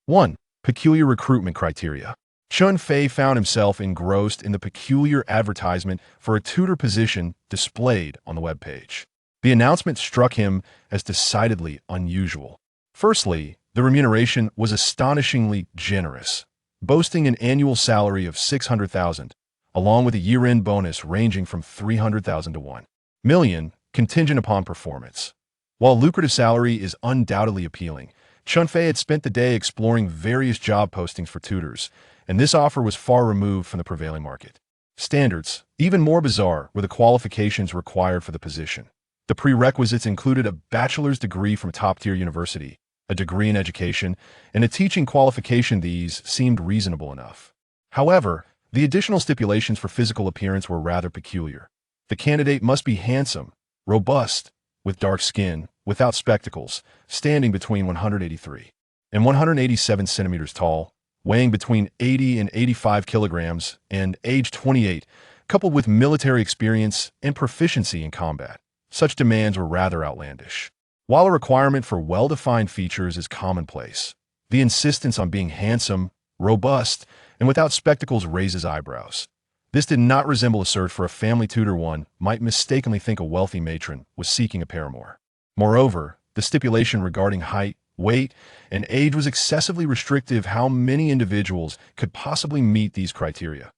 1. Peculiar recruitment criteria. Chen Fei found himself engrossed in the peculiar advertisement for a tutor position displayed on the webpage. The announcement struck him as decidedly unusual. Firstly, the remuneration was astonishingly generous, boasting an annual salary of $600,000, along with a year-end bonus ranging from $300,000 to $1 million, contingent upon performance. While lucrative salary is undoubtedly appealing, Chen Fei had spent the day exploring various job postings for tutors, and this offer was far removed from the prevailing market standards. Even more bizarre were the qualifications required for the position. The prerequisites included a bachelor's degree from a top-tier university, a degree in education, and a teaching qualification. These seemed reasonable enough. However, the additional stipulations for physical appearance were rather peculiar. The candidate must be handsome, robust, with dark skin, without spectacles, standing between 183 and 187 centimeters tall, weighing between 80 and 85 kilograms, and age 28, coupled with military experience and proficiency in combat. Such demands were rather outlandish. While a requirement for well-defined features is commonplace, the insistence on being handsome, robust, and without spectacles raises eyebrows. This did not resemble a search for a family tutor. One might mistakenly think a wealthy matron was seeking a paramour. Moreover, the stipulation regarding height, weight, and age was excessively restrictive. How many individuals could possibly meet these criteria?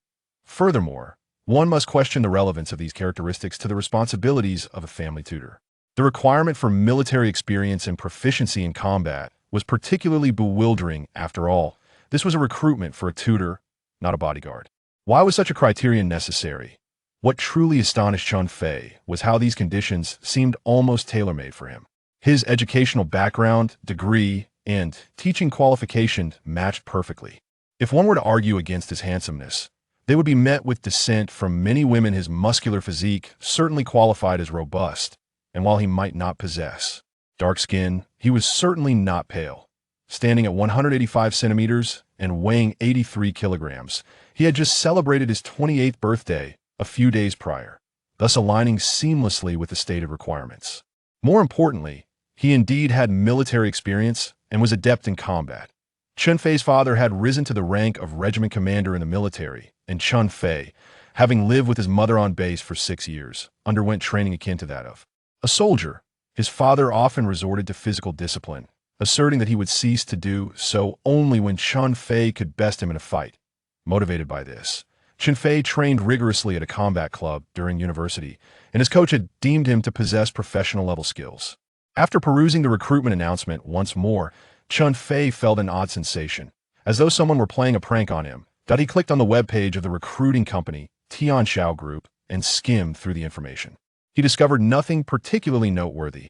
Furthermore, one must question the relevance of these characteristics to the responsibilities of a family tutor. The requirement for military experience and proficiency in combat was particularly bewildering. After all, this was a recruitment for a tutor, not a bodyguard. Why was such a criterion necessary? What truly astonished Chen Fei was how these conditions seemed almost tailor-made for him. His educational background, degree, and teaching qualification matched perfectly. If one were to argue against his handsomeness, they would be met with dissent from many women. His muscular physique certainly qualified as robust, and while he might not possess dark skin, he was certainly not pale. Standing at 185 centimeters and weighing 83 kilograms, he had just celebrated his 28th birthday a few days prior, thus aligning seamlessly with the stated requirements. More importantly, he indeed had military experience and was adept in combat. Chen Fei's father had risen to the rank of regiment commander in the military, and Chen Fei, having lived with his mother on base for 6 years, underwent training akin to that of a soldier. His father often resorted to physical discipline, asserting that he would cease to do so only when Chen Fei could best him in a fight. Motivated by this, Chen Fei trained rigorously at a combat club during university, and his coach had deemed him to possess professional-level skills. After perusing the recruitment announcement once more, Chen Fei felt an odd sensation, as though someone were playing a prank on him. He clicked on the webpage of the recruiting company, Tianxiao Group, and skimmed through the information. He discovered nothing particularly noteworthy,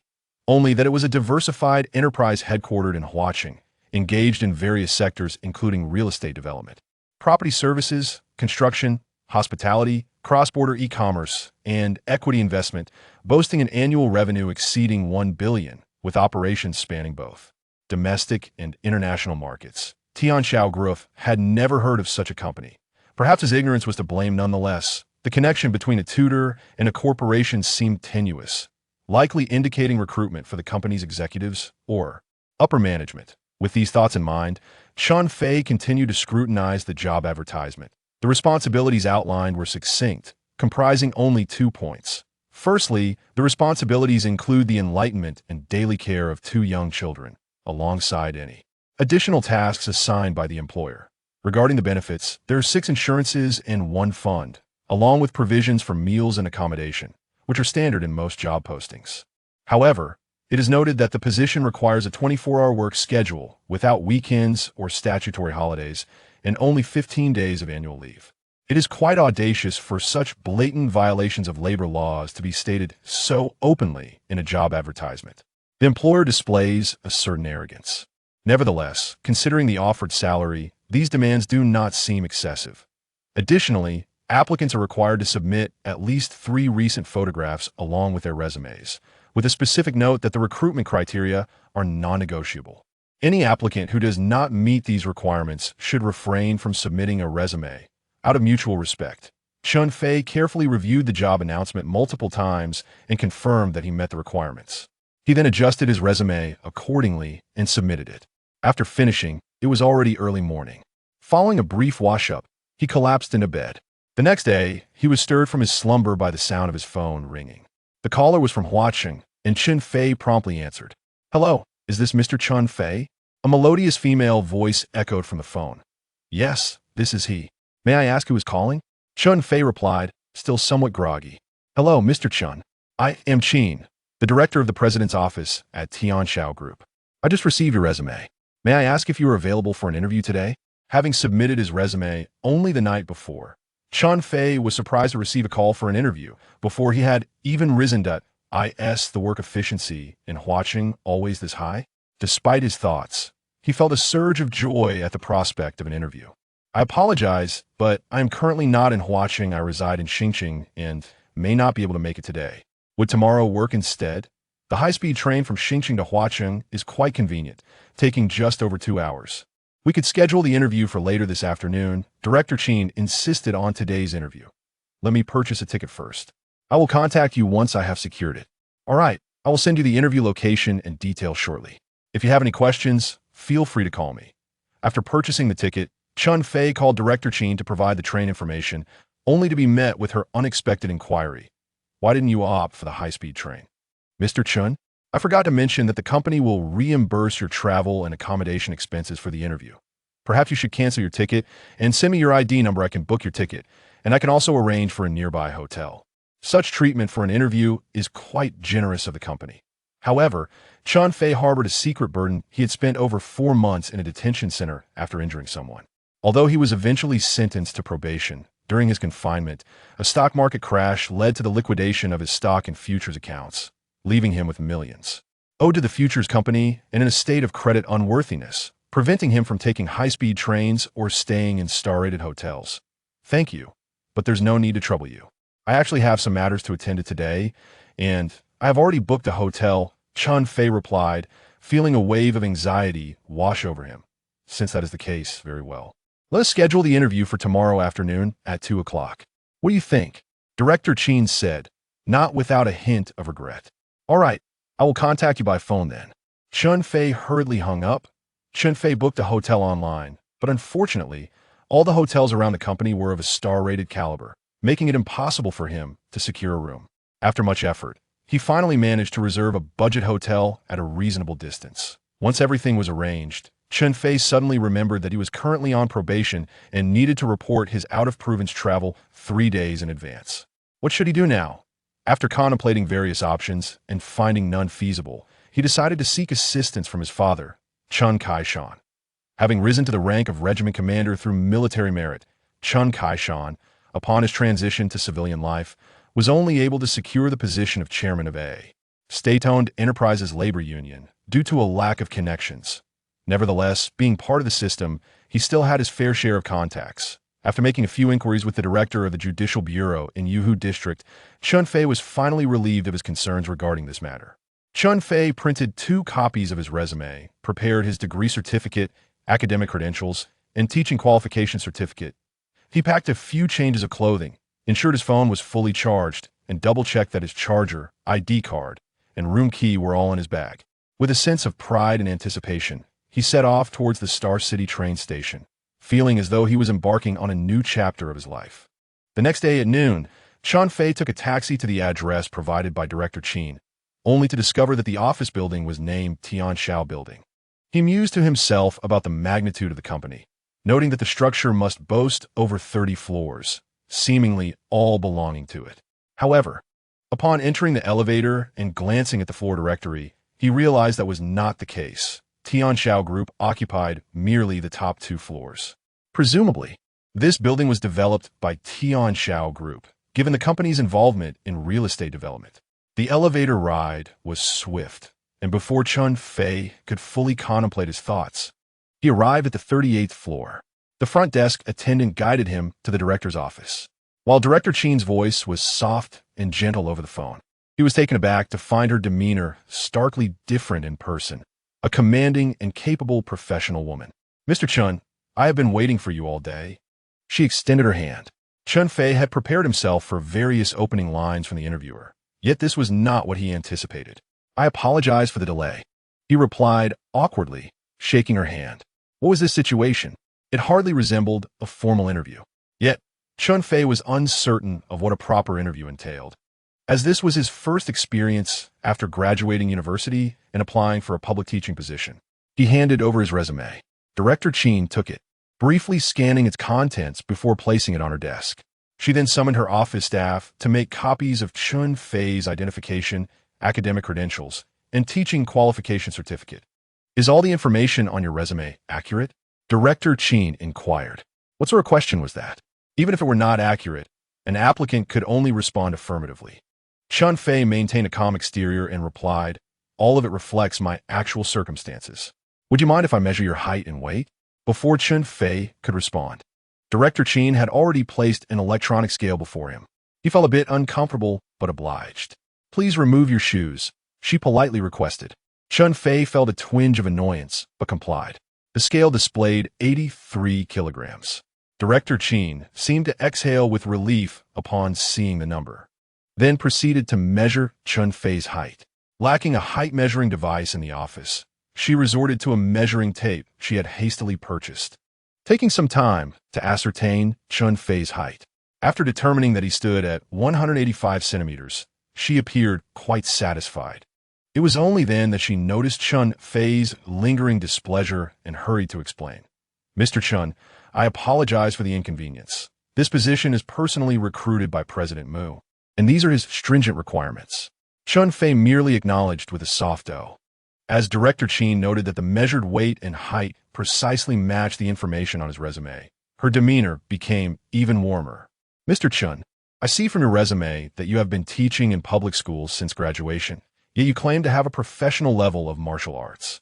only that it was a diversified enterprise headquartered in Huaqing, engaged in various sectors including real estate development, property services, construction, hospitality, cross-border e-commerce, and equity investment, boasting an annual revenue exceeding $1 billion, with operations spanning both domestic and international markets. Tianxiao Group had never heard of such a company. Perhaps his ignorance was to blame nonetheless. The connection between a tutor and a corporation seemed tenuous, likely indicating recruitment for the company's executives or upper management. With these thoughts in mind, Chen Fei continued to scrutinize the job advertisement. The responsibilities outlined were succinct, comprising only 2 points. Firstly, the responsibilities include the enlightenment and daily care of 2 young children, alongside any additional tasks assigned by the employer. Regarding the benefits, there are 6 insurances and 1 fund, along with provisions for meals and accommodation, which are standard in most job postings. However, it is noted that the position requires a 24-hour work schedule without weekends or statutory holidays and only 15 days of annual leave. It is quite audacious for such blatant violations of labor laws to be stated so openly in a job advertisement. The employer displays a certain arrogance. Nevertheless, considering the offered salary, these demands do not seem excessive. Additionally, applicants are required to submit at least 3 recent photographs along with their resumes, with a specific note that the recruitment criteria are non-negotiable. Any applicant who does not meet these requirements should refrain from submitting a resume, out of mutual respect. Chen Fei carefully reviewed the job announcement multiple times and confirmed that he met the requirements. He then adjusted his resume accordingly and submitted it. After finishing, it was already early morning. Following a brief wash-up, he collapsed into bed. The next day, he was stirred from his slumber by the sound of his phone ringing. The caller was from Huaqing, and Chen Fei promptly answered. "Hello, is this Mr. Chen Fei?" A melodious female voice echoed from the phone. "Yes, this is he. May I ask who is calling?" Chen Fei replied, still somewhat groggy. "Hello, Mr. Chen. I am Qin, the director of the president's office at Tianxiao Group. I just received your resume. May I ask if you are available for an interview today?" Having submitted his resume only the night before, Chen Fei was surprised to receive a call for an interview before he had even risen to the work efficiency in Huaqing always this high. Despite his thoughts, he felt a surge of joy at the prospect of an interview. "I apologize, but I am currently not in Huaqing. I reside in Xinjiang and may not be able to make it today. Would tomorrow work instead?" The high-speed train from Xinjiang to Huaqing is quite convenient, taking just over 2 hours. "We could schedule the interview for later this afternoon." Director Qin insisted on today's interview. "Let me purchase a ticket first. I will contact you once I have secured it." "All right, I will send you the interview location and details shortly. If you have any questions, feel free to call me." After purchasing the ticket, Chen Fei called Director Qin to provide the train information, only to be met with her unexpected inquiry. "Why didn't you opt for the high-speed train?" "Mr. Chen, I forgot to mention that the company will reimburse your travel and accommodation expenses for the interview. Perhaps you should cancel your ticket and send me your ID number. I can book your ticket, and I can also arrange for a nearby hotel." Such treatment for an interview is quite generous of the company. However, Chen Fei harbored a secret burden. He had spent over 4 months in a detention center after injuring someone. Although he was eventually sentenced to probation, during his confinement, a stock market crash led to the liquidation of his stock and futures accounts, leaving him with millions owed to the futures company and in a state of credit unworthiness, preventing him from taking high-speed trains or staying in star-rated hotels. "Thank you, but there's no need to trouble you. I actually have some matters to attend to today, and I have already booked a hotel," Chen Fei replied, feeling a wave of anxiety wash over him. "Since that is the case, very well. Let us schedule the interview for tomorrow afternoon at 2 o'clock. What do you think?" Director Qin said, not without a hint of regret. "All right, I will contact you by phone then." Chen Fei hurriedly hung up. Chen Fei booked a hotel online, but unfortunately, all the hotels around the company were of a star-rated caliber, making it impossible for him to secure a room. After much effort, he finally managed to reserve a budget hotel at a reasonable distance. Once everything was arranged, Chen Fei suddenly remembered that he was currently on probation and needed to report his out-of-province travel 3 days in advance. What should he do now? After contemplating various options and finding none feasible, he decided to seek assistance from his father, Chen Kai-shan. Having risen to the rank of regiment commander through military merit, Chen Kai-shan, upon his transition to civilian life, was only able to secure the position of chairman of a state-owned enterprises labor union due to a lack of connections. Nevertheless, being part of the system, he still had his fair share of contacts. After making a few inquiries with the director of the Judicial Bureau in Yuhu District, Chen Fei was finally relieved of his concerns regarding this matter. Chen Fei printed 2 copies of his resume, prepared his degree certificate, academic credentials, and teaching qualification certificate. He packed a few changes of clothing, ensured his phone was fully charged, and double-checked that his charger, ID card, and room key were all in his bag. With a sense of pride and anticipation, he set off towards the Star City train station, feeling as though he was embarking on a new chapter of his life. The next day at noon, Chen Fei took a taxi to the address provided by Director Qin, only to discover that the office building was named Tianxiao Building. He mused to himself about the magnitude of the company, noting that the structure must boast over 30 floors, seemingly all belonging to it. However, upon entering the elevator and glancing at the floor directory, he realized that was not the case. Tianxiao Group occupied merely the top 2 floors. Presumably, this building was developed by Tianxiao Group, given the company's involvement in real estate development. The elevator ride was swift, and before Chen Fei could fully contemplate his thoughts, he arrived at the 38th floor. The front desk attendant guided him to the director's office. While Director Qin's voice was soft and gentle over the phone, he was taken aback to find her demeanor starkly different in person. A commanding and capable professional woman. "Mr. Chen, I have been waiting for you all day." She extended her hand. Chen Fei had prepared himself for various opening lines from the interviewer, yet this was not what he anticipated. "I apologize for the delay," he replied awkwardly, shaking her hand. What was this situation? It hardly resembled a formal interview. Yet, Chen Fei was uncertain of what a proper interview entailed. As this was his first experience after graduating university and applying for a public teaching position, he handed over his resume. Director Chen took it, briefly scanning its contents before placing it on her desk. She then summoned her office staff to make copies of Chen Fei's identification, academic credentials, and teaching qualification certificate. Is all the information on your resume accurate? Director Chen inquired. What sort of question was that? Even if it were not accurate, an applicant could only respond affirmatively. Chen Fei maintained a calm exterior and replied, all of it reflects my actual circumstances. Would you mind if I measure your height and weight? Before Chen Fei could respond, Director Chen had already placed an electronic scale before him. He felt a bit uncomfortable, but obliged. Please remove your shoes, she politely requested. Chen Fei felt a twinge of annoyance, but complied. The scale displayed 83 kilograms. Director Chen seemed to exhale with relief upon seeing the number, then proceeded to measure Chen Fei's height. Lacking a height-measuring device in the office, she resorted to a measuring tape she had hastily purchased, taking some time to ascertain Chen Fei's height. After determining that he stood at 185 centimeters, she appeared quite satisfied. It was only then that she noticed Chen Fei's lingering displeasure and hurried to explain. Mr. Chen, I apologize for the inconvenience. This position is personally recruited by President Mu, and these are his stringent requirements. Chen Fei merely acknowledged with a soft O. As Director Chen noted that the measured weight and height precisely matched the information on his resume, her demeanor became even warmer. Mr. Chen, I see from your resume that you have been teaching in public schools since graduation, yet you claim to have a professional level of martial arts.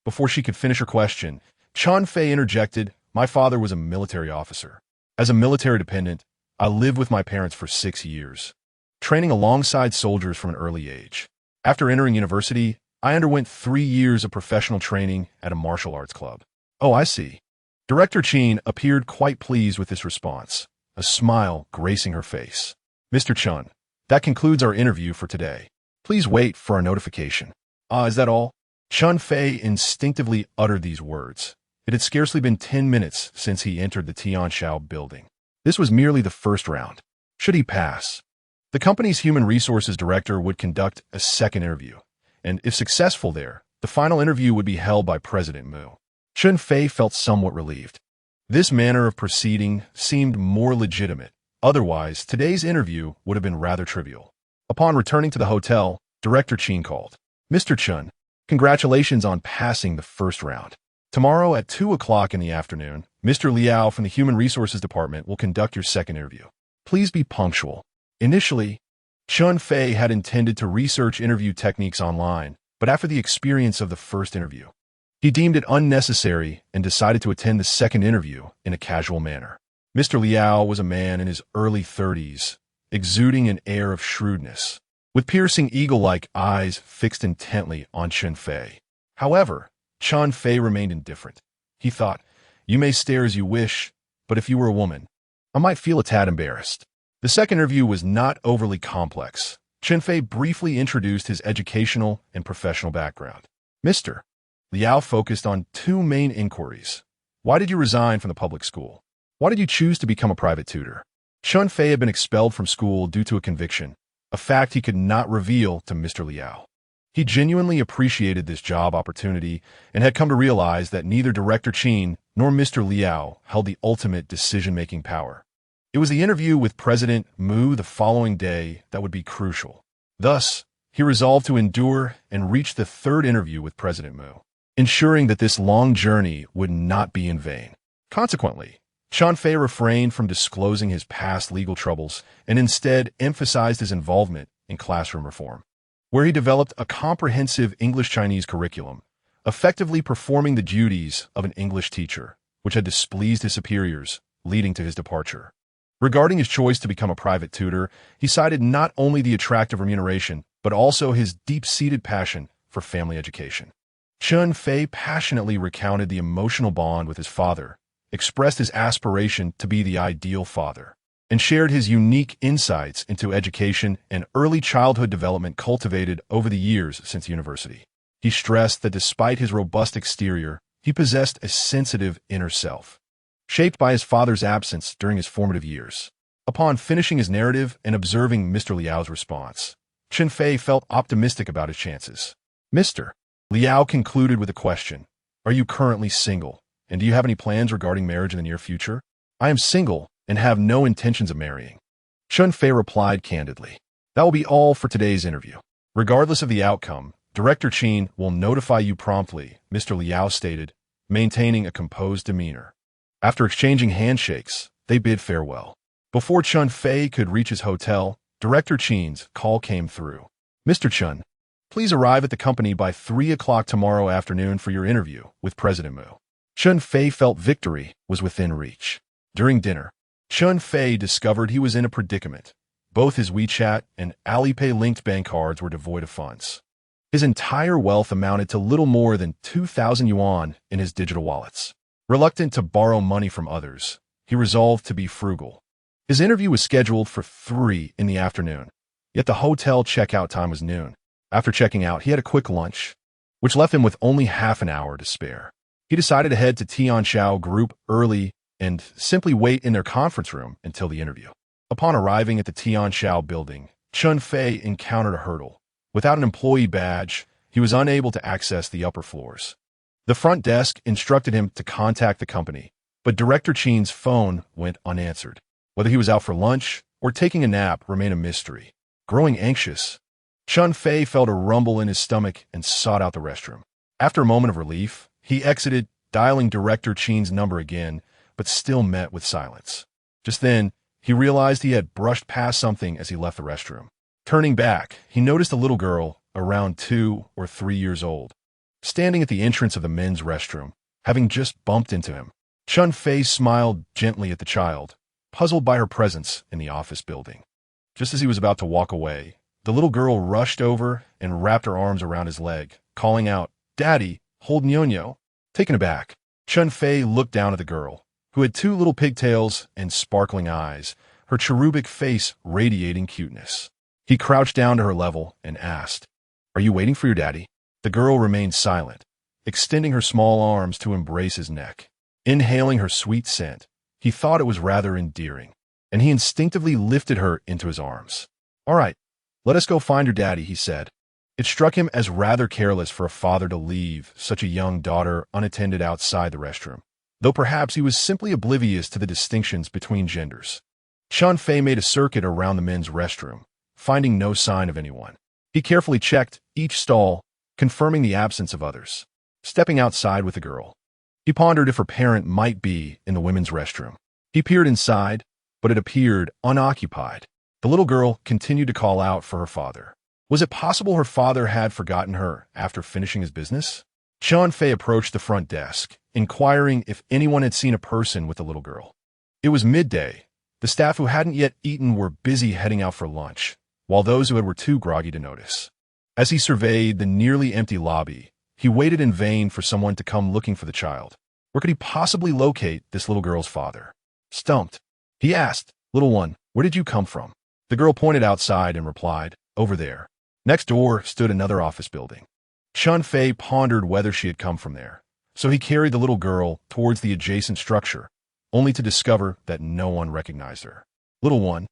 Before she could finish her question, Chen Fei interjected, my father was a military officer. As a military dependent, I lived with my parents for 6 years, training alongside soldiers from an early age. After entering university, I underwent 3 years of professional training at a martial arts club. Oh, I see. Director Chen appeared quite pleased with this response, a smile gracing her face. Mr. Chen, that concludes our interview for today. Please wait for our notification. Is that all? Chen Fei instinctively uttered these words. It had scarcely been 10 minutes since he entered the Tianshao building. This was merely the first round. Should he pass, the company's human resources director would conduct a second interview, and if successful there, the final interview would be held by President Mu. Chen Fei felt somewhat relieved. This manner of proceeding seemed more legitimate. Otherwise, today's interview would have been rather trivial. Upon returning to the hotel, Director Chen called. Mr. Chen, congratulations on passing the first round. Tomorrow at 2 o'clock in the afternoon, Mr. Liao from the Human Resources Department will conduct your second interview. Please be punctual. Initially, Chen Fei had intended to research interview techniques online, but after the experience of the first interview, he deemed it unnecessary and decided to attend the second interview in a casual manner. Mr. Liao was a man in his early 30s, exuding an air of shrewdness, with piercing eagle-like eyes fixed intently on Chen Fei. However, Chen Fei remained indifferent. He thought, you may stare as you wish, but if you were a woman, I might feel a tad embarrassed. The second interview was not overly complex. Chen Fei briefly introduced his educational and professional background. Mr. Liao focused on 2 main inquiries. Why did you resign from the public school? Why did you choose to become a private tutor? Chen Fei had been expelled from school due to a conviction, a fact he could not reveal to Mr. Liao. He genuinely appreciated this job opportunity and had come to realize that neither Director Chen nor Mr. Liao held the ultimate decision-making power. It was the interview with President Mu the following day that would be crucial. Thus, he resolved to endure and reach the third interview with President Mu, ensuring that this long journey would not be in vain. Consequently, Chen Fei refrained from disclosing his past legal troubles and instead emphasized his involvement in classroom reform, where he developed a comprehensive English-Chinese curriculum, effectively performing the duties of an English teacher, which had displeased his superiors, leading to his departure. Regarding his choice to become a private tutor, he cited not only the attractive remuneration, but also his deep-seated passion for family education. Chen Fei passionately recounted the emotional bond with his father, expressed his aspiration to be the ideal father, and shared his unique insights into education and early childhood development cultivated over the years since university. He stressed that despite his robust exterior, He possessed a sensitive inner self, shaped by his father's absence during his formative years. Upon finishing his narrative and observing Mr. Liao's response, Chen Fei felt optimistic about his chances. Mr. Liao concluded with a question. Are you currently single, and do you have any plans regarding marriage in the near future? I am single and have no intentions of marrying. Chen Fei replied candidly. That will be all for today's interview. Regardless of the outcome, Director Chen will notify you promptly, Mr. Liao stated, maintaining a composed demeanor. After exchanging handshakes, they bid farewell. Before Chen Fei could reach his hotel, Director Chen's call came through. Mr. Chen, please arrive at the company by 3 o'clock tomorrow afternoon for your interview with President Mu. Chen Fei felt victory was within reach. During dinner, Chen Fei discovered he was in a predicament. Both his WeChat and Alipay-linked bank cards were devoid of funds. His entire wealth amounted to little more than 2,000 yuan in his digital wallets. Reluctant to borrow money from others, he resolved to be frugal. His interview was scheduled for 3 in the afternoon, yet the hotel checkout time was noon. After checking out, he had a quick lunch, which left him with only half an hour to spare. He decided to head to Tianxiao Group early and simply wait in their conference room until the interview. Upon arriving at the Tianxiao building, Chen Fei encountered a hurdle. Without an employee badge, he was unable to access the upper floors. The front desk instructed him to contact the company, but Director Chen's phone went unanswered. Whether he was out for lunch or taking a nap remained a mystery. Growing anxious, Chen Fei felt a rumble in his stomach and sought out the restroom. After a moment of relief, he exited, dialing Director Chen's number again, but still met with silence. Just then, he realized he had brushed past something as he left the restroom. Turning back, he noticed a little girl, around 2 or 3 years old, standing at the entrance of the men's restroom, having just bumped into him. Chen Fei smiled gently at the child, puzzled by her presence in the office building. Just as he was about to walk away, the little girl rushed over and wrapped her arms around his leg, calling out, "Daddy, hold Nyonyo." Taken aback, Chen Fei looked down at the girl, who had 2 little pigtails and sparkling eyes, her cherubic face radiating cuteness. He crouched down to her level and asked, "Are you waiting for your daddy?" The girl remained silent, extending her small arms to embrace his neck. Inhaling her sweet scent, he thought it was rather endearing, and he instinctively lifted her into his arms. "All right, let us go find your daddy," he said. It struck him as rather careless for a father to leave such a young daughter unattended outside the restroom, though perhaps he was simply oblivious to the distinctions between genders. Chen Fei made a circuit around the men's restroom, finding no sign of anyone. He carefully checked each stall, confirming the absence of others. Stepping outside with the girl, he pondered if her parent might be in the women's restroom. He peered inside, but it appeared unoccupied. The little girl continued to call out for her father. Was it possible her father had forgotten her after finishing his business? Chen Fei approached the front desk, inquiring if anyone had seen a person with the little girl. It was midday. The staff who hadn't yet eaten were busy heading out for lunch, while those who had were too groggy to notice. As he surveyed the nearly empty lobby, he waited in vain for someone to come looking for the child. Where could he possibly locate this little girl's father? Stumped, he asked, "Little one, where did you come from?" The girl pointed outside and replied, "Over there." Next door stood another office building. Chen Fei pondered whether she had come from there, so he carried the little girl towards the adjacent structure, only to discover that no one recognized her. "Little one,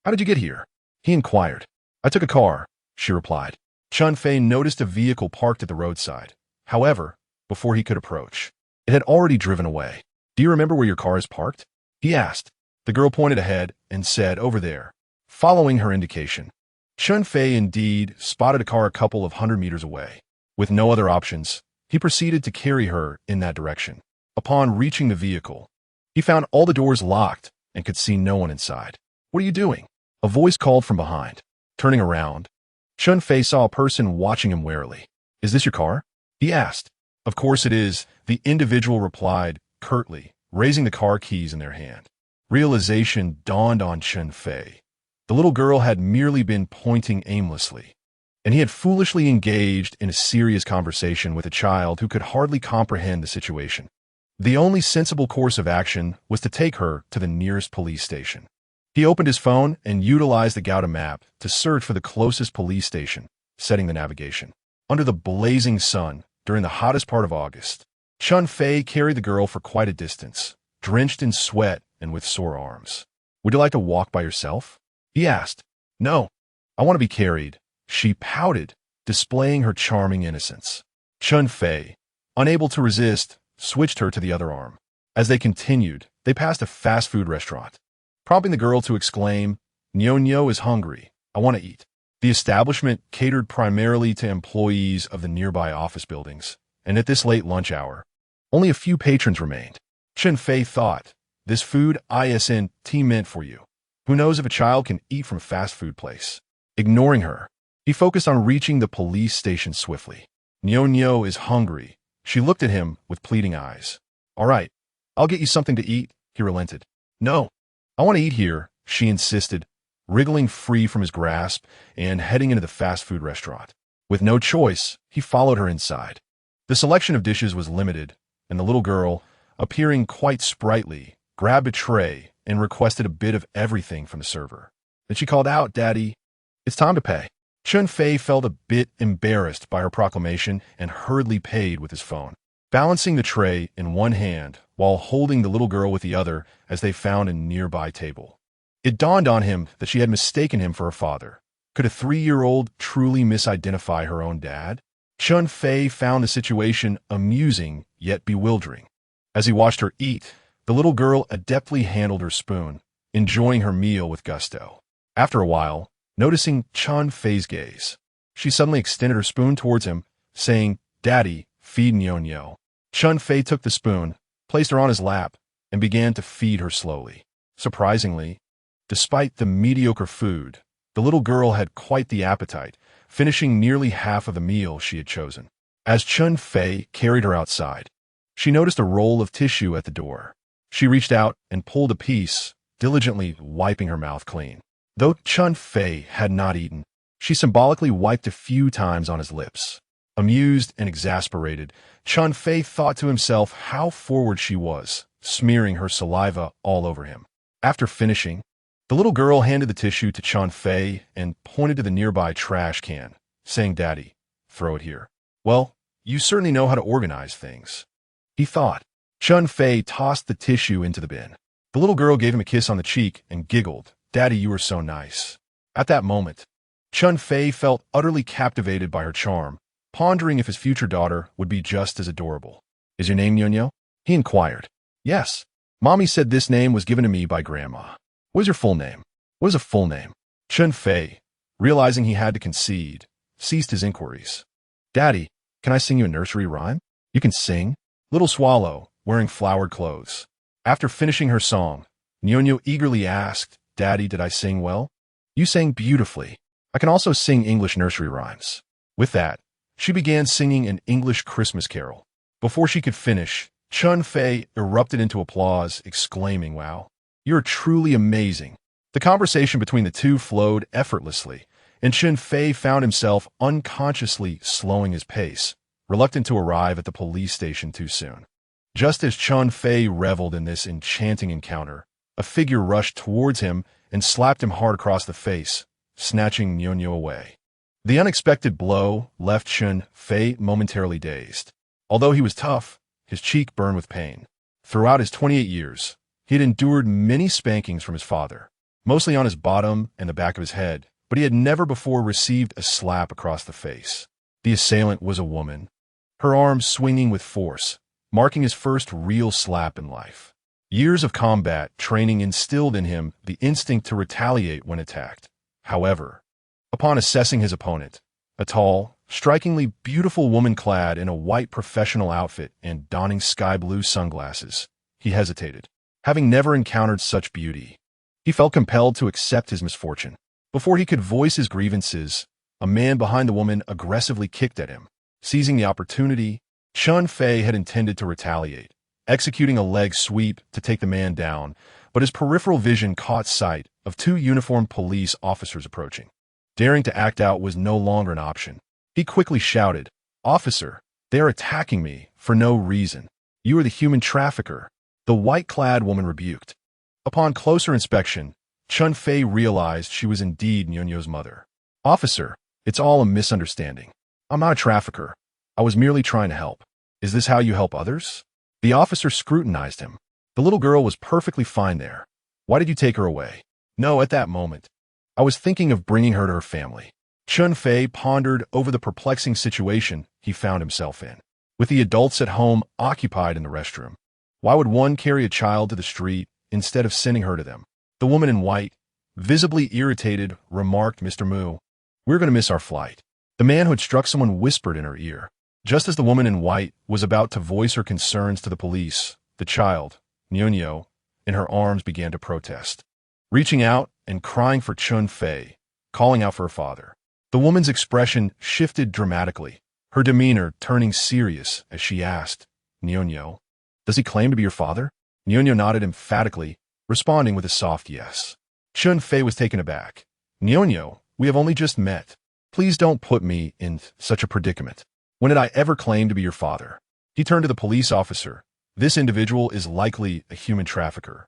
how did you get here?" he inquired. "I took a car," she replied. Chen Fei noticed a vehicle parked at the roadside. However, before he could approach, it had already driven away. "Do you remember where your car is parked?" he asked. The girl pointed ahead and said, "Over there." Following her indication, Chen Fei indeed spotted a car a couple of 100 meters away. With no other options, he proceeded to carry her in that direction. Upon reaching the vehicle, he found all the doors locked and could see no one inside. "What are you doing?" a voice called from behind. Turning around, Chen Fei saw a person watching him warily. "Is this your car?" he asked. "Of course it is," the individual replied curtly, raising the car keys in their hand. Realization dawned on Chen Fei. The little girl had merely been pointing aimlessly, and he had foolishly engaged in a serious conversation with a child who could hardly comprehend the situation. The only sensible course of action was to take her to the nearest police station. He opened his phone and utilized the Gouda map to search for the closest police station, setting the navigation. Under the blazing sun, during the hottest part of August, Chen Fei carried the girl for quite a distance, drenched in sweat and with sore arms. Would you like to walk by yourself? He asked. No, I want to be carried. She pouted, displaying her charming innocence. Chen Fei, unable to resist, switched her to the other arm. As they continued, they passed a fast food restaurant, prompting the girl to exclaim, "Nyo is hungry. I want to eat." The establishment catered primarily to employees of the nearby office buildings, and at this late lunch hour, only a few patrons remained. Chen Fei thought, this food isn't meant for you. Who knows if a child can eat from a fast food place? Ignoring her, he focused on reaching the police station swiftly. Nyo is hungry. She looked at him with pleading eyes. All right, I'll get you something to eat, he relented. No, I want to eat here, she insisted, wriggling free from his grasp and heading into the fast food restaurant. With no choice, he followed her inside. The selection of dishes was limited, and the little girl, appearing quite sprightly, grabbed a tray and requested a bit of everything from the server. Then she called out, "Daddy, it's time to pay." Chen Fei felt a bit embarrassed by her proclamation and hurriedly paid with his phone, balancing the tray in one hand while holding the little girl with the other as they found a nearby table. It dawned on him that she had mistaken him for her father. Could a 3-year-old truly misidentify her own dad? Chen Fei found the situation amusing yet bewildering. As he watched her eat, the little girl adeptly handled her spoon, enjoying her meal with gusto. After a while, noticing Chen Fei's gaze, she suddenly extended her spoon towards him, saying, "Daddy, feed Nyo." Chen Fei took the spoon, placed her on his lap, and began to feed her slowly. Surprisingly, despite the mediocre food, the little girl had quite the appetite, finishing nearly half of the meal she had chosen. As Chen Fei carried her outside, she noticed a roll of tissue at the door. She reached out and pulled a piece, diligently wiping her mouth clean. Though Chen Fei had not eaten, she symbolically wiped a few times on his lips. Amused and exasperated, Chen Fei thought to himself how forward she was, smearing her saliva all over him. After finishing, the little girl handed the tissue to Chen Fei and pointed to the nearby trash can, saying, "Daddy, throw it here." Well, you certainly know how to organize things, he thought. Chen Fei tossed the tissue into the bin. The little girl gave him a kiss on the cheek and giggled, "Daddy, you are so nice." At that moment, Chen Fei felt utterly captivated by her charm, pondering if his future daughter would be just as adorable. "Is your name Nyo?" he inquired. "Yes. Mommy said this name was given to me by Grandma." "What is your full name?" "What is a full name?" Chen Fei, realizing he had to concede, ceased his inquiries. "Daddy, can I sing you a nursery rhyme?" "You can sing?" Little Swallow, wearing flowered clothes. After finishing her song, Nyo eagerly asked, "Daddy, did I sing well?" "You sang beautifully. I can also sing English nursery rhymes." With that, she began singing an English Christmas carol. Before she could finish, Chen Fei erupted into applause, exclaiming, "Wow, you're truly amazing." The conversation between the two flowed effortlessly, and Chen Fei found himself unconsciously slowing his pace, reluctant to arrive at the police station too soon. Just as Chen Fei reveled in this enchanting encounter, a figure rushed towards him and slapped him hard across the face, snatching Nyo away. The unexpected blow left Chen Fei momentarily dazed. Although he was tough, his cheek burned with pain. Throughout his 28 years, he had endured many spankings from his father, mostly on his bottom and the back of his head, but he had never before received a slap across the face. The assailant was a woman, her arms swinging with force, marking his first real slap in life. Years of combat training instilled in him the instinct to retaliate when attacked. However, upon assessing his opponent, a tall, strikingly beautiful woman clad in a white professional outfit and donning sky-blue sunglasses, he hesitated. Having never encountered such beauty, he felt compelled to accept his misfortune. Before he could voice his grievances, a man behind the woman aggressively kicked at him. Seizing the opportunity, Chen Fei had intended to retaliate, executing a leg sweep to take the man down, but his peripheral vision caught sight of 2 uniformed police officers approaching. Daring to act out was no longer an option. He quickly shouted, "Officer, they are attacking me for no reason. You are the human trafficker." The white-clad woman rebuked. Upon closer inspection, Chen Fei realized she was indeed Nyo's mother. "Officer, it's all a misunderstanding. I'm not a trafficker. I was merely trying to help." Is this how you help others? The officer scrutinized him. The little girl was perfectly fine there. Why did you take her away? No, at that moment. I was thinking of bringing her to her family. Chen Fei pondered over the perplexing situation he found himself in. With the adults at home occupied in the restroom, why would one carry a child to the street instead of sending her to them? The woman in white, visibly irritated, remarked, Mr. Mu, we're going to miss our flight. The man who had struck someone whispered in her ear. Just as the woman in white was about to voice her concerns to the police, the child, Nianyo, in her arms began to protest, reaching out and crying for Chen Fei, calling out for her father. The woman's expression shifted dramatically, her demeanor turning serious as she asked, Nianyo, does he claim to be your father? Nianyo nodded emphatically, responding with a soft yes. Chen Fei was taken aback. Nianyo, we have only just met. Please don't put me in such a predicament. When did I ever claim to be your father? He turned to the police officer. This individual is likely a human trafficker.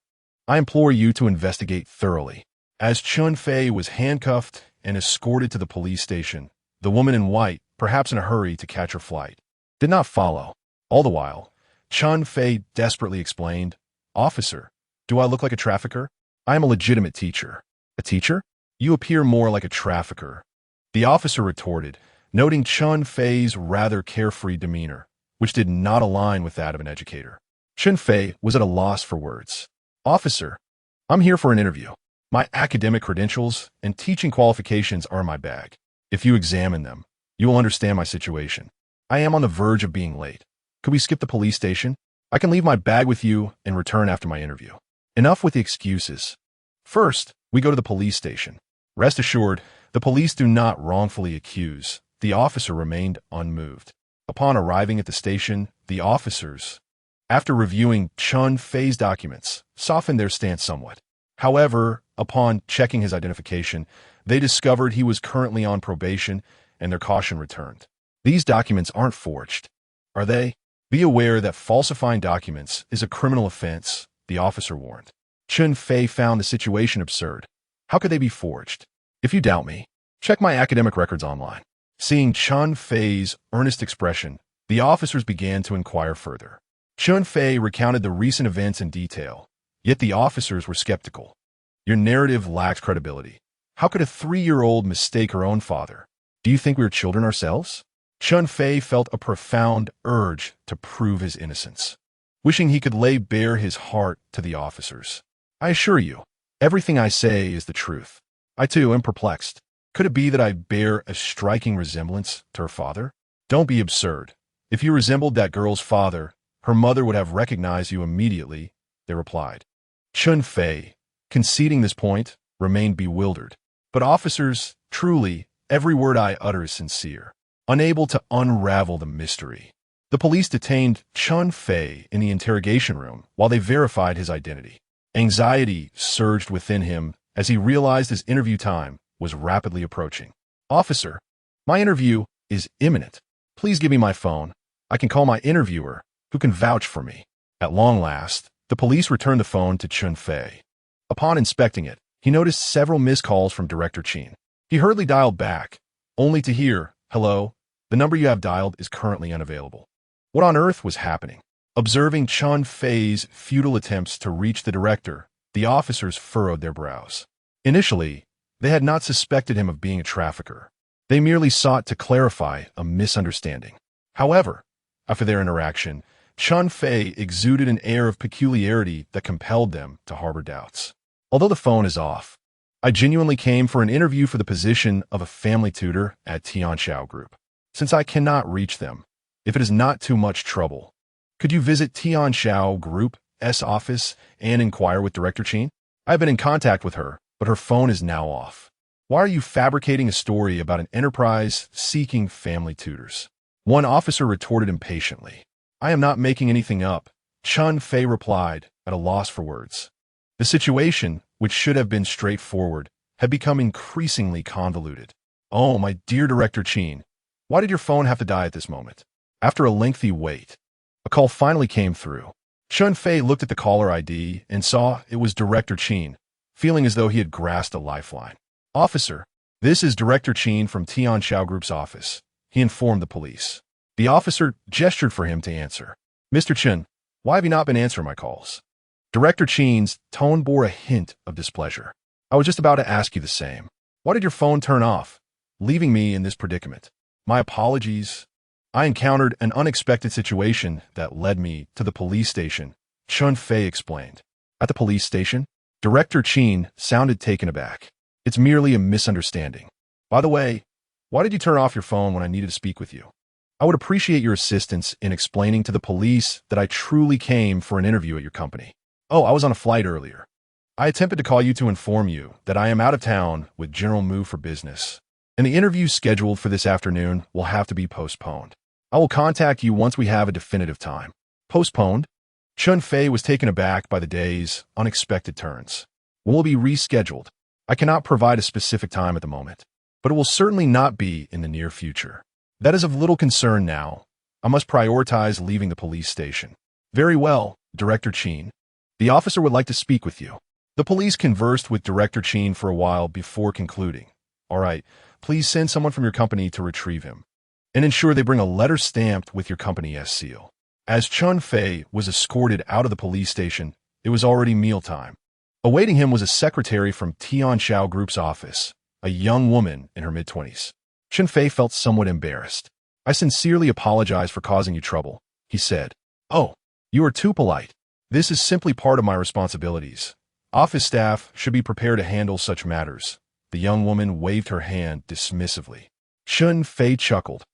I implore you to investigate thoroughly. As Chen Fei was handcuffed and escorted to the police station, the woman in white, perhaps in a hurry to catch her flight, did not follow. All the while, Chen Fei desperately explained, Officer, do I look like a trafficker? I am a legitimate teacher. A teacher? You appear more like a trafficker. The officer retorted, noting Chen Fei's rather carefree demeanor, which did not align with that of an educator. Chen Fei was at a loss for words. Officer, I'm here for an interview. My academic credentials and teaching qualifications are in my bag. If you examine them, you will understand my situation. I am on the verge of being late. Could we skip the police station? I can leave my bag with you and return after my interview. Enough with the excuses. First, we go to the police station. Rest assured, the police do not wrongfully accuse. The officer remained unmoved. Upon arriving at the station, the officers, after reviewing Chen Fei's documents, softened their stance somewhat. However, upon checking his identification, they discovered he was currently on probation and their caution returned. These documents aren't forged, are they? Be aware that falsifying documents is a criminal offense, the officer warned. Chen Fei found the situation absurd. How could they be forged? If you doubt me, check my academic records online. Seeing Chen Fei's earnest expression, the officers began to inquire further. Chen Fei recounted the recent events in detail, yet the officers were skeptical. Your narrative lacks credibility. How could a 3-year-old mistake her own father? Do you think we are children ourselves? Chen Fei felt a profound urge to prove his innocence, wishing he could lay bare his heart to the officers. I assure you, everything I say is the truth. I too am perplexed. Could it be that I bear a striking resemblance to her father? Don't be absurd. If you resembled that girl's father, her mother would have recognized you immediately, they replied. Chen Fei, conceding this point, remained bewildered. But officers, truly, every word I utter is sincere. Unable to unravel the mystery, the police detained Chen Fei in the interrogation room while they verified his identity. Anxiety surged within him as he realized his interview time was rapidly approaching. Officer, my interview is imminent. Please give me my phone. I can call my interviewer, who can vouch for me. At long last, the police returned the phone to Chen Fei. Upon inspecting it, he noticed several missed calls from Director Chen. He hurriedly dialed back, only to hear, hello, the number you have dialed is currently unavailable. What on earth was happening? Observing Chen Fei's futile attempts to reach the director, the officers furrowed their brows. Initially, they had not suspected him of being a trafficker. They merely sought to clarify a misunderstanding. However, after their interaction, Chen Fei exuded an air of peculiarity that compelled them to harbor doubts. Although the phone is off, I genuinely came for an interview for the position of a family tutor at Tianxiao Group. Since I cannot reach them, if it is not too much trouble, could you visit Tianxiao Group's office and inquire with Director Chen? I have been in contact with her, but her phone is now off. Why are you fabricating a story about an enterprise seeking family tutors? One officer retorted impatiently. I am not making anything up, Chen Fei replied, at a loss for words. The situation, which should have been straightforward, had become increasingly convoluted. Oh, my dear Director Chen, why did your phone have to die at this moment? After a lengthy wait, a call finally came through. Chen Fei looked at the caller ID and saw it was Director Chen, feeling as though he had grasped a lifeline. Officer, this is Director Chen from Tianxiao Group's office, he informed the police. The officer gestured for him to answer. Mr. Chen, why have you not been answering my calls? Director Chen's tone bore a hint of displeasure. I was just about to ask you the same. Why did your phone turn off, leaving me in this predicament? My apologies. I encountered an unexpected situation that led me to the police station, Chen Fei explained. At the police station? Director Chen sounded taken aback. It's merely a misunderstanding. By the way, why did you turn off your phone when I needed to speak with you? I would appreciate your assistance in explaining to the police that I truly came for an interview at your company. Oh, I was on a flight earlier. I attempted to call you to inform you that I am out of town with General Mu for business, and the interview scheduled for this afternoon will have to be postponed. I will contact you once we have a definitive time. Postponed? Chen Fei was taken aback by the day's unexpected turns. Will be rescheduled. I cannot provide a specific time at the moment, but it will certainly not be in the near future. That is of little concern now. I must prioritize leaving the police station. Very well, Director Chen. The officer would like to speak with you. The police conversed with Director Chen for a while before concluding. All right, please send someone from your company to retrieve him, and ensure they bring a letter stamped with your company's seal. As Chen Fei was escorted out of the police station, it was already mealtime. Awaiting him was a secretary from Tianxiao Group's office, a young woman in her mid-20s. Chen Fei felt somewhat embarrassed. I sincerely apologize for causing you trouble, he said. Oh, you are too polite. This is simply part of my responsibilities. Office staff should be prepared to handle such matters. The young woman waved her hand dismissively. Chen Fei chuckled,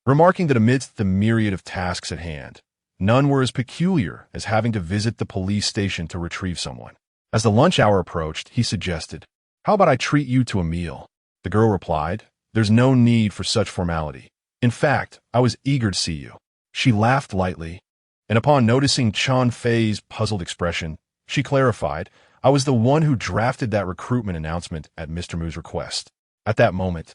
remarking that amidst the myriad of tasks at hand, none were as peculiar as having to visit the police station to retrieve someone. As the lunch hour approached, he suggested, "How about I treat you to a meal?" The girl replied, "There's no need for such formality. In fact, I was eager to see you." She laughed lightly, and upon noticing Chen Fei's puzzled expression, she clarified, "I was the one who drafted that recruitment announcement at Mr. Mu's request. At that moment,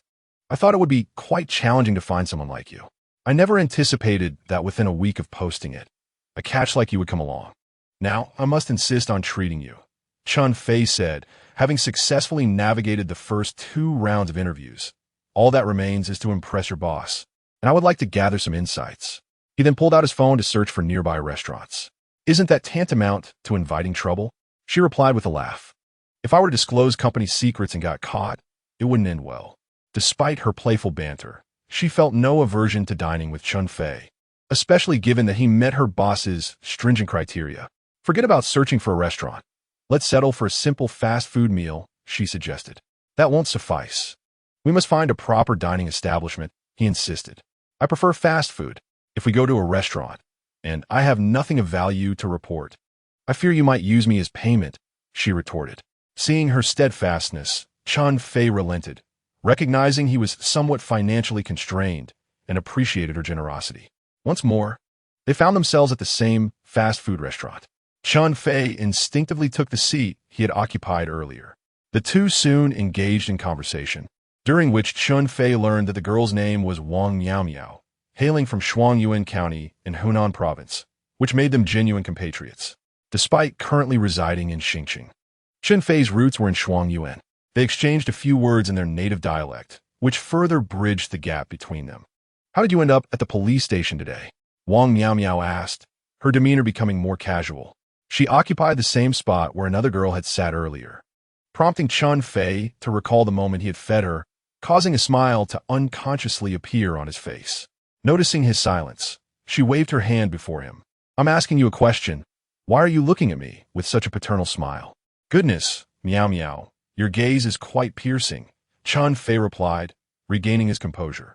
I thought it would be quite challenging to find someone like you. I never anticipated that within a week of posting it, a catch like you would come along. Now, I must insist on treating you," Chen Fei said, having successfully navigated the first 2 rounds of interviews. "All that remains is to impress your boss, and I would like to gather some insights." He then pulled out his phone to search for nearby restaurants. "Isn't that tantamount to inviting trouble?" She replied with a laugh. "If I were to disclose company secrets and got caught, it wouldn't end well." Despite her playful banter, she felt no aversion to dining with Chen Fei, especially given that he met her boss's stringent criteria. "Forget about searching for a restaurant. Let's settle for a simple fast food meal," she suggested. "That won't suffice. We must find a proper dining establishment," he insisted. "I prefer fast food if we go to a restaurant, and I have nothing of value to report." "I fear you might use me as payment," she retorted. Seeing her steadfastness, Chen Fei relented, recognizing he was somewhat financially constrained, and appreciated her generosity. Once more, they found themselves at the same fast food restaurant. Chen Fei instinctively took the seat he had occupied earlier. The two soon engaged in conversation, during which Chen Fei learned that the girl's name was Wang Miao, hailing from Shuangyuan County in Hunan Province, which made them genuine compatriots, despite currently residing in Xinjiang. Chen Fei's roots were in Shuangyuan. They exchanged a few words in their native dialect, which further bridged the gap between them. "How did you end up at the police station today?" Wang Miao asked, her demeanor becoming more casual. She occupied the same spot where another girl had sat earlier, prompting Chen Fei to recall the moment he had fed her, causing a smile to unconsciously appear on his face. Noticing his silence, she waved her hand before him. "I'm asking you a question. Why are you looking at me with such a paternal smile?" "Goodness, Miao, your gaze is quite piercing," Chen Fei replied, regaining his composure.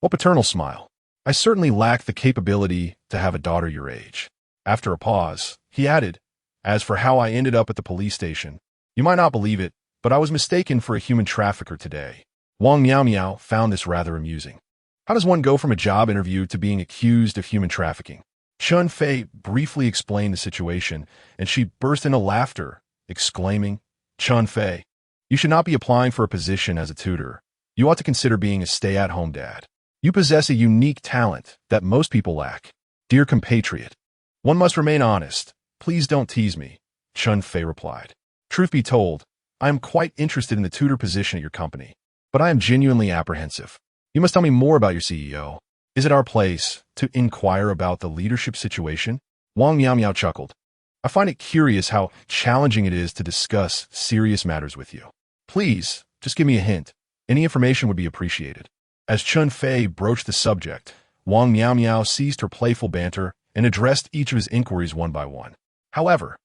"What paternal smile? I certainly lack the capability to have a daughter your age." After a pause, he added, "As for how I ended up at the police station, you might not believe it, but I was mistaken for a human trafficker today." Wang Miao found this rather amusing. How does one go from a job interview to being accused of human trafficking? Chen Fei briefly explained the situation, and she burst into laughter, exclaiming, "Chen Fei, you should not be applying for a position as a tutor. You ought to consider being a stay-at-home dad. You possess a unique talent that most people lack. Dear compatriot, one must remain honest. Please don't tease me," Chen Fei replied. "Truth be told, I am quite interested in the tutor position at your company, but I am genuinely apprehensive. You must tell me more about your CEO." Is it our place to inquire about the leadership situation? Wang Miao chuckled. I find it curious how challenging it is to discuss serious matters with you. Please, just give me a hint. Any information would be appreciated. As Chen Fei broached the subject, Wang Miao ceased her playful banter and addressed each of his inquiries one by one. However,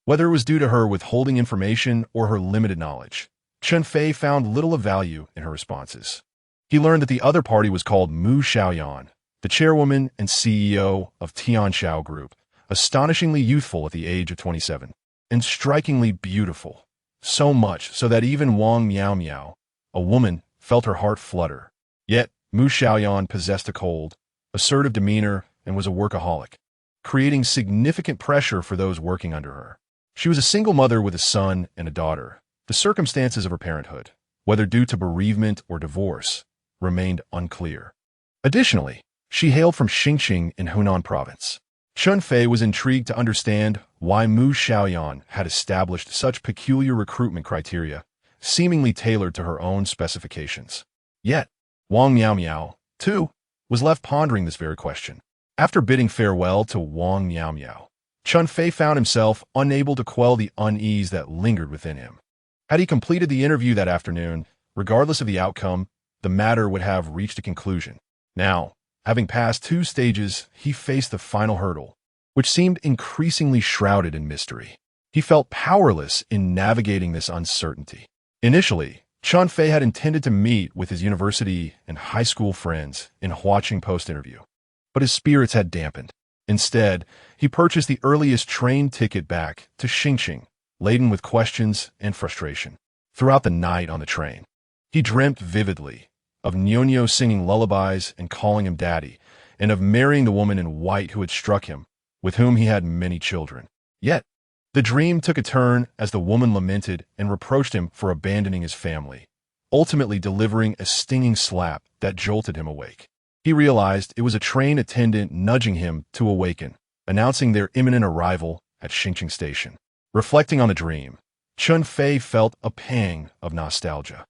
whether it was due to her withholding information or her limited knowledge, Chen Fei found little of value in her responses. He learned that the other party was called Mu Xiaoyan, the chairwoman and CEO of Tianxiao Group, astonishingly youthful at the age of 27, and strikingly beautiful, so much so that even Wang Miao, a woman, felt her heart flutter. Yet, Mu Xiaoyan possessed a cold, assertive demeanor and was a workaholic, creating significant pressure for those working under her. She was a single mother with a son and a daughter. The circumstances of her parenthood, whether due to bereavement or divorce, remained unclear. Additionally, she hailed from Xinjiang in Hunan province. Chen Fei was intrigued to understand why Mu Xiaoyan had established such peculiar recruitment criteria, seemingly tailored to her own specifications. Yet, Wang Miao, too, was left pondering this very question. After bidding farewell to Wang Miao, Chen Fei found himself unable to quell the unease that lingered within him. Had he completed the interview that afternoon, regardless of the outcome, the matter would have reached a conclusion. Now, having passed 2 stages, he faced the final hurdle, which seemed increasingly shrouded in mystery. He felt powerless in navigating this uncertainty. Initially, Chen Fei had intended to meet with his university and high school friends in Huaqing post-interview, but his spirits had dampened. Instead, he purchased the earliest train ticket back to Xinjiang, laden with questions and frustration. Throughout the night on the train, he dreamt vividly of Nyonyo singing lullabies and calling him daddy, and of marrying the woman in white who had struck him, with whom he had many children. Yet, the dream took a turn as the woman lamented and reproached him for abandoning his family, ultimately delivering a stinging slap that jolted him awake. He realized it was a train attendant nudging him to awaken, announcing their imminent arrival at Xinjiang Station. Reflecting on the dream, Chen Fei felt a pang of nostalgia,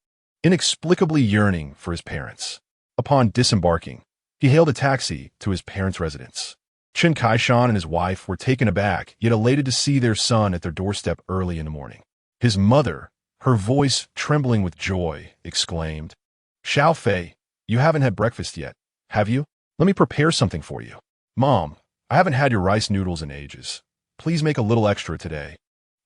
inexplicably yearning for his parents. Upon disembarking, he hailed a taxi to his parents' residence. Chen Kaishan and his wife were taken aback, yet elated to see their son at their doorstep early in the morning. His mother, her voice trembling with joy, exclaimed, "Xiao Fei, you haven't had breakfast yet, have you? Let me prepare something for you." "Mom, I haven't had your rice noodles in ages. Please make a little extra today."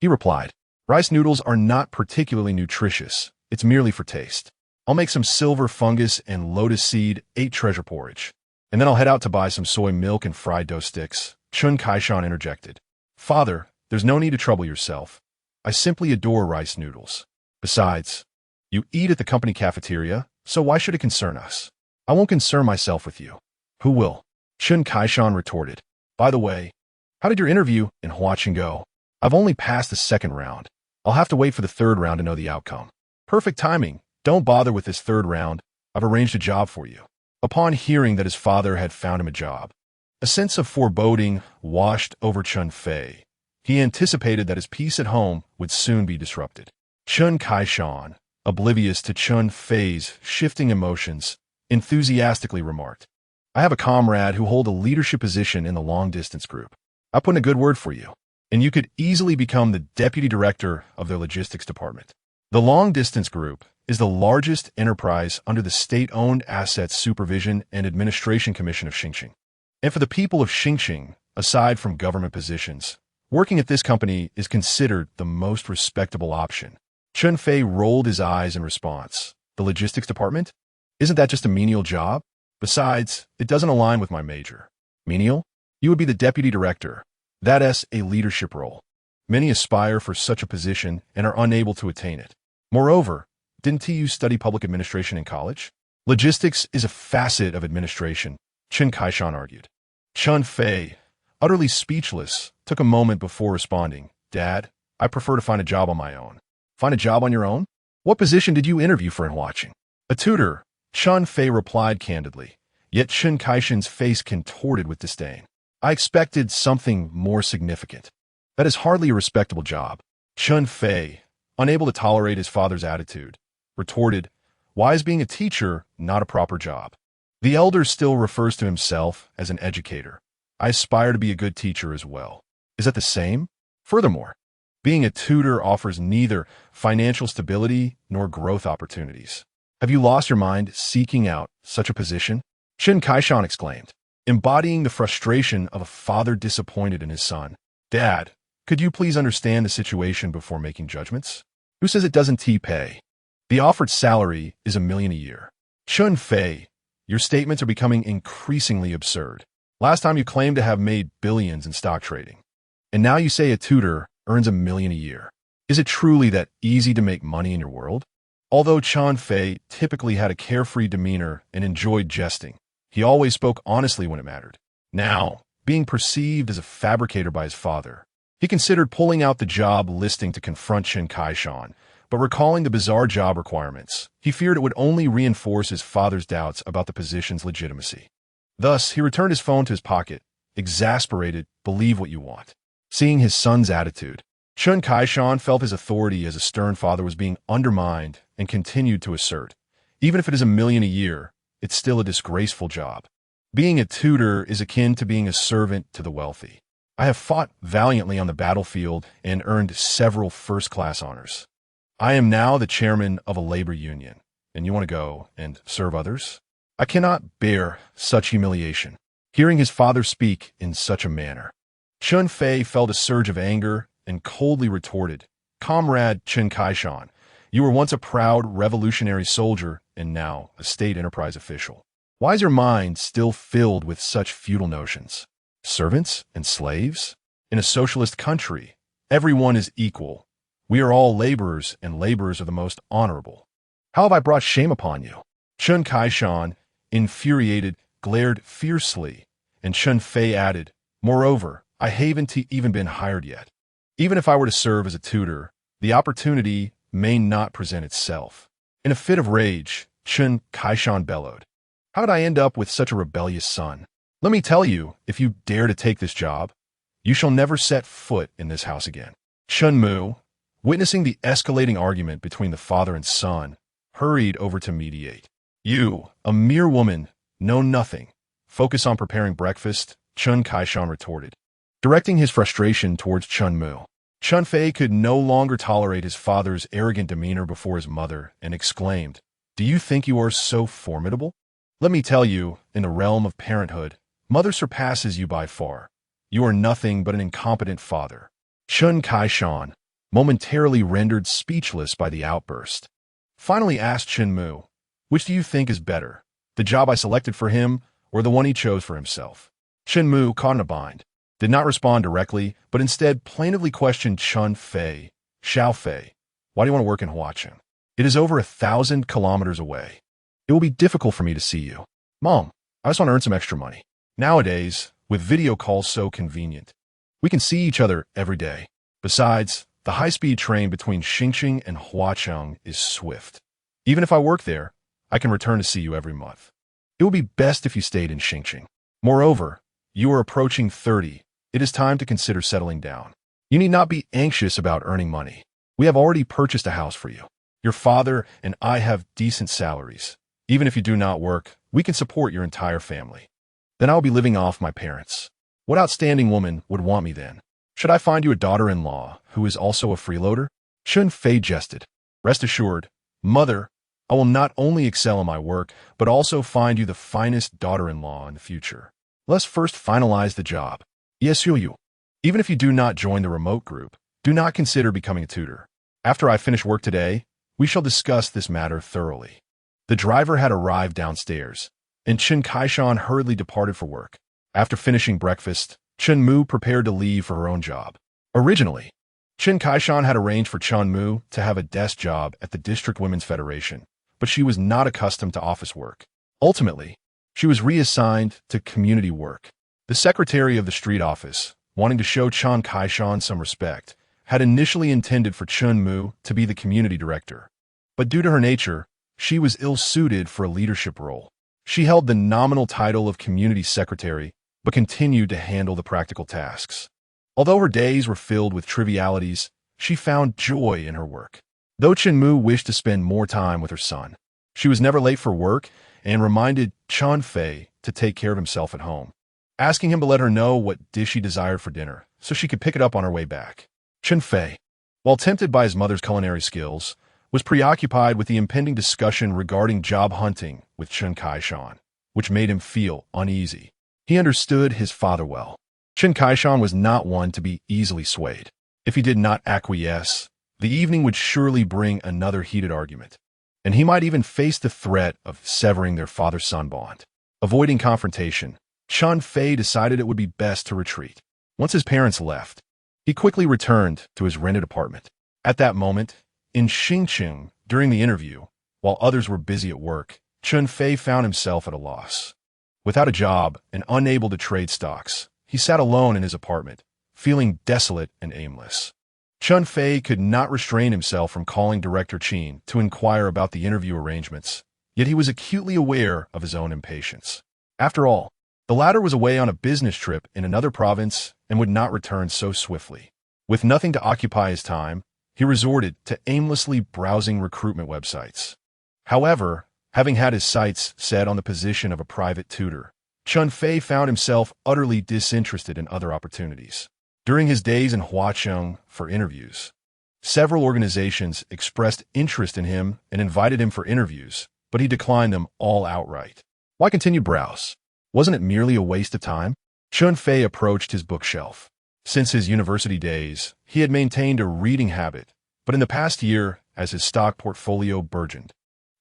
He replied, "Rice noodles are not particularly nutritious. It's merely for taste. I'll make some silver fungus and lotus seed 8 treasure porridge, and then I'll head out to buy some soy milk and fried dough sticks." Chen Kaishan interjected, "Father, there's no need to trouble yourself. I simply adore rice noodles. Besides, you eat at the company cafeteria, so why should it concern us? I won't concern myself with you." "Who will?" Chen Kaishan retorted. "By the way, how did your interview in Huaqing go?" "I've only passed the 2nd round. I'll have to wait for the 3rd round to know the outcome." "Perfect timing. Don't bother with this 3rd round. I've arranged a job for you." Upon hearing that his father had found him a job, a sense of foreboding washed over Chen Fei. He anticipated that his peace at home would soon be disrupted. Chen Kaishan, oblivious to Chen Fei's shifting emotions, enthusiastically remarked, "I have a comrade who holds a leadership position in the long-distance group. I put in a good word for you, and you could easily become the deputy director of their logistics department." The long-distance group is the largest enterprise under the State-Owned Assets Supervision and Administration Commission of Xinjiang. And for the people of Xinjiang, aside from government positions, working at this company is considered the most respectable option. Chen Fei rolled his eyes in response. "The logistics department? Isn't that just a menial job? Besides, it doesn't align with my major." "Menial? You would be the deputy director. That's a leadership role. Many aspire for such a position and are unable to attain it. Moreover, didn't you study public administration in college?" "Logistics is a facet of administration," Chen Kaishan argued. Chen Fei, utterly speechless, took a moment before responding. "Dad, I prefer to find a job on my own." "Find a job on your own? What position did you interview for in Huaqing?" "A tutor," Chen Fei replied candidly, yet Chen Kaishan's face contorted with disdain. "I expected something more significant. That is hardly a respectable job." Chen Fei, unable to tolerate his father's attitude, retorted, "Why is being a teacher not a proper job?" The elder still refers to himself as an educator. I aspire to be a good teacher as well. Is that the same? Furthermore, being a tutor offers neither financial stability nor growth opportunities. Have you lost your mind seeking out such a position? Chen Kaishan exclaimed, embodying the frustration of a father disappointed in his son. Dad, could you please understand the situation before making judgments? Who says it doesn't pay? The offered salary is $1 million a year. Chen Fei, your statements are becoming increasingly absurd. Last time you claimed to have made billions in stock trading. And now you say a tutor earns $1 million a year. Is it truly that easy to make money in your world? Although Chen Fei typically had a carefree demeanor and enjoyed jesting, he always spoke honestly when it mattered. Now, being perceived as a fabricator by his father, he considered pulling out the job listing to confront Chen Kaishan, but recalling the bizarre job requirements, he feared it would only reinforce his father's doubts about the position's legitimacy. Thus, he returned his phone to his pocket, exasperated, believe what you want. Seeing his son's attitude, Chen Kaishan felt his authority as a stern father was being undermined and continued to assert, even if it is $1 million a year, it's still a disgraceful job. Being a tutor is akin to being a servant to the wealthy. I have fought valiantly on the battlefield and earned several first-class honors. I am now the chairman of a labor union, and you want to go and serve others? I cannot bear such humiliation. Hearing his father speak in such a manner, Chen Fei felt a surge of anger and coldly retorted, Comrade Chen Kaishan, you were once a proud revolutionary soldier and now a state enterprise official. Why is your mind still filled with such feudal notions? Servants and slaves? In a socialist country, everyone is equal. We are all laborers, and laborers are the most honorable. How have I brought shame upon you? Chen Kaishan, infuriated, glared fiercely, and Chen Fei added, moreover, I haven't even been hired yet. Even if I were to serve as a tutor, the opportunity may not present itself. In a fit of rage, Chen Kaishan bellowed, how did I end up with such a rebellious son? Let me tell you, if you dare to take this job, you shall never set foot in this house again. Chen Mu, witnessing the escalating argument between the father and son, hurried over to mediate. You, a mere woman, know nothing. Focus on preparing breakfast, Chen Kaishan retorted, directing his frustration towards Chen Mu. Chen Fei could no longer tolerate his father's arrogant demeanor before his mother and exclaimed, do you think you are so formidable? Let me tell you, in the realm of parenthood, mother surpasses you by far. You are nothing but an incompetent father. Chen Kaishan, momentarily rendered speechless by the outburst, finally asked Chen Mu, which do you think is better, the job I selected for him or the one he chose for himself? Chen Mu, caught in a bind, did not respond directly, but instead plaintively questioned Chen Fei, Xiao Fei, why do you want to work in Huacheng? It is over 1,000 kilometers away. It will be difficult for me to see you. Mom, I just want to earn some extra money. Nowadays, with video calls so convenient, we can see each other every day. Besides, the high-speed train between Xingqing and Huacheng is swift. Even if I work there, I can return to see you every month. It would be best if you stayed in Xingqing. Moreover, you are approaching 30. It is time to consider settling down. You need not be anxious about earning money. We have already purchased a house for you. Your father and I have decent salaries. Even if you do not work, we can support your entire family. Then I will be living off my parents. What outstanding woman would want me then? Should I find you a daughter-in-law who is also a freeloader? Chen Fei jested. Rest assured, mother, I will not only excel in my work, but also find you the finest daughter-in-law in the future. Let's first finalize the job. Yes, you. Even if you do not join the remote group, do not consider becoming a tutor. After I finish work today, we shall discuss this matter thoroughly. The driver had arrived downstairs, and Chen Kaishan hurriedly departed for work. After finishing breakfast, Chen Mu prepared to leave for her own job. Originally, Chen Kaishan had arranged for Chen Mu to have a desk job at the District Women's Federation, but she was not accustomed to office work. Ultimately, she was reassigned to community work. The secretary of the street office, wanting to show Chen Kaishan some respect, had initially intended for Chen Mu to be the community director. But due to her nature, she was ill-suited for a leadership role. She held the nominal title of community secretary, but continued to handle the practical tasks. Although her days were filled with trivialities, she found joy in her work. Though Chen Mu wished to spend more time with her son, She was never late for work and reminded Chen Fei to take care of himself at home, asking him to let her know what dish he desired for dinner so she could pick it up on her way back. Chen Fei, while tempted by his mother's culinary skills, was preoccupied with the impending discussion regarding job hunting with Chen Kai-shan, which made him feel uneasy. He understood his father well. Chen Kai-shan was not one to be easily swayed. If he did not acquiesce, the evening would surely bring another heated argument, and he might even face the threat of severing their father-son bond. Avoiding confrontation, Chen Fei decided it would be best to retreat. Once his parents left, he quickly returned to his rented apartment. At that moment, in Xingqing, during the interview, while others were busy at work, Chen Fei found himself at a loss. Without a job and unable to trade stocks, he sat alone in his apartment, feeling desolate and aimless. Chen Fei could not restrain himself from calling Director Qin to inquire about the interview arrangements, yet he was acutely aware of his own impatience. After all, the latter was away on a business trip in another province and would not return so swiftly. With nothing to occupy his time, he resorted to aimlessly browsing recruitment websites. However, having had his sights set on the position of a private tutor, Chen Fei found himself utterly disinterested in other opportunities. During his days in Huacheng for interviews, several organizations expressed interest in him and invited him for interviews, but he declined them all outright. Why continue browse? Wasn't it merely a waste of time? Chen Fei approached his bookshelf. Since his university days, he had maintained a reading habit, but in the past year, as his stock portfolio burgeoned,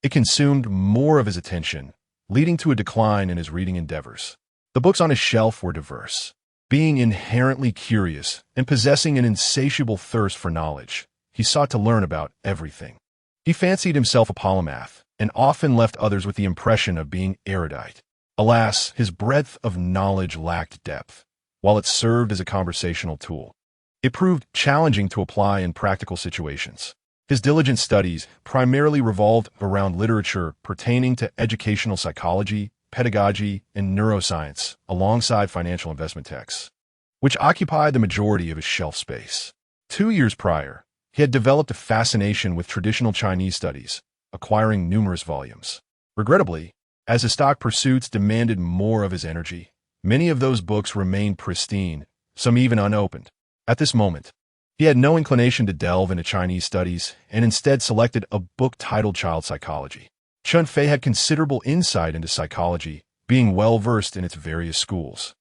it consumed more of his attention, leading to a decline in his reading endeavors. The books on his shelf were diverse. Being inherently curious and possessing an insatiable thirst for knowledge, he sought to learn about everything. He fancied himself a polymath and often left others with the impression of being erudite. Alas, his breadth of knowledge lacked depth, while it served as a conversational tool. It proved challenging to apply in practical situations. His diligent studies primarily revolved around literature pertaining to educational psychology, pedagogy, and neuroscience, alongside financial investment texts, which occupied the majority of his shelf space. 2 years prior, he had developed a fascination with traditional Chinese studies, acquiring numerous volumes. Regrettably, as his stock pursuits demanded more of his energy, many of those books remained pristine, some even unopened. At this moment, he had no inclination to delve into Chinese studies and instead selected a book titled Child Psychology. Chen Fei had considerable insight into psychology, being well-versed in its various schools,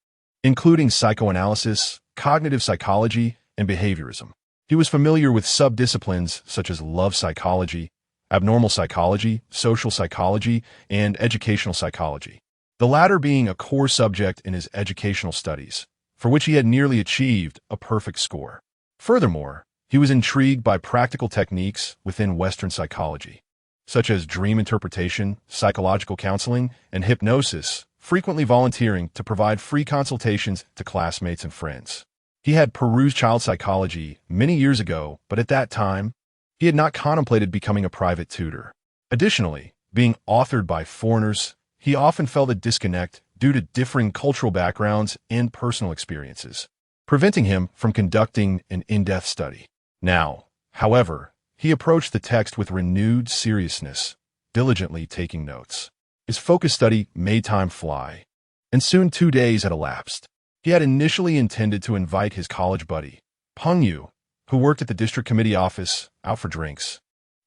including psychoanalysis, cognitive psychology, and behaviorism. He was familiar with subdisciplines such as love psychology, abnormal psychology, social psychology, and educational psychology, the latter being a core subject in his educational studies, for which he had nearly achieved a perfect score. Furthermore, he was intrigued by practical techniques within Western psychology, such as dream interpretation, psychological counseling, and hypnosis, frequently volunteering to provide free consultations to classmates and friends. He had perused child psychology many years ago, but at that time, he had not contemplated becoming a private tutor. Additionally, being authored by foreigners, he often felt a disconnect due to differing cultural backgrounds and personal experiences, preventing him from conducting an in-depth study. Now, however, he approached the text with renewed seriousness, diligently taking notes. His focused study made time fly, and soon 2 days had elapsed. He had initially intended to invite his college buddy, Peng Yu, who worked at the district committee office, out for drinks.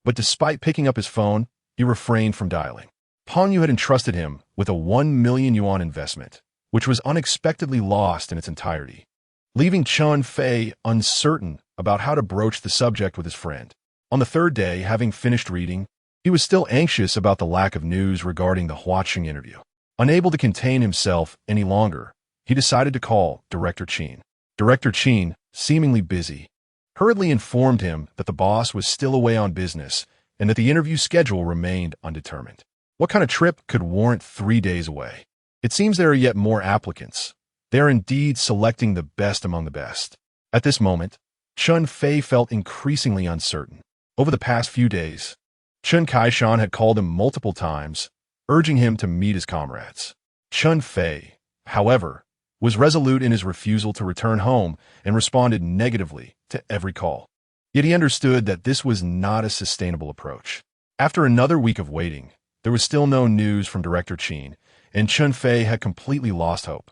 But despite picking up his phone, he refrained from dialing. Peng Yu had entrusted him with a 1 million yuan investment, which was unexpectedly lost in its entirety, leaving Chen Fei uncertain about how to broach the subject with his friend. On the third day, having finished reading, he was still anxious about the lack of news regarding the Huacheng interview. Unable to contain himself any longer, he decided to call Director Qin. Director Qin, seemingly busy, hurriedly informed him that the boss was still away on business and that the interview schedule remained undetermined. What kind of trip could warrant 3 days away? It seems there are yet more applicants. They are indeed selecting the best among the best. At this moment, Chen Fei felt increasingly uncertain. Over the past few days, Chen Kai-shan had called him multiple times, urging him to meet his comrades. Chen Fei, however, was resolute in his refusal to return home and responded negatively to every call. Yet he understood that this was not a sustainable approach. After another week of waiting, there was still no news from Director Chen, and Chen Fei had completely lost hope,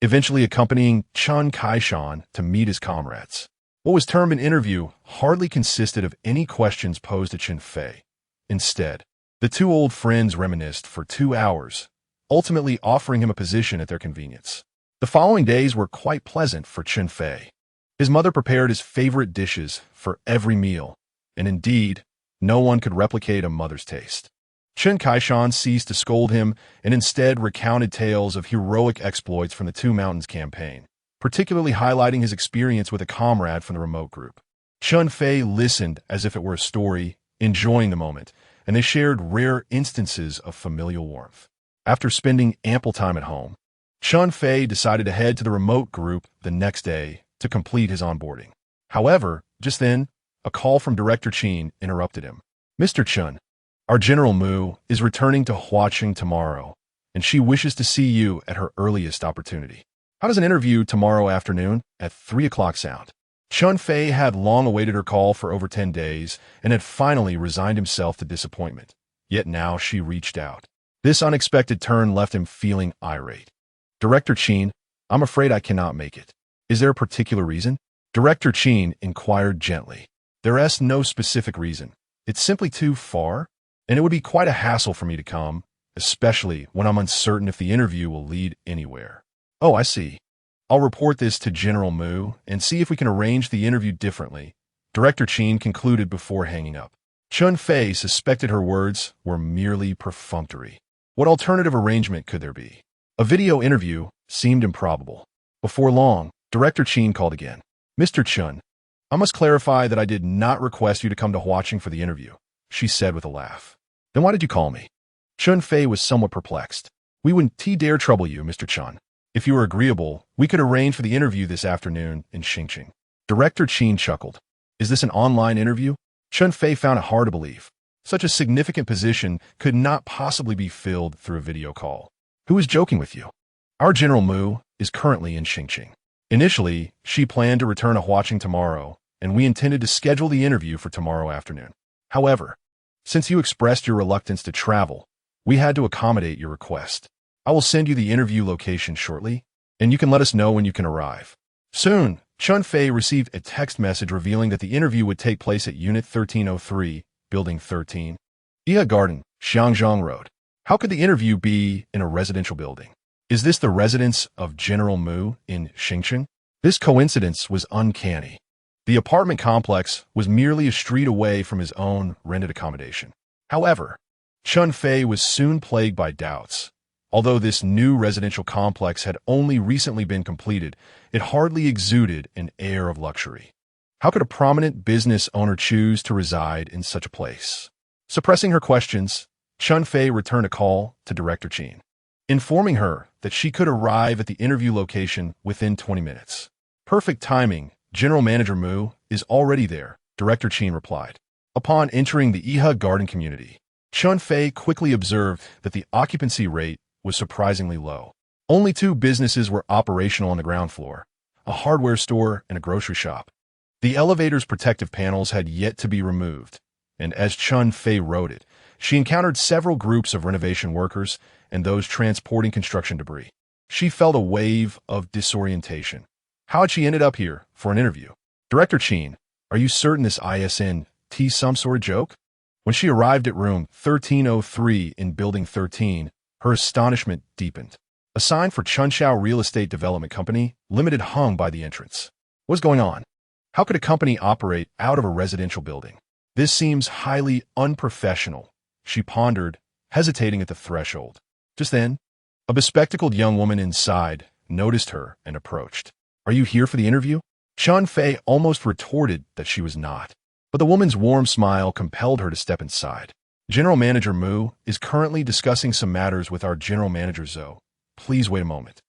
eventually accompanying Chen Kaishan to meet his comrades. What was termed an interview hardly consisted of any questions posed to Chen Fei. Instead, the two old friends reminisced for 2 hours, ultimately offering him a position at their convenience. The following days were quite pleasant for Chen Fei. His mother prepared his favorite dishes for every meal, and indeed, no one could replicate a mother's taste. Chen Kaishan ceased to scold him and instead recounted tales of heroic exploits from the Two Mountains campaign, particularly highlighting his experience with a comrade from the remote group. Chen Fei listened as if it were a story, enjoying the moment, and they shared rare instances of familial warmth. After spending ample time at home, Chen Fei decided to head to the remote group the next day to complete his onboarding. However, just then, a call from Director Chen interrupted him. "Mr. Chen, our General Mu is returning to Huaqing tomorrow, and she wishes to see you at her earliest opportunity. How does an interview tomorrow afternoon at 3 o'clock sound?" Chen Fei had long awaited her call for over 10 days and had finally resigned himself to disappointment. Yet now she reached out. This unexpected turn left him feeling irate. "Director Chen, I'm afraid I cannot make it. Is there a particular reason?" Director Chen inquired gently. "There is no specific reason. It's simply too far, and it would be quite a hassle for me to come, especially when I'm uncertain if the interview will lead anywhere." "Oh, I see. I'll report this to General Mu and see if we can arrange the interview differently," Director Chen concluded before hanging up. Chen Fei suspected her words were merely perfunctory. What alternative arrangement could there be? A video interview seemed improbable. Before long, Director Chen called again. "Mr. Chen, I must clarify that I did not request you to come to Huaqing for the interview," she said with a laugh. "Then why did you call me?" Chen Fei was somewhat perplexed. "We wouldn't dare trouble you, Mr. Chen. If you were agreeable, we could arrange for the interview this afternoon in Xingqing." Director Chen chuckled. "Is this an online interview?" Chen Fei found it hard to believe. Such a significant position could not possibly be filled through a video call. "Who is joking with you? Our General Mu is currently in Xingqing. Initially, she planned to return to Huaqing tomorrow, and we intended to schedule the interview for tomorrow afternoon. However, since you expressed your reluctance to travel, we had to accommodate your request. I will send you the interview location shortly, and you can let us know when you can arrive." Soon, Chen Fei received a text message revealing that the interview would take place at Unit 1303, Building 13, Iya Garden, Xiangzhang Road. How could the interview be in a residential building? Is this the residence of General Mu in Xingqing? This coincidence was uncanny. The apartment complex was merely a street away from his own rented accommodation. However, Chen Fei was soon plagued by doubts. Although this new residential complex had only recently been completed, it hardly exuded an air of luxury. How could a prominent business owner choose to reside in such a place? Suppressing her questions, Chen Fei returned a call to Director Chen, informing her that she could arrive at the interview location within 20 minutes. "Perfect timing. General Manager Mu is already there," Director Chen replied. Upon entering the Iya Garden community, Chen Fei quickly observed that the occupancy rate was surprisingly low. Only 2 businesses were operational on the ground floor, a hardware store and a grocery shop. The elevator's protective panels had yet to be removed, and as Chen Fei wrote it, she encountered several groups of renovation workers and those transporting construction debris. She felt a wave of disorientation. How had she ended up here for an interview? "Director Chen, are you certain this ISNT some sort of joke?" When she arrived at room 1303 in Building 13, her astonishment deepened. A sign for Chunshao Real Estate Development Company Limited hung by the entrance. What's going on? How could a company operate out of a residential building? This seems highly unprofessional, she pondered, hesitating at the threshold. Just then, a bespectacled young woman inside noticed her and approached. "Are you here for the interview?" Chen Fei almost retorted that she was not, but the woman's warm smile compelled her to step inside. "General Manager Mu is currently discussing some matters with our General Manager Zhou. Please wait a moment."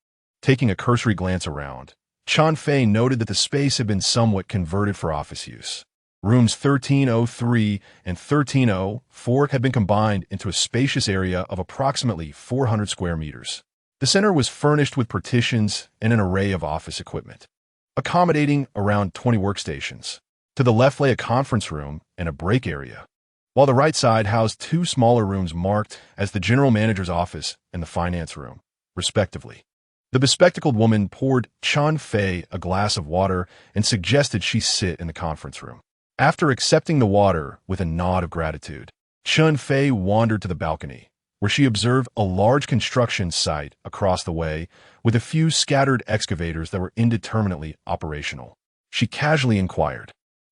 Taking a cursory glance around, Chen Fei noted that the space had been somewhat converted for office use. Rooms 1303 and 1304 had been combined into a spacious area of approximately 400 square meters. The center was furnished with partitions and an array of office equipment, accommodating around 20 workstations. To the left lay a conference room and a break area. while the right side housed two smaller rooms marked as the general manager's office and the finance room, respectively. The bespectacled woman poured Chen Fei a glass of water and suggested she sit in the conference room. After accepting the water with a nod of gratitude, Chen Fei wandered to the balcony, where she observed a large construction site across the way with a few scattered excavators that were indeterminately operational. She casually inquired,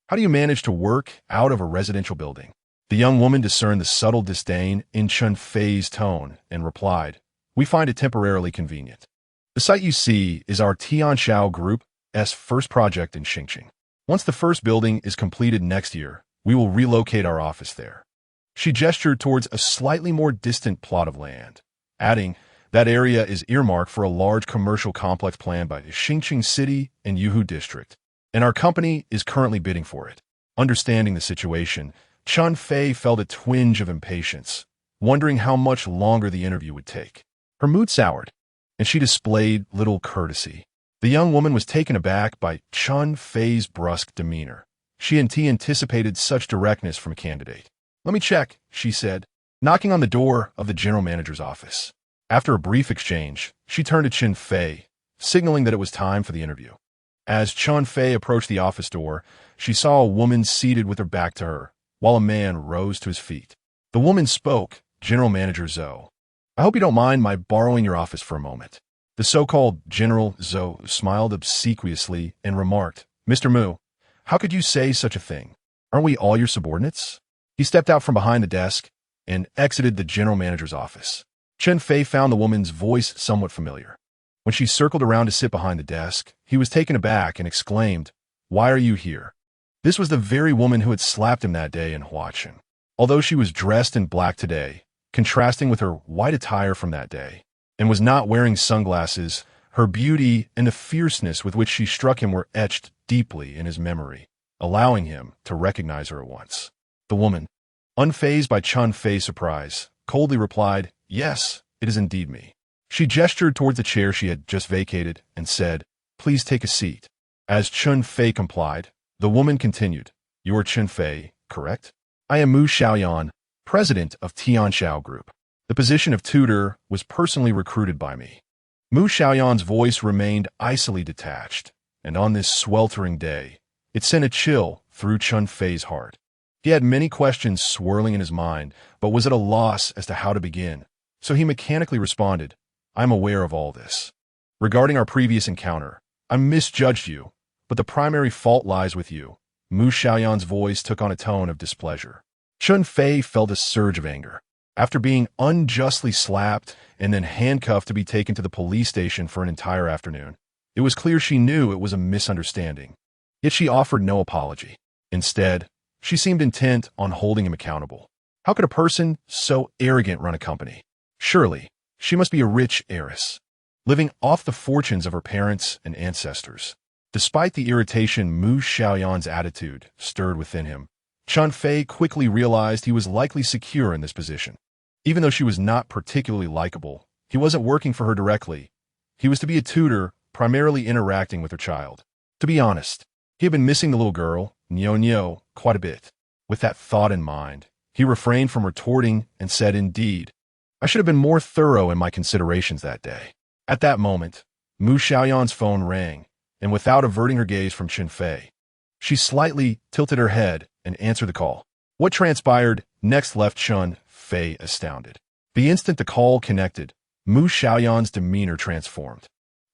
"How do you manage to work out of a residential building?" The young woman discerned the subtle disdain in Chen Fei's tone and replied, "We find it temporarily convenient. The site you see is our Tianxiao Group's first project in Xinjiang. Once the first building is completed next year, we will relocate our office there." She gestured towards a slightly more distant plot of land, adding, "That area is earmarked for a large commercial complex planned by the Xinjiang City and Yuhu District, and our company is currently bidding for it." Understanding the situation, Chen Fei felt a twinge of impatience, wondering how much longer the interview would take. Her mood soured, and she displayed little courtesy. The young woman was taken aback by Chen Fei's brusque demeanor. She anticipated such directness from a candidate. "Let me check," she said, knocking on the door of the general manager's office. After a brief exchange, she turned to Chen Fei, signaling that it was time for the interview. As Chen Fei approached the office door, she saw a woman seated with her back to her, while a man rose to his feet. The woman spoke, "General Manager Zhou. I hope you don't mind my borrowing your office for a moment." The so-called General Zhou smiled obsequiously and remarked, "Mr. Mu, how could you say such a thing? Aren't we all your subordinates?" He stepped out from behind the desk and exited the general manager's office. Chen Fei found the woman's voice somewhat familiar. When she circled around to sit behind the desk, he was taken aback and exclaimed, "Why are you here?" This was the very woman who had slapped him that day in Huaqin. Although she was dressed in black today, contrasting with her white attire from that day, and was not wearing sunglasses, her beauty and the fierceness with which she struck him were etched deeply in his memory, allowing him to recognize her at once. The woman, unfazed by Chen Fei's surprise, coldly replied, "Yes, it is indeed me." She gestured towards the chair she had just vacated and said, "Please take a seat." As Chen Fei complied, the woman continued, "You are Chen Fei, correct? I am Mu Xiaoyan, president of Tianxiao Group. The position of tutor was personally recruited by me." Mu Xiaoyan's voice remained icily detached, and on this sweltering day, it sent a chill through Chen Fei's heart. He had many questions swirling in his mind, but was at a loss as to how to begin, so he mechanically responded, "I am aware of all this. Regarding our previous encounter, I misjudged you, but the primary fault lies with you." Mu Xiaoyan's voice took on a tone of displeasure. Chen Fei felt a surge of anger. After being unjustly slapped and then handcuffed to be taken to the police station for an entire afternoon, it was clear she knew it was a misunderstanding. Yet she offered no apology. Instead, she seemed intent on holding him accountable. How could a person so arrogant run a company? Surely, she must be a rich heiress, living off the fortunes of her parents and ancestors. Despite the irritation Mu Xiaoyan's attitude stirred within him, Chen Fei quickly realized he was likely secure in this position. Even though she was not particularly likable, he wasn't working for her directly. He was to be a tutor, primarily interacting with her child. To be honest, he had been missing the little girl, Nyo, quite a bit. With that thought in mind, he refrained from retorting and said, "Indeed, I should have been more thorough in my considerations that day." At that moment, Mu Xiaoyan's phone rang, and without averting her gaze from Chen Fei, she slightly tilted her head and answered the call. What transpired next left Chen Fei astounded. The instant the call connected, Mu Xiaoyan's demeanor transformed.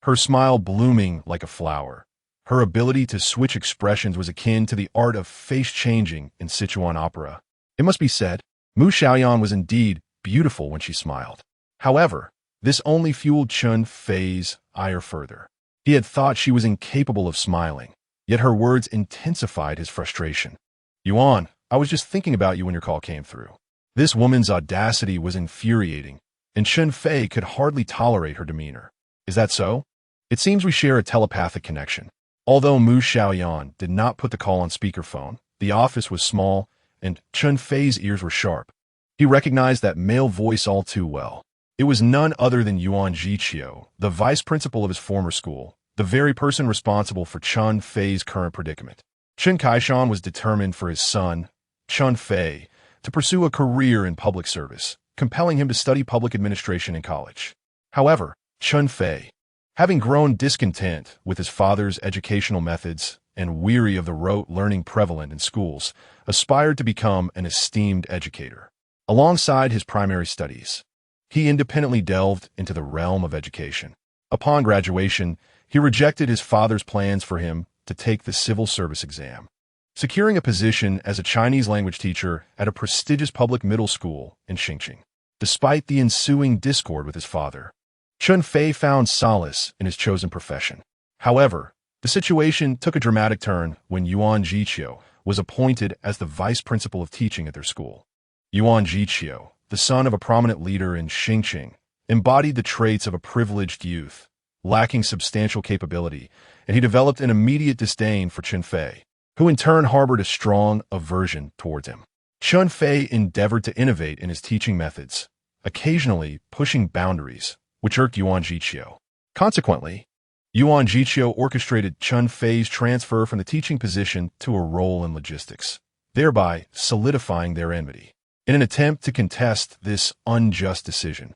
Her smile blooming like a flower. Her ability to switch expressions was akin to the art of face-changing in Sichuan opera. It must be said, Mu Xiaoyan was indeed beautiful when she smiled. However, this only fueled Chen Fei's ire further. He had thought she was incapable of smiling, yet her words intensified his frustration. "Yuan, I was just thinking about you when your call came through." This woman's audacity was infuriating, and Chen Fei could hardly tolerate her demeanor. "Is that so? It seems we share a telepathic connection." Although Mu Xiaoyan did not put the call on speakerphone, the office was small, and Chen Fei's ears were sharp. He recognized that male voice all too well. It was none other than Yuan Jiqiu, the vice principal of his former school, the very person responsible for Chen Fei's current predicament. Chen Kaishan was determined for his son, Chen Fei, to pursue a career in public service, compelling him to study public administration in college. However, Chen Fei, having grown discontent with his father's educational methods and weary of the rote learning prevalent in schools, aspired to become an esteemed educator. Alongside his primary studies, he independently delved into the realm of education. Upon graduation, he rejected his father's plans for him to take the civil service exam, securing a position as a Chinese language teacher at a prestigious public middle school in Xinjiang. Despite the ensuing discord with his father, Chen Fei found solace in his chosen profession. However, the situation took a dramatic turn when Yuan Jiqiu was appointed as the vice principal of teaching at their school. Yuan Jiqiu, the son of a prominent leader in Xinjiang, embodied the traits of a privileged youth, lacking substantial capability, and he developed an immediate disdain for Chen Fei, who in turn harbored a strong aversion towards him. Chen Fei endeavored to innovate in his teaching methods, occasionally pushing boundaries, which irked Yuan Jiqiu. Consequently, Yuan Jiqiu orchestrated Chen Fei's transfer from the teaching position to a role in logistics, thereby solidifying their enmity. In an attempt to contest this unjust decision,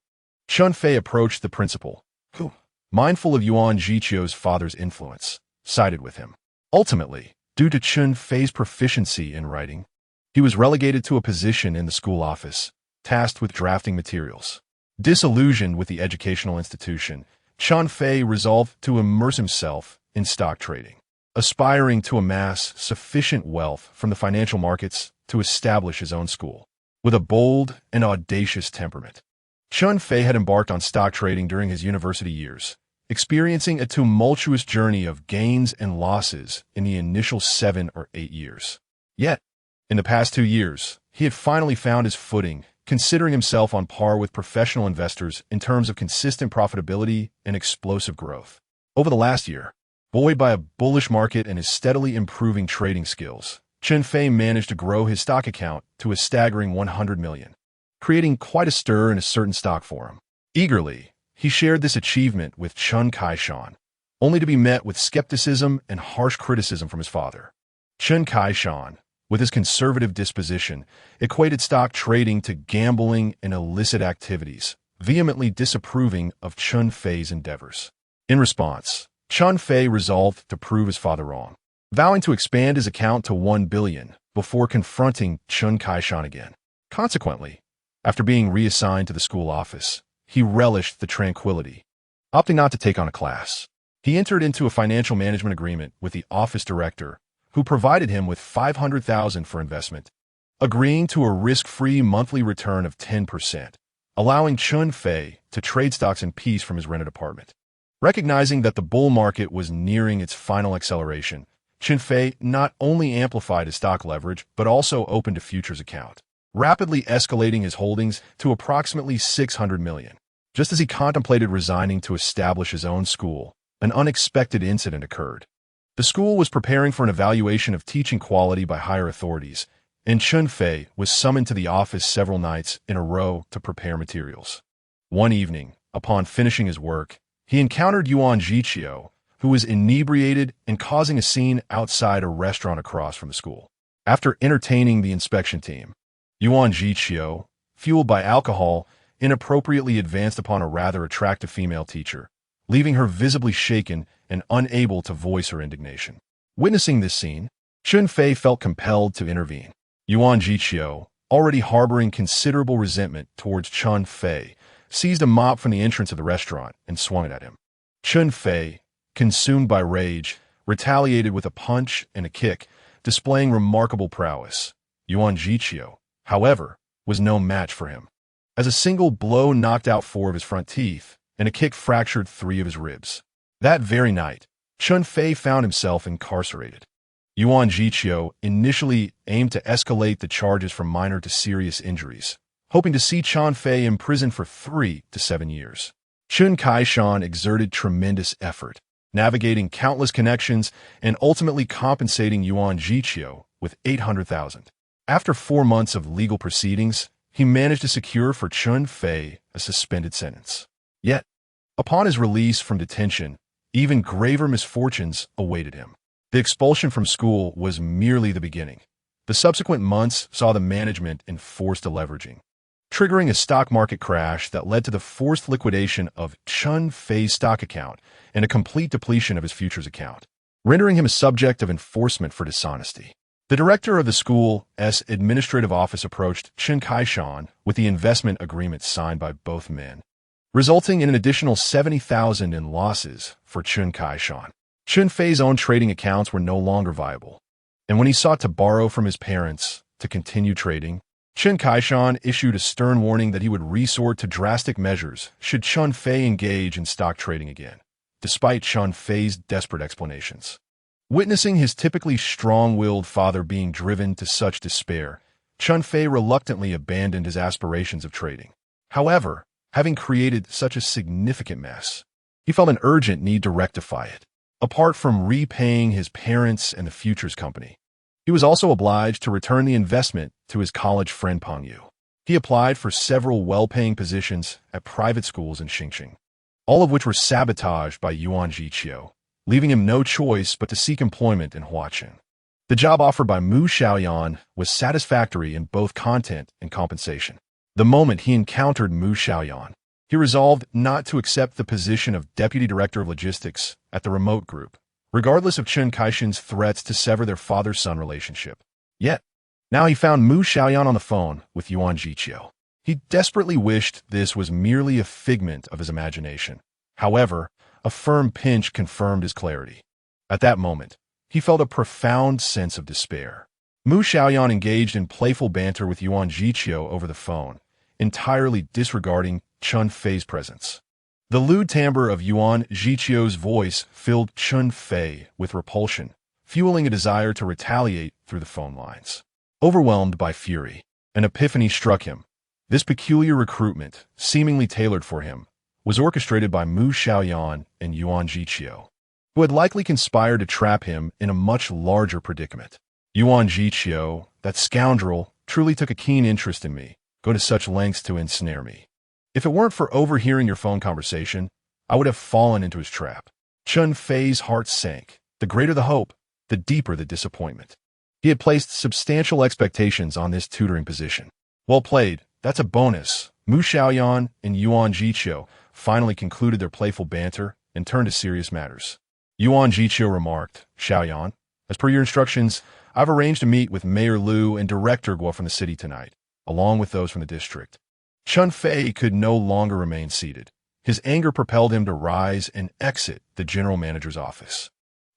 Chen Fei approached the principal, who, mindful of Yuan Jiqiu's father's influence, sided with him. Ultimately, due to Chen Fei's proficiency in writing, he was relegated to a position in the school office, tasked with drafting materials. Disillusioned with the educational institution, Chen Fei resolved to immerse himself in stock trading, aspiring to amass sufficient wealth from the financial markets to establish his own school. With a bold and audacious temperament, Chen Fei had embarked on stock trading during his university years, experiencing a tumultuous journey of gains and losses in the initial 7 or 8 years. Yet, in the past 2 years, he had finally found his footing, considering himself on par with professional investors in terms of consistent profitability and explosive growth. Over the last year, buoyed by a bullish market and his steadily improving trading skills, Chen Fei managed to grow his stock account to a staggering 100 million, creating quite a stir in a certain stock forum. Eagerly, he shared this achievement with Chen Kaishan, only to be met with skepticism and harsh criticism from his father. Chen Kaishan, with his conservative disposition, equated stock trading to gambling and illicit activities, vehemently disapproving of Chen Fei's endeavors. In response, Chen Fei resolved to prove his father wrong, vowing to expand his account to 1 billion before confronting Chen Kaishan again. Consequently, after being reassigned to the school office, he relished the tranquility, opting not to take on a class. He entered into a financial management agreement with the office director, who provided him with 500,000 for investment, agreeing to a risk-free monthly return of 10%, allowing Chen Fei to trade stocks in peace from his rented apartment. Recognizing that the bull market was nearing its final acceleration, Chen Fei not only amplified his stock leverage, but also opened a futures account, rapidly escalating his holdings to approximately 600 million. Just as he contemplated resigning to establish his own school, an unexpected incident occurred. The school was preparing for an evaluation of teaching quality by higher authorities, and Chen Fei was summoned to the office several nights in a row to prepare materials. One evening, upon finishing his work, he encountered Yuan Jiqiu, who was inebriated and causing a scene outside a restaurant across from the school. After entertaining the inspection team, Yuan Jiqiu, fueled by alcohol, inappropriately advanced upon a rather attractive female teacher, leaving her visibly shaken and unable to voice her indignation. Witnessing this scene, Chen Fei felt compelled to intervene. Yuan Jiqiu, already harboring considerable resentment towards Chen Fei, seized a mop from the entrance of the restaurant and swung it at him. Chen Fei, consumed by rage, retaliated with a punch and a kick, displaying remarkable prowess. Yuan Jiqiu, however, was no match for him, as a single blow knocked out 4 of his front teeth, and a kick fractured 3 of his ribs. That very night, Chen Fei found himself incarcerated. Yuan Jiqiu initially aimed to escalate the charges from minor to serious injuries, hoping to see Chen Fei imprisoned for 3 to 7 years. Chen Kaishan exerted tremendous effort, navigating countless connections and ultimately compensating Yuan Jiqiu with 800,000. After 4 months of legal proceedings, he managed to secure for Chen Fei a suspended sentence. Yet, upon his release from detention, even graver misfortunes awaited him. The expulsion from school was merely the beginning. The subsequent months saw the management enforced deleveraging, triggering a stock market crash that led to the forced liquidation of Chen Fei's stock account and a complete depletion of his futures account, rendering him a subject of enforcement for dishonesty. The director of the school's administrative office approached Chen Kaishan with the investment agreement signed by both men, resulting in an additional 70,000 in losses for Chen Kaishan. Chen Fei's own trading accounts were no longer viable, and when he sought to borrow from his parents to continue trading, Chen Kaishan issued a stern warning that he would resort to drastic measures should Chen Fei engage in stock trading again, despite Chen Fei's desperate explanations. Witnessing his typically strong-willed father being driven to such despair, Chen Fei reluctantly abandoned his aspirations of trading. However, having created such a significant mess, he felt an urgent need to rectify it. Apart from repaying his parents and the futures company, he was also obliged to return the investment to his college friend Peng Yu. He applied for several well-paying positions at private schools in Xinjiang, all of which were sabotaged by Yuan Jiqiu, leaving him no choice but to seek employment in Huaqing. The job offered by Mu Xiaoyan was satisfactory in both content and compensation. The moment he encountered Mu Xiaoyan, he resolved not to accept the position of Deputy Director of Logistics at the remote group, regardless of Chen Kaishan's threats to sever their father-son relationship. Yet, now he found Mu Xiaoyan on the phone with Yuan Jiqiu. He desperately wished this was merely a figment of his imagination. However, a firm pinch confirmed his clarity. At that moment, he felt a profound sense of despair. Mu Xiaoyan engaged in playful banter with Yuan Jiqiu over the phone, entirely disregarding Chen Fei's presence. The lewd timbre of Yuan Jiqiu's voice filled Chen Fei with repulsion, fueling a desire to retaliate through the phone lines. Overwhelmed by fury, an epiphany struck him. This peculiar recruitment, seemingly tailored for him, was orchestrated by Mu Xiaoyan and Yuan Jiqiu, who had likely conspired to trap him in a much larger predicament. Yuan Jiqiu, that scoundrel, truly took a keen interest in me, go to such lengths to ensnare me. If it weren't for overhearing your phone conversation, I would have fallen into his trap. Chen Fei's heart sank. The greater the hope, the deeper the disappointment. He had placed substantial expectations on this tutoring position. Well played, that's a bonus. Mu Xiaoyan and Yuan Jiqiu finally concluded their playful banter and turned to serious matters. Yuan Jiqiu remarked, "Xiaoyan, as per your instructions, I've arranged to meet with Mayor Liu and Director Guo from the city tonight, along with those from the district." Chen Fei could no longer remain seated. His anger propelled him to rise and exit the general manager's office.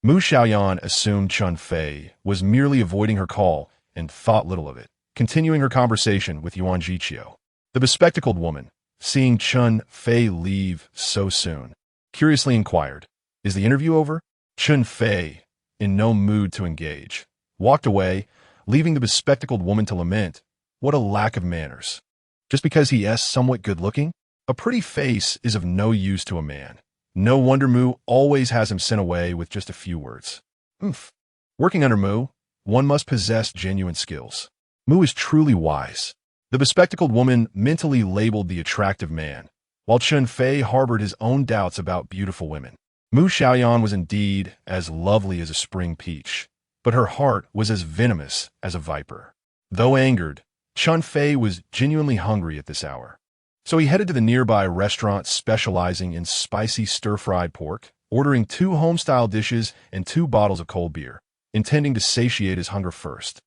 Mu Xiaoyan assumed Chen Fei was merely avoiding her call and thought little of it, continuing her conversation with Yuan Jiqiu. The bespectacled woman, seeing Chen Fei leave so soon, curiously inquired, "Is the interview over?" Chen Fei, in no mood to engage, walked away, leaving the bespectacled woman to lament, "What a lack of manners. Just because he is somewhat good-looking? A pretty face is of no use to a man. No wonder Mu always has him sent away with just a few words." Working under Mu, one must possess genuine skills. Mu is truly wise. The bespectacled woman mentally labeled the attractive man, while Chen Fei harbored his own doubts about beautiful women. Mu Xiaoyan was indeed as lovely as a spring peach, but her heart was as venomous as a viper. Though angered, Chen Fei was genuinely hungry at this hour. So he headed to the nearby restaurant specializing in spicy stir-fried pork, ordering 2 home-style dishes and 2 bottles of cold beer, intending to satiate his hunger first.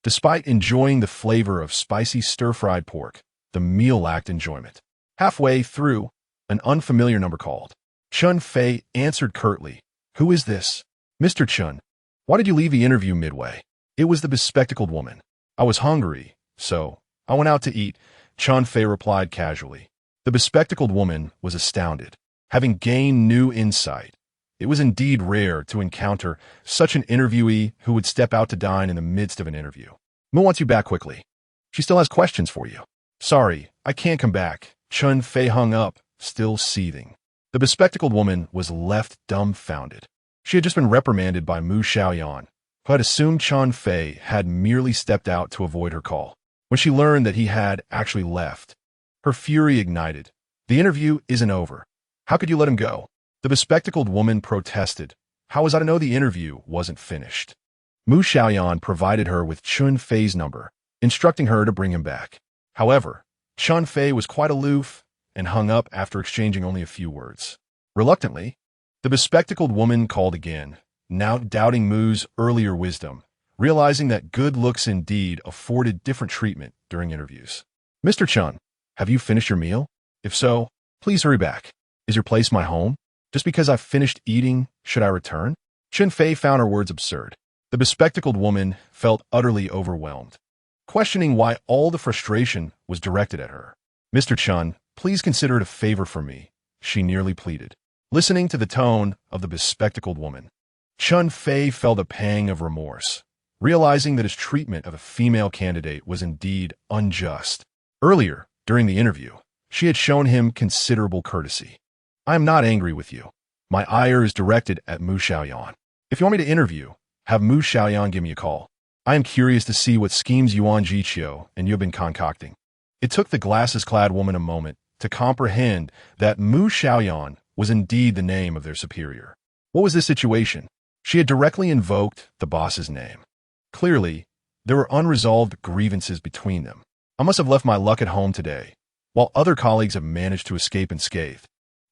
Despite enjoying the flavor of spicy stir-fried pork, the meal lacked enjoyment. Halfway through, an unfamiliar number called. Chen Fei answered curtly, "Who is this?" "Mr. Chen, why did you leave the interview midway?" It was the bespectacled woman. "I was hungry, so I went out to eat," Chen Fei replied casually. The bespectacled woman was astounded. Having gained new insight, it was indeed rare to encounter such an interviewee who would step out to dine in the midst of an interview. "Mu wants you back quickly. She still has questions for you." "Sorry, I can't come back." Chen Fei hung up, still seething. The bespectacled woman was left dumbfounded. She had just been reprimanded by Mu Xiaoyan, who had assumed Chen Fei had merely stepped out to avoid her call. When she learned that he had actually left, her fury ignited. "The interview isn't over. How could you let him go?" The bespectacled woman protested. "How was I to know the interview wasn't finished?" Mu Xiaoyan provided her with Chen Fei's number, instructing her to bring him back. However, Chen Fei was quite aloof and hung up after exchanging only a few words. Reluctantly, the bespectacled woman called again, now doubting Mu's earlier wisdom, realizing that good looks indeed afforded different treatment during interviews. "Mr. Chen, have you finished your meal? If so, please hurry back. Is your place my home? Just because I've finished eating, should I return?" Chen Fei found her words absurd. The bespectacled woman felt utterly overwhelmed, questioning why all the frustration was directed at her. "Mr. Chen, please consider it a favor for me," she nearly pleaded. Listening to the tone of the bespectacled woman, Chen Fei felt a pang of remorse, realizing that his treatment of a female candidate was indeed unjust. Earlier, during the interview, she had shown him considerable courtesy. "I am not angry with you. My ire is directed at Mu Xiaoyan. If you want me to interview, have Mu Xiaoyan give me a call. I am curious to see what schemes Yuan Jiqiu and you have been concocting." It took the glasses-clad woman a moment to comprehend that Mu Xiaoyan was indeed the name of their superior. What was this situation? She had directly invoked the boss's name. Clearly, there were unresolved grievances between them. "I must have left my luck at home today, while other colleagues have managed to escape unscathed.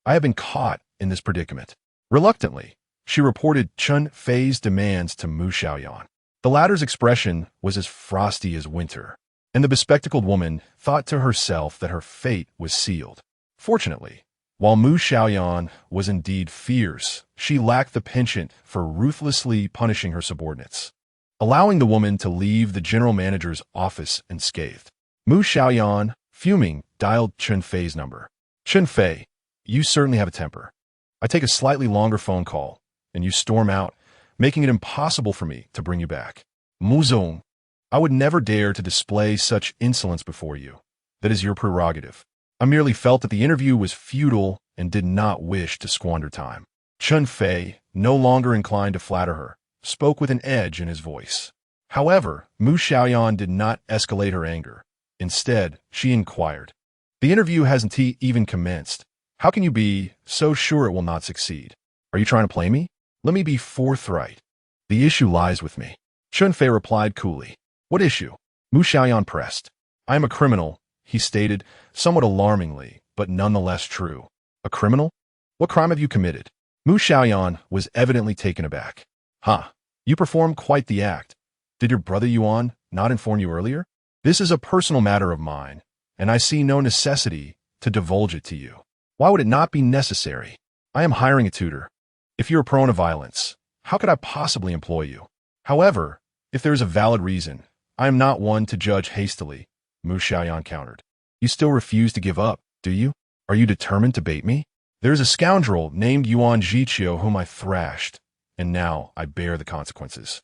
I have been caught in this predicament." Reluctantly, she reported Chen Fei's demands to Mu Xiaoyan. The latter's expression was as frosty as winter, and the bespectacled woman thought to herself that her fate was sealed. Fortunately, while Mu Xiaoyan was indeed fierce, she lacked the penchant for ruthlessly punishing her subordinates, allowing the woman to leave the general manager's office unscathed. Mu Xiaoyan, fuming, dialed Chen Fei's number. "Chen Fei, you certainly have a temper. I take a slightly longer phone call, and you storm out, making it impossible for me to bring you back. Mu Zong, I would never dare to display such insolence before you. That is your prerogative. I merely felt that the interview was futile and did not wish to squander time." Chen Fei, no longer inclined to flatter her, spoke with an edge in his voice. However, Mu Xiaoyan did not escalate her anger. Instead, she inquired, "The interview hasn't even commenced. How can you be so sure it will not succeed? Are you trying to play me? Let me be forthright. The issue lies with me." Chen Fei replied coolly. "What issue?" Mu Xiaoyan pressed. "I am a criminal," he stated, somewhat alarmingly, but nonetheless true. "A criminal? What crime have you committed?" Mu Xiaoyan was evidently taken aback. "Huh, you performed quite the act. Did your brother Yuan not inform you earlier? This is a personal matter of mine, and I see no necessity to divulge it to you." "Why would it not be necessary? I am hiring a tutor. If you are prone to violence, how could I possibly employ you? However, if there is a valid reason, I am not one to judge hastily," Mu Xiaoyan countered. "You still refuse to give up, do you? Are you determined to bait me? There is a scoundrel named Yuan Jiqiu whom I thrashed, and now I bear the consequences."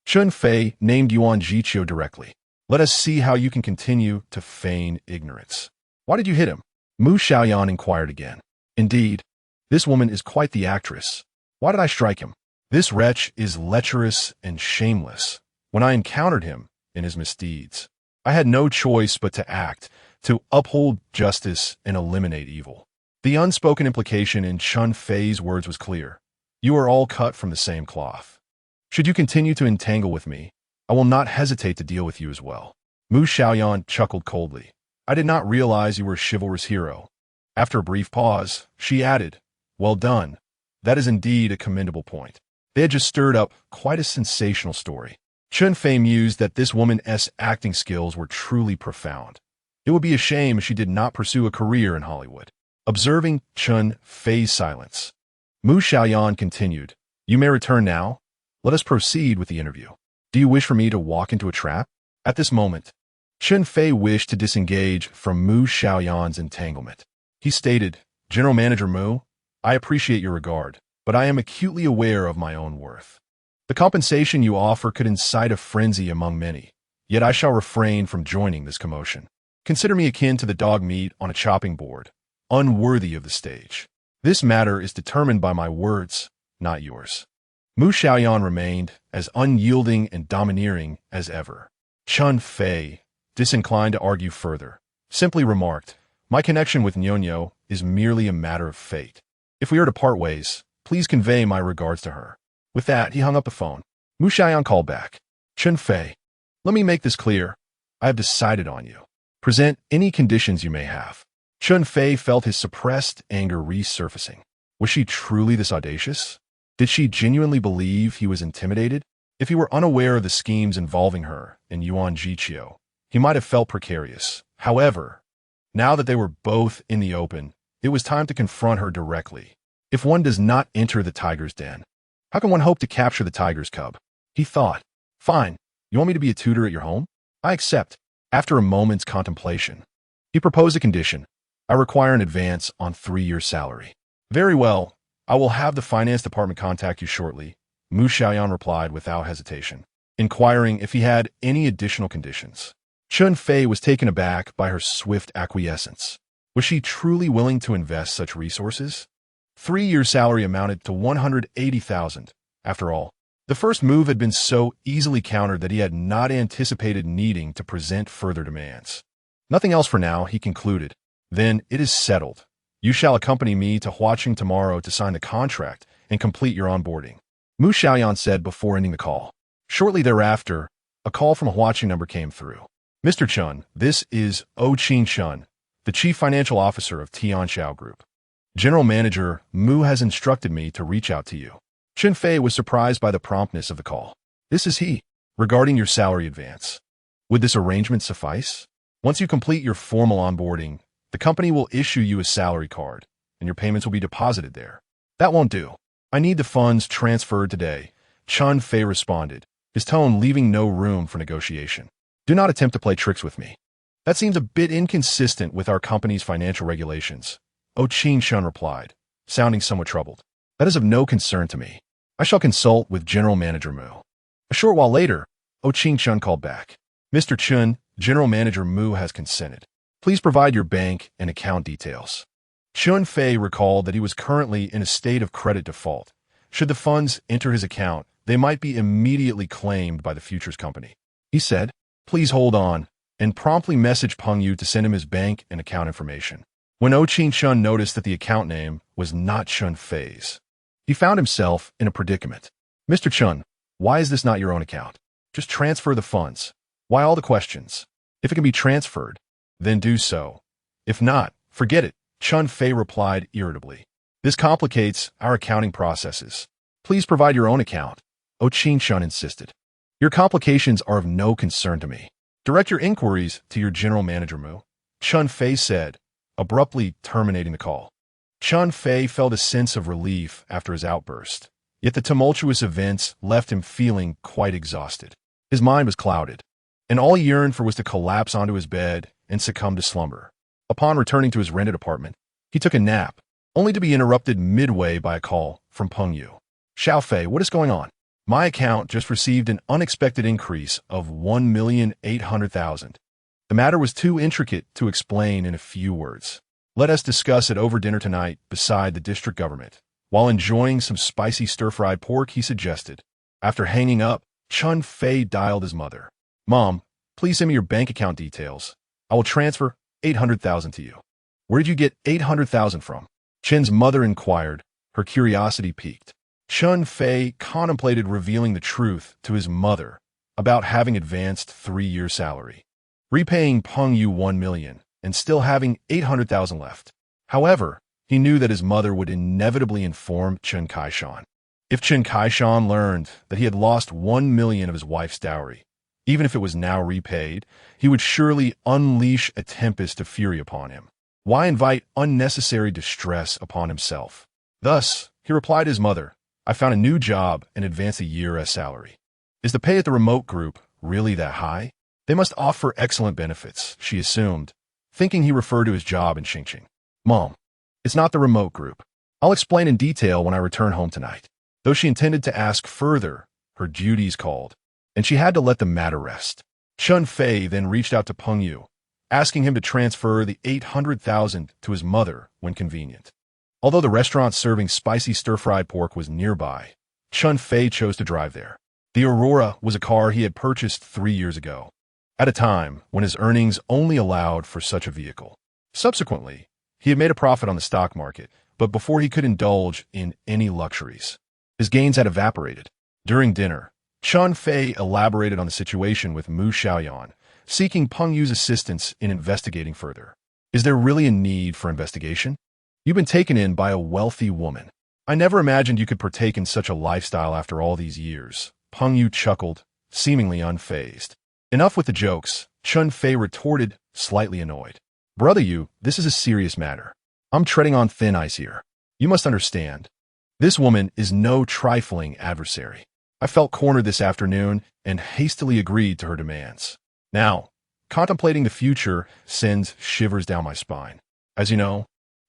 Chen Fei named Yuan Jiqiu directly. "Let us see how you can continue to feign ignorance." "Why did you hit him?" Mu Xiaoyan inquired again. "Indeed, this woman is quite the actress. Why did I strike him? This wretch is lecherous and shameless. When I encountered him in his misdeeds, I had no choice but to act, to uphold justice and eliminate evil." The unspoken implication in Chen Fei's words was clear. "You are all cut from the same cloth. Should you continue to entangle with me, I will not hesitate to deal with you as well." Mu Xiaoyan chuckled coldly. "I did not realize you were a chivalrous hero." After a brief pause, she added, "Well done. That is indeed a commendable point." They had just stirred up quite a sensational story. Chen Fei mused that this woman's acting skills were truly profound. It would be a shame if she did not pursue a career in Hollywood. Observing Chen Fei's silence, Mu Xiaoyan continued, "You may return now. Let us proceed with the interview. Do you wish for me to walk into a trap?" At this moment, Chen Fei wished to disengage from Mu Xiaoyan's entanglement. He stated, "General Manager Mu, I appreciate your regard, but I am acutely aware of my own worth. The compensation you offer could incite a frenzy among many, yet I shall refrain from joining this commotion. Consider me akin to the dog meat on a chopping board, unworthy of the stage. This matter is determined by my words, not yours." Mu Xiaoyan remained as unyielding and domineering as ever. Chen Fei, disinclined to argue further, simply remarked, "My connection with Nyonyo is merely a matter of fate. If we are to part ways, please convey my regards to her." With that, he hung up the phone. Mu Xiaoyan called back. Chen Fei, let me make this clear. I have decided on you. Present any conditions you may have. Chen Fei felt his suppressed anger resurfacing. Was she truly this audacious? Did she genuinely believe he was intimidated? If he were unaware of the schemes involving her and Yuan Jiqiu, he might have felt precarious. However, now that they were both in the open, it was time to confront her directly. If one does not enter the tiger's den, how can one hope to capture the tiger's cub? He thought. Fine, you want me to be a tutor at your home? I accept. After a moment's contemplation, he proposed a condition. I require an advance on 3 years' salary. Very well, I will have the finance department contact you shortly, Mu Xiaoyan replied without hesitation, inquiring if he had any additional conditions. Chen Fei was taken aback by her swift acquiescence. Was she truly willing to invest such resources? 3 years' salary amounted to 180,000. After all, the first move had been so easily countered that he had not anticipated needing to present further demands. Nothing else for now, he concluded. Then it is settled. You shall accompany me to Huaqing tomorrow to sign the contract and complete your onboarding, Mu Xiaoyan said before ending the call. Shortly thereafter, a call from a Huaqing number came through. Mr. Chen, this is Qin Chen, the Chief Financial Officer of Tianxiao Group. General Manager Mu has instructed me to reach out to you. Chen Fei was surprised by the promptness of the call. This is he. Regarding your salary advance. Would this arrangement suffice? Once you complete your formal onboarding, the company will issue you a salary card, and your payments will be deposited there. That won't do. I need the funds transferred today, Chen Fei responded, his tone leaving no room for negotiation. Do not attempt to play tricks with me. That seems a bit inconsistent with our company's financial regulations, Qin Chen replied, sounding somewhat troubled. That is of no concern to me. I shall consult with General Manager Mu. A short while later, Qin Chen called back. Mr. Chen, General Manager Mu has consented. Please provide your bank and account details. Chen Fei recalled that he was currently in a state of credit default. Should the funds enter his account, they might be immediately claimed by the futures company. He said, please hold on, and promptly messaged Peng Yu to send him his bank and account information. When Qin Chen noticed that the account name was not Chen Fei's, he found himself in a predicament. Mr. Chen, why is this not your own account? Just transfer the funds. Why all the questions? If it can be transferred, then do so. If not, forget it, Chen Fei replied irritably. This complicates our accounting processes. Please provide your own account, Qin Chen insisted. Your complications are of no concern to me. Direct your inquiries to your general manager Mu, Chen Fei said, abruptly terminating the call. Chen Fei felt a sense of relief after his outburst, yet the tumultuous events left him feeling quite exhausted. His mind was clouded, and all he yearned for was to collapse onto his bed and succumb to slumber. Upon returning to his rented apartment, he took a nap, only to be interrupted midway by a call from Peng Yu. Xiaofei, what is going on? My account just received an unexpected increase of 1,800,000. The matter was too intricate to explain in a few words. Let us discuss it over dinner tonight beside the district government. While enjoying some spicy stir-fried pork, he suggested. After hanging up, Chen Fei dialed his mother. Mom, please send me your bank account details. I will transfer 800,000 to you. Where did you get 800,000 from? Chen's mother inquired, her curiosity piqued. Chen Fei contemplated revealing the truth to his mother about having advanced 3 years' salary, repaying Peng Yu 1 million, and still having 800,000 left. However, he knew that his mother would inevitably inform Chen Kaishan. If Chen Kaishan learned that he had lost 1 million of his wife's dowry, even if it was now repaid, he would surely unleash a tempest of fury upon him. Why invite unnecessary distress upon himself? Thus, he replied to his mother, I found a new job and advanced a year as salary. Is the pay at the remote group really that high? They must offer excellent benefits, she assumed, thinking he referred to his job in Xingqing. Mom, it's not the remote group. I'll explain in detail when I return home tonight. Though she intended to ask further, her duties called, and she had to let the matter rest. Chen Fei then reached out to Peng Yu, asking him to transfer the 800,000 to his mother when convenient. Although the restaurant serving spicy stir-fried pork was nearby, Chen Fei chose to drive there. The Aurora was a car he had purchased 3 years ago, at a time when his earnings only allowed for such a vehicle. Subsequently, he had made a profit on the stock market, but before he could indulge in any luxuries, his gains had evaporated. During dinner, Chen Fei elaborated on the situation with Mu Xiaoyan, seeking Peng Yu's assistance in investigating further. Is there really a need for investigation? You've been taken in by a wealthy woman. I never imagined you could partake in such a lifestyle after all these years. Peng Yu chuckled, seemingly unfazed. Enough with the jokes, Chen Fei retorted, slightly annoyed. Brother Yu, this is a serious matter. I'm treading on thin ice here. You must understand. This woman is no trifling adversary. I felt cornered this afternoon and hastily agreed to her demands. Now, contemplating the future sends shivers down my spine. As you know,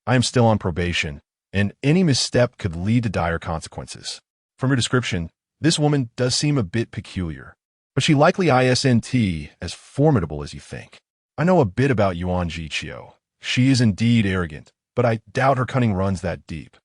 I am still on probation, and any misstep could lead to dire consequences. From your description, this woman does seem a bit peculiar, but she likely isn't as formidable as you think. I know a bit about Yuan Jiqiu. She is indeed arrogant, but I doubt her cunning runs that deep.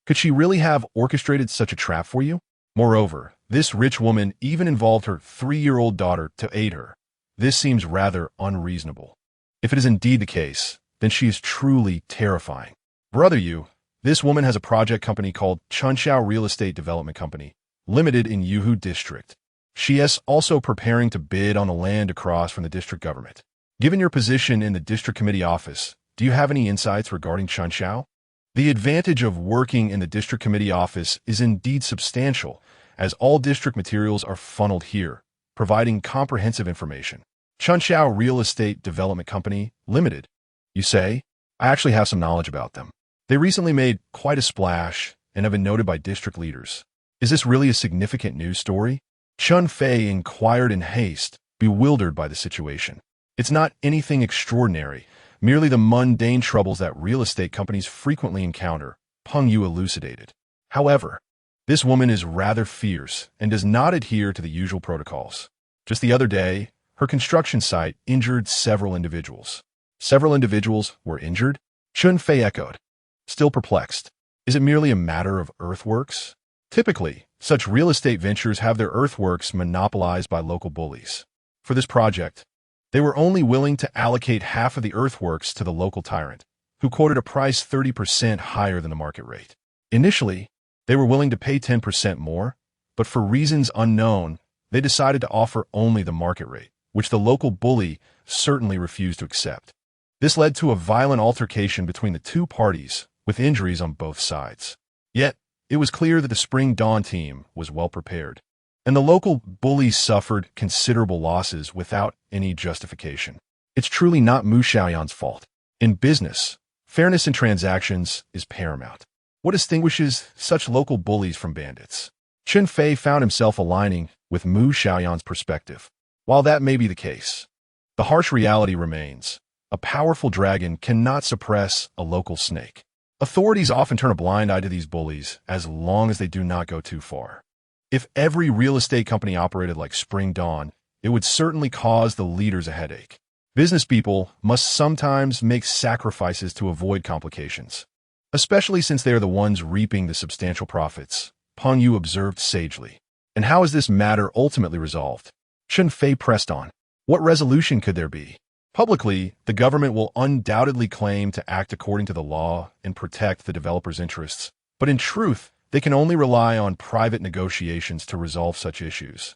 Could she really have orchestrated such a trap for you? Moreover, this rich woman even involved her 3-year-old daughter to aid her. This seems rather unreasonable. If it is indeed the case, then she is truly terrifying. Brother Yu, this woman has a project company called Chunxiao Real Estate Development Company, Limited in Yuhu District. She is also preparing to bid on the land across from the district government. Given your position in the district committee office, do you have any insights regarding Chunxiao? The advantage of working in the district committee office is indeed substantial, as all district materials are funneled here, providing comprehensive information. Chunxiao Real Estate Development Company, Limited. You say? I actually have some knowledge about them. They recently made quite a splash and have been noted by district leaders. Is this really a significant news story? Chen Fei inquired in haste, bewildered by the situation. It's not anything extraordinary, merely the mundane troubles that real estate companies frequently encounter, Peng Yu elucidated. However, this woman is rather fierce and does not adhere to the usual protocols. Just the other day, her construction site injured several individuals. Several individuals were injured? Chen Fei echoed, still perplexed. Is it merely a matter of earthworks? Typically, such real estate ventures have their earthworks monopolized by local bullies. For this project, they were only willing to allocate half of the earthworks to the local tyrant, who quoted a price 30% higher than the market rate. Initially, they were willing to pay 10% more, but for reasons unknown, they decided to offer only the market rate, which the local bully certainly refused to accept. This led to a violent altercation between the two parties, with injuries on both sides. Yet, it was clear that the Spring Dawn team was well prepared, and the local bullies suffered considerable losses without any justification. It's truly not Mu Xiaoyan's fault. In business, fairness in transactions is paramount. What distinguishes such local bullies from bandits? Chen Fei found himself aligning with Mu Xiaoyan's perspective. While that may be the case, the harsh reality remains. A powerful dragon cannot suppress a local snake. Authorities often turn a blind eye to these bullies as long as they do not go too far. If every real estate company operated like Spring Dawn, it would certainly cause the leaders a headache. Business people must sometimes make sacrifices to avoid complications, especially since they are the ones reaping the substantial profits, Peng Yu observed sagely. And how is this matter ultimately resolved? Chen Fei pressed on. What resolution could there be? Publicly, the government will undoubtedly claim to act according to the law and protect the developers' interests, but in truth, they can only rely on private negotiations to resolve such issues.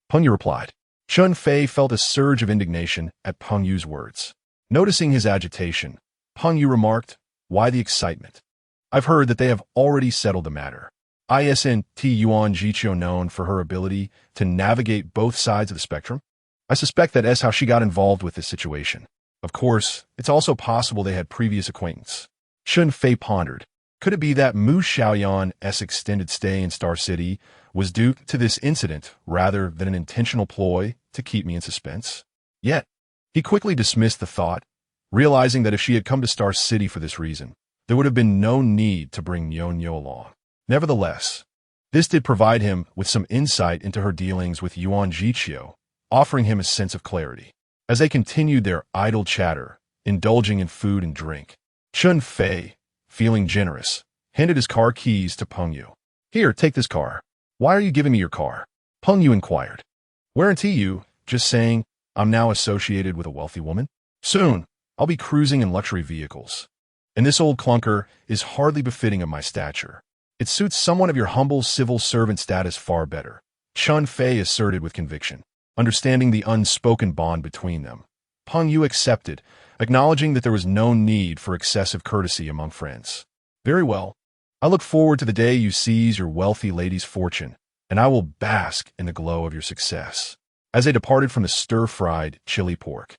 Peng Yu replied. Chen Fei felt a surge of indignation at Peng Yu's words. Noticing his agitation, Peng Yu remarked, "Why the excitement? I've heard that they have already settled the matter. Isn't Yuan Jiqiu known for her ability to navigate both sides of the spectrum? I suspect that is how she got involved with this situation. Of course, it's also possible they had previous acquaintance." Chen Fei pondered. Could it be that Mu Xiaoyan's extended stay in Star City was due to this incident rather than an intentional ploy to keep me in suspense? Yet, he quickly dismissed the thought, realizing that if she had come to Star City for this reason, there would have been no need to bring Nyonyo along. Nevertheless, this did provide him with some insight into her dealings with Yuan Jiqiu, offering him a sense of clarity. As they continued their idle chatter, indulging in food and drink, Chen Fei, feeling generous, handed his car keys to Peng Yu. "Here, take this car." "Why are you giving me your car?" Peng Yu inquired. "Warranty you, just saying, I'm now associated with a wealthy woman. Soon, I'll be cruising in luxury vehicles. And this old clunker is hardly befitting of my stature. It suits someone of your humble civil servant status far better." Chen Fei asserted with conviction. Understanding the unspoken bond between them, Peng Yu accepted, acknowledging that there was no need for excessive courtesy among friends. Very well. I look forward to the day you seize your wealthy lady's fortune, and I will bask in the glow of your success. As they departed from the stir-fried chili pork,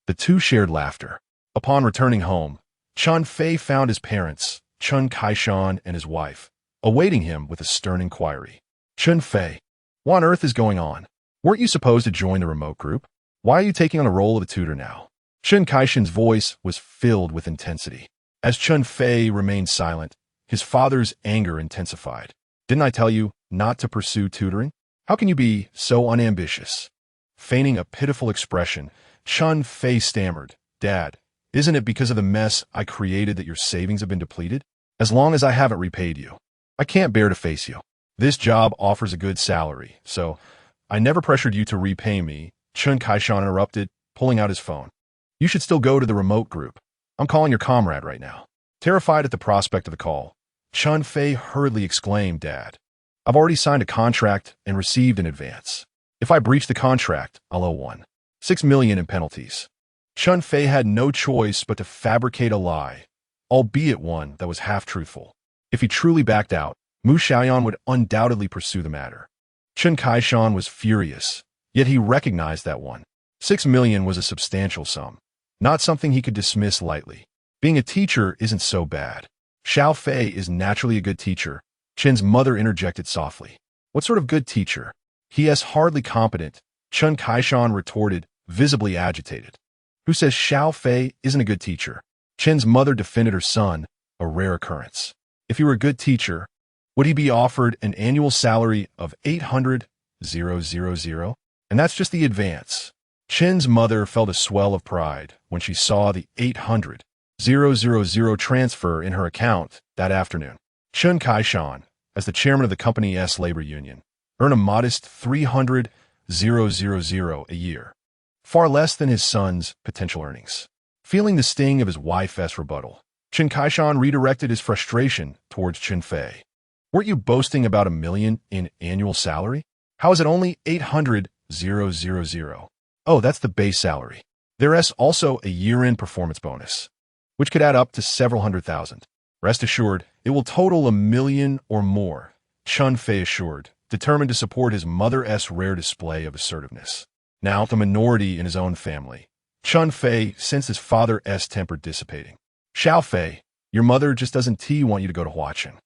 the two shared laughter. Upon returning home, Chen Fei found his parents, Chen Kaishan and his wife, awaiting him with a stern inquiry. Chen Fei, what on earth is going on? Weren't you supposed to join the remote group? Why are you taking on the role of a tutor now? Chen Kaishan's voice was filled with intensity. As Chen Fei remained silent, his father's anger intensified. Didn't I tell you not to pursue tutoring? How can you be so unambitious? Feigning a pitiful expression, Chen Fei stammered, Dad, isn't it because of the mess I created that your savings have been depleted? As long as I haven't repaid you, I can't bear to face you. This job offers a good salary, so I never pressured you to repay me, Chen Kaishan interrupted, pulling out his phone. You should still go to the remote group. I'm calling your comrade right now. Terrified at the prospect of the call, Chen Fei hurriedly exclaimed, Dad, I've already signed a contract and received an advance. If I breach the contract, I'll owe 6 million in penalties. Chen Fei had no choice but to fabricate a lie, albeit one that was half-truthful. If he truly backed out, Mu Xiaoyan would undoubtedly pursue the matter. Chen Kaishan was furious, yet he recognized that 6 million was a substantial sum, not something he could dismiss lightly. Being a teacher isn't so bad. Xiao Fei is naturally a good teacher, Chen's mother interjected softly. What sort of good teacher? He is hardly competent, Chen Kaishan retorted, visibly agitated. Who says Xiao Fei isn't a good teacher? Chen's mother defended her son, a rare occurrence. If he were a good teacher, would he be offered an annual salary of 800,000? And that's just the advance. Chen's mother felt a swell of pride when she saw the 800,000 transfer in her account that afternoon. Chen Kaishan, as the chairman of the company's labor union, earned a modest 300,000 a year, far less than his son's potential earnings. Feeling the sting of his wife's rebuttal, Chen Kaishan redirected his frustration towards Chen Fei. Weren't you boasting about 1 million in annual salary? How is it only 800,000? Oh, that's the base salary. There is also a year-end performance bonus, which could add up to several hundred thousand. Rest assured, it will total 1 million or more, Chen Fei assured, determined to support his mother's rare display of assertiveness. Now the minority in his own family, Chen Fei sensed his father's temper dissipating. Xiao Fei, your mother just doesn't want you to go to Huaqing.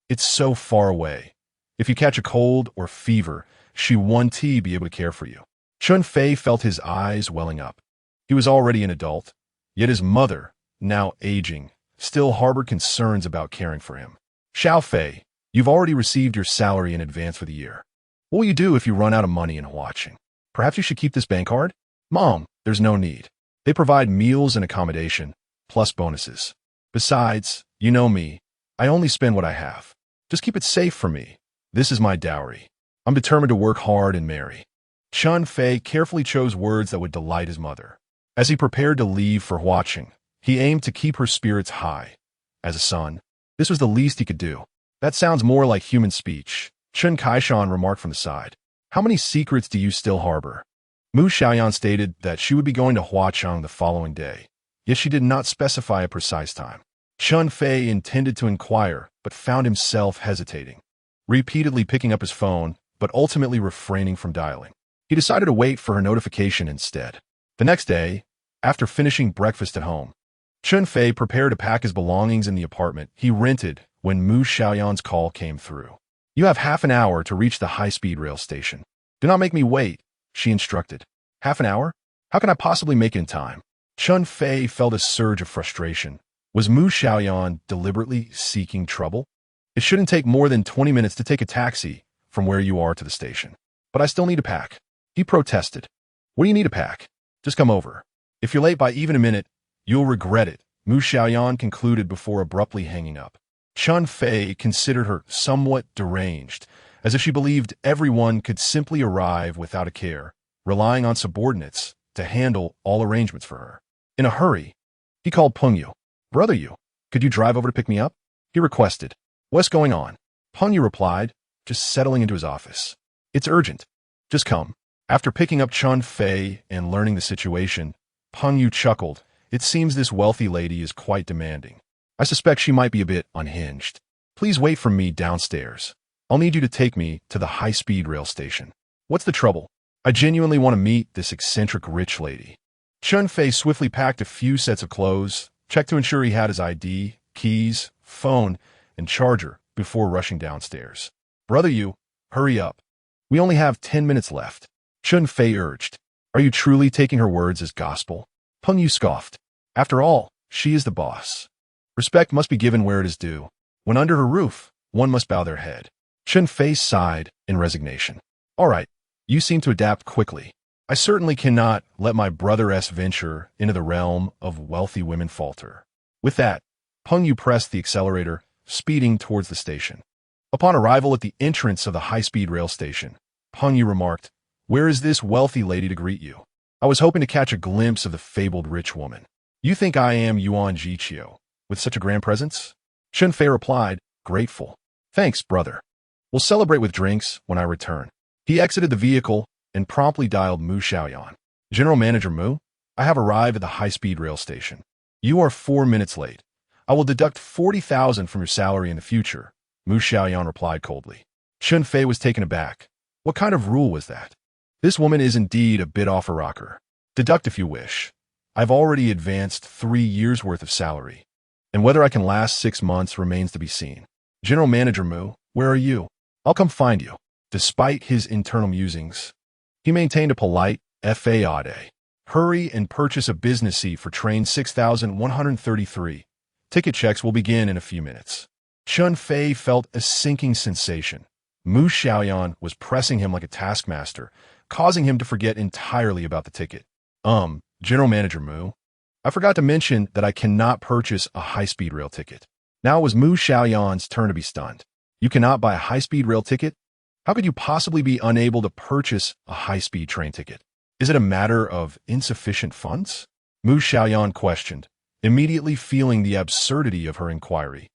It's so far away. If you catch a cold or fever, she won't be able to care for you. Chen Fei felt his eyes welling up. He was already an adult, yet his mother, now aging, still harbored concerns about caring for him. Xiao Fei, you've already received your salary in advance for the year. What will you do if you run out of money in Huaqing? Perhaps you should keep this bank card? Mom, there's no need. They provide meals and accommodation, plus bonuses. Besides, you know me, I only spend what I have. Just keep it safe for me. This is my dowry. I'm determined to work hard and marry. Chen Fei carefully chose words that would delight his mother. As he prepared to leave for Huaqing, he aimed to keep her spirits high. As a son, this was the least he could do. That sounds more like human speech, Chen Kaishan remarked from the side. How many secrets do you still harbor? Mu Xiaoyan stated that she would be going to Huaqing the following day, yet she did not specify a precise time. Chen Fei intended to inquire, but found himself hesitating, repeatedly picking up his phone, but ultimately refraining from dialing. He decided to wait for her notification instead. The next day, after finishing breakfast at home, Chen Fei prepared to pack his belongings in the apartment he rented when Mu Xiaoyan's call came through. You have half an hour to reach the high-speed rail station. Do not make me wait, she instructed. Half an hour? How can I possibly make it in time? Chen Fei felt a surge of frustration. Was Mu Xiaoyan deliberately seeking trouble? It shouldn't take more than 20 minutes to take a taxi from where you are to the station. But I still need to pack. He protested. What do you need to pack? Just come over. If you're late by even a minute, you'll regret it, Mu Xiaoyan concluded before abruptly hanging up. Chen Fei considered her somewhat deranged, as if she believed everyone could simply arrive without a care, relying on subordinates to handle all arrangements for her. In a hurry, he called Peng Yu. Brother Yu, could you drive over to pick me up? He requested. What's going on? Peng Yu replied, just settling into his office. It's urgent. Just come. After picking up Chen Fei and learning the situation, Peng Yu chuckled. It seems this wealthy lady is quite demanding. I suspect she might be a bit unhinged. Please wait for me downstairs. I'll need you to take me to the high-speed rail station. What's the trouble? I genuinely want to meet this eccentric rich lady. Chen Fei swiftly packed a few sets of clothes, checked to ensure he had his ID, keys, phone, and charger before rushing downstairs. Brother Yu, hurry up. We only have 10 minutes left. Chen Fei urged. Are you truly taking her words as gospel? Peng Yu scoffed. After all, she is the boss. Respect must be given where it is due. When under her roof, one must bow their head. Chen Fei sighed in resignation. All right, you seem to adapt quickly. I certainly cannot let my brother-esque venture into the realm of wealthy women falter. With that, Peng Yu pressed the accelerator, speeding towards the station. Upon arrival at the entrance of the high-speed rail station, Peng Yu remarked, Where is this wealthy lady to greet you? I was hoping to catch a glimpse of the fabled rich woman. You think I am Yuan Jiqiu, with such a grand presence? Chen Fei replied, grateful. Thanks, brother. We'll celebrate with drinks when I return. He exited the vehicle and promptly dialed Mu Xiaoyan. General Manager Mu, I have arrived at the high-speed rail station. You are 4 minutes late. I will deduct 40,000 from your salary in the future, Mu Xiaoyan replied coldly. Chen Fei was taken aback. What kind of rule was that? This woman is indeed a bit off a rocker. Deduct if you wish. I've already advanced 3 years' worth of salary, and whether I can last 6 months remains to be seen. General Manager Mu, where are you? I'll come find you. Despite his internal musings, he maintained a polite FAAD. Hurry and purchase a business seat for train 6133. Ticket checks will begin in a few minutes. Chen Fei felt a sinking sensation. Mu Xiaoyan was pressing him like a taskmaster, causing him to forget entirely about the ticket. General Manager Mu, I forgot to mention that I cannot purchase a high-speed rail ticket. Now it was Mu Xiaoyan's turn to be stunned. You cannot buy a high-speed rail ticket? How could you possibly be unable to purchase a high-speed train ticket? Is it a matter of insufficient funds? Mu Xiaoyan questioned, immediately feeling the absurdity of her inquiry.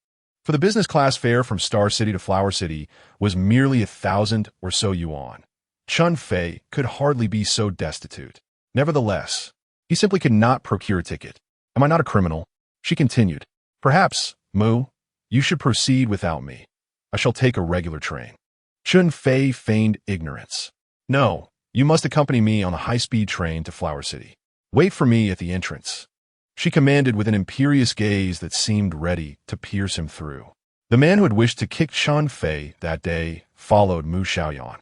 For the business class fare from Star City to Flower City was merely 1,000 or so yuan. Chen Fei could hardly be so destitute. Nevertheless, he simply could not procure a ticket. Am I not a criminal? She continued. Perhaps, Mu, you should proceed without me. I shall take a regular train. Chen Fei feigned ignorance. No, you must accompany me on the high-speed train to Flower City. Wait for me at the entrance. She commanded with an imperious gaze that seemed ready to pierce him through. The man who had wished to kick Chen Fei that day followed Mu Xiaoyan,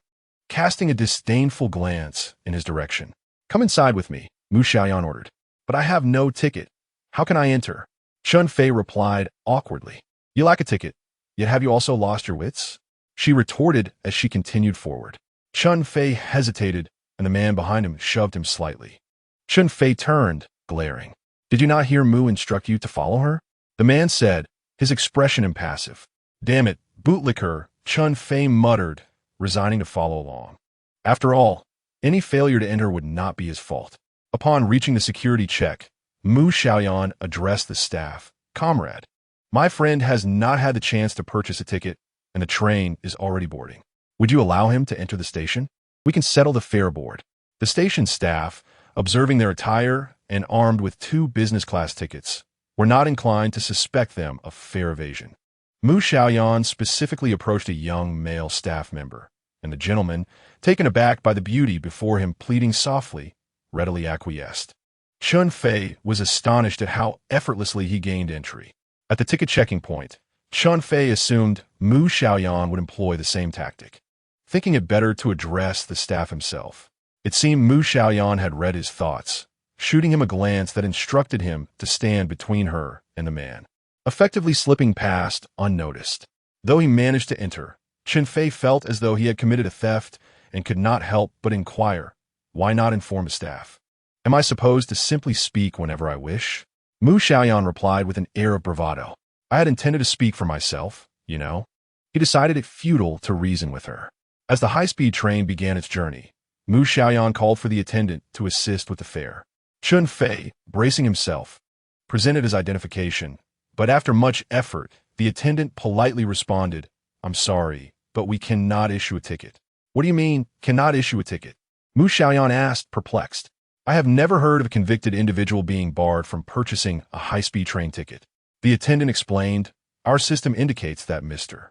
casting a disdainful glance in his direction. Come inside with me, Mu Xiaoyan ordered. But I have no ticket. How can I enter? Chen Fei replied awkwardly. You lack a ticket, yet have you also lost your wits? She retorted as she continued forward. Chen Fei hesitated, and the man behind him shoved him slightly. Chen Fei turned, glaring. Did you not hear Mu instruct you to follow her? The man said, his expression impassive. Damn it, bootlicker, Chen Fei muttered, resigning to follow along. After all, any failure to enter would not be his fault. Upon reaching the security check, Mu Xiaoyan addressed the staff. Comrade, my friend has not had the chance to purchase a ticket, and the train is already boarding. Would you allow him to enter the station? We can settle the fare aboard. The station staff, observing their attire and armed with 2 business-class tickets, were not inclined to suspect them of fare evasion. Mu Xiaoyan specifically approached a young male staff member, and the gentleman, taken aback by the beauty before him pleading softly, readily acquiesced. Chen Fei was astonished at how effortlessly he gained entry. At the ticket checking point, Chen Fei assumed Mu Xiaoyan would employ the same tactic, thinking it better to address the staff himself. It seemed Mu Xiaoyan had read his thoughts, shooting him a glance that instructed him to stand between her and the man, effectively slipping past unnoticed. Though he managed to enter, Chen Fei felt as though he had committed a theft and could not help but inquire, why not inform the staff? Am I supposed to simply speak whenever I wish? Mu Xiaoyan replied with an air of bravado. I had intended to speak for myself, you know. He decided it futile to reason with her. As the high-speed train began its journey, Mu Xiaoyan called for the attendant to assist with the fare. Chen Fei, bracing himself, presented his identification, but after much effort, the attendant politely responded, I'm sorry, but we cannot issue a ticket. What do you mean, cannot issue a ticket? Mu Xiaoyan asked, perplexed. I have never heard of a convicted individual being barred from purchasing a high-speed train ticket. The attendant explained, our system indicates that Mr.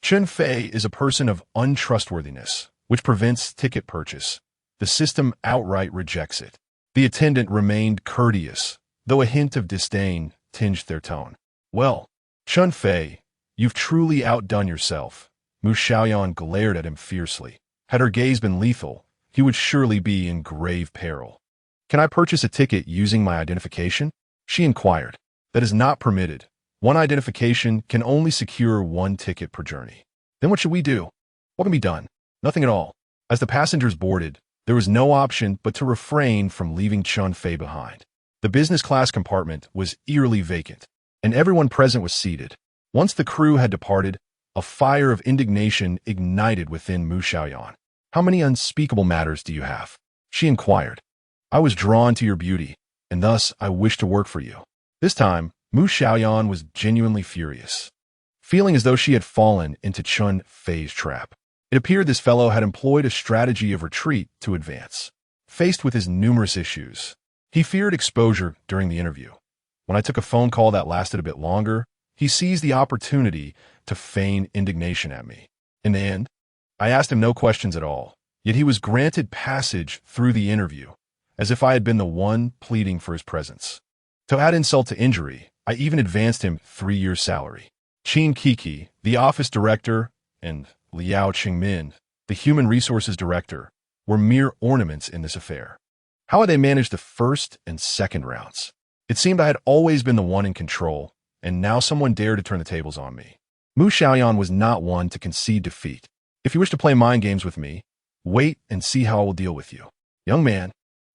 Chen Fei is a person of untrustworthiness, which prevents ticket purchase. The system outright rejects it. The attendant remained courteous, though a hint of disdain tinged their tone. Well, Chen Fei, you've truly outdone yourself. Mu Xiaoyan glared at him fiercely. Had her gaze been lethal, he would surely be in grave peril. Can I purchase a ticket using my identification? She inquired. That is not permitted. One identification can only secure one ticket per journey. Then what should we do? What can be done? Nothing at all. As the passengers boarded, there was no option but to refrain from leaving Chen Fei behind. The business class compartment was eerily vacant, and everyone present was seated. Once the crew had departed, a fire of indignation ignited within Mu Xiaoyan. How many unspeakable matters do you have? She inquired. I was drawn to your beauty, and thus I wish to work for you. This time, Mu Xiaoyan was genuinely furious, feeling as though she had fallen into Chen Fei's trap. It appeared this fellow had employed a strategy of retreat to advance. Faced with his numerous issues, he feared exposure during the interview. When I took a phone call that lasted a bit longer, he seized the opportunity to feign indignation at me. In the end, I asked him no questions at all, yet he was granted passage through the interview, as if I had been the one pleading for his presence. To add insult to injury, I even advanced him 3 years' salary. Qin Kiki, the office director, and Liao Qingmin, the human resources director, were mere ornaments in this affair. How had they managed the first and second rounds? It seemed I had always been the one in control, and now someone dared to turn the tables on me. Mu Xiaoyan was not one to concede defeat. If you wish to play mind games with me, wait and see how I will deal with you. Young man,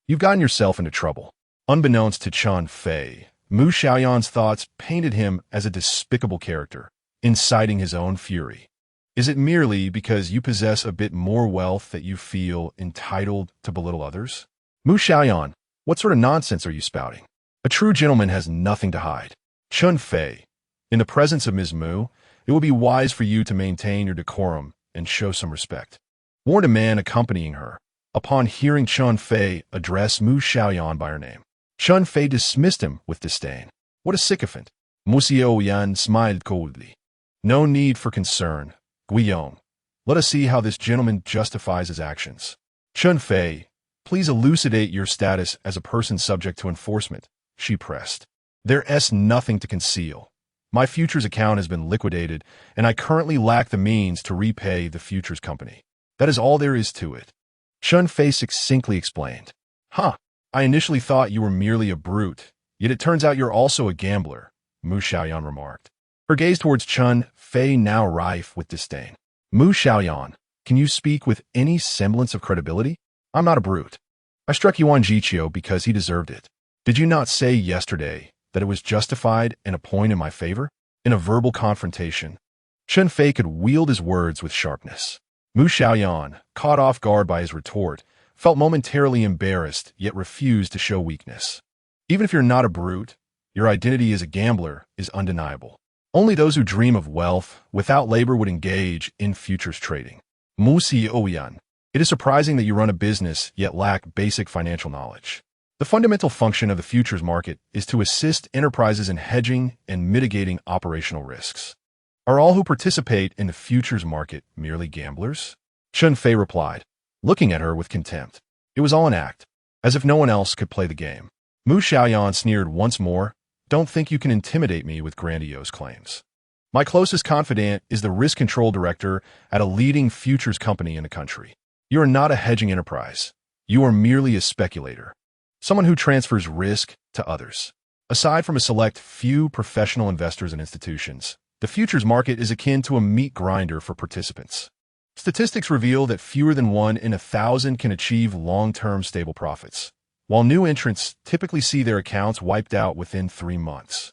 you've gotten yourself into trouble. Unbeknownst to Chen Fei, Mu Xiaoyan's thoughts painted him as a despicable character, inciting his own fury. Is it merely because you possess a bit more wealth that you feel entitled to belittle others? Mu Xiaoyan, what sort of nonsense are you spouting? A true gentleman has nothing to hide. Chen Fei, in the presence of Ms. Mu, it will be wise for you to maintain your decorum and show some respect, warned a man accompanying her, upon hearing Chen Fei address Mu Xiaoyan by her name. Chen Fei dismissed him with disdain. What a sycophant! Mu Xiaoyan smiled coldly. No need for concern, Guiyong. Let us see how this gentleman justifies his actions. Chen Fei, please elucidate your status as a person subject to enforcement, she pressed. There's nothing to conceal. My futures account has been liquidated, and I currently lack the means to repay the futures company. That is all there is to it. Chen Fei succinctly explained. Huh, I initially thought you were merely a brute, yet it turns out you're also a gambler, Mu Xiaoyan remarked. Her gaze towards Chen Fei now rife with disdain. Mu Xiaoyan, can you speak with any semblance of credibility? I'm not a brute. I struck Yuan Jiqiu because he deserved it. Did you not say yesterday that it was justified and a point in my favor? In a verbal confrontation, Chen Fei could wield his words with sharpness. Mu Xiaoyan, caught off guard by his retort, felt momentarily embarrassed yet refused to show weakness. Even if you're not a brute, your identity as a gambler is undeniable. Only those who dream of wealth without labor would engage in futures trading. Mu Xiaoyan, it is surprising that you run a business yet lack basic financial knowledge. The fundamental function of the futures market is to assist enterprises in hedging and mitigating operational risks. Are all who participate in the futures market merely gamblers? Chen Fei replied, looking at her with contempt. It was all an act, as if no one else could play the game. Mu Xiaoyan sneered once more. Don't think you can intimidate me with grandiose claims. My closest confidant is the risk control director at a leading futures company in the country. You are not a hedging enterprise. You are merely a speculator. Someone who transfers risk to others. Aside from a select few professional investors and institutions, the futures market is akin to a meat grinder for participants. Statistics reveal that fewer than 1 in 1,000 can achieve long-term stable profits, while new entrants typically see their accounts wiped out within 3 months.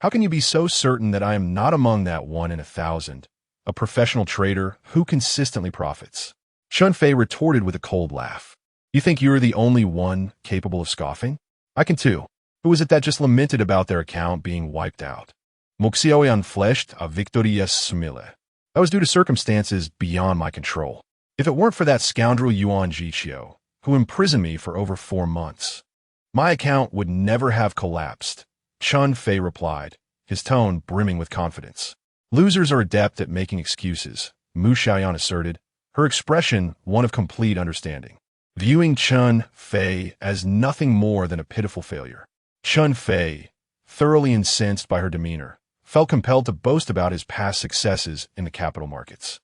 How can you be so certain that I am not among that 1 in 1,000, a professional trader who consistently profits? Chen Fei retorted with a cold laugh. You think you're the only one capable of scoffing? I can too. Who is it that just lamented about their account being wiped out? Mu Xiaoyan fleshed a victorious smile. That was due to circumstances beyond my control. If it weren't for that scoundrel Yuan Jiqiu, who imprisoned me for over 4 months, my account would never have collapsed, Chen Fei replied, his tone brimming with confidence. Losers are adept at making excuses, Mu Xiaoyan asserted, her expression one of complete understanding, viewing Chen Fei as nothing more than a pitiful failure. Chen Fei, thoroughly incensed by her demeanor, felt compelled to boast about his past successes in the capital markets.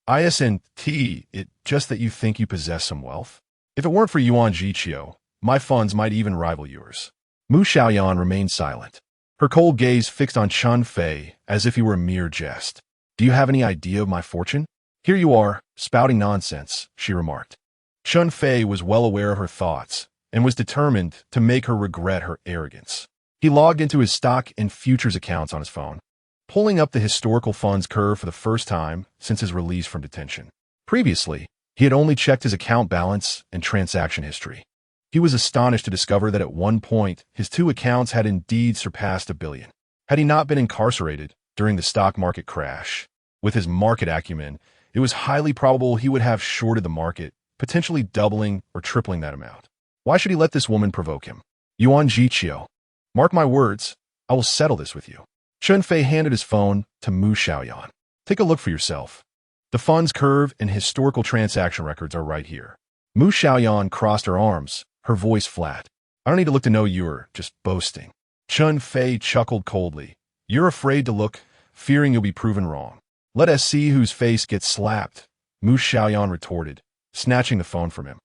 Isn't it just that you think you possess some wealth? If it weren't for Yuan Jiqiu, my funds might even rival yours. Mu Xiaoyan remained silent, her cold gaze fixed on Chen Fei as if he were a mere jest. Do you have any idea of my fortune? Here you are, spouting nonsense, she remarked. Chen Fei was well aware of her thoughts and was determined to make her regret her arrogance. He logged into his stock and futures accounts on his phone, pulling up the historical funds curve for the first time since his release from detention. Previously, he had only checked his account balance and transaction history. He was astonished to discover that at one point, his 2 accounts had indeed surpassed $1 billion. Had he not been incarcerated during the stock market crash, with his market acumen, it was highly probable he would have shorted the market, potentially doubling or tripling that amount. Why should he let this woman provoke him? Yuan Jiqiu, mark my words, I will settle this with you. Chen Fei handed his phone to Mu Xiaoyan. Take a look for yourself. The funds curve and historical transaction records are right here. Mu Xiaoyan crossed her arms, her voice flat. I don't need to look to know you're just boasting. Chen Fei chuckled coldly. You're afraid to look, fearing you'll be proven wrong. Let us see whose face gets slapped, Mu Xiaoyan retorted, snatching the phone from him.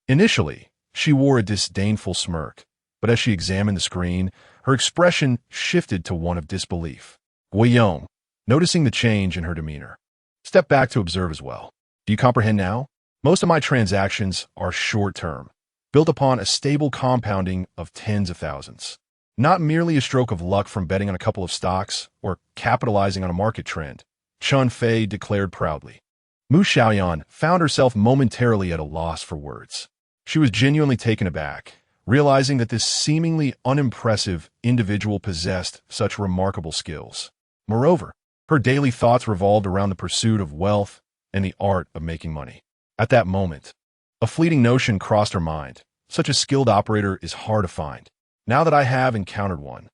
Initially, she wore a disdainful smirk, but as she examined the screen, her expression shifted to one of disbelief. Guiyong, noticing the change in her demeanor, stepped back to observe as well. Do you comprehend now? Most of my transactions are short-term, built upon a stable compounding of tens of thousands. Not merely a stroke of luck from betting on a couple of stocks or capitalizing on a market trend, Chen Fei declared proudly. Mu Xiaoyan found herself momentarily at a loss for words. She was genuinely taken aback, realizing that this seemingly unimpressive individual possessed such remarkable skills. Moreover, her daily thoughts revolved around the pursuit of wealth and the art of making money. At that moment, a fleeting notion crossed her mind. Such a skilled operator is hard to find. Now that I have encountered one,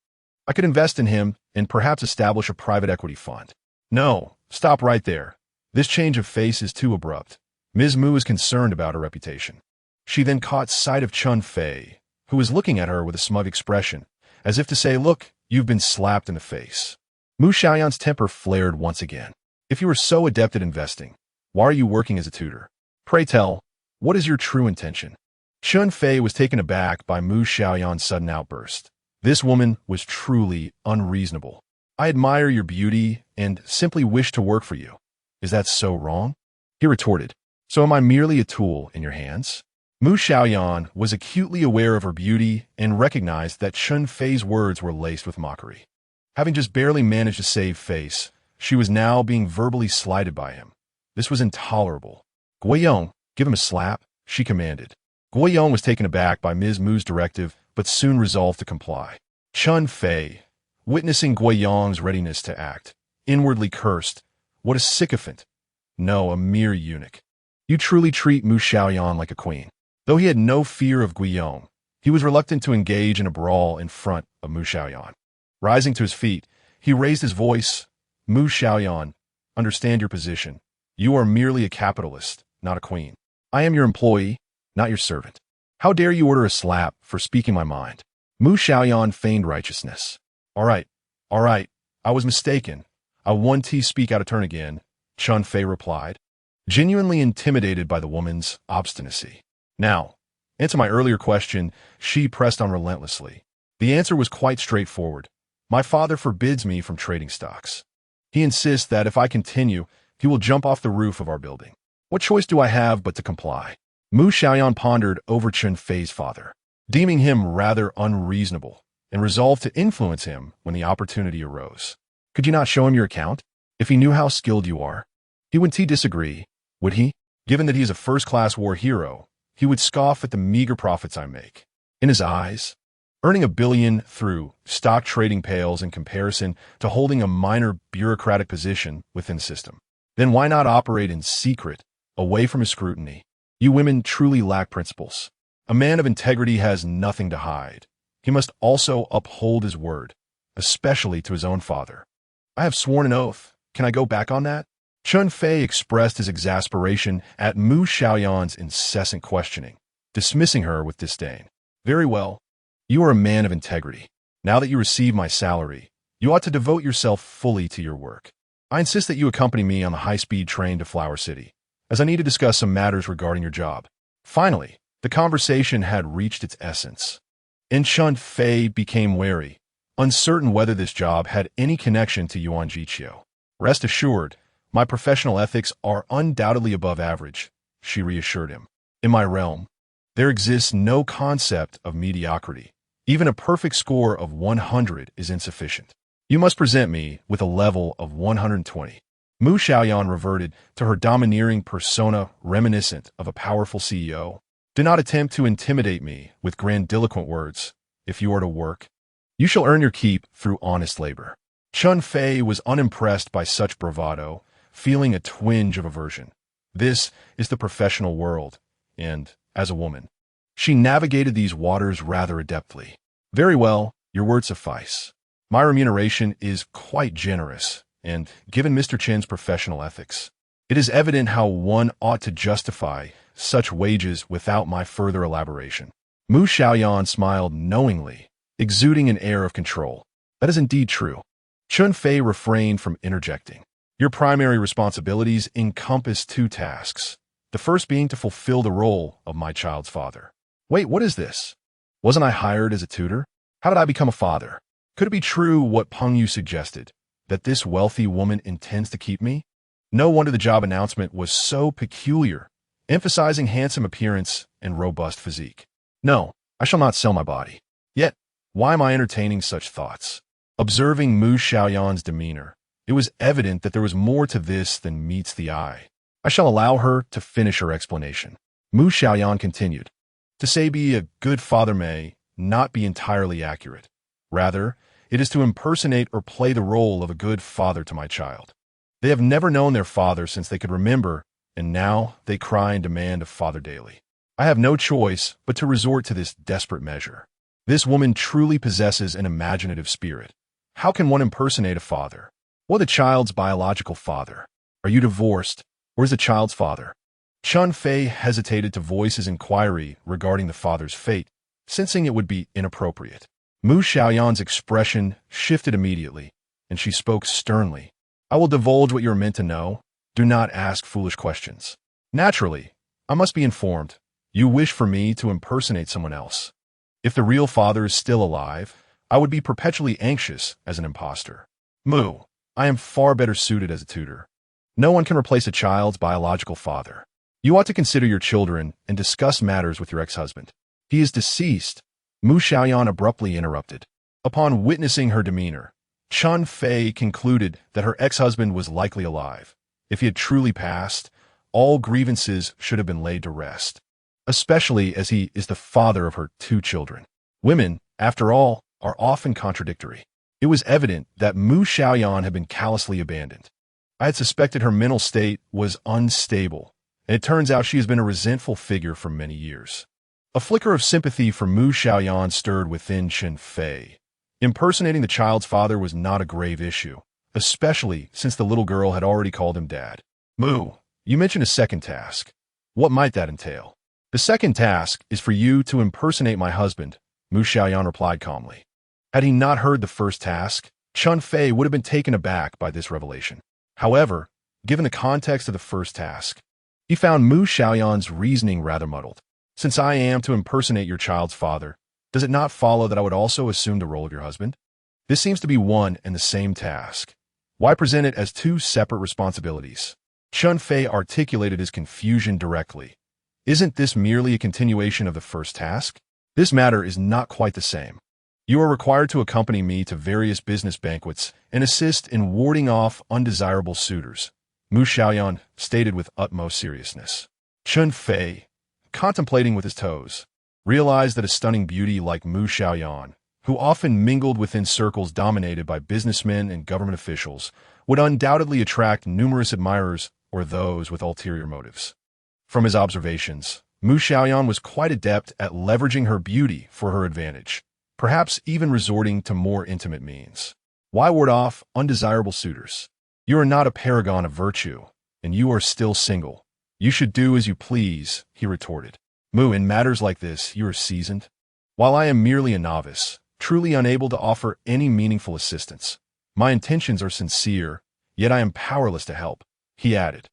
I could invest in him and perhaps establish a private equity fund. No, stop right there. This change of face is too abrupt. Ms. Mu is concerned about her reputation. She then caught sight of Chen Fei, who was looking at her with a smug expression, as if to say, look, you've been slapped in the face. Mu Xiaoyan's temper flared once again. If you are so adept at investing, why are you working as a tutor? Pray tell, what is your true intention? Chen Fei was taken aback by Mu Xiaoyan's sudden outburst. This woman was truly unreasonable. I admire your beauty and simply wish to work for you. Is that so wrong? He retorted. So am I merely a tool in your hands? Mu Xiaoyan was acutely aware of her beauty and recognized that Chen Fei's words were laced with mockery. Having just barely managed to save face, she was now being verbally slighted by him. This was intolerable. Guiyong, give him a slap, she commanded. Guiyong was taken aback by Ms. Mu's directive, but soon resolved to comply. Chen Fei, witnessing Guiyong's readiness to act, inwardly cursed. What a sycophant. No, a mere eunuch. You truly treat Mu Xiaoyan like a queen. Though he had no fear of Guiyong, he was reluctant to engage in a brawl in front of Mu Xiaoyan. Rising to his feet, he raised his voice. Mu Xiaoyan, understand your position. You are merely a capitalist, not a queen. I am your employee, not your servant. How dare you order a slap for speaking my mind? Mu Xiaoyan feigned righteousness. All right, I was mistaken. I won't speak out of turn again, Chen Fei replied, genuinely intimidated by the woman's obstinacy. Now, answer my earlier question, she pressed on relentlessly. The answer was quite straightforward. My father forbids me from trading stocks. He insists that if I continue, he will jump off the roof of our building. What choice do I have but to comply? Mu Xiaoyan pondered over Chen Fei's father, deeming him rather unreasonable, and resolved to influence him when the opportunity arose. Could you not show him your account? If he knew how skilled you are, he wouldn't disagree, would he? Given that he is a first-class war hero, he would scoff at the meager profits I make. In his eyes, earning $1 billion through stock trading pales in comparison to holding a minor bureaucratic position within the system. Then why not operate in secret away from his scrutiny. You women truly lack principles. A man of integrity has nothing to hide. He must also uphold his word, especially to his own father. I have sworn an oath. Can I go back on that? Chen Fei expressed his exasperation at Mu Xiaoyan's incessant questioning, dismissing her with disdain. Very well. You are a man of integrity. Now that you receive my salary, you ought to devote yourself fully to your work. I insist that you accompany me on the high-speed train to Flower City, as I need to discuss some matters regarding your job. Finally, the conversation had reached its essence, and Chen Fei became wary, uncertain whether this job had any connection to Yuan Jiqiu. Rest assured, my professional ethics are undoubtedly above average, she reassured him. In my realm, there exists no concept of mediocrity. Even a perfect score of 100 is insufficient. You must present me with a level of 120. Mu Xiaoyan reverted to her domineering persona reminiscent of a powerful CEO. Do not attempt to intimidate me with grandiloquent words. If you are to work, you shall earn your keep through honest labor. Chen Fei was unimpressed by such bravado, feeling a twinge of aversion. This is the professional world, and, as a woman, she navigated these waters rather adeptly. Very well, your words suffice. My remuneration is quite generous, and, given Mr. Chen's professional ethics, it is evident how one ought to justify such wages without my further elaboration. Mu Xiaoyan smiled knowingly, exuding an air of control. That is indeed true. Chen Fei refrained from interjecting. Your primary responsibilities encompass two tasks, the first being to fulfill the role of my child's father. Wait, what is this? Wasn't I hired as a tutor? How did I become a father? Could it be true what Peng Yu suggested, that this wealthy woman intends to keep me? No wonder the job announcement was so peculiar, emphasizing handsome appearance and robust physique. No, I shall not sell my body. Yet, why am I entertaining such thoughts? Observing Mu Xiaoyan's demeanor, it was evident that there was more to this than meets the eye. I shall allow her to finish her explanation. Mu Xiaoyan continued. To say be a good father may not be entirely accurate. Rather, it is to impersonate or play the role of a good father to my child. They have never known their father since they could remember, and now they cry and demand a father daily. I have no choice but to resort to this desperate measure. This woman truly possesses an imaginative spirit. How can one impersonate a father? Or the child's biological father? Are you divorced, or is the child's father? Chen Fei hesitated to voice his inquiry regarding the father's fate, sensing it would be inappropriate. Mu Xiaoyan's expression shifted immediately, and she spoke sternly. I will divulge what you are meant to know. Do not ask foolish questions. Naturally, I must be informed. You wish for me to impersonate someone else. If the real father is still alive, I would be perpetually anxious as an impostor. Mu, I am far better suited as a tutor. No one can replace a child's biological father. You ought to consider your children and discuss matters with your ex-husband. He is deceased. Mu Xiaoyan abruptly interrupted. Upon witnessing her demeanor, Chen Fei concluded that her ex-husband was likely alive. If he had truly passed, all grievances should have been laid to rest, especially as he is the father of her two children. Women, after all, are often contradictory. It was evident that Mu Xiaoyan had been callously abandoned. I had suspected her mental state was unstable, and it turns out she has been a resentful figure for many years. A flicker of sympathy for Mu Xiaoyan stirred within Chen Fei. Impersonating the child's father was not a grave issue, especially since the little girl had already called him dad. Mu, you mentioned a second task. What might that entail? The second task is for you to impersonate my husband, Mu Xiaoyan replied calmly. Had he not heard the first task, Chen Fei would have been taken aback by this revelation. However, given the context of the first task, he found Mu Xiaoyan's reasoning rather muddled. Since I am to impersonate your child's father, does it not follow that I would also assume the role of your husband? This seems to be one and the same task. Why present it as two separate responsibilities? Chen Fei articulated his confusion directly. Isn't this merely a continuation of the first task? This matter is not quite the same. You are required to accompany me to various business banquets and assist in warding off undesirable suitors, Mu Xiaoyan stated with utmost seriousness. Chen Fei, contemplating with his toes, realized that a stunning beauty like Mu Xiaoyan, who often mingled within circles dominated by businessmen and government officials, would undoubtedly attract numerous admirers or those with ulterior motives. From his observations, Mu Xiaoyan was quite adept at leveraging her beauty for her advantage, perhaps even resorting to more intimate means. Why ward off undesirable suitors? You are not a paragon of virtue, and you are still single. You should do as you please, he retorted. Mu, in matters like this, you are seasoned. While I am merely a novice, truly unable to offer any meaningful assistance, my intentions are sincere, yet I am powerless to help, he added.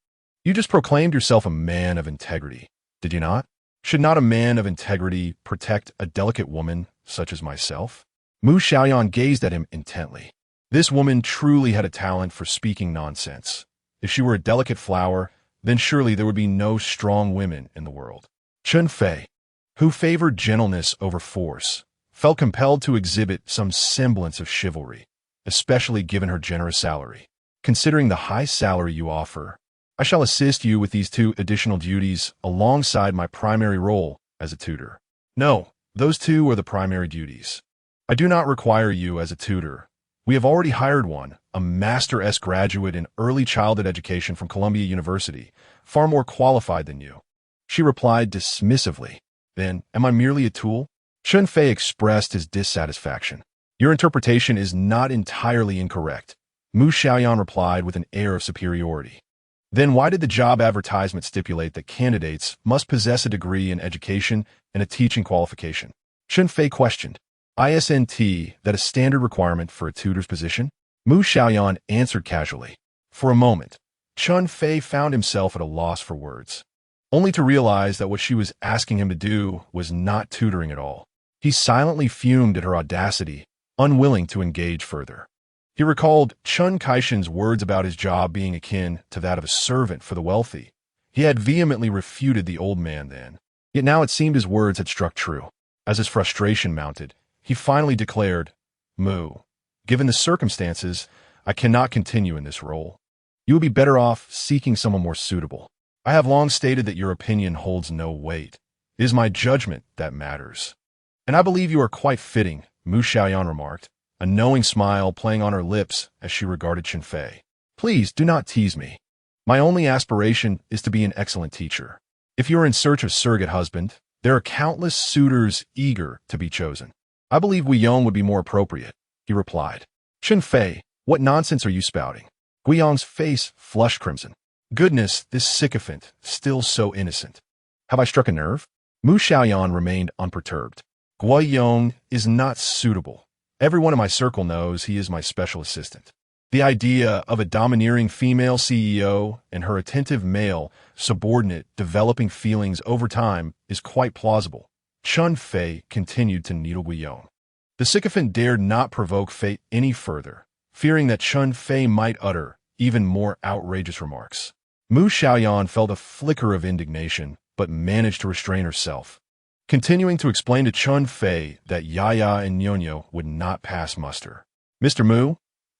You just proclaimed yourself a man of integrity, did you not? Should not a man of integrity protect a delicate woman such as myself? Mu Xiaoyan gazed at him intently. This woman truly had a talent for speaking nonsense. If she were a delicate flower, then surely there would be no strong women in the world. Chen Fei, who favored gentleness over force, felt compelled to exhibit some semblance of chivalry, especially given her generous salary. Considering the high salary you offer, I shall assist you with these 2 additional duties alongside my primary role as a tutor. No, those 2 are the primary duties. I do not require you as a tutor. We have already hired one, a Master graduate in early childhood education from Columbia University, far more qualified than you. She replied dismissively. Then, am I merely a tool? Chen Fei expressed his dissatisfaction. Your interpretation is not entirely incorrect, Mu Xiaoyan replied with an air of superiority. Then why did the job advertisement stipulate that candidates must possess a degree in education and a teaching qualification? Chen Fei questioned. Isn't that a standard requirement for a tutor's position? Mu Xiaoyan answered casually. For a moment, Chen Fei found himself at a loss for words, only to realize that what she was asking him to do was not tutoring at all. He silently fumed at her audacity, unwilling to engage further. He recalled Chen Kaishan's words about his job being akin to that of a servant for the wealthy. He had vehemently refuted the old man then. Yet now it seemed his words had struck true. As his frustration mounted, he finally declared, Mu, given the circumstances, I cannot continue in this role. You would be better off seeking someone more suitable. I have long stated that your opinion holds no weight. It is my judgment that matters. And I believe you are quite fitting, Mu Xiaoyan remarked, a knowing smile playing on her lips as she regarded Chen Fei. Please do not tease me. My only aspiration is to be an excellent teacher. If you are in search of a surrogate husband, there are countless suitors eager to be chosen. I believe Guiyong would be more appropriate, he replied. Chen Fei, what nonsense are you spouting? Guiyong's face flushed crimson. Goodness, this sycophant, still so innocent. Have I struck a nerve? Mu Xiaoyan remained unperturbed. Guiyong is not suitable. Everyone in my circle knows he is my special assistant. The idea of a domineering female CEO and her attentive male subordinate developing feelings over time is quite plausible. Chen Fei continued to needle Guiyong. The sycophant dared not provoke fate any further, fearing that Chen Fei might utter even more outrageous remarks. Mu Xiaoyan felt a flicker of indignation, but managed to restrain herself, continuing to explain to Chen Fei that Yaya and Nyonyo would not pass muster. Mr. Mu,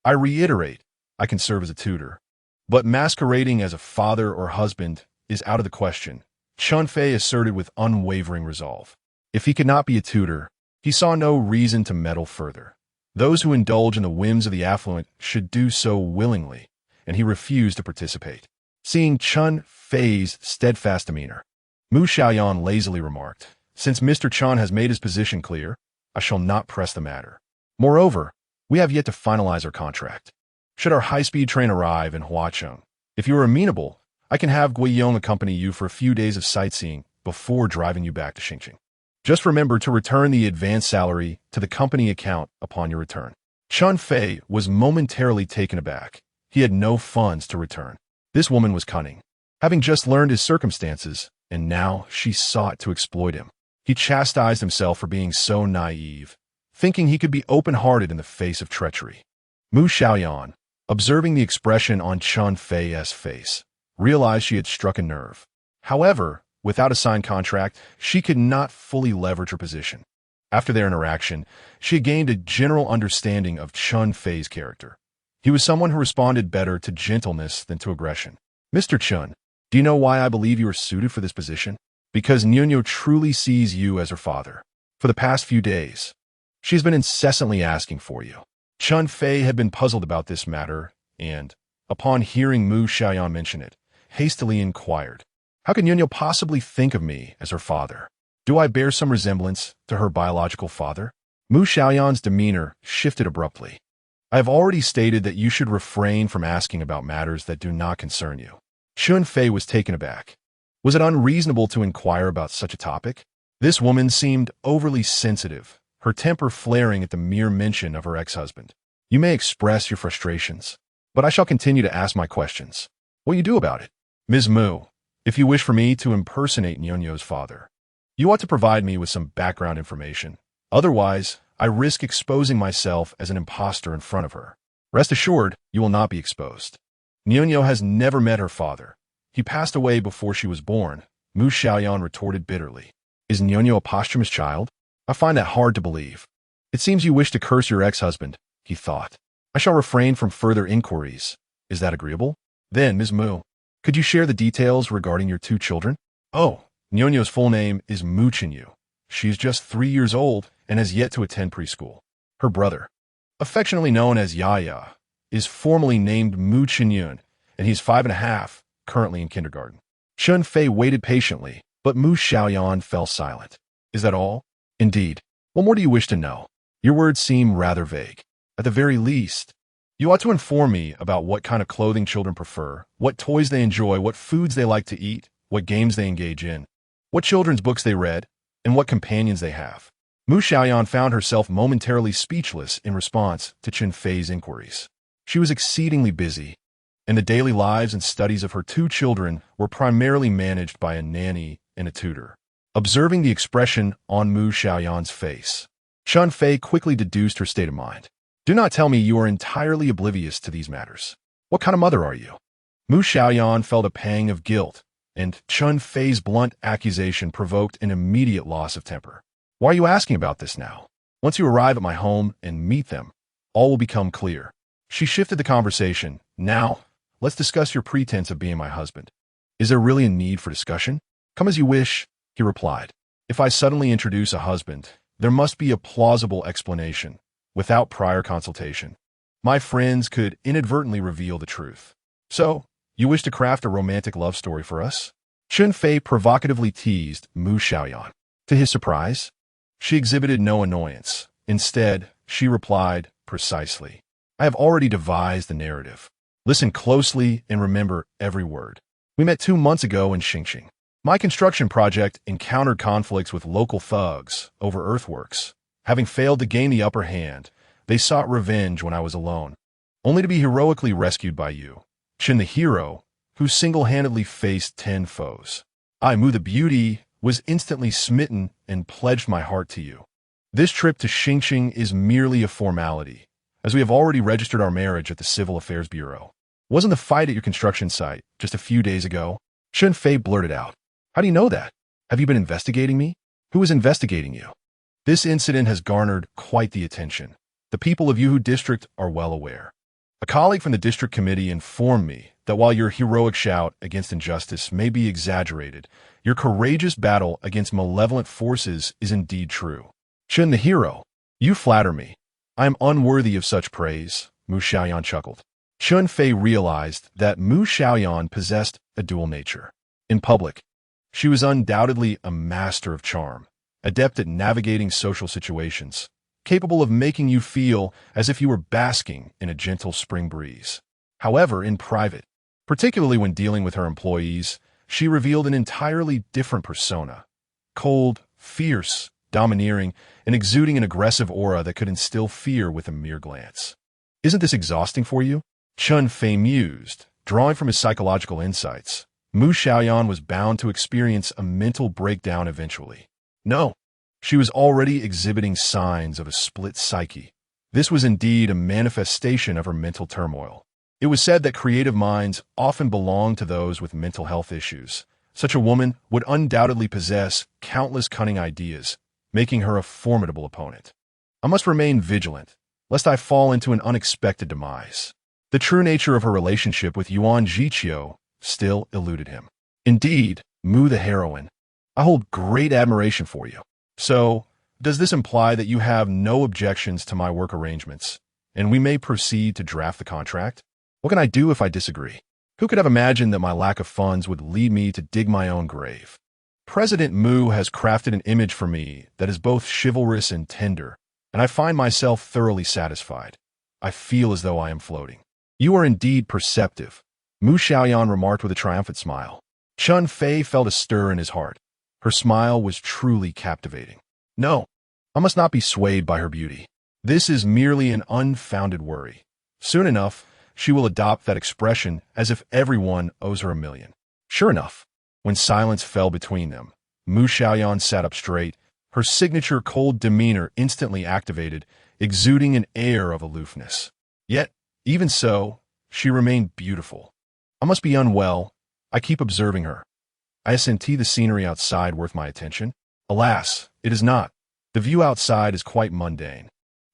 I reiterate, I can serve as a tutor, but masquerading as a father or husband is out of the question, Chen Fei asserted with unwavering resolve. If he could not be a tutor, he saw no reason to meddle further. Those who indulge in the whims of the affluent should do so willingly, and he refused to participate. Seeing Chen Fei's steadfast demeanor, Mu Xiaoyan lazily remarked, Since Mr. Chen has made his position clear, I shall not press the matter. Moreover, we have yet to finalize our contract. Should our high-speed train arrive in Huacheng, if you are amenable, I can have Guiyong accompany you for a few days of sightseeing before driving you back to Xingqing. Just remember to return the advance salary to the company account upon your return. Chen Fei was momentarily taken aback. He had no funds to return. This woman was cunning, having just learned his circumstances, and now she sought to exploit him. He chastised himself for being so naive, thinking he could be open-hearted in the face of treachery. Mu Xiaoyan, observing the expression on Chen Fei's face, realized she had struck a nerve. However, without a signed contract, she could not fully leverage her position. After their interaction, she had gained a general understanding of Chen Fei's character. He was someone who responded better to gentleness than to aggression. Mr. Chen, do you know why I believe you are suited for this position? Because Nyonyo truly sees you as her father. For the past few days, she has been incessantly asking for you. Chen Fei had been puzzled about this matter and, upon hearing Mu Xiaoyan mention it, hastily inquired, How can Yunyo possibly think of me as her father? Do I bear some resemblance to her biological father? Mu Xiaoyan's demeanor shifted abruptly. I have already stated that you should refrain from asking about matters that do not concern you. Chen Fei was taken aback. Was it unreasonable to inquire about such a topic? This woman seemed overly sensitive, her temper flaring at the mere mention of her ex-husband. You may express your frustrations, but I shall continue to ask my questions. What you do about it? Ms. Mu, if you wish for me to impersonate Nyonyo's father, you ought to provide me with some background information. Otherwise, I risk exposing myself as an imposter in front of her. Rest assured, you will not be exposed. Nyonyo has never met her father. He passed away before she was born, Mu Xiaoyan retorted bitterly. Is Nyonyo a posthumous child? I find that hard to believe. It seems you wish to curse your ex-husband, he thought. I shall refrain from further inquiries. Is that agreeable? Then, Ms. Mu, could you share the details regarding your 2 children? Oh, Nyonyo's full name is Mu Xiaoyan. She is just 3 years old and has yet to attend preschool. Her brother, affectionately known as Yaya, is formally named Mu Xiaoyan, and he's 5.5, currently in kindergarten. Chen Fei waited patiently, but Mu Xiaoyan fell silent. Is that all? Indeed. What more do you wish to know? Your words seem rather vague. At the very least, you ought to inform me about what kind of clothing children prefer, what toys they enjoy, what foods they like to eat, what games they engage in, what children's books they read, and what companions they have. Mu Xiaoyan found herself momentarily speechless in response to Chen Fei's inquiries. She was exceedingly busy, and the daily lives and studies of her 2 children were primarily managed by a nanny and a tutor. Observing the expression on Mu Xiaoyan's face, Chen Fei quickly deduced her state of mind. Do not tell me you are entirely oblivious to these matters. What kind of mother are you? Mu Xiaoyan felt a pang of guilt, and Chen Fei's blunt accusation provoked an immediate loss of temper. Why are you asking about this now? Once you arrive at my home and meet them, all will become clear. She shifted the conversation. Now, let's discuss your pretense of being my husband. Is there really a need for discussion? Come as you wish, he replied. If I suddenly introduce a husband, there must be a plausible explanation, without prior consultation. My friends could inadvertently reveal the truth. So, you wish to craft a romantic love story for us? Chen Fei provocatively teased Mu Xiaoyan. To his surprise, she exhibited no annoyance. Instead, she replied precisely. I have already devised the narrative. Listen closely and remember every word. We met 2 months ago in Xingqing. My construction project encountered conflicts with local thugs over earthworks. Having failed to gain the upper hand, they sought revenge when I was alone, only to be heroically rescued by you, Chen the hero, who single-handedly faced 10 foes. I, Mu the beauty, was instantly smitten and pledged my heart to you. This trip to Xingqing is merely a formality, as we have already registered our marriage at the Civil Affairs Bureau. Wasn't the fight at your construction site just a few days ago? Chen Fei blurted out. How do you know that? Have you been investigating me? Who is investigating you? This incident has garnered quite the attention. The people of Yuhu District are well aware. A colleague from the district committee informed me that while your heroic shout against injustice may be exaggerated, your courageous battle against malevolent forces is indeed true. Chen the hero, you flatter me. I am unworthy of such praise, Mu Xiaoyan chuckled. Chen Fei realized that Mu Xiaoyan possessed a dual nature. In public, she was undoubtedly a master of charm, adept at navigating social situations, capable of making you feel as if you were basking in a gentle spring breeze. However, in private, particularly when dealing with her employees, she revealed an entirely different persona. Cold, fierce, domineering, and exuding an aggressive aura that could instill fear with a mere glance. Isn't this exhausting for you? Chen Fei mused, drawing from his psychological insights. Mu Xiaoyan was bound to experience a mental breakdown eventually. No, she was already exhibiting signs of a split psyche. This was indeed a manifestation of her mental turmoil. It was said that creative minds often belong to those with mental health issues. Such a woman would undoubtedly possess countless cunning ideas, making her a formidable opponent. I must remain vigilant, lest I fall into an unexpected demise. The true nature of her relationship with Yuan Jiqiu still eluded him. Indeed, Mu the heroine, I hold great admiration for you. So, does this imply that you have no objections to my work arrangements, and we may proceed to draft the contract? What can I do if I disagree? Who could have imagined that my lack of funds would lead me to dig my own grave? President Mu has crafted an image for me that is both chivalrous and tender, and I find myself thoroughly satisfied. I feel as though I am floating. You are indeed perceptive, Mu Xiaoyan remarked with a triumphant smile. Chen Fei felt a stir in his heart. Her smile was truly captivating. No, I must not be swayed by her beauty. This is merely an unfounded worry. Soon enough, she will adopt that expression as if everyone owes her a million. Sure enough, when silence fell between them, Mu Xiaoyan sat up straight, her signature cold demeanor instantly activated, exuding an air of aloofness. Yet, even so, she remained beautiful. I must be unwell. I keep observing her. Isn't the scenery outside worth my attention? Alas, it is not. The view outside is quite mundane.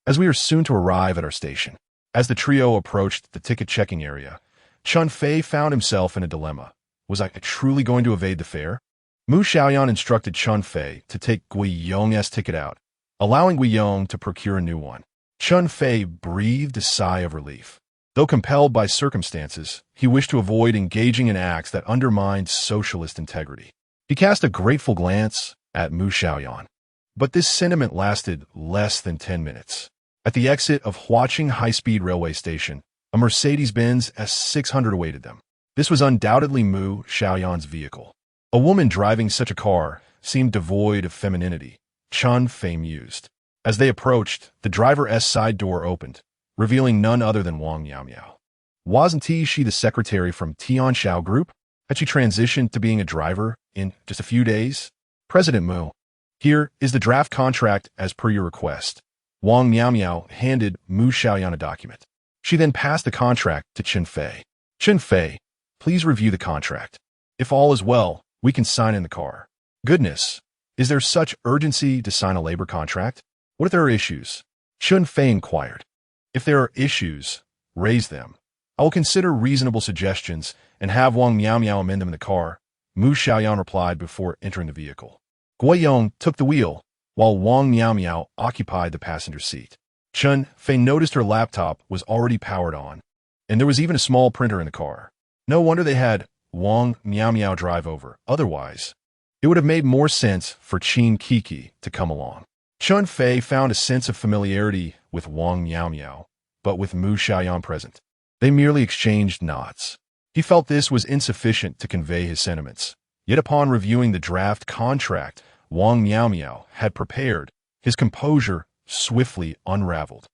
As we are soon to arrive at our station, as the trio approached the ticket-checking area, Chen Fei found himself in a dilemma. Was I truly going to evade the fare? Mu Xiaoyan instructed Chen Fei to take Guiyong's ticket out, allowing Guiyong to procure a new one. Chen Fei breathed a sigh of relief. Though compelled by circumstances, he wished to avoid engaging in acts that undermined socialist integrity. He cast a grateful glance at Mu Xiaoyan. But this sentiment lasted less than 10 minutes. At the exit of Huaqing High-Speed Railway Station, a Mercedes-Benz S600 awaited them. This was undoubtedly Mu Xiaoyan's vehicle. A woman driving such a car seemed devoid of femininity, Chen Fei mused. As they approached, the driver's side door opened, revealing none other than Wang Miao. Wasn't she the secretary from Tianxiao Group? Had she transitioned to being a driver in just a few days? President Mu, here is the draft contract as per your request. Wang Miao handed Mu Xiaoyan a document. She then passed the contract to Chen Fei. Chen Fei, please review the contract. If all is well, we can sign in the car. Goodness, is there such urgency to sign a labor contract? What if there are issues? Chen Fei inquired. If there are issues, raise them. I will consider reasonable suggestions and have Wang Miao amend them in the car, Mu Xiaoyan replied before entering the vehicle. Guiyong took the wheel, while Wang Miao occupied the passenger seat. Chen Fei noticed her laptop was already powered on, and there was even a small printer in the car. No wonder they had Wang Miao drive over. Otherwise, it would have made more sense for Qin Kiki to come along. Chen Fei found a sense of familiarity with Wang Miao, but with Mu Xiaoyan present, they merely exchanged nods. He felt this was insufficient to convey his sentiments. Yet upon reviewing the draft contract Wang Miao had prepared, his composure swiftly unraveled.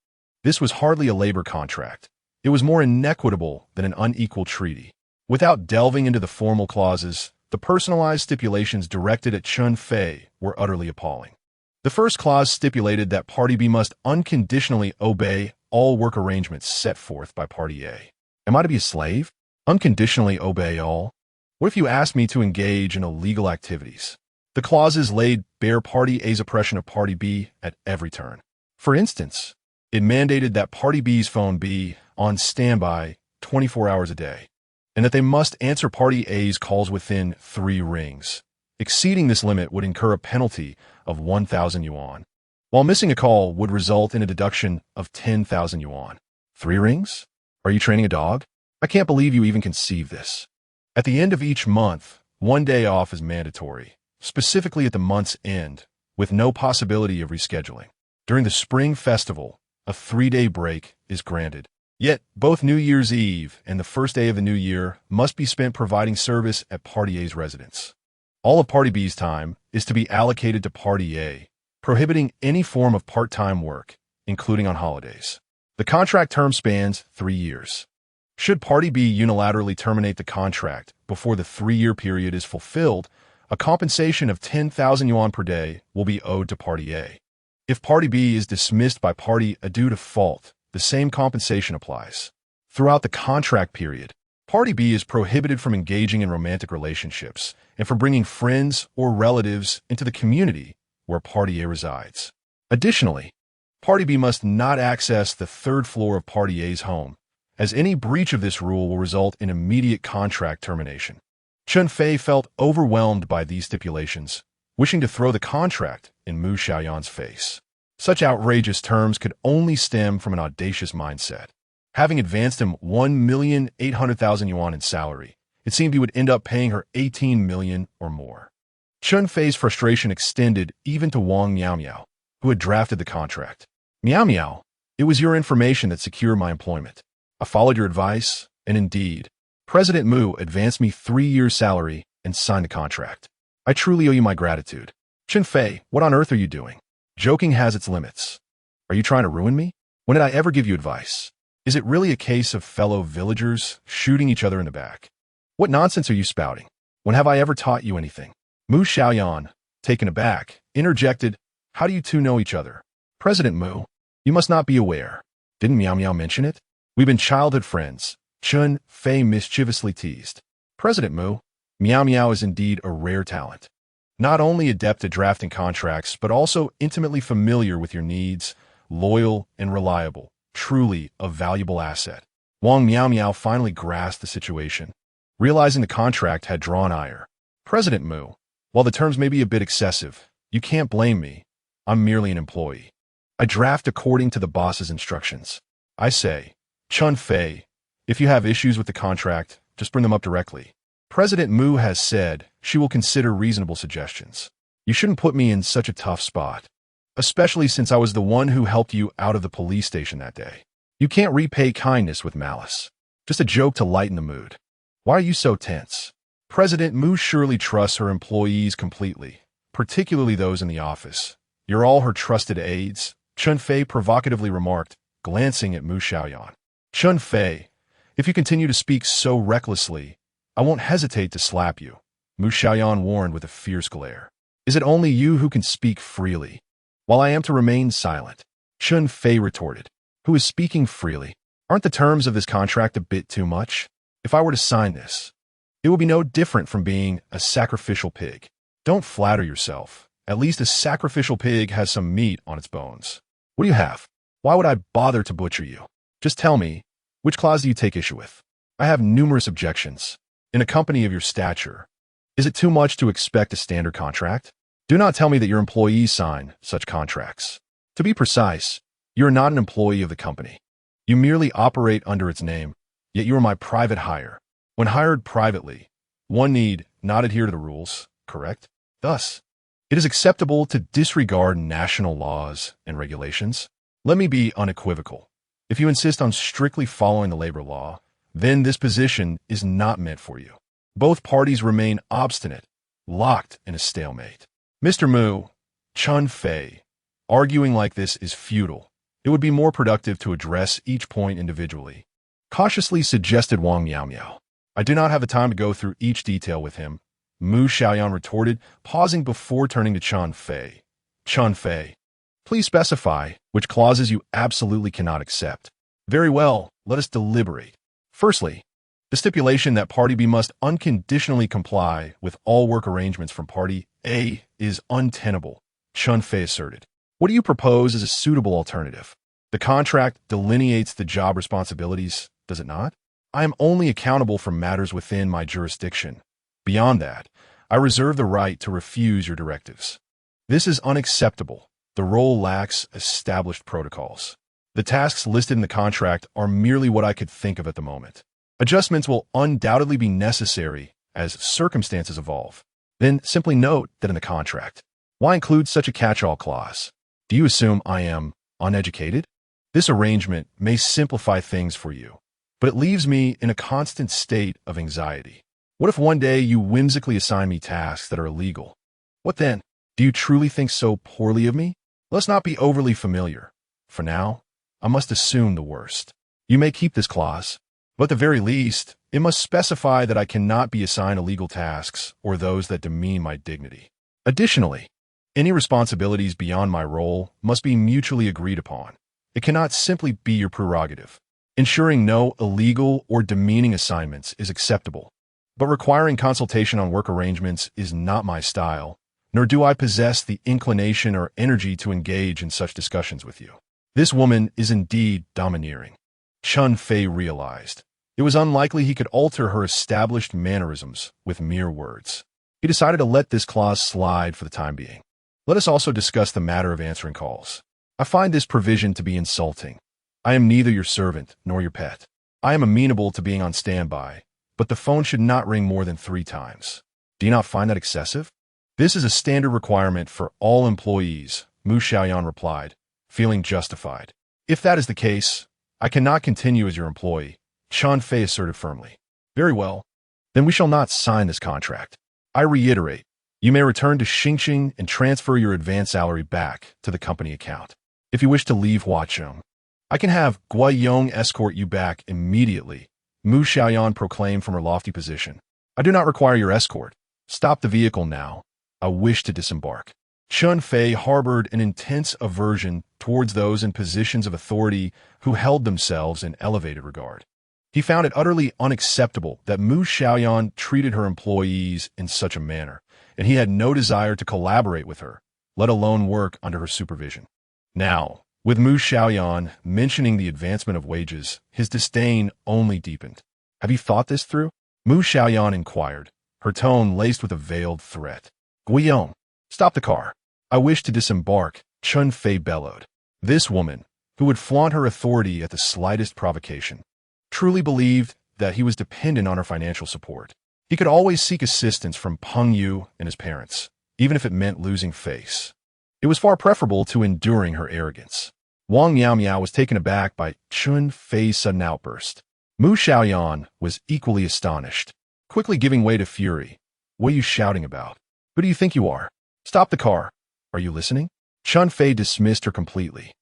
This was hardly a labor contract. It was more inequitable than an unequal treaty. Without delving into the formal clauses, the personalized stipulations directed at Chen Fei were utterly appalling. The first clause stipulated that Party B must unconditionally obey all work arrangements set forth by Party A. Am I to be a slave? Unconditionally obey all? What if you asked me to engage in illegal activities? The clauses laid bare Party A's oppression of Party B at every turn. For instance, it mandated that Party B's phone be on standby 24 hours a day, and that they must answer Party A's calls within 3 rings. Exceeding this limit would incur a penalty of 1,000 yuan, while missing a call would result in a deduction of 10,000 yuan. 3 rings? Are you training a dog? I can't believe you even conceived this. At the end of each month, 1 day off is mandatory, specifically at the month's end, with no possibility of rescheduling. During the Spring Festival, a 3-day break is granted. Yet, both New Year's Eve and the first day of the new year must be spent providing service at Party A's residence. All of Party B's time is to be allocated to Party A, prohibiting any form of part-time work, including on holidays. The contract term spans 3 years. Should Party B unilaterally terminate the contract before the 3-year period is fulfilled, a compensation of 10,000 yuan per day will be owed to Party A. If Party B is dismissed by Party A due to fault, the same compensation applies. Throughout the contract period, Party B is prohibited from engaging in romantic relationships and from bringing friends or relatives into the community where Party A resides. Additionally, Party B must not access the 3rd floor of Party A's home, as any breach of this rule will result in immediate contract termination. Chen Fei felt overwhelmed by these stipulations, wishing to throw the contract in Mu Xiaoyan's face. Such outrageous terms could only stem from an audacious mindset. Having advanced him 1,800,000 yuan in salary, it seemed he would end up paying her 18 million or more. Chen Fei's frustration extended even to Wang Miao, who had drafted the contract. Miao, it was your information that secured my employment. I followed your advice, and indeed, President Mu advanced me 3 years' salary and signed the contract. I truly owe you my gratitude. Chen Fei, what on earth are you doing? Joking has its limits. Are you trying to ruin me? When did I ever give you advice? Is it really a case of fellow villagers shooting each other in the back? What nonsense are you spouting? When have I ever taught you anything? Mu Xiaoyan, taken aback, interjected, how do you two know each other? President Mu, you must not be aware. Didn't Miao mention it? We've been childhood friends, Chen Fei mischievously teased. President Mu, Miao is indeed a rare talent. Not only adept at drafting contracts, but also intimately familiar with your needs, loyal and reliable, truly a valuable asset. Wang Miao finally grasped the situation, realizing the contract had drawn ire. President Mu, while the terms may be a bit excessive, you can't blame me. I'm merely an employee. I draft according to the boss's instructions. I say, Chen Fei, if you have issues with the contract, just bring them up directly. President Mu has said she will consider reasonable suggestions. You shouldn't put me in such a tough spot, especially since I was the one who helped you out of the police station that day. You can't repay kindness with malice. Just a joke to lighten the mood. Why are you so tense? President Mu surely trusts her employees completely, particularly those in the office. You're all her trusted aides, Chen Fei provocatively remarked, glancing at Mu Xiaoyan. Chen Fei, if you continue to speak so recklessly, I won't hesitate to slap you, Mu Xiaoyan warned with a fierce glare. Is it only you who can speak freely, while I am to remain silent? Chen Fei retorted. Who is speaking freely? Aren't the terms of this contract a bit too much? If I were to sign this, it will be no different from being a sacrificial pig. Don't flatter yourself. At least a sacrificial pig has some meat on its bones. What do you have? Why would I bother to butcher you? Just tell me, which clause do you take issue with? I have numerous objections. In a company of your stature, is it too much to expect a standard contract? Do not tell me that your employees sign such contracts. To be precise, you are not an employee of the company. You merely operate under its name, yet you are my private hire. When hired privately, one need not adhere to the rules, correct? Thus, it is acceptable to disregard national laws and regulations. Let me be unequivocal. If you insist on strictly following the labor law, then this position is not meant for you. Both parties remain obstinate, locked in a stalemate. Mr. Mu, Chen Fei, arguing like this is futile. It would be more productive to address each point individually. Cautiously suggested Wang Miao. I do not have the time to go through each detail with him, Mu Xiaoyan retorted, pausing before turning to Chen Fei. Chen Fei, please specify which clauses you absolutely cannot accept. Very well, let us deliberate. Firstly, the stipulation that Party B must unconditionally comply with all work arrangements from Party A is untenable, Chen Fei asserted. What do you propose as a suitable alternative? The contract delineates the job responsibilities, does it not? I am only accountable for matters within my jurisdiction. Beyond that, I reserve the right to refuse your directives. This is unacceptable. The role lacks established protocols. The tasks listed in the contract are merely what I could think of at the moment. Adjustments will undoubtedly be necessary as circumstances evolve. Then simply note that in the contract. Why include such a catch-all clause? Do you assume I am uneducated? This arrangement may simplify things for you, but it leaves me in a constant state of anxiety. What if one day you whimsically assign me tasks that are illegal? What then? Do you truly think so poorly of me? Let's not be overly familiar. For now, I must assume the worst. You may keep this clause, but at the very least, it must specify that I cannot be assigned illegal tasks or those that demean my dignity. Additionally, any responsibilities beyond my role must be mutually agreed upon. It cannot simply be your prerogative. Ensuring no illegal or demeaning assignments is acceptable, but requiring consultation on work arrangements is not my style, nor do I possess the inclination or energy to engage in such discussions with you. This woman is indeed domineering. Chen Fei realized. It was unlikely he could alter her established mannerisms with mere words. He decided to let this clause slide for the time being. Let us also discuss the matter of answering calls. I find this provision to be insulting. I am neither your servant nor your pet. I am amenable to being on standby, but the phone should not ring more than 3 times. Do you not find that excessive? This is a standard requirement for all employees, Mu Xiaoyan replied, feeling justified. If that is the case, I cannot continue as your employee, Chen Fei asserted firmly. Very well. Then we shall not sign this contract. I reiterate, you may return to Xingqing and transfer your advance salary back to the company account. If you wish to leave Huacheng, I can have Guiyong escort you back immediately, Mu Xiaoyan proclaimed from her lofty position. I do not require your escort. Stop the vehicle now. I wish to disembark. Chen Fei harbored an intense aversion towards those in positions of authority who held themselves in elevated regard. He found it utterly unacceptable that Mu Xiaoyan treated her employees in such a manner, and he had no desire to collaborate with her, let alone work under her supervision. Now, with Mu Xiaoyan mentioning the advancement of wages, his disdain only deepened. Have you thought this through? Mu Xiaoyan inquired, her tone laced with a veiled threat. Guiyong, stop the car. I wish to disembark, Chen Fei bellowed. This woman, who would flaunt her authority at the slightest provocation, truly believed that he was dependent on her financial support. He could always seek assistance from Peng Yu and his parents, even if it meant losing face. It was far preferable to enduring her arrogance. Wang Miao was taken aback by Chen Fei's sudden outburst. Mu Xiaoyan was equally astonished, quickly giving way to fury. What are you shouting about? Who do you think you are? Stop the car. Are you listening? Chen Fei dismissed her completely.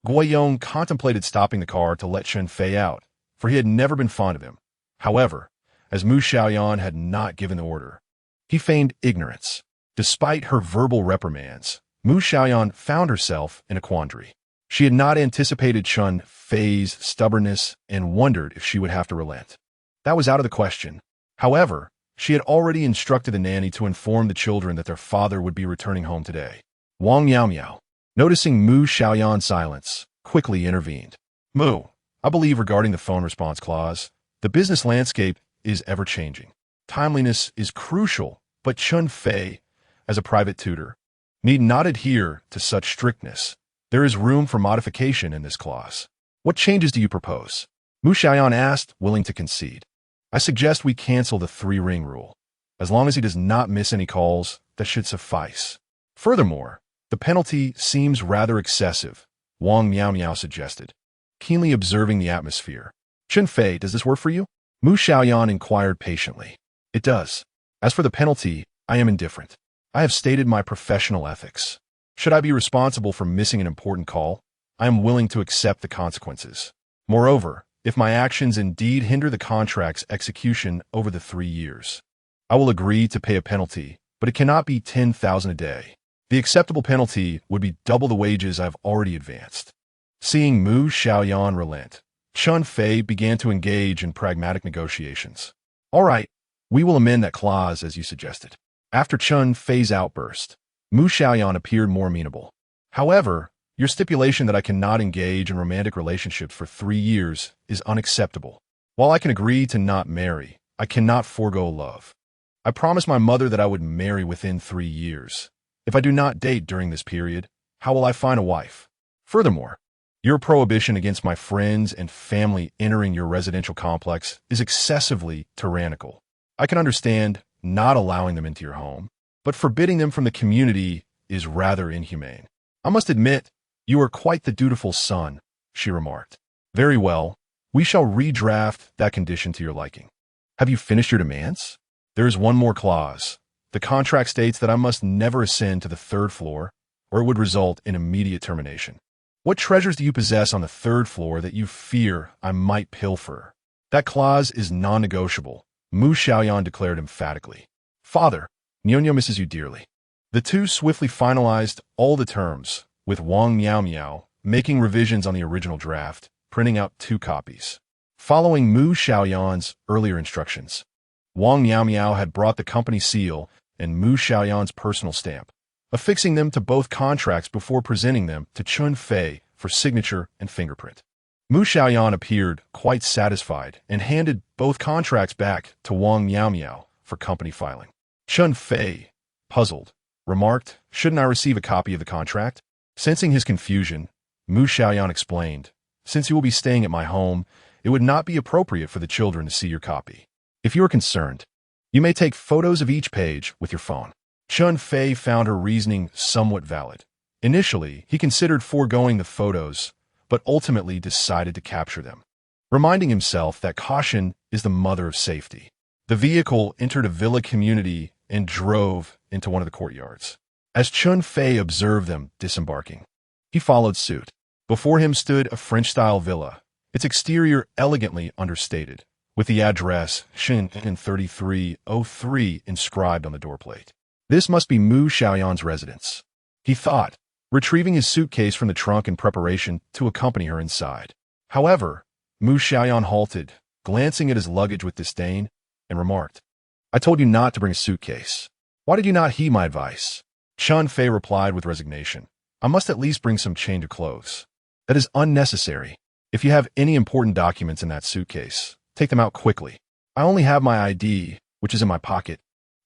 Guiyong contemplated stopping the car to let Chen Fei out, for he had never been fond of him. However, as Mu Xiaoyan had not given the order, he feigned ignorance. Despite her verbal reprimands, Mu Xiaoyan found herself in a quandary. She had not anticipated Chen Fei's stubbornness and wondered if she would have to relent. That was out of the question. However, she had already instructed the nanny to inform the children that their father would be returning home today. Wang Miao, noticing Mu Xiaoyan's silence, quickly intervened. Mu, I believe regarding the phone response clause, the business landscape is ever-changing. Timeliness is crucial, but Chen Fei, as a private tutor, need not adhere to such strictness. There is room for modification in this clause. What changes do you propose? Mu Xiaoyan asked, willing to concede. I suggest we cancel the 3-ring rule. As long as he does not miss any calls, that should suffice. Furthermore, the penalty seems rather excessive, Wang Miao suggested, keenly observing the atmosphere. Chen Fei, does this work for you? Mu Xiaoyan inquired patiently. It does. As for the penalty, I am indifferent. I have stated my professional ethics. Should I be responsible for missing an important call, I am willing to accept the consequences. Moreover, if my actions indeed hinder the contract's execution over the 3 years, I will agree to pay a penalty, but it cannot be 10,000 a day. The acceptable penalty would be double the wages I have already advanced. Seeing Mu Xiaoyan relent, Chen Fei began to engage in pragmatic negotiations. All right, we will amend that clause as you suggested. After Chen Fei's outburst, Mu Xiaoyan appeared more amenable. However, your stipulation that I cannot engage in romantic relationships for 3 years is unacceptable. While I can agree to not marry, I cannot forego love. I promised my mother that I would marry within 3 years. If I do not date during this period, how will I find a wife? Furthermore, your prohibition against my friends and family entering your residential complex is excessively tyrannical. I can understand not allowing them into your home, but forbidding them from the community is rather inhumane. I must admit, you are quite the dutiful son, she remarked. Very well, we shall redraft that condition to your liking. Have you finished your demands? There is one more clause. The contract states that I must never ascend to the 3rd floor, or it would result in immediate termination. What treasures do you possess on the 3rd floor that you fear I might pilfer? That clause is non-negotiable, Mu Xiaoyan declared emphatically. Father, Nyonya misses you dearly. The two swiftly finalized all the terms, with Wang Miao making revisions on the original draft, printing out 2 copies. Following Mu Xiaoyan's earlier instructions, Wang Miao had brought the company seal and Mu Xiaoyan's personal stamp, affixing them to both contracts before presenting them to Chen Fei for signature and fingerprint. Mu Xiaoyan appeared quite satisfied and handed both contracts back to Wang Miao for company filing. Chen Fei, puzzled, remarked, "Shouldn't I receive a copy of the contract?" Sensing his confusion, Mu Xiaoyan explained, Since you will be staying at my home, it would not be appropriate for the children to see your copy. If you are concerned, you may take photos of each page with your phone. Chen Fei found her reasoning somewhat valid. Initially, he considered foregoing the photos, but ultimately decided to capture them, reminding himself that caution is the mother of safety. The vehicle entered a villa community and drove into one of the courtyards. As Chen Fei observed them disembarking, he followed suit. Before him stood a French-style villa, its exterior elegantly understated, with the address Shin 3303 inscribed on the doorplate. This must be Mu Xiaoyan's residence, he thought, retrieving his suitcase from the trunk in preparation to accompany her inside. However, Mu Xiaoyan halted, glancing at his luggage with disdain, and remarked, "I told you not to bring a suitcase. Why did you not heed my advice?" Chen Fei replied with resignation, "I must at least bring some change of clothes." "That is unnecessary. If you have any important documents in that suitcase, take them out quickly. I only have my ID, which is in my pocket."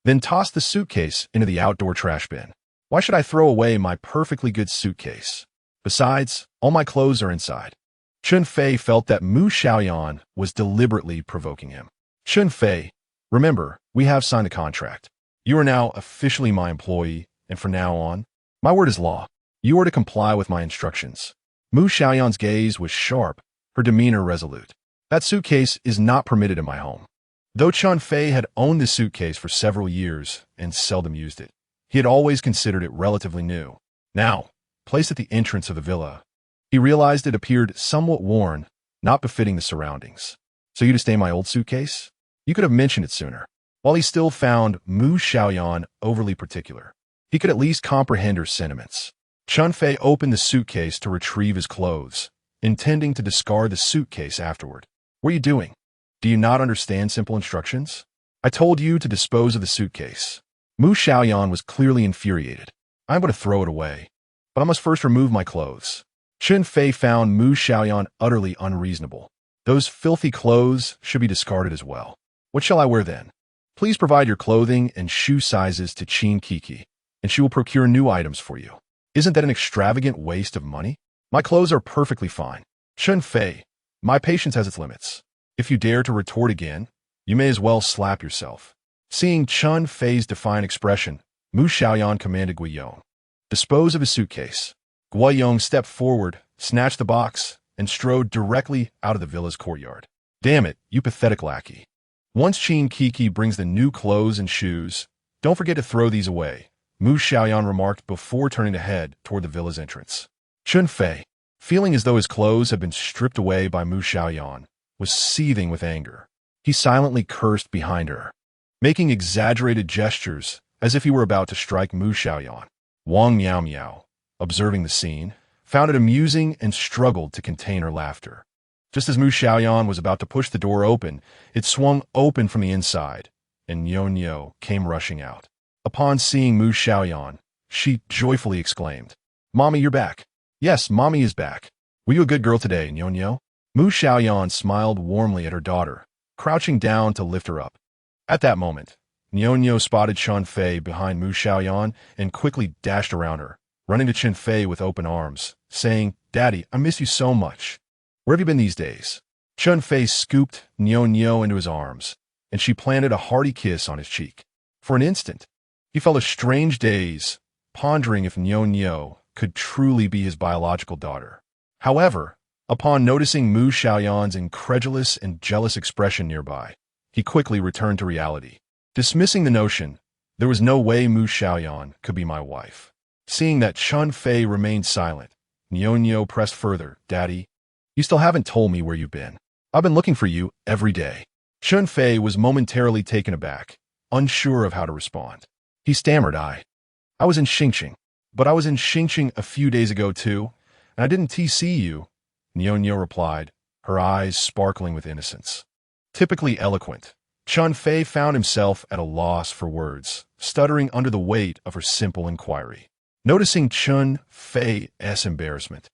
Then toss the suitcase into the outdoor trash bin. "Why should I throw away my perfectly good suitcase? Besides, all my clothes are inside." Chen Fei felt that Mu Xiaoyan was deliberately provoking him. "Chen Fei, remember, we have signed a contract. You are now officially my employee, and from now on, my word is law. You are to comply with my instructions." Mu Xiaoyan's gaze was sharp, her demeanor resolute. "That suitcase is not permitted in my home." Though Chen Fei had owned the suitcase for several years and seldom used it, he had always considered it relatively new. Now, placed at the entrance of the villa, he realized it appeared somewhat worn, not befitting the surroundings. "So you to stay in my old suitcase? You could have mentioned it sooner." While he still found Mu Xiaoyan overly particular, he could at least comprehend her sentiments. Chen Fei opened the suitcase to retrieve his clothes, intending to discard the suitcase afterward. "What are you doing? Do you not understand simple instructions? I told you to dispose of the suitcase." Mu Xiaoyan was clearly infuriated. "I'm going to throw it away, but I must first remove my clothes." Chen Fei found Mu Xiaoyan utterly unreasonable. "Those filthy clothes should be discarded as well. What shall I wear then? Please provide your clothing and shoe sizes to Qin Kiki, and she will procure new items for you." "Isn't that an extravagant waste of money? My clothes are perfectly fine." "Chen Fei, my patience has its limits. If you dare to retort again, you may as well slap yourself." Seeing Chen Fei's defiant expression, Mu Xiaoyan commanded Guiyong, "Dispose of his suitcase." Guiyong stepped forward, snatched the box, and strode directly out of the villa's courtyard. "Damn it, you pathetic lackey. Once Qin Kiki brings the new clothes and shoes, don't forget to throw these away," Mu Xiaoyan remarked before turning to head toward the villa's entrance. Chen Fei, feeling as though his clothes had been stripped away by Mu Xiaoyan, was seething with anger. He silently cursed behind her, making exaggerated gestures as if he were about to strike Mu Xiaoyan. Wang Miao Miao, observing the scene, found it amusing and struggled to contain her laughter. Just as Mu Xiaoyan was about to push the door open, it swung open from the inside, and Niu came rushing out. Upon seeing Mu Xiaoyan, she joyfully exclaimed, "Mommy, you're back." "Yes, Mommy is back. Were you a good girl today, Niu?" Mu Xiaoyan smiled warmly at her daughter, crouching down to lift her up. At that moment, Niu spotted Chen Fei behind Mu Xiaoyan and quickly dashed around her, running to Chen Fei with open arms, saying, "Daddy, I miss you so much. Where have you been these days?" Chen Fei scooped Niu into his arms, and she planted a hearty kiss on his cheek. For an instant, he felt a strange daze, pondering if Niu could truly be his biological daughter. However, upon noticing Mu Xiaoyan's incredulous and jealous expression nearby, he quickly returned to reality. Dismissing the notion, there was no way Mu Xiaoyan could be my wife. Seeing that Chen Fei remained silent, Niu pressed further, "Daddy, you still haven't told me where you've been. I've been looking for you every day." Chen Fei was momentarily taken aback, unsure of how to respond. He stammered, I was in Xingqing, but I was in Xingqing a few days ago too, and I didn't see you," Niu replied, her eyes sparkling with innocence. Typically eloquent, Chen Fei found himself at a loss for words, stuttering under the weight of her simple inquiry. Noticing Chen Fei's embarrassment,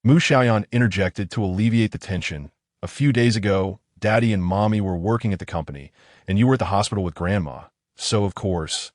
Mu Xiaoyan interjected to alleviate the tension. "A few days ago, Daddy and Mommy were working at the company, and you were at the hospital with Grandma, so of course,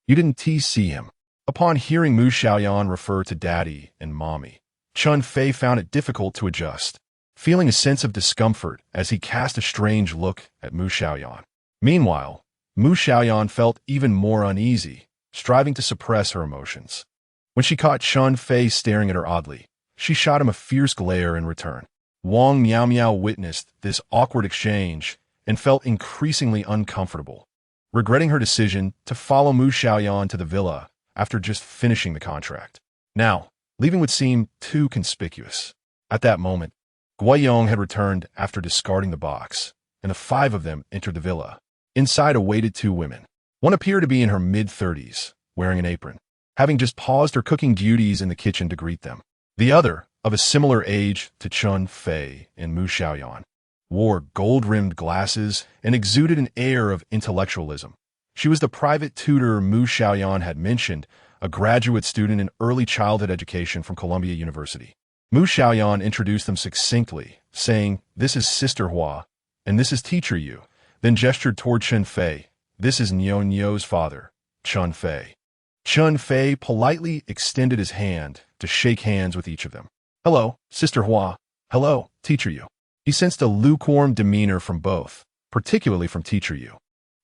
you didn't see him." Upon hearing Mu Xiaoyan refer to Daddy and Mommy, Chen Fei found it difficult to adjust. feeling a sense of discomfort as he cast a strange look at Mu Xiaoyan. Meanwhile, Mu Xiaoyan felt even more uneasy, striving to suppress her emotions. When she caught Chen Fei staring at her oddly, she shot him a fierce glare in return. Wang Miao Miao witnessed this awkward exchange and felt increasingly uncomfortable, regretting her decision to follow Mu Xiaoyan to the villa after just finishing the contract. Now, leaving would seem too conspicuous. At that moment, Guiyong had returned after discarding the box, and the five of them entered the villa. Inside awaited two women. One appeared to be in her mid-30s, wearing an apron, having just paused her cooking duties in the kitchen to greet them. The other, of a similar age to Chen Fei and Mu Xiaoyan, wore gold-rimmed glasses and exuded an air of intellectualism. She was the private tutor Mu Xiaoyan had mentioned, a graduate student in early childhood education from Columbia University. Mu Xiaoyan introduced them succinctly, saying, "This is Sister Hua, and this is Teacher Yu," then gestured toward Chen Fei. "This is Nyo's father, Chen Fei." Chen Fei politely extended his hand to shake hands with each of them. "Hello, Sister Hua. Hello, Teacher Yu." He sensed a lukewarm demeanor from both, particularly from Teacher Yu,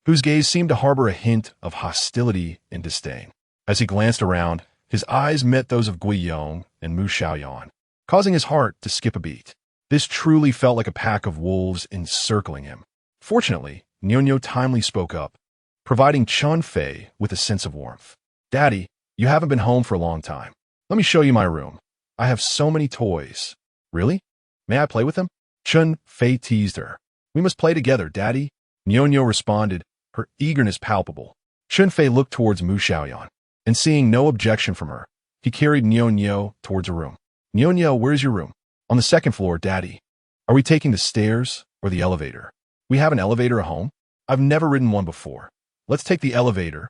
whose gaze seemed to harbor a hint of hostility and disdain. As he glanced around, his eyes met those of Guiyong and Mu Xiaoyan, causing his heart to skip a beat. This truly felt like a pack of wolves encircling him. Fortunately, Nyo timely spoke up, providing Chen Fei with a sense of warmth. "Daddy, you haven't been home for a long time. Let me show you my room. I have so many toys." "Really? May I play with them?" Chen Fei teased her. "We must play together, Daddy." Nyo responded, her eagerness palpable. Chen Fei looked towards Mu Xiaoyan, and seeing no objection from her, he carried Nyo towards a room. "Nyo, where's your room?" "On the second floor, Daddy." "Are we taking the stairs or the elevator?" "We have an elevator at home. I've never ridden one before. Let's take the elevator."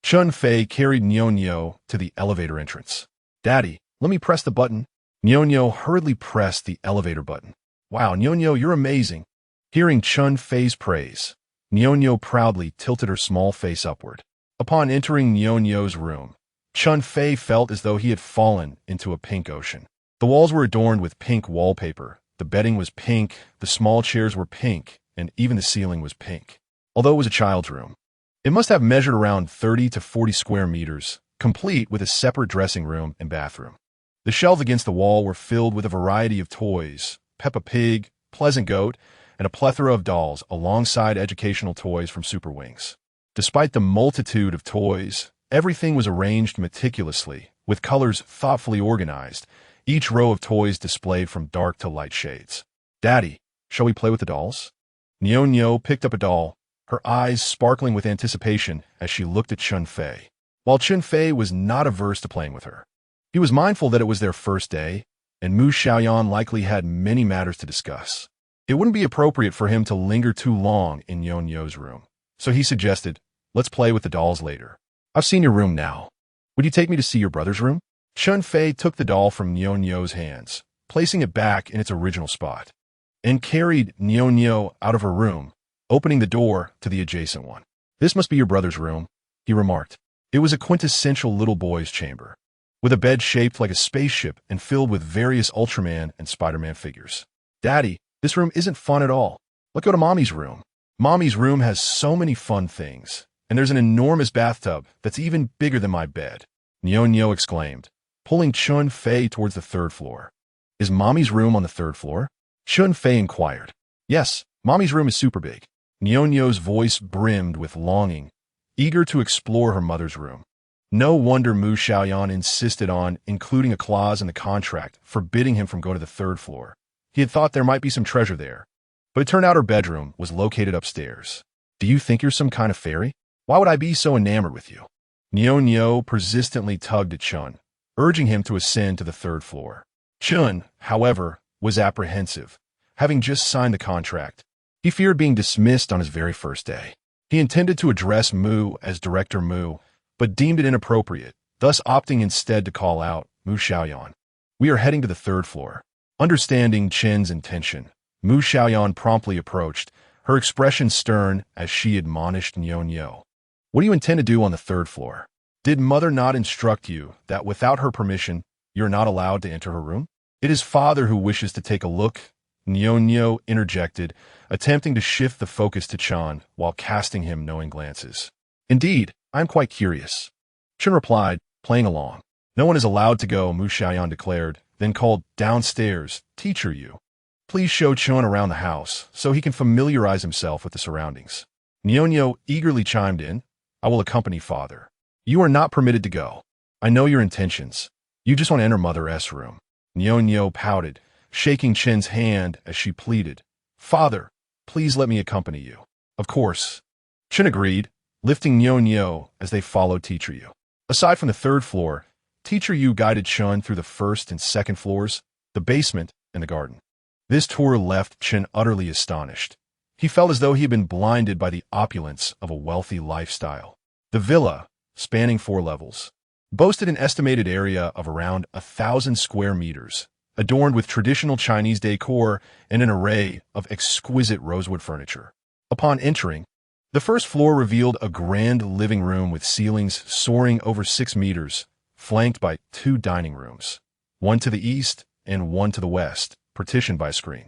Chen Fei carried Nyo to the elevator entrance. "Daddy, let me press the button." Nyo hurriedly pressed the elevator button. "Wow, Nyo, you're amazing." Hearing Chen Fei's praise, Nyo proudly tilted her small face upward. Upon entering Nyo's room, Chen Fei felt as though he had fallen into a pink ocean. The walls were adorned with pink wallpaper, the bedding was pink, the small chairs were pink, and even the ceiling was pink. Although it was a child's room, it must have measured around 30 to 40 square meters, complete with a separate dressing room and bathroom. The shelves against the wall were filled with a variety of toys, Peppa Pig, Pleasant Goat, and a plethora of dolls alongside educational toys from Super Wings. Despite the multitude of toys, everything was arranged meticulously, with colors thoughtfully organized, each row of toys displayed from dark to light shades. "Daddy, shall we play with the dolls?" Nyo picked up a doll, her eyes sparkling with anticipation as she looked at Chen Fei. While Chen Fei was not averse to playing with her, he was mindful that it was their first day, and Mu Xiaoyan likely had many matters to discuss. It wouldn't be appropriate for him to linger too long in Nyo's room, so he suggested, "Let's play with the dolls later. I've seen your room now. Would you take me to see your brother's room?" Chen Fei took the doll from Nyo's hands, placing it back in its original spot, and carried Nyo out of her room, opening the door to the adjacent one. "This must be your brother's room," he remarked. It was a quintessential little boy's chamber, with a bed shaped like a spaceship and filled with various Ultraman and Spider-Man figures. "Daddy, this room isn't fun at all. Let's go to Mommy's room. Mommy's room has so many fun things, and there's an enormous bathtub that's even bigger than my bed," Nyo exclaimed, pulling Chen Fei towards the third floor. "Is Mommy's room on the third floor?" Chen Fei inquired. "Yes, Mommy's room is super big." Nyo's voice brimmed with longing, eager to explore her mother's room. No wonder Mu Xiaoyan insisted on including a clause in the contract forbidding him from going to the third floor. He had thought there might be some treasure there, but it turned out her bedroom was located upstairs. "Do you think you're some kind of fairy? Why would I be so enamored with you?" Nyo persistently tugged at Chen, urging him to ascend to the third floor. Chen, however, was apprehensive, having just signed the contract. He feared being dismissed on his very first day. He intended to address Mu as Director Mu, but deemed it inappropriate, thus opting instead to call out, "Mu Xiaoyan, we are heading to the third floor." Understanding Chen's intention, Mu Xiaoyan promptly approached, her expression stern as she admonished Nyo. "What do you intend to do on the third floor? Did Mother not instruct you that without her permission, you're not allowed to enter her room?" "It is Father who wishes to take a look," Nyonyo interjected, attempting to shift the focus to Chen while casting him knowing glances. Indeed, I am quite curious. Chen replied, playing along. No one is allowed to go, Mu Xiaoyan declared, then called downstairs, Teacher Yu. Please show Chen around the house so he can familiarize himself with the surroundings. Nyonyo eagerly chimed in, I will accompany father. You are not permitted to go. I know your intentions. You just want to enter Mother's room. Nyonyo pouted, shaking Chen's hand as she pleaded. Father, please let me accompany you. Of course. Chen agreed, lifting Nyonyo as they followed Teacher Yu. Aside from the third floor, Teacher Yu guided Chen through the first and second floors, the basement, and the garden. This tour left Chen utterly astonished. He felt as though he had been blinded by the opulence of a wealthy lifestyle. The villa, spanning 4 levels, boasted an estimated area of around 1,000 square meters, adorned with traditional Chinese decor and an array of exquisite rosewood furniture. Upon entering, the first floor revealed a grand living room with ceilings soaring over 6 meters, flanked by 2 dining rooms, one to the east and one to the west, partitioned by a screen.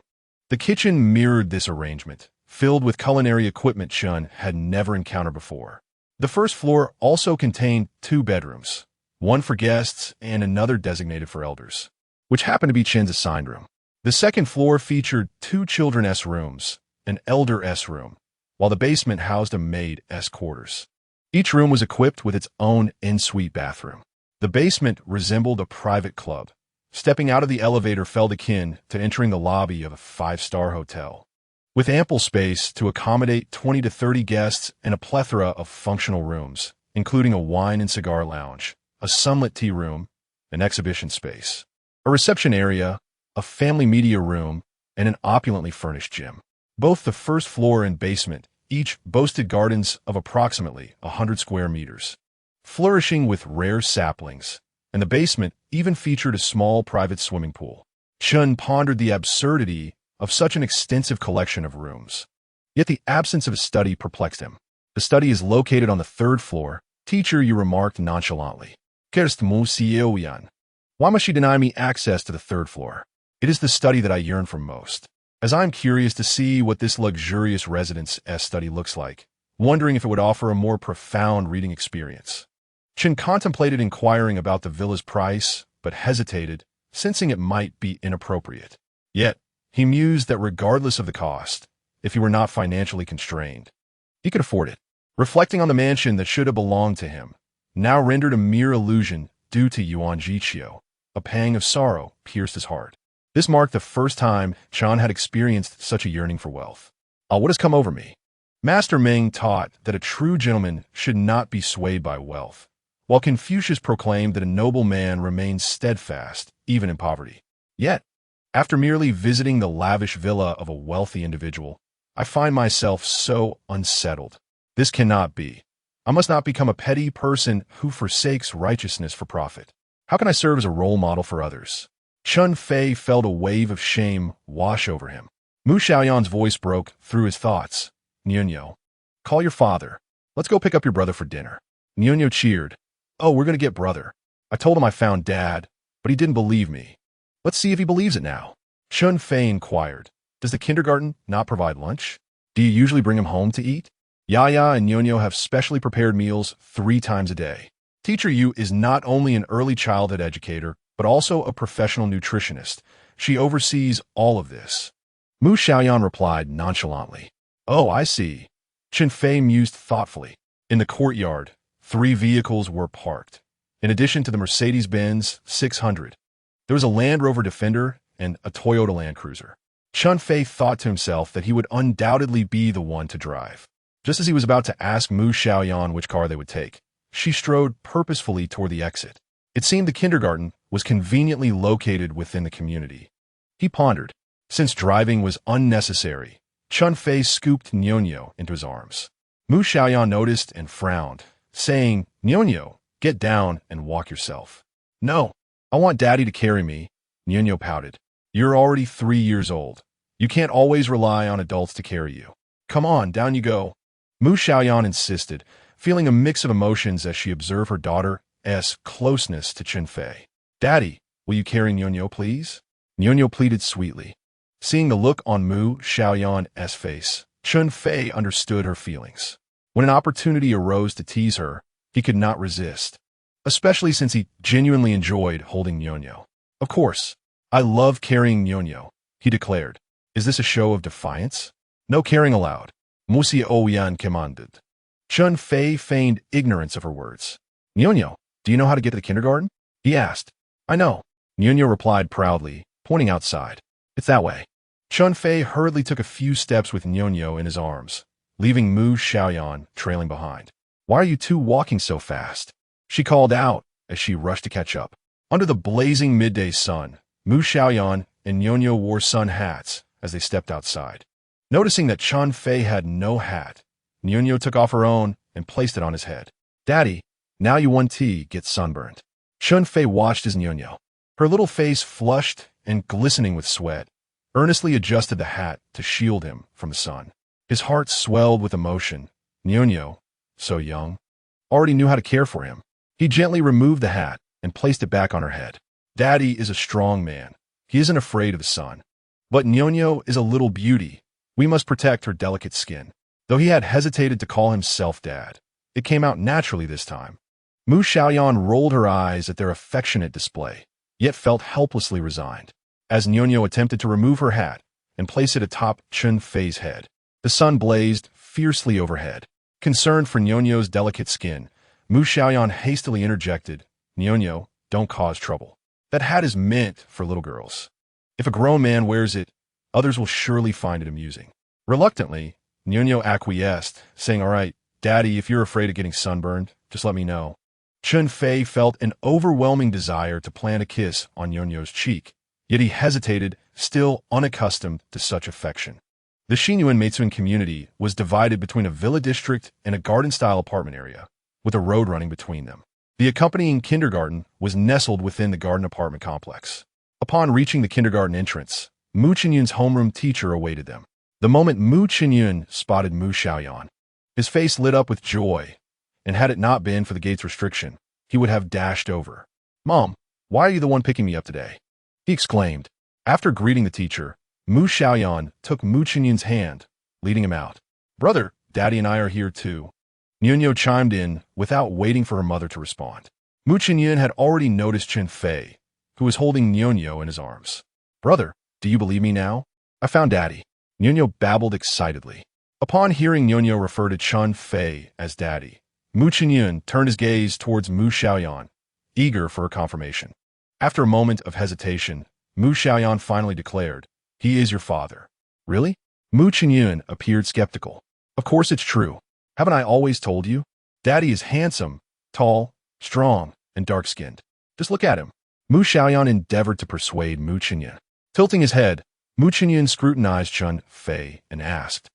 The kitchen mirrored this arrangement, filled with culinary equipment Chen had never encountered before. The first floor also contained 2 bedrooms, one for guests and another designated for elders, which happened to be Chen's assigned room. The second floor featured 2 children's rooms, an elder's room, while the basement housed a maid's quarters. Each room was equipped with its own en-suite bathroom. The basement resembled a private club. Stepping out of the elevator felt akin to entering the lobby of a 5-star hotel. With ample space to accommodate 20 to 30 guests and a plethora of functional rooms, including a wine and cigar lounge, a sunlit tea room, an exhibition space, a reception area, a family media room, and an opulently furnished gym. Both the first floor and basement each boasted gardens of approximately 100 square meters, flourishing with rare saplings, and the basement even featured a small private swimming pool. Chen pondered the absurdity of such an extensive collection of rooms. Yet the absence of a study perplexed him. The study is located on the 3rd floor, Teacher Yu remarked nonchalantly. Cursed Mu Xiaoyan. Why must she deny me access to the 3rd floor? It is the study that I yearn for most, as I am curious to see what this luxurious residence study looks like, wondering if it would offer a more profound reading experience. Chen contemplated inquiring about the villa's price, but hesitated, sensing it might be inappropriate. Yet, he mused that regardless of the cost, if he were not financially constrained, he could afford it. Reflecting on the mansion that should have belonged to him, now rendered a mere illusion due to Yuan Jiqiu, a pang of sorrow pierced his heart. This marked the first time Chen had experienced such a yearning for wealth. What has come over me? Master Ming taught that a true gentleman should not be swayed by wealth, while Confucius proclaimed that a noble man remains steadfast, even in poverty. Yet, after merely visiting the lavish villa of a wealthy individual, I find myself so unsettled. This cannot be. I must not become a petty person who forsakes righteousness for profit. How can I serve as a role model for others? Chen Fei felt a wave of shame wash over him. Mu Xiaoyan's voice broke through his thoughts. Nyonyo, call your father. Let's go pick up your brother for dinner. Nyonyo cheered. Oh, we're going to get brother. I told him I found dad, but he didn't believe me. Let's see if he believes it now. Chen Fei inquired. Does the kindergarten not provide lunch? Do you usually bring him home to eat? Yaya and Nyonyo have specially prepared meals 3 times a day. Teacher Yu is not only an early childhood educator, but also a professional nutritionist. She oversees all of this. Mu Xiaoyan replied nonchalantly. Oh, I see. Chen Fei mused thoughtfully. In the courtyard, 3 vehicles were parked. In addition to the Mercedes-Benz 600, there was a Land Rover Defender and a Toyota Land Cruiser. Chen Fei thought to himself that he would undoubtedly be the one to drive. Just as he was about to ask Mu Xiaoyan which car they would take, she strode purposefully toward the exit. It seemed the kindergarten was conveniently located within the community. He pondered. Since driving was unnecessary, Chen Fei scooped Nyonyo into his arms. Mu Xiaoyan noticed and frowned, saying, Nyonyo, get down and walk yourself. No, I want Daddy to carry me. Nyonyo pouted. You're already 3 years old. You can't always rely on adults to carry you. Come on, down you go. Mu Xiaoyan insisted, feeling a mix of emotions as she observed her daughter's closeness to Chen Fei. Daddy, will you carry Nyonyo, please? Nyonyo pleaded sweetly. Seeing the look on Mu Xiaoyan's face, Chen Fei understood her feelings. When an opportunity arose to tease her, he could not resist, especially since he genuinely enjoyed holding Nyonyo. Of course, I love carrying Nyonyo, he declared. Is this a show of defiance? No carrying allowed. Mu Xiaoyan commanded. Chen Fei feigned ignorance of her words. Nyonyo, do you know how to get to the kindergarten? He asked. I know. Nyonyo replied proudly, pointing outside. It's that way. Chen Fei hurriedly took a few steps with Nyonyo in his arms, leaving Mu Xiaoyan trailing behind. Why are you two walking so fast? She called out as she rushed to catch up. Under the blazing midday sun, Mu Xiaoyan and Nyonyo wore sun hats as they stepped outside. Noticing that Chen Fei had no hat, Nyonyo took off her own and placed it on his head. Daddy, now you 1T gets sunburned. Chen Fei watched as Nyonyo, her little face flushed and glistening with sweat, earnestly adjusted the hat to shield him from the sun. His heart swelled with emotion. Nyonyo, so young, already knew how to care for him. He gently removed the hat and placed it back on her head. Daddy is a strong man. He isn't afraid of the sun. But Nyonyo is a little beauty. We must protect her delicate skin. Though he had hesitated to call himself dad, it came out naturally this time. Mu Xiaoyan rolled her eyes at their affectionate display, yet felt helplessly resigned. As Nyonyo attempted to remove her hat and place it atop Chen Fei's head, the sun blazed fiercely overhead. Concerned for Nyonyo's delicate skin, Mu Xiaoyan hastily interjected, Nyonyo, don't cause trouble. That hat is meant for little girls. If a grown man wears it, others will surely find it amusing. Reluctantly, Nyonyo acquiesced, saying, all right, Daddy, if you're afraid of getting sunburned, just let me know. Chen Fei felt an overwhelming desire to plant a kiss on Nyonyo's cheek, yet he hesitated, still unaccustomed to such affection. The Xinyuan Meitsuan community was divided between a villa district and a garden-style apartment area, with a road running between them. The accompanying kindergarten was nestled within the garden apartment complex. Upon reaching the kindergarten entrance, Mu Xinyun's homeroom teacher awaited them. The moment Mu Xinyun spotted Mu Xiaoyan, his face lit up with joy, and had it not been for the gate's restriction, he would have dashed over. Mom, why are you the one picking me up today? He exclaimed. After greeting the teacher, Mu Xiaoyan took Mu Xinyun's hand, leading him out. Brother, Daddy and I are here too. Nyonyo chimed in without waiting for her mother to respond. Mu Xinyun had already noticed Chen Fei, who was holding Nyonyo in his arms. Brother, do you believe me now? I found Daddy. Nyonyo babbled excitedly. Upon hearing Nyonyo refer to Chen Fei as Daddy, Mu Xinyun turned his gaze towards Mu Xiaoyan, eager for a confirmation. After a moment of hesitation, Mu Xiaoyan finally declared, he is your father. Really? Mu Xinyun appeared skeptical. Of course it's true. Haven't I always told you? Daddy is handsome, tall, strong, and dark-skinned. Just look at him. Mu Xiaoyan endeavored to persuade Mu Xinyun. Tilting his head, Mu Xinyun scrutinized Chen Fei and asked,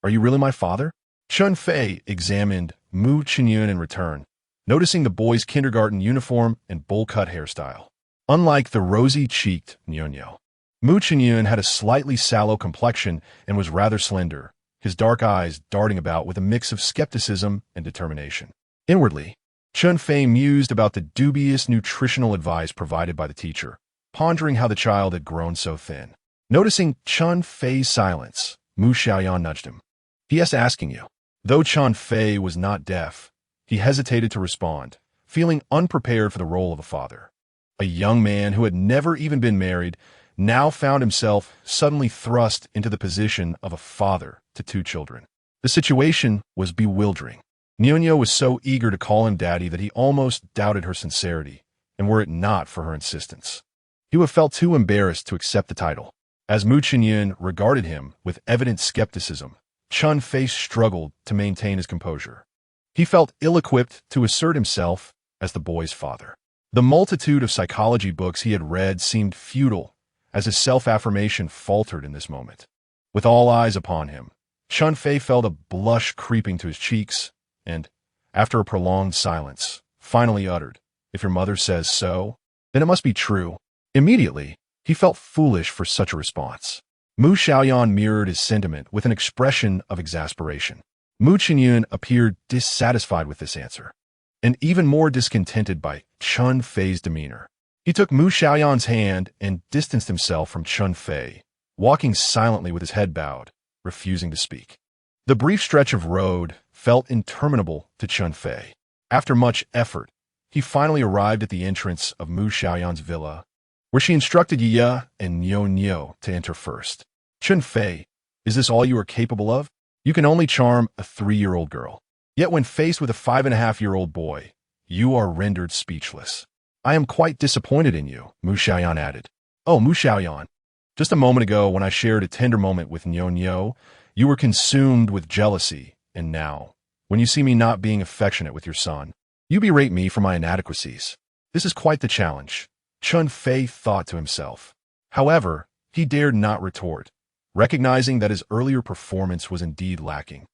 are you really my father? Chen Fei examined Mu Xinyun in return, noticing the boy's kindergarten uniform and bowl-cut hairstyle. Unlike the rosy-cheeked Nyonyo, Mu Xinyun had a slightly sallow complexion and was rather slender, his dark eyes darting about with a mix of skepticism and determination. Inwardly, Chen Fei mused about the dubious nutritional advice provided by the teacher, pondering how the child had grown so thin. Noticing Chen Fei's silence, Mu Xiaoyan nudged him. P.S. asking you. Though Chen Fei was not deaf, he hesitated to respond, feeling unprepared for the role of a father. A young man who had never even been married now found himself suddenly thrust into the position of a father to two children. The situation was bewildering. Nyonyo was so eager to call him daddy that he almost doubted her sincerity, and were it not for her insistence, he would have felt too embarrassed to accept the title. As Mu Xinyun regarded him with evident skepticism, Chen Fei struggled to maintain his composure. He felt ill-equipped to assert himself as the boy's father. The multitude of psychology books he had read seemed futile, as his self-affirmation faltered in this moment. With all eyes upon him, Chen Fei felt a blush creeping to his cheeks, and, after a prolonged silence, finally uttered, if your mother says so, then it must be true. Immediately, he felt foolish for such a response. Mu Xiaoyan mirrored his sentiment with an expression of exasperation. Mu Xinyun appeared dissatisfied with this answer, and even more discontented by Chen Fei's demeanor. He took Mu Xiaoyan's hand and distanced himself from Chen Fei, walking silently with his head bowed, refusing to speak. The brief stretch of road felt interminable to Chen Fei. After much effort, he finally arrived at the entrance of Mu Xiaoyan's villa, where she instructed Yi and Niu to enter first. Chen Fei, is this all you are capable of? You can only charm a 3-year-old girl. Yet when faced with a 5.5-year-old boy, you are rendered speechless. I am quite disappointed in you, Mu Xiaoyan added. Oh, Mu Xiaoyan. Just a moment ago, when I shared a tender moment with Niu, you were consumed with jealousy, and now, when you see me not being affectionate with your son, you berate me for my inadequacies. This is quite the challenge, Chen Fei thought to himself. However, he dared not retort, recognizing that his earlier performance was indeed lacking,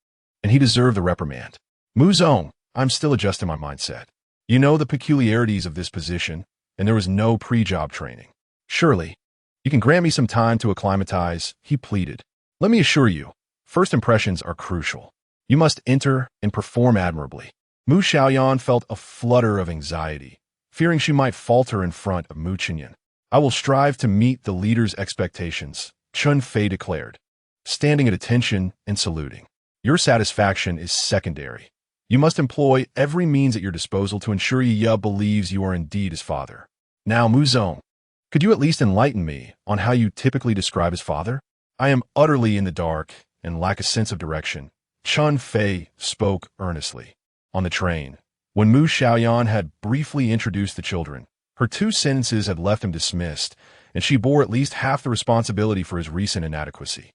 and he deserved the reprimand. Mu Zong, I'm still adjusting my mindset. You know the peculiarities of this position, and there was no pre-job training. Surely, you can grant me some time to acclimatize, he pleaded. Let me assure you, first impressions are crucial. You must enter and perform admirably. Mu Xiaoyan felt a flutter of anxiety, fearing she might falter in front of Mu Qianyan. I will strive to meet the leader's expectations, Chen Fei declared, standing at attention and saluting. Your satisfaction is secondary. You must employ every means at your disposal to ensure Yi believes you are indeed his father. Now, Mu Zong, could you at least enlighten me on how you typically describe his father? I am utterly in the dark and lack a sense of direction, Chen Fei spoke earnestly. On the train, when Mu Xiaoyan had briefly introduced the children, her 2 sentences had left him dismissed, and she bore at least half the responsibility for his recent inadequacy.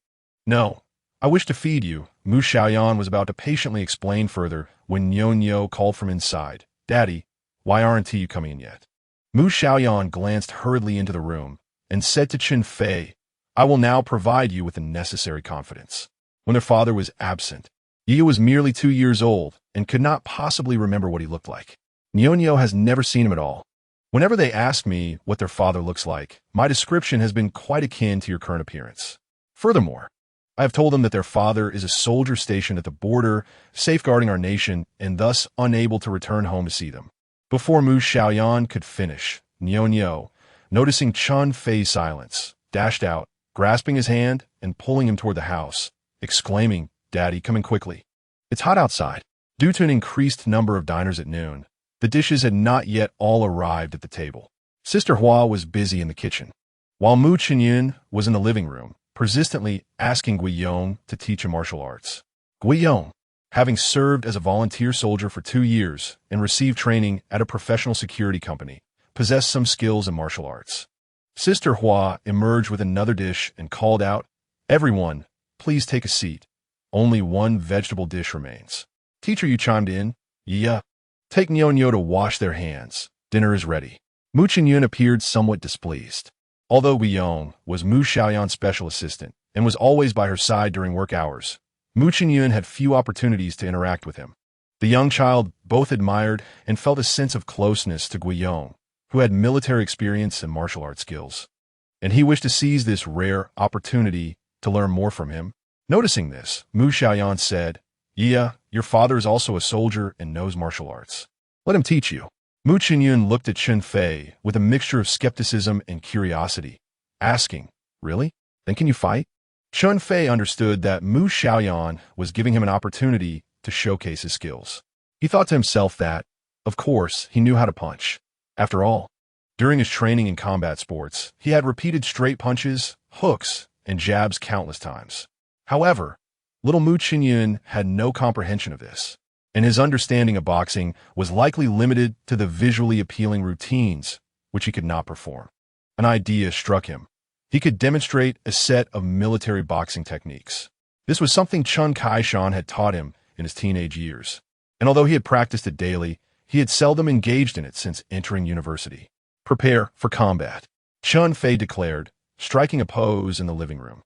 No, I wish to feed you, Mu Xiaoyan was about to patiently explain further when Niu called from inside. Daddy, why aren't you coming in yet? Mu Xiaoyan glanced hurriedly into the room and said to Chen Fei, I will now provide you with the necessary confidence. When their father was absent, Yi was merely 2 years old and could not possibly remember what he looked like. Niu has never seen him at all. Whenever they ask me what their father looks like, my description has been quite akin to your current appearance. Furthermore, I have told them that their father is a soldier stationed at the border, safeguarding our nation, and thus unable to return home to see them. Before Mu Xiaoyan could finish, Niu, noticing Chen Fei's silence, dashed out, grasping his hand and pulling him toward the house, exclaiming, Daddy, come in quickly. It's hot outside. Due to an increased number of diners at noon, the dishes had not yet all arrived at the table. Sister Hua was busy in the kitchen, while Mu Qianyan was in the living room, persistently asking Guiyong to teach him martial arts. Guiyong, having served as a volunteer soldier for 2 years and received training at a professional security company, possessed some skills in martial arts. Sister Hua emerged with another dish and called out, Everyone, please take a seat. Only 1 vegetable dish remains. Teacher, you chimed in. Yeah. Take Niu to wash their hands. Dinner is ready. Mu Qianyan appeared somewhat displeased. Although Guiyong was Mu Xiaoyan's special assistant and was always by her side during work hours, Mu Qianyan had few opportunities to interact with him. The young child both admired and felt a sense of closeness to Guiyong, who had military experience and martial arts skills, and he wished to seize this rare opportunity to learn more from him. Noticing this, Mu Xiaoyan said, Yeah, your father is also a soldier and knows martial arts. Let him teach you. Mu Qianyan looked at Chen Fei with a mixture of skepticism and curiosity, asking, Really? Then can you fight? Chen Fei understood that Mu Xiaoyan was giving him an opportunity to showcase his skills. He thought to himself that, of course, he knew how to punch. After all, during his training in combat sports, he had repeated straight punches, hooks, and jabs countless times. However, little Mu Qianyan had no comprehension of this, and his understanding of boxing was likely limited to the visually appealing routines which he could not perform. An idea struck him. He could demonstrate a set of military boxing techniques. This was something Chen Kaishan had taught him in his teenage years, and although he had practiced it daily, he had seldom engaged in it since entering university. Prepare for combat, Chen Fei declared, striking a pose in the living room.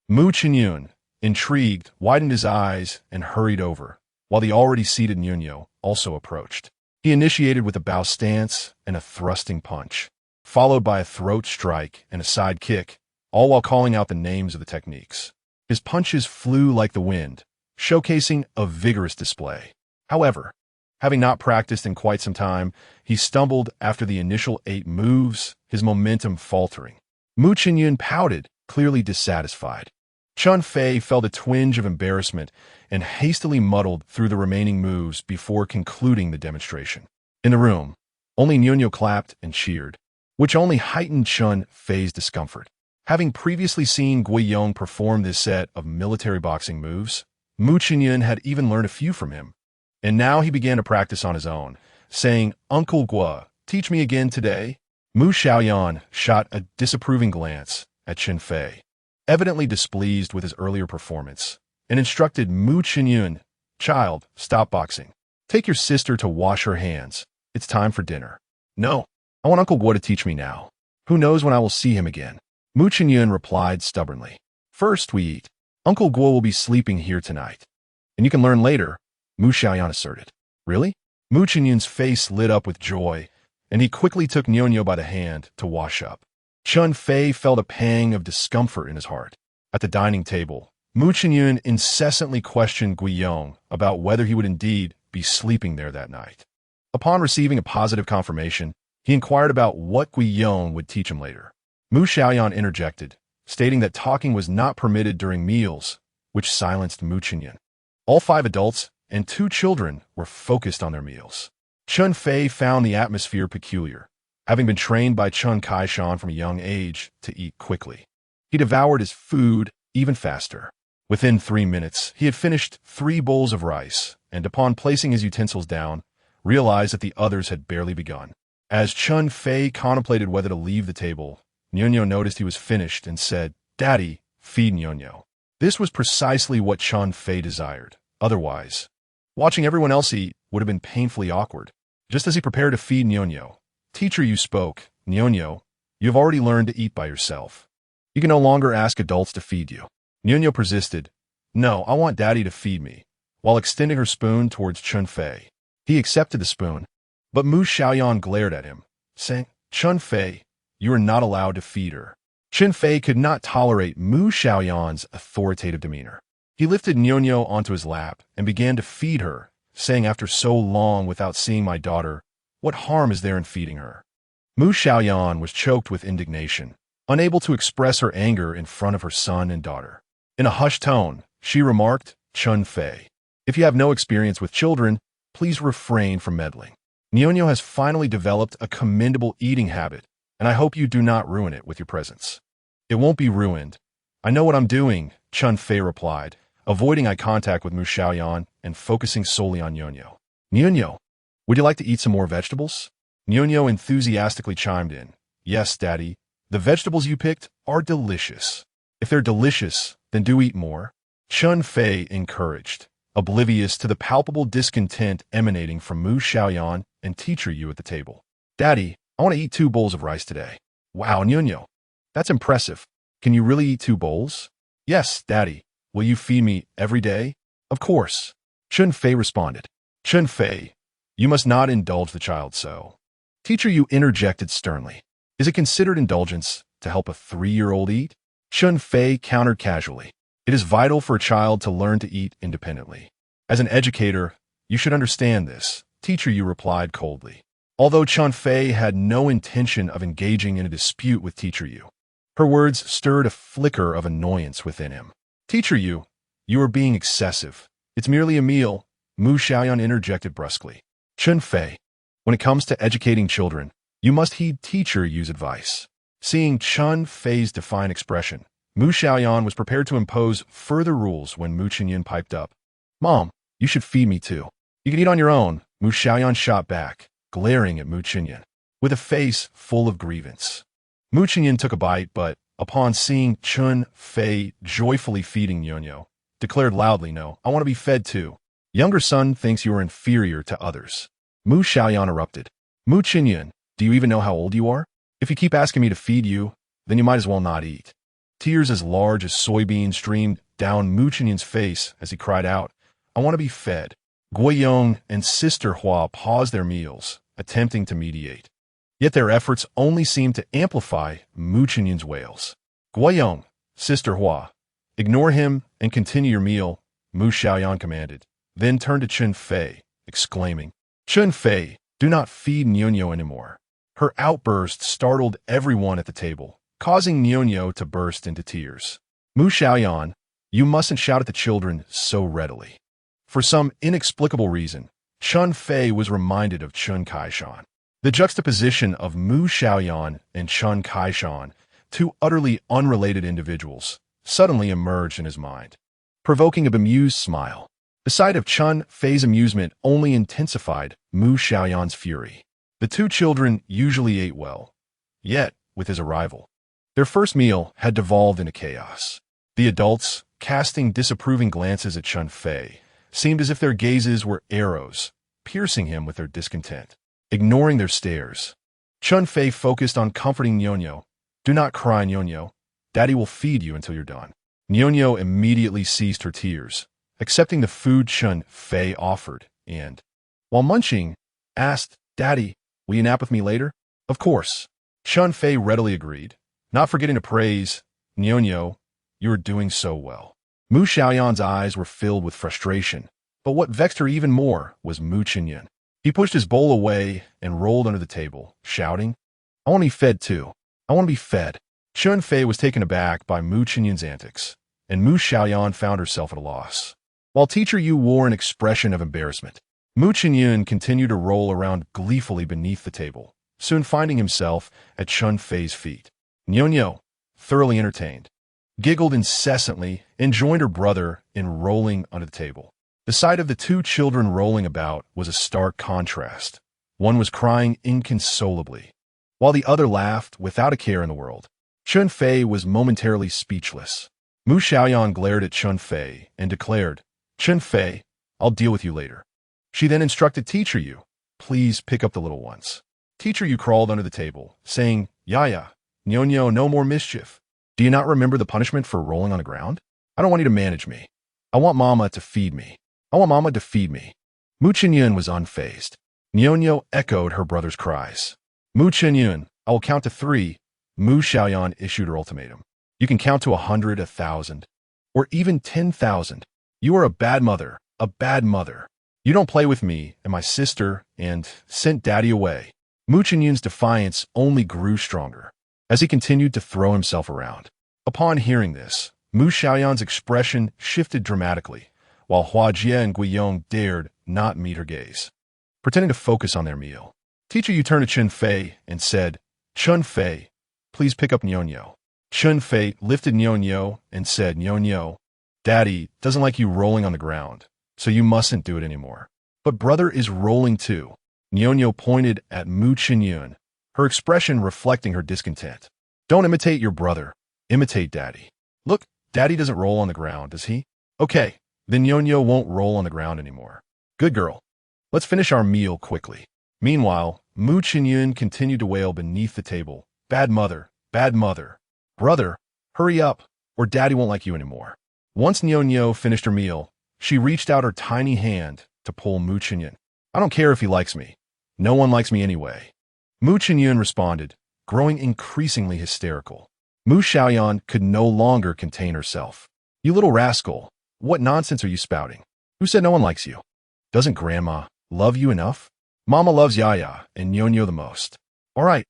Mu Qianyan, intrigued, widened his eyes and hurried over, while the already seated Niu also approached. He initiated with a bow stance and a thrusting punch, followed by a throat strike and a side kick, all while calling out the names of the techniques. His punches flew like the wind, showcasing a vigorous display. However, having not practiced in quite some time, he stumbled after the initial 8 moves, his momentum faltering. Mu Qianyan pouted, clearly dissatisfied. Chen Fei felt a twinge of embarrassment and hastily muddled through the remaining moves before concluding the demonstration. In the room, only Nianyo clapped and cheered, which only heightened Chen Fei's discomfort. Having previously seen Guiyong perform this set of military boxing moves, Mu Xiaoyan had even learned a few from him, and now he began to practice on his own, saying, "Uncle Guo, teach me again today." Mu Xiaoyan shot a disapproving glance at Chen Fei, evidently displeased with his earlier performance, and instructed Mu Xiaoyan, "Child, stop boxing. Take your sister to wash her hands. It's time for dinner." "No, I want Uncle Guo to teach me now. Who knows when I will see him again?" Mu Xiaoyan replied stubbornly. "First we eat. Uncle Guo will be sleeping here tonight, and you can learn later," Mu Xiaoyan asserted. "Really?" Mu Xiaoyan's face lit up with joy, and he quickly took Nianyo by the hand to wash up. Chen Fei felt a pang of discomfort in his heart. At the dining table, Mu Xiaoyan incessantly questioned Guiyong about whether he would indeed be sleeping there that night. Upon receiving a positive confirmation, he inquired about what Guiyong would teach him later. Mu Xiaoyan interjected, stating that talking was not permitted during meals, which silenced Mu Xiaoyan. All 5 adults and 2 children were focused on their meals. Chen Fei found the atmosphere peculiar, having been trained by Chen Kaishan from a young age to eat quickly. He devoured his food even faster. Within 3 minutes, he had finished 3 bowls of rice, and upon placing his utensils down, realized that the others had barely begun. As Chen Fei contemplated whether to leave the table, Nianyo noticed he was finished and said, "Daddy, feed Nianyo." This was precisely what Chen Fei desired. Otherwise, watching everyone else eat would have been painfully awkward. Just as he prepared to feed Nianyo, "Teacher, you spoke. Nianyo, you have already learned to eat by yourself. You can no longer ask adults to feed you." Nianyo persisted, "No, I want Daddy to feed me," while extending her spoon towards Chen Fei. He accepted the spoon, but Mu Xiaoyan glared at him, saying, "Chen Fei, you are not allowed to feed her." Chen Fei could not tolerate Mu Xiaoyan's authoritative demeanor. He lifted Nianyo onto his lap and began to feed her, saying, "After so long without seeing my daughter, what harm is there in feeding her?" Mu Xiaoyan was choked with indignation, unable to express her anger in front of her son and daughter. In a hushed tone, she remarked, "Chen Fei, if you have no experience with children, please refrain from meddling. Nianyo has finally developed a commendable eating habit, and I hope you do not ruin it with your presence." "It won't be ruined. I know what I'm doing," Chen Fei replied, avoiding eye contact with Mu Xiaoyan and focusing solely on Nianyo. "Nianyo, would you like to eat some more vegetables?" Nianyo enthusiastically chimed in, "Yes, Daddy. The vegetables you picked are delicious." "If they're delicious, then do eat more," Chen Fei encouraged, oblivious to the palpable discontent emanating from Mu Xiaoyan and Teacher Yu at the table. "Daddy, I want to eat 2 bowls of rice today." "Wow, Nianyo, that's impressive. Can you really eat 2 bowls?" "Yes, Daddy. Will you feed me every day?" "Of course," Chen Fei responded. "Chen Fei, you must not indulge the child so." Teacher Yu interjected sternly. "Is it considered indulgence to help a 3-year-old eat?" Chen Fei countered casually. "It is vital for a child to learn to eat independently. As an educator, you should understand this," Teacher Yu replied coldly. Although Chen Fei had no intention of engaging in a dispute with Teacher Yu, her words stirred a flicker of annoyance within him. "Teacher Yu, you are being excessive. It's merely a meal," Mu Xiaoyan interjected brusquely. "Chen Fei, when it comes to educating children, you must heed Teacher Yu's advice." Seeing Chen Fei's defiant expression, Mu Xiaoyan was prepared to impose further rules when Mu Xiaoyan piped up. "Mom, you should feed me too." "You can eat on your own," Mu Xiaoyan shot back, glaring at Mu Xiaoyan with a face full of grievance. Mu Xiaoyan took a bite, but upon seeing Chen Fei joyfully feeding Nianyo, declared loudly, "No, I want to be fed too. Younger son thinks you are inferior to others." Mu Xiaoyan erupted. "Mu Xiaoyan, do you even know how old you are? If you keep asking me to feed you, then you might as well not eat." Tears as large as soybeans streamed down Mu Xiaoyan's face as he cried out, "I want to be fed." Guiyong and Sister Hua paused their meals, attempting to mediate. Yet their efforts only seemed to amplify Mu Xiaoyan's wails. "Guiyong, Sister Hua, ignore him and continue your meal," Mu Xiaoyan commanded, then turned to Chen Fei, exclaiming, "Chen Fei, do not feed Nianyo anymore." Her outburst startled everyone at the table, causing Nianyo to burst into tears. Mu Xiaoyan, you mustn't shout at the children so readily. For some inexplicable reason, Chen Fei was reminded of Chen Kaishan. The juxtaposition of Mu Xiaoyan and Chen Kaishan, two utterly unrelated individuals, suddenly emerged in his mind, provoking a bemused smile. The sight of Chen Fei's amusement only intensified Mu Xiaoyan's fury. The two children usually ate well, yet, with his arrival, their first meal had devolved into chaos. The adults, casting disapproving glances at Chen Fei, seemed as if their gazes were arrows, piercing him with their discontent. Ignoring their stares, Chen Fei focused on comforting Nianyo. Do not cry, Nianyo. Daddy will feed you until you're done. Nianyo immediately ceased her tears, accepting the food Chen Fei offered, and, while munching, asked, Daddy, will you nap with me later? Of course. Chen Fei readily agreed, not forgetting to praise, Nianyo, you are doing so well. Mu Xiaoyan's eyes were filled with frustration, but what vexed her even more was Mu Qianyan. He pushed his bowl away and rolled under the table, shouting, I want to be fed too. I want to be fed. Chen Fei was taken aback by Mu Qianyan's antics, and Mu Xiaoyan found herself at a loss. While Teacher Yu wore an expression of embarrassment, Mu Qianyan continued to roll around gleefully beneath the table, soon finding himself at Chen Fei's feet. Nianyo, thoroughly entertained, giggled incessantly and joined her brother in rolling under the table. The sight of the two children rolling about was a stark contrast. One was crying inconsolably, while the other laughed without a care in the world. Chen Fei was momentarily speechless. Mu Xiaoyan glared at Chen Fei and declared, Chen Fei, I'll deal with you later. She then instructed Teacher Yu, please pick up the little ones. Teacher Yu crawled under the table, saying, Yaya, Nianyo, no more mischief. Do you not remember the punishment for rolling on the ground? I don't want you to manage me. I want Mama to feed me. I want Mama to feed me. Mu Qianyan was unfazed. Nianyo echoed her brother's cries. Mu Qianyan, I will count to 3. Mu Xiaoyan issued her ultimatum. You can count to 100, 1,000, or even 10,000. You are a bad mother, a bad mother. You don't play with me and my sister and sent Daddy away. Mu Qianyan's defiance only grew stronger as he continued to throw himself around. Upon hearing this, Mu Xiaoyan's expression shifted dramatically, while Hua Jie and Guiyong dared not meet her gaze, pretending to focus on their meal. Teacher Yu turned to Chen Fei and said, Chen Fei, please pick up Nianyo. Chen Fei lifted Nianyo and said, Nianyo, Daddy doesn't like you rolling on the ground, so you mustn't do it anymore. But brother is rolling too. Nianyo pointed at Mu Qianyan, her expression reflecting her discontent. Don't imitate your brother. Imitate Daddy. Look, Daddy doesn't roll on the ground, does he? Okay, then Nianyo won't roll on the ground anymore. Good girl. Let's finish our meal quickly. Meanwhile, Mu Qianyan continued to wail beneath the table. Bad mother, bad mother. Brother, hurry up, or Daddy won't like you anymore. Once Nianyo finished her meal, she reached out her tiny hand to pull Mu Qianyan. I don't care if he likes me. No one likes me anyway. Mu Qianyan responded, growing increasingly hysterical. Mu Xiaoyan could no longer contain herself. You little rascal, what nonsense are you spouting? Who said no one likes you? Doesn't Grandma love you enough? Mama loves Yaya and Nianyo the most. All right.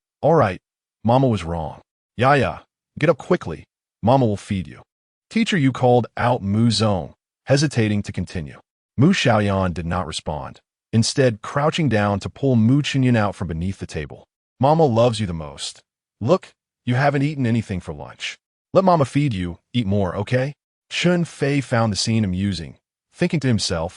Mama was wrong. Yaya, get up quickly. Mama will feed you. Teacher Yu called out Mu Zong, hesitating to continue. Mu Xiaoyan did not respond, instead crouching down to pull Mu Qianyan out from beneath the table. Mama loves you the most. Look, you haven't eaten anything for lunch. Let Mama feed you, eat more, okay? Chen Fei found the scene amusing, thinking to himself,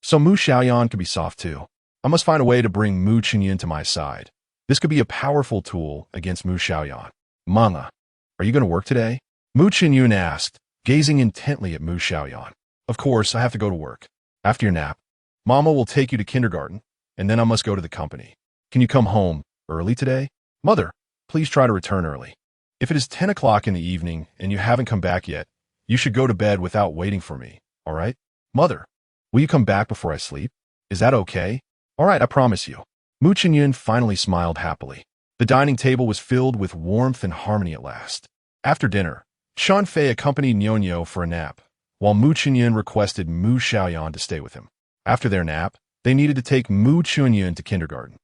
so Mu Xiaoyan could be soft too. I must find a way to bring Mu Qianyan to my side. This could be a powerful tool against Mu Xiaoyan. Mama, are you going to work today? Mu Qianyan asked, gazing intently at Mu Xiaoyan. Of course, I have to go to work. After your nap, Mama will take you to kindergarten, and then I must go to the company. Can you come home early today? Mother, please try to return early. If it is 10 o'clock in the evening and you haven't come back yet, you should go to bed without waiting for me, all right? Mother, will you come back before I sleep? Is that okay? All right, I promise you. Mu Qianyan finally smiled happily. The dining table was filled with warmth and harmony at last. After dinner, Chen Fei accompanied Nianyo for a nap, while Mu Qianyan requested Mu Xiaoyan to stay with him. After their nap, they needed to take Mu Qianyan to kindergarten.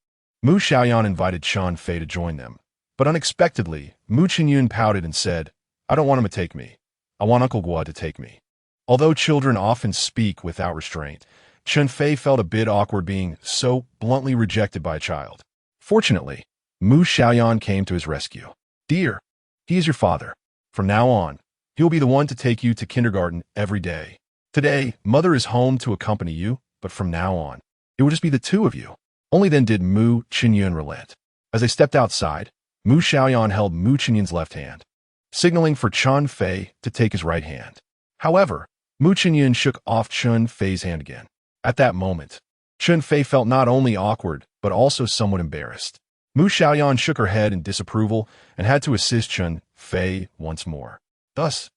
Mu Xiaoyan invited Chen Fei to join them, But unexpectedly, Mu Xiaoyan pouted and said, I don't want him to take me. I want Uncle Gua to take me. Although children often speak without restraint, Chen Fei felt a bit awkward being so bluntly rejected by a child. Fortunately, Mu Xiaoyan came to his rescue. Dear, he is your father. From now on, he will be the one to take you to kindergarten every day. Today, mother is home to accompany you, but from now on, it will just be the two of you. Only then did Mu Xiaoyan relent. As they stepped outside, Mu Xiaoyan held Mu Xiaoyan's left hand, signaling for Chen Fei to take his right hand. However, Mu Xiaoyan shook off Chen Fei's hand again. At that moment, Chen Fei felt not only awkward, but also somewhat embarrassed. Mu Xiaoyan shook her head in disapproval and had to assist Chen Fei once more. Thus,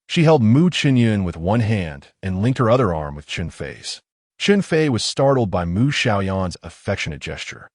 she held Mu Xiaoyan with one hand and linked her other arm with Chen Fei's. Chen Fei was startled by Mu Xiaoyan's affectionate gesture,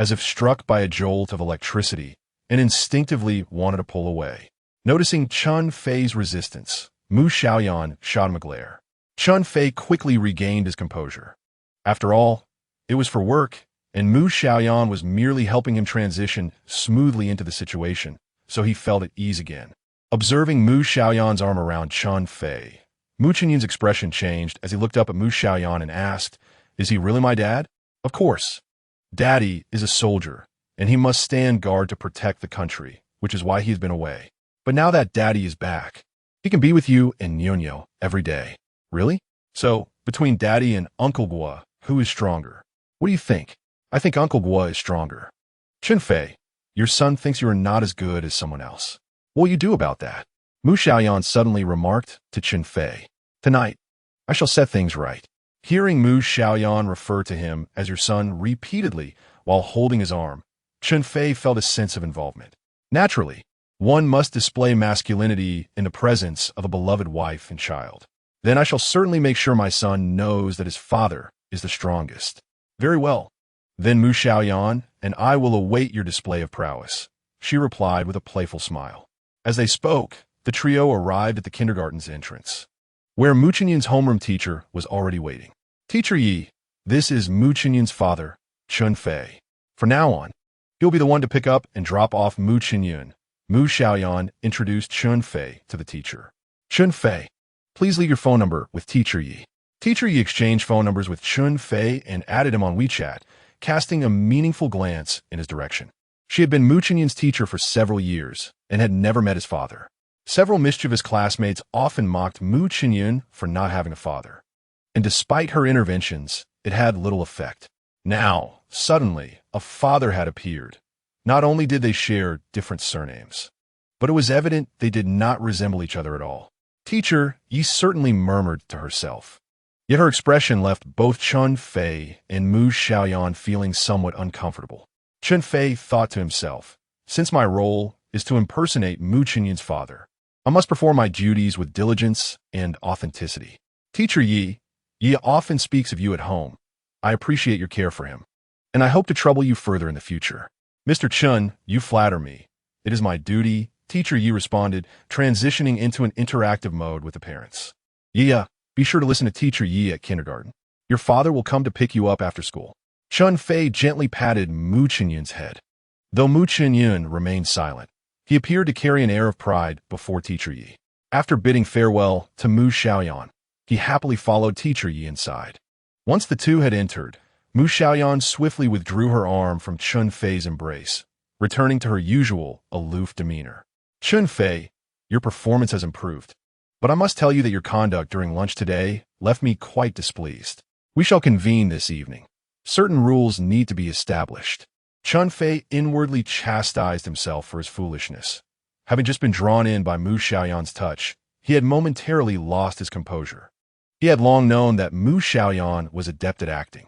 as if struck by a jolt of electricity, and instinctively wanted to pull away. Noticing Chen Fei's resistance, Mu Xiaoyan shot him a glare. Chen Fei quickly regained his composure. After all, it was for work, and Mu Xiaoyan was merely helping him transition smoothly into the situation, so he felt at ease again. Observing Mu Xiaoyan's arm around Chen Fei, Mu Xiaoyan's expression changed as he looked up at Mu Xiaoyan and asked, Is he really my dad? Of course. Daddy is a soldier, and he must stand guard to protect the country, which is why he's been away. But now that Daddy is back, he can be with you and Nyonyo every day. Really? So, between Daddy and Uncle Gua, who is stronger? What do you think? I think Uncle Gua is stronger. Chen Fei, your son thinks you are not as good as someone else. What will you do about that? Mu Xiaoyan suddenly remarked to Chen Fei. Tonight, I shall set things right. Hearing Mu Xiaoyan refer to him as your son repeatedly while holding his arm, Chen Fei felt a sense of involvement. Naturally, one must display masculinity in the presence of a beloved wife and child. Then I shall certainly make sure my son knows that his father is the strongest. Very well. Then Mu Xiaoyan and I will await your display of prowess, she replied with a playful smile. As they spoke, the trio arrived at the kindergarten's entrance, where Mu Xiaoyan's homeroom teacher was already waiting. Teacher Yi, this is Mu Xiaoyan's father, Chen Fei. From now on, he'll be the one to pick up and drop off Mu Xiaoyan. Mu Xiaoyan introduced Chen Fei to the teacher. Chen Fei, please leave your phone number with Teacher Yi. Teacher Yi exchanged phone numbers with Chen Fei and added him on WeChat, casting a meaningful glance in his direction. She had been Mu Xiaoyan's teacher for several years and had never met his father. Several mischievous classmates often mocked Mu Xiaoyan for not having a father, and despite her interventions, it had little effect. Now, suddenly, a father had appeared. Not only did they share different surnames, but it was evident they did not resemble each other at all. Teacher Yi certainly murmured to herself. Yet her expression left both Chen Fei and Mu Xiaoyan feeling somewhat uncomfortable. Chen Fei thought to himself, since my role is to impersonate Mu Xiaoyan's father, I must perform my duties with diligence and authenticity. Teacher Yi often speaks of you at home. I appreciate your care for him, and I hope to trouble you further in the future. Mr. Chen, you flatter me. It is my duty, Teacher Yi responded, transitioning into an interactive mode with the parents. Yi, be sure to listen to Teacher Yi at kindergarten. Your father will come to pick you up after school. Chen Fei gently patted Mu Xiaoyan's head. Though Mu Xiaoyan remained silent, he appeared to carry an air of pride before Teacher Yi. After bidding farewell to Mu Xiaoyan, he happily followed Teacher Yi inside. Once the two had entered, Mu Xiaoyan swiftly withdrew her arm from Chen Fei's embrace, returning to her usual aloof demeanor. Chen Fei, your performance has improved, but I must tell you that your conduct during lunch today left me quite displeased. We shall convene this evening. Certain rules need to be established. Chen Fei inwardly chastised himself for his foolishness. Having just been drawn in by Mu Xiaoyan's touch, he had momentarily lost his composure. He had long known that Mu Xiaoyan was adept at acting.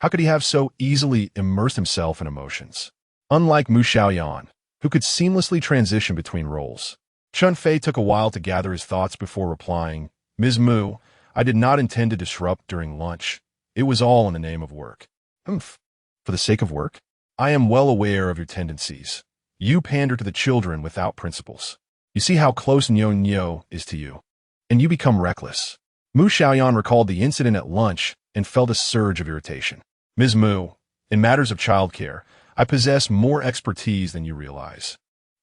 How could he have so easily immersed himself in emotions? Unlike Mu Xiaoyan, who could seamlessly transition between roles, Chen Fei took a while to gather his thoughts before replying, Ms. Mu, I did not intend to disrupt during lunch. It was all in the name of work. For the sake of work? I am well aware of your tendencies. You pander to the children without principles. You see how close Nyonyo is to you, and you become reckless. Mu Xiaoyan recalled the incident at lunch and felt a surge of irritation. Ms. Mu, in matters of childcare, I possess more expertise than you realize.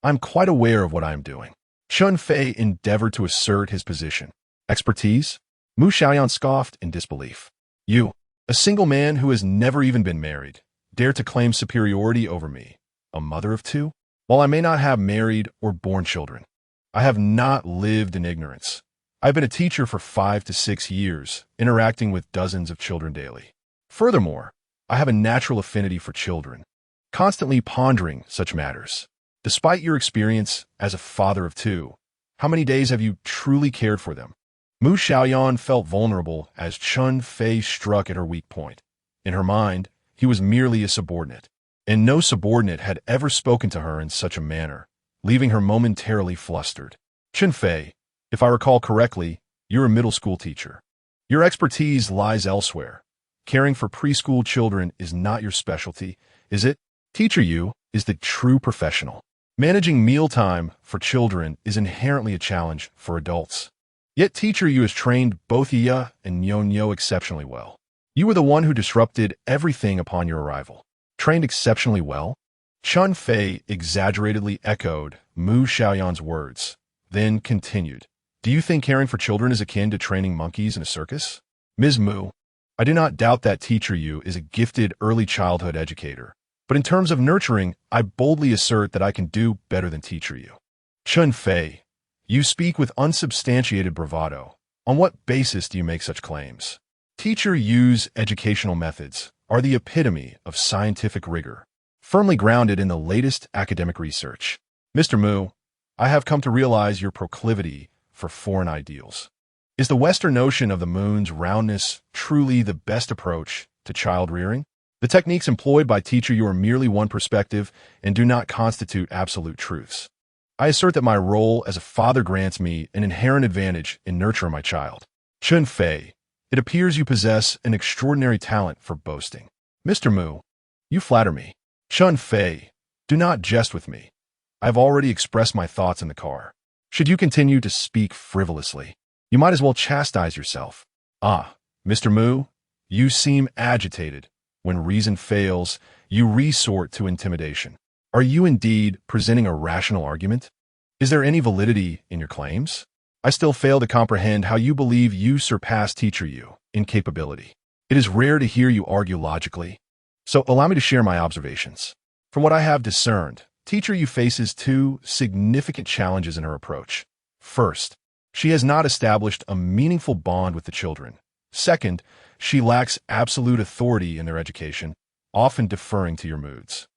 I'm quite aware of what I am doing. Chen Fei endeavored to assert his position. Expertise? Mu Xiaoyan scoffed in disbelief. You, a single man who has never even been married, dare to claim superiority over me, a mother of two? While I may not have married or born children, I have not lived in ignorance. I've been a teacher for 5 to 6 years, interacting with dozens of children daily. Furthermore, I have a natural affinity for children, constantly pondering such matters. Despite your experience as a father of two, how many days have you truly cared for them? Mu Xiaoyan felt vulnerable as Chen Fei struck at her weak point. In her mind, he was merely a subordinate, and no subordinate had ever spoken to her in such a manner, leaving her momentarily flustered. Chen Fei, if I recall correctly, you're a middle school teacher. Your expertise lies elsewhere. Caring for preschool children is not your specialty, is it? Teacher Yu is the true professional. Managing mealtime for children is inherently a challenge for adults. Yet Teacher Yu has trained both Yi and Nyo exceptionally well. You were the one who disrupted everything upon your arrival. Trained exceptionally well? Chen Fei exaggeratedly echoed Mu Xiaoyan's words, then continued. Do you think caring for children is akin to training monkeys in a circus? Ms. Mu, I do not doubt that Teacher Yu is a gifted early childhood educator, but in terms of nurturing, I boldly assert that I can do better than Teacher Yu. Chen Fei, you speak with unsubstantiated bravado. On what basis do you make such claims? Teacher Yu's educational methods are the epitome of scientific rigor, firmly grounded in the latest academic research. Mr. Mu, I have come to realize your proclivity for foreign ideals. Is the Western notion of the moon's roundness truly the best approach to child rearing? The techniques employed by Teacher Yu are merely one perspective and do not constitute absolute truths. I assert that my role as a father grants me an inherent advantage in nurturing my child. Chen Fei, it appears you possess an extraordinary talent for boasting. Mr. Mu, you flatter me. Chen Fei, do not jest with me. I have already expressed my thoughts in the car. Should you continue to speak frivolously, you might as well chastise yourself. Ah, Mr. Mu, you seem agitated. When reason fails, you resort to intimidation. Are you indeed presenting a rational argument? Is there any validity in your claims? I still fail to comprehend how you believe you surpass Teacher Yu in capability. It is rare to hear you argue logically. So allow me to share my observations. From what I have discerned, Teacher Yu faces two significant challenges in her approach. First, she has not established a meaningful bond with the children. Second, she lacks absolute authority in their education, often deferring to your moods.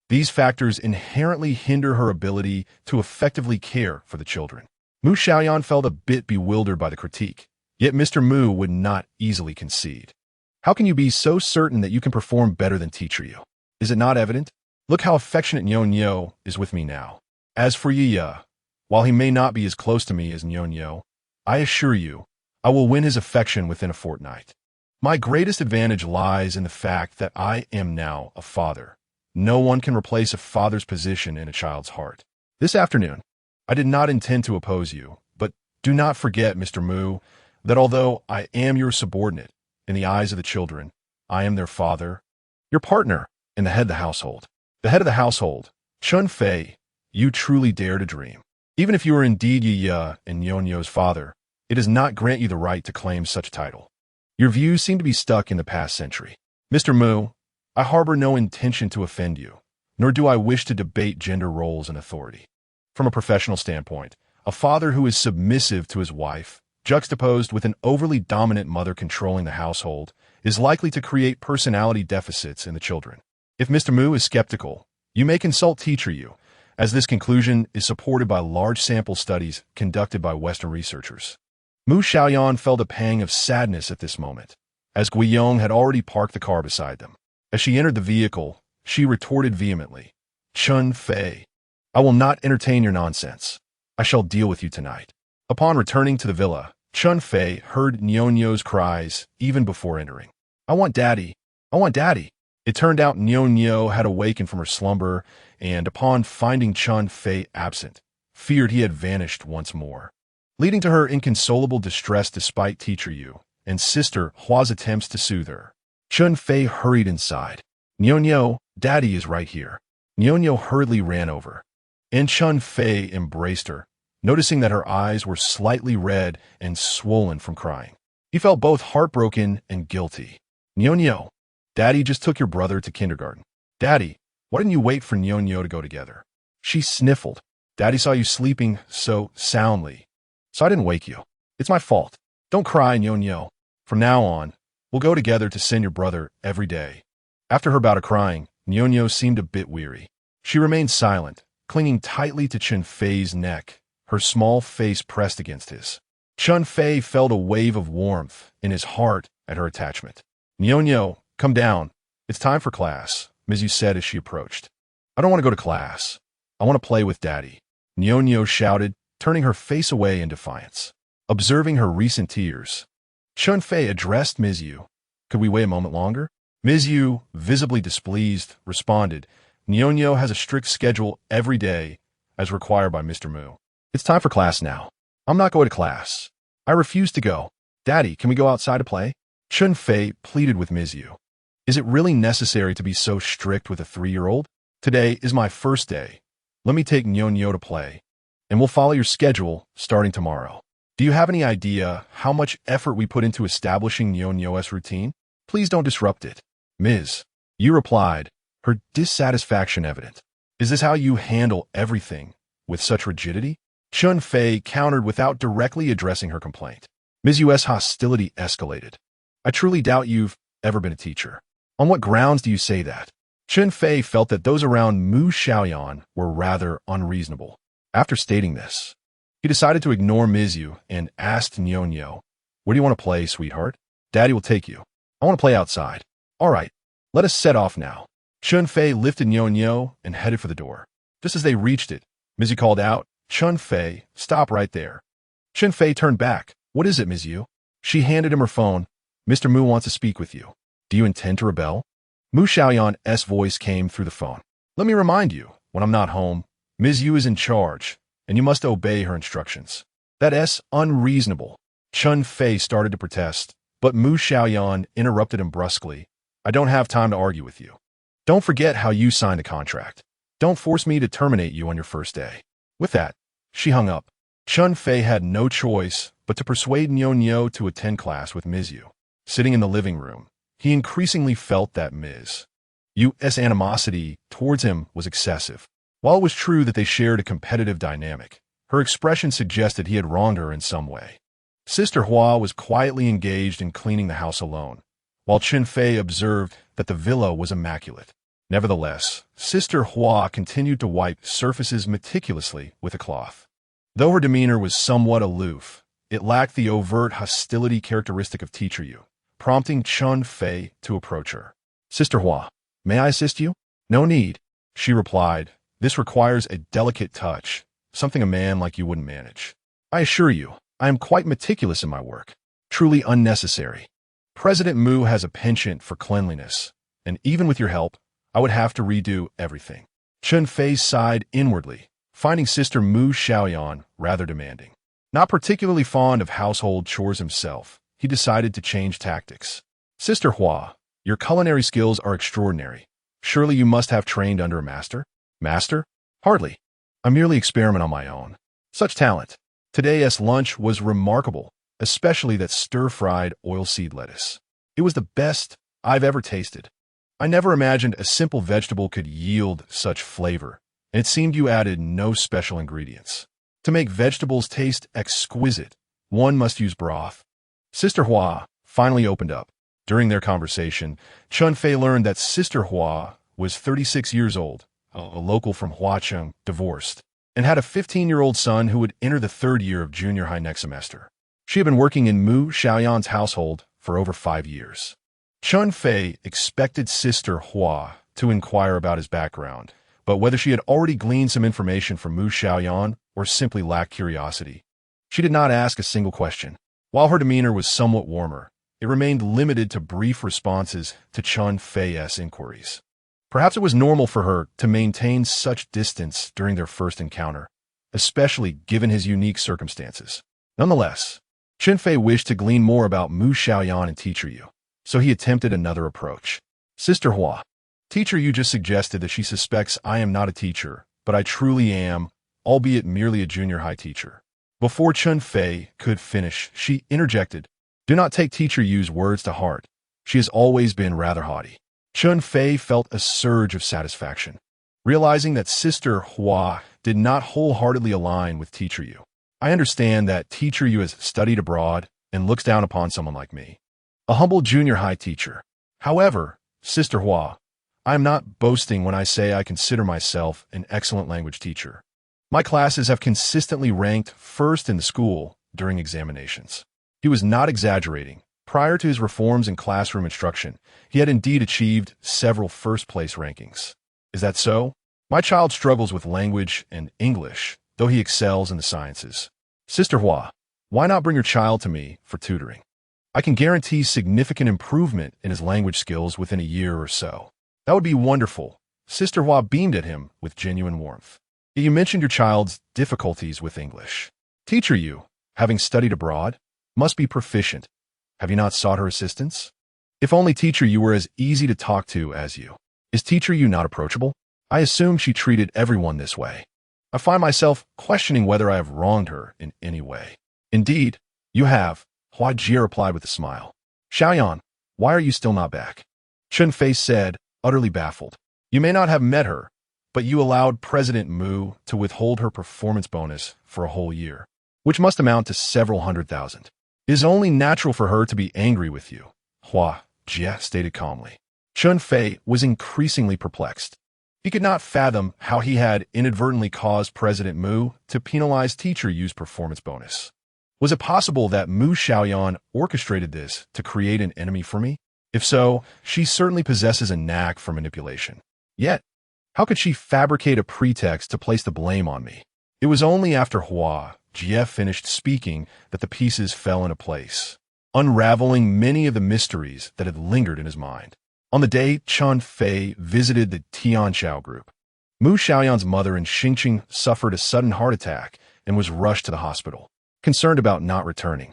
These factors inherently hinder her ability to effectively care for the children. Mu Xiaoyan felt a bit bewildered by the critique, yet Mr. Mu would not easily concede. How can you be so certain that you can perform better than Teacher Yu? Is it not evident? Look how affectionate Nyo is with me now. As for Yi, while he may not be as close to me as Nyo, I assure you, I will win his affection within a fortnight. My greatest advantage lies in the fact that I am now a father. No one can replace a father's position in a child's heart. This afternoon, I did not intend to oppose you, but do not forget, Mr. Mu, that although I am your subordinate, in the eyes of the children, I am their father, your partner, and the head of the household. The head of the household, Chen Fei, you truly dare to dream. Even if you are indeed Yi and Nyo's father, it does not grant you the right to claim such a title. Your views seem to be stuck in the past century. Mr. Mu, I harbor no intention to offend you, nor do I wish to debate gender roles and authority. From a professional standpoint, a father who is submissive to his wife, juxtaposed with an overly dominant mother controlling the household, is likely to create personality deficits in the children. If Mr. Mu is skeptical, you may consult Teacher Yu, as this conclusion is supported by large sample studies conducted by Western researchers. Mu Xiaoyan felt a pang of sadness at this moment, as Guiyong had already parked the car beside them. As she entered the vehicle, she retorted vehemently, Chen Fei, I will not entertain your nonsense. I shall deal with you tonight. Upon returning to the villa, Chen Fei heard Nyo's cries even before entering. I want daddy. I want daddy. It turned out Nyo had awakened from her slumber and, upon finding Chen Fei absent, feared he had vanished once more, leading to her inconsolable distress despite Teacher Yu and Sister Hua's attempts to soothe her. Chen Fei hurried inside. Nyo, daddy is right here. Nyo hurriedly ran over. and Chen Fei embraced her, noticing that her eyes were slightly red and swollen from crying. He felt both heartbroken and guilty. Nyo, Daddy just took your brother to kindergarten. Daddy, why didn't you wait for Nyo to go together? She sniffled. Daddy saw you sleeping so soundly, so I didn't wake you. It's my fault. Don't cry, Nyo. From now on, we'll go together to send your brother every day. After her bout of crying, Nyo seemed a bit weary. She remained silent, clinging tightly to Chen Fei's neck, her small face pressed against his. Chen Fei felt a wave of warmth in his heart at her attachment. Nyo, come down. It's time for class, Mizu said as she approached. I don't want to go to class. I want to play with Daddy, Nyo shouted, turning her face away in defiance. Observing her recent tears, Chen Fei addressed Mizu. Could we wait a moment longer? Mizu, visibly displeased, responded, Nyo has a strict schedule every day, as required by Mr. Mu. It's time for class now. I'm not going to class. I refuse to go. Daddy, can we go outside to play? Chen Fei pleaded with Mizu. Is it really necessary to be so strict with a 3-year-old? Today is my first day. Let me take Nyo to play, and we'll follow your schedule starting tomorrow. Do you have any idea how much effort we put into establishing Nyo's routine? Please don't disrupt it. Ms. You replied, her dissatisfaction evident. Is this how you handle everything, with such rigidity? Chen Fei countered without directly addressing her complaint. Ms. Yu's hostility escalated. I truly doubt you've ever been a teacher. On what grounds do you say that? Chen Fei felt that those around Mu Xiaoyan were rather unreasonable. After stating this, he decided to ignore Mizu and asked Nyo, where do you want to play, sweetheart? Daddy will take you. I want to play outside. All right, let us set off now. Chen Fei lifted Nyo and headed for the door. Just as they reached it, Mizu called out, Chen Fei, stop right there. Chen Fei turned back. What is it, Mizu? She handed him her phone. Mr. Mu wants to speak with you. Do you intend to rebel? Mu Xiaoyan's voice came through the phone. Let me remind you, when I'm not home, Ms. Yu is in charge, and you must obey her instructions. That's unreasonable. Chen Fei started to protest, but Mu Xiaoyan interrupted him brusquely. I don't have time to argue with you. Don't forget how you signed the contract. Don't force me to terminate you on your first day. With that, she hung up. Chen Fei had no choice but to persuade Nyo to attend class with Ms. Yu. Sitting in the living room, he increasingly felt that Ms. Yu's animosity towards him was excessive. While it was true that they shared a competitive dynamic, her expression suggested he had wronged her in some way. Sister Hua was quietly engaged in cleaning the house alone, while Chen Fei observed that the villa was immaculate. Nevertheless, Sister Hua continued to wipe surfaces meticulously with a cloth. Though her demeanor was somewhat aloof, it lacked the overt hostility characteristic of Teacher Yu, prompting Chen Fei to approach her. Sister Hua, may I assist you? No need, she replied. This requires a delicate touch, something a man like you wouldn't manage. I assure you, I am quite meticulous in my work. Truly unnecessary. President Mu has a penchant for cleanliness, and even with your help, I would have to redo everything. Chen Fei sighed inwardly, finding Sister Mu Xiaoyan rather demanding. Not particularly fond of household chores himself, he decided to change tactics. Sister Hua, your culinary skills are extraordinary. Surely you must have trained under a master? Master? Hardly. I merely experiment on my own. Such talent. Today's lunch was remarkable, especially that stir-fried oilseed lettuce. It was the best I've ever tasted. I never imagined a simple vegetable could yield such flavor, and it seemed you added no special ingredients. To make vegetables taste exquisite, one must use broth. Sister Hua finally opened up. During their conversation, Chen Fei learned that Sister Hua was 36 years old, a local from Huacheng, divorced, and had a 15-year-old son who would enter the 3rd year of junior high next semester. She had been working in Mu Xiaoyan's household for over 5 years. Chen Fei expected Sister Hua to inquire about his background, but whether she had already gleaned some information from Mu Xiaoyan or simply lacked curiosity, she did not ask a single question. While her demeanor was somewhat warmer, it remained limited to brief responses to Chen Fei's inquiries. Perhaps it was normal for her to maintain such distance during their first encounter, especially given his unique circumstances. Nonetheless, Chen Fei wished to glean more about Mu Xiaoyan and Teacher Yu, so he attempted another approach. Sister Hua, Teacher Yu just suggested that she suspects I am not a teacher but I truly am, albeit merely a junior high teacher." Before Chen Fei could finish, she interjected, "Do not take Teacher Yu's words to heart. She has always been rather haughty." Chen Fei felt a surge of satisfaction, realizing that Sister Hua did not wholeheartedly align with Teacher Yu. "I understand that Teacher Yu has studied abroad and looks down upon someone like me, a humble junior high teacher. However, Sister Hua, I am not boasting when I say I consider myself an excellent language teacher. My classes have consistently ranked first in the school during examinations." He was not exaggerating. Prior to his reforms in classroom instruction, he had indeed achieved several first-place rankings. "Is that so? My child struggles with language and English, though he excels in the sciences. Sister Hua, why not bring your child to me for tutoring? I can guarantee significant improvement in his language skills within a year or so." "That would be wonderful." Sister Hua beamed at him with genuine warmth. "You mentioned your child's difficulties with English. Teacher Yu, having studied abroad, must be proficient. Have you not sought her assistance? If only Teacher Yu were as easy to talk to as you. Is Teacher Yu not approachable? I assume she treated everyone this way. I find myself questioning whether I have wronged her in any way." "Indeed, you have," Hua Jie replied with a smile. "Xiaoyan, why are you still not back?" Chen Fei said, utterly baffled. "You may not have met her, but you allowed President Mu to withhold her performance bonus for a whole year, which must amount to several $100,000. It is only natural for her to be angry with you," Hua Jie stated calmly. Chen Fei was increasingly perplexed. He could not fathom how he had inadvertently caused President Mu to penalize Teacher Yu's performance bonus. Was it possible that Mu Xiaoyan orchestrated this to create an enemy for me? If so, she certainly possesses a knack for manipulation. Yet, how could she fabricate a pretext to place the blame on me? It was only after Hua Jie finished speaking that the pieces fell into place, unraveling many of the mysteries that had lingered in his mind. On the day Chen Fei visited the Tianqiao group, Mu Xiaoyan's mother in Xingqing suffered a sudden heart attack and was rushed to the hospital, concerned about not returning.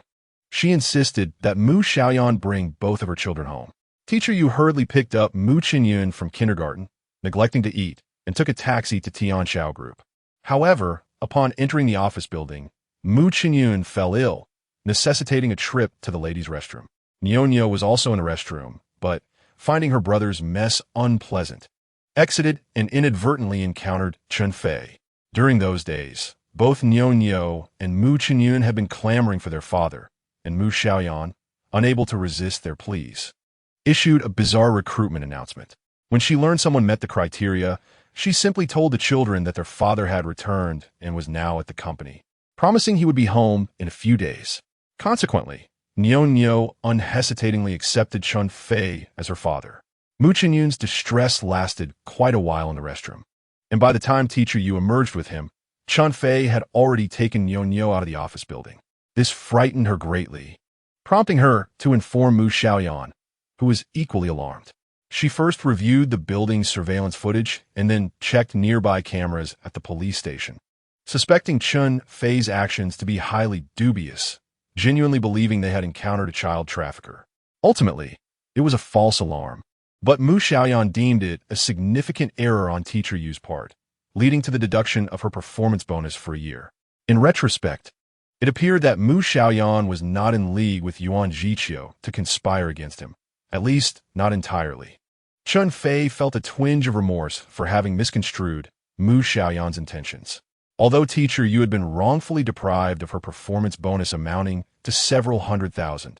She insisted that Mu Xiaoyan bring both of her children home. Teacher Yu hurriedly picked up Mu Qinyun from kindergarten, neglecting to eat, and took a taxi to Tianqiao group. However, upon entering the office building, Mu Qinyun fell ill, necessitating a trip to the ladies' restroom. Nyo was also in the restroom, but, finding her brother's mess unpleasant, exited and inadvertently encountered Chen Fei. During those days, both Nyo and Mu Qinyun had been clamoring for their father, and Mu Xiaoyan, unable to resist their pleas, issued a bizarre recruitment announcement. When she learned someone met the criteria, she simply told the children that their father had returned and was now at the company, promising he would be home in a few days. Consequently, Nyo unhesitatingly accepted Chen Fei as her father. Mu Qinyun's distress lasted quite a while in the restroom, and by the time Teacher Yu emerged with him, Chen Fei had already taken Nyo out of the office building. This frightened her greatly, prompting her to inform Mu Xiaoyan, who was equally alarmed. She first reviewed the building's surveillance footage and then checked nearby cameras at the police station. Suspecting Chen Fei's actions to be highly dubious, genuinely believing they had encountered a child trafficker. Ultimately, it was a false alarm, but Mu Xiaoyan deemed it a significant error on Teacher Yu's part, leading to the deduction of her performance bonus for a year. In retrospect, it appeared that Mu Xiaoyan was not in league with Yuan Jiqiu to conspire against him, at least not entirely. Chen Fei felt a twinge of remorse for having misconstrued Mu Xiaoyan's intentions. Although Teacher Yu had been wrongfully deprived of her performance bonus amounting to several $100,000,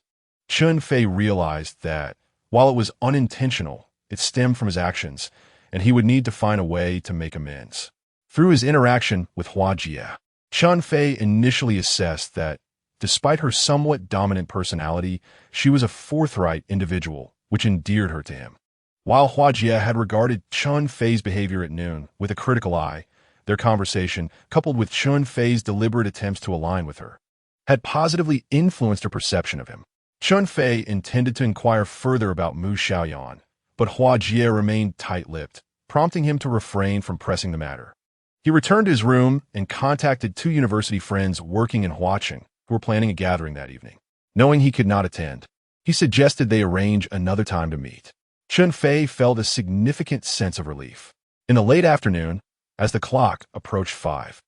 Chen Fei realized that, while it was unintentional, it stemmed from his actions, and he would need to find a way to make amends. Through his interaction with Hua Jie, Chen Fei initially assessed that, despite her somewhat dominant personality, she was a forthright individual, which endeared her to him. While Hua Jie had regarded Chen Fei's behavior at noon with a critical eye, their conversation, coupled with Chen Fei's deliberate attempts to align with her, had positively influenced her perception of him. Chen Fei intended to inquire further about Mu Xiaoyan, but Hua Jie remained tight-lipped, prompting him to refrain from pressing the matter. He returned to his room and contacted 2 university friends working in Huaqing who were planning a gathering that evening. Knowing he could not attend, he suggested they arrange another time to meet. Chen Fei felt a significant sense of relief. In the late afternoon, As the clock approached 5,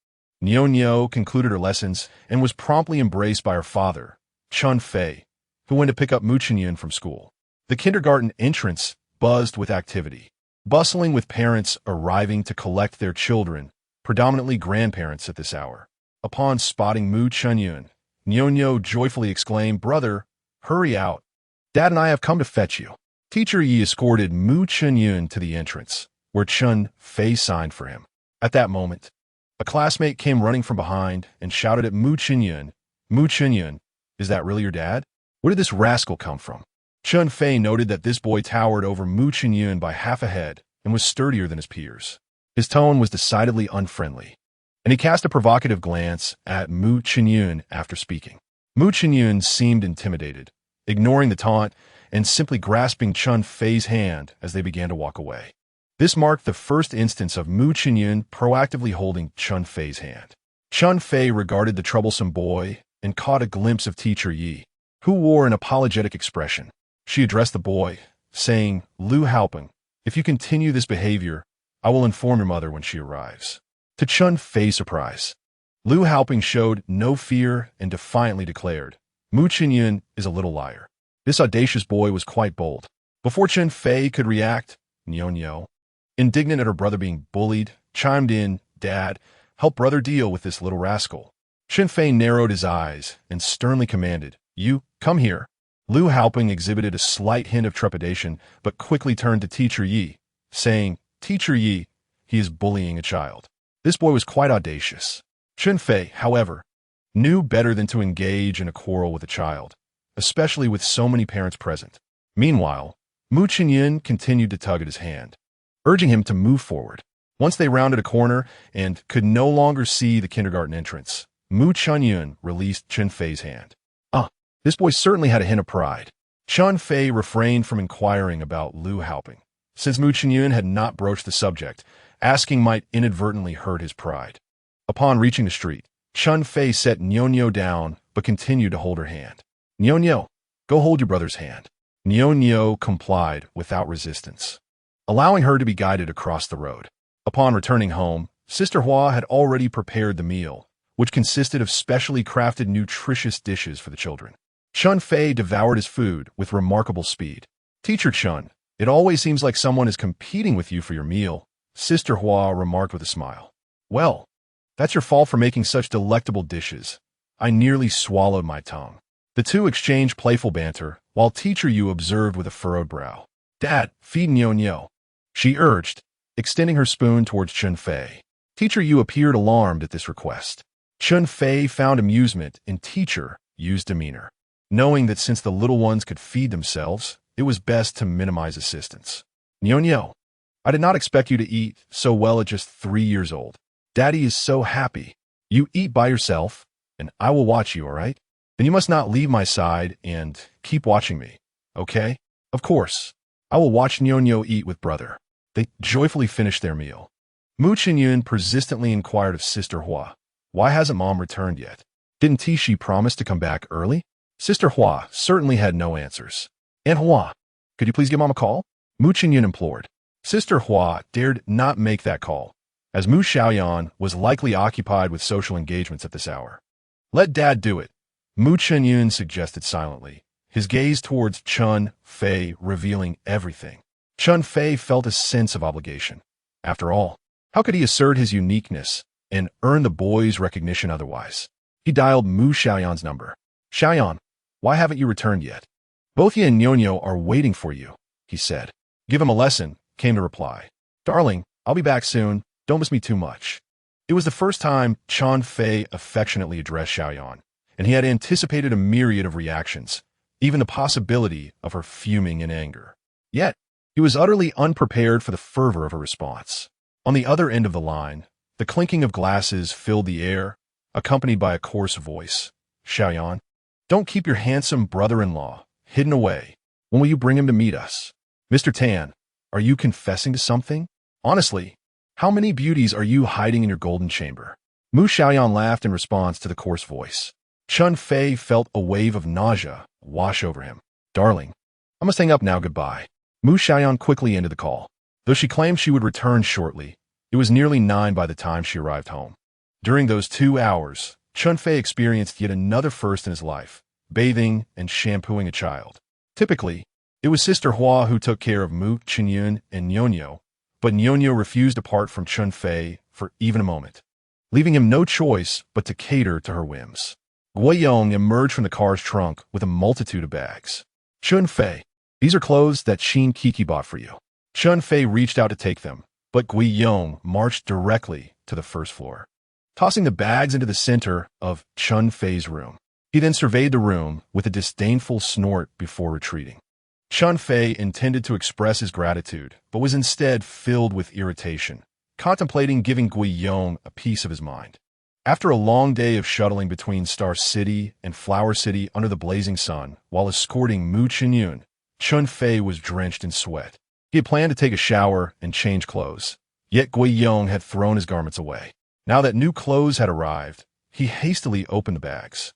Niao concluded her lessons and was promptly embraced by her father, Chen Fei, who went to pick up Mu Xiaoyan from school. The kindergarten entrance buzzed with activity, bustling with parents arriving to collect their children, predominantly grandparents at this hour. Upon spotting Mu Xiaoyan, Niao joyfully exclaimed, "Brother, hurry out. Dad and I have come to fetch you." Teacher Yi escorted Mu Xiaoyan to the entrance, where Chen Fei signed for him. At that moment, a classmate came running from behind and shouted at Mu Xiaoyan, "Mu Xiaoyan, is that really your dad? Where did this rascal come from?" Chen Fei noted that this boy towered over Mu Xiaoyan by half a head and was sturdier than his peers. His tone was decidedly unfriendly, and he cast a provocative glance at Mu Xiaoyan after speaking. Mu Xiaoyan seemed intimidated, ignoring the taunt and simply grasping Chen Fei's hand as they began to walk away. This marked the first instance of Mu Xiaoyan proactively holding Chen Fei's hand. Chen Fei regarded the troublesome boy and caught a glimpse of Teacher Yi, who wore an apologetic expression. She addressed the boy, saying, "Lu Haopeng, if you continue this behavior, I will inform your mother when she arrives." To Chen Fei's surprise, Lu Haopeng showed no fear and defiantly declared, "Mu Xiaoyan is a little liar." This audacious boy was quite bold. Before Chen Fei could react, Niao, indignant at her brother being bullied, chimed in, "Dad, help brother deal with this little rascal." Chen Fei narrowed his eyes and sternly commanded, "You, come here." Lu Haopeng exhibited a slight hint of trepidation, but quickly turned to Teacher Yi, saying, "Teacher Yi, he is bullying a child." This boy was quite audacious. Chen Fei, however, knew better than to engage in a quarrel with a child, especially with so many parents present. Meanwhile, Mu Xiaoyan continued to tug at his hand, urging him to move forward. Once they rounded a corner and could no longer see the kindergarten entrance, Mu Xiaoyan released Chen Fei's hand. This boy certainly had a hint of pride. Chen Fei refrained from inquiring about Lu Haopeng, since Mu Xiaoyan had not broached the subject. Asking might inadvertently hurt his pride. Upon reaching the street, Chen Fei set Niao down, but continued to hold her hand. "Niao, go hold your brother's hand." Niao complied without resistance, allowing her to be guided across the road. Upon returning home, Sister Hua had already prepared the meal, which consisted of specially crafted nutritious dishes for the children. Chen Fei devoured his food with remarkable speed. "Teacher Chen, it always seems like someone is competing with you for your meal," Sister Hua remarked with a smile. "Well, that's your fault for making such delectable dishes." I nearly swallowed my tongue. The two exchanged playful banter, while Teacher Yu observed with a furrowed brow. "Dad, feed Niao," she urged, extending her spoon towards Chen Fei. Teacher Yu appeared alarmed at this request. Chen Fei found amusement in Teacher Yu's demeanor, knowing that since the little ones could feed themselves, it was best to minimize assistance. "Niao, I did not expect you to eat so well at just 3 years old. Daddy is so happy. You eat by yourself, and I will watch you, all right? Then you must not leave my side and keep watching me, okay?" "Of course. I will watch Niao eat with brother." They joyfully finished their meal. Mu Xiaoyan persistently inquired of Sister Hua, "Why hasn't Mom returned yet? Didn't Tishi promise to come back early?" Sister Hua certainly had no answers. "Aunt Hua, could you please give Mom a call?" Mu Xiaoyan implored. Sister Hua dared not make that call, as Mu Xiaoyan was likely occupied with social engagements at this hour. "Let Dad do it," Mu Xiaoyan suggested silently, his gaze towards Chen Fei revealing everything. Chen Fei felt a sense of obligation. After all, how could he assert his uniqueness and earn the boy's recognition otherwise? He dialed Mu Xiaoyan's number. "Xiaoyan, why haven't you returned yet?" "Both you and Niao are waiting for you," he said. "Give him a lesson," came the reply. "Darling, I'll be back soon. Don't miss me too much." It was the first time Chen Fei affectionately addressed Xiaoyan, and he had anticipated a myriad of reactions, even the possibility of her fuming in anger. Yet, he was utterly unprepared for the fervor of her response. On the other end of the line, the clinking of glasses filled the air, accompanied by a coarse voice. "Xiaoyan, don't keep your handsome brother-in-law hidden away. When will you bring him to meet us? Mr. Tan, are you confessing to something? Honestly, how many beauties are you hiding in your golden chamber?" Mu Xiaoyan laughed in response to the coarse voice. Chen Fei felt a wave of nausea wash over him. "Darling, I must hang up now, goodbye." Mu Xiaoyan quickly ended the call. Though she claimed she would return shortly, It was nearly 9 by the time she arrived home. During those 2 hours, Chen Fei experienced yet another first in his life, bathing and shampooing a child. Typically, it was Sister Hua who took care of Mu Xiaoyan and Nyonyo, but Nyonyo refused to part from Chen Fei for even a moment, leaving him no choice but to cater to her whims. Guiyong emerged from the car's trunk with a multitude of bags. Chen Fei, these are clothes that Xin Kiki bought for you. Chen Fei reached out to take them, but Guiyong marched directly to the first floor, tossing the bags into the center of Chen Fei's room. He then surveyed the room with a disdainful snort before retreating. Chen Fei intended to express his gratitude, but was instead filled with irritation, contemplating giving Guiyong a piece of his mind. After a long day of shuttling between Star City and Flower City under the blazing sun while escorting Mu Xiaoyan, Chen Fei was drenched in sweat. He had planned to take a shower and change clothes, yet Guiyong had thrown his garments away. Now that new clothes had arrived, he hastily opened the bags.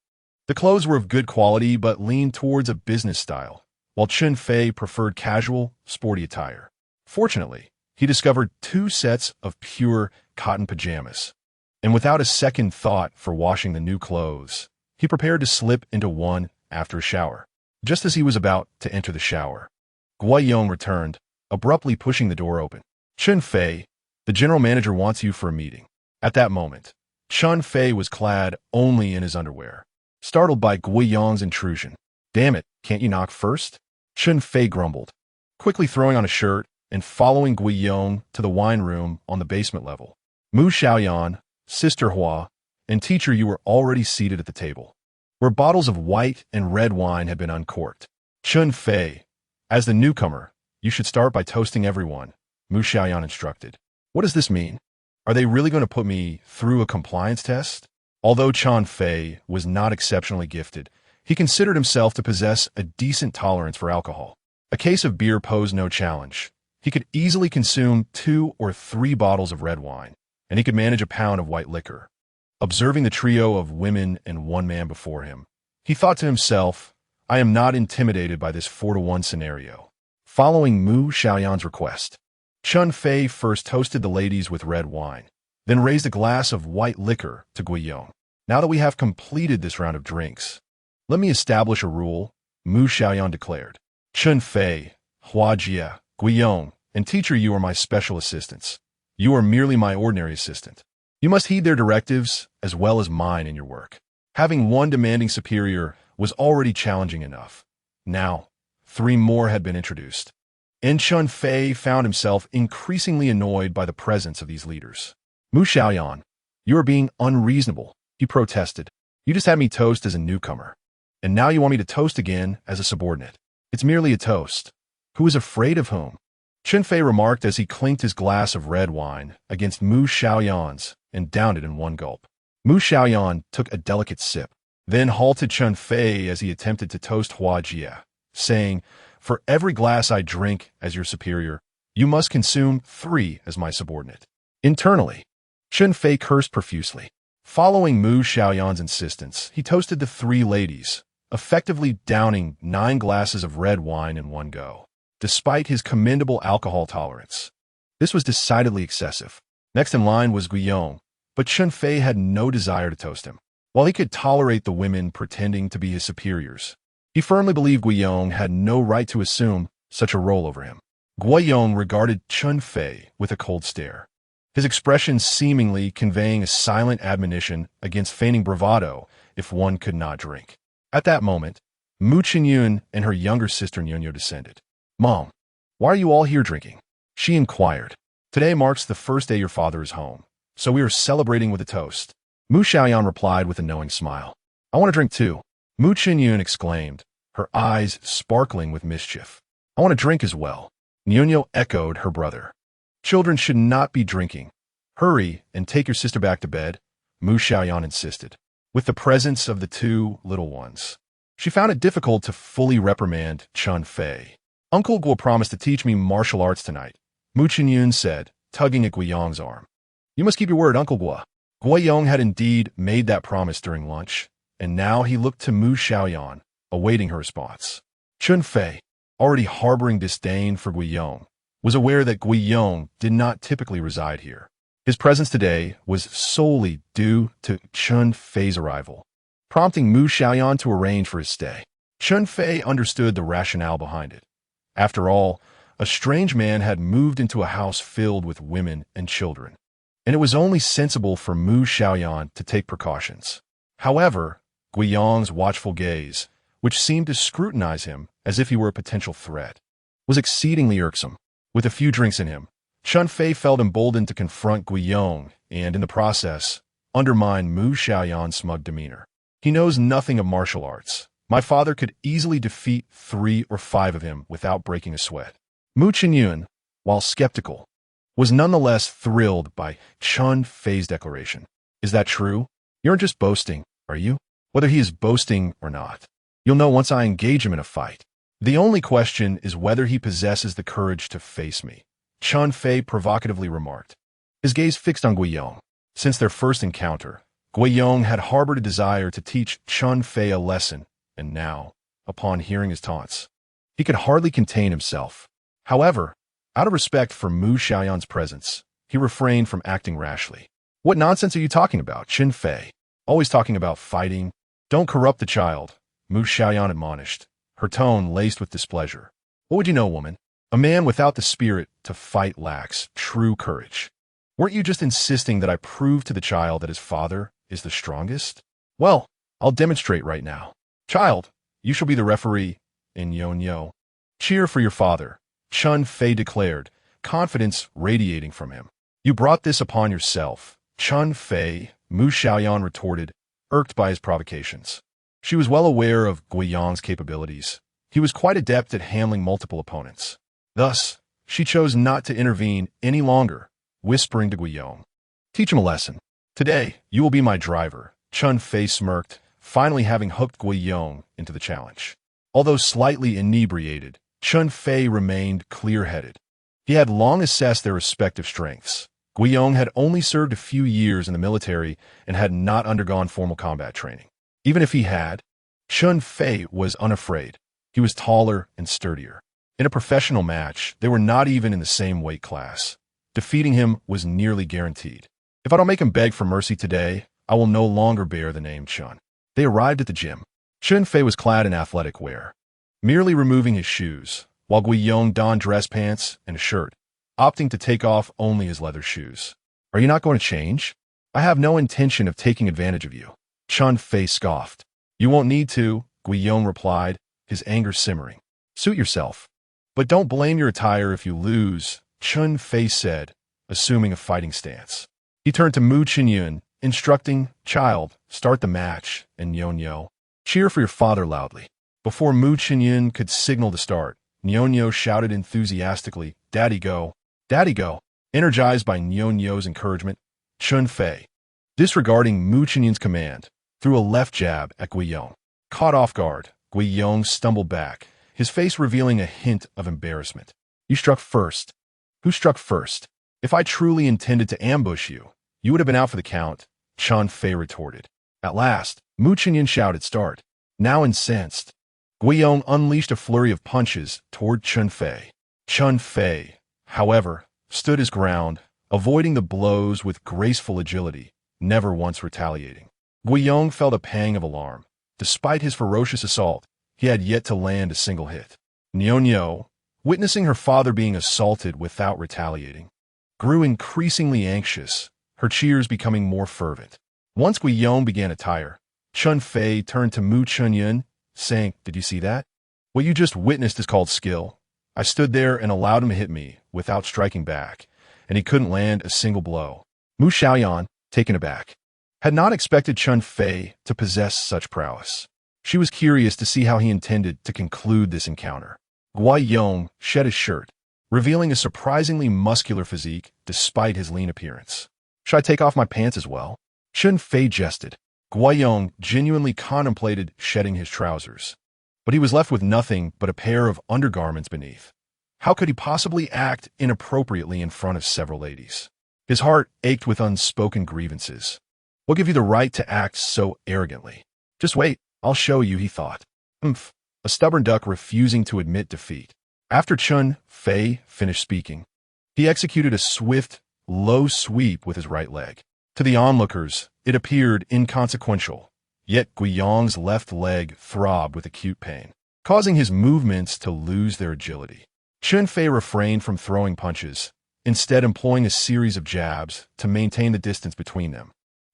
The clothes were of good quality but leaned towards a business style, while Chen Fei preferred casual, sporty attire. Fortunately, he discovered 2 sets of pure cotton pajamas, and without a second thought for washing the new clothes, he prepared to slip into one after a shower. Just as he was about to enter the shower, Guiyong returned, abruptly pushing the door open. Chen Fei, the general manager wants you for a meeting. At that moment, Chen Fei was clad only in his underwear, startled by Guiyong's intrusion. Damn it, can't you knock first? Chen Fei grumbled, quickly throwing on a shirt and following Guiyong to the wine room on the basement level. Mu Xiaoyan, Sister Hua, and Teacher Yu were already seated at the table, where bottles of white and red wine had been uncorked. Chen Fei, as the newcomer, you should start by toasting everyone, Mu Xiaoyan instructed. What does this mean? Are they really going to put me through a compliance test? Although Chen Fei was not exceptionally gifted, he considered himself to possess a decent tolerance for alcohol. A case of beer posed no challenge. He could easily consume 2 or 3 bottles of red wine, and he could manage a pound of white liquor. Observing the trio of women and one man before him, he thought to himself, I am not intimidated by this 4-to-1 scenario. Following Mu Xiaoyan's request, Chen Fei first toasted the ladies with red wine, then raised a glass of white liquor to Guiyong. Now that we have completed this round of drinks, let me establish a rule, Mu Xiaoyan declared. Chen Fei, Hua Jie, Guiyong, and Teacher Yu are my special assistants. You are merely my ordinary assistant. You must heed their directives as well as mine in your work. Having one demanding superior was already challenging enough. Now, 3 more had been introduced, and Chen Fei found himself increasingly annoyed by the presence of these leaders. Mu Xiaoyan, you are being unreasonable, he protested. You just had me toast as a newcomer, and now you want me to toast again as a subordinate. It's merely a toast. Who is afraid of whom? Chen Fei remarked as he clinked his glass of red wine against Mu Xiaoyan's and downed it in one gulp. Mu Xiaoyan took a delicate sip, then halted Chen Fei as he attempted to toast Hua Jie, saying, for every glass I drink as your superior, you must consume 3 as my subordinate. Internally, Chen Fei cursed profusely. Following Mu Xiaoyan's insistence, he toasted the 3 ladies, effectively downing 9 glasses of red wine in one go. Despite his commendable alcohol tolerance, this was decidedly excessive. Next in line was Guiyong, but Chen Fei had no desire to toast him. While he could tolerate the women pretending to be his superiors, he firmly believed Guiyong had no right to assume such a role over him. Guiyong regarded Chen Fei with a cold stare, his expression seemingly conveying a silent admonition against feigning bravado if one could not drink. At that moment, Mu Xiaoyan and her younger sister Nyonyo descended. Mom, why are you all here drinking? She inquired. Today marks the first day your father is home, so we are celebrating with a toast. Mu Xiaoyan replied with a knowing smile. I want to drink too. Mu Xiaoyan exclaimed, her eyes sparkling with mischief. I want to drink as well. Nyonyo echoed her brother. Children should not be drinking. Hurry and take your sister back to bed, Mu Xiaoyan insisted, with the presence of the 2 little ones. She found it difficult to fully reprimand Chen Fei. Uncle Guo promised to teach me martial arts tonight, Mu Xiaoyan said, tugging at Guiyong's arm. You must keep your word, Uncle Guo. Guiyong had indeed made that promise during lunch, and now he looked to Mu Xiaoyan, awaiting her response. Chen Fei, already harboring disdain for Guiyong, was aware that Guiyong did not typically reside here. His presence today was solely due to Chen Fei's arrival, prompting Mu Xiaoyan to arrange for his stay. Chen Fei understood the rationale behind it. After all, a strange man had moved into a house filled with women and children, and it was only sensible for Mu Xiaoyan to take precautions. However, Guiyang's watchful gaze, which seemed to scrutinize him as if he were a potential threat, was exceedingly irksome. With a few drinks in him, Chen Fei felt emboldened to confront Guiyang and, in the process, undermine Mu Xiaoyan's smug demeanor. He knows nothing of martial arts. My father could easily defeat 3 or 5 of him without breaking a sweat. Mu Xiaoyan, while skeptical, was nonetheless thrilled by Chen Fei's declaration. Is that true? You aren't just boasting, are you? Whether he is boasting or not, you'll know once I engage him in a fight. The only question is whether he possesses the courage to face me, Chen Fei provocatively remarked, his gaze fixed on Guiyang. Since their first encounter, Guiyang had harbored a desire to teach Chen Fei a lesson, and now, upon hearing his taunts, he could hardly contain himself. However, out of respect for Mu Xiaoyan's presence, he refrained from acting rashly. What nonsense are you talking about, Chen Fei? Always talking about fighting. Don't corrupt the child, Mu Xiaoyan admonished, her tone laced with displeasure. What would you know, woman? A man without the spirit to fight lacks true courage. Weren't you just insisting that I prove to the child that his father is the strongest? Well, I'll demonstrate right now. Child, you shall be the referee. In Yo. Cheer for your father, Chen Fei declared, confidence radiating from him. You brought this upon yourself, Chen Fei, Mu Xiaoyan retorted, irked by his provocations. She was well aware of Guiyang's capabilities. He was quite adept at handling multiple opponents. Thus, she chose not to intervene any longer, whispering to Guiyang, teach him a lesson. Today, you will be my driver, Chen Fei smirked, finally having hooked Guiyang into the challenge. Although slightly inebriated, Chen Fei remained clear-headed. He had long assessed their respective strengths. Guiyang had only served a few years in the military and had not undergone formal combat training. Even if he had, Chen Fei was unafraid. He was taller and sturdier. In a professional match, they were not even in the same weight class. Defeating him was nearly guaranteed. If I don't make him beg for mercy today, I will no longer bear the name Chen. They arrived at the gym. Chen Fei was clad in athletic wear, merely removing his shoes, while Guiyang donned dress pants and a shirt, opting to take off only his leather shoes. Are you not going to change? I have no intention of taking advantage of you, Chen Fei scoffed. You won't need to, Guiyang replied, his anger simmering. Suit yourself. But don't blame your attire if you lose, Chen Fei said, assuming a fighting stance. He turned to Mu Xiaoyan, instructing, child, start the match, and Yo. Cheer for your father loudly. Before Mu Xiaoyan could signal to start, Yo shouted enthusiastically, Daddy go. Daddy go. Energized by Yo's encouragement, Chen Fei, disregarding Mu Xiaoyan's command, threw a left jab at Guiyang. Caught off guard, Guiyang stumbled back, his face revealing a hint of embarrassment. You struck first. Who struck first? If I truly intended to ambush you, you would have been out for the count, Chen Fei retorted. At last, Mu Xiaoyan shouted start. Now incensed, Guiyang unleashed a flurry of punches toward Chen Fei. Chen Fei, however, stood his ground, avoiding the blows with graceful agility, never once retaliating. Guiyang felt a pang of alarm. Despite his ferocious assault, he had yet to land a single hit. Yo, witnessing her father being assaulted without retaliating, grew increasingly anxious, her cheers becoming more fervent. Once Guiyang began to tire, Chen Fei turned to Mu Xiaoyan, saying, Did you see that? What you just witnessed is called skill. I stood there and allowed him to hit me without striking back, and he couldn't land a single blow. Mu Xiaoyan, taken aback, had not expected Chen Fei to possess such prowess. She was curious to see how he intended to conclude this encounter. Guiyang shed his shirt, revealing a surprisingly muscular physique despite his lean appearance. Should I take off my pants as well? Chen Fei jested. Guiyang genuinely contemplated shedding his trousers, but he was left with nothing but a pair of undergarments beneath. How could he possibly act inappropriately in front of several ladies? His heart ached with unspoken grievances. What gave you the right to act so arrogantly? Just wait, I'll show you, he thought. Umph, a stubborn duck refusing to admit defeat. After Chen Fei finished speaking, he executed a swift, low sweep with his right leg. To the onlookers, it appeared inconsequential, yet Guiyong's left leg throbbed with acute pain, causing his movements to lose their agility. Chen Fei refrained from throwing punches, instead employing a series of jabs to maintain the distance between them,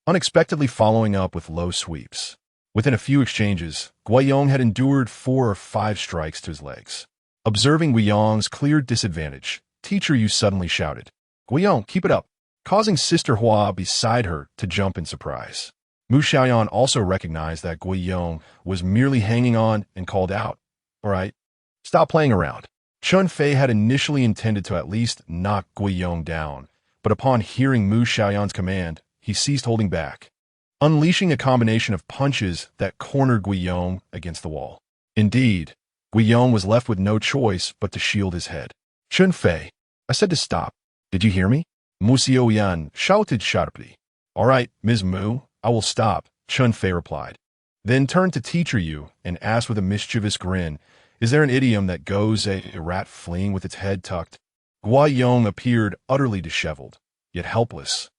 unexpectedly following up with low sweeps. Within a few exchanges, Guiyong had endured 4 or 5 strikes to his legs. Observing Guiyong's clear disadvantage, Teacher Yu suddenly shouted, "Guiyong, keep it up," causing Sister Hua beside her to jump in surprise. Mu Xiaoyan also recognized that Guiyong was merely hanging on and called out, "All right, stop playing around." Chen Fei had initially intended to at least knock Guiyong down, but upon hearing Mu Xiaoyan's command, he ceased holding back, unleashing a combination of punches that cornered Guiyong against the wall. Indeed, Guiyong was left with no choice but to shield his head. "Chen Fei, I said to stop. Did you hear me?" Mu Xiaoyan shouted sharply. "All right, Ms. Mu, I will stop," Chen Fei replied. Then turned to Teacher Yu and asked with a mischievous grin, "Is there an idiom that goes a rat fleeing with its head tucked?" Guiyong appeared utterly disheveled, yet helpless,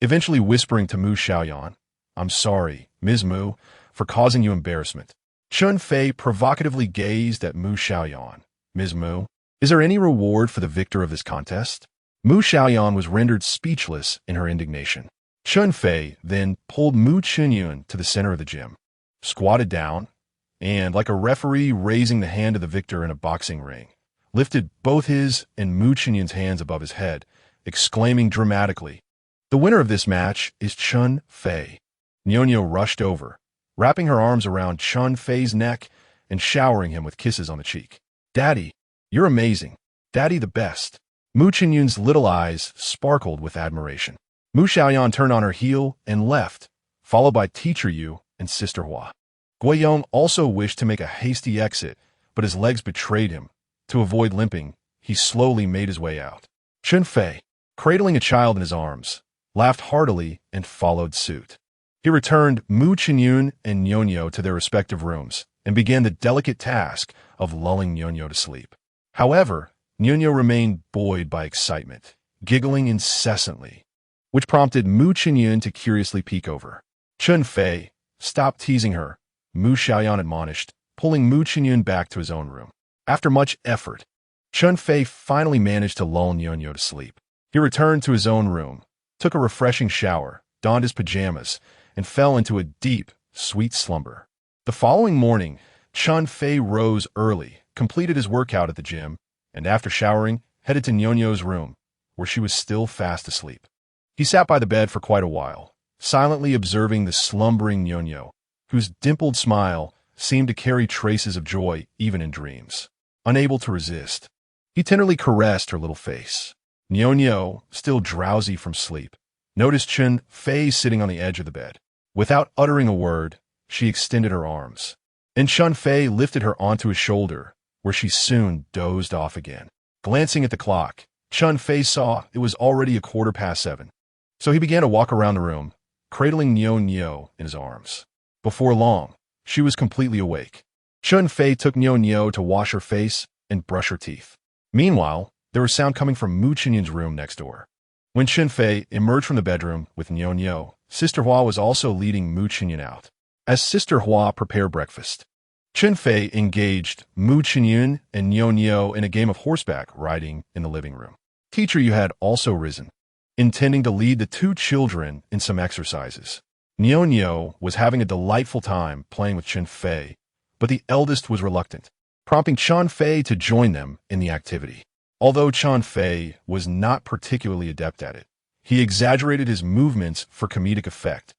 eventually whispering to Mu Xiaoyan, "I'm sorry, Ms. Mu, for causing you embarrassment." Chen Fei provocatively gazed at Mu Xiaoyan. "Ms. Mu, is there any reward for the victor of this contest?" Mu Xiaoyan was rendered speechless in her indignation. Chen Fei then pulled Mu Qinyun to the center of the gym, squatted down, and, like a referee raising the hand of the victor in a boxing ring, lifted both his and Mu Qinyun's hands above his head, exclaiming dramatically, "The winner of this match is Chen Fei." Nyonyo rushed over, wrapping her arms around Chen Fei's neck and showering him with kisses on the cheek. "Daddy, you're amazing. Daddy the best." Mu Qinyun's little eyes sparkled with admiration. Mu Xiaoyan turned on her heel and left, followed by Teacher Yu and Sister Hua. Guiyong also wished to make a hasty exit, but his legs betrayed him. To avoid limping, he slowly made his way out. Chen Fei, cradling a child in his arms, laughed heartily and followed suit. He returned Mu Qinyun and Nyonyo to their respective rooms and began the delicate task of lulling Nyonyo to sleep. However, Nyonyo remained buoyed by excitement, giggling incessantly, which prompted Mu Qinyun to curiously peek over. "Chen Fei, stop teasing her," Mu Xiaoyan admonished, pulling Mu Qinyun back to his own room. After much effort, Chen Fei finally managed to lull Nyonyo to sleep. He returned to his own room, took a refreshing shower, donned his pajamas, and fell into a deep, sweet slumber. The following morning, Chen Fei rose early, completed his workout at the gym, and after showering, headed to Nyonyo's room, where she was still fast asleep. He sat by the bed for quite a while, silently observing the slumbering Nyonyo, whose dimpled smile seemed to carry traces of joy even in dreams. Unable to resist, he tenderly caressed her little face. Nyonyo, still drowsy from sleep, noticed Chen Fei sitting on the edge of the bed. Without uttering a word, she extended her arms, and Chen Fei lifted her onto his shoulder, where she soon dozed off again. Glancing at the clock, Chen Fei saw it was already 7:15, so he began to walk around the room, cradling Nyonyo in his arms. Before long, she was completely awake. Chen Fei took Nyonyo to wash her face and brush her teeth. Meanwhile, there was sound coming from Mu Qinyun's room next door. When Chen Fei emerged from the bedroom with Nyonyo, Sister Hua was also leading Mu Qinyun out. As Sister Hua prepared breakfast, Chen Fei engaged Mu Qinyun and Nyonyo in a game of horseback riding in the living room. Teacher Yu had also risen, intending to lead the 2 children in some exercises. Nyonyo was having a delightful time playing with Chen Fei, but the eldest was reluctant, prompting Chen Fei to join them in the activity. Although Chen Fei was not particularly adept at it, he exaggerated his movements for comedic effect,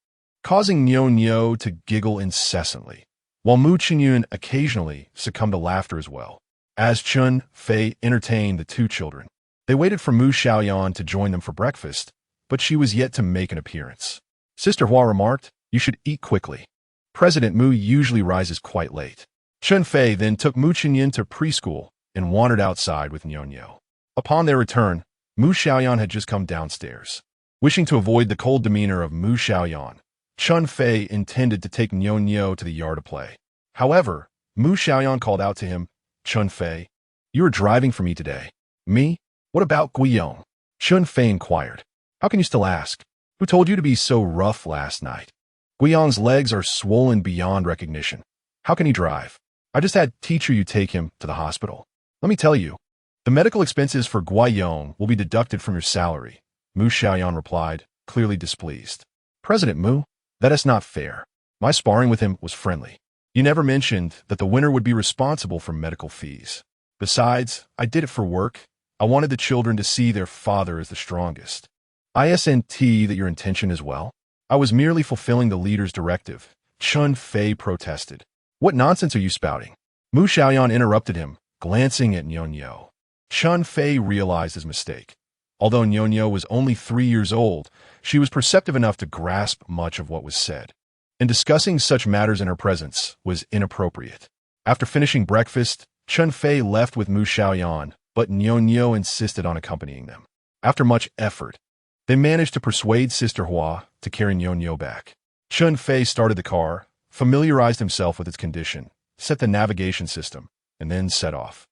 causing Nyonyo to giggle incessantly, while Mu Qinyun occasionally succumbed to laughter as well. As Chen Fei entertained the 2 children, they waited for Mu Xiaoyan to join them for breakfast, but she was yet to make an appearance. Sister Hua remarked, "You should eat quickly. President Mu usually rises quite late." Chen Fei then took Mu Qinyun to preschool and wandered outside with Nyonyo. Upon their return, Mu Xiaoyan had just come downstairs. Wishing to avoid the cold demeanor of Mu Xiaoyan, Chen Fei intended to take Nyonyo to the yard to play. However, Mu Xiaoyan called out to him, "Chen Fei, you are driving for me today." "Me? What about Guiyong?" Chen Fei inquired. How can you still ask? Who told you to be so rough last night? Guiyang's legs are swollen beyond recognition. How can he drive? I just had teacher you take him to the hospital. Let me tell you, the medical expenses for Guiyang will be deducted from your salary, Mu Xiaoyan replied, clearly displeased. President Mu, that is not fair. My sparring with him was friendly. You never mentioned that the winner would be responsible for medical fees. Besides, I did it for work. I wanted the children to see their father as the strongest. Isn't that your intention as well? I was merely fulfilling the leader's directive, Chen Fei protested. What nonsense are you spouting? Mu Xiaoyan interrupted him, glancing at Nyonyo. Chen Fei realized his mistake. Although Nyonyo was only 3 years old, she was perceptive enough to grasp much of what was said. And discussing such matters in her presence was inappropriate. After finishing breakfast, Chen Fei left with Mu Xiaoyan, but Nyonyo insisted on accompanying them. After much effort, they managed to persuade Sister Hua to carry Nyonyo back. Chen Fei started the car, familiarized himself with its condition, set the navigation system, and then set off.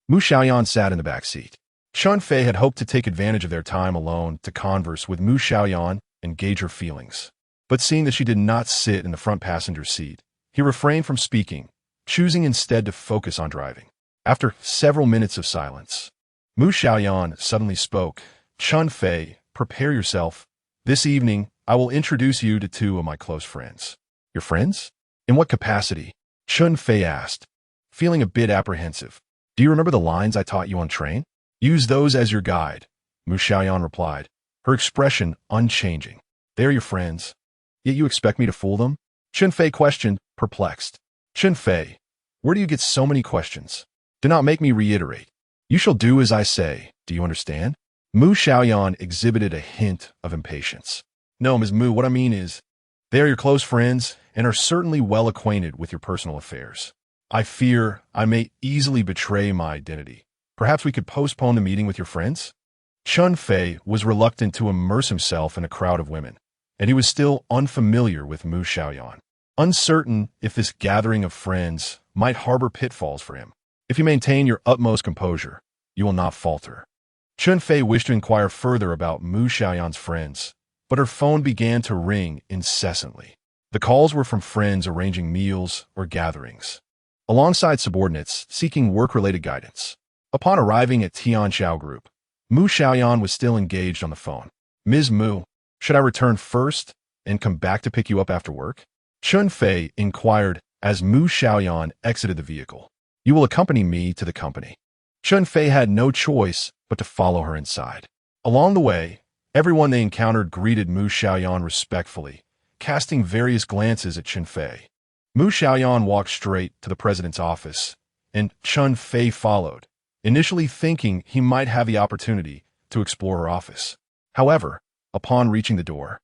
Mu Xiaoyan sat in the back seat. Chen Fei had hoped to take advantage of their time alone to converse with Mu Xiaoyan and gauge her feelings. But seeing that she did not sit in the front passenger seat, he refrained from speaking, choosing instead to focus on driving. After several minutes of silence, Mu Xiaoyan suddenly spoke. Chen Fei, prepare yourself. This evening, I will introduce you to 2 of my close friends. Your friends? In what capacity? Chen Fei asked, feeling a bit apprehensive. Do you remember the lines I taught you on train? Use those as your guide, Mu Xiaoyan replied, her expression unchanging. They are your friends. Yet you expect me to fool them? Chen Fei questioned, perplexed. Chen Fei, where do you get so many questions? Do not make me reiterate. You shall do as I say. Do you understand? Mu Xiaoyan exhibited a hint of impatience. No, Ms. Mu, what I mean is, they are your close friends and are certainly well acquainted with your personal affairs. I fear I may easily betray my identity. Perhaps we could postpone the meeting with your friends? Chen Fei was reluctant to immerse himself in a crowd of women, and he was still unfamiliar with Mu Xiaoyan, uncertain if this gathering of friends might harbor pitfalls for him. If you maintain your utmost composure, you will not falter. Chen Fei wished to inquire further about Mu Xiaoyan's friends, but her phone began to ring incessantly. The calls were from friends arranging meals or gatherings, alongside subordinates seeking work-related guidance. Upon arriving at Tianxiao Group, Mu Xiaoyan was still engaged on the phone. Ms. Mu, should I return first and come back to pick you up after work? Chen Fei inquired as Mu Xiaoyan exited the vehicle. You will accompany me to the company. Chen Fei had no choice but to follow her inside. Along the way, everyone they encountered greeted Mu Xiaoyan respectfully, casting various glances at Chen Fei. Mu Xiaoyan walked straight to the president's office, and Chen Fei followed, initially thinking he might have the opportunity to explore her office. However, upon reaching the door,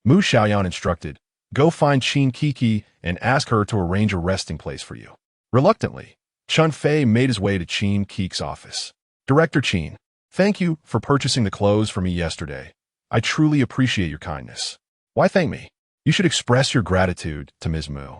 Mu Xiaoyan instructed, go find Qin Kiki and ask her to arrange a resting place for you. Reluctantly, Chen Fei made his way to Qin Kiki's office. Director Qin, thank you for purchasing the clothes for me yesterday. I truly appreciate your kindness. Why thank me? You should express your gratitude to Ms. Mu.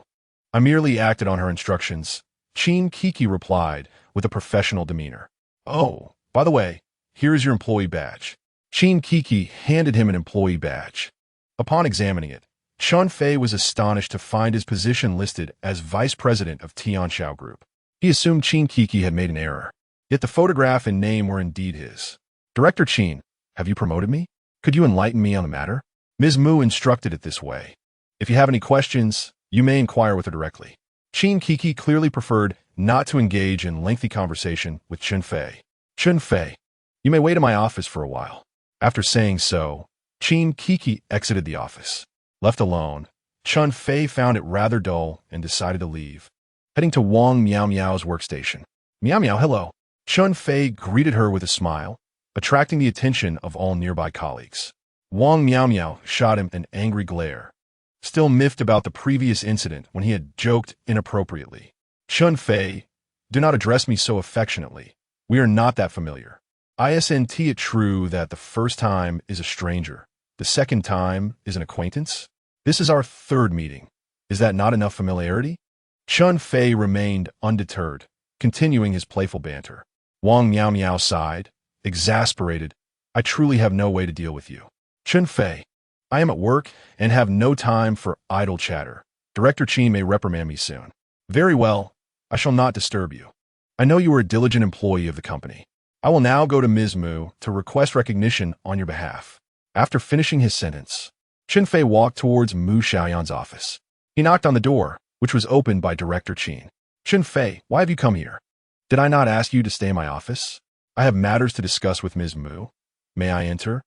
I merely acted on her instructions, Qin Kiki replied with a professional demeanor. Oh, by the way, here is your employee badge. Qin Kiki handed him an employee badge. Upon examining it, Chen Fei was astonished to find his position listed as vice president of Tianxiao Group. He assumed Qin Kiki had made an error, yet the photograph and name were indeed his. Director Qin, have you promoted me? Could you enlighten me on the matter? Ms. Mu instructed it this way. If you have any questions, you may inquire with her directly. Qin Kiki clearly preferred not to engage in lengthy conversation with Chen Fei. Chen Fei, you may wait in my office for a while. After saying so, Qin Kiki exited the office. Left alone, Chen Fei found it rather dull and decided to leave, heading to Wang Miao Miao's workstation. Miao Miao, hello. Chen Fei greeted her with a smile, attracting the attention of all nearby colleagues. Wang Miao Miao shot him an angry glare, still miffed about the previous incident when he had joked inappropriately. Chen Fei, do not address me so affectionately. We are not that familiar. Isn't it true that the first time is a stranger, the second time is an acquaintance? This is our third meeting. Is that not enough familiarity? Chen Fei remained undeterred, continuing his playful banter. Wang Miao Miao sighed, exasperated. I truly have no way to deal with you. Chen Fei, I am at work and have no time for idle chatter. Director Qin may reprimand me soon. Very well, I shall not disturb you. I know you are a diligent employee of the company. I will now go to Ms. Mu to request recognition on your behalf. After finishing his sentence, Chen Fei walked towards Mu Xiaoyan's office. He knocked on the door, which was opened by Director Qin. Chen Fei, why have you come here? Did I not ask you to stay in my office? I have matters to discuss with Ms. Mu. May I enter?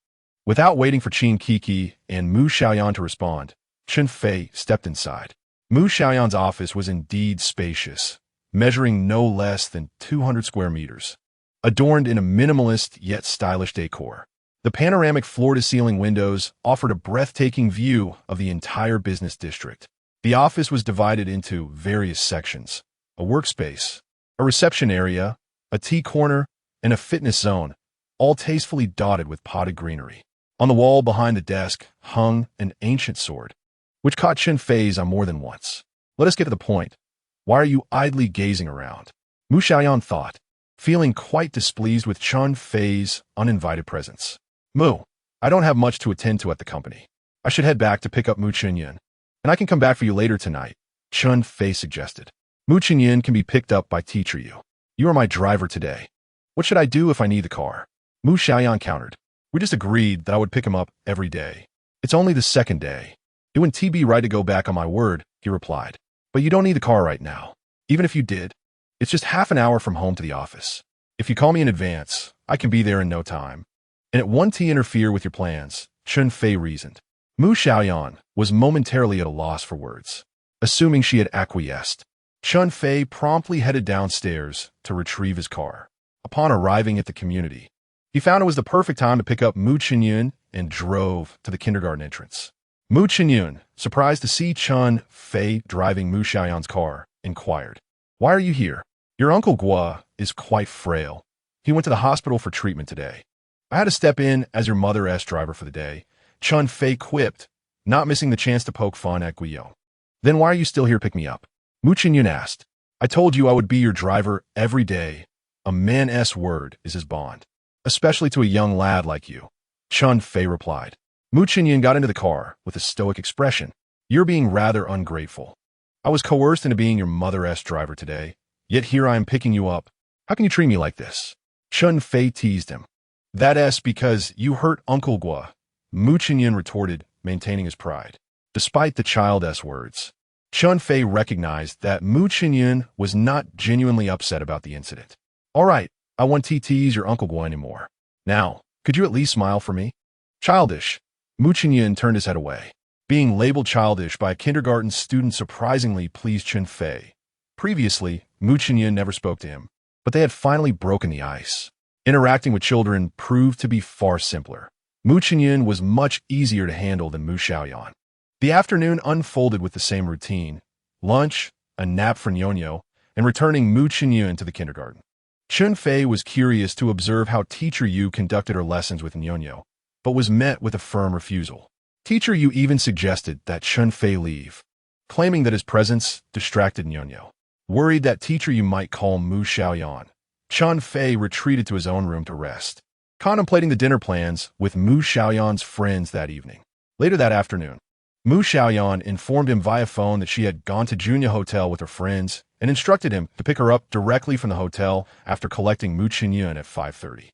Without waiting for Qin Kiki and Mu Xiaoyan to respond, Chen Fei stepped inside. Mu Xiaoyan's office was indeed spacious, measuring no less than 200 square meters, adorned in a minimalist yet stylish decor. The panoramic floor-to-ceiling windows offered a breathtaking view of the entire business district. The office was divided into various sections: a workspace, a reception area, a tea corner, and a fitness zone, all tastefully dotted with potted greenery. On the wall behind the desk hung an ancient sword, which caught Chen Fei's eye more than once. Let us get to the point. Why are you idly gazing around? Mu Xiaoyan thought, feeling quite displeased with Chen Fei's uninvited presence. Mu, I don't have much to attend to at the company. I should head back to pick up Mu Xiaoyan, and I can come back for you later tonight, Chen Fei suggested. Mu Xiaoyan can be picked up by Teacher Yu. You are my driver today. What should I do if I need the car? Mu Xiaoyan countered. We just agreed that I would pick him up every day. It's only the second day. It wouldn't be right to go back on my word, he replied. But you don't need the car right now. Even if you did, it's just half an hour from home to the office. If you call me in advance, I can be there in no time. And it won't interfere with your plans, Chen Fei reasoned. Mu Xiaoyan was momentarily at a loss for words. Assuming she had acquiesced, Chen Fei promptly headed downstairs to retrieve his car. Upon arriving at the community, he found it was the perfect time to pick up Mu Xiaoyan and drove to the kindergarten entrance. Mu Xiaoyan, surprised to see Chen Fei driving Mu Xiaoyan's car, inquired, "Why are you here? Your uncle Gua is quite frail. He went to the hospital for treatment today. I had to step in as your mother's driver for the day," Chen Fei quipped, not missing the chance to poke fun at Guillaume. "Then why are you still here to pick me up?" Mu Xiaoyan asked. "I told you I would be your driver every day. A man's word is his bond, especially to a young lad like you," Chen Fei replied. Mu Xiaoyan got into the car with a stoic expression. "You're being rather ungrateful. I was coerced into being your mother's driver today, yet here I am picking you up. How can you treat me like this?" Chen Fei teased him. "That's because you hurt Uncle Gua," Mu Xiaoyan retorted, maintaining his pride. Despite the child's words, Chen Fei recognized that Mu Xiaoyan was not genuinely upset about the incident. "All right, I won't tease your Uncle Gua anymore. Now, could you at least smile for me?" "Childish." Mu Xiaoyan turned his head away. Being labeled childish by a kindergarten student surprisingly pleased Chen Fei. Previously, Mu Xiaoyan never spoke to him, but they had finally broken the ice. Interacting with children proved to be far simpler. Mu Xiaoyan was much easier to handle than Mu Xiaoyan. The afternoon unfolded with the same routine: lunch, a nap for Nyonyo, and returning Mu Xiaoyan to the kindergarten. Chen Fei was curious to observe how Teacher Yu conducted her lessons with Nyonyo, but was met with a firm refusal. Teacher Yu even suggested that Chen Fei leave, claiming that his presence distracted Nyonyo. Worried that Teacher Yu might call Mu Xiaoyan, Chen Fei retreated to his own room to rest, contemplating the dinner plans with Mu Xiaoyan's friends that evening. Later that afternoon, Mu Xiaoyan informed him via phone that she had gone to Junya Hotel with her friends and instructed him to pick her up directly from the hotel after collecting Mu Xiaoyan at 5:30.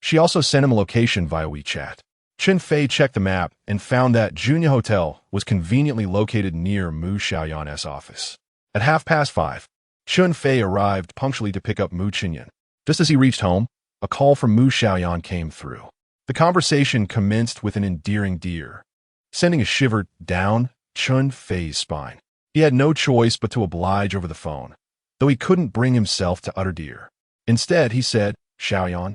She also sent him a location via WeChat. Chen Fei checked the map and found that Junya Hotel was conveniently located near Mu Xiaoyan's office. At 5:30, Chen Fei arrived punctually to pick up Mu Xiaoyan. Just as he reached home, a call from Mu Xiaoyan came through. The conversation commenced with an endearing "dear," sending a shiver down Chen Fei's spine. He had no choice but to oblige over the phone, though he couldn't bring himself to utter "dear." Instead, he said, "Xiaoyan,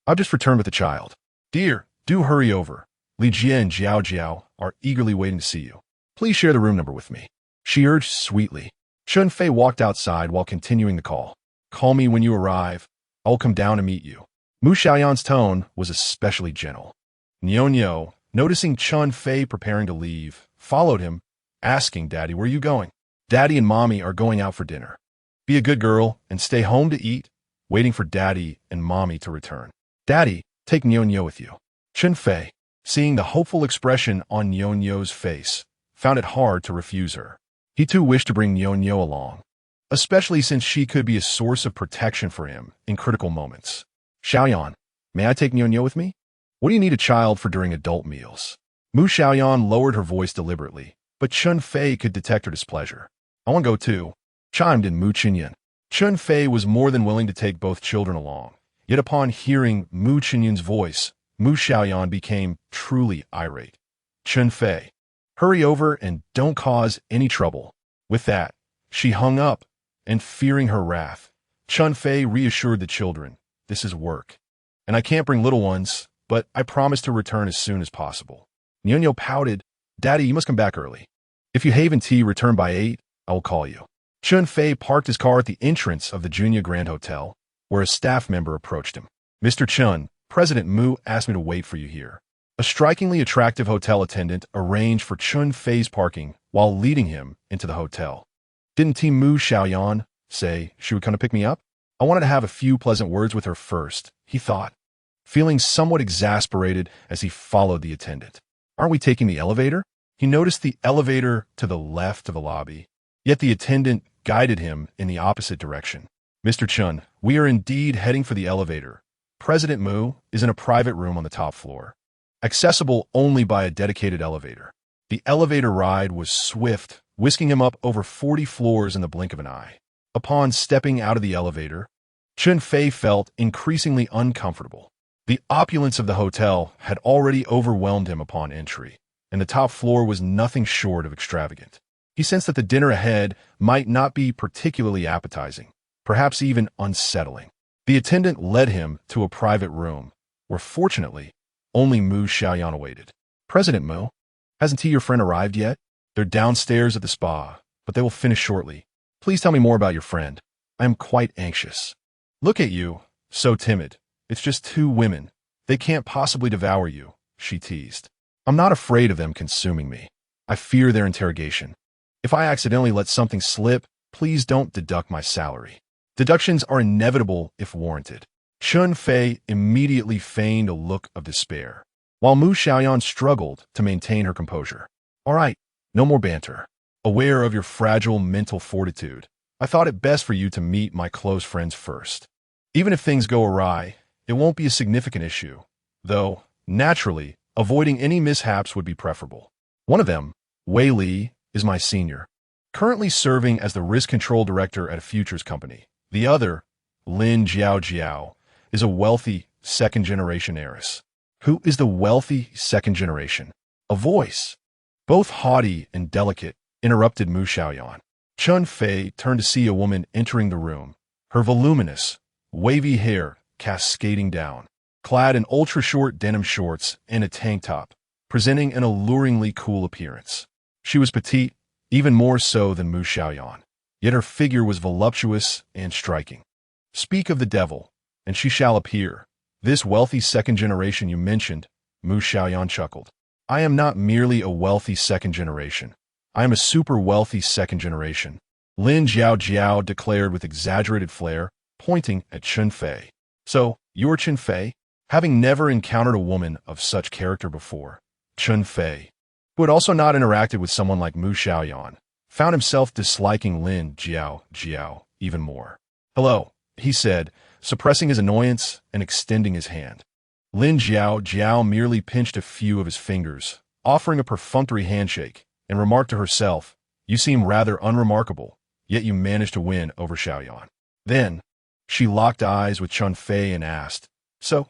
I've just returned with the child. Dear, do hurry over. Li Jie and Jiao Jiao are eagerly waiting to see you. Please share the room number with me," she urged sweetly. Chen Fei walked outside while continuing the call. "Call me when you arrive. I will come down to meet you." Mu Xiaoyan's tone was especially gentle. Nyonyo, noticing Chen Fei preparing to leave, followed him, asking, "Daddy, where are you going?" "Daddy and Mommy are going out for dinner. Be a good girl and stay home to eat," waiting for Daddy and Mommy to return. "Daddy, take Nyonyo with you." Chen Fei, seeing the hopeful expression on Nyonyo's face, found it hard to refuse her. He too wished to bring Nyonyo along, especially since she could be a source of protection for him in critical moments. Xiaoyan, may I take Nyonyo with me? What do you need a child for during adult meals? Mu Xiaoyan lowered her voice deliberately, but Chen Fei could detect her displeasure. I want to go too, chimed in Mu Xiaoyan. Chen Fei was more than willing to take both children along, yet upon hearing Mu Xiaoyan's voice, Mu Xiaoyan became truly irate. Chen Fei, hurry over and don't cause any trouble. With that, she hung up, and fearing her wrath, Chen Fei reassured the children, this is work. And I can't bring little ones, but I promise to return as soon as possible. Nyonyo pouted, Daddy, you must come back early. If you have tea return by 8, I will call you. Chen Fei parked his car at the entrance of the Junior Grand Hotel, where a staff member approached him. Mr. Chen, President Mu asked me to wait for you here. A strikingly attractive hotel attendant arranged for Chen Fei's parking while leading him into the hotel. Didn't Mu Xiaoyan say she would come to pick me up? I wanted to have a few pleasant words with her first, he thought, feeling somewhat exasperated as he followed the attendant. Aren't we taking the elevator? He noticed the elevator to the left of the lobby, yet the attendant guided him in the opposite direction. Mr. Chen, we are indeed heading for the elevator. President Mu is in a private room on the top floor, accessible only by a dedicated elevator. The elevator ride was swift, whisking him up over 40 floors in the blink of an eye. Upon stepping out of the elevator, Chen Fei felt increasingly uncomfortable. The opulence of the hotel had already overwhelmed him upon entry, and the top floor was nothing short of extravagant. He sensed that the dinner ahead might not be particularly appetizing, perhaps even unsettling. The attendant led him to a private room, where fortunately, only Mu Xiaoyan awaited. President Mu, hasn't your friend arrived yet? They're downstairs at the spa, but they will finish shortly. Please tell me more about your friend. I am quite anxious. Look at you, so timid. It's just 2 women. They can't possibly devour you, she teased. I'm not afraid of them consuming me. I fear their interrogation. If I accidentally let something slip, please don't deduct my salary. Deductions are inevitable if warranted. Chen Fei immediately feigned a look of despair, while Mu Xiaoyan struggled to maintain her composure. All right, no more banter. Aware of your fragile mental fortitude, I thought it best for you to meet my close friends first. Even if things go awry, it won't be a significant issue, though, naturally, avoiding any mishaps would be preferable. One of them, Wei Li, is my senior, currently serving as the risk control director at a futures company. The other, Lin Jiao, is a wealthy second-generation heiress. Who is the wealthy second generation? A voice, both haughty and delicate, interrupted Mu Xiaoyan. Chen Fei turned to see a woman entering the room, her voluminous, wavy hair cascading down, clad in ultra-short denim shorts and a tank top, presenting an alluringly cool appearance. She was petite, even more so than Mu Xiaoyan, yet her figure was voluptuous and striking. Speak of the devil, and she shall appear. This wealthy second generation you mentioned, Mu Xiaoyan chuckled. I am not merely a wealthy second generation. I am a super wealthy second generation, Lin Jiao declared with exaggerated flair, pointing at Chen Fei. So, you're Chen Fei? Having never encountered a woman of such character before, Chen Fei, who had also not interacted with someone like Mu Xiaoyan, found himself disliking Lin Jiao even more. Hello, he said, suppressing his annoyance and extending his hand. Lin Jiao merely pinched a few of his fingers, offering a perfunctory handshake, and remarked to herself, you seem rather unremarkable, yet you managed to win over Xiaoyan. Then, she locked eyes with Chen Fei and asked, so,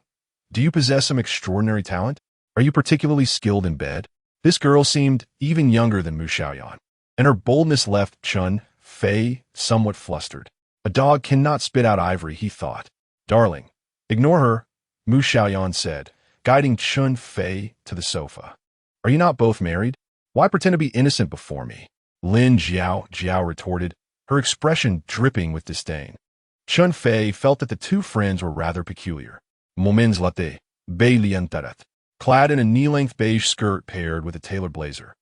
do you possess some extraordinary talent? Are you particularly skilled in bed? This girl seemed even younger than Mu Xiaoyan, and her boldness left Chen Fei somewhat flustered. A dog cannot spit out ivory, he thought. Darling, ignore her, Mu Xiaoyan said, guiding Chen Fei to the sofa. Are you not both married? Why pretend to be innocent before me? Lin Jiao retorted, her expression dripping with disdain. Chen Fei felt that the two friends were rather peculiar. Moments latte, billionaire, clad in a knee-length beige skirt paired with a tailored blazer.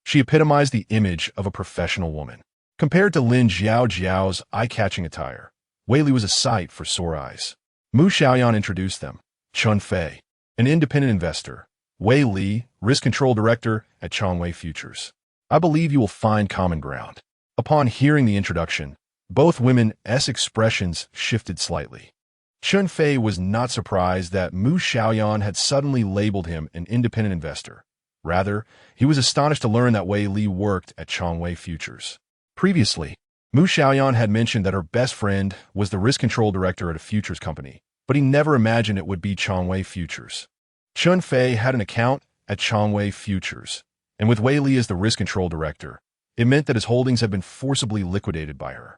She epitomized the image of a professional woman. Compared to Lin Jiao's eye-catching attire, Wei Li was a sight for sore eyes. Mu Xiaoyan introduced them. Chen Fei, an independent investor, Wei Li, Risk Control Director at Chongwei Futures. I believe you will find common ground. Upon hearing the introduction, both women's expressions shifted slightly. Chen Fei was not surprised that Mu Xiaoyan had suddenly labeled him an independent investor. Rather, he was astonished to learn that Wei Li worked at Chongwei Futures. Previously, Mu Xiaoyan had mentioned that her best friend was the risk control director at a futures company, but he never imagined it would be Chongwei Futures. Chen Fei had an account at Chongwei Futures, and with Wei Li as the risk control director, it meant that his holdings had been forcibly liquidated by her.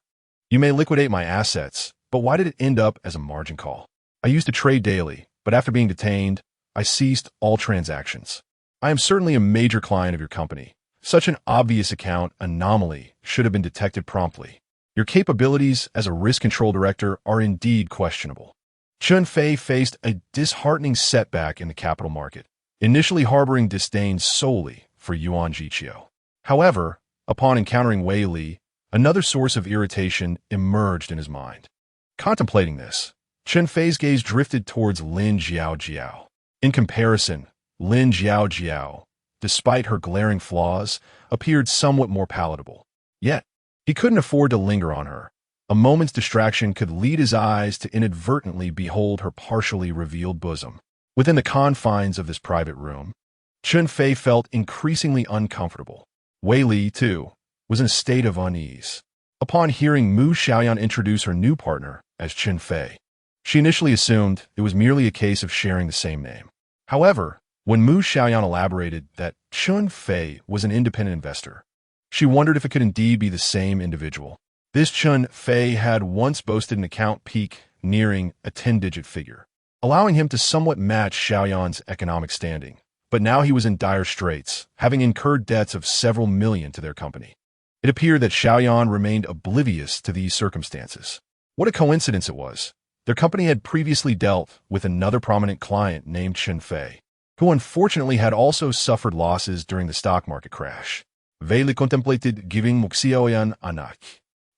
You may liquidate my assets, but why did it end up as a margin call? I used to trade daily, but after being detained, I ceased all transactions. I am certainly a major client of your company. Such an obvious account anomaly should have been detected promptly. Your capabilities as a risk control director are indeed questionable. Chen Fei faced a disheartening setback in the capital market, initially harboring disdain solely for Yuan Jiqiu. However, upon encountering Wei Li, another source of irritation emerged in his mind. Contemplating this, Chen Fei's gaze drifted towards Lin Jiao. In comparison, Lin Jiao, despite her glaring flaws, appeared somewhat more palatable. Yet, he couldn't afford to linger on her. A moment's distraction could lead his eyes to inadvertently behold her partially revealed bosom. Within the confines of this private room, Chen Fei felt increasingly uncomfortable. Wei Li, too, was in a state of unease. Upon hearing Mu Xiaoyan introduce her new partner as Chen Fei, she initially assumed it was merely a case of sharing the same name. However, when Mu Xiaoyan elaborated that Chen Fei was an independent investor, she wondered if it could indeed be the same individual. This Chen Fei had once boasted an account peak nearing a 10-digit figure, allowing him to somewhat match Xiaoyan's economic standing. But now he was in dire straits, having incurred debts of several million to their company. It appeared that Xiaoyan remained oblivious to these circumstances. What a coincidence it was. Their company had previously dealt with another prominent client named Chen Fei, who unfortunately had also suffered losses during the stock market crash. Wei Li contemplated giving Mu Xiaoyan a knock.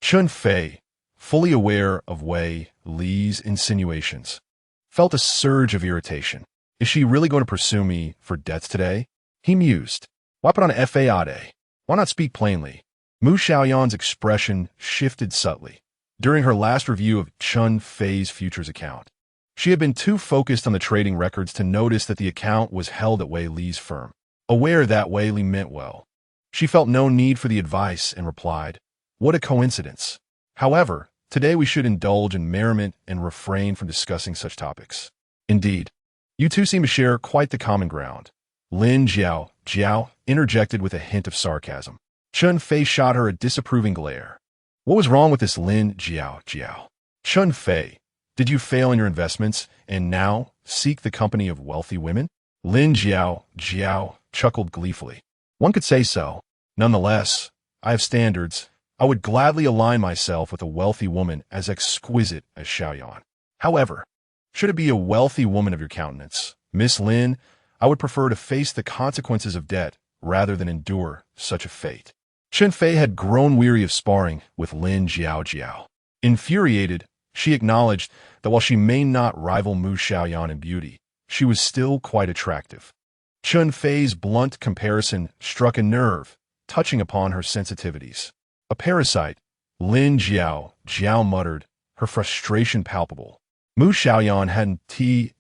Chen Fei, fully aware of Wei Li's insinuations, felt a surge of irritation. Is she really going to pursue me for debts today? He mused. Why put on a fade? Why not speak plainly? Mu Xiaoyan's expression shifted subtly. During her last review of Chen Fei's futures account, she had been too focused on the trading records to notice that the account was held at Wei Li's firm. Aware that Wei Li meant well, she felt no need for the advice and replied, "What a coincidence. However, today we should indulge in merriment and refrain from discussing such topics." Indeed, you two seem to share quite the common ground. Lin Jiao interjected with a hint of sarcasm. Chen Fei shot her a disapproving glare. What was wrong with this Lin Jiao? Chen Fei, did you fail in your investments and now seek the company of wealthy women? Lin Jiao chuckled gleefully. One could say so. Nonetheless, I have standards. I would gladly align myself with a wealthy woman as exquisite as Xiaoyan. However, should it be a wealthy woman of your countenance, Miss Lin, I would prefer to face the consequences of debt rather than endure such a fate. Chen Fei had grown weary of sparring with Lin Jiao. Infuriated, she acknowledged that while she may not rival Mu Xiaoyan in beauty, she was still quite attractive. Chen Fei's blunt comparison struck a nerve, touching upon her sensitivities. A parasite, Lin Jiao muttered, her frustration palpable. Mu Xiaoyan hadn't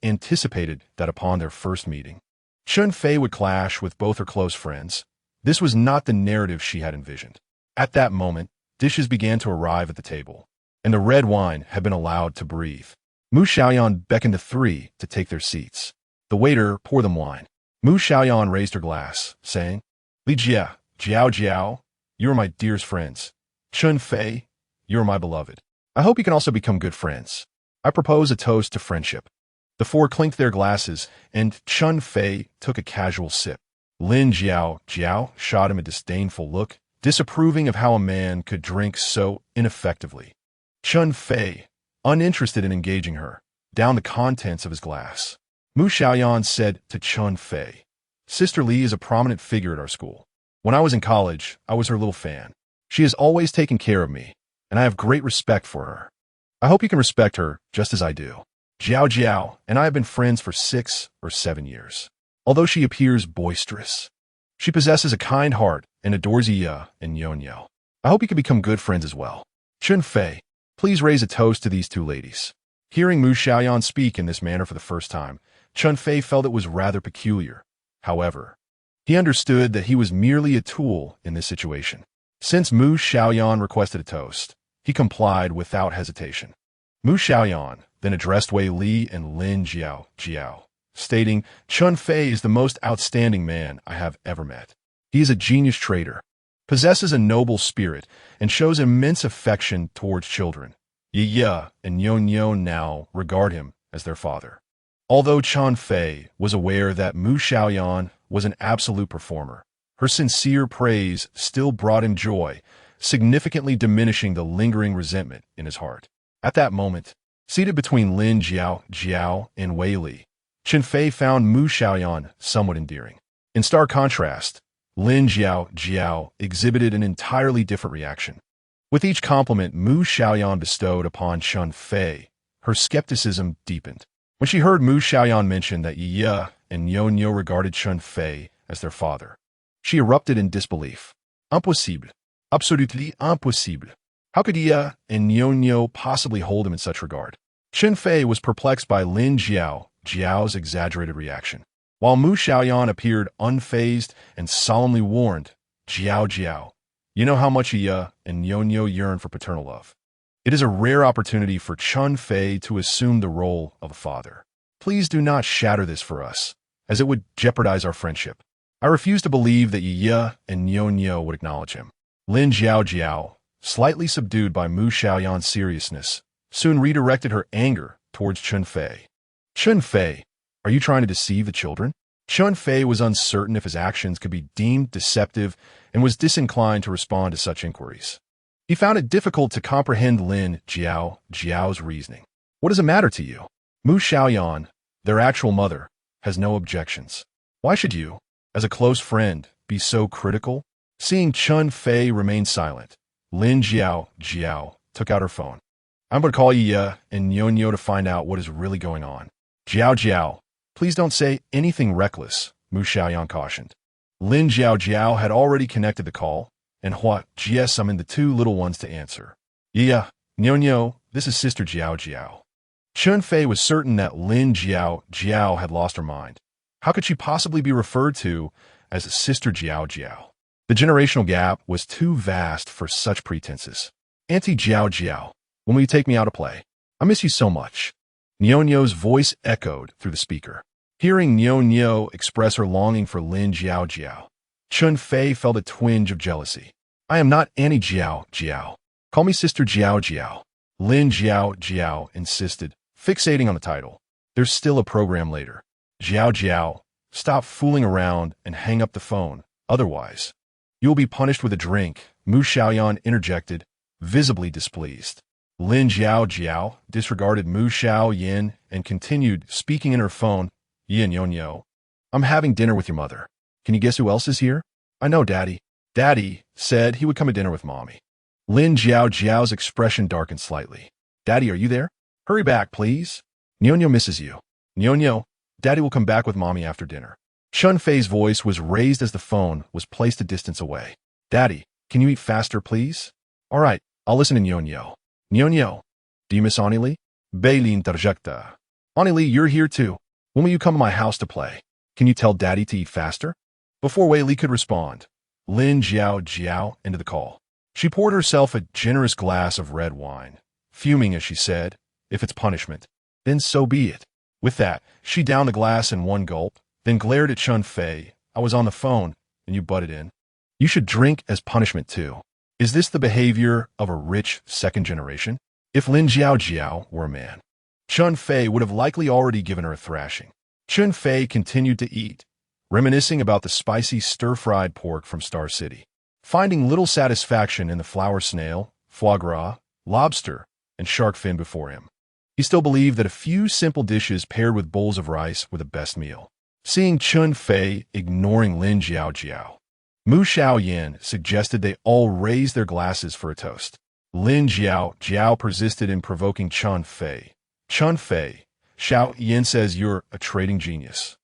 anticipated that upon their first meeting, Chen Fei would clash with both her close friends. This was not the narrative she had envisioned. At that moment, dishes began to arrive at the table, and the red wine had been allowed to breathe. Mu Xiaoyan beckoned the three to take their seats. The waiter poured them wine. Mu Xiaoyan raised her glass, saying, "Li Jiao, you are my dearest friends. Chen Fei, you are my beloved. I hope you can also become good friends. I propose a toast to friendship." The four clinked their glasses, and Chen Fei took a casual sip. Lin Jiao shot him a disdainful look, disapproving of how a man could drink so ineffectively. Chen Fei, uninterested in engaging her, downed the contents of his glass. Mu Xiaoyan said to Chen Fei, "Sister Li is a prominent figure at our school. When I was in college, I was her little fan. She has always taken care of me, and I have great respect for her. I hope you can respect her just as I do. Jiao and I have been friends for 6 or 7 years. although she appears boisterous. She possesses a kind heart and adores Yi and Yuanyou. I hope you can become good friends as well. Chen Fei, please raise a toast to these two ladies. Hearing Mu Xiaoyan speak in this manner for the first time, Chen Fei felt it was rather peculiar. However, he understood that he was merely a tool in this situation. Since Mu Xiaoyan requested a toast, he complied without hesitation. Mu Xiaoyan then addressed Wei Li and Lin Jiao, stating, Chen Fei is the most outstanding man I have ever met. He is a genius trader, possesses a noble spirit, and shows immense affection towards children. Yi and Yuanyou now regard him as their father. Although Chen Fei was aware that Mu Xiaoyan was an absolute performer, her sincere praise still brought him joy, significantly diminishing the lingering resentment in his heart. At that moment, seated between Lin Jiao and Wei Li, Chen Fei found Mu Xiaoyan somewhat endearing. In stark contrast, Lin Jiao exhibited an entirely different reaction. With each compliment Mu Xiaoyan bestowed upon Chen Fei, her skepticism deepened. When she heard Mu Xiaoyan mention that Yi and Yuanyou regarded Chen Fei as their father, she erupted in disbelief. Impossible. Absolutely impossible. How could Yi and Yuanyou possibly hold him in such regard? Chen Fei was perplexed by Lin Jiao's exaggerated reaction. While Mu Xiaoyan appeared unfazed and solemnly warned, Jiao, you know how much Yi and Yuanyou yearn for paternal love. It is a rare opportunity for Chen Fei to assume the role of a father. Please do not shatter this for us, as it would jeopardize our friendship. I refuse to believe that Yi and Yuanyou would acknowledge him. Lin Jiao, slightly subdued by Mu Xiaoyan's seriousness, soon redirected her anger towards Chen Fei. Chen Fei, are you trying to deceive the children? Chen Fei was uncertain if his actions could be deemed deceptive and was disinclined to respond to such inquiries. He found it difficult to comprehend Lin Jiao's reasoning. What does it matter to you? Mu Xiaoyan, their actual mother, has no objections. Why should you, as a close friend, be so critical? Seeing Chen Fei remain silent, Lin Jiao took out her phone. I'm going to call Yi and Yuanyou to find out what is really going on. Jiao, please don't say anything reckless, Mu Xiaoyan cautioned. Lin Jiao had already connected the call, and Hua summoned the two little ones to answer. Yi, Yuanyou, this is Sister Jiao. Chen Fei was certain that Lin Jiao had lost her mind. How could she possibly be referred to as Sister Jiao? The generational gap was too vast for such pretenses. Auntie Jiao, when will you take me out to play? I miss you so much. Yuanyou's voice echoed through the speaker. Hearing Yuanyou express her longing for Lin Jiao, Chen Fei felt a twinge of jealousy. I am not Auntie Jiao. Call me Sister Jiao. Lin Jiao insisted, fixating on the title. There's still a program later. Jiao, stop fooling around and hang up the phone. Otherwise, you will be punished with a drink, Mu Xiaoyan interjected, visibly displeased. Lin Jiao disregarded Mu Xiaoyan and continued, speaking in her phone, Yi and Yuanyou, I'm having dinner with your mother. Can you guess who else is here? I know, Daddy. Daddy said he would come to dinner with Mommy. Lin Jiao's expression darkened slightly. Daddy, are you there? Hurry back, please. Yuanyou misses you. Yuanyou, Daddy will come back with Mommy after dinner. Chen Fei's voice was raised as the phone was placed a distance away. Daddy, can you eat faster, please? All right, I'll listen to Yuanyou. Yuanyou, do you miss Auntie Li? Bailey interjecta. Auntie Li, you're here too. When will you come to my house to play? Can you tell Daddy to eat faster? Before Wei Li could respond, Lin Jiao ended the call. She poured herself a generous glass of red wine, fuming as she said, if it's punishment, then so be it. With that, she downed the glass in one gulp, then glared at Chen Fei. I was on the phone, and you butted in. You should drink as punishment too. Is this the behavior of a rich second generation? If Lin Jiao were a man, Chen Fei would have likely already given her a thrashing. Chen Fei continued to eat, reminiscing about the spicy stir-fried pork from Star City, finding little satisfaction in the flour snail, foie gras, lobster, and shark fin before him. He still believed that a few simple dishes paired with bowls of rice were the best meal. Seeing Chen Fei ignoring Lin Jiao, Mu Xiaoyan suggested they all raise their glasses for a toast. Lin Jiao persisted in provoking Chen Fei. Chen Fei, Xiaoyan says you're a trading genius.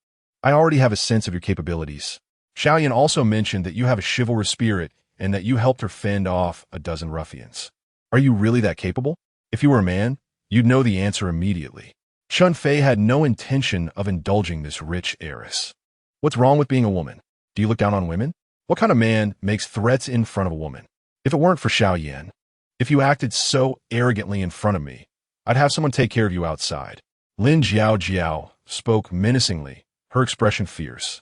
I already have a sense of your capabilities. Xiaoyan also mentioned that you have a chivalrous spirit and that you helped her fend off a dozen ruffians. Are you really that capable? If you were a man, you'd know the answer immediately. Chen Fei had no intention of indulging this rich heiress. What's wrong with being a woman? Do you look down on women? What kind of man makes threats in front of a woman? If it weren't for Xiaoyan, if you acted so arrogantly in front of me, I'd have someone take care of you outside. Lin Jiao spoke menacingly, her expression fierce.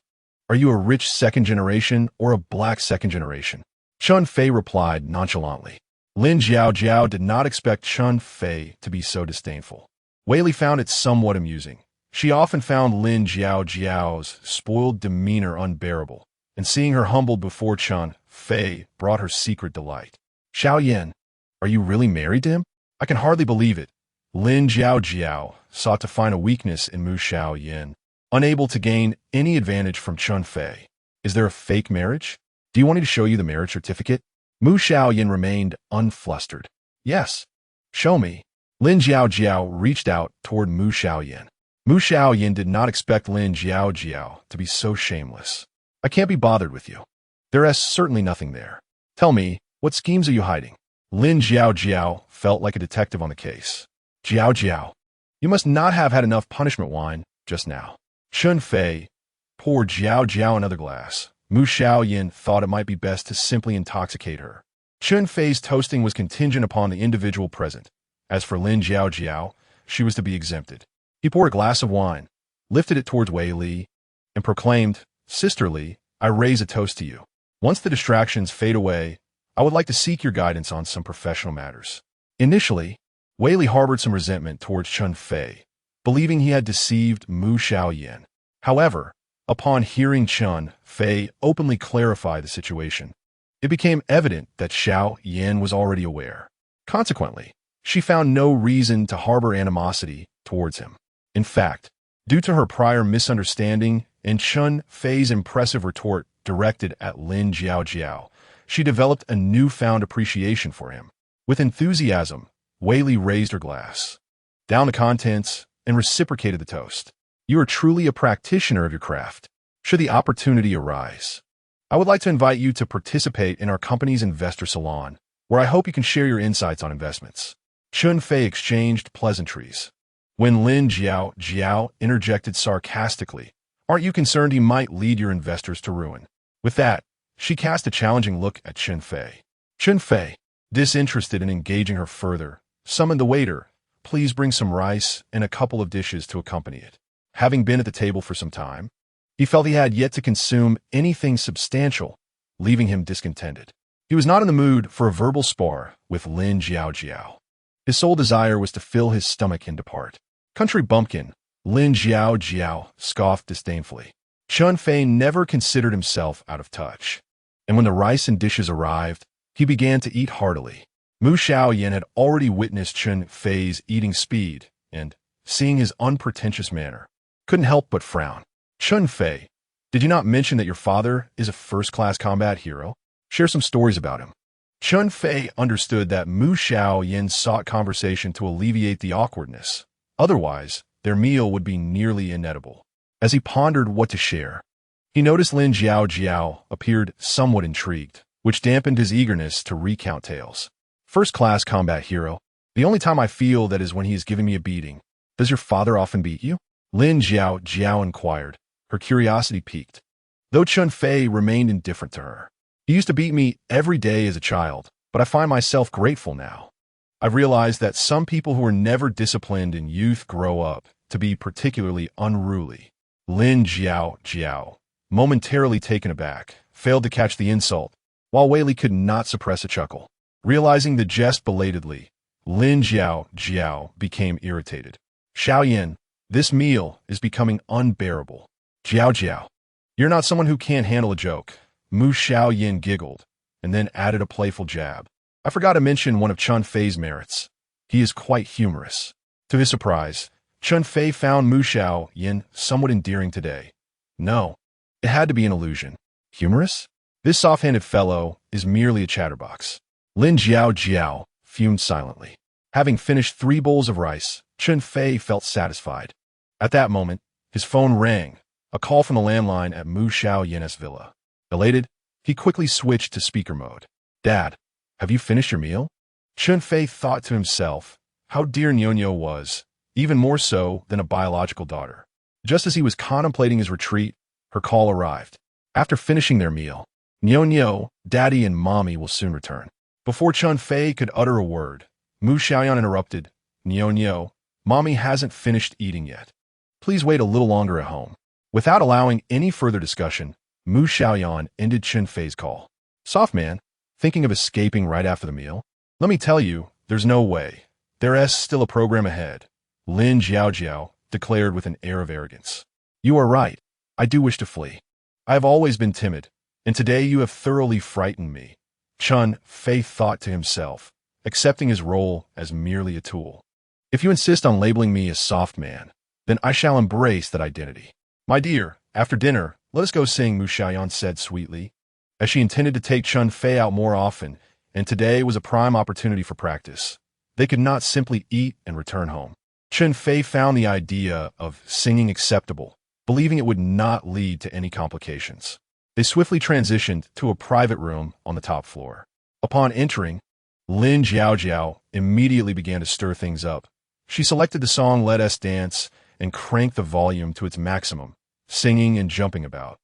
Are you a rich second generation or a black second generation? Chen Fei replied nonchalantly. Lin Jiao did not expect Chen Fei to be so disdainful. Wei Li found it somewhat amusing. She often found Lin Jiao's spoiled demeanor unbearable, and seeing her humbled before Chen Fei brought her secret delight. Xiaoyan, are you really married to him? I can hardly believe it. Lin Jiao sought to find a weakness in Mu Xiaoyan, unable to gain any advantage from Chen Fei. Is there a fake marriage? Do you want me to show you the marriage certificate? Mu Xiaoyan remained unflustered. Yes. Show me. Lin Jiao reached out toward Mu Xiaoyan. Mu Xiaoyan did not expect Lin Jiao to be so shameless. I can't be bothered with you. There is certainly nothing there. Tell me, what schemes are you hiding? Lin Jiao felt like a detective on the case. Jiao, you must not have had enough punishment wine just now. Chen Fei poured Jiao another glass. Mu Xiaoyan thought it might be best to simply intoxicate her. Chen Fei's toasting was contingent upon the individual present. As for Lin Jiao, she was to be exempted. He poured a glass of wine, lifted it towards Wei Li, and proclaimed, Sisterly, I raise a toast to you. Once the distractions fade away, I would like to seek your guidance on some professional matters. Initially, Wei Li harbored some resentment towards Chen Fei, believing he had deceived Mu Xiaoyan. However, upon hearing Chen Fei openly clarify the situation, it became evident that Xiaoyan was already aware. Consequently, she found no reason to harbor animosity towards him. In fact, due to her prior misunderstanding and Chen Fei's impressive retort directed at Lin Jiao, she developed a newfound appreciation for him. With enthusiasm, Wei Li raised her glass, downed the contents, and reciprocated the toast. You are truly a practitioner of your craft. Should the opportunity arise, I would like to invite you to participate in our company's investor salon, where I hope you can share your insights on investments. Chen Fei exchanged pleasantries. When Lin Jiao interjected sarcastically, aren't you concerned he might lead your investors to ruin? With that, she cast a challenging look at Chen Fei. Chen Fei, disinterested in engaging her further, summoned the waiter. Please bring some rice and a couple of dishes to accompany it. Having been at the table for some time, he felt he had yet to consume anything substantial, leaving him discontented. He was not in the mood for a verbal spar with Lin Jiao. His sole desire was to fill his stomach and depart. Country bumpkin, Lin Jiao scoffed disdainfully. Chen Fei never considered himself out of touch, and when the rice and dishes arrived, he began to eat heartily. Mu Xiaoyan had already witnessed Chen Fei's eating speed, and, seeing his unpretentious manner, couldn't help but frown. Chen Fei, did you not mention that your father is a first-class combat hero? Share some stories about him. Chen Fei understood that Mu Xiaoyan sought conversation to alleviate the awkwardness. Otherwise, their meal would be nearly inedible. As he pondered what to share, he noticed Lin Jiao appeared somewhat intrigued, which dampened his eagerness to recount tales. First-class combat hero. The only time I feel that is when he is giving me a beating. Does your father often beat you? Lin Jiao inquired, her curiosity piqued. Though Chen Fei remained indifferent to her. He used to beat me every day as a child, but I find myself grateful now. I've realized that some people who are never disciplined in youth grow up to be particularly unruly. Lin Jiao, momentarily taken aback, failed to catch the insult, while Wei Li could not suppress a chuckle. Realizing the jest belatedly, Lin Jiao became irritated. Xiaoyan, this meal is becoming unbearable. Jiao, you're not someone who can't handle a joke. Mu Xiaoyan giggled, and then added a playful jab. I forgot to mention one of Chen Fei's merits. He is quite humorous. To his surprise, Chen Fei found Mu Xiaoyan somewhat endearing today. No, it had to be an illusion. Humorous? This soft-handed fellow is merely a chatterbox. Lin Jiao fumed silently. Having finished 3 bowls of rice, Chen Fei felt satisfied. At that moment, his phone rang. a call from the landline at Mu Xiaoyan's villa. Elated, he quickly switched to speaker mode. "Dad, have you finished your meal?" Chen Fei thought to himself how dear Nyonyo was, even more so than a biological daughter. Just as he was contemplating his retreat, her call arrived. After finishing their meal, "Nyonyo, Daddy and Mommy will soon return." Before Chen Fei could utter a word, Mu Xiaoyan interrupted. "Nyonyo, Mommy hasn't finished eating yet. Please wait a little longer at home." Without allowing any further discussion, Mu Xiaoyan ended Chen Fei's call. "Soft man, thinking of escaping right after the meal? Let me tell you, there's no way. There's still a program ahead," Lin Jiaojiao declared with an air of arrogance. "You are right. I do wish to flee. I have always been timid, and today you have thoroughly frightened me." Chen Fei thought to himself, accepting his role as merely a tool. "If you insist on labeling me as soft man, then I shall embrace that identity." "My dear, after dinner, let us go sing," Mu Xiaoyan said sweetly, as she intended to take Chen Fei out more often, and today was a prime opportunity for practice. They could not simply eat and return home. Chen Fei found the idea of singing acceptable, believing it would not lead to any complications. They swiftly transitioned to a private room on the top floor. Upon entering, Lin Jiaojiao immediately began to stir things up. She selected the song Let Us Dance and cranked the volume to its maximum, singing and jumping about.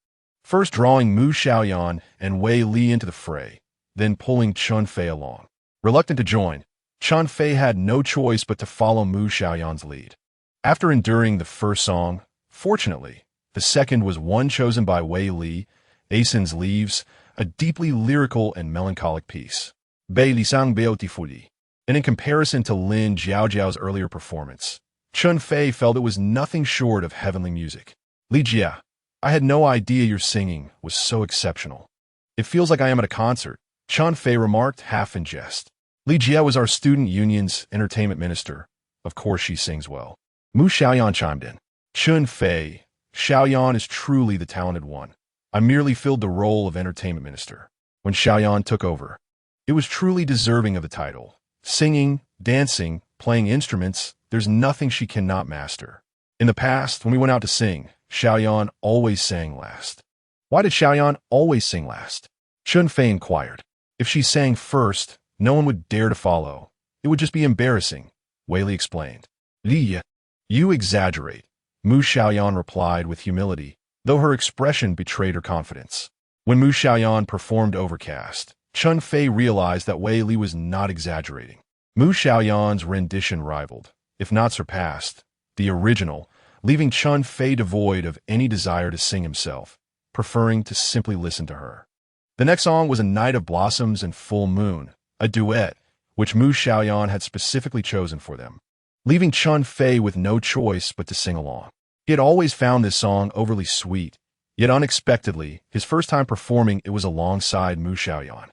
First drawing Mu Xiaoyan and Wei Li into the fray, then pulling Chen Fei along. Reluctant to join, Chen Fei had no choice but to follow Mu Xiaoyan's lead. After enduring the first song, fortunately, the second was one chosen by Wei Li, Asen's Leaves, a deeply lyrical and melancholic piece. Bei Li sang beautifully. And in comparison to Lin Jiaojiao's earlier performance, Chen Fei felt it was nothing short of heavenly music. "Li Jia, I had no idea your singing was so exceptional. It feels like I am at a concert," Chen Fei remarked half in jest. "Li Jia was our student union's entertainment minister. Of course she sings well." Mu Xiaoyan chimed in. "Chen Fei, Xiaoyan is truly the talented one. I merely filled the role of entertainment minister." When Xiaoyan took over, it was truly deserving of the title. Singing, dancing, playing instruments, there's nothing she cannot master. In the past, when we went out to sing, Xiaoyan always sang last. "Why did Xiaoyan always sing last?" Chen Fei inquired. "If she sang first, no one would dare to follow. It would just be embarrassing," Wei Li explained. "Li, you exaggerate," Mu Xiaoyan replied with humility, though her expression betrayed her confidence. When Mu Xiaoyan performed Overcast, Chen Fei realized that Wei Li was not exaggerating. Mu Xiaoyan's rendition rivaled, if not surpassed, the original, leaving Chen Fei devoid of any desire to sing himself, preferring to simply listen to her. The next song was A Night of Blossoms and Full Moon, a duet, which Mu Xiaoyan had specifically chosen for them, leaving Chen Fei with no choice but to sing along. He had always found this song overly sweet, yet unexpectedly, his first time performing it was alongside Mu Xiaoyan.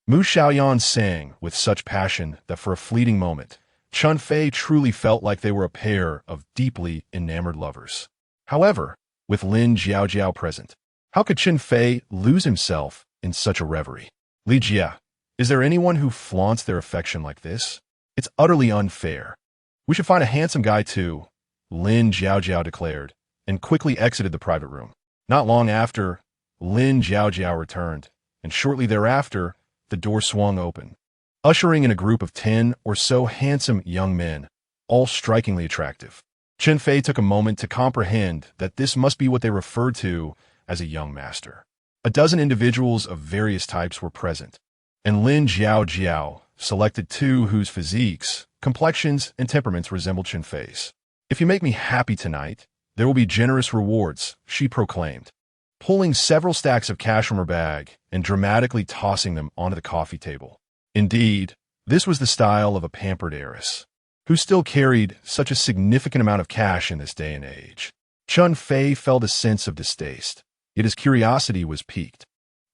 Mu Xiaoyan sang with such passion that for a fleeting moment, Chen Fei truly felt like they were a pair of deeply enamored lovers. However, with Lin Jiaojiao present, how could Chen Fei lose himself in such a reverie? "Li Jia, is there anyone who flaunts their affection like this? It's utterly unfair. We should find a handsome guy too," Lin Jiaojiao declared, and quickly exited the private room. Not long after, Lin Jiaojiao returned, and shortly thereafter, the door swung open, ushering in a group of 10 or so handsome young men, all strikingly attractive. Chen Fei took a moment to comprehend that this must be what they referred to as a young master. A dozen individuals of various types were present, and Lin Jiaojiao selected two whose physiques, complexions, and temperaments resembled Chen Fei's. "If you make me happy tonight, there will be generous rewards," she proclaimed, pulling several stacks of cash from her bag and dramatically tossing them onto the coffee table. Indeed, this was the style of a pampered heiress, who still carried such a significant amount of cash in this day and age. Chen Fei felt a sense of distaste, yet his curiosity was piqued.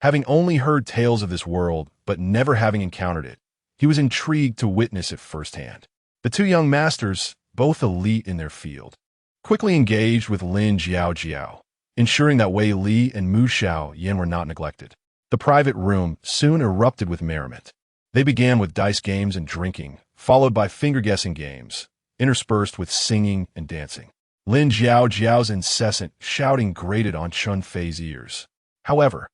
Having only heard tales of this world, but never having encountered it, he was intrigued to witness it firsthand. The two young masters, both elite in their field, quickly engaged with Lin Jiaojiao, ensuring that Wei Li and Mu Xiaoyan were not neglected. The private room soon erupted with merriment. They began with dice games and drinking, followed by finger-guessing games, interspersed with singing and dancing. Lin Jiao's incessant shouting grated on Chen Fei's ears. However,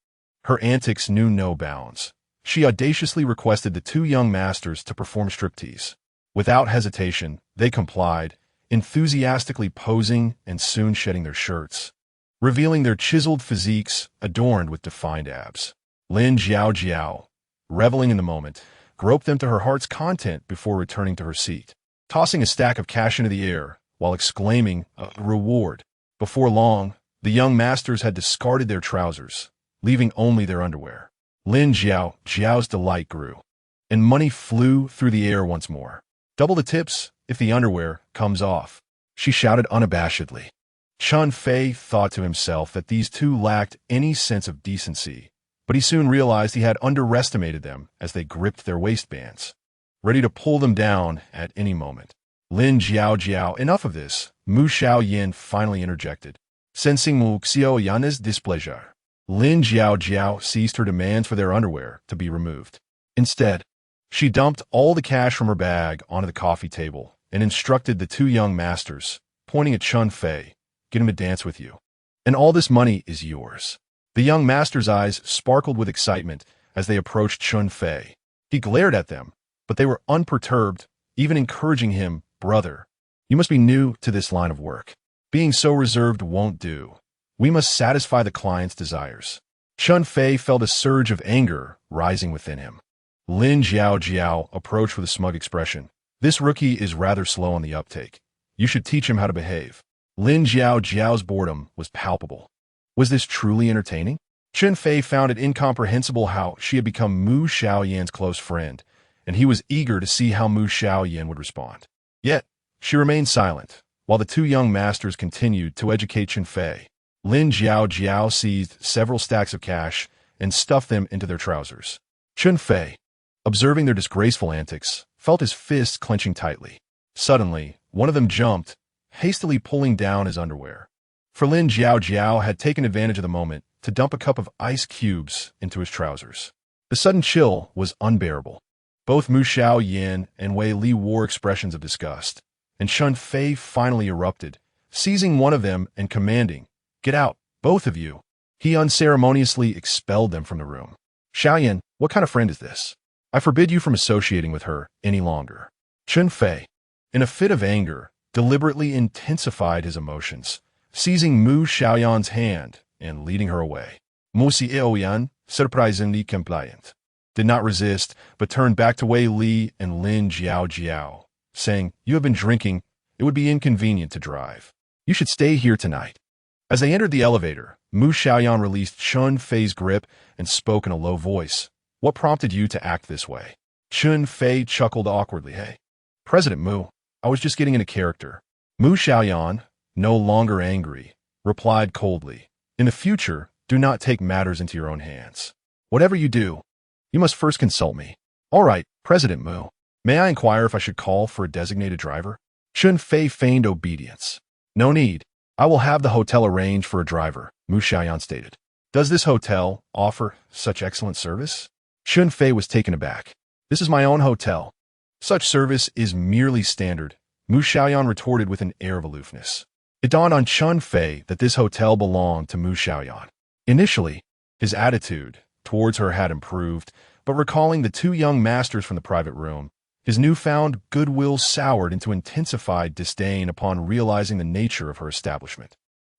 her antics knew no bounds. She audaciously requested the two young masters to perform striptease. Without hesitation, they complied, enthusiastically posing and soon shedding their shirts, revealing their chiseled physiques adorned with defined abs. Lin Jiao, reveling in the moment, groped them to her heart's content before returning to her seat, tossing a stack of cash into the air while exclaiming, "A reward." Before long, the young masters had discarded their trousers, leaving only their underwear. Lin Jiao's delight grew, and money flew through the air once more. "Double the tips if the underwear comes off," she shouted unabashedly. Chen Fei thought to himself that these two lacked any sense of decency, but he soon realized he had underestimated them as they gripped their waistbands, ready to pull them down at any moment. Lin Jiao, enough of this, Mu Xiaoyan finally interjected. Sensing Mu Xiaoyan's displeasure, Lin Jiao ceased her demands for their underwear to be removed. Instead, she dumped all the cash from her bag onto the coffee table and instructed the two young masters, pointing at Chen Fei, "Get him to dance with you. And all this money is yours." The young master's eyes sparkled with excitement as they approached Chen Fei. He glared at them, but they were unperturbed, even encouraging him, "Brother, you must be new to this line of work. Being so reserved won't do. We must satisfy the client's desires." Chen Fei felt a surge of anger rising within him. Lin Jiao approached with a smug expression. "This rookie is rather slow on the uptake. You should teach him how to behave." Lin Jiao's boredom was palpable. Was this truly entertaining? Chen Fei found it incomprehensible how she had become Mu Xiaoyan's close friend, and he was eager to see how Mu Xiaoyan would respond. Yet, she remained silent, while the two young masters continued to educate Chen Fei. Lin Jiao seized several stacks of cash and stuffed them into their trousers. Chen Fei, observing their disgraceful antics, felt his fists clenching tightly. Suddenly, one of them jumped, hastily pulling down his underwear. For Lin Jiao had taken advantage of the moment to dump a cup of ice cubes into his trousers. The sudden chill was unbearable. Both Mu Xiaoyan and Wei Li wore expressions of disgust, and Chen Fei finally erupted, seizing one of them and commanding, "Get out, both of you." He unceremoniously expelled them from the room. "Xiaoyan, what kind of friend is this? I forbid you from associating with her any longer." Chen Fei, in a fit of anger, deliberately intensified his emotions, seizing Mu Xiaoyan's hand and leading her away. Mu Xiaoyan, surprisingly compliant, did not resist, but turned back to Wei Li and Lin Jiao, saying, "You have been drinking. It would be inconvenient to drive. You should stay here tonight." As they entered the elevator, Mu Xiaoyan released Chen Fei's grip and spoke in a low voice. "What prompted you to act this way?" Chen Fei chuckled awkwardly. "Hey, President Mu, I was just getting into character." Mu Xiaoyan, no longer angry, replied coldly, "In the future, do not take matters into your own hands. Whatever you do, you must first consult me." "All right, President Mu. May I inquire if I should call for a designated driver?" Chen Fei feigned obedience. "No need. I will have the hotel arrange for a driver," Mu Xiaoyan stated. "Does this hotel offer such excellent service?" Chen Fei was taken aback. "This is my own hotel. Such service is merely standard," Mu Xiaoyan retorted with an air of aloofness. It dawned on Chen Fei that this hotel belonged to Mu Xiaoyan. Initially, his attitude towards her had improved, but recalling the two young masters from the private room, his newfound goodwill soured into intensified disdain upon realizing the nature of her establishment.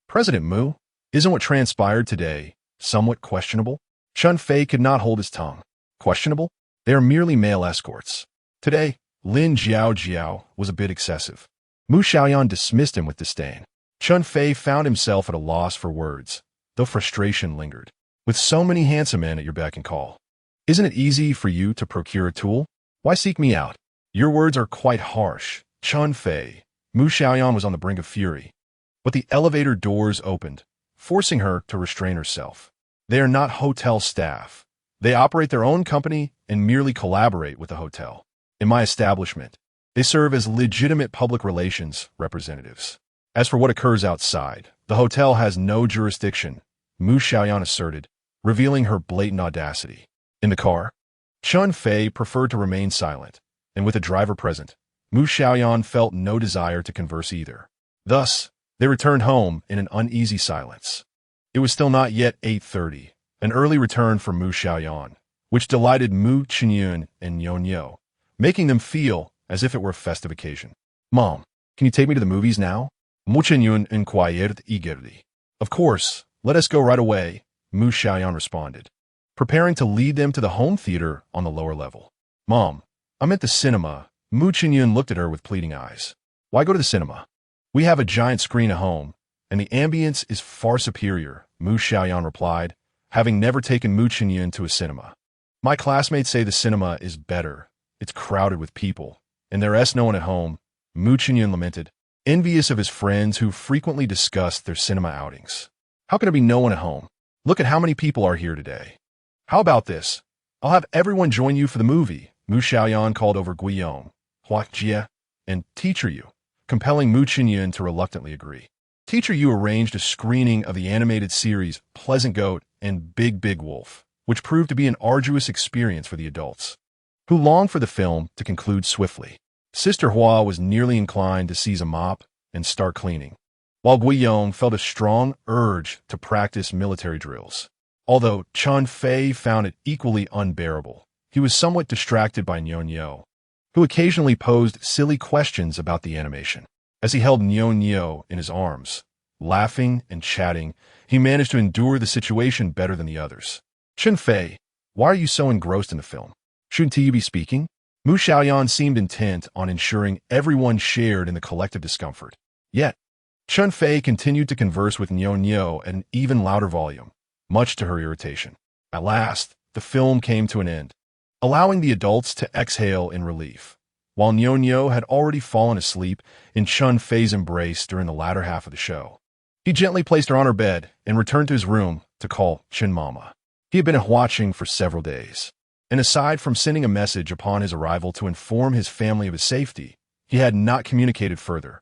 "President Mu, isn't what transpired today somewhat questionable?" Chen Fei could not hold his tongue. "Questionable? They are merely male escorts." Today, Lin Jiao was a bit excessive. Mu Xiaoyan dismissed him with disdain. Chen Fei found himself at a loss for words, though frustration lingered. "With so many handsome men at your beck and call, isn't it easy for you to procure a tool? Why seek me out?" "Your words are quite harsh, Chen Fei." Mu Xiaoyan was on the brink of fury, but the elevator doors opened, forcing her to restrain herself. "They are not hotel staff. They operate their own company and merely collaborate with the hotel. In my establishment, they serve as legitimate public relations representatives. As for what occurs outside, the hotel has no jurisdiction," Mu Xiaoyan asserted, revealing her blatant audacity. In the car, Chen Fei preferred to remain silent, and with a driver present, Mu Xiaoyan felt no desire to converse either. Thus, They returned home in an uneasy silence. It was still not yet 8:30, an early return for Mu Xiaoyan, which delighted Mu Xiaoyan and Nyo, making them feel as if it were a festive occasion. "Mom, can you take me to the movies now?" Mu Xiaoyan inquired eagerly. "Of course, let us go right away," Mu Xiaoyan responded, preparing to lead them to the home theater on the lower level. "Mom, I'm at the cinema." Mu Xiaoyan looked at her with pleading eyes. "Why go to the cinema? We have a giant screen at home, and the ambience is far superior," Mu Xiaoyan replied, having never taken Mu Xiaoyan to a cinema. "My classmates say the cinema is better. It's crowded with people, and there's no one at home," Mu Xiaoyan lamented, envious of his friends who frequently discussed their cinema outings. "How can there be no one at home? Look at how many people are here today. How about this? I'll have everyone join you for the movie," Mu Xiaoyan called over Guiyong, Huajie, and Teacher Yu, compelling Mu Xiaoyan to reluctantly agree. Teacher Yu arranged a screening of the animated series Pleasant Goat and Big Wolf, which proved to be an arduous experience for the adults, who longed for the film to conclude swiftly. Sister Hua was nearly inclined to seize a mop and start cleaning, while Guiyong felt a strong urge to practice military drills. Although Chen Fei found it equally unbearable, he was somewhat distracted by Nyo, who occasionally posed silly questions about the animation. As he held Nyo in his arms, laughing and chatting, he managed to endure the situation better than the others. "Chen Fei, why are you so engrossed in the film? Shouldn't you be speaking?" Mu Xiaoyan seemed intent on ensuring everyone shared in the collective discomfort. Yet, Chen Fei continued to converse with Nyo at an even louder volume, much to her irritation. At last, the film came to an end, allowing the adults to exhale in relief, while Nyo had already fallen asleep in Chen Fei's embrace during the latter half of the show. He gently placed her on her bed and returned to his room to call Chen Mama. He had been watching for several days, and aside from sending a message upon his arrival to inform his family of his safety, he had not communicated further,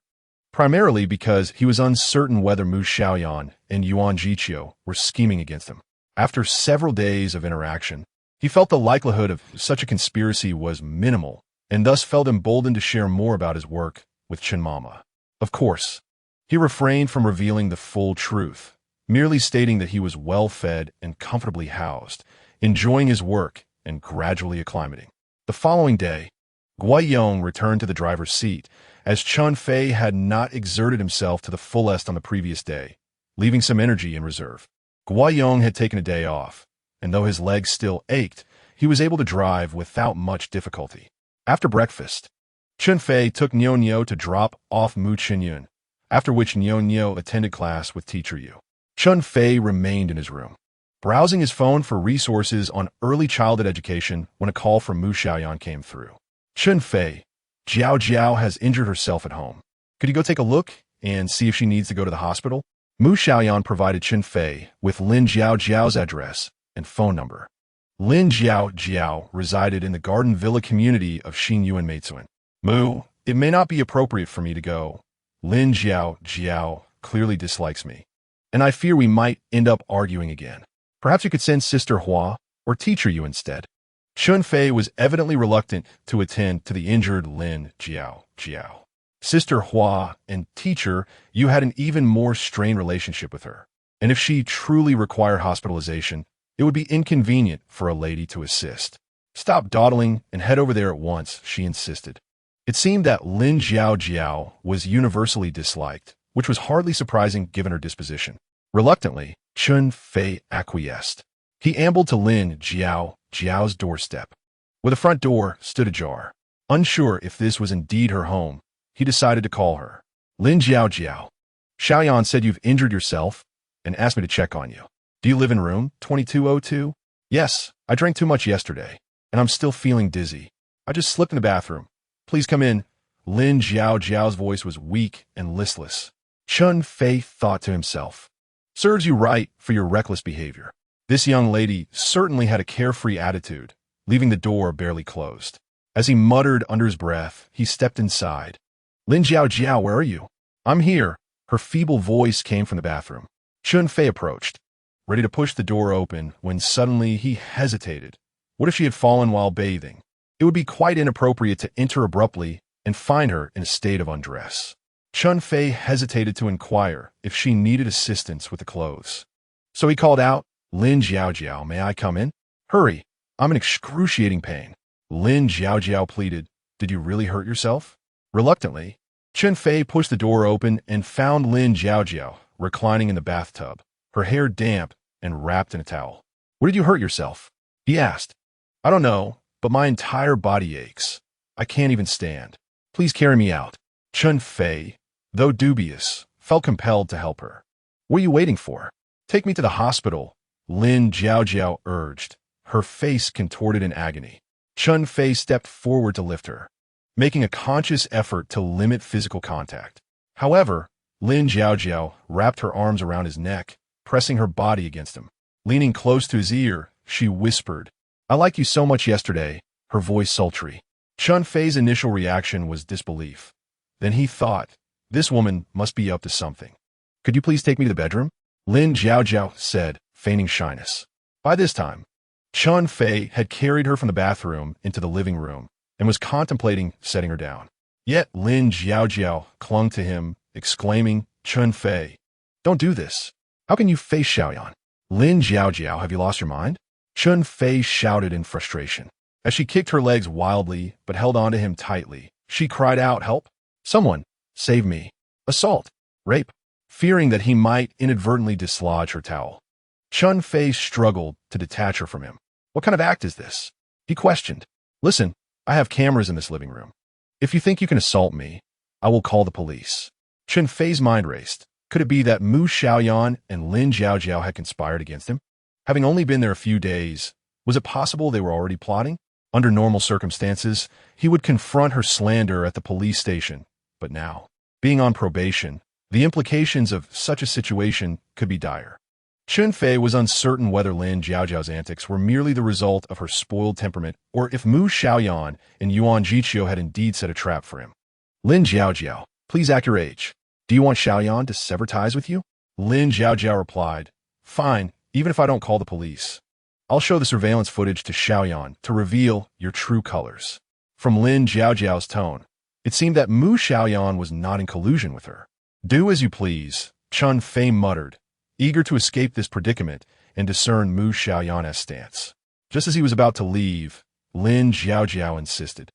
primarily because he was uncertain whether Mu Xiaoyan and Yuan Jiqiu were scheming against him. After several days of interaction, he felt the likelihood of such a conspiracy was minimal, and thus felt emboldened to share more about his work with Chen Mama. Of course, he refrained from revealing the full truth, merely stating that he was well-fed and comfortably housed, enjoying his work and gradually acclimating. The following day, Guiyong returned to the driver's seat, as Chen Fei had not exerted himself to the fullest on the previous day, leaving some energy in reserve. Guiyong had taken a day off, and though his legs still ached, he was able to drive without much difficulty. After breakfast, Chen Fei took Nyo to drop off Mu Xiaoyan, after which Nyo attended class with Teacher Yu. Chen Fei remained in his room, browsing his phone for resources on early childhood education when a call from Mu Xiaoyan came through. "Chen Fei, Jiao has injured herself at home. Could you go take a look and see if she needs to go to the hospital?" Mu Xiaoyan provided Chen Fei with Lin Jiao's address and phone number. Lin Jiao resided in the Garden Villa community of Xinyuan Meizun. "Mu, it may not be appropriate for me to go. Lin Jiao clearly dislikes me, and I fear we might end up arguing again. Perhaps you could send Sister Hua or Teacher Yu instead." Chen Fei was evidently reluctant to attend to the injured Lin Jiao. Sister Hua and Teacher Yu had an even more strained relationship with her, and if she truly required hospitalization, it would be inconvenient for a lady to assist. "Stop dawdling and head over there at once," she insisted. It seemed that Lin Jiao was universally disliked, which was hardly surprising given her disposition. Reluctantly, Chen Fei acquiesced. He ambled to Lin Jiao's doorstep, where the front door stood ajar. Unsure if this was indeed her home, he decided to call her. "Lin Jiao. Xiaoyan said you've injured yourself and asked me to check on you. Do you live in room 2202? "Yes, I drank too much yesterday, and I'm still feeling dizzy. I just slipped in the bathroom. Please come in." Lin Jiao's voice was weak and listless. Chen Fei thought to himself, "Serves you right for your reckless behavior." This young lady certainly had a carefree attitude, leaving the door barely closed. As he muttered under his breath, he stepped inside. "Lin Jiao, where are you?" "I'm here." Her feeble voice came from the bathroom. Chen Fei approached, ready to push the door open, when suddenly he hesitated. What if she had fallen while bathing? It would be quite inappropriate to enter abruptly and find her in a state of undress. Chen Fei hesitated to inquire if she needed assistance with the clothes. So he called out, "Lin Jiaojiao, may I come in? Hurry, I'm in excruciating pain." Lin Jiaojiao pleaded, "Did you really hurt yourself?" Reluctantly, Chen Fei pushed the door open and found Lin Jiaojiao reclining in the bathtub, her hair damp and wrapped in a towel. "What did you hurt yourself?" he asked. "I don't know, but my entire body aches. I can't even stand. Please carry me out." Chen Fei, though dubious, felt compelled to help her. "What are you waiting for? Take me to the hospital," Lin Jiaojiao urged, her face contorted in agony. Chen Fei stepped forward to lift her, making a conscious effort to limit physical contact. However, Lin Jiaojiao wrapped her arms around his neck, pressing her body against him. Leaning close to his ear, she whispered, "I liked you so much yesterday," her voice sultry. Chen Fei's initial reaction was disbelief. Then he thought, this woman must be up to something. "Could you please take me to the bedroom?" Lin Jiaojiao said, feigning shyness. By this time, Chen Fei had carried her from the bathroom into the living room and was contemplating setting her down. Yet Lin Jiaojiao clung to him, exclaiming, "Chen Fei, don't do this. How can you face Xiaoyan?" "Lin Jiaojiao, have you lost your mind?" Chen Fei shouted in frustration. As she kicked her legs wildly but held onto him tightly, she cried out, "Help! Someone! Save me! Assault! Rape!" Fearing that he might inadvertently dislodge her towel. Chen Fei struggled to detach her from him. "What kind of act is this?" he questioned. "Listen, I have cameras in this living room. If you think you can assault me, I will call the police." Chen Fei's mind raced. Could it be that Mu Xiaoyan and Lin Jiaojiao had conspired against him? Having only been there a few days, was it possible they were already plotting? Under normal circumstances, he would confront her slander at the police station. But now, being on probation, the implications of such a situation could be dire. Chen Fei was uncertain whether Lin Jiaojiao's antics were merely the result of her spoiled temperament or if Mu Xiaoyan and Yuan Jiqiu had indeed set a trap for him. "Lin Jiaojiao, please act your age. Do you want Xiaoyan to sever ties with you?" Lin Jiaojiao replied, "Fine, even if I don't call the police. I'll show the surveillance footage to Xiaoyan to reveal your true colors." From Lin Jiaojiao's tone, it seemed that Mu Xiaoyan was not in collusion with her. "Do as you please," Chen Fei muttered, eager to escape this predicament and discern Mu Xiaoyan's stance. Just as he was about to leave, Lin Jiaojiao insisted,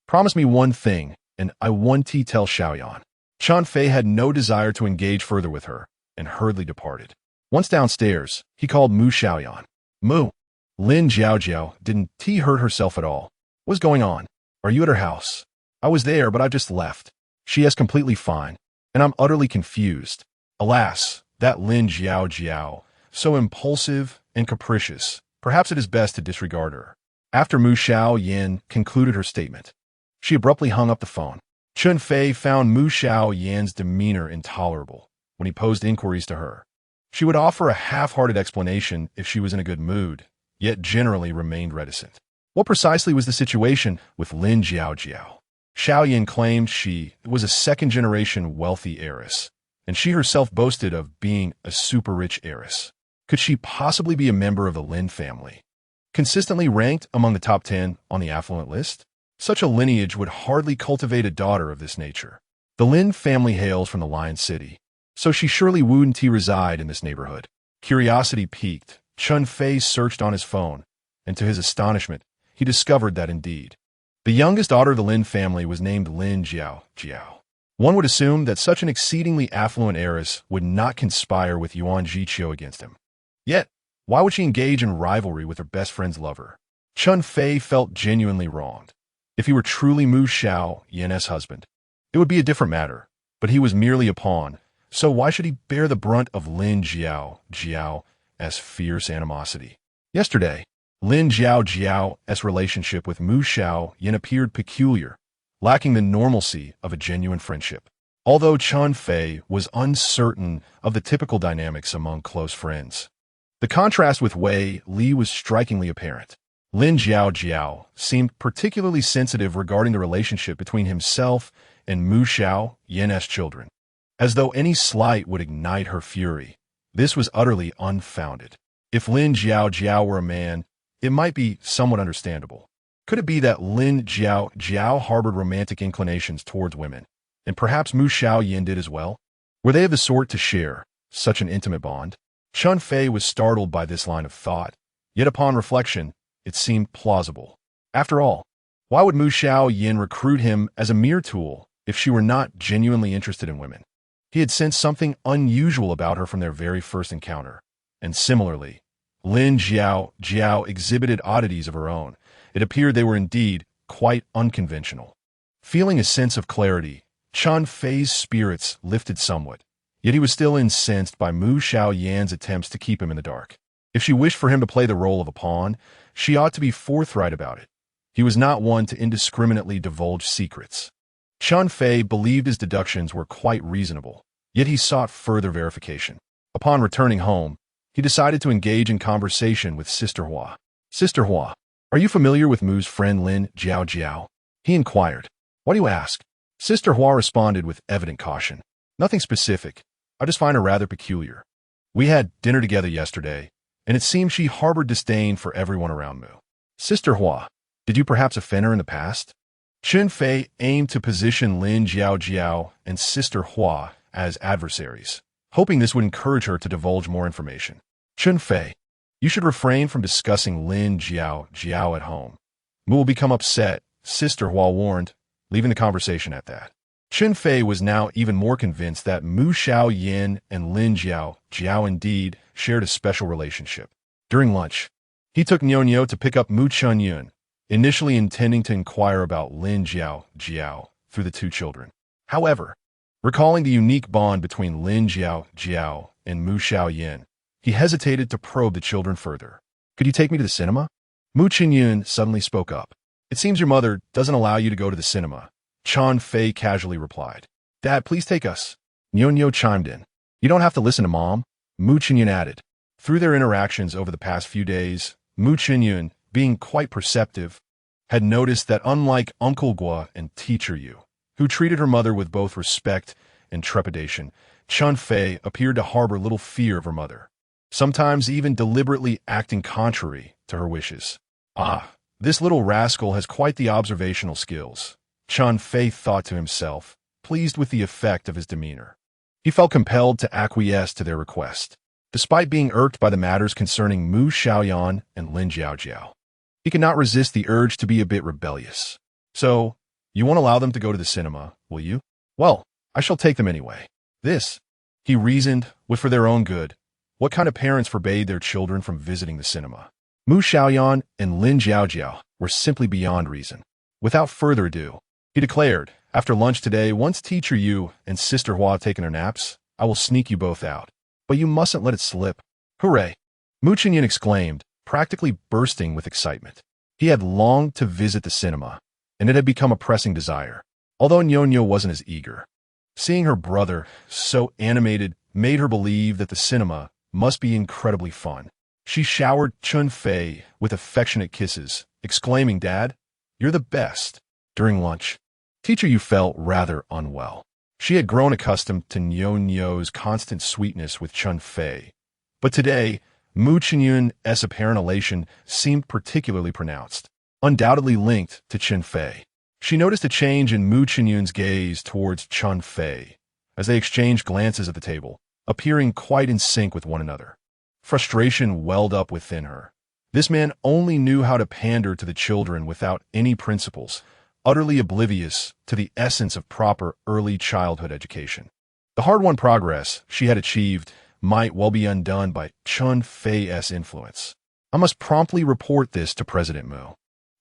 "Promise me one thing, and I want to tell Xiaoyan." Chen Fei had no desire to engage further with her, and hurriedly departed. Once downstairs, he called Mu Xiaoyan. "Mu." Lin Jiaojiao didn't hurt herself at all. "What's going on? Are you at her house?" "I was there, but I've just left. She is completely fine, and I'm utterly confused." Alas, that Lin Jiaojiao, so impulsive and capricious, perhaps it is best to disregard her. After Mu Xiaoyan concluded her statement, she abruptly hung up the phone. Chen Fei found Mu Xiaoyan's demeanor intolerable when he posed inquiries to her. She would offer a half-hearted explanation if she was in a good mood, yet generally remained reticent. What precisely was the situation with Lin Jiaojiao? Xiaoyan claimed she was a second-generation wealthy heiress, and she herself boasted of being a super-rich heiress. Could she possibly be a member of the Lin family, consistently ranked among the top 10 on the affluent list? Such a lineage would hardly cultivate a daughter of this nature. The Lin family hails from the Lion City, so she surely wouldn't reside in this neighborhood. Curiosity piqued, Chen Fei searched on his phone, and to his astonishment, he discovered that indeed, the youngest daughter of the Lin family was named Lin Jiaojiao. One would assume that such an exceedingly affluent heiress would not conspire with Yuan Jiqiu against him. Yet, why would she engage in rivalry with her best friend's lover? Chen Fei felt genuinely wronged. If he were truly Mu Xiaoyan's husband, it would be a different matter, but he was merely a pawn, so why should he bear the brunt of Lin Jiaojiao's fierce animosity? Yesterday, Lin Jiaojiao's relationship with Mu Xiaoyan appeared peculiar, lacking the normalcy of a genuine friendship. Although Chen Fei was uncertain of the typical dynamics among close friends, the contrast with Wei Li was strikingly apparent. Lin Jiaojiao seemed particularly sensitive regarding the relationship between himself and Mu Xiaoyan's children, as though any slight would ignite her fury. This was utterly unfounded. If Lin Jiaojiao were a man, it might be somewhat understandable. Could it be that Lin Jiaojiao harbored romantic inclinations towards women, And perhaps Mu Xiaoyan did as well? Were they of the sort to share such an intimate bond? Chen Fei was startled by this line of thought, yet upon reflection, it seemed plausible. After all, why would Mu Xiaoyan recruit him as a mere tool if she were not genuinely interested in women? He had sensed something unusual about her from their very first encounter. And similarly, Lin Jiao exhibited oddities of her own. It appeared they were indeed quite unconventional. Feeling a sense of clarity, Chen Fei's spirits lifted somewhat, yet he was still incensed by Mu Xiaoyan's attempts to keep him in the dark. If she wished for him to play the role of a pawn, she ought to be forthright about it. He was not one to indiscriminately divulge secrets. Chen Fei believed his deductions were quite reasonable, yet he sought further verification. Upon returning home, he decided to engage in conversation with Sister Hua. Sister Hua, are you familiar with Mu's friend Lin Jiao? He inquired. Why do you ask? Sister Hua responded with evident caution. Nothing specific. I just find her rather peculiar. We had dinner together yesterday, and it seemed she harbored disdain for everyone around Mu. Sister Hua, did you perhaps offend her in the past? Chen Fei aimed to position Lin Jiao and Sister Hua as adversaries, hoping this would encourage her to divulge more information. Chen Fei, you should refrain from discussing Lin Jiao at home. Mu will become upset, Sister Hua warned, leaving the conversation at that. Chen Fei was now even more convinced that Mu Xiaoyan and Lin Jiao indeed shared a special relationship. During lunch, he took Nyo to pick up Mu Xiaoyan, initially intending to inquire about Lin Jiao through the two children. However, recalling the unique bond between Lin Jiao and Mu Xiaoyan, he hesitated to probe the children further. Could you take me to the cinema? Mu Xiaoyan suddenly spoke up. It seems your mother doesn't allow you to go to the cinema. Chen Fei casually replied. Dad, please take us. Nyo chimed in. You don't have to listen to Mom, Mu Xiaoyan added. Through their interactions over the past few days, Mu Xiaoyan, being quite perceptive, had noticed that unlike Uncle Gua and Teacher Yu, who treated her mother with both respect and trepidation, Chen Fei appeared to harbor little fear of her mother, sometimes even deliberately acting contrary to her wishes. Ah, this little rascal has quite the observational skills, Chen Fei thought to himself, pleased with the effect of his demeanor. He felt compelled to acquiesce to their request, despite being irked by the matters concerning Mu Xiaoyan and Lin Jiao. He could not resist the urge to be a bit rebellious. So, you won't allow them to go to the cinema, will you? Well, I shall take them anyway. This, he reasoned, was for their own good. What kind of parents forbade their children from visiting the cinema? Mu Xiaoyan and Lin Jiao were simply beyond reason. Without further ado, he declared, after lunch today, once Teacher Yu and Sister Hua have taken their naps, I will sneak you both out. But you mustn't let it slip. Hooray! Mu Xiaoyan exclaimed, practically bursting with excitement. He had longed to visit the cinema, and it had become a pressing desire, although Nyo wasn't as eager. Seeing her brother, so animated, made her believe that the cinema must be incredibly fun. She showered Chen Fei with affectionate kisses, exclaiming, Dad, you're the best. During lunch, Teacher Yu felt rather unwell. She had grown accustomed to Nyo's constant sweetness with Chen Fei, but today, Mu Xiaoyan's apparent elation seemed particularly pronounced, undoubtedly linked to Chen Fei. She noticed a change in Mu Xiaoyan's gaze towards Chen Fei as they exchanged glances at the table, appearing quite in sync with one another. Frustration welled up within her. This man only knew how to pander to the children without any principles, utterly oblivious to the essence of proper early childhood education. The hard-won progress she had achieved might well be undone by Chen Fei's influence. I must promptly report this to President Mu.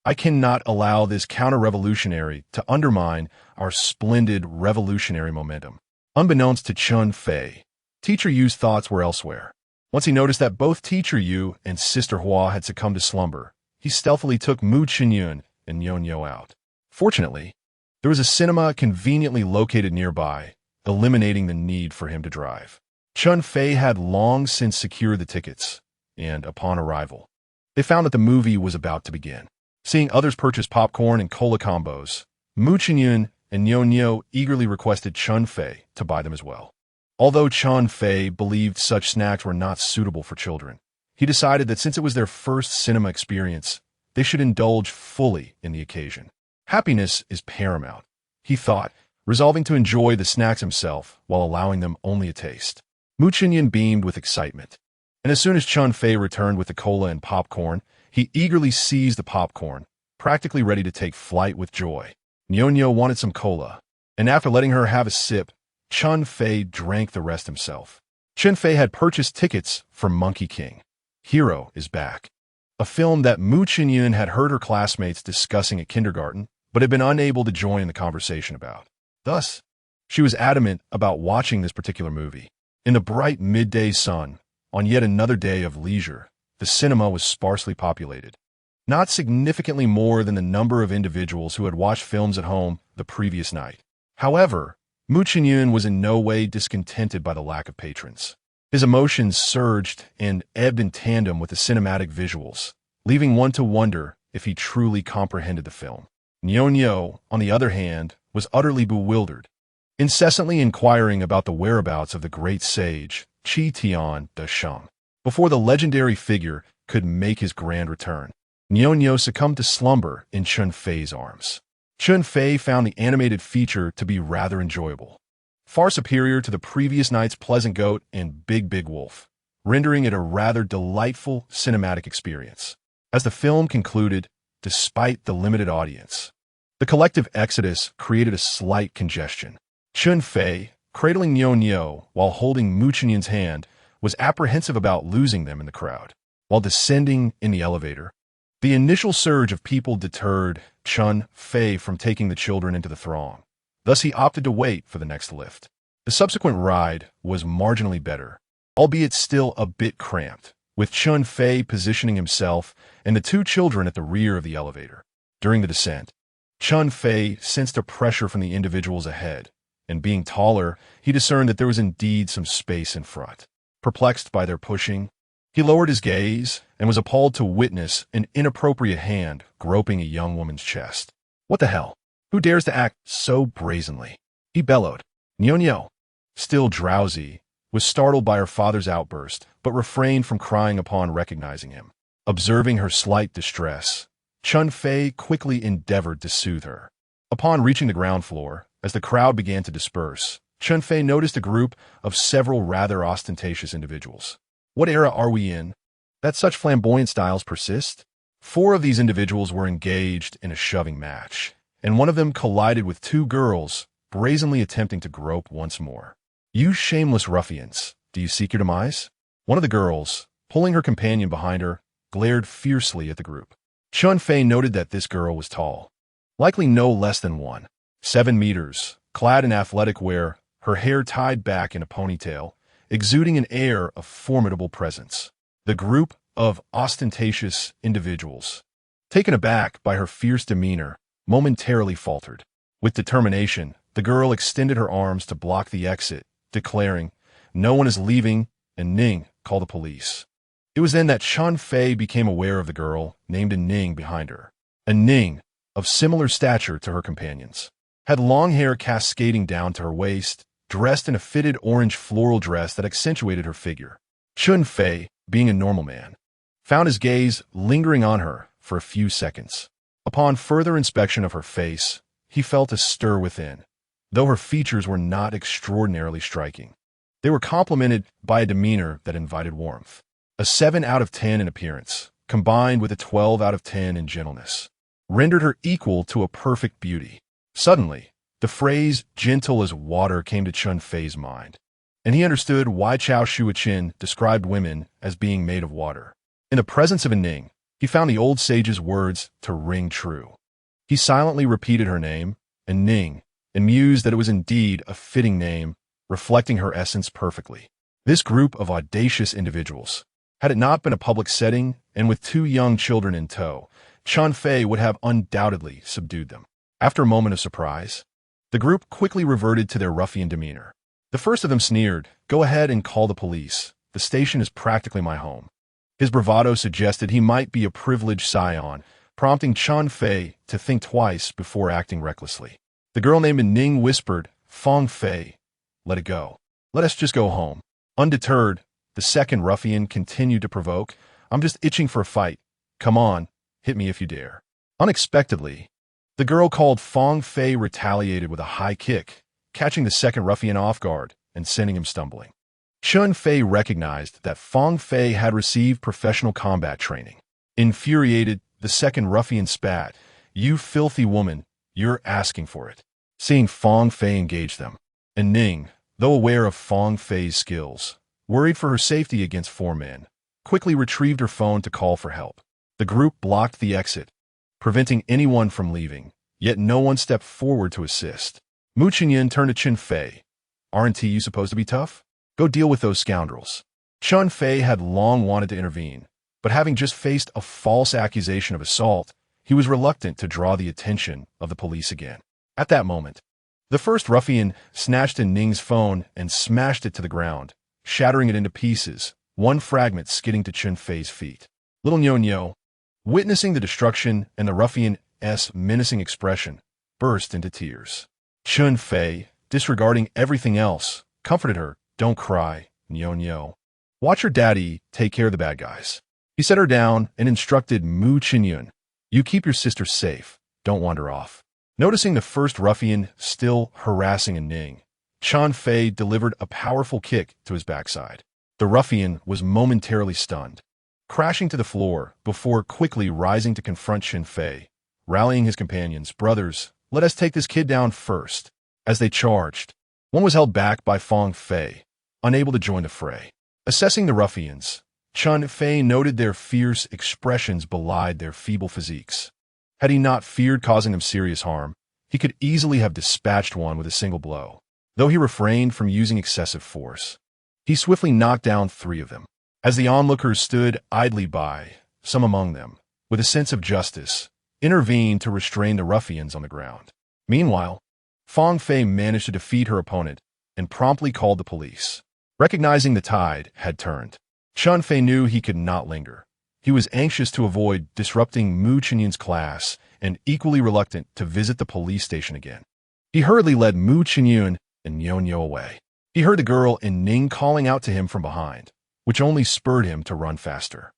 I cannot allow this counter-revolutionary to undermine our splendid revolutionary momentum. Unbeknownst to Chen Fei, Teacher Yu's thoughts were elsewhere. Once he noticed that both Teacher Yu and Sister Hua had succumbed to slumber, he stealthily took Mu Xiaoyan and Nyo out. Fortunately, there was a cinema conveniently located nearby, eliminating the need for him to drive. Chen Fei had long since secured the tickets, and upon arrival, they found that the movie was about to begin. Seeing others purchase popcorn and cola combos, Mu Xiaoyan and Nyo eagerly requested Chen Fei to buy them as well. Although Chen Fei believed such snacks were not suitable for children, he decided that since it was their first cinema experience, they should indulge fully in the occasion. Happiness is paramount, he thought, resolving to enjoy the snacks himself while allowing them only a taste. Mu Xiaoyan beamed with excitement, and as soon as Chen Fei returned with the cola and popcorn, he eagerly seized the popcorn, practically ready to take flight with joy. Nyo wanted some cola, and after letting her have a sip, Chen Fei drank the rest himself. Chen Fei had purchased tickets for Monkey King. Hero is Back, a film that Mu Xiaoyan had heard her classmates discussing at kindergarten, but had been unable to join the conversation about. Thus, she was adamant about watching this particular movie. In the bright midday sun, on yet another day of leisure, the cinema was sparsely populated, not significantly more than the number of individuals who had watched films at home the previous night. However, Mu Xiaoyan was in no way discontented by the lack of patrons. His emotions surged and ebbed in tandem with the cinematic visuals, leaving one to wonder if he truly comprehended the film. Nyo, on the other hand, was utterly bewildered, incessantly inquiring about the whereabouts of the great sage, Qi Tian de Sheng. Before the legendary figure could make his grand return, Nyo succumbed to slumber in Chen Fei's arms. Chen Fei found the animated feature to be rather enjoyable, far superior to the previous night's Pleasant Goat and Big Wolf, rendering it a rather delightful cinematic experience. As the film concluded, despite the limited audience, the collective exodus created a slight congestion. Chen Fei, cradling Nyo while holding Mu Xiaoyan's hand, was apprehensive about losing them in the crowd. While descending in the elevator, the initial surge of people deterred Chen Fei from taking the children into the throng. Thus he opted to wait for the next lift. The subsequent ride was marginally better, albeit still a bit cramped, with Chen Fei positioning himself and the two children at the rear of the elevator. During the descent, Chen Fei sensed a pressure from the individuals ahead, and being taller, he discerned that there was indeed some space in front. Perplexed by their pushing, he lowered his gaze and was appalled to witness an inappropriate hand groping a young woman's chest. What the hell? Who dares to act so brazenly? He bellowed. Nyo, still drowsy, was startled by her father's outburst, but refrained from crying upon recognizing him. Observing her slight distress, Chen Fei quickly endeavored to soothe her. Upon reaching the ground floor, as the crowd began to disperse, Chen Fei noticed a group of several rather ostentatious individuals. What era are we in, that such flamboyant styles persist? 4 of these individuals were engaged in a shoving match, and one of them collided with 2 girls, brazenly attempting to grope once more. You shameless ruffians, do you seek your demise? One of the girls, pulling her companion behind her, glared fiercely at the group. Chen Fei noted that this girl was tall, likely no less than 7 meters, clad in athletic wear, her hair tied back in a ponytail, exuding an air of formidable presence. The group of ostentatious individuals, taken aback by her fierce demeanor, momentarily faltered. With determination, the girl extended her arms to block the exit, declaring, "No one is leaving," and Ning, call the police. It was then that Chen Fei became aware of the girl, named Ning, behind her. Ning, of similar stature to her companions, had long hair cascading down to her waist, dressed in a fitted orange floral dress that accentuated her figure. Chen Fei, being a normal man, found his gaze lingering on her for a few seconds. Upon further inspection of her face, he felt a stir within, though her features were not extraordinarily striking. They were complemented by a demeanor that invited warmth. A 7 out of 10 in appearance, combined with a 12 out of 10 in gentleness, rendered her equal to a perfect beauty. Suddenly, the phrase gentle as water came to Chen Fei's mind, and he understood why Chao Shuoqin described women as being made of water. In the presence of a Ning, he found the old sage's words to ring true. He silently repeated her name, and Ning, and mused that it was indeed a fitting name, reflecting her essence perfectly. This group of audacious individuals, had it not been a public setting and with 2 young children in tow, Chen Fei would have undoubtedly subdued them. After a moment of surprise, the group quickly reverted to their ruffian demeanor. The first of them sneered, "Go ahead and call the police. The station is practically my home." His bravado suggested he might be a privileged scion, prompting Chen Fei to think twice before acting recklessly. The girl named Ning whispered, "Feng Fei, let it go. Let us just go home." Undeterred, the second ruffian continued to provoke, "I'm just itching for a fight. Come on, hit me if you dare." Unexpectedly, The girl called Fang Fei retaliated with a high kick, catching the second ruffian off guard and sending him stumbling. Chen Fei recognized that Fang Fei had received professional combat training. Infuriated, the second ruffian spat, "You filthy woman, you're asking for it." Seeing Fang Fei engage them, and Ning, though aware of Fang Fei's skills, worried for her safety against four men, quickly retrieved her phone to call for help. The group blocked the exit, preventing anyone from leaving, yet no one stepped forward to assist. Mu Xiaoyan turned to Chen Fei. "Aren't you supposed to be tough? Go deal with those scoundrels." Chen Fei had long wanted to intervene, but having just faced a false accusation of assault, he was reluctant to draw the attention of the police again. At that moment, the first ruffian snatched in Ning's phone and smashed it to the ground, shattering it into pieces, one fragment skidding to Chen Fei's feet. Little Nyo, witnessing the destruction and the ruffian's menacing expression, burst into tears. Chen Fei, disregarding everything else, comforted her. "Don't cry, Nyo. Watch your daddy take care of the bad guys." He set her down and instructed Mu Xiaoyan, "You keep your sister safe, don't wander off." Noticing the first ruffian still harassing Ning, Chen Fei delivered a powerful kick to his backside. The ruffian was momentarily stunned, crashing to the floor before quickly rising to confront Chen Fei, rallying his companions. "Brothers, let us take this kid down first." As they charged, one was held back by Fang Fei, unable to join the fray. Assessing the ruffians, Chen Fei noted their fierce expressions belied their feeble physiques. Had he not feared causing them serious harm, he could easily have dispatched one with a single blow. Though he refrained from using excessive force, he swiftly knocked down 3 of them. As the onlookers stood idly by, some among them, with a sense of justice, intervened to restrain the ruffians on the ground. Meanwhile, Fang Fei managed to defeat her opponent and promptly called the police. Recognizing the tide had turned, Chen Fei knew he could not linger. He was anxious to avoid disrupting Mu Xiaoyan's class and equally reluctant to visit the police station again. He hurriedly led Mu Xiaoyan and Nyo away. He heard the girl and Ning calling out to him from behind, which only spurred him to run faster.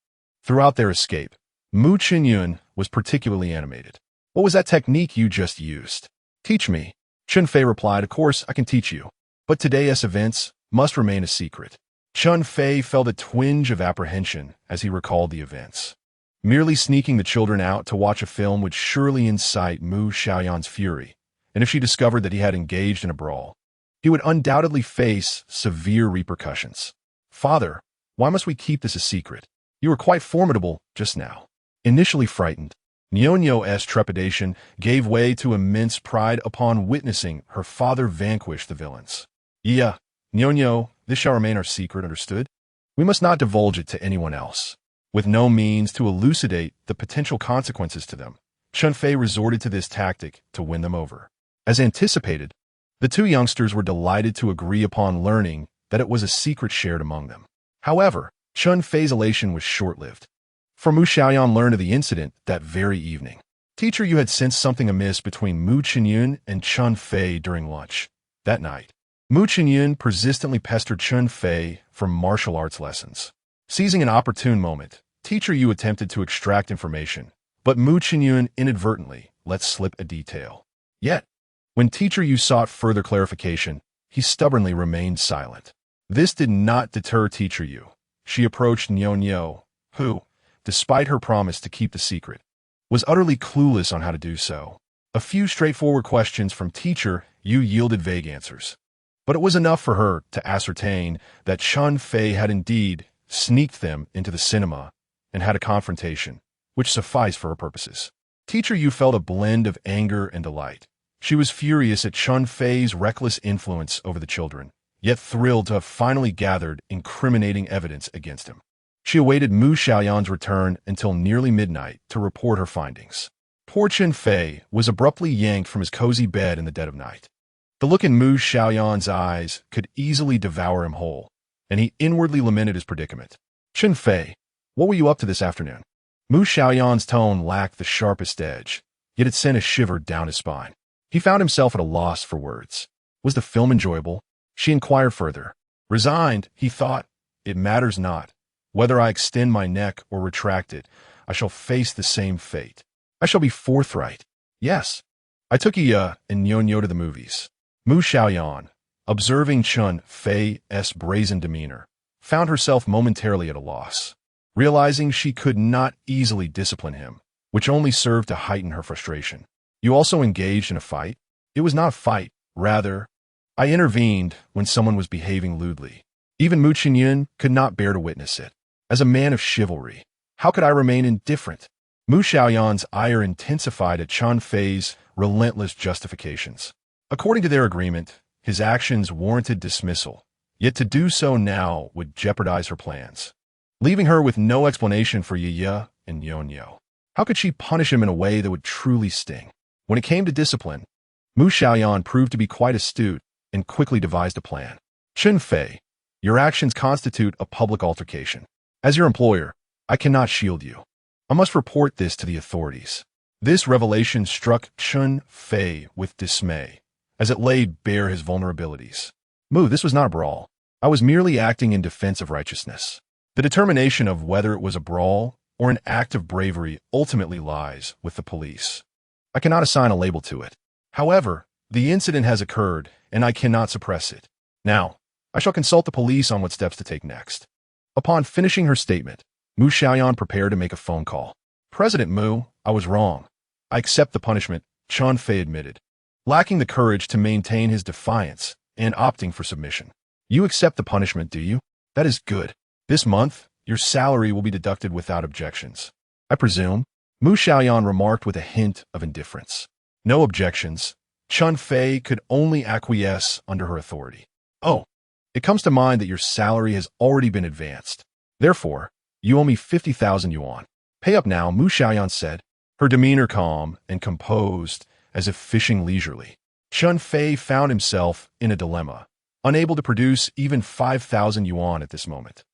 Throughout their escape, Mu Xiaoyan was particularly animated. "What was that technique you just used? Teach me." Chen Fei replied, "Of course, I can teach you, but today's events must remain a secret." Chen Fei felt a twinge of apprehension as he recalled the events. Merely sneaking the children out to watch a film would surely incite Mu Xiaoyan's fury, and if she discovered that he had engaged in a brawl, he would undoubtedly face severe repercussions. "Father, why must we keep this a secret? You were quite formidable just now." Initially frightened, Nyo's trepidation gave way to immense pride upon witnessing her father vanquish the villains. "Yeah, Nyo, this shall remain our secret, understood? We must not divulge it to anyone else." With no means to elucidate the potential consequences to them, Chen Fei resorted to this tactic to win them over. As anticipated, the 2 youngsters were delighted to agree upon learning that it was a secret shared among them. However, Chen Fei's elation was short-lived, for Mu Xiaoyan learned of the incident that very evening. "Teacher, you had sensed something amiss between Mu Xiaoyan and Chen Fei during lunch." That night, Mu Xiaoyan persistently pestered Chen Fei for martial arts lessons. Seizing an opportune moment, Teacher Yu attempted to extract information, but Mu Xiaoyan inadvertently let slip a detail. Yet, when Teacher Yu sought further clarification, he stubbornly remained silent. This did not deter Teacher Yu. She approached Nyo, who, despite her promise to keep the secret, was utterly clueless on how to do so. A few straightforward questions from Teacher Yu yielded vague answers, but it was enough for her to ascertain that Chen Fei had indeed sneaked them into the cinema and had a confrontation, which sufficed for her purposes. Teacher Yu felt a blend of anger and delight. She was furious at Chen Fei's reckless influence over the children, yet thrilled to have finally gathered incriminating evidence against him. She awaited Mu Xiaoyan's return until nearly midnight to report her findings. Poor Chen Fei was abruptly yanked from his cozy bed in the dead of night. The look in Mu Xiaoyan's eyes could easily devour him whole, and he inwardly lamented his predicament. "Chen Fei, what were you up to this afternoon?" Mu Xiaoyan's tone lacked the sharpest edge, yet it sent a shiver down his spine. He found himself at a loss for words. Was the film enjoyable? She inquired further. Resigned, he thought, "It matters not. Whether I extend my neck or retract it, I shall face the same fate. I shall be forthright. Yes, I took Iya and Nyonyo to the movies. Mu Xiaoyan, observing Chen Fei's brazen demeanor, found herself momentarily at a loss, realizing she could not easily discipline him, which only served to heighten her frustration. You also engaged in a fight? It was not a fight, rather, I intervened when someone was behaving lewdly. Even Mu Xiaoyan could not bear to witness it. As a man of chivalry, how could I remain indifferent? Mu Xiaoyan's ire intensified at Chen Fei's relentless justifications. According to their agreement, his actions warranted dismissal, yet to do so now would jeopardize her plans, leaving her with no explanation for Yiya and Nyonyo. How could she punish him in a way that would truly sting? When it came to discipline, Mu Xiaoyan proved to be quite astute and quickly devised a plan. Chen Fei, your actions constitute a public altercation. As your employer, I cannot shield you. I must report this to the authorities. This revelation struck Chen Fei with dismay, as it laid bare his vulnerabilities. Mu, this was not a brawl. I was merely acting in defense of righteousness. The determination of whether it was a brawl or an act of bravery ultimately lies with the police. I cannot assign a label to it. However, the incident has occurred, and I cannot suppress it. Now, I shall consult the police on what steps to take next. Upon finishing her statement, Mu Xiaoyan prepared to make a phone call. President Mu, I was wrong. I accept the punishment, Chen Fei admitted, lacking the courage to maintain his defiance and opting for submission. You accept the punishment, do you? That is good. This month, your salary will be deducted without objections. I presume, Mu Xiaoyan remarked with a hint of indifference. No objections. Chen Fei could only acquiesce under her authority. Oh, it comes to mind that your salary has already been advanced. Therefore, you owe me 50,000 yuan. Pay up now, Mu Xiaoyan said, her demeanor calm and composed as if fishing leisurely. Chen Fei found himself in a dilemma, unable to produce even 5,000 yuan at this moment.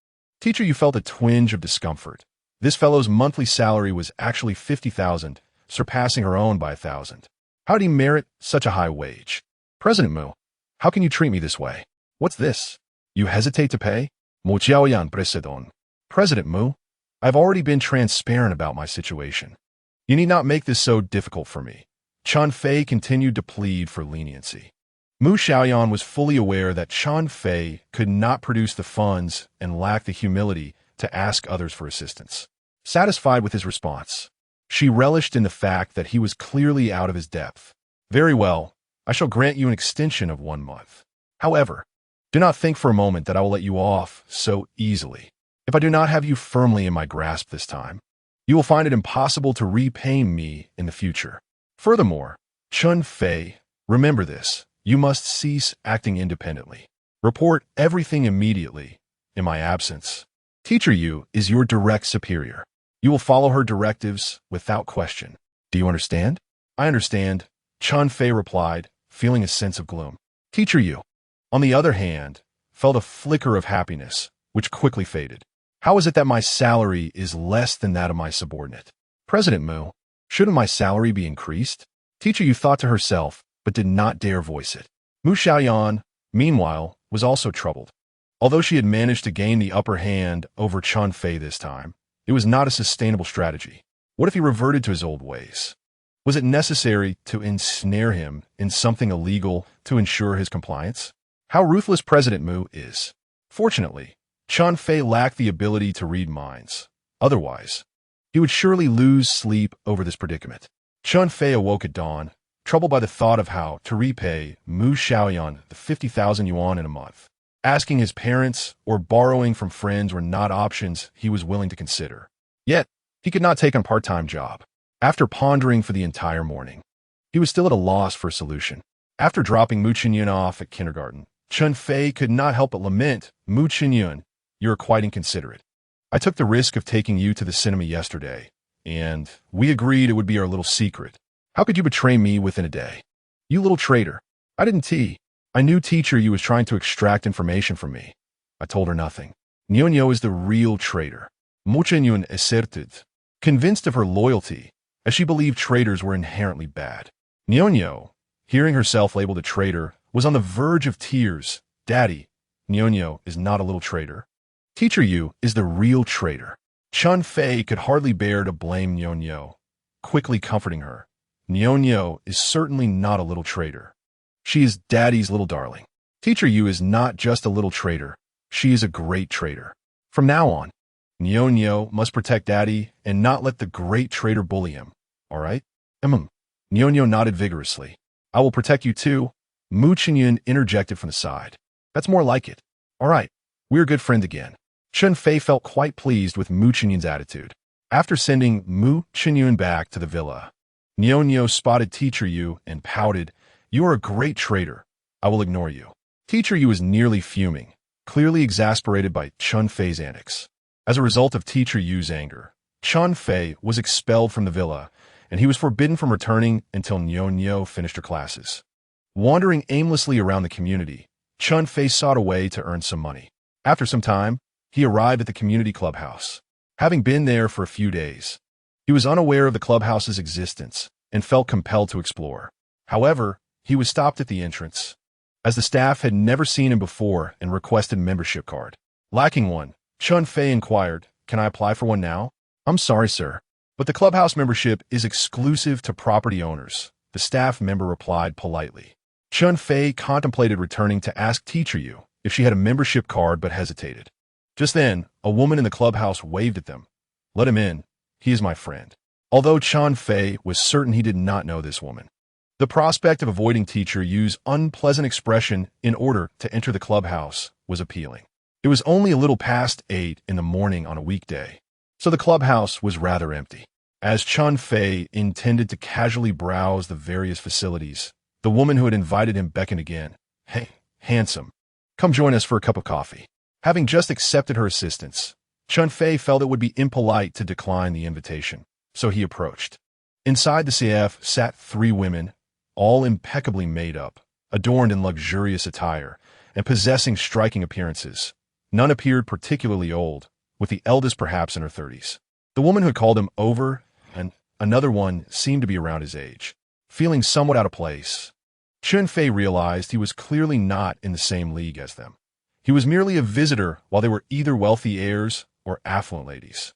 Teacher, you felt a twinge of discomfort. This fellow's monthly salary was actually 50,000, surpassing her own by 1,000. How did he merit such a high wage? President Mu, how can you treat me this way? What's this? You hesitate to pay? Mu Xiaoyan President. President Mu, I've already been transparent about my situation. You need not make this so difficult for me. Chen Fei continued to plead for leniency. Mu Xiaoyan was fully aware that Chen Fei could not produce the funds and lacked the humility to ask others for assistance. Satisfied with his response, she relished in the fact that he was clearly out of his depth. Very well, I shall grant you an extension of 1 month. However, do not think for a moment that I will let you off so easily. If I do not have you firmly in my grasp this time, you will find it impossible to repay me in the future. Furthermore, Chen Fei, remember this, you must cease acting independently. Report everything immediately, in my absence. Teacher Yu is your direct superior. You will follow her directives without question. Do you understand? I understand, Chen Fei replied, feeling a sense of gloom. Teacher Yu, on the other hand, felt a flicker of happiness, which quickly faded. How is it that my salary is less than that of my subordinate? President Mu, shouldn't my salary be increased? Teacher Yu thought to herself, but did not dare voice it. Mu Xiaoyan, meanwhile, was also troubled. Although she had managed to gain the upper hand over Chen Fei this time, it was not a sustainable strategy. What if he reverted to his old ways? Was it necessary to ensnare him in something illegal to ensure his compliance? How ruthless President Mu is. Fortunately, Chen Fei lacked the ability to read minds. Otherwise, he would surely lose sleep over this predicament. Chen Fei awoke at dawn, troubled by the thought of how to repay Mu Xiaoyan the 50,000 yuan in a month. Asking his parents or borrowing from friends were not options he was willing to consider. Yet, he could not take on a part-time job. After pondering for the entire morning, he was still at a loss for a solution. After dropping Mu Xiaoyan off at kindergarten, Chen Fei could not help but lament, Mu Xiaoyan, you are quite inconsiderate. I took the risk of taking you to the cinema yesterday, and we agreed it would be our little secret. How could you betray me within a day? You little traitor. I didn't tea. I knew teacher you was trying to extract information from me. I told her nothing. Nyonyo is the real traitor. Mu Xiaoyan asserted, convinced of her loyalty, as she believed traitors were inherently bad. Nyonyo, hearing herself labeled a traitor, was on the verge of tears. Daddy, Nyonyo is not a little traitor. Teacher Yu is the real traitor. Chen Fei could hardly bear to blame Nyonyo, quickly comforting her. Nyo is certainly not a little traitor. She is Daddy's little darling. Teacher Yu is not just a little traitor. She is a great traitor. From now on, Nyo must protect Daddy and not let the great traitor bully him. All right? Nyo nodded vigorously. I will protect you too. Mu Xiaoyan interjected from the side. That's more like it. All right, we're good friends again. Chen Fei felt quite pleased with Mu Xiaoyan's attitude. After sending Mu Xiaoyan back to the villa, Nyo spotted Teacher Yu and pouted, You are a great traitor. I will ignore you. Teacher Yu was nearly fuming, clearly exasperated by Chen Fei's antics. As a result of Teacher Yu's anger, Chen Fei was expelled from the villa, and he was forbidden from returning until Nyo finished her classes. Wandering aimlessly around the community, Chen Fei sought a way to earn some money. After some time, he arrived at the community clubhouse. Having been there for a few days, he was unaware of the clubhouse's existence and felt compelled to explore. However, he was stopped at the entrance, as the staff had never seen him before and requested a membership card. Lacking one, Chen Fei inquired, Can I apply for one now? I'm sorry, sir, but the clubhouse membership is exclusive to property owners, the staff member replied politely. Chen Fei contemplated returning to ask Teacher Yu if she had a membership card but hesitated. Just then, a woman in the clubhouse waved at them. Let him in. He is my friend. Although Chen Fei was certain he did not know this woman. The prospect of avoiding Teacher Yu's unpleasant expression in order to enter the clubhouse was appealing. It was only a little past 8 in the morning on a weekday, so the clubhouse was rather empty. As Chen Fei intended to casually browse the various facilities, the woman who had invited him beckoned again. Hey, handsome, come join us for a cup of coffee. Having just accepted her assistance, Chen Fei felt it would be impolite to decline the invitation, so he approached. Inside the CF sat 3 women, all impeccably made up, adorned in luxurious attire, and possessing striking appearances. None appeared particularly old, with the eldest perhaps in her 30s. The woman who had called him over, and another one seemed to be around his age. Feeling somewhat out of place, Chen Fei realized he was clearly not in the same league as them. He was merely a visitor while they were either wealthy heirs or affluent ladies.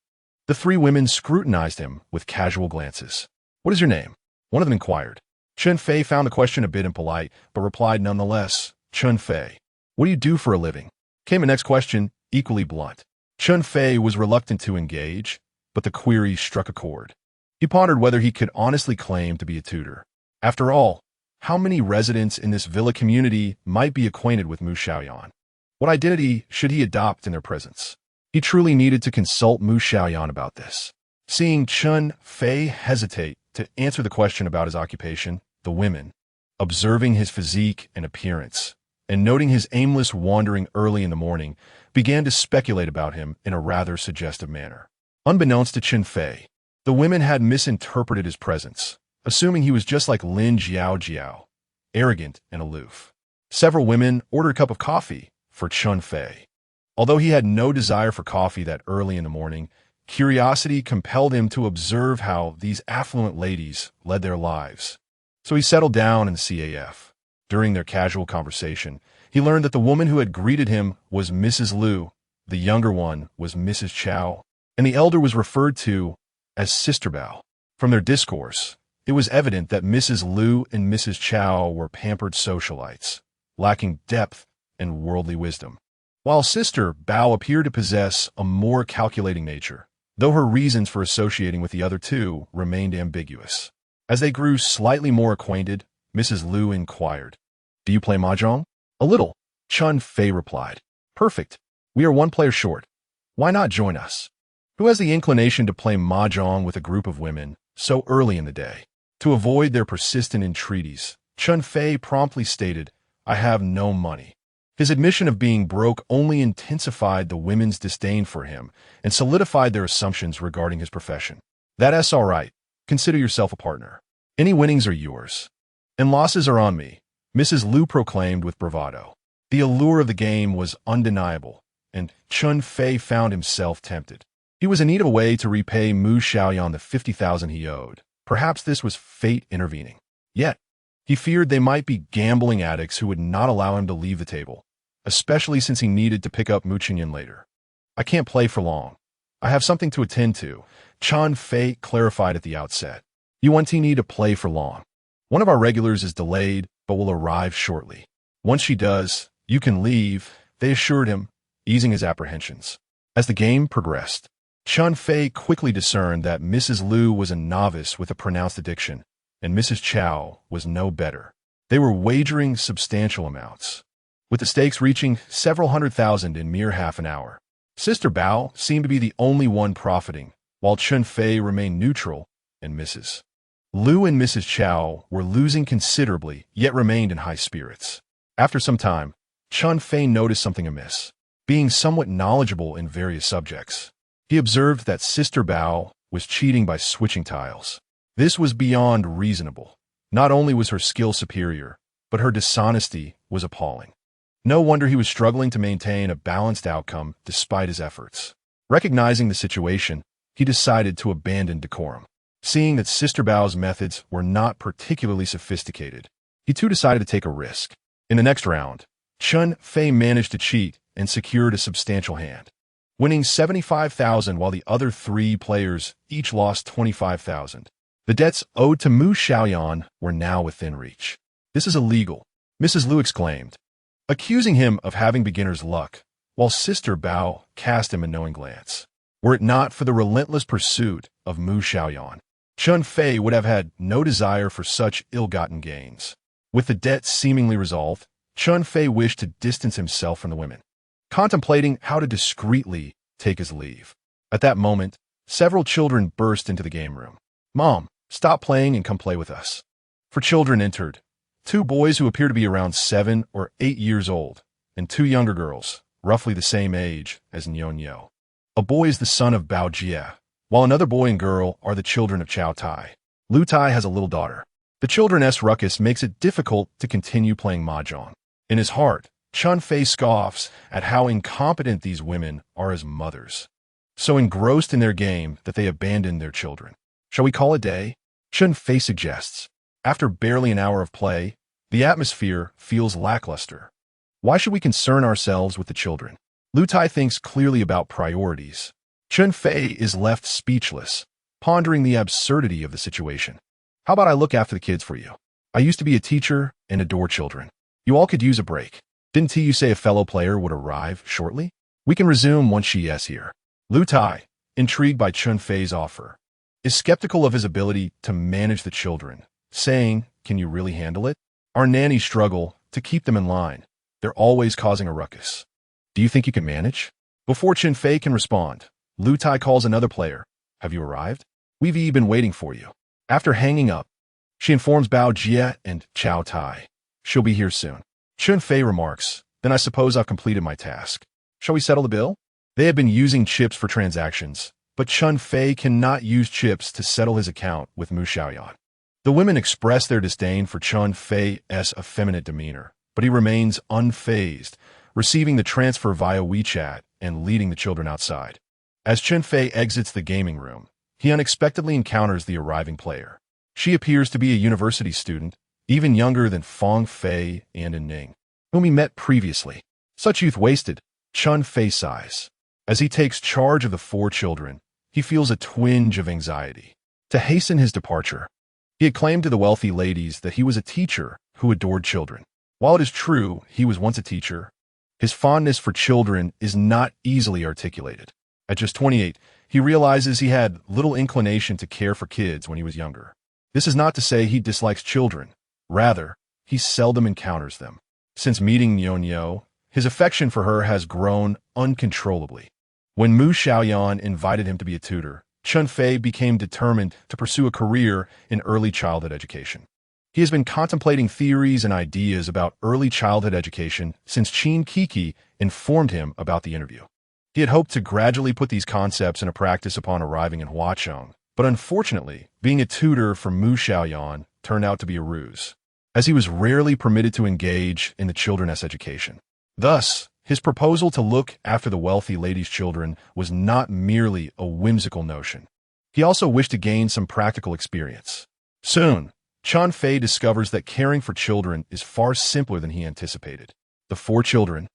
The 3 women scrutinized him with casual glances. What is your name? One of them inquired. Chen Fei found the question a bit impolite, but replied nonetheless, Chen Fei. What do you do for a living? Came a next question, equally blunt. Chen Fei was reluctant to engage, but the query struck a chord. He pondered whether he could honestly claim to be a tutor. After all, how many residents in this villa community might be acquainted with Mu Xiaoyan? What identity should he adopt in their presence? He truly needed to consult Mu Xiaoyan about this. Seeing Chen Fei hesitate to answer the question about his occupation, the women, observing his physique and appearance, and noting his aimless wandering early in the morning, began to speculate about him in a rather suggestive manner. Unbeknownst to Chen Fei, the women had misinterpreted his presence, assuming he was just like Lin Jiao, arrogant and aloof. Several women ordered a cup of coffee for Chen Fei. Although he had no desire for coffee that early in the morning, curiosity compelled him to observe how these affluent ladies led their lives. So he settled down in the CAF. During their casual conversation, he learned that the woman who had greeted him was Mrs. Liu, the younger one was Mrs. Chow, and the elder was referred to as Sister Bao. From their discourse, it was evident that Mrs. Liu and Mrs. Chow were pampered socialites, lacking depth and worldly wisdom, while Sister Bao appeared to possess a more calculating nature, though her reasons for associating with the other 2 remained ambiguous. As they grew slightly more acquainted, Mrs. Liu inquired, Do you play mahjong? A little, Chen Fei replied. Perfect. We are 1 player short. Why not join us? Who has the inclination to play mahjong with a group of women so early in the day? To avoid their persistent entreaties, Chen Fei promptly stated, I have no money. His admission of being broke only intensified the women's disdain for him and solidified their assumptions regarding his profession. That's all right. Consider yourself a partner. Any winnings are yours, and losses are on me, Mrs. Liu proclaimed with bravado. The allure of the game was undeniable, and Chen Fei found himself tempted. He was in need of a way to repay Mu Xiaoyan the 50,000 he owed. Perhaps this was fate intervening. Yet, he feared they might be gambling addicts who would not allow him to leave the table, especially since he needed to pick up Mu Xiaoyan later. I can't play for long. I have something to attend to, Chen Fei clarified at the outset. You won't need to play for long. One of our regulars is delayed, but will arrive shortly. Once she does, you can leave, they assured him, easing his apprehensions. As the game progressed, Chen Fei quickly discerned that Mrs. Liu was a novice with a pronounced addiction, and Mrs. Chow was no better. They were wagering substantial amounts, with the stakes reaching several $100,000 in mere half an hour. Sister Bao seemed to be the only one profiting, while Chen Fei remained neutral, and Mrs. Liu and Mrs. Chow were losing considerably, yet remained in high spirits. After some time, Chen Fei noticed something amiss. Being somewhat knowledgeable in various subjects, he observed that Sister Bao was cheating by switching tiles. This was beyond reasonable. Not only was her skill superior, but her dishonesty was appalling. No wonder he was struggling to maintain a balanced outcome despite his efforts. Recognizing the situation, he decided to abandon decorum. Seeing that Sister Bao's methods were not particularly sophisticated, he too decided to take a risk. In the next round, Chen Fei managed to cheat and secured a substantial hand, winning $75,000 while the other three players each lost $25,000. The debts owed to Mu Xiaoyan were now within reach. "This is illegal," Mrs. Liu exclaimed, accusing him of having beginner's luck, while Sister Bao cast him a knowing glance. Were it not for the relentless pursuit of Mu Xiaoyan, Chen Fei would have had no desire for such ill-gotten gains. With the debt seemingly resolved, Chen Fei wished to distance himself from the women, contemplating how to discreetly take his leave. At that moment, several children burst into the game room. "Mom, stop playing and come play with us." For children entered, two boys who appear to be around 7 or 8 years old, and two younger girls, roughly the same age as Nyonyo. A boy is the son of Bao Jie, while another boy and girl are the children of Chao Tai. Lu Tai has a little daughter. The children's ruckus makes it difficult to continue playing mahjong. In his heart, Chen Fei scoffs at how incompetent these women are as mothers, so engrossed in their game that they abandon their children. "Shall we call it a day?" Chen Fei suggests. After barely an hour of play, the atmosphere feels lackluster. Why should we concern ourselves with the children? Lu Tai thinks clearly about priorities. Chen Fei is left speechless, pondering the absurdity of the situation. "How about I look after the kids for you? I used to be a teacher and adore children. You all could use a break. Didn't you say a fellow player would arrive shortly? We can resume once she is here." Lu Tai, intrigued by Chen Fei's offer, is skeptical of his ability to manage the children, saying, "Can you really handle it? Our nannies struggle to keep them in line. They're always causing a ruckus. Do you think you can manage?" Before Chen Fei can respond, Lu Tai calls another player. "Have you arrived? We've been waiting for you." After hanging up, she informs Bao Jie and Chao Tai. "She'll be here soon." Chen Fei remarks, "Then I suppose I've completed my task. Shall we settle the bill?" They have been using chips for transactions, but Chen Fei cannot use chips to settle his account with Mu Xiaoyan. The women express their disdain for Chen Fei's effeminate demeanor, but he remains unfazed, receiving the transfer via WeChat and leading the children outside. As Chen Fei exits the gaming room, he unexpectedly encounters the arriving player. She appears to be a university student, even younger than Fong Fei and Ning, whom he met previously. Such youth wasted, Chen Fei sighs. As he takes charge of the 4 children, he feels a twinge of anxiety. To hasten his departure, he had claimed to the wealthy ladies that he was a teacher who adored children. While it is true he was once a teacher, his fondness for children is not easily articulated. At just 28, he realizes he had little inclination to care for kids when he was younger. This is not to say he dislikes children. Rather, he seldom encounters them. Since meeting Nyonyo, his affection for her has grown uncontrollably. When Mu Xiaoyan invited him to be a tutor, Chen Fei became determined to pursue a career in early childhood education. He has been contemplating theories and ideas about early childhood education since Qin Kiki informed him about the interview. He had hoped to gradually put these concepts into practice upon arriving in Huacheng, but unfortunately, being a tutor for Mu Xiaoyan turned out to be a ruse, as he was rarely permitted to engage in the children's education. Thus, his proposal to look after the wealthy lady's children was not merely a whimsical notion. He also wished to gain some practical experience. Soon, Chen Fei discovers that caring for children is far simpler than he anticipated. The 4 children,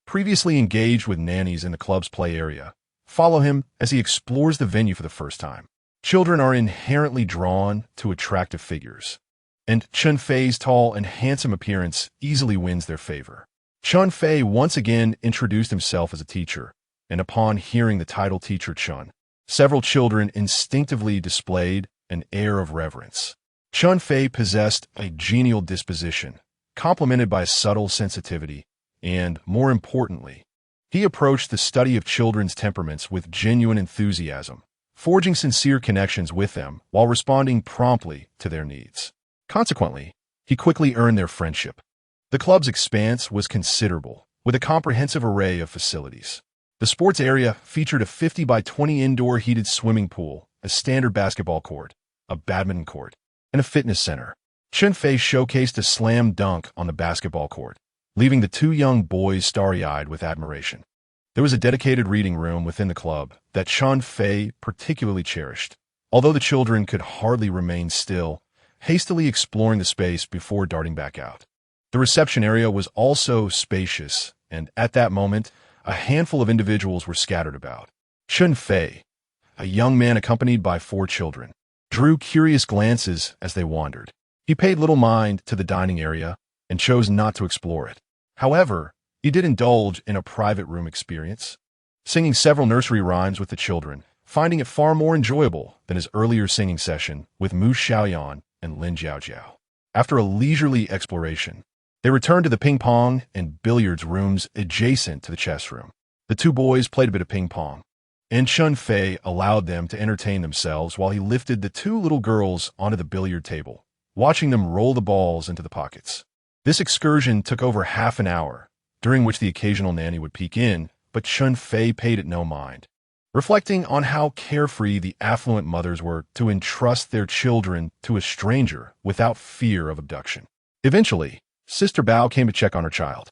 previously engaged with nannies in the club's play area, follow him as he explores the venue for the first time. Children are inherently drawn to attractive figures, and Chen Fei's tall and handsome appearance easily wins their favor. Chen Fei once again introduced himself as a teacher, and upon hearing the title Teacher Chen, several children instinctively displayed an air of reverence. Chen Fei possessed a genial disposition, complemented by a subtle sensitivity, and, more importantly, he approached the study of children's temperaments with genuine enthusiasm, forging sincere connections with them while responding promptly to their needs. Consequently, he quickly earned their friendship. The club's expanse was considerable, with a comprehensive array of facilities. The sports area featured a 50 by 20 indoor heated swimming pool, a standard basketball court, a badminton court, and a fitness center. Chen Fei showcased a slam dunk on the basketball court, leaving the two young boys starry-eyed with admiration. There was a dedicated reading room within the club that Chen Fei particularly cherished, although the children could hardly remain still, hastily exploring the space before darting back out. The reception area was also spacious, and at that moment, a handful of individuals were scattered about. Chen Fei, a young man accompanied by 4 children, drew curious glances as they wandered. He paid little mind to the dining area and chose not to explore it. However, he did indulge in a private room experience, singing several nursery rhymes with the children, finding it far more enjoyable than his earlier singing session with Mu Xiaoyan and Lin Jiaojiao. After a leisurely exploration, they returned to the ping pong and billiards rooms adjacent to the chess room. The 2 boys played a bit of ping pong, and Chen Fei allowed them to entertain themselves while he lifted the 2 little girls onto the billiard table, watching them roll the balls into the pockets. This excursion took over half an hour, during which the occasional nanny would peek in, but Chen Fei paid it no mind, reflecting on how carefree the affluent mothers were to entrust their children to a stranger without fear of abduction. Eventually, Sister Bao came to check on her child.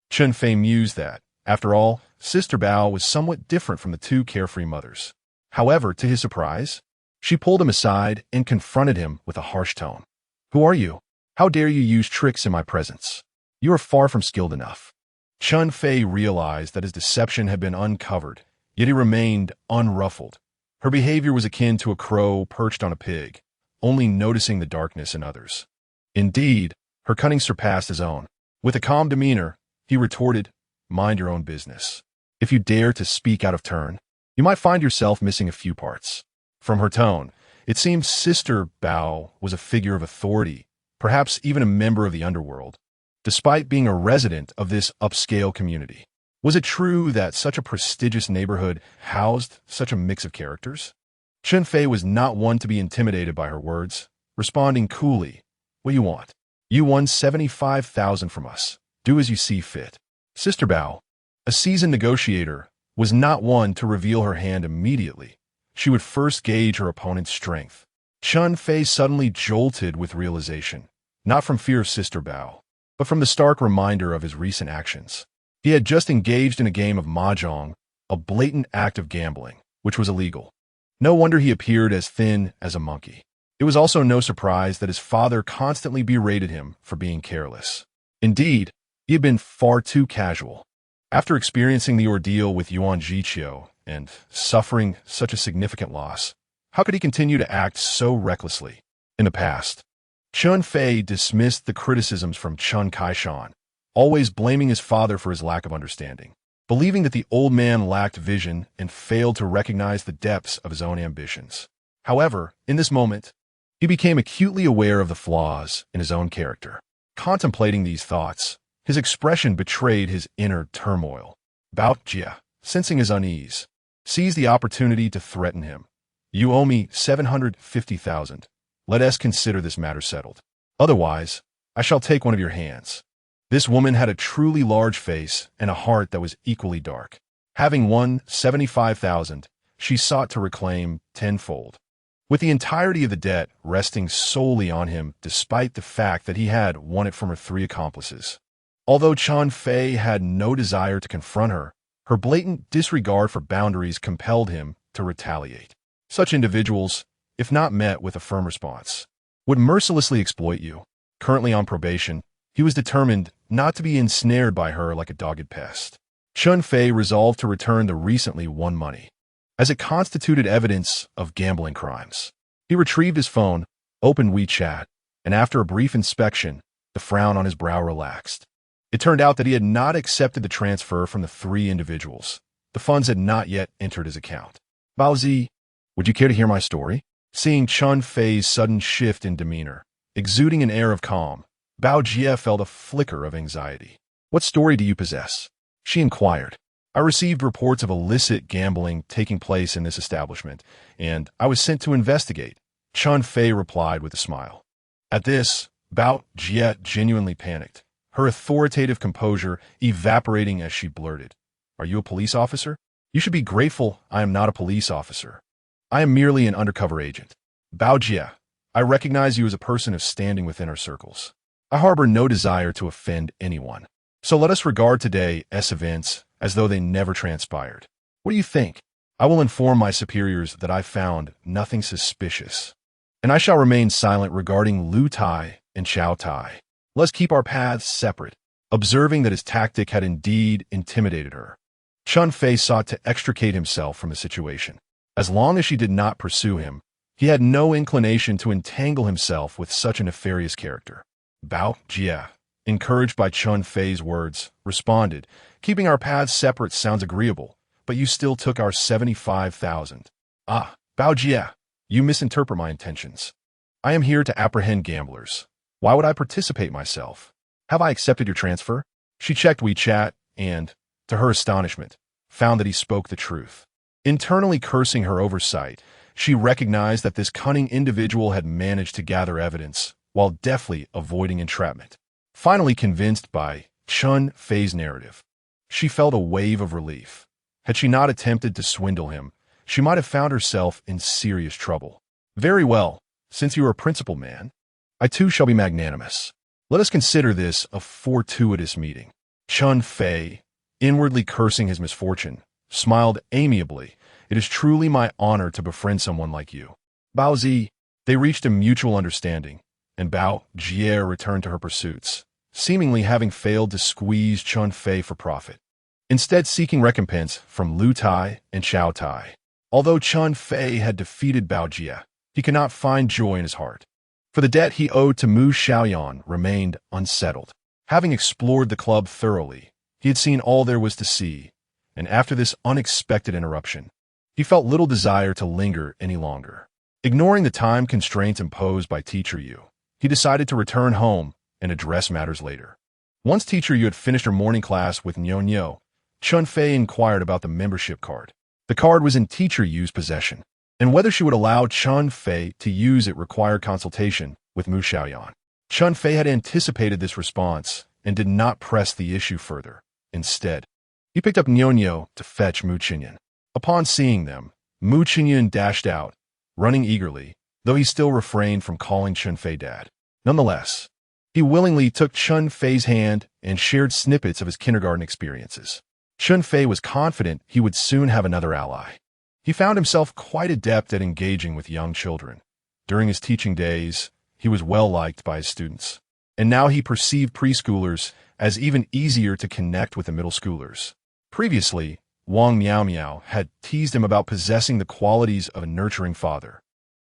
Chen Fei mused that, after all, Sister Bao was somewhat different from the 2 carefree mothers. However, to his surprise, she pulled him aside and confronted him with a harsh tone. "Who are you? How dare you use tricks in my presence? You are far from skilled enough." Chen Fei realized that his deception had been uncovered, yet he remained unruffled. Her behavior was akin to a crow perched on a pig, only noticing the darkness in others. Indeed, her cunning surpassed his own. With a calm demeanor, he retorted, "Mind your own business. If you dare to speak out of turn, you might find yourself missing a few parts." From her tone, it seemed Sister Bao was a figure of authority, perhaps even a member of the underworld, despite being a resident of this upscale community. Was it true that such a prestigious neighborhood housed such a mix of characters? Chen Fei was not one to be intimidated by her words, responding coolly, "What do you want? You won 75,000 from us. Do as you see fit." Sister Bao, a seasoned negotiator, was not one to reveal her hand immediately. She would first gauge her opponent's strength. Chen Fei suddenly jolted with realization, not from fear of Sister Bao, but from the stark reminder of his recent actions. He had just engaged in a game of mahjong, a blatant act of gambling, which was illegal. No wonder he appeared as thin as a monkey. It was also no surprise that his father constantly berated him for being careless. Indeed, he had been far too casual. After experiencing the ordeal with Yuan Jiqiu and suffering such a significant loss, how could he continue to act so recklessly? In the past, Chen Fei dismissed the criticisms from Chen Kaishan, always blaming his father for his lack of understanding, believing that the old man lacked vision and failed to recognize the depths of his own ambitions. However, in this moment, he became acutely aware of the flaws in his own character. Contemplating these thoughts, his expression betrayed his inner turmoil. Bao Jia, sensing his unease, seized the opportunity to threaten him. "You owe me 750,000. Let us consider this matter settled. Otherwise, I shall take one of your hands." This woman had a truly large face and a heart that was equally dark. Having won 75,000, she sought to reclaim tenfold, with the entirety of the debt resting solely on him despite the fact that he had won it from her 3 accomplices. Although Chen Fei had no desire to confront her, her blatant disregard for boundaries compelled him to retaliate. Such individuals, if not met with a firm response, would mercilessly exploit you. Currently on probation, he was determined not to be ensnared by her like a dogged pest. Chen Fei resolved to return the recently won money. as it constituted evidence of gambling crimes. He retrieved his phone, opened WeChat, and after a brief inspection, the frown on his brow relaxed. It turned out that he had not accepted the transfer from the three individuals. The funds had not yet entered his account. Baozi, would you care to hear my story? Seeing Chen Fei's sudden shift in demeanor, exuding an air of calm, Bao Jie felt a flicker of anxiety. What story do you possess? She inquired. I received reports of illicit gambling taking place in this establishment, and I was sent to investigate, Chen Fei replied with a smile. At this, Bao Jie genuinely panicked, her authoritative composure evaporating as she blurted, "Are you a police officer? You should be grateful I am not a police officer. I am merely an undercover agent. Bao Jie, I recognize you as a person of standing within our circles. I harbor no desire to offend anyone. So let us regard today's events as though they never transpired. What do you think? I will inform my superiors that I found nothing suspicious, and I shall remain silent regarding Lu Tai and Xiao Tai. Let's keep our paths separate." Observing that his tactic had indeed intimidated her, Chen Fei sought to extricate himself from the situation. As long as she did not pursue him, he had no inclination to entangle himself with such a nefarious character. Bao Jie, encouraged by Chen Fei's words, responded, "Keeping our paths separate sounds agreeable, but you still took our 75,000. Ah, Bao Jie, you misinterpret my intentions. I am here to apprehend gamblers. Why would I participate myself? Have I accepted your transfer?" She checked WeChat and, to her astonishment, found that he spoke the truth. Internally cursing her oversight, she recognized that this cunning individual had managed to gather evidence while deftly avoiding entrapment. Finally convinced by Chen Fei's narrative, she felt a wave of relief. Had she not attempted to swindle him, she might have found herself in serious trouble. "Very well, since you are a principled man, I too shall be magnanimous. Let us consider this a fortuitous meeting." Chen Fei, inwardly cursing his misfortune, smiled amiably. "It is truly my honor to befriend someone like you." Baozi, they reached a mutual understanding, and Bao Jie returned to her pursuits, seemingly having failed to squeeze Chen Fei for profit, instead seeking recompense from Lu Tai and Xiao Tai. Although Chen Fei had defeated Bao Jie, he could not find joy in his heart, for the debt he owed to Mu Xiaoyan remained unsettled. Having explored the club thoroughly, he had seen all there was to see, and after this unexpected interruption, he felt little desire to linger any longer. Ignoring the time constraints imposed by Teacher Yu, he decided to return home and address matters later. Once Teacher Yu had finished her morning class with Nyo, Chen Fei inquired about the membership card. The card was in Teacher Yu's possession, and whether she would allow Chen Fei to use it required consultation with Mu Xiaoyan. Chen Fei had anticipated this response and did not press the issue further. Instead, he picked up Nyo to fetch Mu Xiaoyan. Upon seeing them, Mu Xiaoyan dashed out, running eagerly, though he still refrained from calling Chen Fei dad. Nonetheless, he willingly took Chen Fei's hand and shared snippets of his kindergarten experiences. Chen Fei was confident he would soon have another ally. He found himself quite adept at engaging with young children. During his teaching days, he was well liked by his students, and now he perceived preschoolers as even easier to connect with the middle schoolers. Previously, Wang Miao had teased him about possessing the qualities of a nurturing father,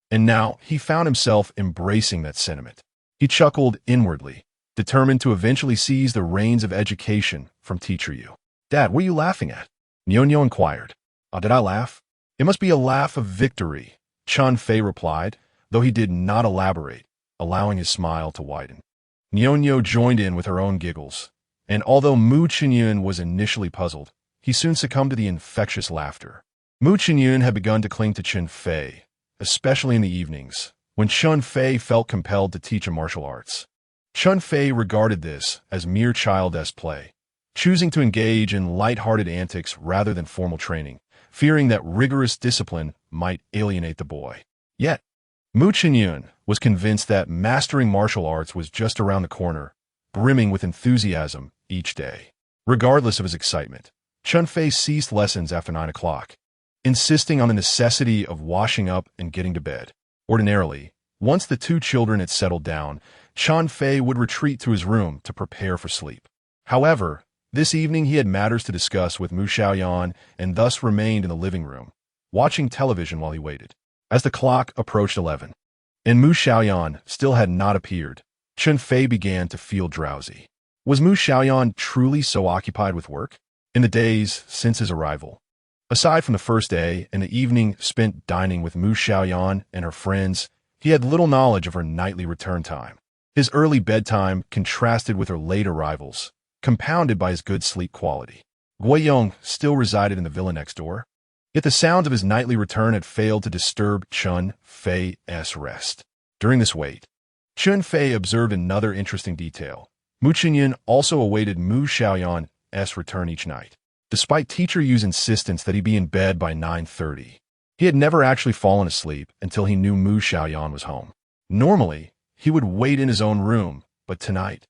and now he found himself embracing that sentiment. He chuckled inwardly, determined to eventually seize the reins of education from Teacher Yu. "Dad, what are you laughing at?" Nyo inquired. "Oh, did I laugh? It must be a laugh of victory," Chen Fei replied, though he did not elaborate, allowing his smile to widen. Nyo joined in with her own giggles, and although Mu Xiaoyan was initially puzzled, he soon succumbed to the infectious laughter. Mu Xiaoyan had begun to cling to Chen Fei, especially in the evenings, when Chen Fei felt compelled to teach him martial arts. Chen Fei regarded this as mere childish play, choosing to engage in light-hearted antics rather than formal training, fearing that rigorous discipline might alienate the boy. Yet, Mu Xiaoyan was convinced that mastering martial arts was just around the corner, brimming with enthusiasm each day. Regardless of his excitement, Chen Fei ceased lessons after 9 o'clock, insisting on the necessity of washing up and getting to bed. Ordinarily, once the two children had settled down, Chen Fei would retreat to his room to prepare for sleep. However, this evening he had matters to discuss with Mu Xiaoyan and thus remained in the living room, watching television while he waited. As the clock approached 11, and Mu Xiaoyan still had not appeared, Chen Fei began to feel drowsy. Was Mu Xiaoyan truly so occupied with work? In the days since his arrival, aside from the first day and the evening spent dining with Mu Xiaoyan and her friends, he had little knowledge of her nightly return time. His early bedtime contrasted with her late arrivals, compounded by his good sleep quality. Guiyong still resided in the villa next door, yet the sounds of his nightly return had failed to disturb Chen Fei's rest. During this wait, Chen Fei observed another interesting detail. Mu Xiaoyan also awaited Mu Xiaoyan's return each night. Despite Teacher Yu's insistence that he be in bed by 9:30, he had never actually fallen asleep until he knew Mu Xiaoyan was home. Normally, he would wait in his own room, but tonight,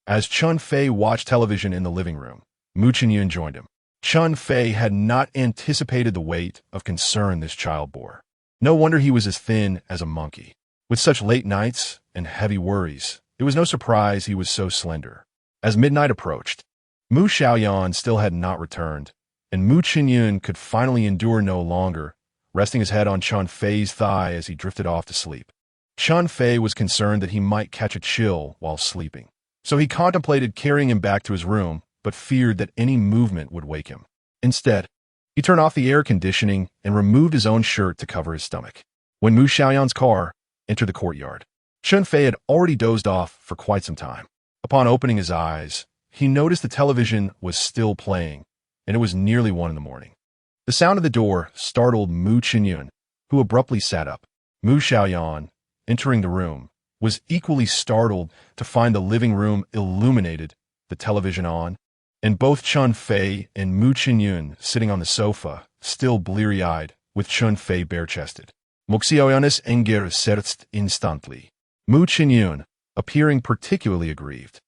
as Chen Fei watched television in the living room, Mu Xiaoyan joined him. Chen Fei had not anticipated the weight of concern this child bore. No wonder he was as thin as a monkey. With such late nights and heavy worries, it was no surprise he was so slender. As midnight approached, Mu Xiaoyan still had not returned, and Mu Xiaoyan could finally endure no longer, resting his head on Chen Fei's thigh as he drifted off to sleep. Chen Fei was concerned that he might catch a chill while sleeping, so he contemplated carrying him back to his room, but feared that any movement would wake him. Instead, he turned off the air conditioning and removed his own shirt to cover his stomach. When Mu Xiaoyan's car entered the courtyard, Chen Fei had already dozed off for quite some time. Upon opening his eyes, he noticed the television was still playing, and it was nearly 1 in the morning. The sound of the door startled Mu Xiaoyan, who abruptly sat up. Mu Xiaoyan, entering the room, was equally startled to find the living room illuminated, the television on, and both Chen Fei and Mu Xiaoyan sitting on the sofa, still bleary-eyed, with Chen Fei bare-chested. Mu Xiaoyan's anger surged instantly. Mu Xiaoyan, appearing particularly aggrieved,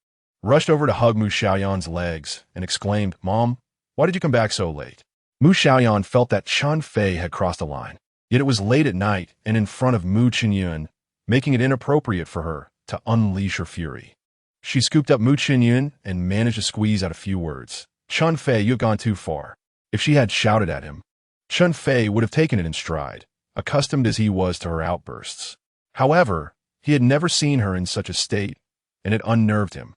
rushed over to hug Mu Xiaoyan's legs and exclaimed, "Mom, why did you come back so late?" Mu Xiaoyan felt that Chen Fei had crossed a line, yet it was late at night and in front of Mu Xiaoyan, making it inappropriate for her to unleash her fury. She scooped up Mu Xiaoyan and managed to squeeze out a few words. "Chen Fei, you've gone too far." If she had shouted at him, Chen Fei would have taken it in stride, accustomed as he was to her outbursts. However, he had never seen her in such a state, and it unnerved him.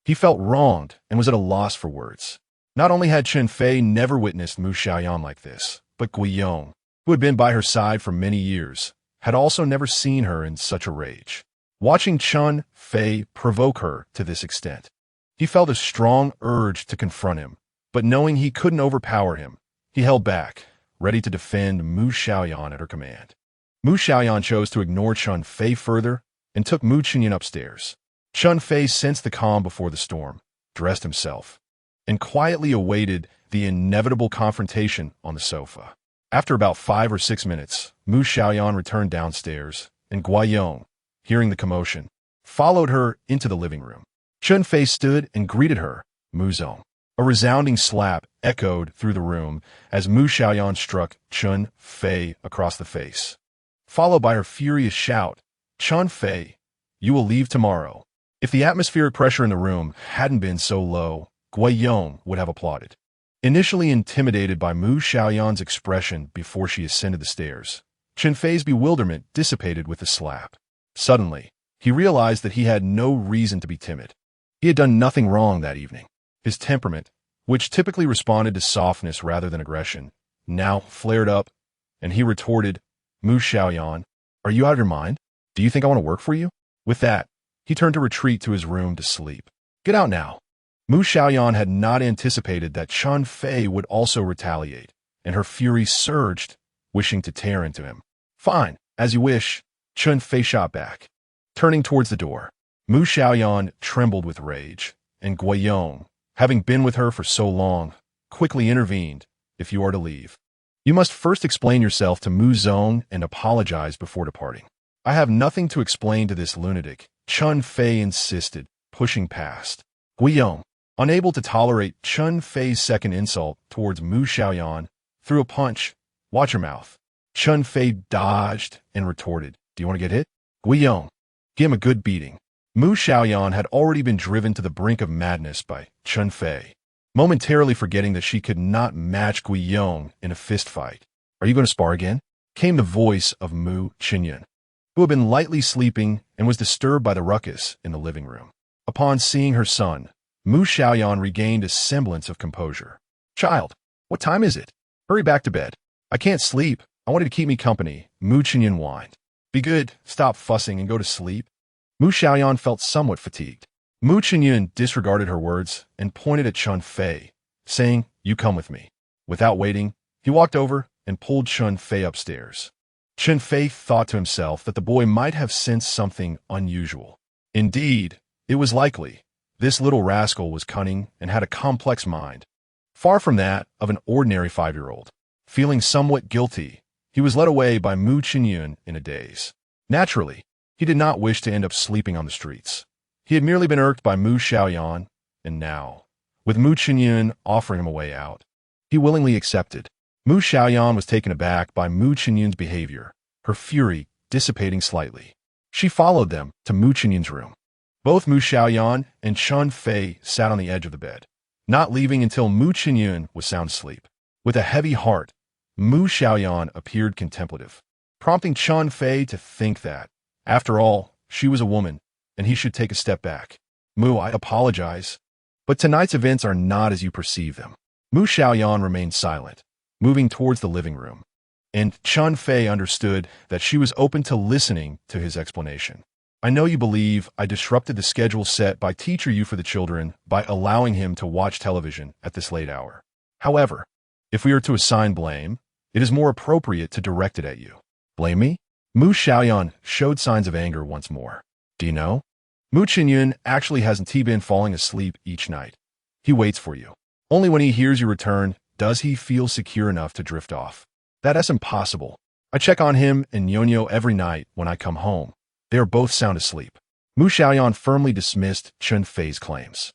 He felt wronged and was at a loss for words. Not only had Chen Fei never witnessed Mu Xiaoyan like this, but Guiyong, who had been by her side for many years, had also never seen her in such a rage. Watching Chen Fei provoke her to this extent, he felt a strong urge to confront him, but knowing he couldn't overpower him, he held back, ready to defend Mu Xiaoyan at her command. Mu Xiaoyan chose to ignore Chen Fei further and took Mu Xiaoyan upstairs. Chen Fei sensed the calm before the storm, dressed himself, and quietly awaited the inevitable confrontation on the sofa. After about 5 or 6 minutes, Mu Xiaoyan returned downstairs, and Guiyong, hearing the commotion, followed her into the living room. Chen Fei stood and greeted her, "Mu Zong." A resounding slap echoed through the room as Mu Xiaoyan struck Chen Fei across the face, followed by her furious shout, "Chen Fei, you will leave tomorrow." If the atmospheric pressure in the room hadn't been so low, Guiyong would have applauded. Initially intimidated by Mu Xiaoyan's expression before she ascended the stairs, Chen Fei's bewilderment dissipated with the slap. Suddenly, he realized that he had no reason to be timid. He had done nothing wrong that evening. His temperament, which typically responded to softness rather than aggression, now flared up, and he retorted, "Mu Xiaoyan, are you out of your mind? Do you think I want to work for you?" With that, he turned to retreat to his room to sleep. "Get out now." Mu Xiaoyan had not anticipated that Chen Fei would also retaliate, and her fury surged, wishing to tear into him. "Fine, as you wish," Chen Fei shot back. Turning towards the door, Mu Xiaoyan trembled with rage, and Guiyong, having been with her for so long, quickly intervened, "If you are to leave, you must first explain yourself to Mu Zong and apologize before departing." "I have nothing to explain to this lunatic," Chen Fei insisted, pushing past. Guiyong, unable to tolerate Chen Fei's second insult towards Mu Xiaoyan, threw a punch. "Watch your mouth." Chen Fei dodged and retorted, "Do you want to get hit?" Guiyong, give him a good beating. Mu Xiaoyan had already been driven to the brink of madness by Chen Fei, momentarily forgetting that she could not match Guiyong in a fist fight. Are you going to spar again? Came the voice of Mu Xiaoyan, who had been lightly sleeping and was disturbed by the ruckus in the living room. Upon seeing her son, Mu Xiaoyan regained a semblance of composure. Child, what time is it? Hurry back to bed. I can't sleep. I wanted to keep me company, Mu Xiaoyan whined. Be good, stop fussing and go to sleep. Mu Xiaoyan felt somewhat fatigued. Mu Xiaoyan disregarded her words and pointed at Chen Fei, saying, You come with me. Without waiting, he walked over and pulled Chen Fei upstairs. Chen Fei thought to himself that the boy might have sensed something unusual. Indeed, it was likely. This little rascal was cunning and had a complex mind, far from that of an ordinary 5-year-old. Feeling somewhat guilty, he was led away by Mu Xiaoyan in a daze. Naturally, he did not wish to end up sleeping on the streets. He had merely been irked by Mu Xiaoyan, and now, with Mu Xiaoyan offering him a way out, he willingly accepted. Mu Xiaoyan was taken aback by Mu Xiaoyan's behavior, her fury dissipating slightly. She followed them to Mu Xiaoyan's room. Both Mu Xiaoyan and Chen Fei sat on the edge of the bed, not leaving until Mu Xiaoyan was sound asleep. With a heavy heart, Mu Xiaoyan appeared contemplative, prompting Chen Fei to think that, after all, she was a woman, and he should take a step back. Mu, I apologize, but tonight's events are not as you perceive them. Mu Xiaoyan remained silent, moving towards the living room, and Chen Fei understood that she was open to listening to his explanation. I know you believe I disrupted the schedule set by Teacher You for the children by allowing him to watch television at this late hour. However, if we are to assign blame, it is more appropriate to direct it at you. Blame me? Mu Xiaoyan showed signs of anger once more. Do you know? Mu Xiaoyan actually hasn't been falling asleep each night. He waits for you. Only when he hears you return does he feel secure enough to drift off. That's impossible. I check on him and Nyonyo every night when I come home. They are both sound asleep. Mu Xiaoyan firmly dismissed Chen Fei's claims.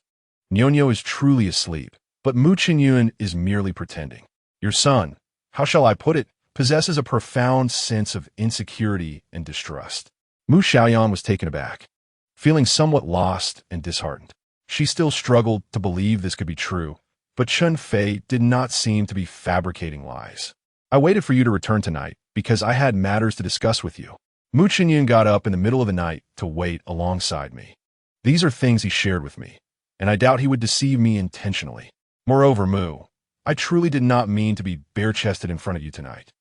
Nyonyo is truly asleep, but Mu Xiaoyan is merely pretending. Your son, how shall I put it, possesses a profound sense of insecurity and distrust. Mu Xiaoyan was taken aback, feeling somewhat lost and disheartened. She still struggled to believe this could be true, but Chen Fei did not seem to be fabricating lies. I waited for you to return tonight because I had matters to discuss with you. Mu Xiaoyan got up in the middle of the night to wait alongside me. These are things he shared with me, and I doubt he would deceive me intentionally. Moreover, Mu, I truly did not mean to be bare-chested in front of you tonight.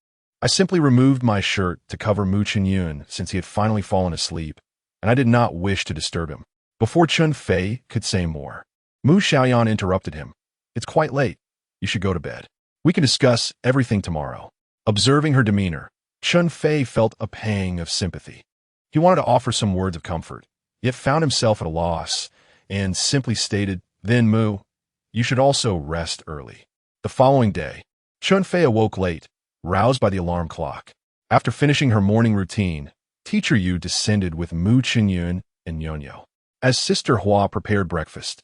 I simply removed my shirt to cover Mu Xiaoyan since he had finally fallen asleep, and I did not wish to disturb him. Before Chen Fei could say more, Mu Xiaoyan interrupted him. It's quite late. You should go to bed. We can discuss everything tomorrow. Observing her demeanor, Chen Fei felt a pang of sympathy. He wanted to offer some words of comfort, yet found himself at a loss, and simply stated, Then, Mu, you should also rest early. The following day, Chen Fei awoke late, roused by the alarm clock. After finishing her morning routine, Teacher Yu descended with Mu Xiaoyan and Nyonyo. As Sister Hua prepared breakfast,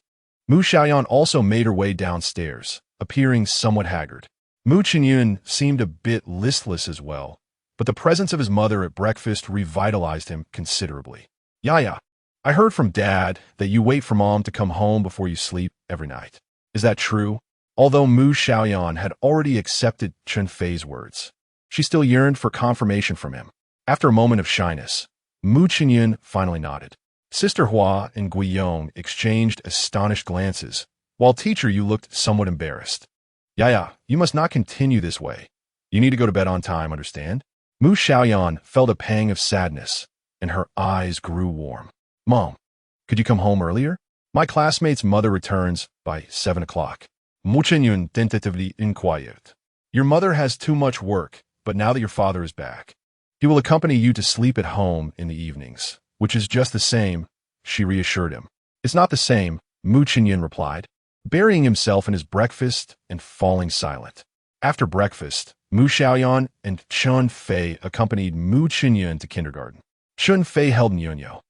Mu Xiaoyan also made her way downstairs, appearing somewhat haggard. Mu Xiaoyan seemed a bit listless as well, but the presence of his mother at breakfast revitalized him considerably. Yaya, I heard from Dad that you wait for Mom to come home before you sleep every night. Is that true? Although Mu Xiaoyan had already accepted Chen Fei's words, she still yearned for confirmation from him. After a moment of shyness, Mu Xiaoyan finally nodded. Sister Hua and Guiyong exchanged astonished glances, while Teacher Yu looked somewhat embarrassed. Yaya, you must not continue this way. You need to go to bed on time, understand? Mu Xiaoyan felt a pang of sadness, and her eyes grew warm. Mom, could you come home earlier? My classmate's mother returns by 7 o'clock. Mu Xiaoyan tentatively inquired. Your mother has too much work, but now that your father is back, he will accompany you to sleep at home in the evenings, which is just the same, she reassured him. It's not the same, Mu Xiaoyan replied, burying himself in his breakfast and falling silent. After breakfast, Mu Xiaoyan and Chen Fei accompanied Mu Xiaoyan to kindergarten. Chen Fei held Nyonyo,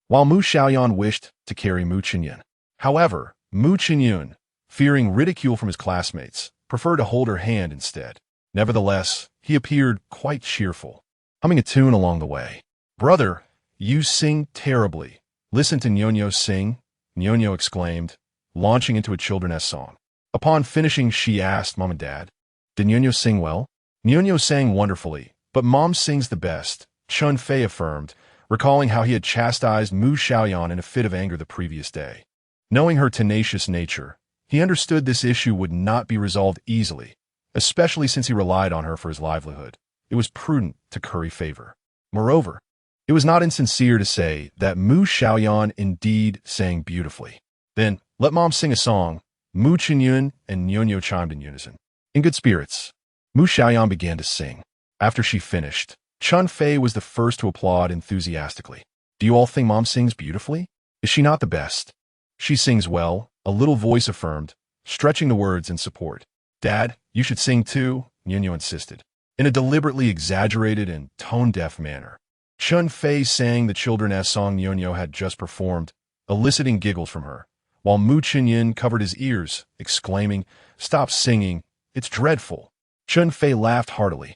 while Mu Xiaoyan wished to carry Mu Xiaoyan. However, Mu Xiaoyan, fearing ridicule from his classmates, preferred to hold her hand instead. Nevertheless, he appeared quite cheerful, humming a tune along the way. Brother, you sing terribly. Listen to Nyonyo sing, Nyonyo exclaimed, launching into a children's song. Upon finishing, she asked Mom and Dad, Did Nyonyo sing well? Nyonyo sang wonderfully, but Mom sings the best, Chen Fei affirmed, recalling how he had chastised Mu Xiaoyan in a fit of anger the previous day. Knowing her tenacious nature, he understood this issue would not be resolved easily, especially since he relied on her for his livelihood. It was prudent to curry favor. Moreover, it was not insincere to say that Mu Xiaoyan indeed sang beautifully. Then, let Mom sing a song. Mu Xiaoyan and Nyonyo chimed in unison. In good spirits, Mu Xiaoyan began to sing. After she finished, Chen Fei was the first to applaud enthusiastically. Do you all think Mom sings beautifully? Is she not the best? She sings well, a little voice affirmed, stretching the words in support. Dad, you should sing too, Nyonyo insisted. In a deliberately exaggerated and tone-deaf manner, Chen Fei sang the children's song Nyonyo had just performed, eliciting giggles from her, while Mu Xiaoyan covered his ears, exclaiming, "Stop singing, it's dreadful." Chen Fei laughed heartily,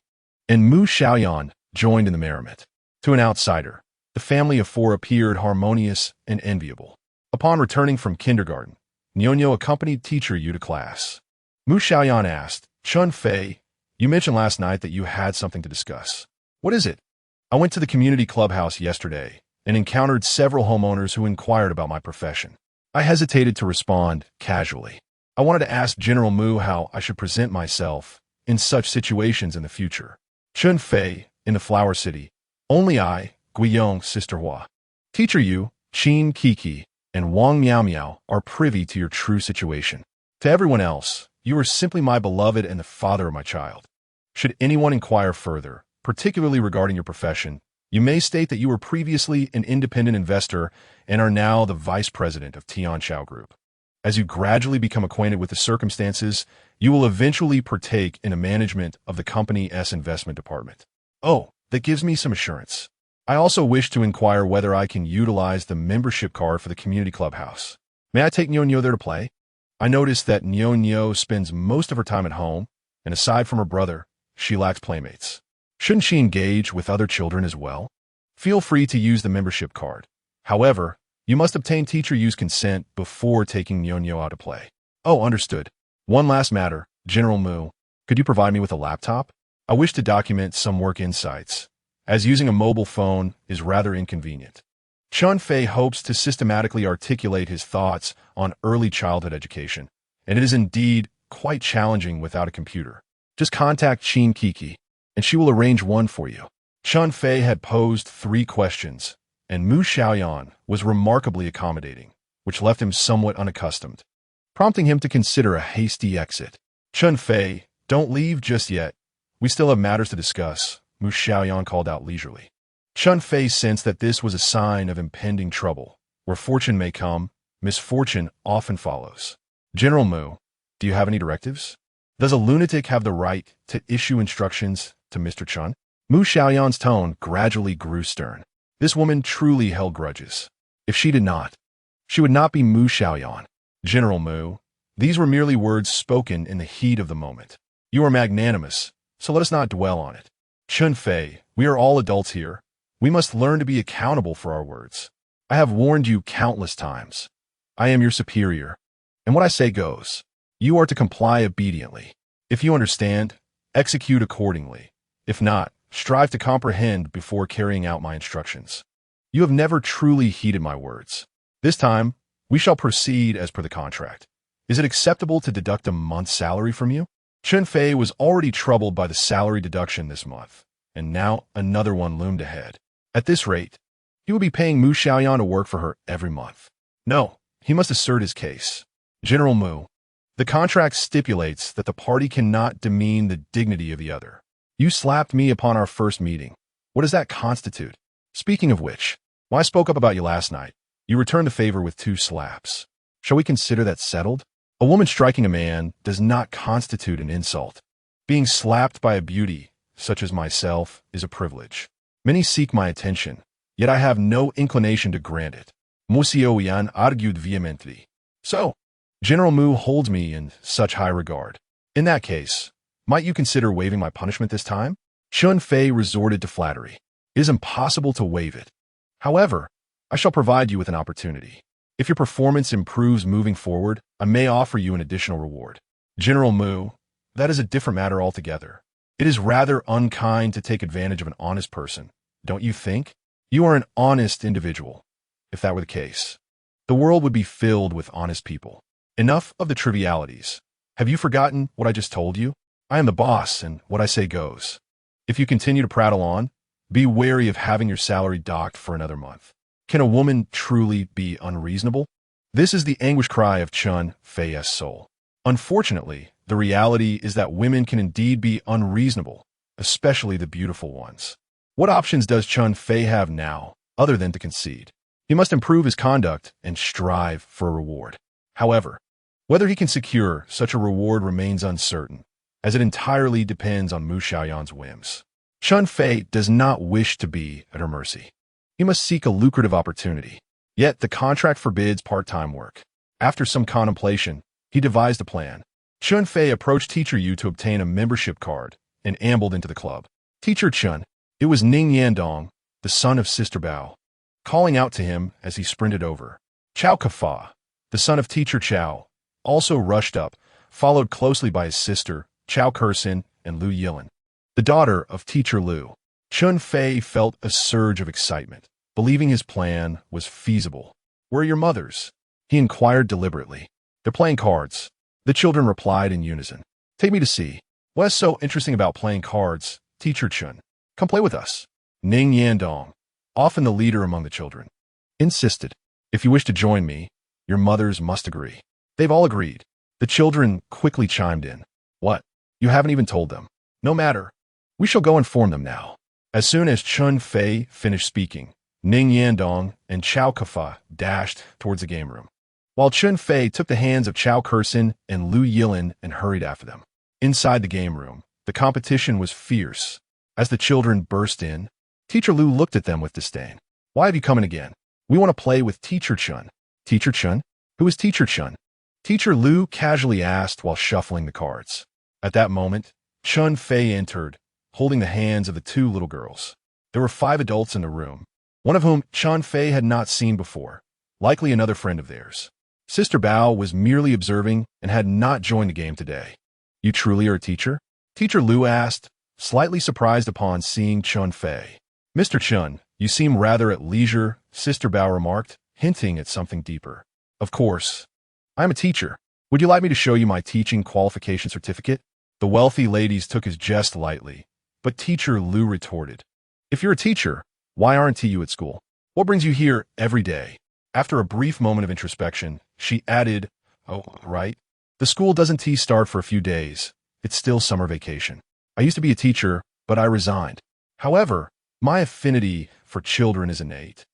and Mu Xiaoyan joined in the merriment. To an outsider, the family of four appeared harmonious and enviable. Upon returning from kindergarten, Nyonyo accompanied teacher Yu to class. Mu Xiaoyan asked, Chen Fei, you mentioned last night that you had something to discuss. What is it? I went to the community clubhouse yesterday and encountered several homeowners who inquired about my profession. I hesitated to respond casually. I wanted to ask General Mu how I should present myself in such situations in the future. Chen Fei, in the Flower City, only I, Guiyong, Sister Hua, Teacher Yu, Qin Kiki, and Wang Miao Miao are privy to your true situation. To everyone else, you are simply my beloved and the father of my child. Should anyone inquire further, particularly regarding your profession, you may state that you were previously an independent investor and are now the vice president of Tianqiao Group. As you gradually become acquainted with the circumstances, you will eventually partake in the management of the company's investment department. Oh, that gives me some assurance. I also wish to inquire whether I can utilize the membership card for the community clubhouse. May I take Nyonyo there to play? I noticed that Nyonyo spends most of her time at home, and aside from her brother, she lacks playmates. Shouldn't she engage with other children as well? Feel free to use the membership card. However, you must obtain Teacher Yu's consent before taking Nyonyo out to play. Oh, understood. One last matter, General Mu. Could you provide me with a laptop? I wish to document some work insights, as using a mobile phone is rather inconvenient. Chen Fei hopes to systematically articulate his thoughts on early childhood education, and it is indeed quite challenging without a computer. Just contact Qin Kiki, and she will arrange one for you. Chen Fei had posed 3 questions, and Mu Xiaoyan was remarkably accommodating, which left him somewhat unaccustomed, prompting him to consider a hasty exit. Chen Fei, don't leave just yet. We still have matters to discuss, Mu Xiaoyan called out leisurely. Chen Fei sensed that this was a sign of impending trouble. Where fortune may come, misfortune often follows. General Mu, do you have any directives? Does a lunatic have the right to issue instructions to Mr. Chen? Mu Xiaoyan's tone gradually grew stern. This woman truly held grudges. If she did not, she would not be Mu Xiaoyan. General Mu, these were merely words spoken in the heat of the moment. You are magnanimous, so let us not dwell on it. Chen Fei, we are all adults here. We must learn to be accountable for our words. I have warned you countless times. I am your superior, and what I say goes. You are to comply obediently. If you understand, execute accordingly. If not, strive to comprehend before carrying out my instructions. You have never truly heeded my words. This time, we shall proceed as per the contract. Is it acceptable to deduct a month's salary from you? Chen Fei was already troubled by the salary deduction this month, and now another one loomed ahead. At this rate, he would be paying Mu Xiaoyan to work for her every month. No, he must assert his case. General Mu, the contract stipulates that the party cannot demean the dignity of the other. You slapped me upon our first meeting. What does that constitute? Speaking of which, when I spoke up about you last night, you returned the favor with 2 slaps. Shall we consider that settled? A woman striking a man does not constitute an insult. Being slapped by a beauty, such as myself, is a privilege. Many seek my attention, yet I have no inclination to grant it. Mu Xiaoyan argued vehemently. So, General Mu holds me in such high regard. In that case, might you consider waiving my punishment this time? Chen Fei resorted to flattery. It is impossible to waive it. However, I shall provide you with an opportunity. If your performance improves moving forward, I may offer you an additional reward. General Mu, that is a different matter altogether. It is rather unkind to take advantage of an honest person, don't you think? You are an honest individual. If that were the case, the world would be filled with honest people. Enough of the trivialities. Have you forgotten what I just told you? I am the boss, and what I say goes. If you continue to prattle on, be wary of having your salary docked for another month. Can a woman truly be unreasonable? This is the anguish cry of Chen Fei's soul. Unfortunately, the reality is that women can indeed be unreasonable, especially the beautiful ones. What options does Chen Fei have now, other than to concede? He must improve his conduct and strive for a reward. However, whether he can secure such a reward remains uncertain, as it entirely depends on Mu Xiaoyan's whims. Chen Fei does not wish to be at her mercy. He must seek a lucrative opportunity. Yet the contract forbids part-time work. After some contemplation, he devised a plan. Chen Fei approached Teacher Yu to obtain a membership card and ambled into the club. Teacher Chen, it was Ning Yandong, the son of Sister Bao, calling out to him as he sprinted over. Chao Kafa, the son of Teacher Chao, also rushed up, followed closely by his sister, Chao Kursin, and Lu Yilin, the daughter of Teacher Lu. Chen Fei felt a surge of excitement, believing his plan was feasible. Where are your mothers? He inquired deliberately. They're playing cards. The children replied in unison. Take me to see. What's so interesting about playing cards, Teacher Chen? Come play with us. Ning Yandong, often the leader among the children, insisted. If you wish to join me, your mothers must agree. They've all agreed. The children quickly chimed in. What? You haven't even told them. No matter. We shall go inform them now. As soon as Chen Fei finished speaking, Ning Yandong and Chao Kafa dashed towards the game room, while Chen Fei took the hands of Chao Kursin and Lu Yilin and hurried after them. Inside the game room, the competition was fierce. As the children burst in, Teacher Lu looked at them with disdain. Why have you come in again? We want to play with Teacher Chen. Teacher Chen? Who is Teacher Chen? Teacher Lu casually asked while shuffling the cards. At that moment, Chen Fei entered, holding the hands of the two little girls. There were 5 adults in the room, one of whom Chen Fei had not seen before, likely another friend of theirs. Sister Bao was merely observing and had not joined the game today. You truly are a teacher? Teacher Lu asked, slightly surprised upon seeing Chen Fei. Mr. Chen, you seem rather at leisure, Sister Bao remarked, hinting at something deeper. Of course. I am a teacher. Would you like me to show you my teaching qualification certificate? The wealthy ladies took his jest lightly, but Teacher Lu retorted. If you're a teacher, why aren't you at school? What brings you here every day? After a brief moment of introspection, she added, Oh, right. The school doesn't start for a few days. It's still summer vacation. I used to be a teacher, but I resigned. However, my affinity for children is innate.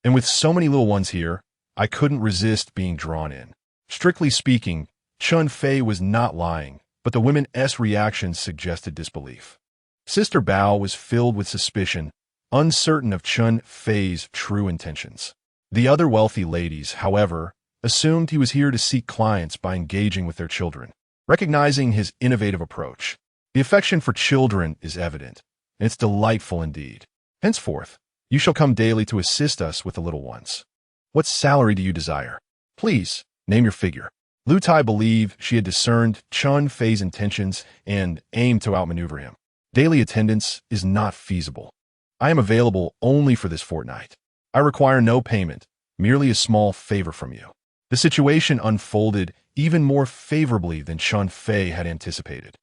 And with so many little ones here, I couldn't resist being drawn in. Strictly speaking, Chen Fei was not lying, but the women's reactions suggested disbelief. Sister Bao was filled with suspicion, uncertain of Chen Fei's true intentions. The other wealthy ladies, however, assumed he was here to seek clients by engaging with their children. Recognizing his innovative approach, the affection for children is evident, and it's delightful indeed. Henceforth, you shall come daily to assist us with the little ones. What salary do you desire? Please, name your figure. Lu Tai believed she had discerned Chen Fei's intentions and aimed to outmaneuver him. Daily attendance is not feasible. I am available only for this fortnight. I require no payment, merely a small favor from you. The situation unfolded even more favorably than Chen Fei had anticipated.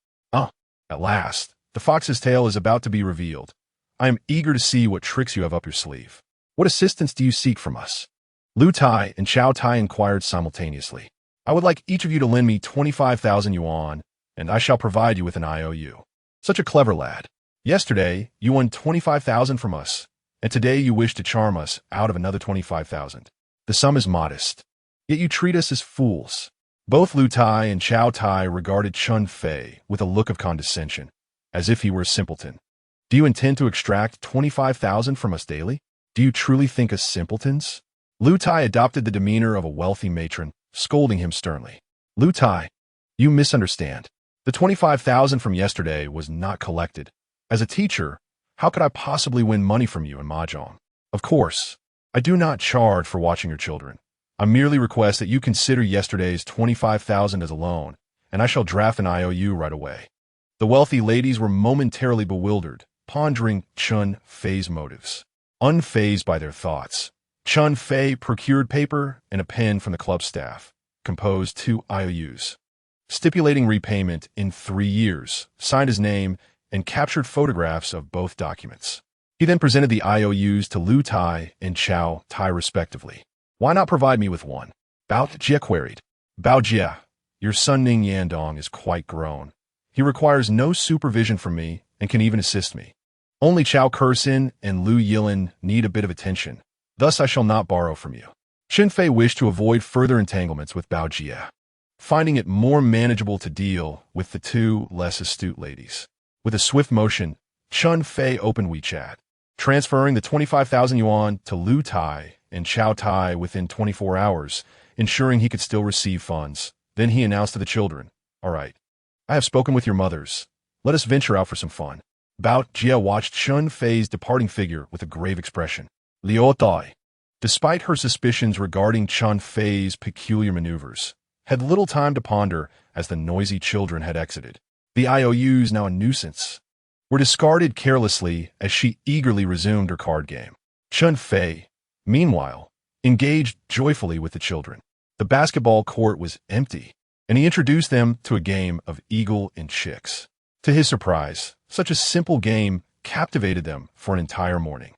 At last, the fox's tail is about to be revealed. I am eager to see what tricks you have up your sleeve. What assistance do you seek from us? Lu Tai and Chao Tai inquired simultaneously. I would like each of you to lend me 25,000 yuan, and I shall provide you with an IOU. Such a clever lad. Yesterday, you won 25,000 from us, and today you wish to charm us out of another 25,000. The sum is modest, yet you treat us as fools. Both Lu Tai and Chao Tai regarded Chen Fei with a look of condescension, as if he were a simpleton. Do you intend to extract 25,000 from us daily? Do you truly think us simpletons? Lu Tai adopted the demeanor of a wealthy matron, scolding him sternly. Lu Tai, you misunderstand. The 25,000 from yesterday was not collected. As a teacher, how could I possibly win money from you in mahjong? Of course, I do not charge for watching your children. I merely request that you consider yesterday's 25,000 as a loan, and I shall draft an IOU right away. The wealthy ladies were momentarily bewildered, pondering Chen Fei's motives. Unfazed by their thoughts, Chen Fei procured paper and a pen from the club staff, composed 2 IOUs, stipulating repayment in 3 years, signed his name, and captured photographs of both documents. He then presented the IOUs to Lu Tai and Chao Tai respectively. "Why not provide me with one?" Bao Jie queried. "Bao Jie, your son Ning Yandong is quite grown. He requires no supervision from me and can even assist me. Only Chao Kersin and Lu Yilin need a bit of attention. Thus I shall not borrow from you." Chen Fei wished to avoid further entanglements with Bao Jie, finding it more manageable to deal with the 2 less astute ladies. With a swift motion, Chen Fei opened WeChat, transferring the 25,000 yuan to Lu Tai and Chao Tai within 24 hours, ensuring he could still receive funds. Then he announced to the children, "All right, I have spoken with your mothers. Let us venture out for some fun." Bao Jie watched Chen Fei's departing figure with a grave expression. Liu Tai, despite her suspicions regarding Chen Fei's peculiar maneuvers, had little time to ponder as the noisy children had exited. The IOUs, now a nuisance, were discarded carelessly as she eagerly resumed her card game. Chen Fei, meanwhile, engaged joyfully with the children. The basketball court was empty, and he introduced them to a game of eagle and chicks. To his surprise, such a simple game captivated them for an entire morning,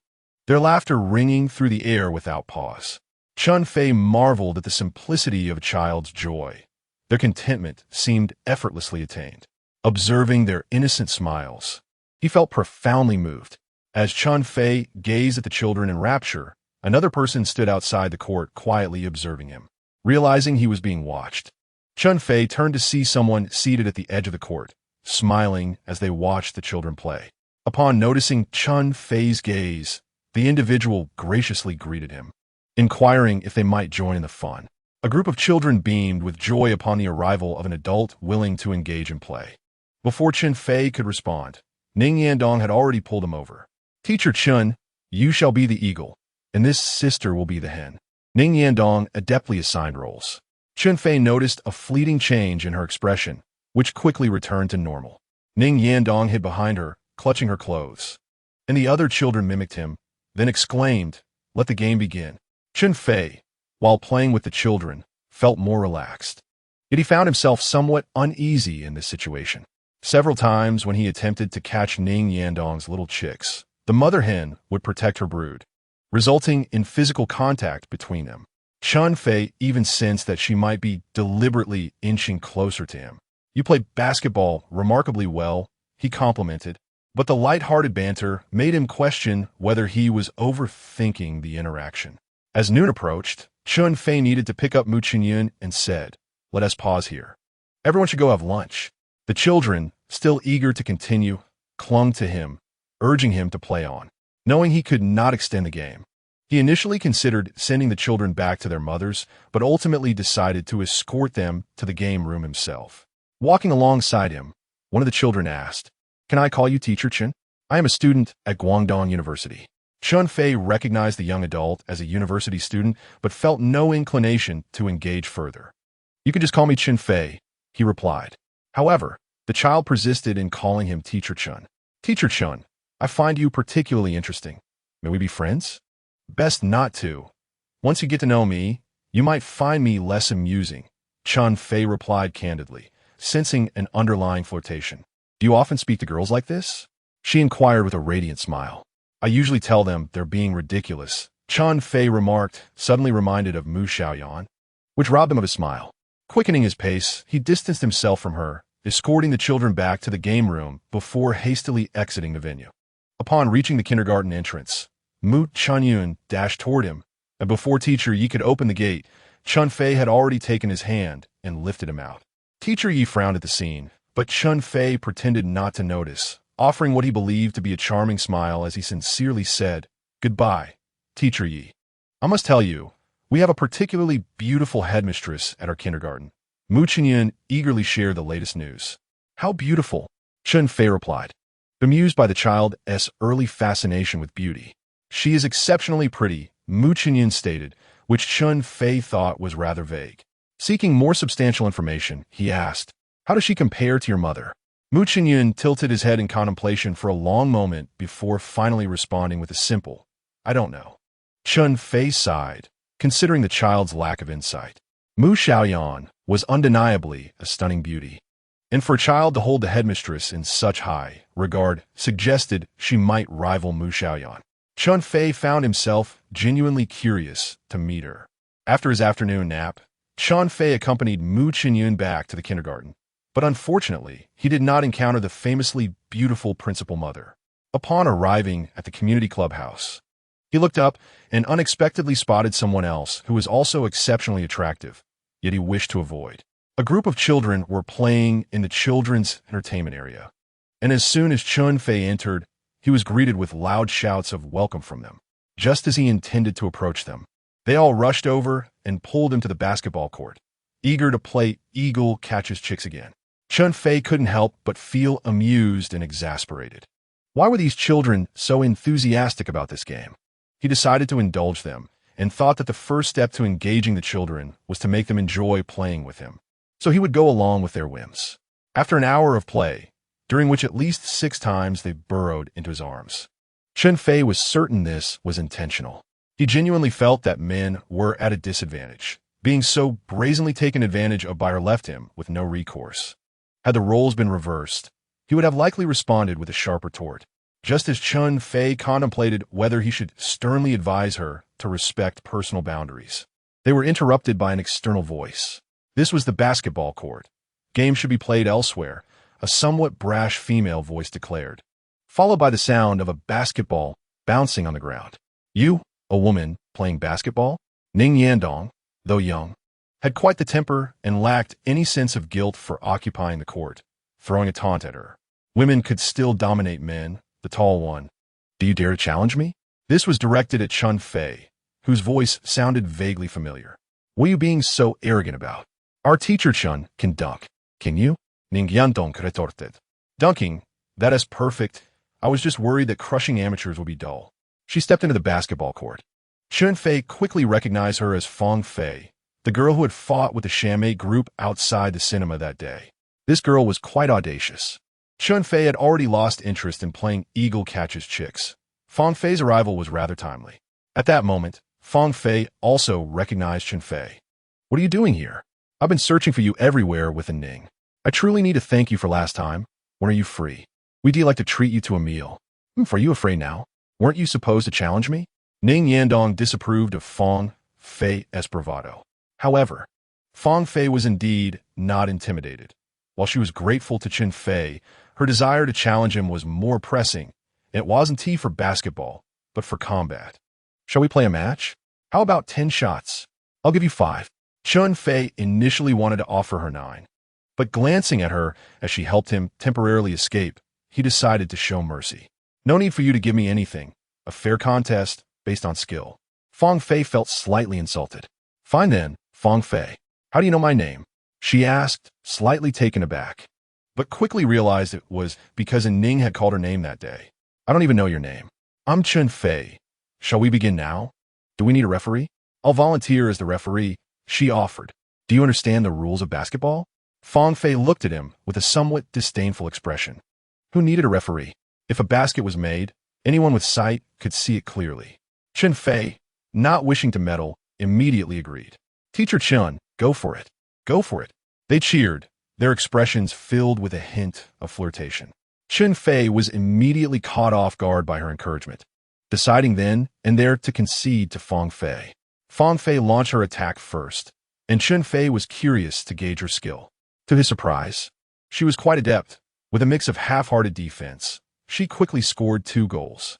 their laughter ringing through the air without pause. Chen Fei marveled at the simplicity of a child's joy. Their contentment seemed effortlessly attained. Observing their innocent smiles, he felt profoundly moved. As Chen Fei gazed at the children in rapture, another person stood outside the court quietly observing him. Realizing he was being watched, Chen Fei turned to see someone seated at the edge of the court, smiling as they watched the children play. Upon noticing Chen Fei's gaze, the individual graciously greeted him, inquiring if they might join in the fun. A group of children beamed with joy upon the arrival of an adult willing to engage in play. Before Chen Fei could respond, Ning Yandong had already pulled him over. "Teacher Chen, you shall be the eagle, and this sister will be the hen." Ning Yandong adeptly assigned roles. Chen Fei noticed a fleeting change in her expression, which quickly returned to normal. Ning Yandong hid behind her, clutching her clothes, and the other children mimicked him, then exclaimed, "Let the game begin." Chen Fei, while playing with the children, felt more relaxed. Yet he found himself somewhat uneasy in this situation. Several times when he attempted to catch Ning Yandong's little chicks, the mother hen would protect her brood, resulting in physical contact between them. Chen Fei even sensed that she might be deliberately inching closer to him. "You play basketball remarkably well," he complimented, but the light-hearted banter made him question whether he was overthinking the interaction. As noon approached, Chen Fei needed to pick up Mu Xiaoyan and said, "Let us pause here. Everyone should go have lunch." The children, still eager to continue, clung to him, urging him to play on. Knowing he could not extend the game, he initially considered sending the children back to their mothers, but ultimately decided to escort them to the game room himself. Walking alongside him, one of the children asked, "Can I call you Teacher Chen? I am a student at Guangdong University." Chen Fei recognized the young adult as a university student, but felt no inclination to engage further. "You can just call me Chen Fei," he replied. However, the child persisted in calling him Teacher Chen. "Teacher Chen, I find you particularly interesting. May we be friends?" "Best not to. Once you get to know me, you might find me less amusing," Chen Fei replied candidly, sensing an underlying flirtation. "Do you often speak to girls like this?" she inquired with a radiant smile. "I usually tell them they're being ridiculous," Chen Fei remarked, suddenly reminded of Mu Xiaoyan, which robbed him of his smile. Quickening his pace, he distanced himself from her, escorting the children back to the game room before hastily exiting the venue. Upon reaching the kindergarten entrance, Mu Xiaoyan dashed toward him, and before Teacher Yi could open the gate, Chen Fei had already taken his hand and lifted him out. Teacher Yi frowned at the scene, but Chen Fei pretended not to notice, offering what he believed to be a charming smile as he sincerely said, "Goodbye, Teacher Yi. I must tell you, we have a particularly beautiful headmistress at our kindergarten." Mu Xiaoyan eagerly shared the latest news. "How beautiful," Chen Fei replied, bemused by the child's early fascination with beauty. "She is exceptionally pretty," Mu Xiaoyan stated, which Chen Fei thought was rather vague. Seeking more substantial information, he asked, "How does she compare to your mother?" Mu Xiaoyan tilted his head in contemplation for a long moment before finally responding with a simple, "I don't know." Chen Fei sighed, considering the child's lack of insight. Mu Xiaoyan was undeniably a stunning beauty, and for a child to hold the headmistress in such high regard suggested she might rival Mu Xiaoyan. Chen Fei found himself genuinely curious to meet her. After his afternoon nap, Chen Fei accompanied Mu Xiaoyan back to the kindergarten, but unfortunately, he did not encounter the famously beautiful principal mother. Upon arriving at the community clubhouse, he looked up and unexpectedly spotted someone else who was also exceptionally attractive, yet he wished to avoid. A group of children were playing in the children's entertainment area, and as soon as Chen Fei entered, he was greeted with loud shouts of welcome from them. Just as he intended to approach them, they all rushed over and pulled him to the basketball court, eager to play Eagle Catches Chicks again. Chen Fei couldn't help but feel amused and exasperated. Why were these children so enthusiastic about this game? He decided to indulge them and thought that the first step to engaging the children was to make them enjoy playing with him. So he would go along with their whims. After an hour of play, during which at least 6 times they burrowed into his arms, Chen Fei was certain this was intentional. He genuinely felt that men were at a disadvantage, being so brazenly taken advantage of by or left him with no recourse. Had the roles been reversed, he would have likely responded with a sharp retort, just as Chen Fei contemplated whether he should sternly advise her to respect personal boundaries. They were interrupted by an external voice. This was the basketball court. Game should be played elsewhere, a somewhat brash female voice declared, followed by the sound of a basketball bouncing on the ground. You, a woman, playing basketball? Ning Yandong, though young, had quite the temper and lacked any sense of guilt for occupying the court, throwing a taunt at her. Women could still dominate men, the tall one. Do you dare to challenge me? This was directed at Chen Fei, whose voice sounded vaguely familiar. What are you being so arrogant about? Our teacher Chen can dunk. Can you? Ning Yandong retorted. Dunking? That is perfect. I was just worried that crushing amateurs would be dull. She stepped into the basketball court. Chen Fei quickly recognized her as Fang Fei, the girl who had fought with the Shamei group outside the cinema that day. This girl was quite audacious. Chen Fei had already lost interest in playing Eagle Catches Chicks. Fang Fei's arrival was rather timely. At that moment, Fang Fei also recognized Chen Fei. What are you doing here? I've been searching for you everywhere with a Ning. I truly need to thank you for last time. When are you free? We'd like to treat you to a meal. Are you afraid now? Weren't you supposed to challenge me? Ning Yandong disapproved of Fang Fei's bravado. However, Fang Fei was indeed not intimidated. While she was grateful to Chen Fei, her desire to challenge him was more pressing. It wasn't for basketball, but for combat. Shall we play a match? How about 10 shots? I'll give you 5. Chen Fei initially wanted to offer her 9. But glancing at her as she helped him temporarily escape, he decided to show mercy. No need for you to give me anything. A fair contest based on skill. Fang Fei felt slightly insulted. Fine then, Fang Fei. How do you know my name? She asked, slightly taken aback, but quickly realized it was because a Ning had called her name that day. I don't even know your name. I'm Chen Fei. Shall we begin now? Do we need a referee? I'll volunteer as the referee, she offered. Do you understand the rules of basketball? Fang Fei looked at him with a somewhat disdainful expression. Who needed a referee? If a basket was made, anyone with sight could see it clearly. Chen Fei, not wishing to meddle, immediately agreed. Teacher Chen, go for it. Go for it. They cheered, their expressions filled with a hint of flirtation. Chen Fei was immediately caught off guard by her encouragement, deciding then and there to concede to Fang Fei. Fang Fei launched her attack first, and Chen Fei was curious to gauge her skill. To his surprise, she was quite adept. With a mix of half-hearted defense, she quickly scored 2 goals.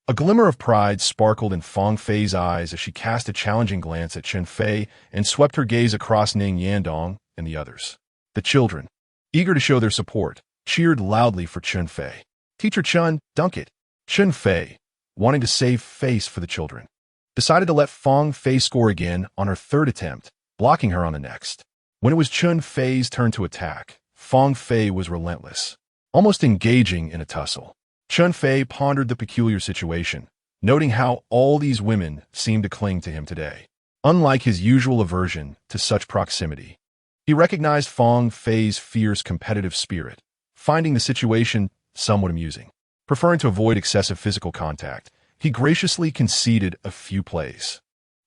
A glimmer of pride sparkled in Fang Fei's eyes as she cast a challenging glance at Chen Fei and swept her gaze across Ning Yandong and the others. The children, eager to show their support, cheered loudly for Chen Fei. Teacher Chen, dunk it. Chen Fei, wanting to save face for the children, decided to let Fang Fei score again on her 3rd attempt, blocking her on the next. When it was Chen Fei's turn to attack, Fang Fei was relentless, almost engaging in a tussle. Chen Fei pondered the peculiar situation, noting how all these women seemed to cling to him today. Unlike his usual aversion to such proximity, he recognized Fang Fei's fierce competitive spirit. finding the situation somewhat amusing. Preferring to avoid excessive physical contact, he graciously conceded a few plays.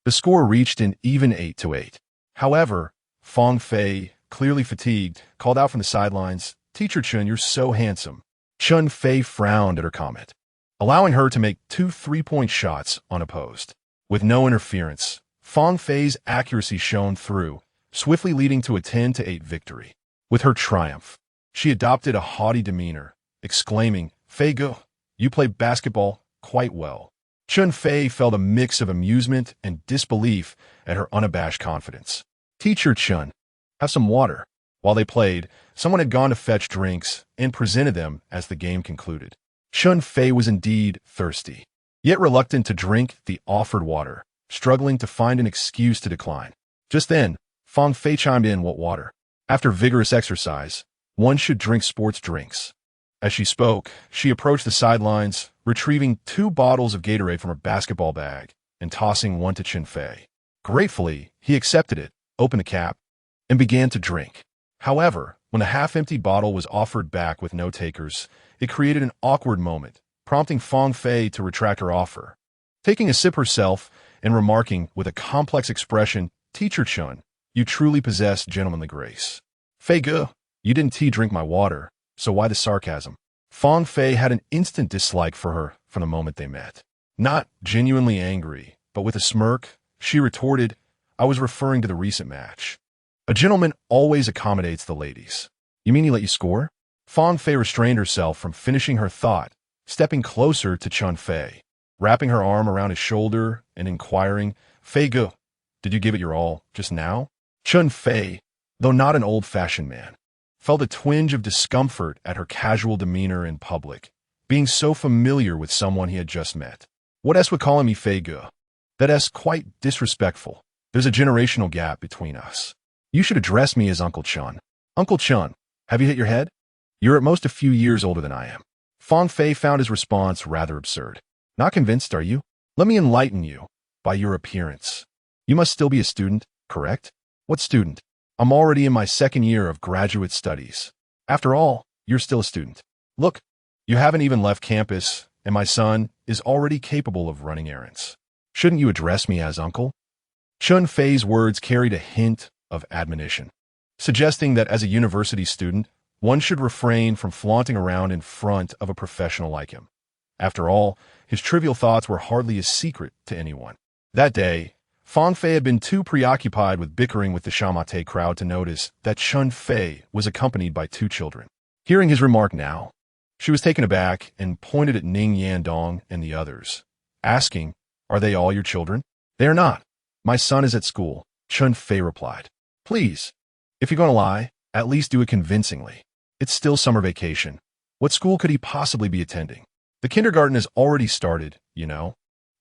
The score reached an even 8-8. However, Chen Fei, clearly fatigued, called out from the sidelines, "Teacher Chen, you're so handsome." Chen Fei frowned at her comment, allowing her to make 2 3-point shots unopposed. With no interference, Chen Fei's accuracy shone through, swiftly leading to a 10-8 victory. With her triumph, she adopted a haughty demeanor, exclaiming, "Fei Ge, you play basketball quite well." Chen Fei felt a mix of amusement and disbelief at her unabashed confidence. "Teacher Chen, have some water." While they played, someone had gone to fetch drinks and presented them as the game concluded. Chen Fei was indeed thirsty, yet reluctant to drink the offered water, struggling to find an excuse to decline. Just then, Chen Fei chimed in, "What water? After vigorous exercise, one should drink sports drinks." As she spoke, she approached the sidelines, retrieving 2 bottles of Gatorade from her basketball bag and tossing one to Chen Fei. Gratefully, he accepted it, opened the cap, and began to drink. However, when the half-empty bottle was offered back with no takers, it created an awkward moment, prompting Chen Fei to retract her offer. Taking a sip herself and remarking with a complex expression, "Teacher Chen, you truly possess gentlemanly grace." "Fei Ge, you didn't drink my water, so why the sarcasm?" Chen Fei had an instant dislike for her from the moment they met. Not genuinely angry, but with a smirk, she retorted, "I was referring to the recent match. A gentleman always accommodates the ladies." "You mean he let you score?" Chen Fei restrained herself from finishing her thought, stepping closer to Chen Fei, wrapping her arm around his shoulder and inquiring, "Fei Ge, did you give it your all just now?" Chen Fei, though not an old-fashioned man, felt a twinge of discomfort at her casual demeanor in public, being so familiar with someone he had just met. "What S would calling me Fei Ge? That S quite disrespectful. There's a generational gap between us. You should address me as Uncle Chen." "Uncle Chen, have you hit your head? You're at most a few years older than I am." Chen Fei found his response rather absurd. "Not convinced, are you? Let me enlighten you. By your appearance, you must still be a student, correct?" "What student? I'm already in my 2nd year of graduate studies." "After all, you're still a student. Look, you haven't even left campus, and my son is already capable of running errands. Shouldn't you address me as uncle?" Chen Fei's words carried a hint of admonition, suggesting that as a university student, one should refrain from flaunting around in front of a professional like him. After all, his trivial thoughts were hardly a secret to anyone. That day, Chen Fei had been too preoccupied with bickering with the Xiaomate crowd to notice that Chen Fei was accompanied by 2 children. Hearing his remark now, she was taken aback and pointed at Ning Yandong and the others, asking, "Are they all your children?" "They are not. My son is at school," Chen Fei replied. "Please, if you're going to lie, at least do it convincingly. It's still summer vacation. What school could he possibly be attending? The kindergarten has already started, you know."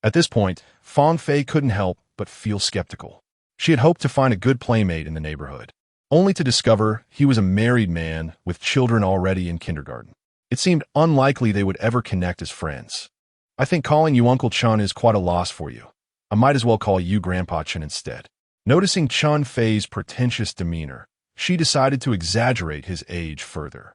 At this point, Chen Fei couldn't help but feel skeptical. She had hoped to find a good playmate in the neighborhood, only to discover he was a married man with children already in kindergarten. It seemed unlikely they would ever connect as friends. "I think calling you Uncle Chen is quite a loss for you. I might as well call you Grandpa Chen instead." Noticing Chen Fei's pretentious demeanor, she decided to exaggerate his age further.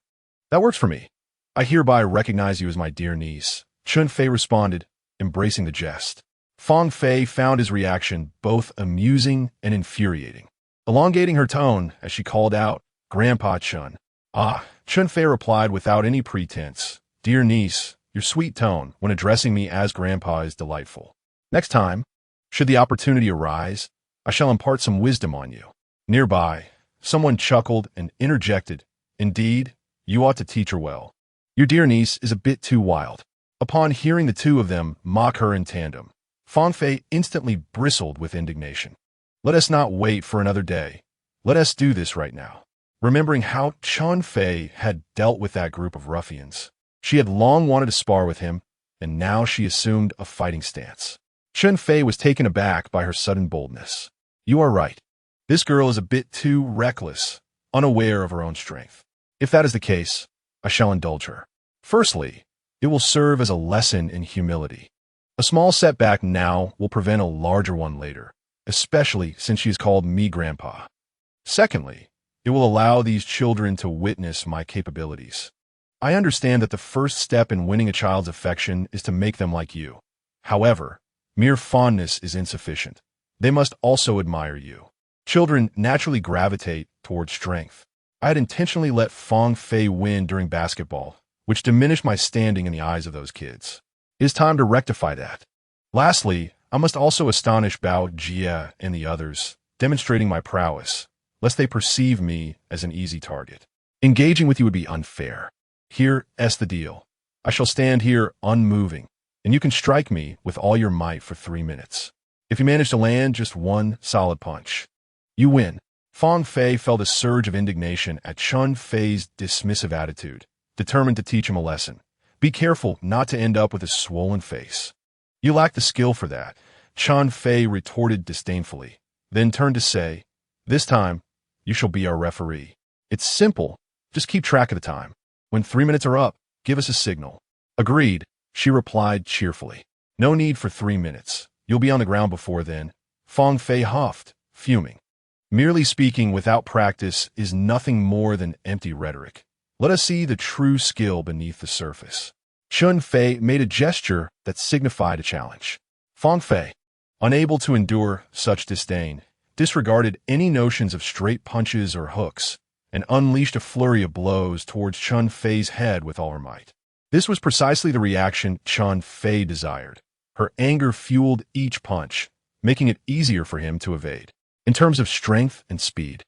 "That works for me. I hereby recognize you as my dear niece," Chen Fei responded, embracing the jest. Chen Fei found his reaction both amusing and infuriating, elongating her tone as she called out, "Grandpa Chen." "Ah," Chen Fei replied without any pretense, "Dear niece, your sweet tone when addressing me as Grandpa is delightful. Next time, should the opportunity arise, I shall impart some wisdom on you." Nearby, someone chuckled and interjected, "Indeed, you ought to teach her well. Your dear niece is a bit too wild." Upon hearing the 2 of them mock her in tandem, Chen Fei instantly bristled with indignation. "Let us not wait for another day. Let us do this right now." Remembering how Chen Fei had dealt with that group of ruffians, she had long wanted to spar with him, and now she assumed a fighting stance. Chen Fei was taken aback by her sudden boldness. "You are right. This girl is a bit too reckless, unaware of her own strength. If that is the case, I shall indulge her. Firstly, it will serve as a lesson in humility. A small setback now will prevent a larger one later, especially since she is called me Grandpa. Secondly, it will allow these children to witness my capabilities. I understand that the first step in winning a child's affection is to make them like you. However, mere fondness is insufficient. They must also admire you. Children naturally gravitate towards strength. I had intentionally let Chen Fei win during basketball, which diminished my standing in the eyes of those kids. It is time to rectify that. Lastly, I must also astonish Bao Jie and the others, demonstrating my prowess, lest they perceive me as an easy target. Engaging with you would be unfair. Here's the deal. I shall stand here unmoving, and you can strike me with all your might for 3 minutes. If you manage to land just one solid punch, you win. Chen Fei felt a surge of indignation at Chen Fei's dismissive attitude, determined to teach him a lesson. Be careful not to end up with a swollen face. You lack the skill for that, Chen Fei retorted disdainfully, then turned to say, this time, you shall be our referee. It's simple. Just keep track of the time. When 3 minutes are up, give us a signal. Agreed, she replied cheerfully. No need for 3 minutes. You'll be on the ground before then. Chen Fei huffed, fuming. Merely speaking without practice is nothing more than empty rhetoric. Let us see the true skill beneath the surface. Chen Fei made a gesture that signified a challenge. Chen Fei, unable to endure such disdain, disregarded any notions of straight punches or hooks, and unleashed a flurry of blows towards Chen Fei's head with all her might. This was precisely the reaction Chen Fei desired. Her anger fueled each punch, making it easier for him to evade. In terms of strength and speed,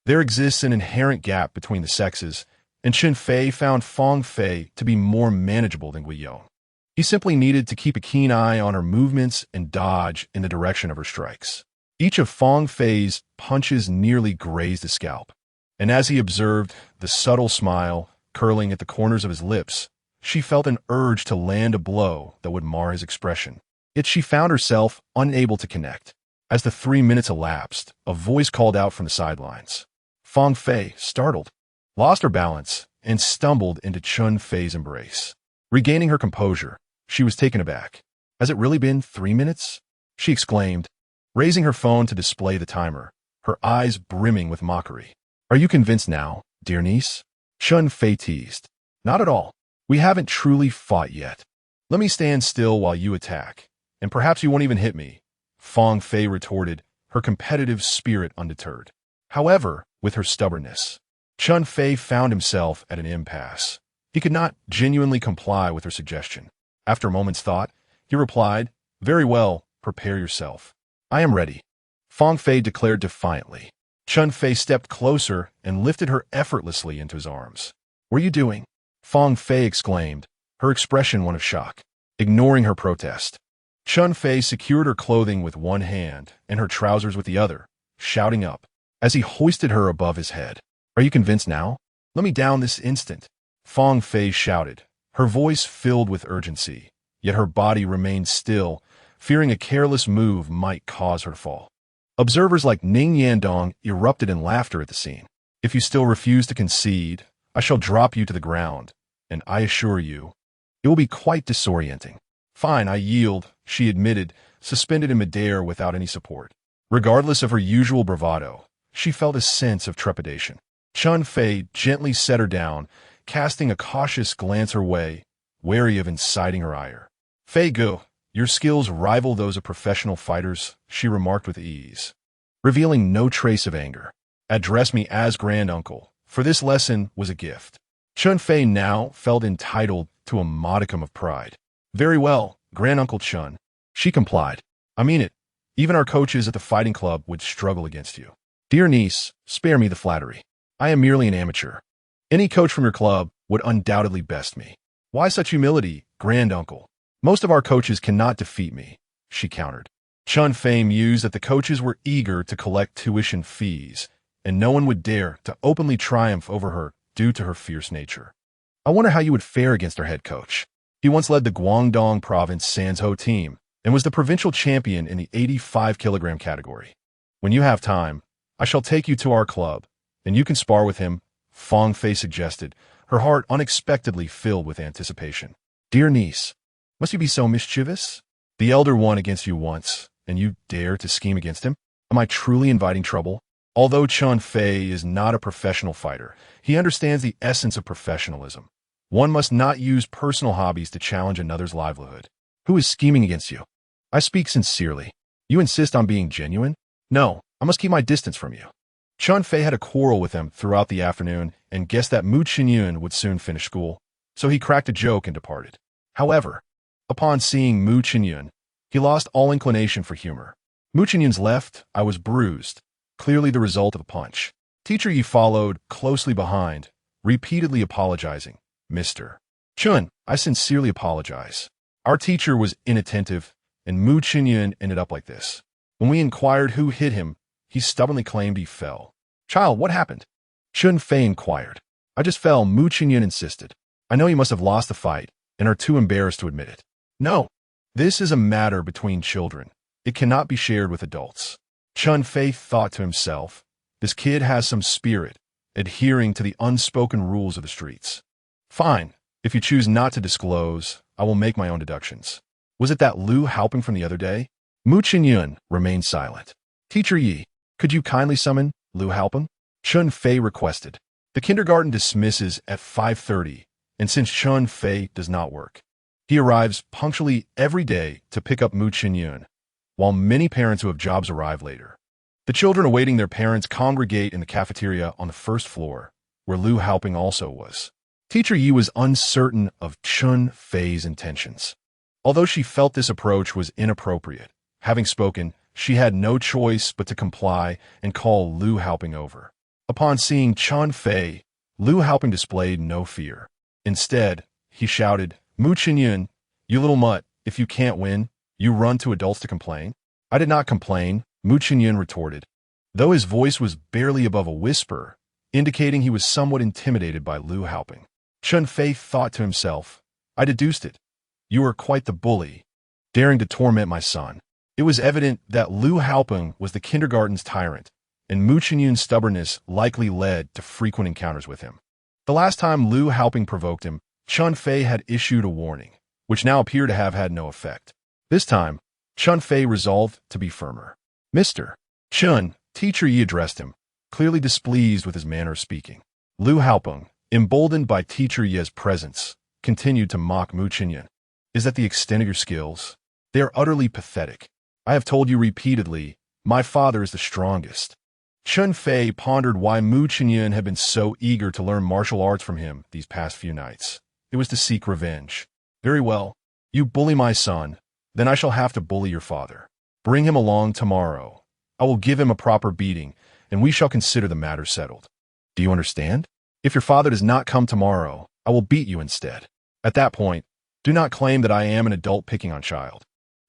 there exists an inherent gap between the sexes, and Chen Fei found Chen Fei to be more manageable than Guiyong. He simply needed to keep a keen eye on her movements and dodge in the direction of her strikes. Each of Chen Fei's punches nearly grazed his scalp, and as he observed the subtle smile curling at the corners of his lips, she felt an urge to land a blow that would mar his expression. Yet she found herself unable to connect. As the 3 minutes elapsed, a voice called out from the sidelines. Chen Fei, startled, lost her balance and stumbled into Chen Fei's embrace. Regaining her composure, she was taken aback. Has it really been 3 minutes? She exclaimed, raising her phone to display the timer, her eyes brimming with mockery. Are you convinced now, dear niece? Chen Fei teased. Not at all. We haven't truly fought yet. Let me stand still while you attack, and perhaps you won't even hit me. Chen Fei retorted, her competitive spirit undeterred. However, with her stubbornness, Chen Fei found himself at an impasse. He could not genuinely comply with her suggestion. After a moment's thought, he replied, very well, prepare yourself. I am ready. Chen Fei declared defiantly. Chen Fei stepped closer and lifted her effortlessly into his arms. What are you doing? Chen Fei exclaimed, her expression one of shock. Ignoring her protest, Chen Fei secured her clothing with one hand and her trousers with the other, shouting up, as he hoisted her above his head. Are you convinced now? Let me down this instant. Chen Fei shouted, her voice filled with urgency, yet her body remained still, fearing a careless move might cause her to fall. Observers like Ning Yandong erupted in laughter at the scene. If you still refuse to concede, I shall drop you to the ground, and I assure you, it will be quite disorienting. Fine, I yield, she admitted, suspended in midair without any support. Regardless of her usual bravado, she felt a sense of trepidation. Chen Fei gently set her down, casting a cautious glance her way, wary of inciting her ire. Fei Gu, your skills rival those of professional fighters, she remarked with ease, revealing no trace of anger. Address me as granduncle, for this lesson was a gift. Chen Fei now felt entitled to a modicum of pride. Very well, Granduncle Chen. She complied. I mean it. Even our coaches at the fighting club would struggle against you. Dear niece, spare me the flattery. I am merely an amateur. Any coach from your club would undoubtedly best me. Why such humility, Granduncle? Most of our coaches cannot defeat me, she countered. Chen Fei mused that the coaches were eager to collect tuition fees, and no one would dare to openly triumph over her due to her fierce nature. I wonder how you would fare against our head coach. He once led the Guangdong Province Sanzhou team and was the provincial champion in the 85-kilogram category. When you have time, I shall take you to our club, and you can spar with him, Chen Fei suggested, her heart unexpectedly filled with anticipation. Dear niece, must you be so mischievous? The elder won against you once, and you dare to scheme against him? Am I truly inviting trouble? Although Chen Fei is not a professional fighter, he understands the essence of professionalism. One must not use personal hobbies to challenge another's livelihood. Who is scheming against you? I speak sincerely. You insist on being genuine? No, I must keep my distance from you. Chen Fei had a quarrel with him throughout the afternoon and guessed that Mu Xiaoyan would soon finish school, so he cracked a joke and departed. However, upon seeing Mu Xiaoyan, he lost all inclination for humor. Mu Xiaoyan's left eye was bruised, clearly the result of a punch. Teacher Yi followed closely behind, repeatedly apologizing. Mr. Chun, I sincerely apologize. Our teacher was inattentive, and Mu Xiaoyan ended up like this. When we inquired who hit him, he stubbornly claimed he fell. Child, what happened? Chen Fei inquired. I just fell, Mu Xiaoyan insisted. I know you must have lost the fight and are too embarrassed to admit it. No, this is a matter between children. It cannot be shared with adults. Chen Fei thought to himself, this kid has some spirit, adhering to the unspoken rules of the streets. Fine, if you choose not to disclose, I will make my own deductions. Was it that Lu Haoping from the other day? Mu Xiaoyan remained silent. Teacher Yi, could you kindly summon Lu Haoping? Chen Fei requested. The kindergarten dismisses at 5:30, and since Chen Fei does not work, he arrives punctually every day to pick up Mu Xiaoyan, while many parents who have jobs arrive later. The children awaiting their parents congregate in the cafeteria on the first floor, where Lu Haoping also was. Teacher Yi was uncertain of Chen Fei's intentions. Although she felt this approach was inappropriate, having spoken, she had no choice but to comply and call Lu Haoping over. Upon seeing Chen Fei, Lu Haoping displayed no fear. Instead, he shouted, Mu Xiaoyan, you little mutt, if you can't win, you run to adults to complain? I did not complain, Mu Xiaoyan retorted, though his voice was barely above a whisper, indicating he was somewhat intimidated by Lu Haoping. Chen Fei thought to himself, I deduced it. You are quite the bully, daring to torment my son. It was evident that Lu Haoping was the kindergarten's tyrant, and Mu Xiaoyan's stubbornness likely led to frequent encounters with him. The last time Lu Haoping provoked him, Chen Fei had issued a warning, which now appeared to have had no effect. This time, Chen Fei resolved to be firmer. Mr. Chen, Teacher Yi addressed him, clearly displeased with his manner of speaking. Lu Haoping, emboldened by Teacher Yi's presence, continued to mock Mu Xiaoyan. Is that the extent of your skills? They are utterly pathetic. I have told you repeatedly, my father is the strongest. Chen Fei pondered why Mu Xiaoyan had been so eager to learn martial arts from him these past few nights. It was to seek revenge. Very well. You bully my son, then I shall have to bully your father. Bring him along tomorrow. I will give him a proper beating, and we shall consider the matter settled. Do you understand? If your father does not come tomorrow, I will beat you instead. At that point, do not claim that I am an adult picking on child.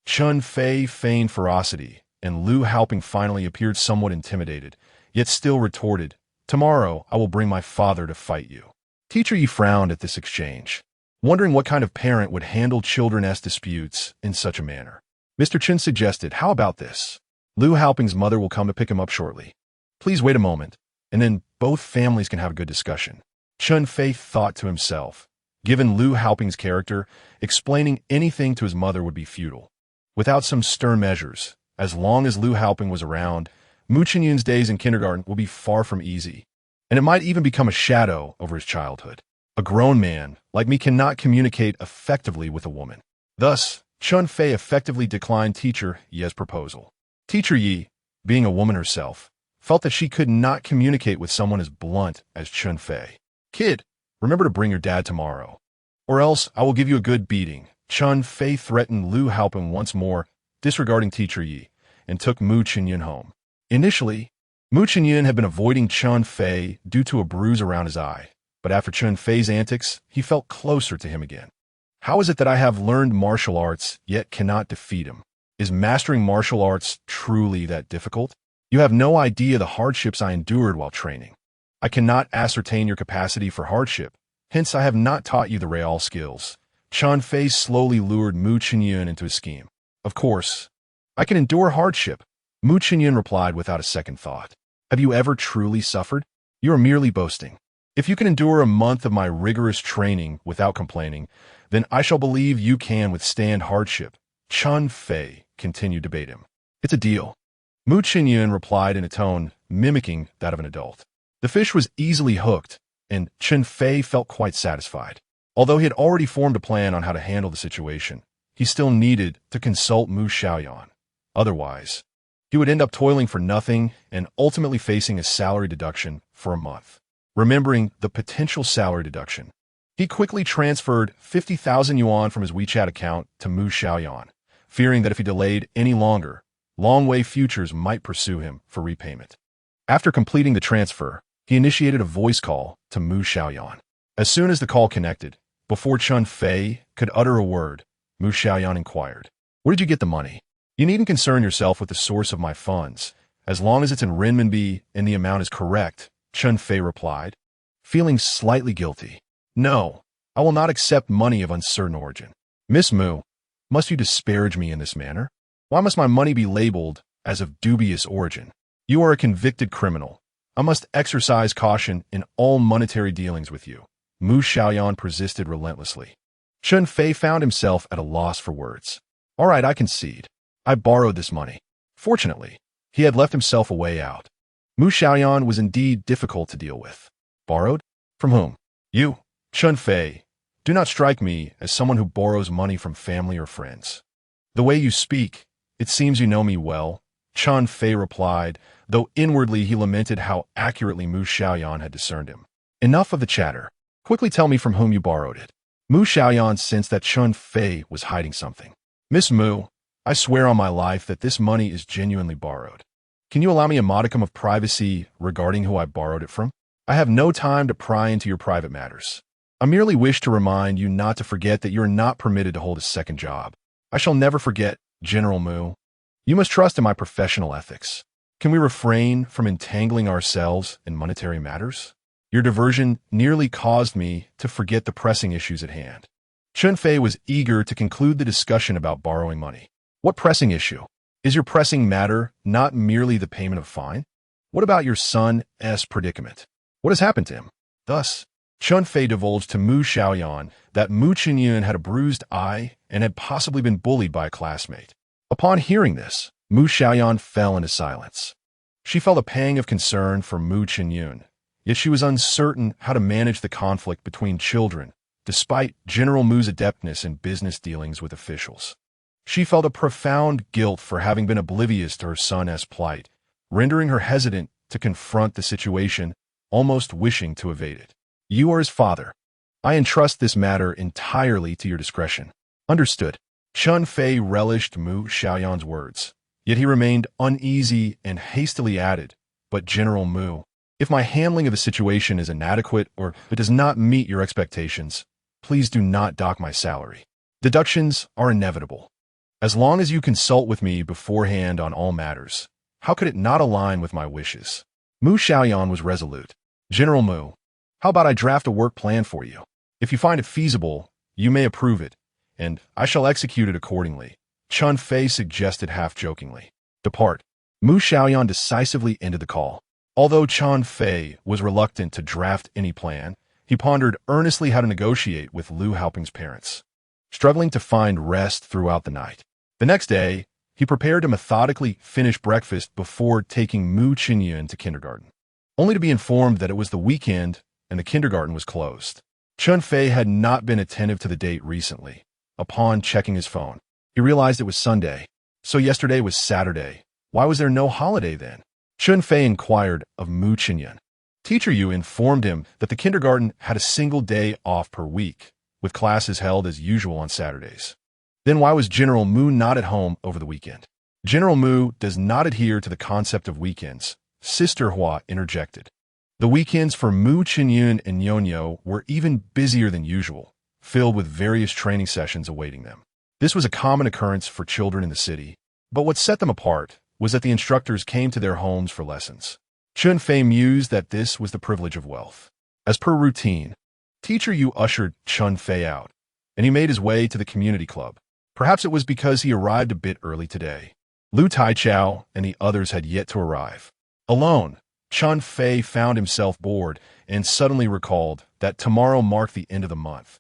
Chen Fei feigned ferocity, and Lu Haoping finally appeared somewhat intimidated, yet still retorted, Tomorrow I will bring my father to fight you. Teacher Yi frowned at this exchange, wondering what kind of parent would handle children's disputes in such a manner. Mr. Chen suggested, how about this? Lu Haoping's mother will come to pick him up shortly. Please wait a moment, and then both families can have a good discussion. Chen Fei thought to himself, given Lu Haoping's character, explaining anything to his mother would be futile. Without some stern measures, as long as Lu Haoping was around, Mu Xiaoyan's days in kindergarten will be far from easy, and it might even become a shadow over his childhood. A grown man, like me, cannot communicate effectively with a woman. Thus, Chen Fei effectively declined Teacher Yi's proposal. Teacher Yi, being a woman herself, felt that she could not communicate with someone as blunt as Chen Fei. Kid, remember to bring your dad tomorrow, or else I will give you a good beating. Chen Fei threatened Lu Haoping once more, disregarding Teacher Yi, and took Mu Xiaoyan home. Initially, Mu Xiaoyan had been avoiding Chen Fei due to a bruise around his eye, but after Chen Fei's antics, he felt closer to him again. How is it that I have learned martial arts, yet cannot defeat him? Is mastering martial arts truly that difficult? You have no idea the hardships I endured while training. I cannot ascertain your capacity for hardship, hence I have not taught you the real skills. Chen Fei slowly lured Mu Xiaoyan into his scheme. Of course, I can endure hardship, Mu Xiaoyan replied without a second thought. Have you ever truly suffered? You are merely boasting. If you can endure a month of my rigorous training without complaining, then I shall believe you can withstand hardship. Chen Fei continued to bait him. It's a deal. Mu Xiaoyan replied in a tone mimicking that of an adult. The fish was easily hooked, and Chen Fei felt quite satisfied. Although he had already formed a plan on how to handle the situation, he still needed to consult Mu Xiaoyan. Otherwise, he would end up toiling for nothing and ultimately facing a salary deduction for a month. Remembering the potential salary deduction, he quickly transferred 50,000 yuan from his WeChat account to Mu Xiaoyan, fearing that if he delayed any longer, Longway Futures might pursue him for repayment. After completing the transfer, he initiated a voice call to Mu Xiaoyan. As soon as the call connected, before Chen Fei could utter a word, Mu Xiaoyan inquired, "Where did you get the money?" "You needn't concern yourself with the source of my funds, as long as it's in renminbi and the amount is correct," Chen Fei replied, feeling slightly guilty. "No, I will not accept money of uncertain origin." "Miss Mu, must you disparage me in this manner? Why must my money be labeled as of dubious origin? You are a convicted criminal. I must exercise caution in all monetary dealings with you." Mu Xiaoyan persisted relentlessly. Chen Fei found himself at a loss for words. "All right, I concede. I borrowed this money." Fortunately, he had left himself a way out. Mu Xiaoyan was indeed difficult to deal with. "Borrowed? From whom?" "You, Chen Fei. Do not strike me as someone who borrows money from family or friends." "The way you speak, it seems you know me well," Chen Fei replied, though inwardly he lamented how accurately Mu Xiaoyan had discerned him. "Enough of the chatter. Quickly tell me from whom you borrowed it." Mu Xiaoyan sensed that Chen Fei was hiding something. "Miss Mu, I swear on my life that this money is genuinely borrowed. Can you allow me a modicum of privacy regarding who I borrowed it from? I have no time to pry into your private matters. I merely wish to remind you not to forget that you are not permitted to hold a second job. I shall never forget, General Mu. You must trust in my professional ethics. Can we refrain from entangling ourselves in monetary matters? Your diversion nearly caused me to forget the pressing issues at hand." Chen Fei was eager to conclude the discussion about borrowing money. "What pressing issue? Is your pressing matter not merely the payment of fine? What about your son's predicament? What has happened to him?" Thus, Chen Fei divulged to Mu Xiaoyan that Mu Xiaoyan had a bruised eye and had possibly been bullied by a classmate. Upon hearing this, Mu Xiaoyan fell into silence. She felt a pang of concern for Mu Xiaoyan, yet she was uncertain how to manage the conflict between children, despite General Mu's adeptness in business dealings with officials. She felt a profound guilt for having been oblivious to her son's plight, rendering her hesitant to confront the situation, almost wishing to evade it. "You are his father. I entrust this matter entirely to your discretion." "Understood." Chen Fei relished Mu Xiaoyan's words, yet he remained uneasy and hastily added, "But General Mu, if my handling of the situation is inadequate or it does not meet your expectations, please do not dock my salary. Deductions are inevitable. As long as you consult with me beforehand on all matters, how could it not align with my wishes?" Mu Xiaoyan was resolute. "General Mu, how about I draft a work plan for you? If you find it feasible, you may approve it, and I shall execute it accordingly," Chen Fei suggested half-jokingly. "Depart." Mu Xiaoyan decisively ended the call. Although Chen Fei was reluctant to draft any plan, he pondered earnestly how to negotiate with Lu Haoping's parents, struggling to find rest throughout the night. The next day, he prepared to methodically finish breakfast before taking Mu Xiaoyan to kindergarten, only to be informed that it was the weekend and the kindergarten was closed. Chen Fei had not been attentive to the date recently. Upon checking his phone, he realized it was Sunday, so yesterday was Saturday. Why was there no holiday then? Chen Fei inquired of Mu Xiaoyan. Teacher Yu informed him that the kindergarten had a single day off per week, with classes held as usual on Saturdays. Then why was General Mu not at home over the weekend? General Mu does not adhere to the concept of weekends, Sister Hua interjected. The weekends for Mu Xiaoyan and Nyonyo were even busier than usual, filled with various training sessions awaiting them. This was a common occurrence for children in the city, but what set them apart was that the instructors came to their homes for lessons. Chen Fei mused that this was the privilege of wealth. As per routine, Teacher Yu ushered Chen Fei out, and he made his way to the community club. Perhaps it was because he arrived a bit early today. Lu Taichao and the others had yet to arrive. Alone, Chen Fei found himself bored and suddenly recalled that tomorrow marked the end of the month.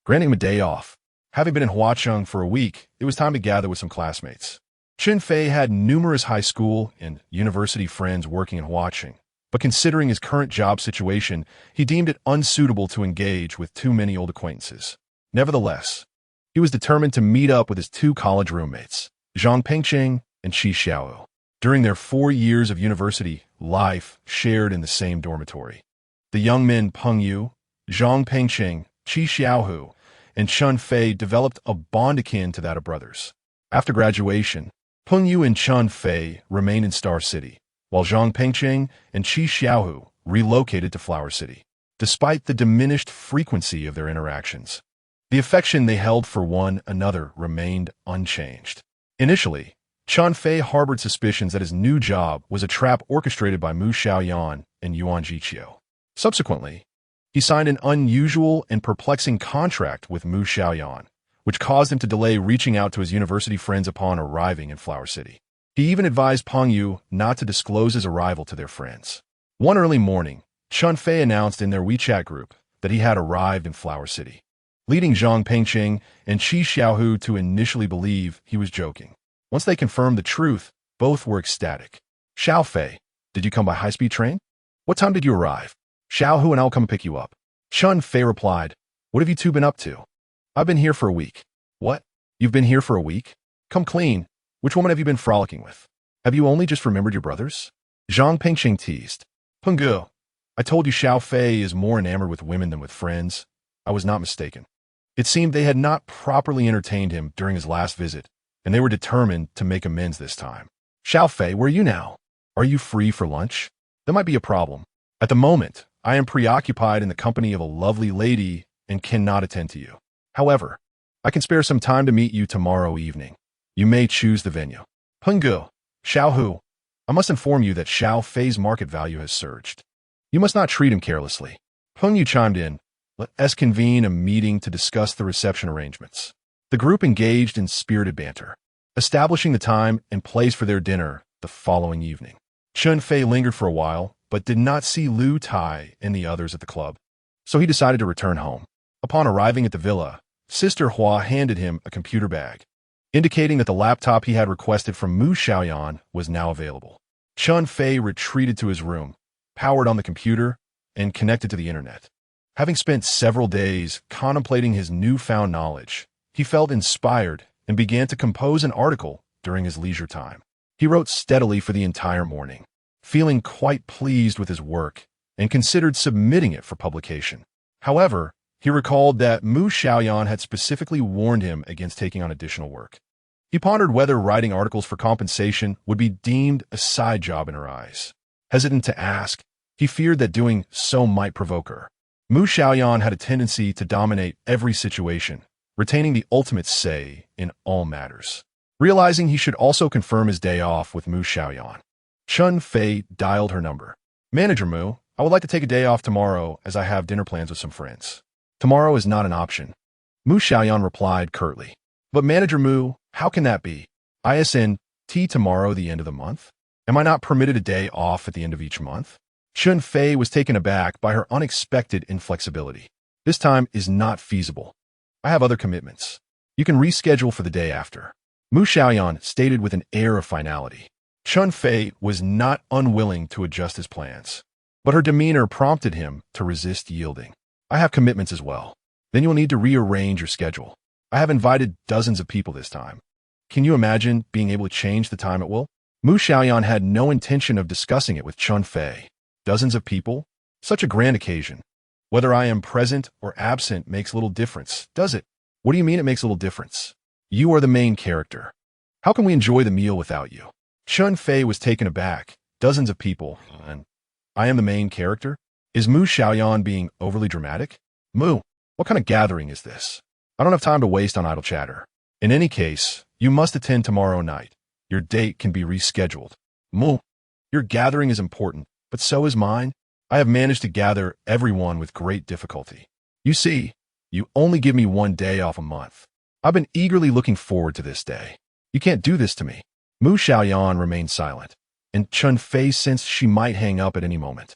Granting him a day off, having been in Huacheng for a week, it was time to gather with some classmates. Chen Fei had numerous high school and university friends working in Huacheng, but considering his current job situation, he deemed it unsuitable to engage with too many old acquaintances. Nevertheless, he was determined to meet up with his two college roommates, Zhang Pengqing and Qi Xiaohu. During their 4 years of university life shared in the same dormitory, the young men Peng Yu, Zhang Pengqing, Qi Xiaohu, and Chen Fei developed a bond akin to that of brothers. After graduation, Peng Yu and Chen Fei remained in Star City, while Zhang Pengqing and Qi Xiaohu relocated to Flower City. Despite the diminished frequency of their interactions, the affection they held for one another remained unchanged. Initially, Chen Fei harbored suspicions that his new job was a trap orchestrated by Mu Xiaoyan and Yuan Jiqiu. Subsequently, he signed an unusual and perplexing contract with Mu Xiaoyan, which caused him to delay reaching out to his university friends upon arriving in Flower City. He even advised Peng Yu not to disclose his arrival to their friends. One early morning, Chen Fei announced in their WeChat group that he had arrived in Flower City, leading Zhang Pengqing and Qi Xiaohu to initially believe he was joking. Once they confirmed the truth, both were ecstatic. Xiao Fei, did you come by high-speed train? What time did you arrive? Xiaohu and I'll come pick you up. Chen Fei replied, what have you two been up to? I've been here for a week. What? You've been here for a week? Come clean. Which woman have you been frolicking with? Have you only just remembered your brothers? Zhang Pengqing teased. Penggu, I told you Xiao Fei is more enamored with women than with friends. I was not mistaken. It seemed they had not properly entertained him during his last visit, and they were determined to make amends this time. Xiao Fei, where are you now? Are you free for lunch? That might be a problem. At the moment, I am preoccupied in the company of a lovely lady and cannot attend to you. However, I can spare some time to meet you tomorrow evening. You may choose the venue. Penggu, Xiaohu, I must inform you that Xiao Fei's market value has surged. You must not treat him carelessly. Peng Yu chimed in. Let us convene a meeting to discuss the reception arrangements. The group engaged in spirited banter, establishing the time and place for their dinner the following evening. Chen Fei lingered for a while, but did not see Lu Tai and the others at the club, so he decided to return home. Upon arriving at the villa, Sister Hua handed him a computer bag, indicating that the laptop he had requested from Mu Xiaoyan was now available. Chen Fei retreated to his room, powered on the computer, and connected to the internet. Having spent several days contemplating his newfound knowledge, he felt inspired and began to compose an article during his leisure time. He wrote steadily for the entire morning, feeling quite pleased with his work, and considered submitting it for publication. However, he recalled that Mu Xiaoyan had specifically warned him against taking on additional work. He pondered whether writing articles for compensation would be deemed a side job in her eyes. Hesitant to ask, he feared that doing so might provoke her. Mu Xiaoyan had a tendency to dominate every situation, retaining the ultimate say in all matters. Realizing he should also confirm his day off with Mu Xiaoyan, Chen Fei dialed her number. Manager Mu, I would like to take a day off tomorrow as I have dinner plans with some friends. Tomorrow is not an option. Mu Xiaoyan replied curtly. But Manager Mu, how can that be? ISNT tomorrow the end of the month? Am I not permitted a day off at the end of each month? Chen Fei was taken aback by her unexpected inflexibility. This time is not feasible. I have other commitments. You can reschedule for the day after. Mu Xiaoyan stated with an air of finality. Chen Fei was not unwilling to adjust his plans, but her demeanor prompted him to resist yielding. I have commitments as well. Then you will need to rearrange your schedule. I have invited dozens of people this time. Can you imagine being able to change the time at will? Mu Xiaoyan had no intention of discussing it with Chen Fei. Dozens of people? Such a grand occasion. Whether I am present or absent makes little difference, does it? What do you mean it makes little difference? You are the main character. How can we enjoy the meal without you? Chen Fei was taken aback. Dozens of people, and I am the main character? Is Mu Xiaoyan being overly dramatic? Mu, what kind of gathering is this? I don't have time to waste on idle chatter. In any case, you must attend tomorrow night. Your date can be rescheduled. Mu, your gathering is important, but so is mine. I have managed to gather everyone with great difficulty. You see, you only give me one day off a month. I've been eagerly looking forward to this day. You can't do this to me. Mu Xiaoyan remained silent, and Chen Fei sensed she might hang up at any moment.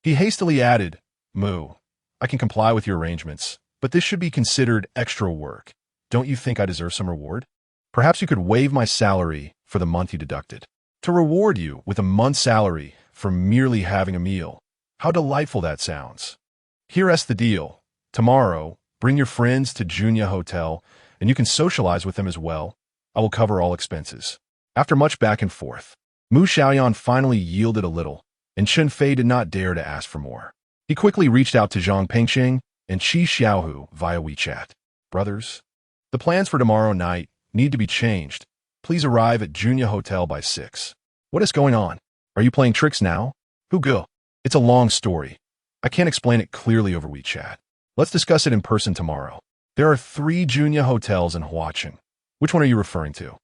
He hastily added, Mu, I can comply with your arrangements, but this should be considered extra work. Don't you think I deserve some reward? Perhaps you could waive my salary for the month you deducted. To reward you with a month's salary for merely having a meal. How delightful that sounds. Here's the deal. Tomorrow, bring your friends to Junya Hotel, and you can socialize with them as well. I will cover all expenses. After much back and forth, Mu Xiaoyan finally yielded a little, and Chen Fei did not dare to ask for more. He quickly reached out to Zhang Pengqing and Qi Xiaohu via WeChat. Brothers, the plans for tomorrow night need to be changed. Please arrive at Junya Hotel by 6. What is going on? Are you playing tricks now? Who go? It's a long story. I can't explain it clearly over WeChat. Let's discuss it in person tomorrow. There are 3 Junya hotels in Huacheng. Which one are you referring to?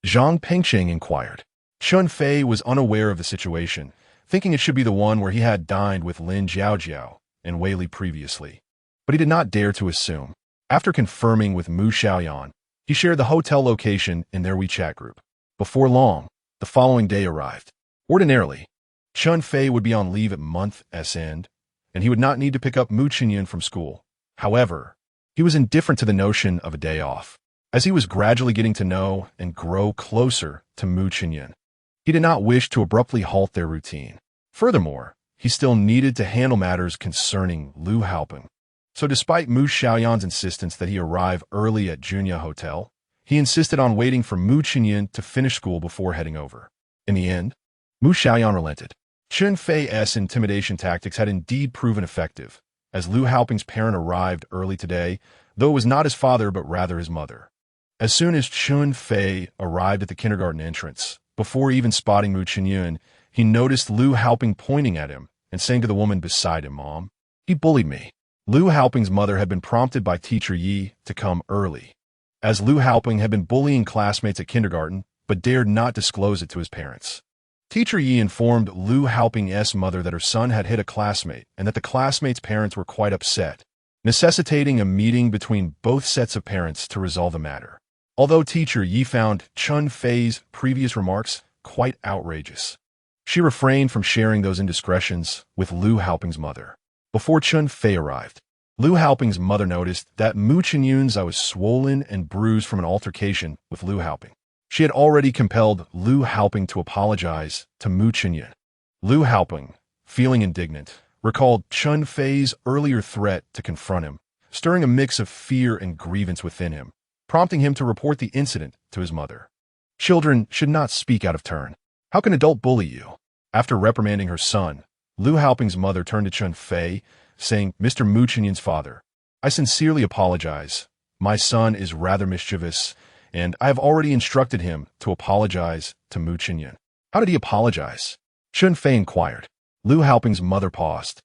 Zhang Pengqing inquired. Chen Fei was unaware of the situation, thinking it should be the one where he had dined with Lin Jiaojiao and Wei Li previously. But he did not dare to assume. After confirming with Mu Xiaoyan, he shared the hotel location in their WeChat group. Before long, the following day arrived. Ordinarily, Chen Fei would be on leave at month's end, and he would not need to pick up Mu Xiaoyan from school. However, he was indifferent to the notion of a day off. As he was gradually getting to know and grow closer to Mu Xiaoyan, he did not wish to abruptly halt their routine. Furthermore, he still needed to handle matters concerning Lu Haopeng. So despite Mu Xiaoyan's insistence that he arrive early at Junya Hotel, he insisted on waiting for Mu Xiaoyan to finish school before heading over. In the end, Mu Xiaoyan relented. Chen Fei's intimidation tactics had indeed proven effective, as Lu Haopeng's parent arrived early today, though it was not his father but rather his mother. As soon as Chen Fei arrived at the kindergarten entrance, before even spotting Mu Xiaoyan, he noticed Lu Haopeng pointing at him and saying to the woman beside him, "Mom, he bullied me." Lu Haopeng's mother had been prompted by teacher Yi to come early, as Lu Haopeng had been bullying classmates at kindergarten but dared not disclose it to his parents. Teacher Yi informed Lu Haopeng's mother that her son had hit a classmate and that the classmate's parents were quite upset, necessitating a meeting between both sets of parents to resolve the matter. Although teacher Yi found Chen Fei's previous remarks quite outrageous, she refrained from sharing those indiscretions with Lu Haopeng's mother. Before Chen Fei arrived, Lu Haopeng's mother noticed that Mu Xiaoyan's eye was swollen and bruised from an altercation with Lu Haopeng. She had already compelled Lu Haopeng to apologize to Mu Xiaoyan. Lu Haopeng, feeling indignant, recalled Chen Fei's earlier threat to confront him, stirring a mix of fear and grievance within him, prompting him to report the incident to his mother. Children should not speak out of turn. How can an adult bully you? After reprimanding her son, Lu Haopeng's mother turned to Chen Fei, saying, "Mr. Mu Xiaoyan's father, I sincerely apologize. My son is rather mischievous, and I have already instructed him to apologize to Mu Xiaoyan." How did he apologize? Chen Fei inquired. Lu Haopeng's mother paused,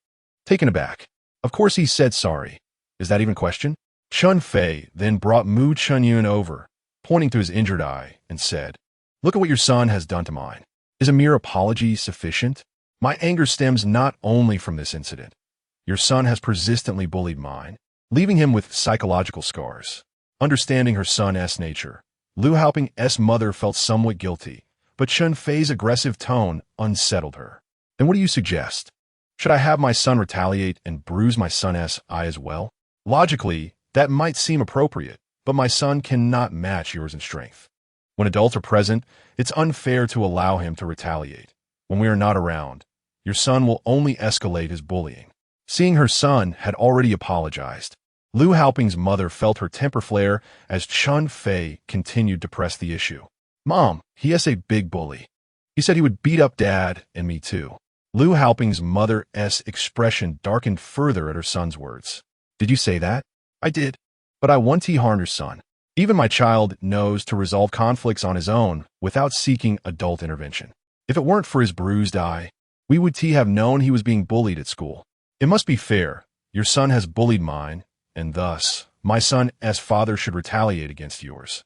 taken aback. Of course he said sorry. Is that even a question? Chen Fei then brought Mu Xiaoyan over, pointing to his injured eye, and said, "Look at what your son has done to mine. Is a mere apology sufficient? My anger stems not only from this incident. Your son has persistently bullied mine, leaving him with psychological scars." Understanding her son's nature, Lu Haopeng's mother felt somewhat guilty, but Chen Fei's aggressive tone unsettled her. "Then what do you suggest? Should I have my son retaliate and bruise my son's eye as well? Logically, that might seem appropriate, but my son cannot match yours in strength. When adults are present, it's unfair to allow him to retaliate. When we are not around, your son will only escalate his bullying." Seeing her son had already apologized, Lu Haopeng's mother felt her temper flare as Chen Fei continued to press the issue. "Mom, he is a big bully. He said he would beat up Dad and me too." Lu Haopeng's mother's expression darkened further at her son's words. "Did you say that?" "I did. But I want to harm your son. Even my child knows to resolve conflicts on his own without seeking adult intervention. If it weren't for his bruised eye, we would have known he was being bullied at school. It must be fair. Your son has bullied mine, and thus, my son's father should retaliate against yours.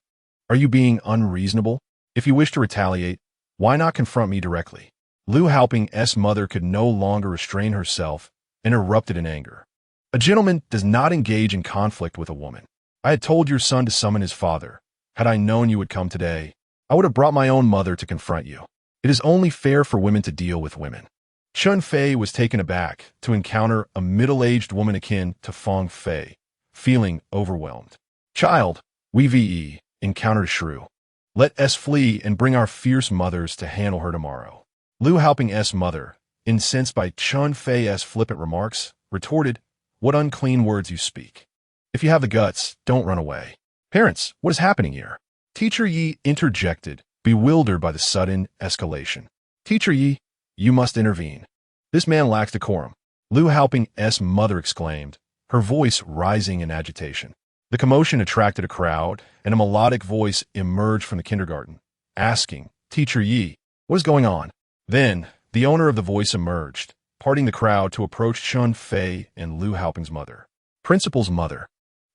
Are you being unreasonable? If you wish to retaliate, why not confront me directly?" Lu Haopeng's mother could no longer restrain herself and erupted in anger. "A gentleman does not engage in conflict with a woman. I had told your son to summon his father. Had I known you would come today, I would have brought my own mother to confront you. It is only fair for women to deal with women." Chen Fei was taken aback to encounter a middle-aged woman akin to Fang Fei, feeling overwhelmed. "Child, we encountered a shrew. Let us flee and bring our fierce mothers to handle her tomorrow." Lu Haopeng's mother, incensed by Chen Fei's flippant remarks, retorted, "What unclean words you speak. If you have the guts, don't run away." "Parents, what is happening here?" Teacher Yi interjected, bewildered by the sudden escalation. "Teacher Yi, you must intervene. This man lacks decorum," Lu Haoping's mother exclaimed, her voice rising in agitation. The commotion attracted a crowd, and a melodic voice emerged from the kindergarten, asking, "Teacher Yi, what is going on?" Then, the owner of the voice emerged, parting the crowd to approach Chen Fei and Lu Haoping's mother. "Principal's mother."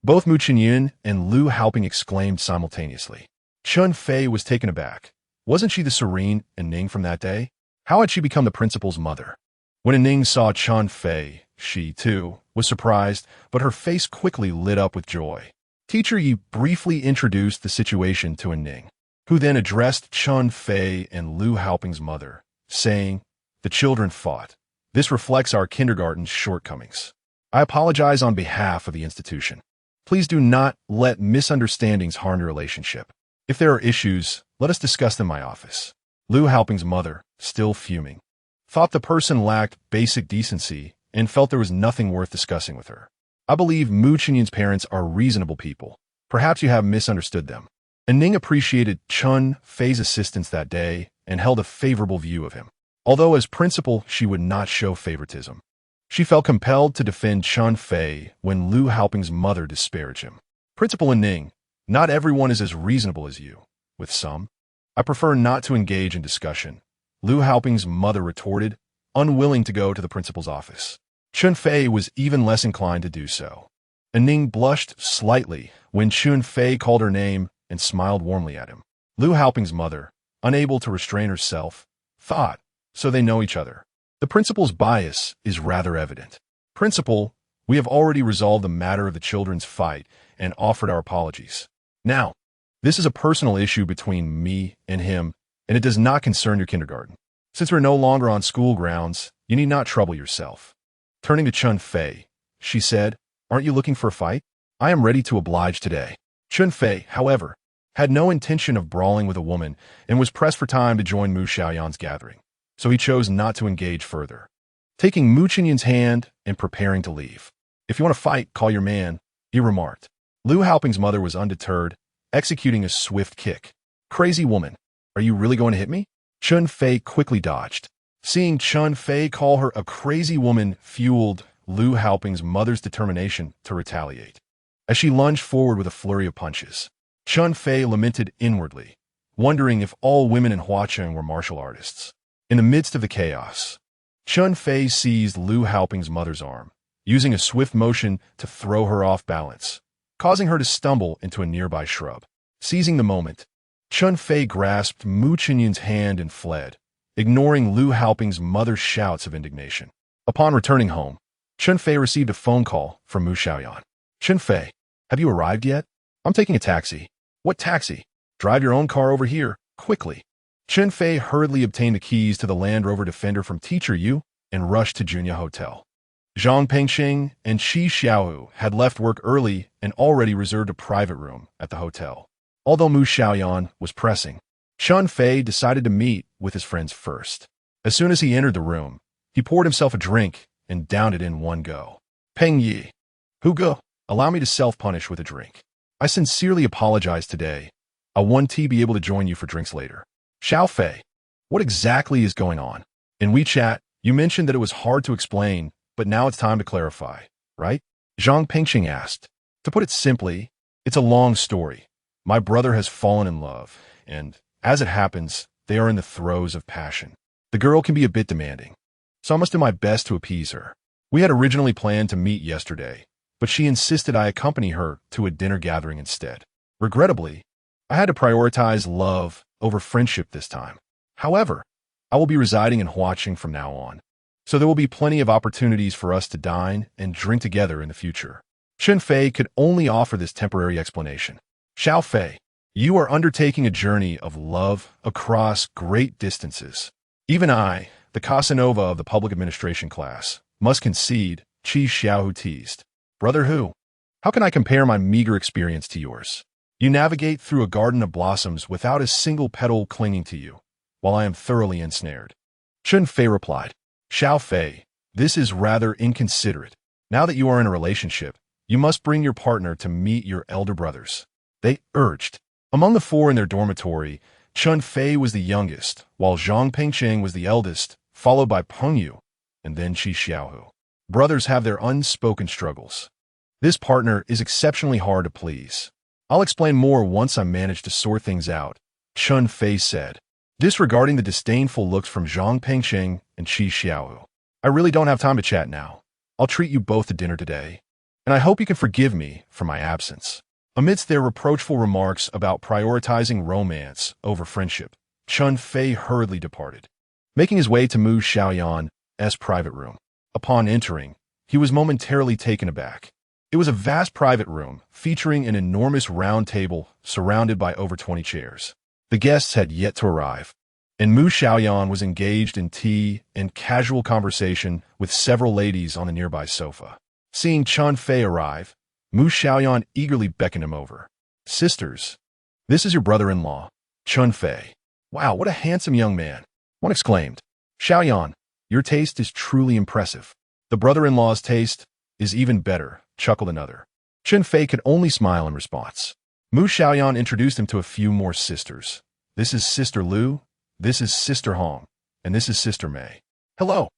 Both Mu Xiaoyan and Lu Haoping exclaimed simultaneously. Chen Fei was taken aback. Wasn't she the serene Ning from that day? How had she become the principal's mother? When Ning saw Chen Fei, she, too, was surprised, but her face quickly lit up with joy. Teacher Yi briefly introduced the situation to Ning, who then addressed Chen Fei and Lu Haoping's mother, saying, "The children fought. This reflects our kindergarten's shortcomings. I apologize on behalf of the institution. Please do not let misunderstandings harm your relationship. If there are issues, let us discuss them in my office." Lu Haoping's mother, still fuming, thought the person lacked basic decency and felt there was nothing worth discussing with her. "I believe Mu Xiaoyan's parents are reasonable people. Perhaps you have misunderstood them." Ning appreciated Chen Fei's assistance that day and held a favorable view of him. Although as principal she would not show favoritism, she felt compelled to defend Chen Fei when Lu Haoping's mother disparaged him. "Principal Ning, not everyone is as reasonable as you. With some, I prefer not to engage in discussion," Lu Haoping's mother retorted, unwilling to go to the principal's office. Chen Fei was even less inclined to do so. Ning blushed slightly when Chen Fei called her name and smiled warmly at him. Lu Haoping's mother, unable to restrain herself, thought, "So they know each other. The principal's bias is rather evident. Principal, we have already resolved the matter of the children's fight and offered our apologies. Now, this is a personal issue between me and him, and it does not concern your kindergarten. Since we're no longer on school grounds, you need not trouble yourself." Turning to Chen Fei, she said, "Aren't you looking for a fight? I am ready to oblige today." Chen Fei, however, had no intention of brawling with a woman and was pressed for time to join Mu Xiaoyan's gathering, so he chose not to engage further. Taking Mu Xiaoyan's hand and preparing to leave. "If you want to fight, call your man," he remarked. Lu Haoping's mother was undeterred, executing a swift kick. "Crazy woman, are you really going to hit me?" Chen Fei quickly dodged. Seeing Chen Fei call her a crazy woman fueled Lu Haoping's mother's determination to retaliate. As she lunged forward with a flurry of punches, Chen Fei lamented inwardly, wondering if all women in Huaqiang were martial artists. In the midst of the chaos, Chen Fei seized Lu Haoping's mother's arm, using a swift motion to throw her off balance, causing her to stumble into a nearby shrub. Seizing the moment, Chen Fei grasped Mu Xiaoyan's hand and fled, ignoring Lu Haoping's mother's shouts of indignation. Upon returning home, Chen Fei received a phone call from Mu Xiaoyan. "Chen Fei, have you arrived yet? I'm taking a taxi." "What taxi? Drive your own car over here, quickly." Chen Fei hurriedly obtained the keys to the Land Rover Defender from Teacher Yu and rushed to Junya Hotel. Zhang Pengxing and Qi Xiaohu had left work early and already reserved a private room at the hotel. Although Mu Xiaoyan was pressing, Chen Fei decided to meet with his friends first. As soon as he entered the room, he poured himself a drink and downed it in one go. "Peng Yi, Hugo, allow me to self-punish with a drink. I sincerely apologize today. I want to be able to join you for drinks later." "Xiao Fei, what exactly is going on? In WeChat, you mentioned that it was hard to explain, but now it's time to clarify, right?" Zhang Pengxing asked. "To put it simply, it's a long story. My brother has fallen in love, and, as it happens, they are in the throes of passion. The girl can be a bit demanding, so I must do my best to appease her. We had originally planned to meet yesterday, but she insisted I accompany her to a dinner gathering instead. Regrettably, I had to prioritize love over friendship this time. However, I will be residing in Huaqiang from now on, so there will be plenty of opportunities for us to dine and drink together in the future." Chen Fei could only offer this temporary explanation. "Xiao Fei, you are undertaking a journey of love across great distances. Even I, the Casanova of the public administration class, must concede," Qi Xiaohu teased. "Brother who? How can I compare my meager experience to yours? You navigate through a garden of blossoms without a single petal clinging to you, while I am thoroughly ensnared." Chen Fei replied, Xiao Fei, this is rather inconsiderate. Now that you are in a relationship, you must bring your partner to meet your elder brothers. They urged. Among the four in their dormitory, Chen Fei was the youngest, while Zhang Pengcheng was the eldest, followed by Peng Yu, and then Qi Xiaohu. Brothers have their unspoken struggles. This partner is exceptionally hard to please. I'll explain more once I manage to sort things out, Chen Fei said, disregarding the disdainful looks from Zhang Pengcheng and Qi Xiaohu. I really don't have time to chat now. I'll treat you both to dinner today, and I hope you can forgive me for my absence. Amidst their reproachful remarks about prioritizing romance over friendship, Chen Fei hurriedly departed, making his way to Mu Xiaoyan's private room. Upon entering, he was momentarily taken aback. It was a vast private room featuring an enormous round table surrounded by over 20 chairs. The guests had yet to arrive, and Mu Xiaoyan was engaged in tea and casual conversation with several ladies on the nearby sofa. Seeing Chen Fei arrive, Mu Xiaoyan eagerly beckoned him over. Sisters, this is your brother-in-law, Chen Fei. Wow, what a handsome young man, one exclaimed. Xiaoyan, your taste is truly impressive. The brother-in-law's taste is even better, chuckled another. Chen Fei could only smile in response. Mu Xiaoyan introduced him to a few more sisters. This is Sister Lu, this is Sister Hong, and this is Sister Mei. Hello.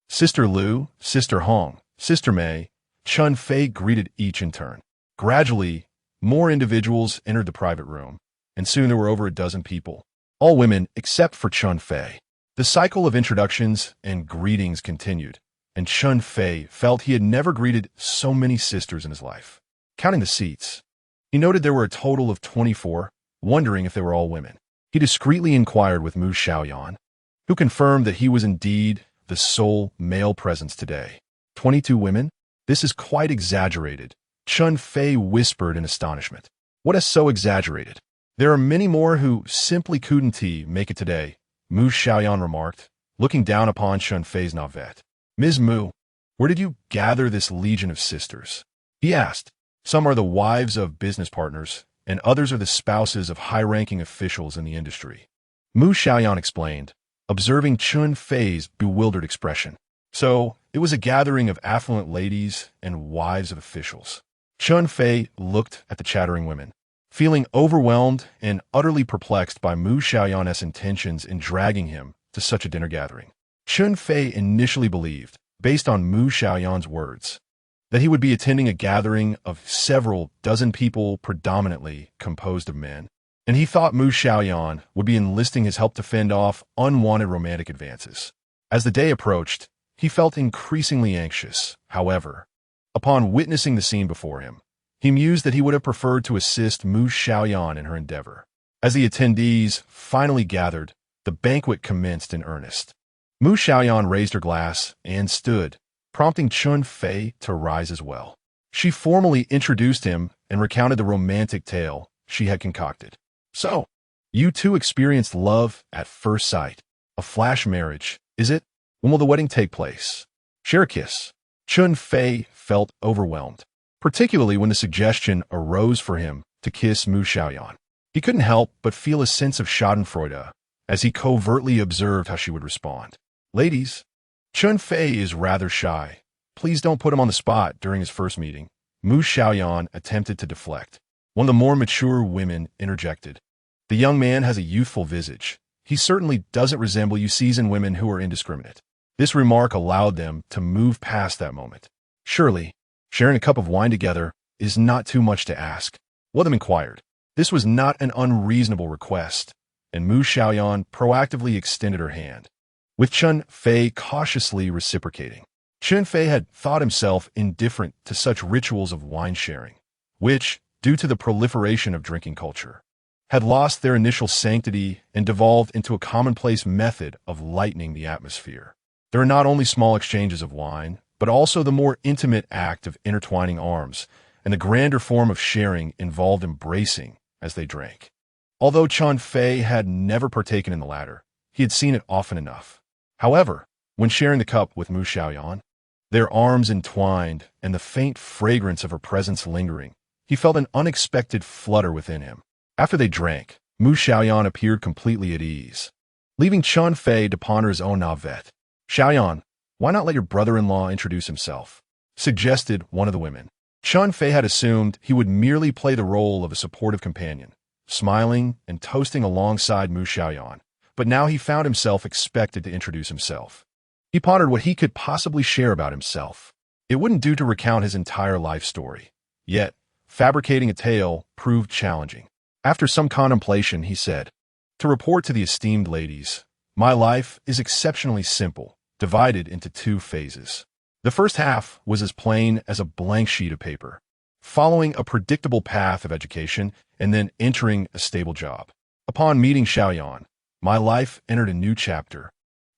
Sister Lu, Sister Hong, Sister Mei, Chen Fei greeted each in turn. Gradually, more individuals entered the private room, and soon there were over a dozen people, all women except for Chen Fei. The cycle of introductions and greetings continued, and Chen Fei felt he had never greeted so many sisters in his life. Counting the seats, he noted there were a total of 24, wondering if they were all women. He discreetly inquired with Mu Xiaoyan, who confirmed that he was indeed the sole male presence today. 22 women? This is quite exaggerated, Chen Fei whispered in astonishment. What is so exaggerated? There are many more who simply couldn't make it today, Mu Xiaoyan remarked, looking down upon Chen Fei's navette. Ms. Mu, where did you gather this legion of sisters? He asked. Some are the wives of business partners, and others are the spouses of high-ranking officials in the industry. Mu Xiaoyan explained, observing Chen Fei's bewildered expression. So, it was a gathering of affluent ladies and wives of officials. Chen Fei looked at the chattering women, feeling overwhelmed and utterly perplexed by Mu Xiaoyan's intentions in dragging him to such a dinner gathering. Chen Fei initially believed, based on Mu Xiaoyan's words, that he would be attending a gathering of several dozen people predominantly composed of men, and he thought Mu Xiaoyan would be enlisting his help to fend off unwanted romantic advances. As the day approached, he felt increasingly anxious. However, upon witnessing the scene before him, he mused that he would have preferred to assist Mu Xiaoyan in her endeavor. As the attendees finally gathered, the banquet commenced in earnest. Mu Xiaoyan raised her glass and stood, prompting Chen Fei to rise as well. She formally introduced him and recounted the romantic tale she had concocted. So, you two experienced love at first sight. A flash marriage, is it? When will the wedding take place? Share a kiss. Chen Fei felt overwhelmed, particularly when the suggestion arose for him to kiss Mu Xiaoyan. He couldn't help but feel a sense of schadenfreude as he covertly observed how she would respond. Ladies, Chen Fei is rather shy. Please don't put him on the spot during his first meeting. Mu Xiaoyan attempted to deflect. One of the more mature women interjected. The young man has a youthful visage. He certainly doesn't resemble you seasoned women who are indiscriminate. This remark allowed them to move past that moment. Surely, sharing a cup of wine together is not too much to ask. One of them inquired. This was not an unreasonable request, and Mu Xiaoyan proactively extended her hand, with Chen Fei cautiously reciprocating. Chen Fei had thought himself indifferent to such rituals of wine sharing, which, due to the proliferation of drinking culture, had lost their initial sanctity and devolved into a commonplace method of lightening the atmosphere. There are not only small exchanges of wine, but also the more intimate act of intertwining arms, and the grander form of sharing involved embracing as they drank. Although Chen Fei had never partaken in the latter, he had seen it often enough. However, when sharing the cup with Mu Xiaoyan, their arms entwined and the faint fragrance of her presence lingering, he felt an unexpected flutter within him. After they drank, Mu Xiaoyan appeared completely at ease, leaving Chen Fei to ponder his own navette. Xiaoyan, Why not let your brother-in-law introduce himself? Suggested one of the women. Chen Fei had assumed he would merely play the role of a supportive companion, smiling and toasting alongside Mu Xiaoyan. But now he found himself expected to introduce himself. He pondered what he could possibly share about himself. It wouldn't do to recount his entire life story. Yet, fabricating a tale proved challenging. After some contemplation, he said, "To report to the esteemed ladies, my life is exceptionally simple, divided into two phases. The first half was as plain as a blank sheet of paper, following a predictable path of education and then entering a stable job. Upon meeting Xiaoyan, my life entered a new chapter.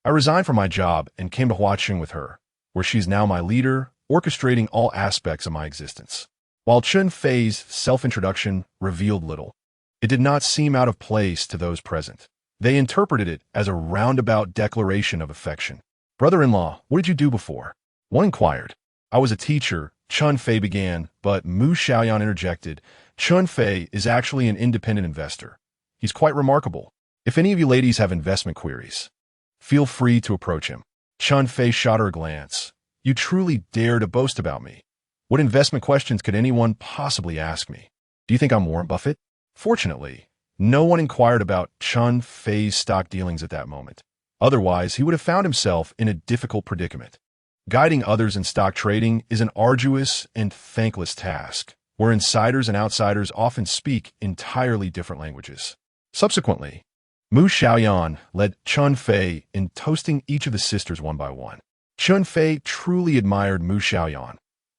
I resigned from my job and came to Huaqing with her, where she's now my leader, orchestrating all aspects of my existence." While Chen Fei's self-introduction revealed little, it did not seem out of place to those present. They interpreted it as a roundabout declaration of affection. "Brother-in-law, what did you do before?" one inquired. "I was a teacher," Chen Fei began, but Mu Xiaoyan interjected. "Chen Fei is actually an independent investor. He's quite remarkable. If any of you ladies have investment queries, feel free to approach him." Chen Fei shot her a glance. "You truly dare to boast about me. What investment questions could anyone possibly ask me? Do you think I'm Warren Buffett?" Fortunately, no one inquired about Chen Fei's stock dealings at that moment. Otherwise, he would have found himself in a difficult predicament. Guiding others in stock trading is an arduous and thankless task, where insiders and outsiders often speak entirely different languages. Subsequently, Mu Xiaoyan led Chen Fei in toasting each of the sisters one by one. Chen Fei truly admired Mu Xiaoyan,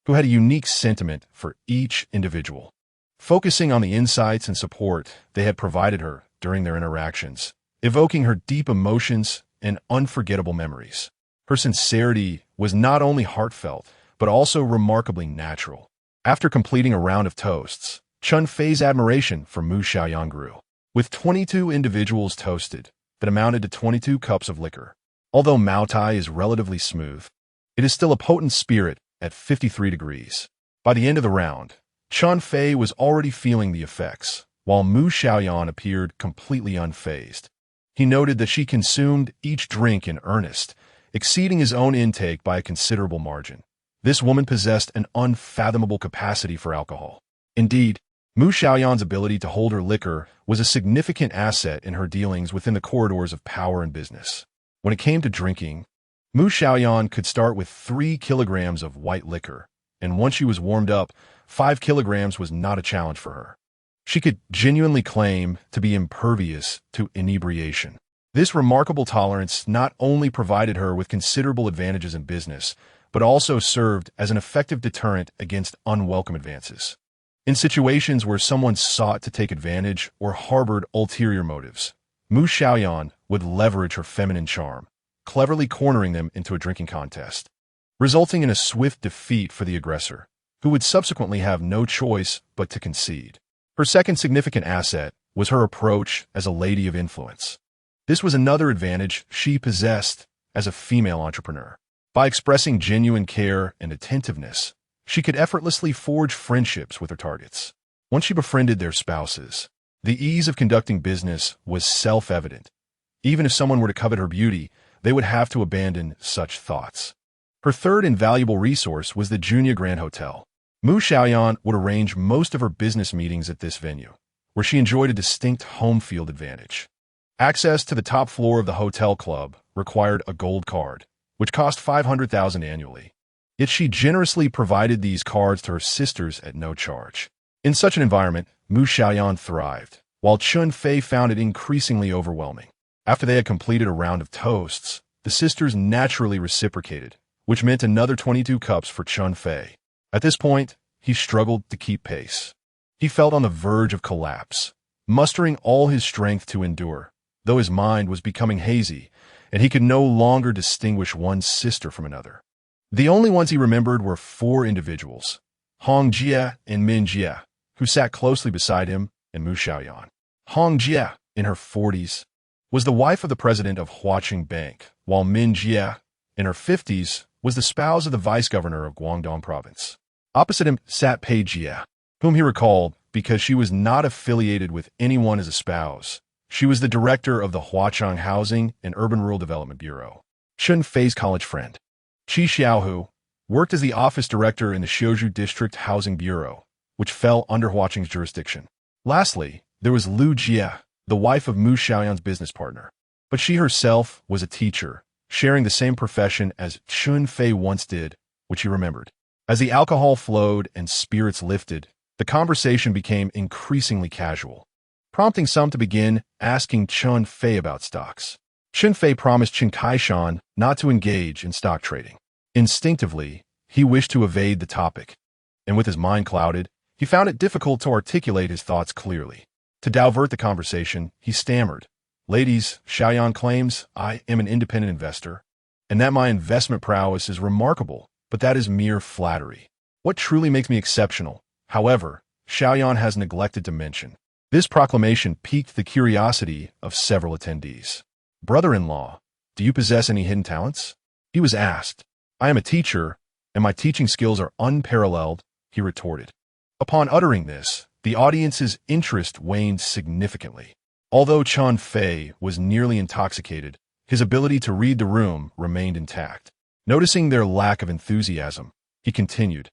who had a unique sentiment for each individual, focusing on the insights and support they had provided her during their interactions, evoking her deep emotions and unforgettable memories. Her sincerity was not only heartfelt, but also remarkably natural. After completing a round of toasts, Chen Fei's admiration for Mu Xiaoyan grew. With 22 individuals toasted, that amounted to 22 cups of liquor. Although Mao Tai is relatively smooth, it is still a potent spirit at 53 degrees. By the end of the round, Chen Fei was already feeling the effects, while Mu Xiaoyan appeared completely unfazed. He noted that she consumed each drink in earnest, exceeding his own intake by a considerable margin. This woman possessed an unfathomable capacity for alcohol. Indeed, Mu Xiaoyan's ability to hold her liquor was a significant asset in her dealings within the corridors of power and business. When it came to drinking, Mu Xiaoyan could start with 3 kilograms of white liquor, and once she was warmed up, 5 kilograms was not a challenge for her. She could genuinely claim to be impervious to inebriation. This remarkable tolerance not only provided her with considerable advantages in business, but also served as an effective deterrent against unwelcome advances. In situations where someone sought to take advantage or harbored ulterior motives, Mu Xiaoyan would leverage her feminine charm, cleverly cornering them into a drinking contest, resulting in a swift defeat for the aggressor, who would subsequently have no choice but to concede. Her second significant asset was her approach as a lady of influence. This was another advantage she possessed as a female entrepreneur. By expressing genuine care and attentiveness, she could effortlessly forge friendships with her targets. Once she befriended their spouses, the ease of conducting business was self-evident. Even if someone were to covet her beauty, they would have to abandon such thoughts. Her third invaluable resource was the Junia Grand Hotel. Mu Xiaoyan would arrange most of her business meetings at this venue, where she enjoyed a distinct home field advantage. Access to the top floor of the hotel club required a gold card, which cost 500,000 annually. Yet she generously provided these cards to her sisters at no charge. In such an environment, Mu Xiaoyan thrived, while Chen Fei found it increasingly overwhelming. After they had completed a round of toasts, the sisters naturally reciprocated, which meant another 22 cups for Chen Fei. At this point, he struggled to keep pace. He felt on the verge of collapse, mustering all his strength to endure, though his mind was becoming hazy, and he could no longer distinguish one sister from another. The only ones he remembered were 4 individuals, Hong Jie and Min Jie, who sat closely beside him, and Mu Xiaoyan. Hong Jie, in her 40s, was the wife of the president of Huaqing Bank, while Min Jie, in her 50s, was the spouse of the vice-governor of Guangdong Province. Opposite him sat Pei Jie, whom he recalled because she was not affiliated with anyone as a spouse. She was the director of the Huaqing Housing and Urban Rural Development Bureau, Chen Fei's college friend. Qi Xiaohu worked as the office director in the Xiuzhou District Housing Bureau, which fell under Huaqing's jurisdiction. Lastly, there was Lu Jie, the wife of Mu Xiaoyan's business partner. But she herself was a teacher, sharing the same profession as Chen Fei once did, which he remembered. As the alcohol flowed and spirits lifted, the conversation became increasingly casual, prompting some to begin asking Chen Fei about stocks. Chen Fei promised Chen Kaishan not to engage in stock trading. Instinctively, he wished to evade the topic, and with his mind clouded, he found it difficult to articulate his thoughts clearly. To divert the conversation, he stammered, "Ladies, Xiaoyan claims I am an independent investor, and that my investment prowess is remarkable, but that is mere flattery. What truly makes me exceptional, however, Xiaoyan has neglected to mention." This proclamation piqued the curiosity of several attendees. "Brother-in-law, do you possess any hidden talents?" he was asked. "I am a teacher, and my teaching skills are unparalleled," he retorted. Upon uttering this, the audience's interest waned significantly. Although Chen Fei was nearly intoxicated, his ability to read the room remained intact. Noticing their lack of enthusiasm, he continued,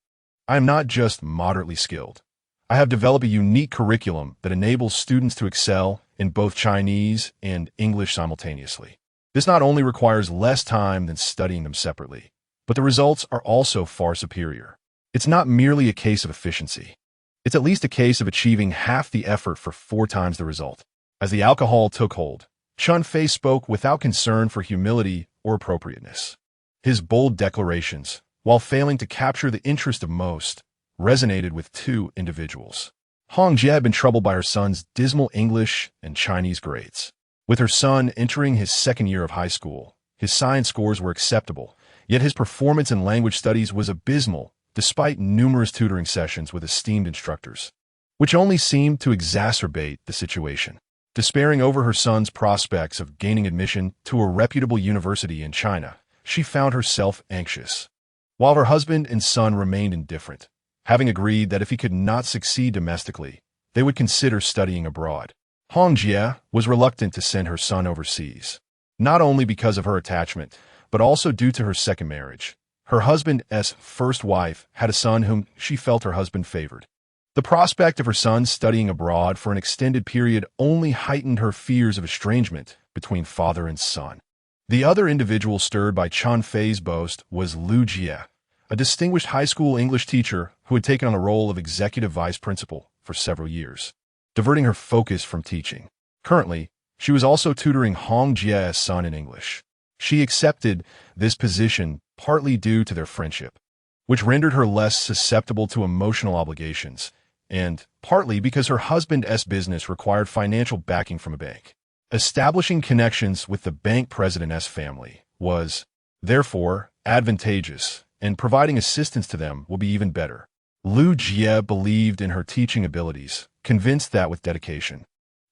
"I am not just moderately skilled. I have developed a unique curriculum that enables students to excel in both Chinese and English simultaneously. This not only requires less time than studying them separately, but the results are also far superior. It's not merely a case of efficiency. It's at least a case of achieving half the effort for 4 times the result." As the alcohol took hold, Chen Fei spoke without concern for humility or appropriateness. His bold declarations, while failing to capture the interest of most, resonated with 2 individuals. Hong Jie had been troubled by her son's dismal English and Chinese grades. With her son entering his 2nd year of high school, his science scores were acceptable, yet his performance in language studies was abysmal despite numerous tutoring sessions with esteemed instructors, which only seemed to exacerbate the situation. Despairing over her son's prospects of gaining admission to a reputable university in China, she found herself anxious. While her husband and son remained indifferent, having agreed that if he could not succeed domestically, they would consider studying abroad. Hong Jie was reluctant to send her son overseas, not only because of her attachment, but also due to her second marriage. Her husband's first wife had a son whom she felt her husband favored. The prospect of her son studying abroad for an extended period only heightened her fears of estrangement between father and son. The other individual stirred by Chen Fei's boast was Lu Jie, a distinguished high school English teacher who had taken on the role of executive vice principal for several years, diverting her focus from teaching. Currently, she was also tutoring Hong Jie's son in English. She accepted this position partly due to their friendship, which rendered her less susceptible to emotional obligations, and partly because her husband's business required financial backing from a bank. Establishing connections with the bank president's family was, therefore, advantageous, and providing assistance to them will be even better. Lu Jie believed in her teaching abilities, convinced that with dedication,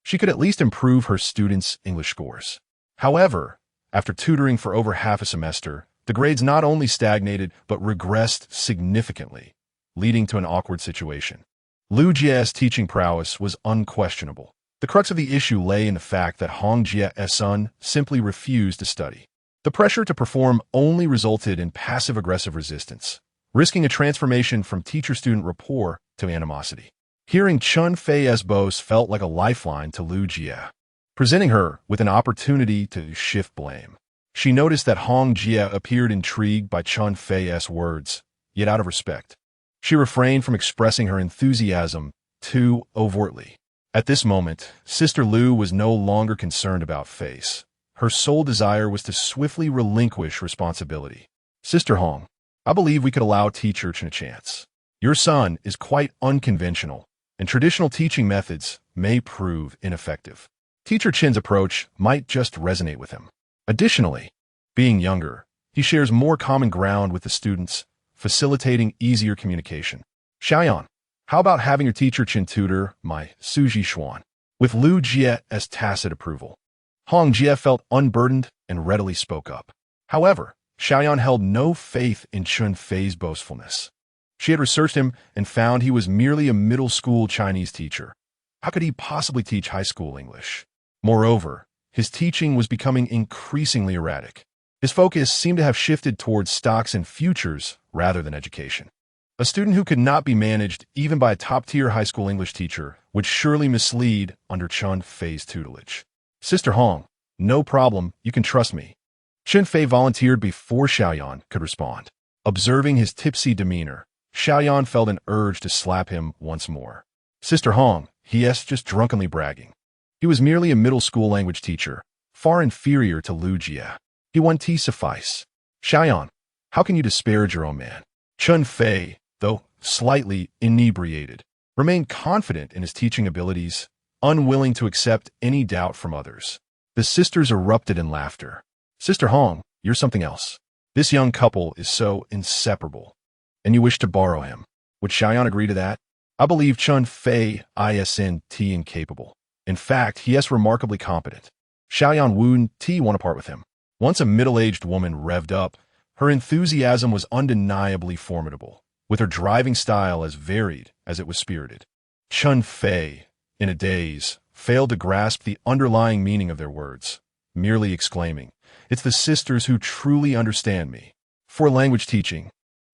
she could at least improve her students' English scores. However, after tutoring for over half a semester, the grades not only stagnated but regressed significantly, leading to an awkward situation. Lu Jie's teaching prowess was unquestionable. The crux of the issue lay in the fact that Hong Jie's son simply refused to study. The pressure to perform only resulted in passive-aggressive resistance, risking a transformation from teacher-student rapport to animosity. Hearing Chen Fei's boast felt like a lifeline to Lu Jie, presenting her with an opportunity to shift blame. She noticed that Hong Jie appeared intrigued by Chen Fei's words, yet out of respect, she refrained from expressing her enthusiasm too overtly. At this moment, Sister Lu was no longer concerned about face. Her sole desire was to swiftly relinquish responsibility. "Sister Hong, I believe we could allow Teacher Chen a chance. Your son is quite unconventional, and traditional teaching methods may prove ineffective. Teacher Chen's approach might just resonate with him. Additionally, being younger, he shares more common ground with the students, facilitating easier communication. Xiaoyan, how about having your Teacher Chen tutor my Suji Xuan?" With Lu Jie's tacit approval, Hong Jie felt unburdened and readily spoke up. However, Xiaoyan held no faith in Chen Fei's boastfulness. She had researched him and found he was merely a middle school Chinese teacher. How could he possibly teach high school English? Moreover, his teaching was becoming increasingly erratic. His focus seemed to have shifted towards stocks and futures rather than education. A student who could not be managed even by a top-tier high school English teacher would surely mislead under Chen Fei's tutelage. Sister Hong, no problem, you can trust me. Chen Fei volunteered before Xiaoyan could respond. Observing his tipsy demeanor, Xiaoyan felt an urge to slap him once more. Sister Hong, he*s just drunkenly bragging. He was merely a middle school language teacher, far inferior to Lu Jia. He won tea suffice. Xiaoyan, how can you disparage your own man? Chen Fei, though slightly inebriated, remained confident in his teaching abilities, unwilling to accept any doubt from others. The sisters erupted in laughter. Sister Hong, you're something else. This young couple is so inseparable. And you wish to borrow him. Would Xiaoyan agree to that? I believe Chen Fei isn't incapable. In fact, he is remarkably competent. Xiaoyan wouldn't want to part with him. Once a middle-aged woman revved up, her enthusiasm was undeniably formidable, with her driving style as varied as it was spirited. Chen Fei, in a daze, failed to grasp the underlying meaning of their words, merely exclaiming, "It's the sisters who truly understand me." For language teaching,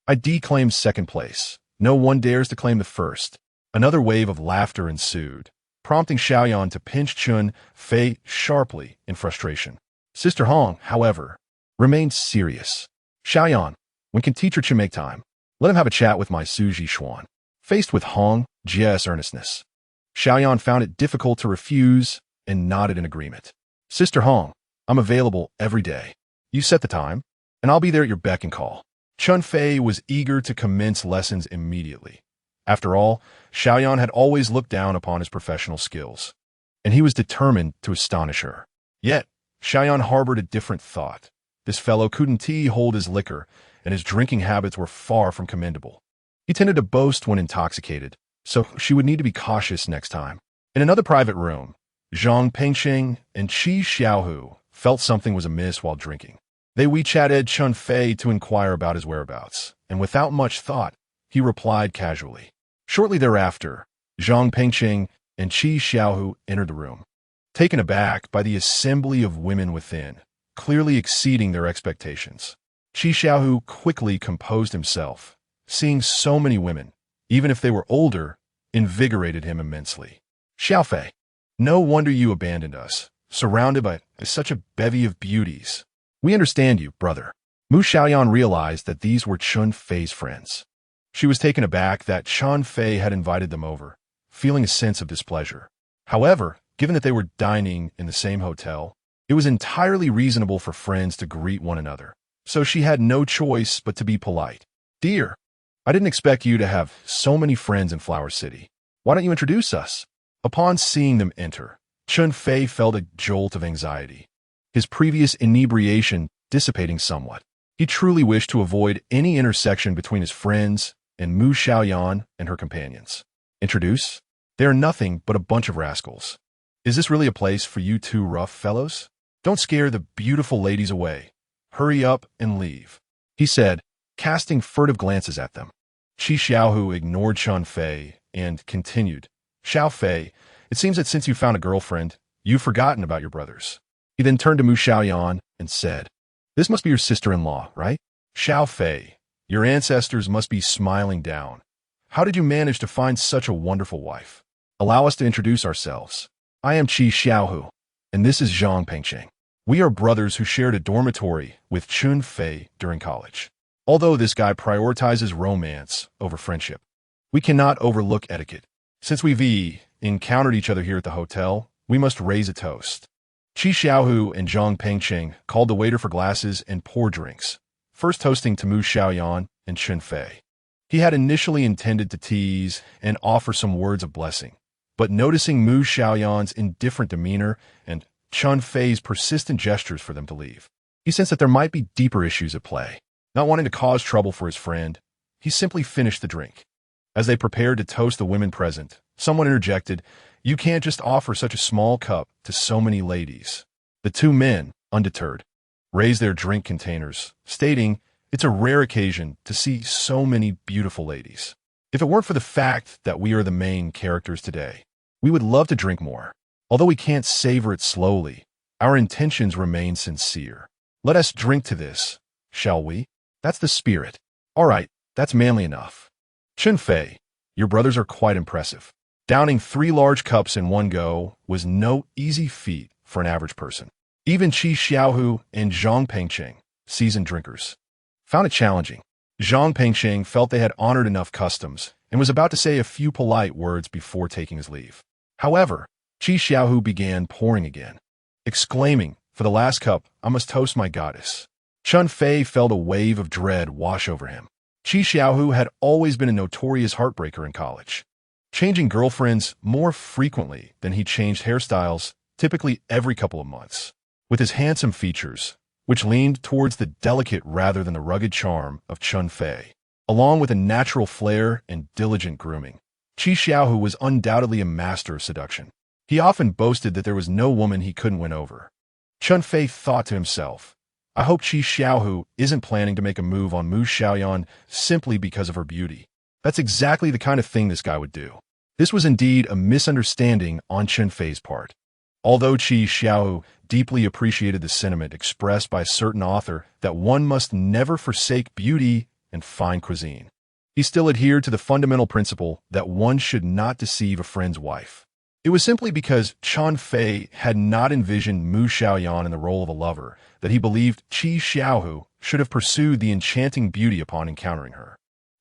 I declaimed second place. No one dares to claim the first. Another wave of laughter ensued, prompting Xiaoyan to pinch Chen Fei sharply in frustration. Sister Hong, however, remained serious. Xiaoyan, when can teacher Chen make time? Let him have a chat with my Suji Xuan. Faced with Hong Jia's earnestness, Xiaoyan found it difficult to refuse and nodded in agreement. Sister Hong, I'm available every day. You set the time, and I'll be there at your beck and call. Chen Fei was eager to commence lessons immediately. After all, Xiaoyan had always looked down upon his professional skills, and he was determined to astonish her. Yet, Xiaoyan harbored a different thought. This fellow couldn't hold his liquor, and his drinking habits were far from commendable. He tended to boast when intoxicated, so she would need to be cautious next time. In another private room, Zhang Pengqing and Qi Xiaohu felt something was amiss while drinking. They WeChatted Chen Fei to inquire about his whereabouts, and without much thought, he replied casually. Shortly thereafter, Zhang Pengqing and Qi Xiaohu entered the room. Taken aback by the assembly of women within, clearly exceeding their expectations, Qi Xiaohu quickly composed himself. Seeing so many women, even if they were older, invigorated him immensely. Xiaofei, no wonder you abandoned us, surrounded by such a bevy of beauties. We understand you, brother. Mu Xiaoyan realized that these were Chen Fei's friends. She was taken aback that Chen Fei had invited them over, feeling a sense of displeasure. However, given that they were dining in the same hotel, it was entirely reasonable for friends to greet one another, so she had no choice but to be polite. Dear, I didn't expect you to have so many friends in Flower City. Why don't you introduce us? Upon seeing them enter, Chen Fei felt a jolt of anxiety, his previous inebriation dissipating somewhat. He truly wished to avoid any intersection between his friends and Mu Xiaoyan and her companions. Introduce? They are nothing but a bunch of rascals. Is this really a place for you two rough fellows? Don't scare the beautiful ladies away. Hurry up and leave, he said, casting furtive glances at them. Qi Xiaohu ignored Chen Fei and continued. Xiaofei, it seems that since you found a girlfriend, you've forgotten about your brothers. He then turned to Mu Xiaoyan and said, This must be your sister-in-law, right? Xiaofei, your ancestors must be smiling down. How did you manage to find such a wonderful wife? Allow us to introduce ourselves. I am Qi Xiaohu, and this is Zhang Pengqing. We are brothers who shared a dormitory with Chen Fei during college. Although this guy prioritizes romance over friendship, we cannot overlook etiquette. Since we've encountered each other here at the hotel, we must raise a toast. Qi Xiaohu and Zhang Pengqing called the waiter for glasses and poured drinks, first toasting to Mu Xiaoyan and Chen Fei. He had initially intended to tease and offer some words of blessing, but noticing Mu Xiaoyan's indifferent demeanor and Chen Fei's persistent gestures for them to leave, he sensed that there might be deeper issues at play. Not wanting to cause trouble for his friend, he simply finished the drink. As they prepared to toast the women present, someone interjected, You can't just offer such a small cup to so many ladies. The two men, undeterred, raised their drink containers, stating, It's a rare occasion to see so many beautiful ladies. If it weren't for the fact that we are the main characters today, we would love to drink more. Although we can't savor it slowly, our intentions remain sincere. Let us drink to this, shall we? That's the spirit. All right, that's manly enough. Chen Fei, your brothers are quite impressive. Downing 3 large cups in one go was no easy feat for an average person. Even Qi Xiaohu and Zhang Pengcheng, seasoned drinkers, found it challenging. Zhang Pengcheng felt they had honored enough customs and was about to say a few polite words before taking his leave. However, Qi Xiaohu began pouring again, exclaiming, "For the last cup, I must toast my goddess." Chen Fei felt a wave of dread wash over him. Qi Xiaohu had always been a notorious heartbreaker in college, changing girlfriends more frequently than he changed hairstyles, typically every couple of months. With his handsome features, which leaned towards the delicate rather than the rugged charm of Chen Fei, along with a natural flair and diligent grooming, Qi Xiaohu was undoubtedly a master of seduction. He often boasted that there was no woman he couldn't win over. Chen Fei thought to himself, I hope Qi Xiaohu isn't planning to make a move on Mu Xiaoyan simply because of her beauty. That's exactly the kind of thing this guy would do. This was indeed a misunderstanding on Chen Fei's part. Although Qi Xiaohu deeply appreciated the sentiment expressed by a certain author that one must never forsake beauty and fine cuisine, he still adhered to the fundamental principle that one should not deceive a friend's wife. It was simply because Chen Fei had not envisioned Mu Xiaoyan in the role of a lover that he believed Qi Xiaohu should have pursued the enchanting beauty upon encountering her.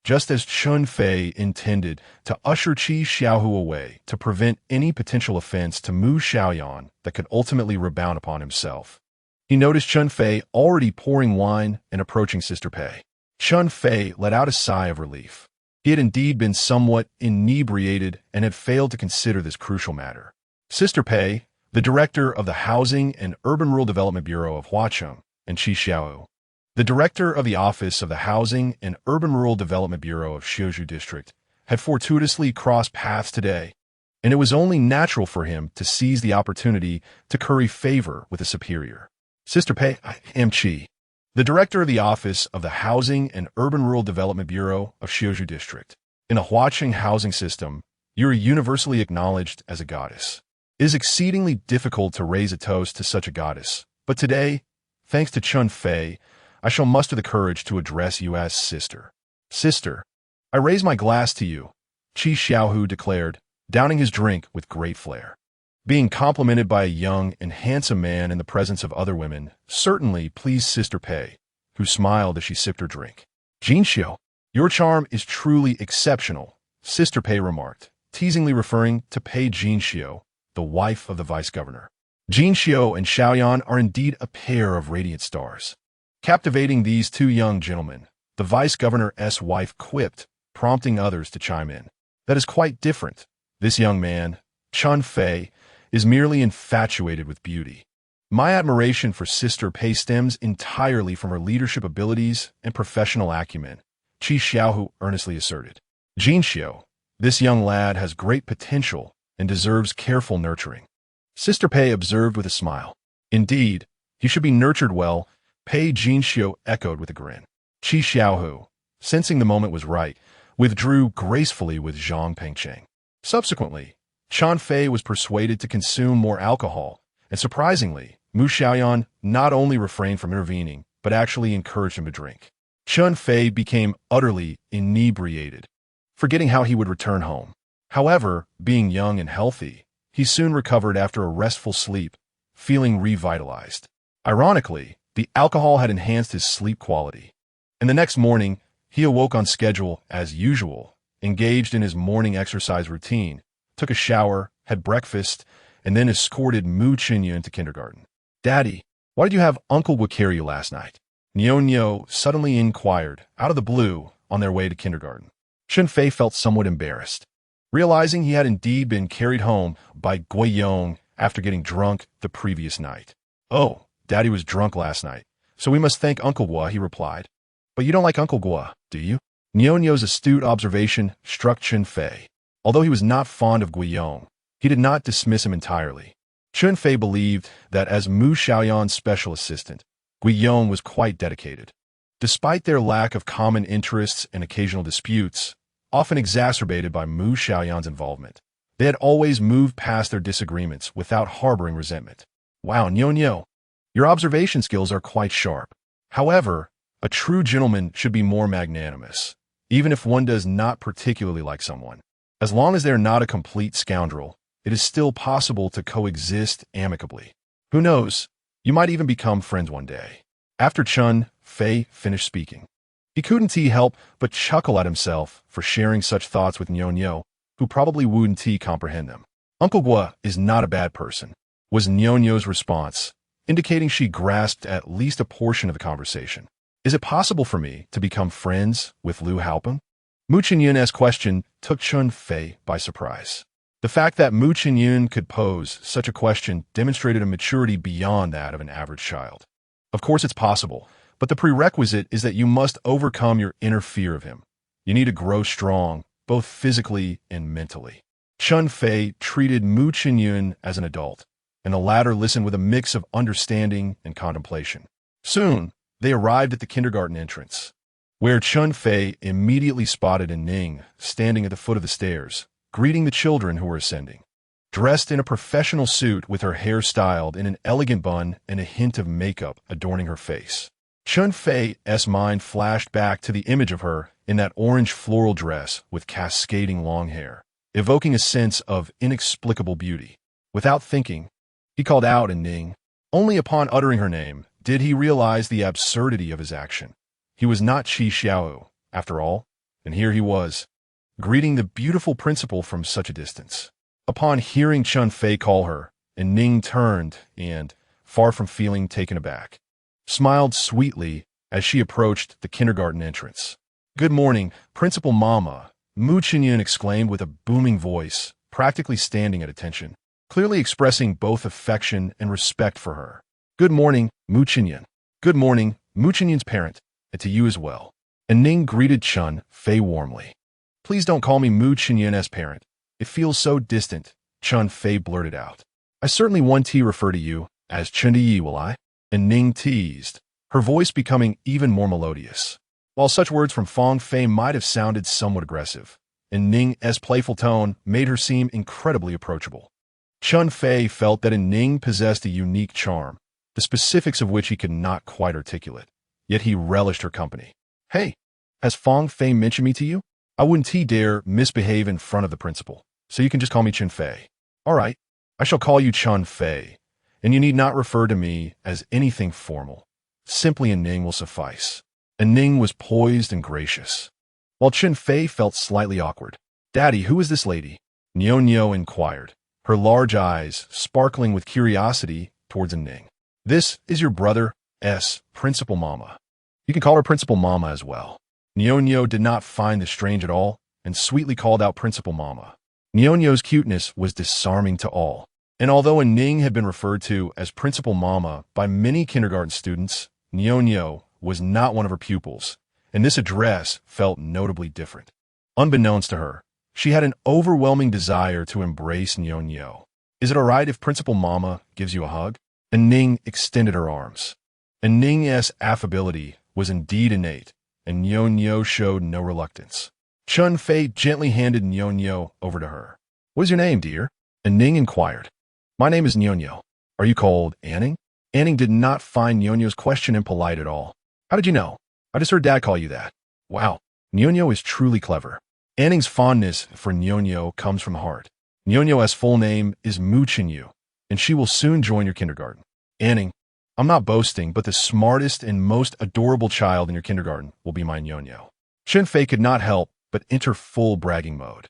Just as Chen Fei intended to usher Qi Xiaohu away to prevent any potential offense to Mu Xiaoyan that could ultimately rebound upon himself, he noticed Chen Fei already pouring wine and approaching Sister Pei. Chen Fei let out a sigh of relief. He had indeed been somewhat inebriated and had failed to consider this crucial matter. Sister Pei, the director of the Housing and Urban Rural Development Bureau of Huacheng, and Qi Xiaohu, the director of the Office of the Housing and Urban Rural Development Bureau of Xiuzhou District, had fortuitously crossed paths today, and it was only natural for him to seize the opportunity to curry favor with a superior. Sister Pei, I am Qi, the director of the Office of the Housing and Urban Rural Development Bureau of Xiuzhou District. In the Huacheng housing system, you are universally acknowledged as a goddess. It is exceedingly difficult to raise a toast to such a goddess, but today, thanks to Chen Fei, I shall muster the courage to address you as sister. Sister, I raise my glass to you, Qi Xiaohu declared, downing his drink with great flair. Being complimented by a young and handsome man in the presence of other women certainly pleased Sister Pei, who smiled as she sipped her drink. Jinxiu, your charm is truly exceptional, Sister Pei remarked, teasingly referring to Pei Jinxiu, the wife of the vice-governor. Jinxiu and Xiaoyan are indeed a pair of radiant stars. Captivating these 2 young gentlemen, the vice-governor's wife quipped, prompting others to chime in. That is quite different. This young man, Chen Fei, is merely infatuated with beauty. My admiration for Sister Pei stems entirely from her leadership abilities and professional acumen, Qi Xiaohu earnestly asserted. Jinxiu, this young lad has great potential and deserves careful nurturing. Sister Pei observed with a smile. Indeed, he should be nurtured well, Pei Jinxiu echoed with a grin. Qi Xiaohu, sensing the moment was right, withdrew gracefully with Zhang Pengcheng. Subsequently, Chen Fei was persuaded to consume more alcohol, and surprisingly, Mu Xiaoyan not only refrained from intervening, but actually encouraged him to drink. Chen Fei became utterly inebriated, forgetting how he would return home. However, being young and healthy, he soon recovered after a restful sleep, feeling revitalized. Ironically, the alcohol had enhanced his sleep quality, and the next morning, he awoke on schedule as usual, engaged in his morning exercise routine, took a shower, had breakfast, and then escorted Mu Xiaoyan to kindergarten. Daddy, why did you have Uncle Wu carry you last night? Niao suddenly inquired, out of the blue, on their way to kindergarten. Chen Fei felt somewhat embarrassed, realizing he had indeed been carried home by Guiyong after getting drunk the previous night. Oh, Daddy was drunk last night, so we must thank Uncle Wu, he replied. But you don't like Uncle Wu, do you? Niao's astute observation struck Chen Fei. Although he was not fond of Guiyong, he did not dismiss him entirely. Chen Fei believed that as Mu Xiaoyan's special assistant, Guiyong was quite dedicated. Despite their lack of common interests and occasional disputes, often exacerbated by Mu Xiaoyan's involvement, they had always moved past their disagreements without harboring resentment. Wow, Niao, Your observation skills are quite sharp. However, a true gentleman should be more magnanimous, even if one does not particularly like someone. As long as they are not a complete scoundrel, it is still possible to coexist amicably. Who knows? You might even become friends one day. After Chen Fei finished speaking, he couldn't help but chuckle at himself for sharing such thoughts with Nyonyo, who probably wouldn't comprehend them. Uncle Gua is not a bad person, was Nyonyo's response, indicating she grasped at least a portion of the conversation. Is it possible for me to become friends with Lu Haopen? Mu Xiaoyan's question took Chen Fei by surprise. The fact that Mu Xiaoyan could pose such a question demonstrated a maturity beyond that of an average child. Of course it's possible, but the prerequisite is that you must overcome your inner fear of him. You need to grow strong, both physically and mentally. Chen Fei treated Mu Xiaoyan as an adult, and the latter listened with a mix of understanding and contemplation. Soon, they arrived at the kindergarten entrance, where Chen Fei immediately spotted Ning standing at the foot of the stairs, greeting the children who were ascending. Dressed in a professional suit with her hair styled in an elegant bun and a hint of makeup adorning her face, Chen Fei's mind flashed back to the image of her in that orange floral dress with cascading long hair, evoking a sense of inexplicable beauty. Without thinking, he called out Ning. Only upon uttering her name did he realize the absurdity of his action. He was not Qi Xiao, after all, and here he was, greeting the beautiful principal from such a distance. Upon hearing Chen Fei call her, Ning turned and, far from feeling taken aback, smiled sweetly as she approached the kindergarten entrance. "Good morning, Principal Mama," Mu Xiaoyan exclaimed with a booming voice, practically standing at attention, clearly expressing both affection and respect for her. "Good morning, Mu Xiaoyan." "Good morning, Mu Xiaoyan's parent, and to you as well." And Ning greeted Chen Fei warmly. "Please don't call me Mu Xiaoyan's parent. It feels so distant," Chen Fei blurted out. "I certainly want to refer to you as Chen Yi, will I?" And Ning teased, her voice becoming even more melodious. While such words from Fang Fei might have sounded somewhat aggressive, and Ning's playful tone made her seem incredibly approachable, Chen Fei felt that Ning possessed a unique charm, the specifics of which he could not quite articulate, yet he relished her company. "Hey, has Fang Fei mentioned me to you? I wouldn't dare misbehave in front of the principal, so you can just call me Chen Fei." "All right, I shall call you Chen Fei, and you need not refer to me as anything formal. Simply Ning will suffice." Ning was poised and gracious, while Chen Fei felt slightly awkward. "Daddy, who is this lady?" Nyonyo inquired, her large eyes sparkling with curiosity towards Ning. "This is your brother's Principal Mama. You can call her Principal Mama as well." Nyonyo did not find this strange at all, and sweetly called out Principal Mama. Nyonyo's cuteness was disarming to all, and although Ning had been referred to as Principal Mama by many kindergarten students, Nyonyo was not one of her pupils, and this address felt notably different. Unbeknownst to her, she had an overwhelming desire to embrace Nyonyo. "Is it all right if Principal Mama gives you a hug?" And Ning extended her arms. And Ning's affability was indeed innate, and Nyonyo showed no reluctance. Chen Fei gently handed Nyonyo over to her. "What is your name, dear?" And Ning inquired. "My name is Nyonyo. Are you called Anning?" Anning did not find Nyonyo's question impolite at all. "How did you know?" "I just heard Dad call you that." "Wow, Nyonyo is truly clever." Anning's fondness for Nyonyo comes from the heart. Nyonyo's full name is Mu Xiaoyan, and she will soon join your kindergarten. "Anning, I'm not boasting, but the smartest and most adorable child in your kindergarten will be my Nyonyo." Chen Fei could not help but enter full bragging mode.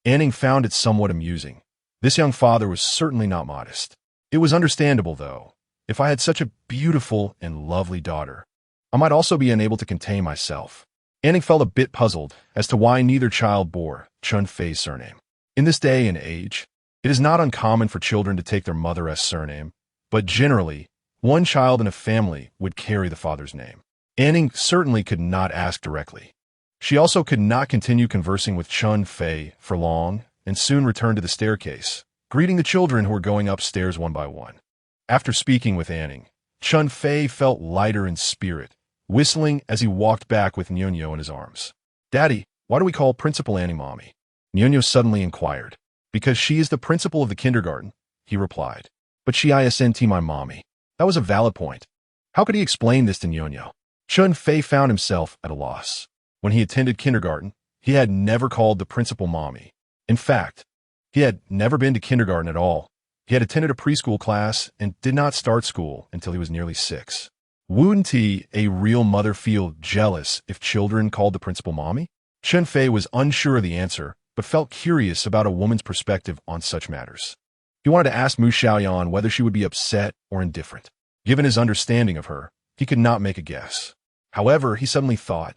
Anning found it somewhat amusing. This young father was certainly not modest. It was understandable, though. If I had such a beautiful and lovely daughter, I might also be unable to contain myself. Anning felt a bit puzzled as to why neither child bore Chen Fei's surname. In this day and age, it is not uncommon for children to take their mother's surname, but generally, one child in a family would carry the father's name. Anning certainly could not ask directly. She also could not continue conversing with Chen Fei for long, and soon returned to the staircase, greeting the children who were going upstairs one by one. After speaking with Anning, Chen Fei felt lighter in spirit, whistling as he walked back with Nyonyo in his arms. "Daddy, why do we call Principal Annie Mommy?" Nyonyo suddenly inquired. "Because she is the principal of the kindergarten," he replied. "But she isn't my mommy." That was a valid point. How could he explain this to Nyonyo? Chen Fei found himself at a loss. When he attended kindergarten, he had never called the principal mommy. In fact, he had never been to kindergarten at all. He had attended a preschool class and did not start school until he was nearly 6. Wouldn't a real mother feel jealous if children called the principal mommy? Chen Fei was unsure of the answer, but felt curious about a woman's perspective on such matters. He wanted to ask Mu Xiaoyan whether she would be upset or indifferent. Given his understanding of her, he could not make a guess. However, he suddenly thought,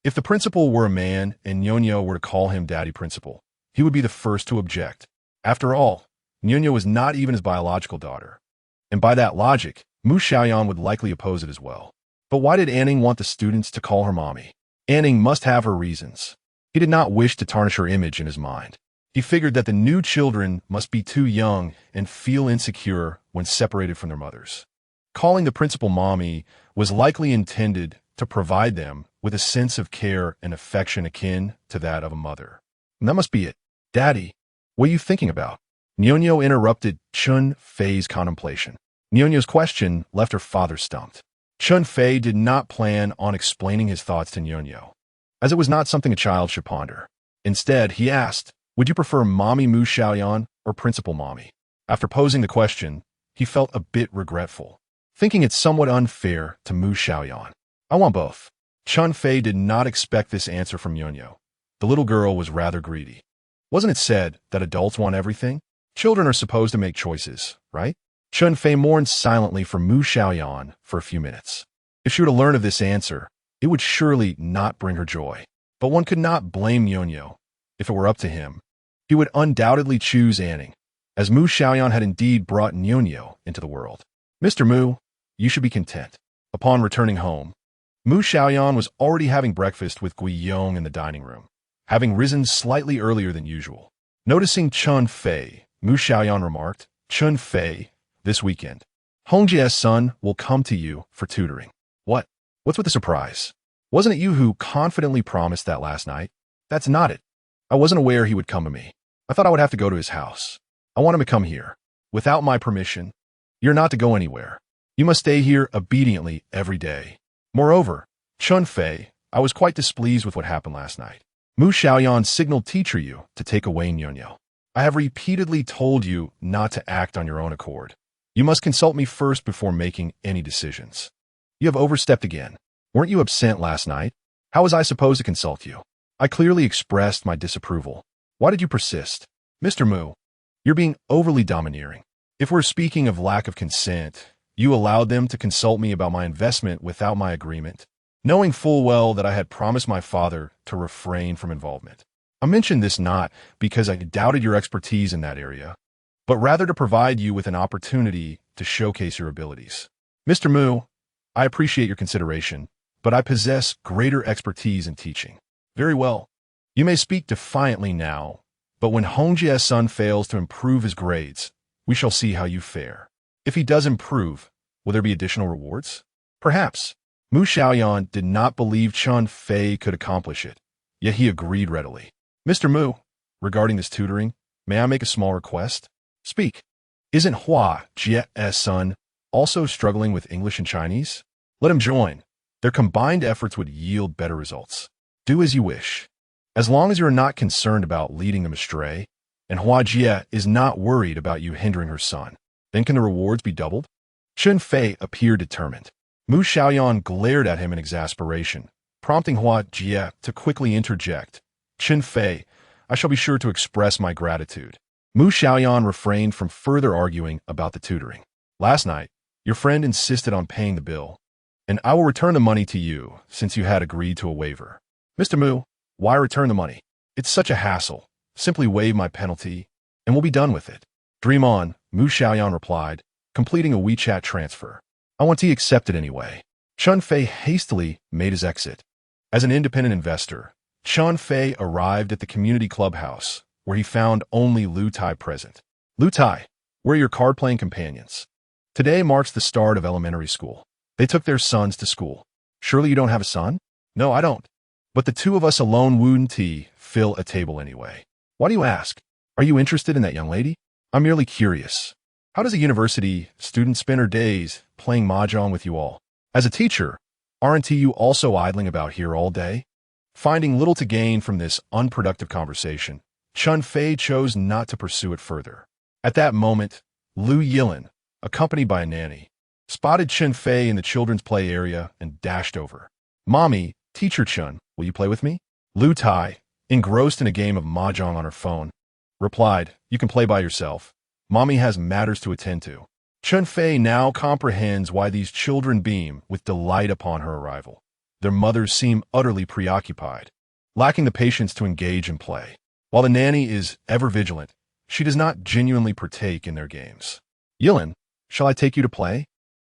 if the principal were a man and Nyonyo were to call him daddy principal, he would be the first to object. After all, Nyonyo was not even his biological daughter. And by that logic, Mu Xiaoyan would likely oppose it as well. But why did Anning want the students to call her mommy? Anning must have her reasons. He did not wish to tarnish her image in his mind. He figured that the new children must be too young and feel insecure when separated from their mothers. Calling the principal mommy was likely intended to provide them with a sense of care and affection akin to that of a mother. And that must be it. Daddy, what are you thinking about? Nyonyo interrupted Chen Fei's contemplation. Nyonyo's question left her father stumped. Chen Fei did not plan on explaining his thoughts to Nyonyo, as it was not something a child should ponder. Instead, he asked, would you prefer Mommy Mu Xiaoyan or Principal Mommy? After posing the question, he felt a bit regretful, thinking it somewhat unfair to Mu Xiaoyan. I want both. Chen Fei did not expect this answer from Nyonyo. The little girl was rather greedy. Wasn't it said that adults want everything? Children are supposed to make choices, right? Chen Fei mourned silently for Mu Xiaoyan for a few minutes. If she were to learn of this answer, it would surely not bring her joy. But one could not blame Nyonyo. If it were up to him, he would undoubtedly choose Anning, as Mu Xiaoyan had indeed brought Nyonyo into the world. Mr. Mu, you should be content. Upon returning home, Mu Xiaoyan was already having breakfast with Guiyong in the dining room, having risen slightly earlier than usual. Noticing Chen Fei, Mu Xiaoyan remarked, Chen Fei, this weekend, Hongjie's son will come to you for tutoring. What? What's with the surprise? Wasn't it you who confidently promised that last night? That's not it. I wasn't aware he would come to me. I thought I would have to go to his house. I want him to come here. Without my permission, you're not to go anywhere. You must stay here obediently every day. Moreover, Chen Fei, I was quite displeased with what happened last night. Mu Xiaoyan signaled teacher you to take away Nyonyo. I have repeatedly told you not to act on your own accord. You must consult me first before making any decisions. You have overstepped again. Weren't you absent last night? How was I supposed to consult you? I clearly expressed my disapproval. Why did you persist? Mr. Mu, you're being overly domineering. If we're speaking of lack of consent, you allowed them to consult me about my investment without my agreement, knowing full well that I had promised my father to refrain from involvement. I mention this not because I doubted your expertise in that area, but rather to provide you with an opportunity to showcase your abilities. Mr. Mu, I appreciate your consideration, but I possess greater expertise in teaching. Very well. You may speak defiantly now, but when Hongjie's son fails to improve his grades, we shall see how you fare. If he does improve, will there be additional rewards? Perhaps. Mu Xiaoyan did not believe Chen Fei could accomplish it, yet he agreed readily. Mr. Mu, regarding this tutoring, may I make a small request? Speak. Isn't Hua Jie's son also struggling with English and Chinese? Let him join. Their combined efforts would yield better results. Do as you wish. As long as you are not concerned about leading them astray, and Hua Jie is not worried about you hindering her son, then can the rewards be doubled? Chen Fei appeared determined. Mu Xiaoyan glared at him in exasperation, prompting Hua Jie to quickly interject. Chen Fei, I shall be sure to express my gratitude. Mu Xiaoyan refrained from further arguing about the tutoring. Last night, your friend insisted on paying the bill, and I will return the money to you since you had agreed to a waiver. Mr. Mu, why return the money? It's such a hassle. Simply waive my penalty, and we'll be done with it. Dream on, Mu Xiaoyan replied, completing a WeChat transfer. I want to accept it anyway. Chen Fei hastily made his exit. As an independent investor, Chen Fei arrived at the community clubhouse, where he found only Lu Tai present. Lu Tai, where are your card-playing companions? Today marks the start of elementary school. They took their sons to school. Surely you don't have a son? No, I don't. But the two of us alone wouldn't fill a table anyway. Why do you ask? Are you interested in that young lady? I'm merely curious. How does a university student spend her days playing mahjong with you all? As a teacher, aren't you also idling about here all day? Finding little to gain from this unproductive conversation, Chen Fei chose not to pursue it further. At that moment, Lu Yilin, accompanied by a nanny, spotted Chen Fei in the children's play area and dashed over. "Mommy, teacher Chen, will you play with me?" Lu Tai, engrossed in a game of mahjong on her phone, replied, "You can play by yourself. Mommy has matters to attend to." Chen Fei now comprehends why these children beam with delight upon her arrival. Their mothers seem utterly preoccupied, lacking the patience to engage in play. While the nanny is ever vigilant, she does not genuinely partake in their games. "Yilin, shall I take you to play?"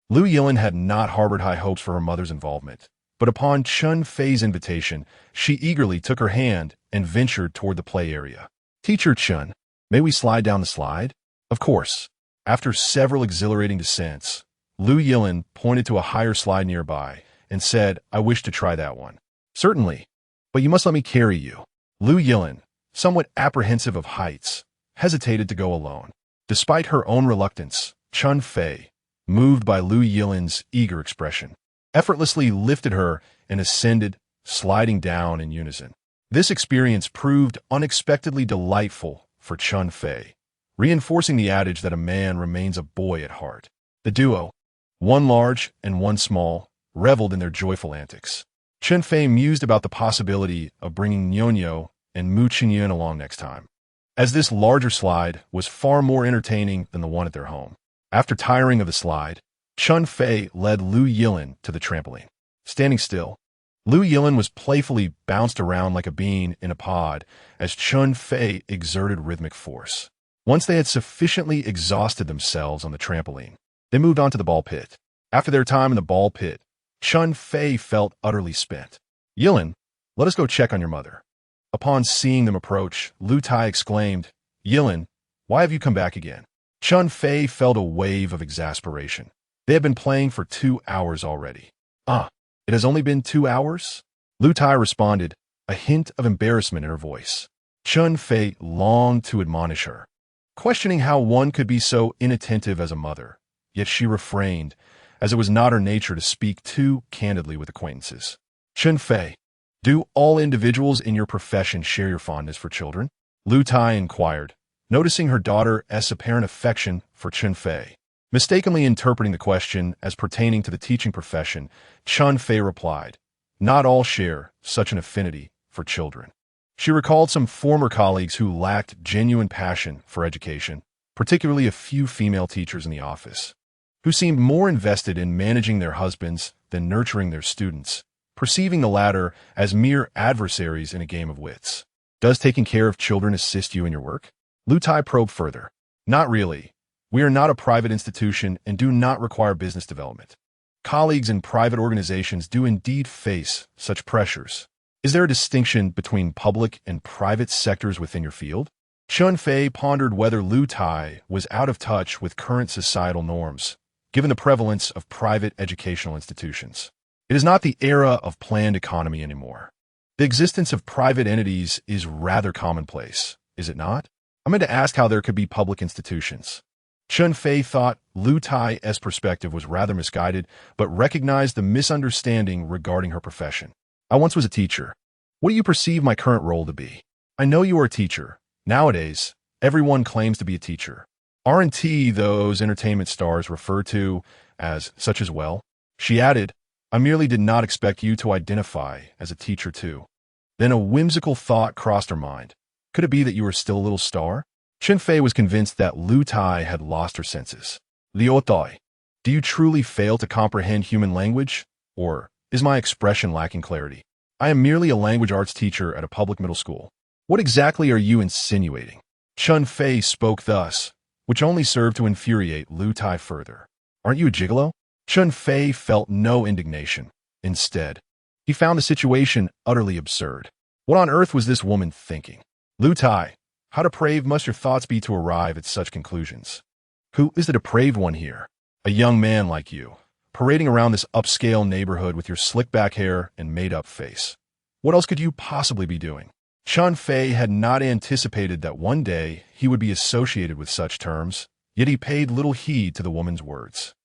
Lu Yilin had not harbored high hopes for her mother's involvement, but upon Chen Fei's invitation, she eagerly took her hand and ventured toward the play area. "Teacher Chen, may we slide down the slide?" "Of course." After several exhilarating descents, Lu Yilin pointed to a higher slide nearby and said, "I wish to try that one." "Certainly, but you must let me carry you." Lu Yilin, somewhat apprehensive of heights, hesitated to go alone. Despite her own reluctance, Chen Fei, moved by Lu Yilin's eager expression, effortlessly lifted her and ascended, sliding down in unison. This experience proved unexpectedly delightful for Chen Fei, reinforcing the adage that a man remains a boy at heart. The duo, one large and one small, reveled in their joyful antics. Chen Fei mused about the possibility of bringing Nyonyo and Mu Xiaoyan along next time, as this larger slide was far more entertaining than the one at their home. After tiring of the slide, Chen Fei led Lu Yilin to the trampoline. Standing still, Lu Yilin was playfully bounced around like a bean in a pod as Chen Fei exerted rhythmic force. Once they had sufficiently exhausted themselves on the trampoline, they moved on to the ball pit. After their time in the ball pit, Chen Fei felt utterly spent. "Yilin, let us go check on your mother." Upon seeing them approach, Lu Tai exclaimed, "Yilin, why have you come back again?" Chen Fei felt a wave of exasperation. They had been playing for 2 hours already. It has only been 2 hours?" Lu Tai responded, a hint of embarrassment in her voice. Chen Fei longed to admonish her, questioning how one could be so inattentive as a mother, yet she refrained, as it was not her nature to speak too candidly with acquaintances. "Chen Fei, do all individuals in your profession share your fondness for children?" Lu Tai inquired, noticing her daughter's apparent affection for Chen Fei. Mistakenly interpreting the question as pertaining to the teaching profession, Chen Fei replied, "Not all share such an affinity for children." She recalled some former colleagues who lacked genuine passion for education, particularly a few female teachers in the office, who seemed more invested in managing their husbands than nurturing their students, perceiving the latter as mere adversaries in a game of wits. "Does taking care of children assist you in your work?" Lu Tai probed further. "Not really. We are not a private institution and do not require business development. Colleagues in private organizations do indeed face such pressures. Is there a distinction between public and private sectors within your field?" Chen Fei pondered whether Lu Tai was out of touch with current societal norms, given the prevalence of private educational institutions. It is not the era of planned economy anymore. The existence of private entities is rather commonplace, is it not? I meant to ask how there could be public institutions. Chen Fei thought Lu Tai's perspective was rather misguided, but recognized the misunderstanding regarding her profession. "I once was a teacher. What do you perceive my current role to be?" "I know you are a teacher. Nowadays, everyone claims to be a teacher. Aren't those entertainment stars referred to as such as well?" She added, "I merely did not expect you to identify as a teacher too." Then a whimsical thought crossed her mind. Could it be that you were still a little star? Chen Fei was convinced that Lu Tai had lost her senses. "Liu Tai, do you truly fail to comprehend human language? Or is my expression lacking clarity? I am merely a language arts teacher at a public middle school. What exactly are you insinuating?" Chen Fei spoke thus, which only served to infuriate Lu Tai further. "Aren't you a gigolo?" Chen Fei felt no indignation. Instead, he found the situation utterly absurd. What on earth was this woman thinking? "Lu Tai, how depraved must your thoughts be to arrive at such conclusions? Who is the depraved one here? A young man like you, parading around this upscale neighborhood with your slick-back hair and made-up face. What else could you possibly be doing?" Chen Fei had not anticipated that one day he would be associated with such terms, yet he paid little heed to the woman's words.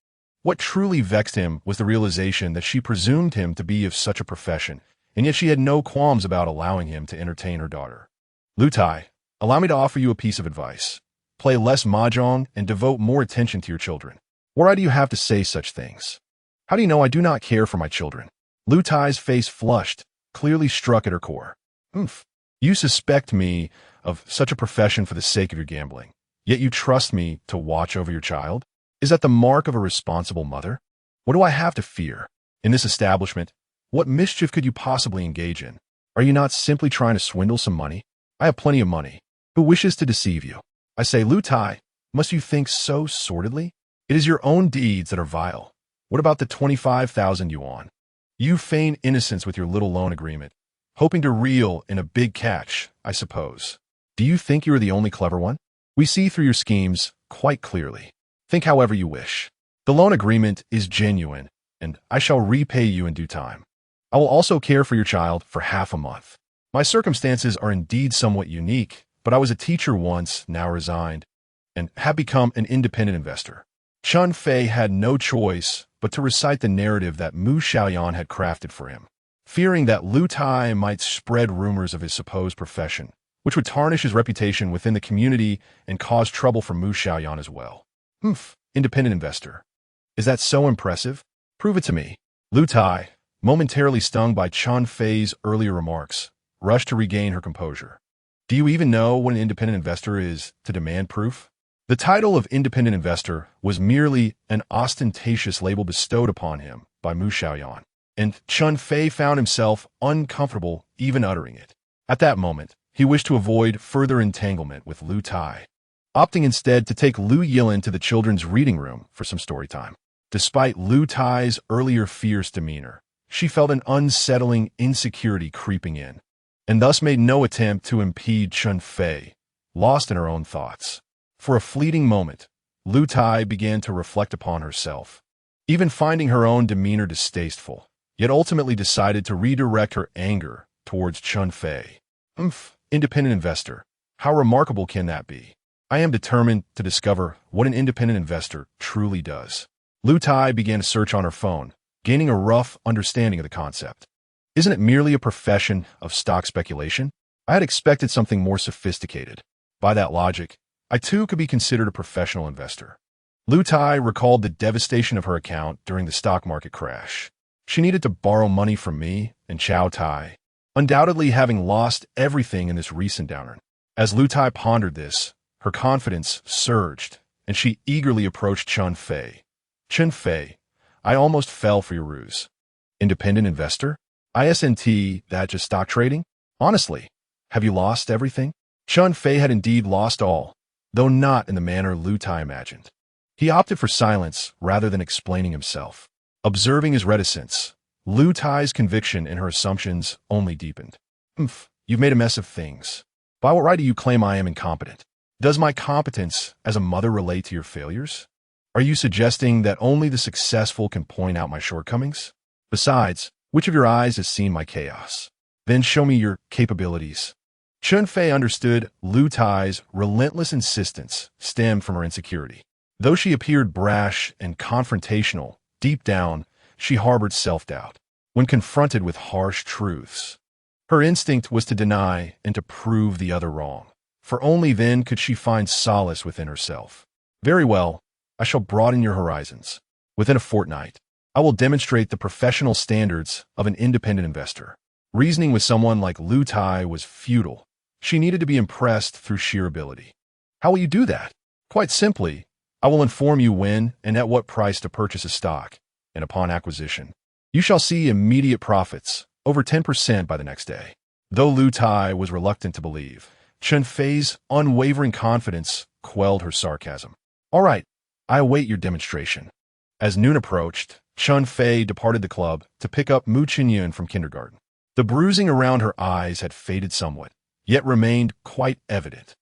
What truly vexed him was the realization that she presumed him to be of such a profession, and yet she had no qualms about allowing him to entertain her daughter. Lu Tai, allow me to offer you a piece of advice. Play less mahjong and devote more attention to your children. Why do you have to say such things? How do you know I do not care for my children? Lu Tai's face flushed, clearly struck at her core. You suspect me of such a profession for the sake of your gambling, yet you trust me to watch over your child? Is that the mark of a responsible mother? What do I have to fear? In this establishment, what mischief could you possibly engage in? Are you not simply trying to swindle some money? I have plenty of money. Who wishes to deceive you? I say, Lu Tai, must you think so sordidly? It is your own deeds that are vile. What about the 25,000 yuan? You feign innocence with your little loan agreement, hoping to reel in a big catch, I suppose. Do you think you are the only clever one? We see through your schemes quite clearly. Think however you wish. The loan agreement is genuine, and I shall repay you in due time. I will also care for your child for half a month. My circumstances are indeed somewhat unique, but I was a teacher once, now resigned, and have become an independent investor. Chen Fei had no choice but to recite the narrative that Mu Xiaoyan had crafted for him, fearing that Lu Tai might spread rumors of his supposed profession, which would tarnish his reputation within the community and cause trouble for Mu Xiaoyan as well. Independent investor. Is that so impressive? Prove it to me. Lu Tai, momentarily stung by Chen Fei's earlier remarks, rushed to regain her composure. Do you even know what an independent investor is to demand proof? The title of independent investor was merely an ostentatious label bestowed upon him by Mu Xiaoyan, and Chen Fei found himself uncomfortable even uttering it. At that moment, he wished to avoid further entanglement with Lu Tai, opting instead to take Lu Yilin to the children's reading room for some story time. Despite Lu Tai's earlier fierce demeanor, she felt an unsettling insecurity creeping in, and thus made no attempt to impede Chen Fei, lost in her own thoughts. For a fleeting moment, Lu Tai began to reflect upon herself, even finding her own demeanor distasteful, yet ultimately decided to redirect her anger towards Chen Fei. Independent investor. How remarkable can that be? I am determined to discover what an independent investor truly does. Lu Tai began to search on her phone, gaining a rough understanding of the concept. Isn't it merely a profession of stock speculation? I had expected something more sophisticated. By that logic, I too could be considered a professional investor. Lu Tai recalled the devastation of her account during the stock market crash. She needed to borrow money from me and Chow Tai, undoubtedly having lost everything in this recent downturn. As Lu Tai pondered this, her confidence surged, and she eagerly approached Chen Fei. Chen Fei, I almost fell for your ruse. Independent investor? ISNT, that just stock trading? Honestly, have you lost everything? Chen Fei had indeed lost all, though not in the manner Lu Tai imagined. He opted for silence rather than explaining himself. Observing his reticence, Lu Tai's conviction in her assumptions only deepened. You've made a mess of things. By what right do you claim I am incompetent? Does my competence as a mother relate to your failures? Are you suggesting that only the successful can point out my shortcomings? Besides, which of your eyes has seen my chaos? Then show me your capabilities. Chen Fei understood Lu Tai's relentless insistence stemmed from her insecurity. Though she appeared brash and confrontational, deep down, she harbored self-doubt. When confronted with harsh truths, her instinct was to deny and to prove the other wrong, for only then could she find solace within herself. Very well, I shall broaden your horizons. Within a fortnight, I will demonstrate the professional standards of an independent investor. Reasoning with someone like Lu Tai was futile. She needed to be impressed through sheer ability. How will you do that? Quite simply, I will inform you when and at what price to purchase a stock, and upon acquisition, you shall see immediate profits, over 10% by the next day. Though Lu Tai was reluctant to believe, Chen Fei's unwavering confidence quelled her sarcasm. All right, I await your demonstration. As noon approached, Chen Fei departed the club to pick up Mu Xiaoyan from kindergarten. The bruising around her eyes had faded somewhat, yet remained quite evident.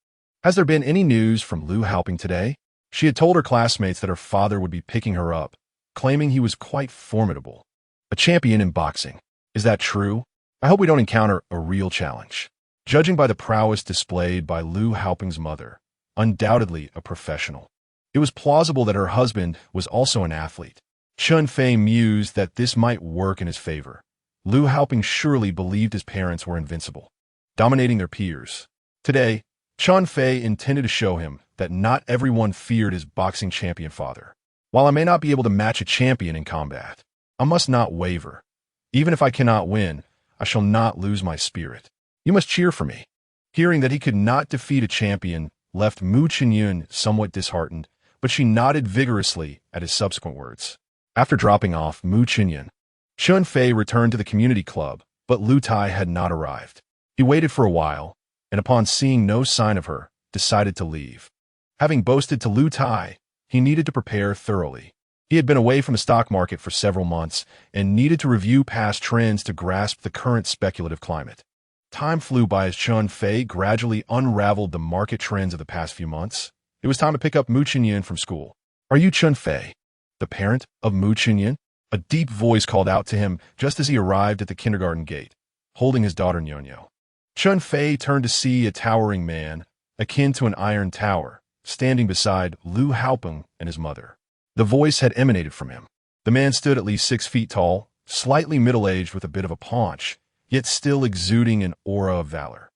Has there been any news from Lu Haoping today? She had told her classmates that her father would be picking her up, claiming he was quite formidable. A champion in boxing. Is that true? I hope we don't encounter a real challenge. Judging by the prowess displayed by Lu Haoping's mother, undoubtedly a professional. It was plausible that her husband was also an athlete. Chen Fei mused that this might work in his favor. Lu Haoping surely believed his parents were invincible, dominating their peers. Today, Chen Fei intended to show him that not everyone feared his boxing champion father. While I may not be able to match a champion in combat, I must not waver. Even if I cannot win, I shall not lose my spirit. You must cheer for me. Hearing that he could not defeat a champion left Mu Xiaoyan somewhat disheartened, but she nodded vigorously at his subsequent words. After dropping off Mu Xiaoyan, Chen Fei returned to the community club, but Lu Tai had not arrived. He waited for a while, and upon seeing no sign of her, decided to leave. Having boasted to Lu Tai, he needed to prepare thoroughly. He had been away from the stock market for several months and needed to review past trends to grasp the current speculative climate. Time flew by as Chen Fei gradually unraveled the market trends of the past few months. It was time to pick up Mu Xiaoyan from school. "Are you Chen Fei, the parent of Mu Xiaoyan?" A deep voice called out to him just as he arrived at the kindergarten gate, holding his daughter Nyonyo. Chen Fei turned to see a towering man, akin to an iron tower, standing beside Lu Haoping and his mother. The voice had emanated from him. The man stood at least 6 feet tall, slightly middle-aged with a bit of a paunch, yet still exuding an aura of valor.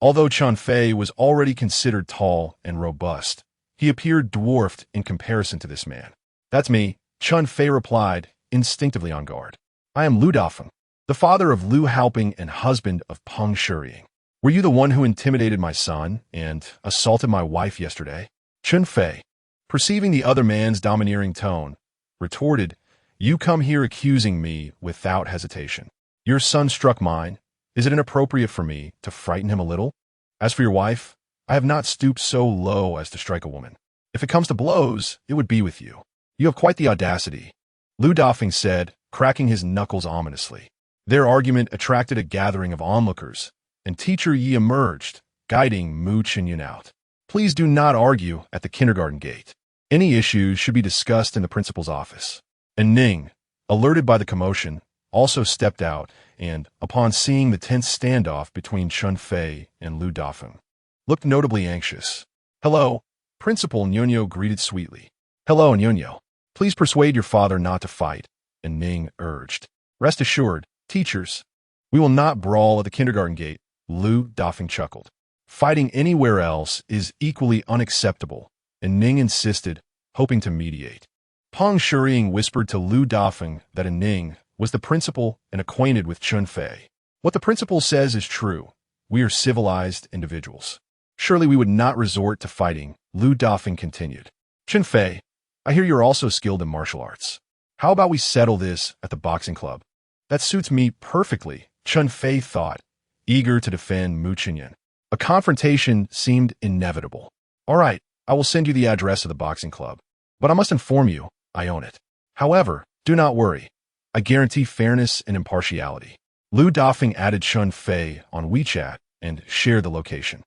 Although Chen Fei was already considered tall and robust, he appeared dwarfed in comparison to this man. "That's me," Chen Fei replied, instinctively on guard. "I am Lu Dafeng, the father of Lu Haoping and husband of Peng Shiying. Were you the one who intimidated my son and assaulted my wife yesterday?" Chen Fei, perceiving the other man's domineering tone, retorted, "You come here accusing me without hesitation. Your son struck mine. Is it inappropriate for me to frighten him a little? As for your wife, I have not stooped so low as to strike a woman. If it comes to blows, it would be with you. You have quite the audacity," Lu Dafeng said, cracking his knuckles ominously. Their argument attracted a gathering of onlookers, and Teacher Yi emerged, guiding Mu Xiaoyan out. "Please do not argue at the kindergarten gate. Any issues should be discussed in the principal's office." And Ning, alerted by the commotion, also stepped out and, upon seeing the tense standoff between Chen Fei and Lu Dafeng, looked notably anxious. "Hello," Principal Nyonyo greeted sweetly. "Hello, Nyonyo. Please persuade your father not to fight," and Ning urged. "Rest assured, teachers, we will not brawl at the kindergarten gate," Lu Dafeng chuckled. "Fighting anywhere else is equally unacceptable," and Ning insisted, hoping to mediate. Peng Shiying whispered to Lu Dafeng that Ning was the principal and acquainted with Chen Fei. "What the principal says is true. We are civilized individuals. Surely we would not resort to fighting," Lu Dafeng continued. "Chen Fei, I hear you're also skilled in martial arts. How about we settle this at the boxing club?" "That suits me perfectly," Chen Fei thought, eager to defend Mu Xiaoyan. A confrontation seemed inevitable. "All right, I will send you the address of the boxing club. But I must inform you, I own it. However, do not worry. I guarantee fairness and impartiality." Lu Dafeng added Chen Fei on WeChat and shared the location.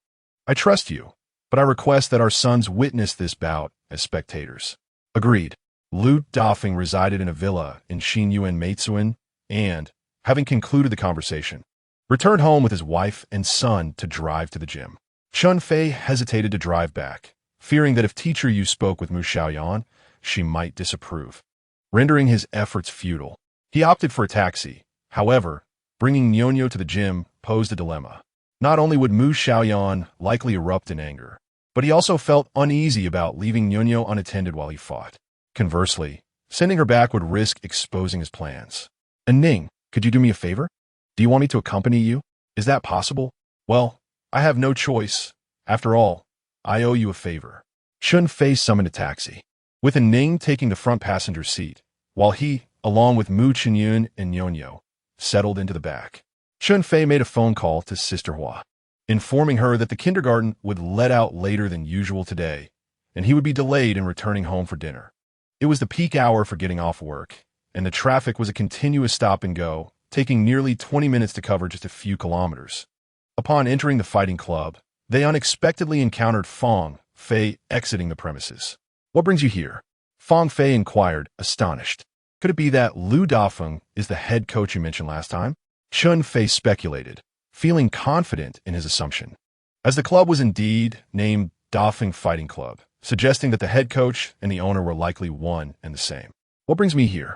"I trust you, but I request that our sons witness this bout as spectators." Agreed. Lu Dafeng resided in a villa in Xinyuan Meitsuan and, having concluded the conversation, returned home with his wife and son to drive to the gym. Chen Fei hesitated to drive back, fearing that if Teacher Yu spoke with Mu Xiaoyan, she might disapprove, rendering his efforts futile. He opted for a taxi. However, bringing Nyonyo to the gym posed a dilemma. Not only would Mu Xiaoyan likely erupt in anger, but he also felt uneasy about leaving Nyonyo unattended while he fought. Conversely, sending her back would risk exposing his plans. "And Ning, could you do me a favor? Do you want me to accompany you? Is that possible?" "Well, I have no choice. After all, I owe you a favor." Chen Fei summoned a taxi, with Ning taking the front passenger seat, while he, along with Mu Xiaoyan and Nyonyo, settled into the back. Chen Fei made a phone call to Sister Hua, informing her that the kindergarten would let out later than usual today, and he would be delayed in returning home for dinner. It was the peak hour for getting off work, and the traffic was a continuous stop and go, taking nearly 20 minutes to cover just a few kilometers. Upon entering the fighting club, they unexpectedly encountered Fang Fei exiting the premises. "What brings you here?" Fang Fei inquired, astonished. "Could it be that Lu Dafeng is the head coach you mentioned last time?" Chen Fei speculated, feeling confident in his assumption. As the club was indeed named Dafeng Fighting Club, suggesting that the head coach and the owner were likely one and the same. What brings me here?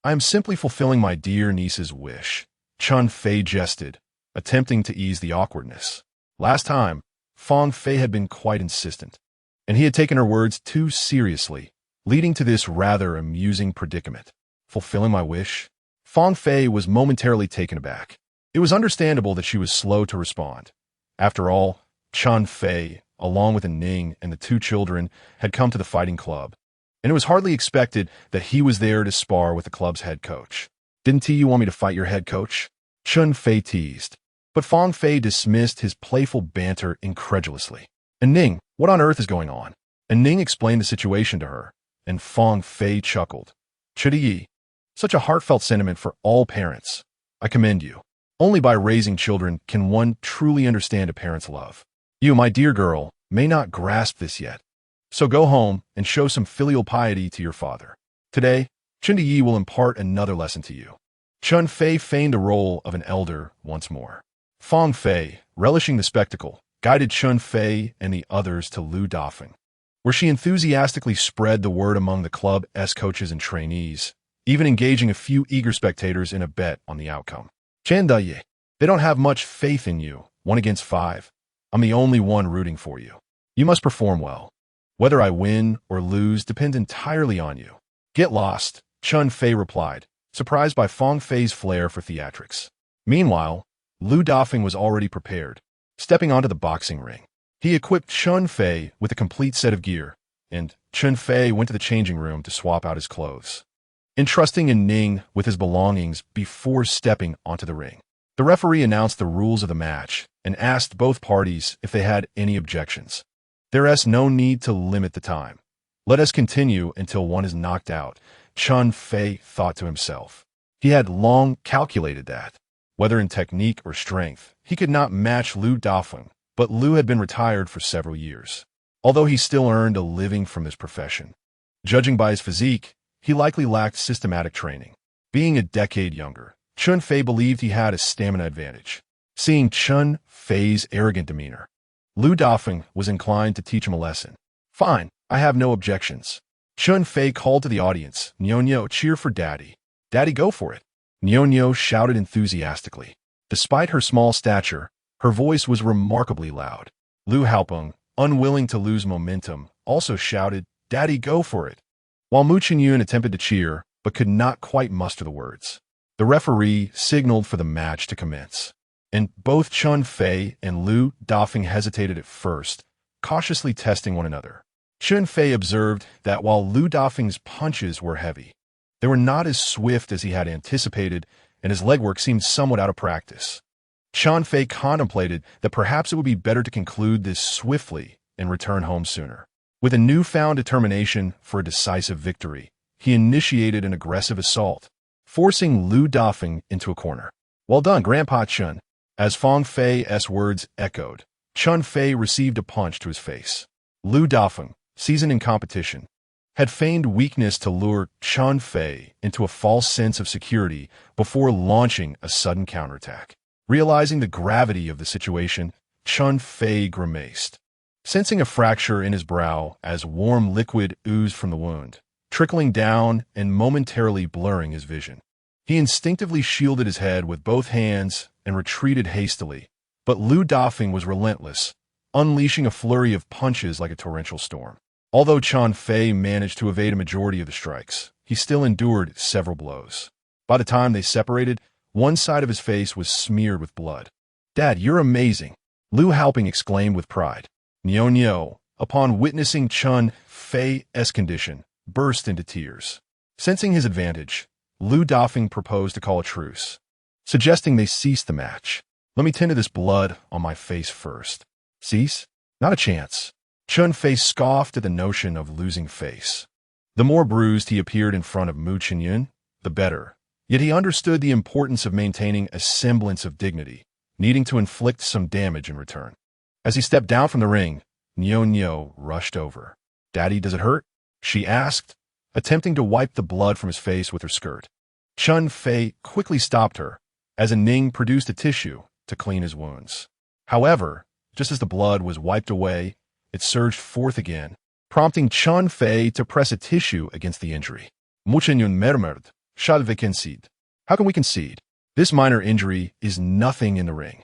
I am simply fulfilling my dear niece's wish. Chen Fei jested, attempting to ease the awkwardness. Last time, Fang Fei had been quite insistent, and he had taken her words too seriously, leading to this rather amusing predicament. Fulfilling my wish? Fang Fei was momentarily taken aback. It was understandable that she was slow to respond. After all, Chen Fei, along with Ning and the two children, had come to the fighting club, and it was hardly expected that he was there to spar with the club's head coach. Didn't you want me to fight your head coach? Chen Fei teased. But Fang Fei dismissed his playful banter incredulously. And Ning, what on earth is going on? And Ning explained the situation to her, and Fang Fei chuckled. Chidi, such a heartfelt sentiment for all parents. I commend you. Only by raising children can one truly understand a parent's love. You, my dear girl, may not grasp this yet. So go home and show some filial piety to your father. Today, Chindi Yi will impart another lesson to you. Chen Fei feigned the role of an elder once more. Fang Fei, relishing the spectacle, guided Chen Fei and the others to Lu Dafeng, where she enthusiastically spread the word among the club's coaches and trainees, even engaging a few eager spectators in a bet on the outcome. Chandaye, they don't have much faith in you, 1 against 5. I'm the only one rooting for you. You must perform well. Whether I win or lose depends entirely on you. Get lost, Chen Fei replied, surprised by Fang Fei's flair for theatrics. Meanwhile, Lu Dafeng was already prepared, stepping onto the boxing ring. He equipped Chen Fei with a complete set of gear, and Chen Fei went to the changing room to swap out his clothes, entrusting Ning with his belongings before stepping onto the ring. The referee announced the rules of the match and asked both parties if they had any objections. There's no need to limit the time. Let us continue until one is knocked out, Chen Fei thought to himself. He had long calculated that, whether in technique or strength, he could not match Lu Dafeng, but Lu had been retired for several years, although he still earned a living from this profession. Judging by his physique, he likely lacked systematic training. Being a decade younger, Chen Fei believed he had a stamina advantage. Seeing Chen Fei's arrogant demeanor, Lu Dafeng was inclined to teach him a lesson. Fine, I have no objections. Chen Fei called to the audience, Nyo, cheer for Daddy. Daddy, go for it. Nyo shouted enthusiastically. Despite her small stature, her voice was remarkably loud. Lu Haopeng, unwilling to lose momentum, also shouted, Daddy, go for it. While Mu Xiaoyan attempted to cheer, but could not quite muster the words. The referee signaled for the match to commence, and both Chen Fei and Lu Dafeng hesitated at first, cautiously testing one another. Chen Fei observed that while Lu Dafeng's punches were heavy, they were not as swift as he had anticipated, and his legwork seemed somewhat out of practice. Chen Fei contemplated that perhaps it would be better to conclude this swiftly and return home sooner. With a newfound determination for a decisive victory, he initiated an aggressive assault, forcing Lu Dafeng into a corner. Well done, Grandpa Chen. As Fang Fei's words echoed, Chen Fei received a punch to his face. Lu Dafeng, seasoned in competition, had feigned weakness to lure Chen Fei into a false sense of security before launching a sudden counterattack. Realizing the gravity of the situation, Chen Fei grimaced, sensing a fracture in his brow as warm liquid oozed from the wound, trickling down and momentarily blurring his vision. He instinctively shielded his head with both hands and retreated hastily, but Lu Dafeng was relentless, unleashing a flurry of punches like a torrential storm. Although Chen Fei managed to evade a majority of the strikes, he still endured several blows. By the time they separated, one side of his face was smeared with blood. Dad, you're amazing, Lu Haopeng exclaimed with pride. Nyo, upon witnessing Chen Fei's condition, burst into tears. Sensing his advantage, Lu Dafeng proposed to call a truce, suggesting they cease the match. Let me tend to this blood on my face first. Cease? Not a chance. Chen Fei scoffed at the notion of losing face. The more bruised he appeared in front of Mu Xiaoyan, the better. Yet he understood the importance of maintaining a semblance of dignity, needing to inflict some damage in return. As he stepped down from the ring, Nyo rushed over. Daddy, does it hurt? She asked, attempting to wipe the blood from his face with her skirt. Chen Fei quickly stopped her, as Ning produced a tissue to clean his wounds. However, just as the blood was wiped away, it surged forth again, prompting Chen Fei to press a tissue against the injury. Mu Xiaoyan murmured, "Shall we concede?" How can we concede? This minor injury is nothing in the ring.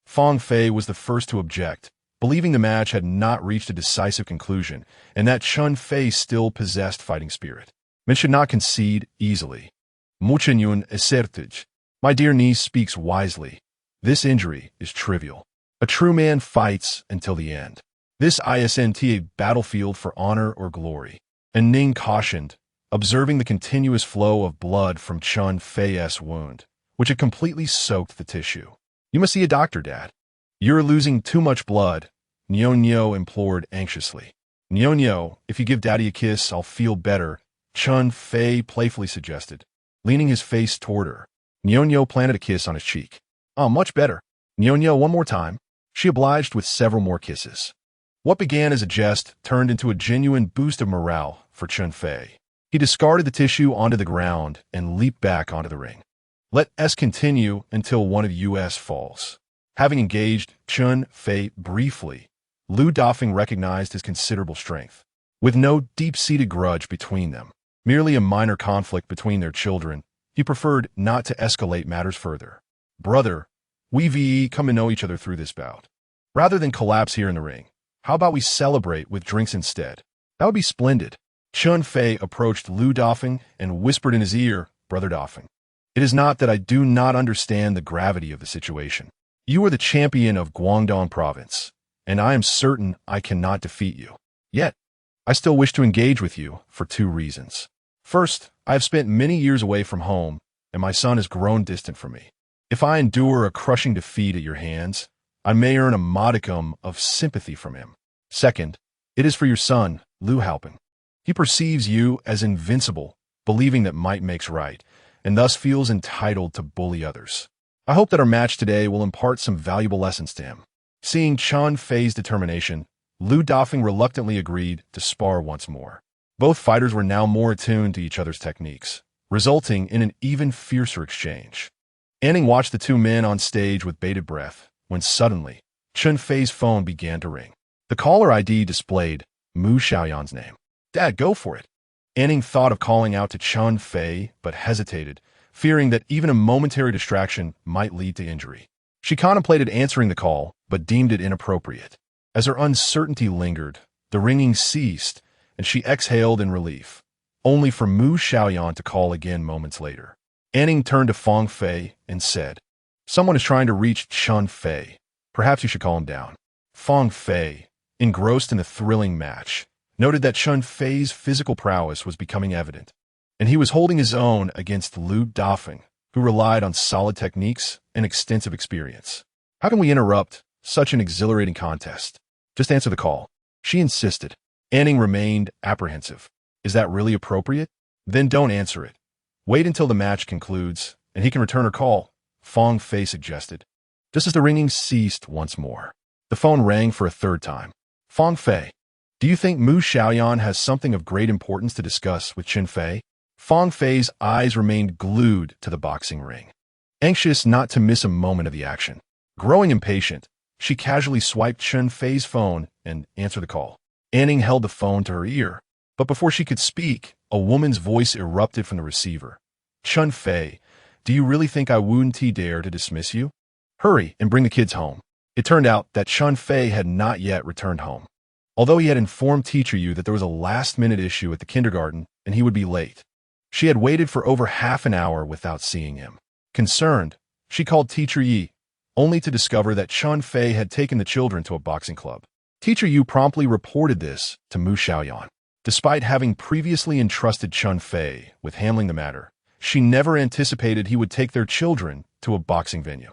Fang Fei was the first to object, believing the match had not reached a decisive conclusion and that Chen Fei still possessed fighting spirit. Men should not concede easily. Mu Xiaoyan asserted, "My dear niece speaks wisely. This injury is trivial. A true man fights until the end. This isn't a battlefield for honor or glory." And Ning cautioned, observing the continuous flow of blood from Chen Fei's wound, which had completely soaked the tissue. "You must see a doctor, Dad. You're losing too much blood," Nyo implored anxiously. "Nyo, if you give Daddy a kiss, I'll feel better," Chen Fei playfully suggested, leaning his face toward her. Nyo planted a kiss on his cheek. "Oh, much better. Nyo, one more time." She obliged with several more kisses. What began as a jest turned into a genuine boost of morale for Chen Fei. He discarded the tissue onto the ground and leaped back onto the ring. Let us continue until one of us falls. Having engaged Chen Fei briefly, Lu Dafeng recognized his considerable strength. With no deep-seated grudge between them, merely a minor conflict between their children, he preferred not to escalate matters further. "Brother, we come to know each other through this bout. Rather than collapse here in the ring, how about we celebrate with drinks instead?" "That would be splendid." Chen Fei approached Lu Dafeng and whispered in his ear, "Brother Dafeng, it is not that I do not understand the gravity of the situation. You are the champion of Guangdong province, and I am certain I cannot defeat you. Yet, I still wish to engage with you for two reasons. First, I have spent many years away from home, and my son has grown distant from me. If I endure a crushing defeat at your hands, I may earn a modicum of sympathy from him. Second, it is for your son, Lu Haoping. He perceives you as invincible, believing that might makes right, and thus feels entitled to bully others. I hope that our match today will impart some valuable lessons to him." Seeing Chen Fei's determination, Lu Dafeng reluctantly agreed to spar once more. Both fighters were now more attuned to each other's techniques, resulting in an even fiercer exchange. Anning watched the two men on stage with bated breath, when suddenly, Chen Fei's phone began to ring. The caller ID displayed Mu Xiaoyan's name. "Dad, go for it." Anning thought of calling out to Chen Fei, but hesitated, fearing that even a momentary distraction might lead to injury. She contemplated answering the call, but deemed it inappropriate. As her uncertainty lingered, the ringing ceased, and she exhaled in relief, only for Mu Xiaoyan to call again moments later. Anning turned to Fang Fei and said, "Someone is trying to reach Chen Fei. Perhaps you should call him down." Fang Fei, engrossed in the thrilling match, noted that Chen Fei's physical prowess was becoming evident, and he was holding his own against Lu Dafeng, who relied on solid techniques and extensive experience. "How can we interrupt such an exhilarating contest? Just answer the call," she insisted. Anning remained apprehensive. "Is that really appropriate? Then don't answer it. Wait until the match concludes, and he can return her call," Fang Fei suggested. Just as the ringing ceased once more, the phone rang for a third time. "Fang Fei, do you think Mu Xiaoyan has something of great importance to discuss with Chen Fei?" Fang Fei's eyes remained glued to the boxing ring, anxious not to miss a moment of the action. Growing impatient, she casually swiped Chen Fei's phone and answered the call. Anning held the phone to her ear, but before she could speak, a woman's voice erupted from the receiver. "Chen Fei, do you really think I wouldn't dare to dismiss you? Hurry and bring the kids home." It turned out that Chen Fei had not yet returned home, although he had informed Teacher Yu that there was a last-minute issue at the kindergarten and he would be late. She had waited for over half an hour without seeing him. Concerned, she called Teacher Yi, only to discover that Chen Fei had taken the children to a boxing club. Teacher Yu promptly reported this to Mu Xiaoyan. Despite having previously entrusted Chen Fei with handling the matter, she never anticipated he would take their children to a boxing venue.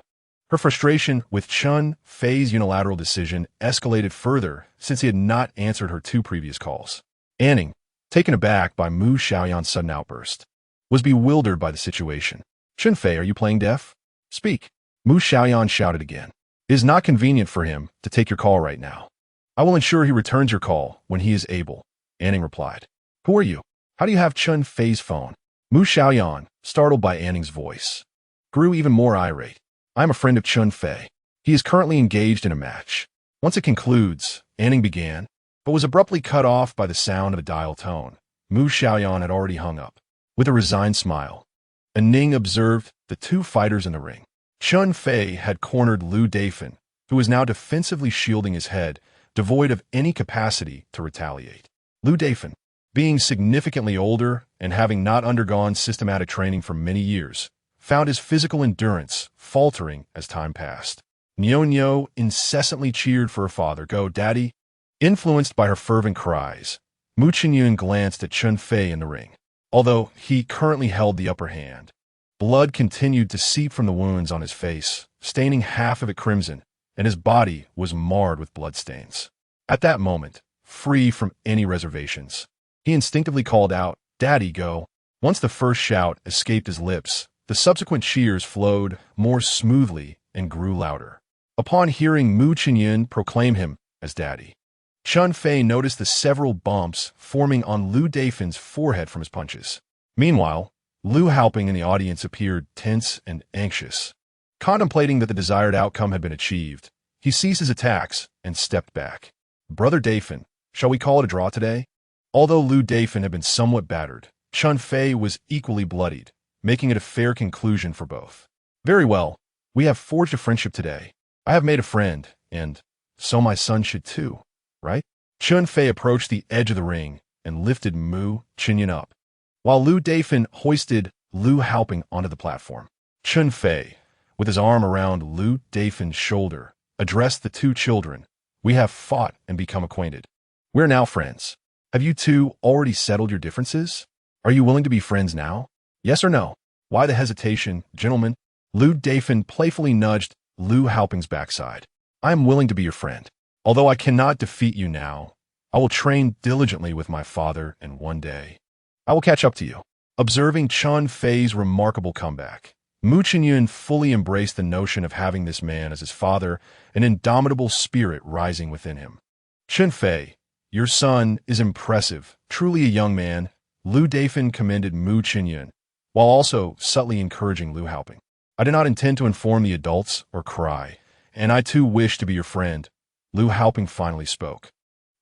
Her frustration with Chen Fei's unilateral decision escalated further since he had not answered her two previous calls. Anning, taken aback by Mu Xiaoyan's sudden outburst, was bewildered by the situation. "Chen Fei, are you playing deaf? Speak." Mu Xiaoyan shouted again. "It is not convenient for him to take your call right now. I will ensure he returns your call when he is able," Anning replied. "Who are you? How do you have Chen Fei's phone?" Mu Xiaoyan, startled by Anning's voice, grew even more irate. "I am a friend of Chen Fei. He is currently engaged in a match. Once it concludes," Anning began, but was abruptly cut off by the sound of a dial tone. Mu Xiaoyan had already hung up. With a resigned smile, Ning observed the two fighters in the ring. Chen Fei had cornered Lu Daifan, who was now defensively shielding his head, devoid of any capacity to retaliate. Lu Daifan, being significantly older and having not undergone systematic training for many years, found his physical endurance faltering as time passed. Nyo incessantly cheered for her father, "Go, Daddy!" Influenced by her fervent cries, Mu Xiaoyan glanced at Chen Fei in the ring. Although he currently held the upper hand, blood continued to seep from the wounds on his face, staining half of it crimson, and his body was marred with bloodstains. At that moment, free from any reservations, he instinctively called out, "Daddy, go!" Once the first shout escaped his lips, the subsequent cheers flowed more smoothly and grew louder. Upon hearing Mu Xiaoyan proclaim him as Daddy, Chen Fei noticed the several bumps forming on Lu Daifan's forehead from his punches. Meanwhile, Lu Haoping in the audience appeared tense and anxious. Contemplating that the desired outcome had been achieved, he ceased his attacks and stepped back. "Brother Daifan, shall we call it a draw today?" Although Lu Daifan had been somewhat battered, Chen Fei was equally bloodied, making it a fair conclusion for both. "Very well, we have forged a friendship today. I have made a friend, and so my son should too, right?" Chen Fei approached the edge of the ring and lifted Mu Xiaoyan up, while Lu Daifan hoisted Lu Haoping onto the platform. Chen Fei, with his arm around Lu Daifan's shoulder, addressed the two children. "We have fought and become acquainted. We're now friends. Have you two already settled your differences? Are you willing to be friends now? Yes or no?" "Why the hesitation, gentlemen?" Lu Daifan playfully nudged Lu Haoping's backside. "I am willing to be your friend. Although I cannot defeat you now, I will train diligently with my father, and one day I will catch up to you." Observing Chen Fei's remarkable comeback, Mu Xiaoyan fully embraced the notion of having this man as his father, an indomitable spirit rising within him. "Chen Fei, your son is impressive, truly a young man," Lu Daifan commended Mu Xiaoyan, while also subtly encouraging Lu Haoping. "I did not intend to inform the adults or cry, and I too wish to be your friend," Lu Haoping finally spoke.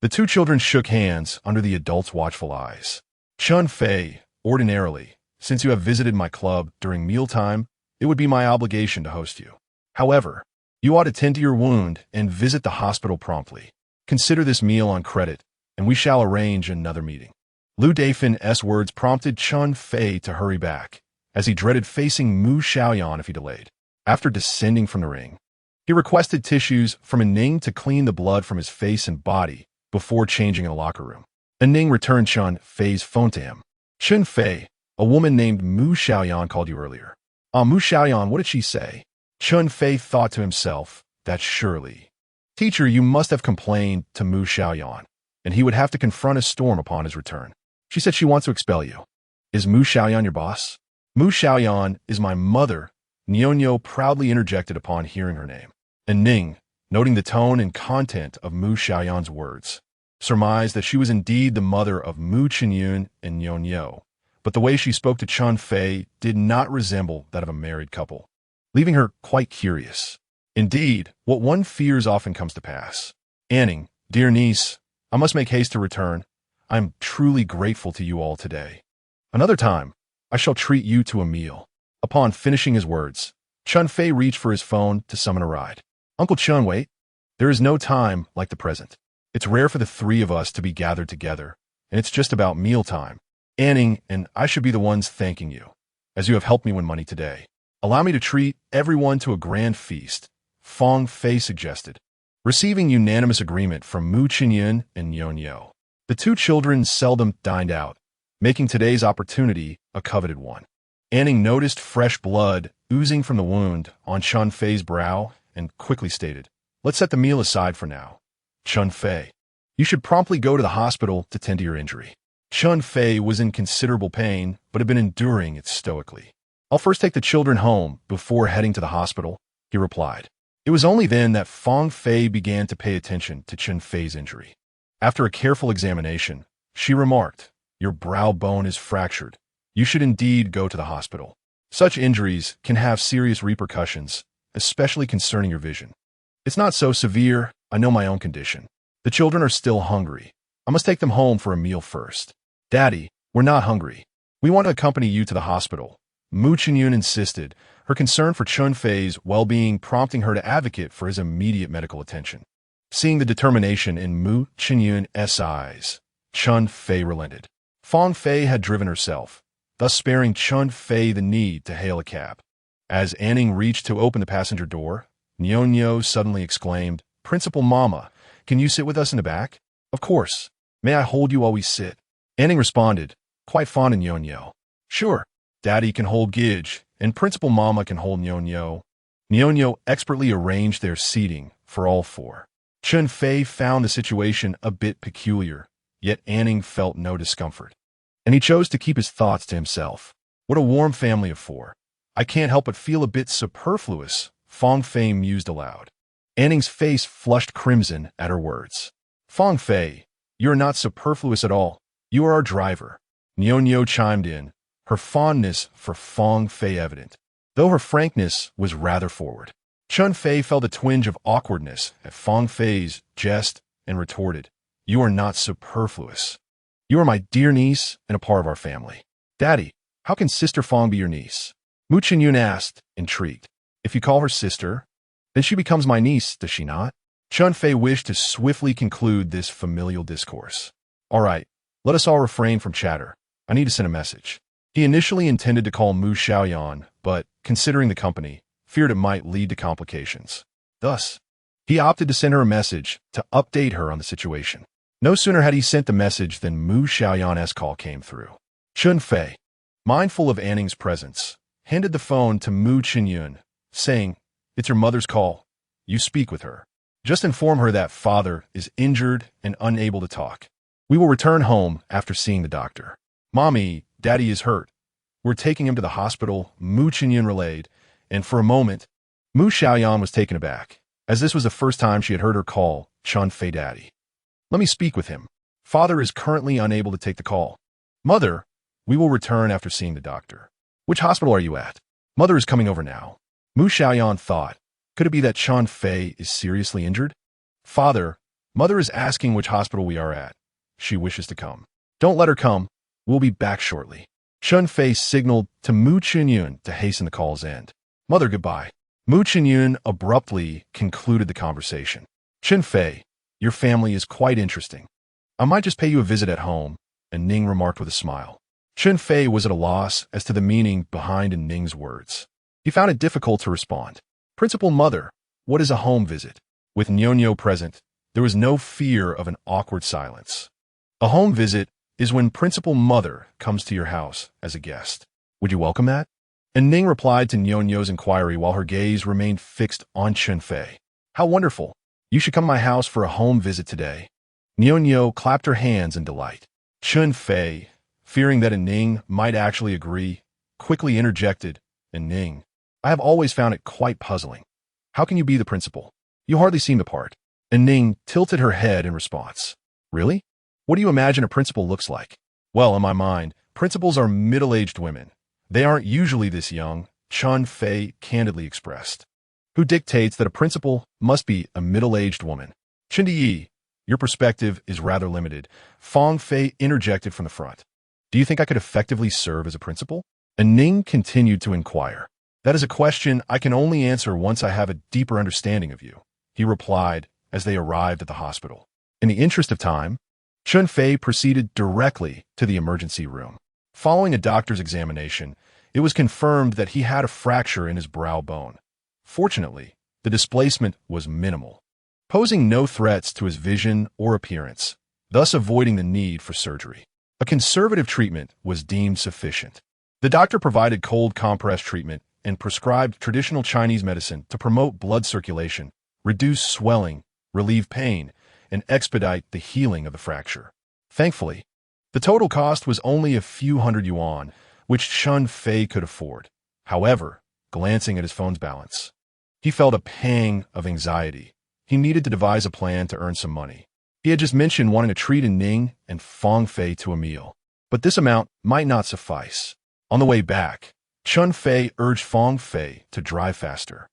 The two children shook hands under the adults' watchful eyes. "Chen Fei, ordinarily, since you have visited my club during mealtime, it would be my obligation to host you. However, you ought to tend to your wound and visit the hospital promptly. Consider this meal on credit, and we shall arrange another meeting." Lu Daifan's words prompted Chen Fei to hurry back, as he dreaded facing Mu Xiaoyan if he delayed. After descending from the ring, he requested tissues from Ning to clean the blood from his face and body before changing in the locker room. Ning returned Chen Fei's phone to him. "Chen Fei, a woman named Mu Xiaoyan called you earlier." Mu Xiaoyan, what did she say?" Chen Fei thought to himself, "That surely. Teacher, you must have complained to Mu Xiaoyan, and he would have to confront a storm upon his return. She said she wants to expel you. Is Mu Xiaoyan your boss?" "Mu Xiaoyan is my mother," Nyo proudly interjected upon hearing her name. And Ning, noting the tone and content of Mu Xiaoyan's words, surmised that she was indeed the mother of Mu Xiaoyan and Nyo, but the way she spoke to Chen Fei did not resemble that of a married couple, leaving her quite curious. Indeed, what one fears often comes to pass. "Anning, dear niece, I must make haste to return. I am truly grateful to you all today. Another time, I shall treat you to a meal." Upon finishing his words, Chen Fei reached for his phone to summon a ride. "Uncle Chen, wait. There is no time like the present. It's rare for the three of us to be gathered together, and it's just about mealtime. Anning and I should be the ones thanking you, as you have helped me win money today. Allow me to treat everyone to a grand feast," Fang Fei suggested. Receiving unanimous agreement from Mu Xiaoyan and Nyo, the two children seldom dined out, making today's opportunity a coveted one. Anning noticed fresh blood oozing from the wound on Chen Fei's brow and quickly stated, "Let's set the meal aside for now. Chen Fei, you should promptly go to the hospital to tend to your injury." Chen Fei was in considerable pain, but had been enduring it stoically. "I'll first take the children home before heading to the hospital," he replied. It was only then that Fang Fei began to pay attention to Chen Fei's injury. After a careful examination, she remarked, "Your brow bone is fractured. You should indeed go to the hospital. Such injuries can have serious repercussions, especially concerning your vision." "It's not so severe. I know my own condition. The children are still hungry. I must take them home for a meal first. Daddy, we're not hungry. We want to accompany you to the hospital. Mu Xiaoyan insisted, her concern for Chen Fei's well-being prompting her to advocate for his immediate medical attention. Seeing the determination in Mu Xiaoyan's eyes, Chen Fei relented. Fang Fei had driven herself, thus sparing Chen Fei the need to hail a cab. As Anning reached to open the passenger door, Nyonyo suddenly exclaimed, "Principal Mama, can you sit with us in the back?" "Of course. May I hold you while we sit?" Anning responded, quite fond of Nyonyo. "Sure. Daddy can hold Gidge, and Principal Mama can hold Nyonyo." Nyonyo expertly arranged their seating for all four. Chen Fei found the situation a bit peculiar, yet Anning felt no discomfort. And he chose to keep his thoughts to himself. What a warm family of four. I can't help but feel a bit superfluous, Fang Fei mused aloud. Anning's face flushed crimson at her words. "Fang Fei, you are not superfluous at all. You are our driver." Nyonyo chimed in, her fondness for Fang Fei evident, though her frankness was rather forward. Chen Fei felt a twinge of awkwardness at Fang Fei's jest and retorted, "You are not superfluous. You are my dear niece and a part of our family." "Daddy, how can Sister Fang be your niece?" Mu Xiaoyan asked, intrigued. "If you call her sister, then she becomes my niece, does she not?" Chen Fei wished to swiftly conclude this familial discourse. "All right, let us all refrain from chatter. I need to send a message." He initially intended to call Mu Xiaoyan, but, considering the company, feared it might lead to complications. Thus, he opted to send her a message to update her on the situation. No sooner had he sent the message than Mu Xiaoyan's call came through. Chen Fei, mindful of Anning's presence, handed the phone to Mu Xiaoyan, saying, "It's your mother's call. You speak with her. Just inform her that father is injured and unable to talk. We will return home after seeing the doctor." "Mommy, Daddy is hurt. We're taking him to the hospital," Mu Xiaoyan relayed, and for a moment, Mu Xiaoyan was taken aback, as this was the first time she had heard her call Chen Fei Daddy. "Let me speak with him. Father is currently unable to take the call." "Mother, we will return after seeing the doctor." "Which hospital are you at?" "Mother is coming over now." Mu Xiaoyan thought, could it be that Chen Fei is seriously injured? "Father, Mother is asking which hospital we are at. She wishes to come." "Don't let her come. We'll be back shortly." Chen Fei signaled to Mu Xiaoyan to hasten the call's end. "Mother, goodbye." Mu Xiaoyan abruptly concluded the conversation. "Chen Fei, your family is quite interesting. I might just pay you a visit at home," and Ning remarked with a smile. Chen Fei was at a loss as to the meaning behind Ning's words. He found it difficult to respond. "Principal Mother, what is a home visit?" With Nyonyo present, there was no fear of an awkward silence. "A home visit is when Principal Mother comes to your house as a guest. Would you welcome that?" And Ning replied to Nyonyo's inquiry while her gaze remained fixed on Chen Fei. "How wonderful. You should come to my house for a home visit today." Nyonyo clapped her hands in delight. Chen Fei, fearing that Ning might actually agree, quickly interjected, "And Ning, I have always found it quite puzzling. How can you be the principal? You hardly seem the part." And Ning tilted her head in response. "Really? What do you imagine a principal looks like?" "Well, in my mind, principals are middle-aged women. They aren't usually this young," Chen Fei candidly expressed. "Who dictates that a principal must be a middle-aged woman?" "Chindiyi, your perspective is rather limited," Fang Fei interjected from the front. "Do you think I could effectively serve as a principal?" And Ning continued to inquire. "That is a question I can only answer once I have a deeper understanding of you," he replied as they arrived at the hospital. In the interest of time, Chen Fei proceeded directly to the emergency room. Following a doctor's examination, it was confirmed that he had a fracture in his brow bone. Fortunately, the displacement was minimal, posing no threats to his vision or appearance, thus avoiding the need for surgery. A conservative treatment was deemed sufficient. The doctor provided cold compress treatment and prescribed traditional Chinese medicine to promote blood circulation, reduce swelling, relieve pain, and expedite the healing of the fracture. Thankfully, the total cost was only a few hundred yuan, which Chen Fei could afford. However, glancing at his phone's balance, he felt a pang of anxiety. He needed to devise a plan to earn some money. He had just mentioned wanting to treat Ning and Fang Fei to a meal, but this amount might not suffice. On the way back, Chen Fei urged Fang Fei to drive faster,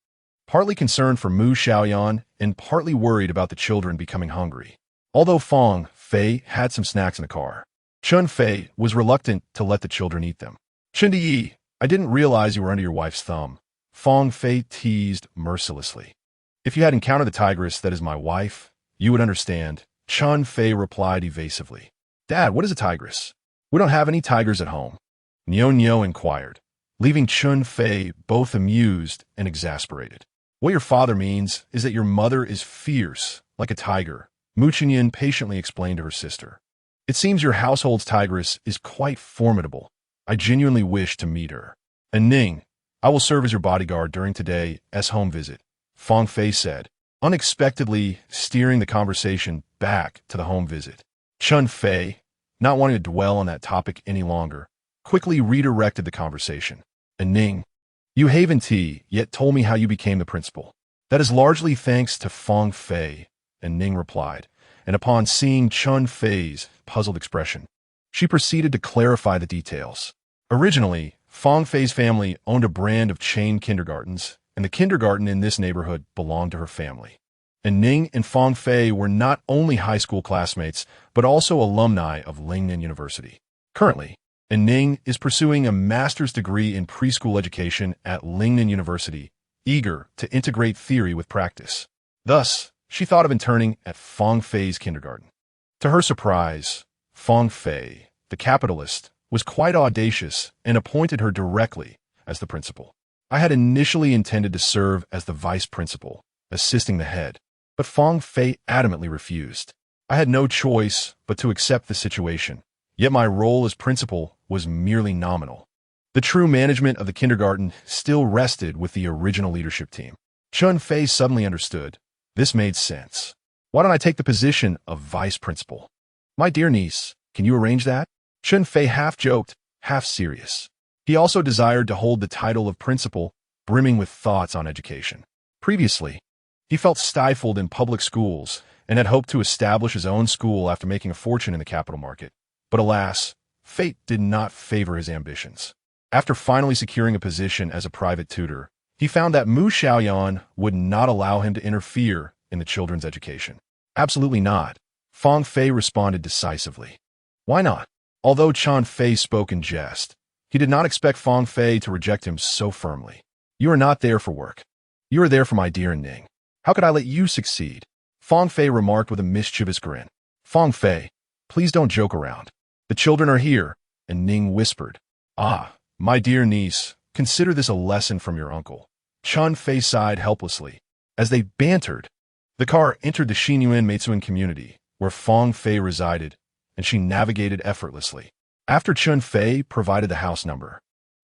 partly concerned for Mu Xiaoyan and partly worried about the children becoming hungry. Although Fang Fei had some snacks in the car, Chen Fei was reluctant to let the children eat them. Chen Yi, I didn't realize you were under your wife's thumb, Fang Fei teased mercilessly. If you had encountered the tigress that is my wife, you would understand, Chen Fei replied evasively. Dad, what is a tigress? We don't have any tigers at home, Nyo inquired, leaving Chen Fei both amused and exasperated. What your father means is that your mother is fierce, like a tiger, Mu Xiaoyan patiently explained to her sister. It seems your household's tigress is quite formidable. I genuinely wish to meet her. And Ning, I will serve as your bodyguard during today's home visit, Fang Fei said, unexpectedly steering the conversation back to the home visit. Chen Fei, not wanting to dwell on that topic any longer, quickly redirected the conversation. And Ning, you haven't yet told me how you became the principal. That is largely thanks to Fang Fei, and Ning replied, and upon seeing Chen Fei's puzzled expression, she proceeded to clarify the details. Originally, Fang Fei's family owned a brand of chain kindergartens, and the kindergarten in this neighborhood belonged to her family. And Ning and Fang Fei were not only high school classmates, but also alumni of Lingnan University. Currently, Ning is pursuing a master's degree in preschool education at Lingnan University, eager to integrate theory with practice. Thus, she thought of interning at Fang Fei's kindergarten. To her surprise, Fang Fei, the capitalist, was quite audacious and appointed her directly as the principal. I had initially intended to serve as the vice principal, assisting the head, but Fang Fei adamantly refused. I had no choice but to accept the situation, yet my role as principal was merely nominal. The true management of the kindergarten still rested with the original leadership team. Chen Fei suddenly understood. This made sense. Why don't I take the position of vice principal? My dear niece, can you arrange that? Chen Fei half joked, half serious. He also desired to hold the title of principal, brimming with thoughts on education. Previously, he felt stifled in public schools and had hoped to establish his own school after making a fortune in the capital market. But alas, fate did not favor his ambitions. After finally securing a position as a private tutor, he found that Mu Xiaoyan would not allow him to interfere in the children's education. Absolutely not, Fang Fei responded decisively. Why not? Although Chen Fei spoke in jest, he did not expect Fang Fei to reject him so firmly. You are not there for work. You are there for my dear Ning. How could I let you succeed? Fang Fei remarked with a mischievous grin. Fang Fei, please don't joke around. The children are here, and Ning whispered. Ah, my dear niece, consider this a lesson from your uncle. Chen Fei sighed helplessly. As they bantered, the car entered the Xinyuan Meitsuan community, where Fang Fei resided, and she navigated effortlessly. After Chen Fei provided the house number,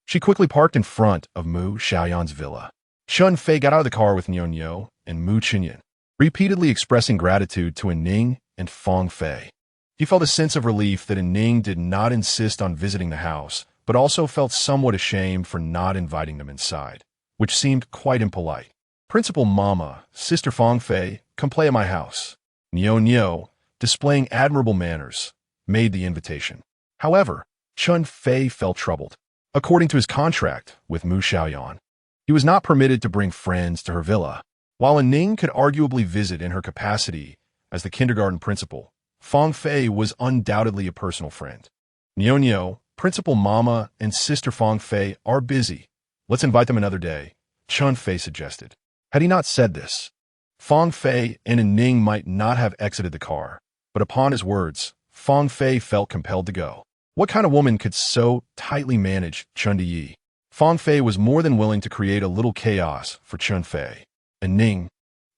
she quickly parked in front of Mu Xiaoyan's villa. Chen Fei got out of the car with Nyo and Mu Xiaoyan, repeatedly expressing gratitude to Ning and Fang Fei. He felt a sense of relief that Ning did not insist on visiting the house, but also felt somewhat ashamed for not inviting them inside, which seemed quite impolite. Principal Mama, Sister Fang Fei, come play at my house. Nyo, displaying admirable manners, made the invitation. However, Chen Fei felt troubled. According to his contract with Mu Xiaoyan, he was not permitted to bring friends to her villa. While Ning could arguably visit in her capacity as the kindergarten principal, Fang Fei was undoubtedly a personal friend. Nyo, Principal Mama, and Sister Fang Fei are busy. Let's invite them another day, Chen Fei suggested. Had he not said this, Fang Fei and Ning might not have exited the car, but upon his words, Fang Fei felt compelled to go. What kind of woman could so tightly manage Chen Yi? Fang Fei was more than willing to create a little chaos for Chen Fei. And Ning,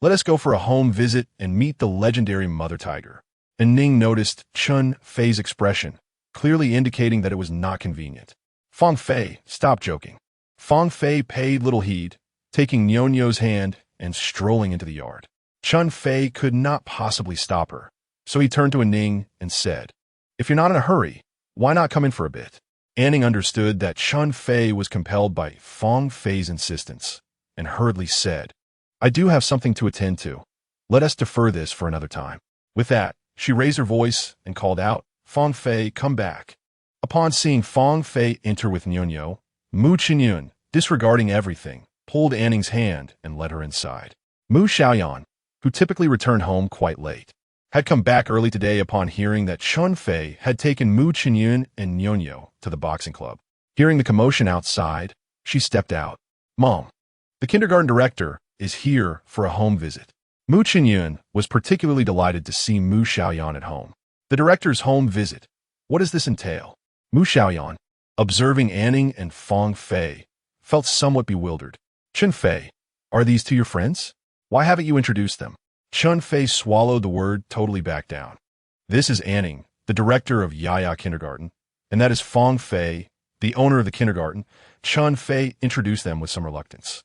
let us go for a home visit and meet the legendary mother tiger. And Ning noticed Chen Fei's expression, clearly indicating that it was not convenient. Fang Fei, stop joking. Fang Fei paid little heed, taking Nyo's hand and strolling into the yard. Chen Fei could not possibly stop her, so he turned to Ning and said, if you're not in a hurry, why not come in for a bit? Ning understood that Chen Fei was compelled by Fang Fei's insistence, and hurriedly said, I do have something to attend to. Let us defer this for another time. With that, she raised her voice and called out, Fang Fei, come back. Upon seeing Fang Fei enter with Nyo, Mu Xiaoyan, disregarding everything, pulled Ning's hand and led her inside. Mu Xiaoyan, who typically returned home quite late, had come back early today upon hearing that Chen Fei had taken Mu Xiaoyan and Nyonyo to the boxing club. Hearing the commotion outside, she stepped out. Mom, the kindergarten director is here for a home visit. Mu Xiaoyan was particularly delighted to see Mu Xiaoyan at home. The director's home visit. What does this entail? Mu Xiaoyan, observing Anning and Fang Fei, felt somewhat bewildered. Chen Fei, are these two your friends? Why haven't you introduced them? Chen Fei swallowed the word, totally back down. This is Anning, the director of Yaya Kindergarten, and that is Fang Fei, the owner of the kindergarten. Chen Fei introduced them with some reluctance.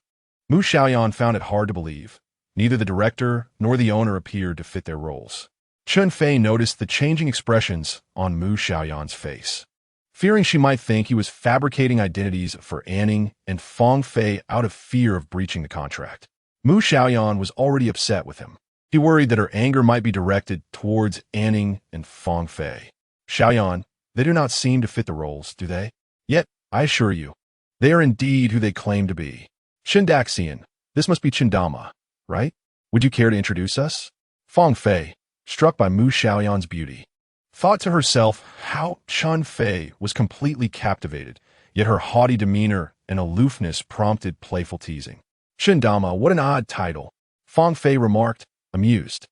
Mu Xiaoyan found it hard to believe. Neither the director nor the owner appeared to fit their roles. Chen Fei noticed the changing expressions on Mu Xiaoyan's face. Fearing she might think he was fabricating identities for Anning and Fang Fei out of fear of breaching the contract. Mu Xiaoyan was already upset with him. He worried that her anger might be directed towards Anning and Fang Fei. Xiaoyan, they do not seem to fit the roles, do they? Yet, I assure you, they are indeed who they claim to be. Chindaxian, this must be Chindama, right? Would you care to introduce us? Fang Fei, struck by Mu Xiaoyan's beauty, thought to herself how Chen Fei was completely captivated, yet her haughty demeanor and aloofness prompted playful teasing. Chindama, what an odd title, Fang Fei remarked, amused.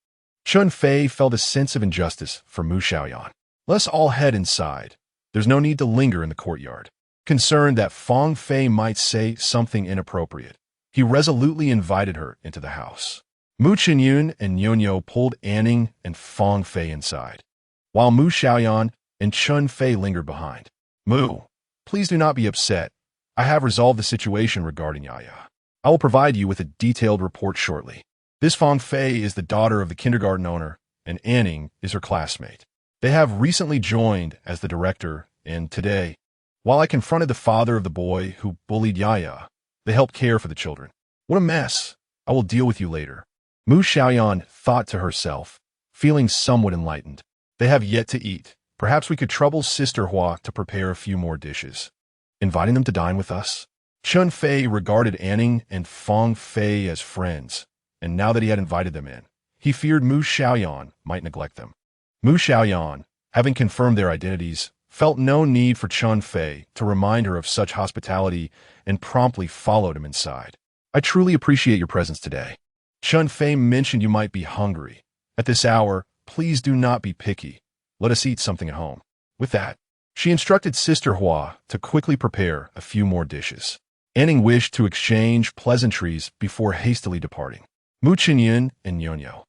Chen Fei felt a sense of injustice for Mu Xiaoyan. Let's all head inside. There's no need to linger in the courtyard. Concerned that Fang Fei might say something inappropriate, he resolutely invited her into the house. Mu Xiaoyan and Nyonyo pulled Anning and Fang Fei inside, while Mu Xiaoyan and Chen Fei lingered behind. Mu, please do not be upset. I have resolved the situation regarding Yaya. I will provide you with a detailed report shortly. This Fang Fei is the daughter of the kindergarten owner, and Anning is her classmate. They have recently joined as the director, and today, while I confronted the father of the boy who bullied Yaya, they helped care for the children. What a mess. I will deal with you later. Mu Xiaoyan thought to herself, feeling somewhat enlightened. They have yet to eat. Perhaps we could trouble Sister Hua to prepare a few more dishes. Inviting them to dine with us? Chen Fei regarded Anning and Fang Fei as friends, and now that he had invited them in, he feared Mu Xiaoyan might neglect them. Mu Xiaoyan, having confirmed their identities, felt no need for Chen Fei to remind her of such hospitality and promptly followed him inside. I truly appreciate your presence today. Chen Fei mentioned you might be hungry. At this hour, please do not be picky. Let us eat something at home. With that, she instructed Sister Hua to quickly prepare a few more dishes. Anning wished to exchange pleasantries before hastily departing. Mu Xiaoyan and Nyonyo,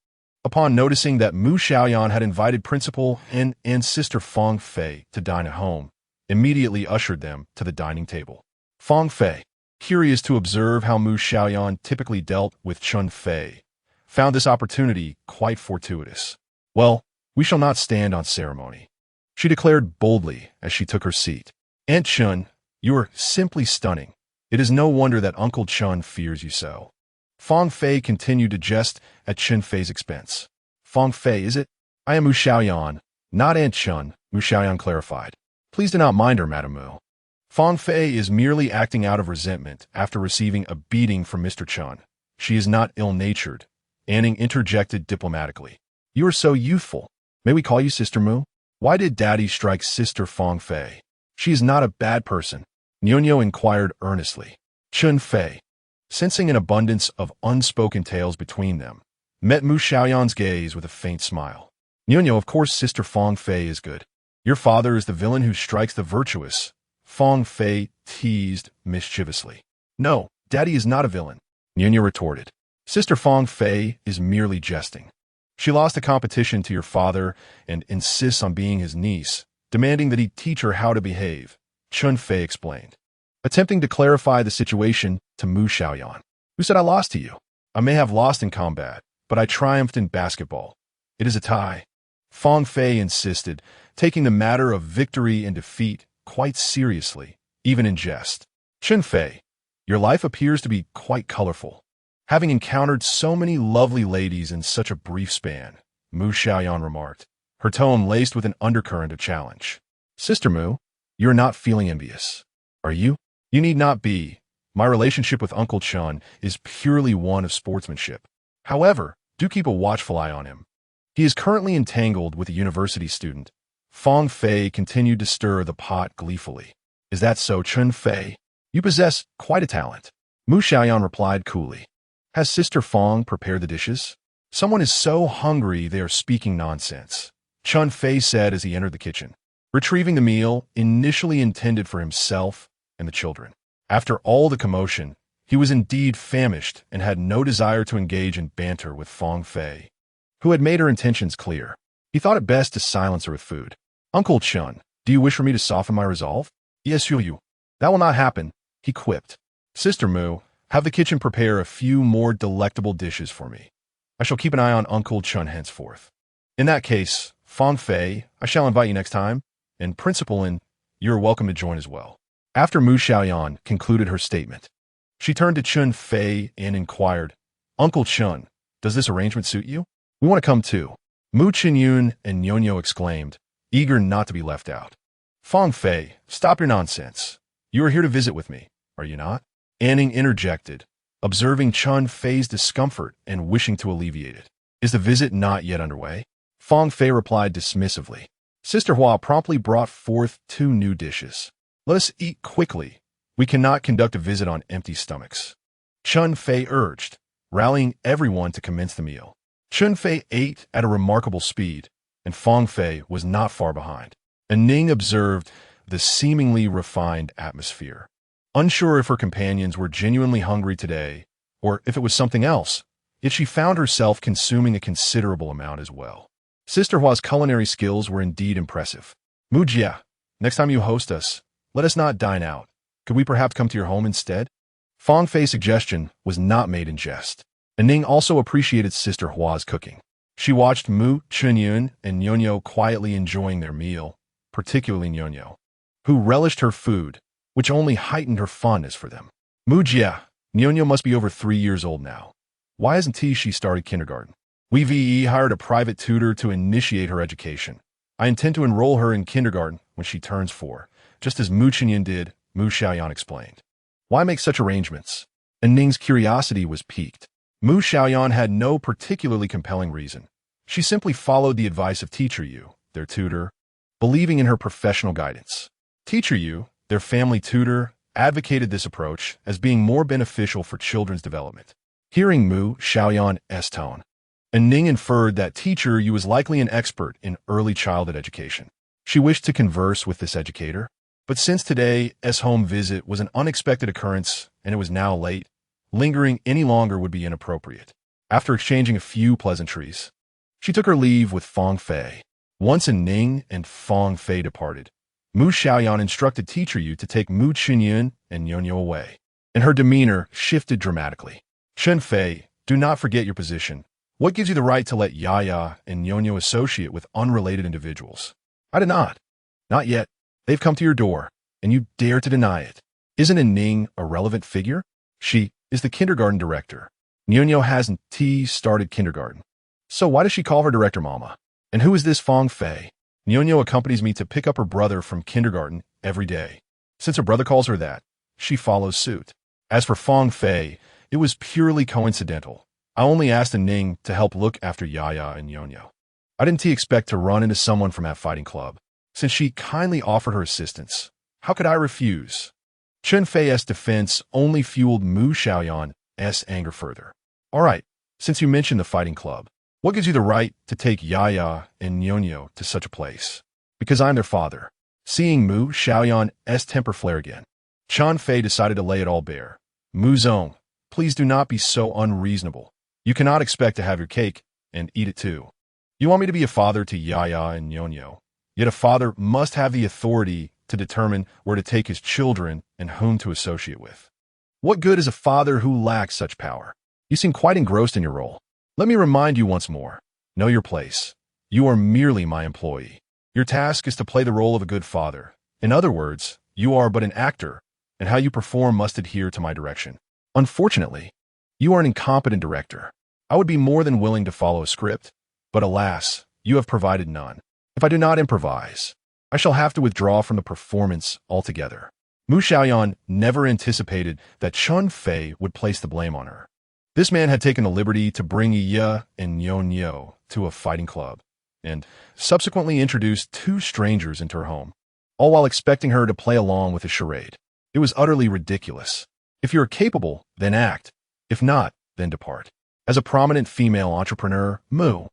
upon noticing that Mu Xiaoyan had invited Principal and Sister Fang Fei to dine at home, immediately ushered them to the dining table. Fang Fei, curious to observe how Mu Xiaoyan typically dealt with Chen Fei, found this opportunity quite fortuitous. Well, we shall not stand on ceremony, she declared boldly as she took her seat. Aunt Chen, you are simply stunning. It is no wonder that Uncle Chen fears you so. Fang Fei continued to jest at Chen Fei's expense. Fang Fei, is it? I am Mu Xiaoyan, not Aunt Chen, Mu Xiaoyan clarified. Please do not mind her, Madame Mu. Fang Fei is merely acting out of resentment after receiving a beating from Mr. Chen. She is not ill-natured. Anning interjected diplomatically. You are so youthful. May we call you Sister Mu? Why did Daddy strike Sister Fang Fei? She is not a bad person, Nyonyo inquired earnestly. Chen Fei, sensing an abundance of unspoken tales between them, met Mu Xiaoyan's gaze with a faint smile. Nyonyo, of course Sister Fang Fei is good. Your father is the villain who strikes the virtuous, Fang Fei teased mischievously. No, Daddy is not a villain, Nyonyo retorted. Sister Fang Fei is merely jesting. She lost a competition to your father and insists on being his niece, demanding that he teach her how to behave, Chen Fei explained, attempting to clarify the situation to Mu Xiaoyan. Who said I lost to you? I may have lost in combat, but I triumphed in basketball. It is a tie. Fang Fei insisted, taking the matter of victory and defeat quite seriously, even in jest. Chen Fei, your life appears to be quite colorful. Having encountered so many lovely ladies in such a brief span, Mu Xiaoyan remarked, her tone laced with an undercurrent of challenge. Sister Mu, you're not feeling envious, are you? You need not be. My relationship with Uncle Chen is purely one of sportsmanship. However, do keep a watchful eye on him. He is currently entangled with a university student. Feng Fei continued to stir the pot gleefully. Is that so, Chen Fei? You possess quite a talent. Mu Xiaoyan replied coolly. Has Sister Feng prepared the dishes? Someone is so hungry they are speaking nonsense, Chen Fei said as he entered the kitchen, retrieving the meal initially intended for himself and the children. After all the commotion, he was indeed famished and had no desire to engage in banter with Feng Fei, who had made her intentions clear. He thought it best to silence her with food. Uncle Chen, do you wish for me to soften my resolve? Yes, you. That will not happen, he quipped. Sister Mu, have the kitchen prepare a few more delectable dishes for me. I shall keep an eye on Uncle Chen henceforth. In that case, Feng Fei, I shall invite you next time, and Principal and you are welcome to join as well. After Mu Xiaoyan concluded her statement, she turned to Chen Fei and inquired, Uncle Chen, does this arrangement suit you? We want to come too. Mu Qinyun and Nyonyo exclaimed, eager not to be left out. Feng Fei, stop your nonsense. You are here to visit with me, are you not? Anning interjected, observing Chen Fei's discomfort and wishing to alleviate it. Is the visit not yet underway? Feng Fei replied dismissively. Sister Hua promptly brought forth 2 new dishes. Let us eat quickly. We cannot conduct a visit on empty stomachs. Chen Fei urged, rallying everyone to commence the meal. Chen Fei ate at a remarkable speed, and Feng Fei was not far behind. Ning observed the seemingly refined atmosphere. Unsure if her companions were genuinely hungry today, or if it was something else, yet she found herself consuming a considerable amount as well. Sister Hua's culinary skills were indeed impressive. Mu Jia, next time you host us, let us not dine out. Could we perhaps come to your home instead? Feng Fei's suggestion was not made in jest. Ning also appreciated Sister Hua's cooking. She watched Mu Qinyun and Nyonyo quietly enjoying their meal, particularly Nyonyo, who relished her food, which only heightened her fondness for them. Mu Jia, Nyonyo must be over 3 years old now. Why hasn't she started kindergarten? We hired a private tutor to initiate her education. I intend to enroll her in kindergarten when she turns 4, just as Mu Qinyun did, Mu Xiaoyan explained. Why make such arrangements? Ning's curiosity was piqued. Mu Xiaoyan had no particularly compelling reason. She simply followed the advice of Teacher Yu, their tutor, believing in her professional guidance. Teacher Yu, their family tutor, advocated this approach as being more beneficial for children's development. Hearing Mu Xiaoyan's tone, Ning inferred that Teacher Yu was likely an expert in early childhood education. She wished to converse with this educator, but since today's home visit was an unexpected occurrence and it was now late, lingering any longer would be inappropriate. After exchanging a few pleasantries, she took her leave with Feng Fei. Once Ning and Feng Fei departed, Mu Xiaoyan instructed Teacher Yu to take Mu Qinyun and Nyonyo away, and her demeanor shifted dramatically. Chen Fei, do not forget your position. What gives you the right to let Yaya and Nyonyo associate with unrelated individuals? I did not. Not yet. They've come to your door, and you dare to deny it. Isn't Ning a relevant figure? She is the kindergarten director. Nyonyo hasn't started kindergarten. So why does she call her director Mama? And who is this Feng Fei? Nyonyo accompanies me to pick up her brother from kindergarten every day. Since her brother calls her that, she follows suit. As for Feng Fei, it was purely coincidental. I only asked Ning to help look after Yaya and Nyonyo. I didn't expect to run into someone from that fighting club. Since she kindly offered her assistance, how could I refuse? Chen Fei's defense only fueled Mu Xiaoyan's anger further. All right, since you mentioned the fighting club, what gives you the right to take Yaya and Nyonyo to such a place? Because I'm their father. Seeing Mu Xiaoyan's temper flare again, Chen Fei decided to lay it all bare. Mu Zong, please do not be so unreasonable. You cannot expect to have your cake and eat it too. You want me to be a father to Yaya and Nyonyo, yet a father must have the authority to determine where to take his children and whom to associate with. What good is a father who lacks such power? You seem quite engrossed in your role. Let me remind you once more. Know your place. You are merely my employee. Your task is to play the role of a good father. In other words, you are but an actor, and how you perform must adhere to my direction. Unfortunately, you are an incompetent director. I would be more than willing to follow a script, but alas, you have provided none. If I do not improvise, I shall have to withdraw from the performance altogether. Mu Xiaoyan never anticipated that Chen Fei would place the blame on her. This man had taken the liberty to bring Yi and Nyo to a fighting club, and subsequently introduced two strangers into her home, all while expecting her to play along with a charade. It was utterly ridiculous. If you are capable, then act. If not, then depart. As a prominent female entrepreneur, Mu,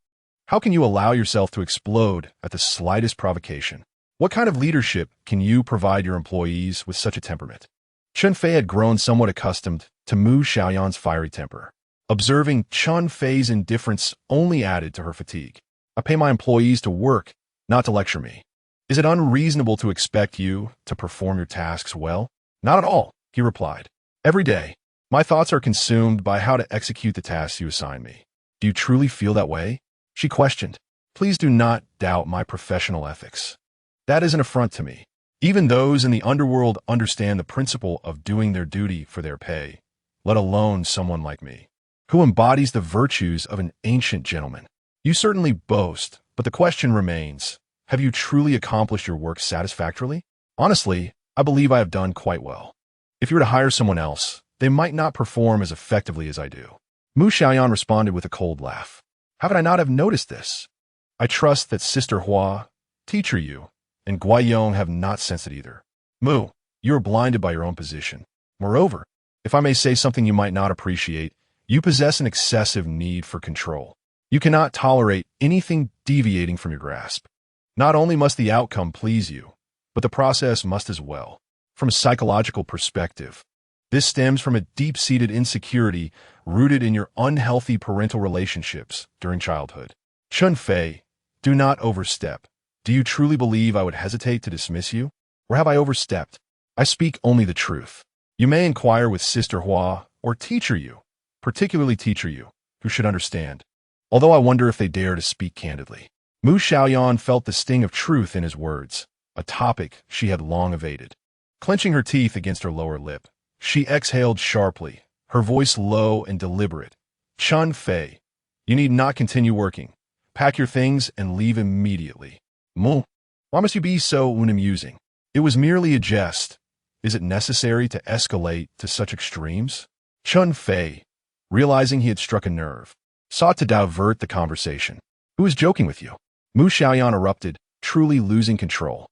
how can you allow yourself to explode at the slightest provocation? What kind of leadership can you provide your employees with such a temperament? Chen Fei had grown somewhat accustomed to Mu Xiaoyan's fiery temper. Observing Chen Fei's indifference only added to her fatigue. I pay my employees to work, not to lecture me. Is it unreasonable to expect you to perform your tasks well? Not at all, he replied. Every day, my thoughts are consumed by how to execute the tasks you assign me. Do you truly feel that way? She questioned. Please do not doubt my professional ethics. That is an affront to me. Even those in the underworld understand the principle of doing their duty for their pay, let alone someone like me, who embodies the virtues of an ancient gentleman. You certainly boast, but the question remains, have you truly accomplished your work satisfactorily? Honestly, I believe I have done quite well. If you were to hire someone else, they might not perform as effectively as I do. Mu Xiaoyan responded with a cold laugh. How could I not have noticed this? I trust that Sister Hua, Teacher Yu, and Guiyong have not sensed it either. Mu, you are blinded by your own position. Moreover, if I may say something you might not appreciate, you possess an excessive need for control. You cannot tolerate anything deviating from your grasp. Not only must the outcome please you, but the process must as well. From a psychological perspective, this stems from a deep-seated insecurity rooted in your unhealthy parental relationships during childhood. Chen Fei, do not overstep. Do you truly believe I would hesitate to dismiss you? Or have I overstepped? I speak only the truth. You may inquire with Sister Hua or Teacher Yu, particularly Teacher Yu, who should understand. Although I wonder if they dare to speak candidly. Mu Xiaoyan felt the sting of truth in his words, a topic she had long evaded. Clenching her teeth against her lower lip, she exhaled sharply, her voice low and deliberate. Chen Fei, you need not continue working. Pack your things and leave immediately. Mu, why must you be so unamusing? It was merely a jest. Is it necessary to escalate to such extremes? Chen Fei, realizing he had struck a nerve, sought to divert the conversation. Who is joking with you? Mu Xiaoyan erupted, truly losing control.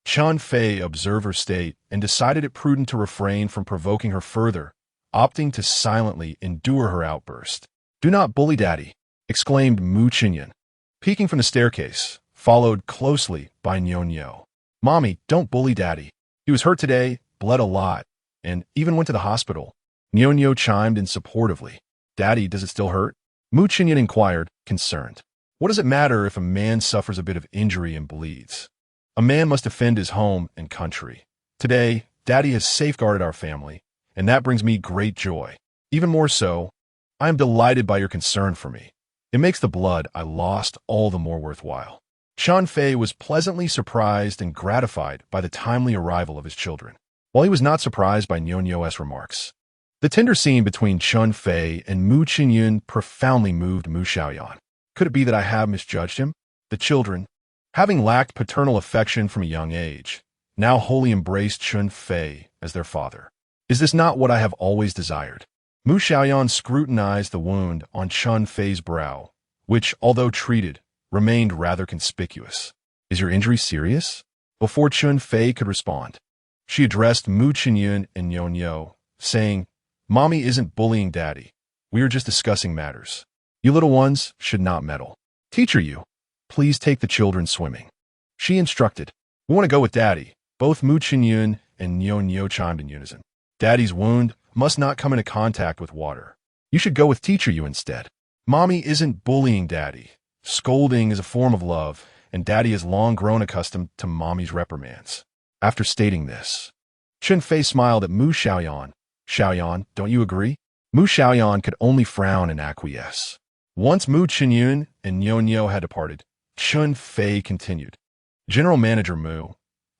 Chen Fei observed her state and decided it prudent to refrain from provoking her further, opting to silently endure her outburst. Do not bully Daddy, exclaimed Mu Xiaoyan, peeking from the staircase, followed closely by Nyo. Mommy, don't bully Daddy. He was hurt today, bled a lot, and even went to the hospital. Nyo chimed in supportively. Daddy, does it still hurt? Mu Xiaoyan inquired, concerned. What does it matter if a man suffers a bit of injury and bleeds? A man must defend his home and country. Today, Daddy has safeguarded our family, and that brings me great joy. Even more so, I am delighted by your concern for me. It makes the blood I lost all the more worthwhile. Chen Fei was pleasantly surprised and gratified by the timely arrival of his children, while he was not surprised by Nyo's remarks. The tender scene between Chen Fei and Mu Xiaoyan profoundly moved Mu Xiaoyan. Could it be that I have misjudged him? The children, having lacked paternal affection from a young age, now wholly embraced Chen Fei as their father. Is this not what I have always desired? Mu Xiaoyan scrutinized the wound on Chen Fei's brow, which, although treated, remained rather conspicuous. Is your injury serious? Before Chen Fei could respond, she addressed Mu Xiaoyan and Nyo, saying, Mommy isn't bullying Daddy. We are just discussing matters. You little ones should not meddle. Teacher Yu, please take the children swimming. She instructed. We want to go with Daddy. Both Mu Xiaoyan and Nyo chimed in unison. Daddy's wound must not come into contact with water. You should go with Teacher Yu instead. Mommy isn't bullying Daddy. Scolding is a form of love, and Daddy has long grown accustomed to Mommy's reprimands. After stating this, Chen Fei smiled at Mu Xiaoyan. Xiaoyan, don't you agree? Mu Xiaoyan could only frown and acquiesce. Once Mu Xiaoyan and Nyo had departed, Chen Fei continued. General Manager Mu,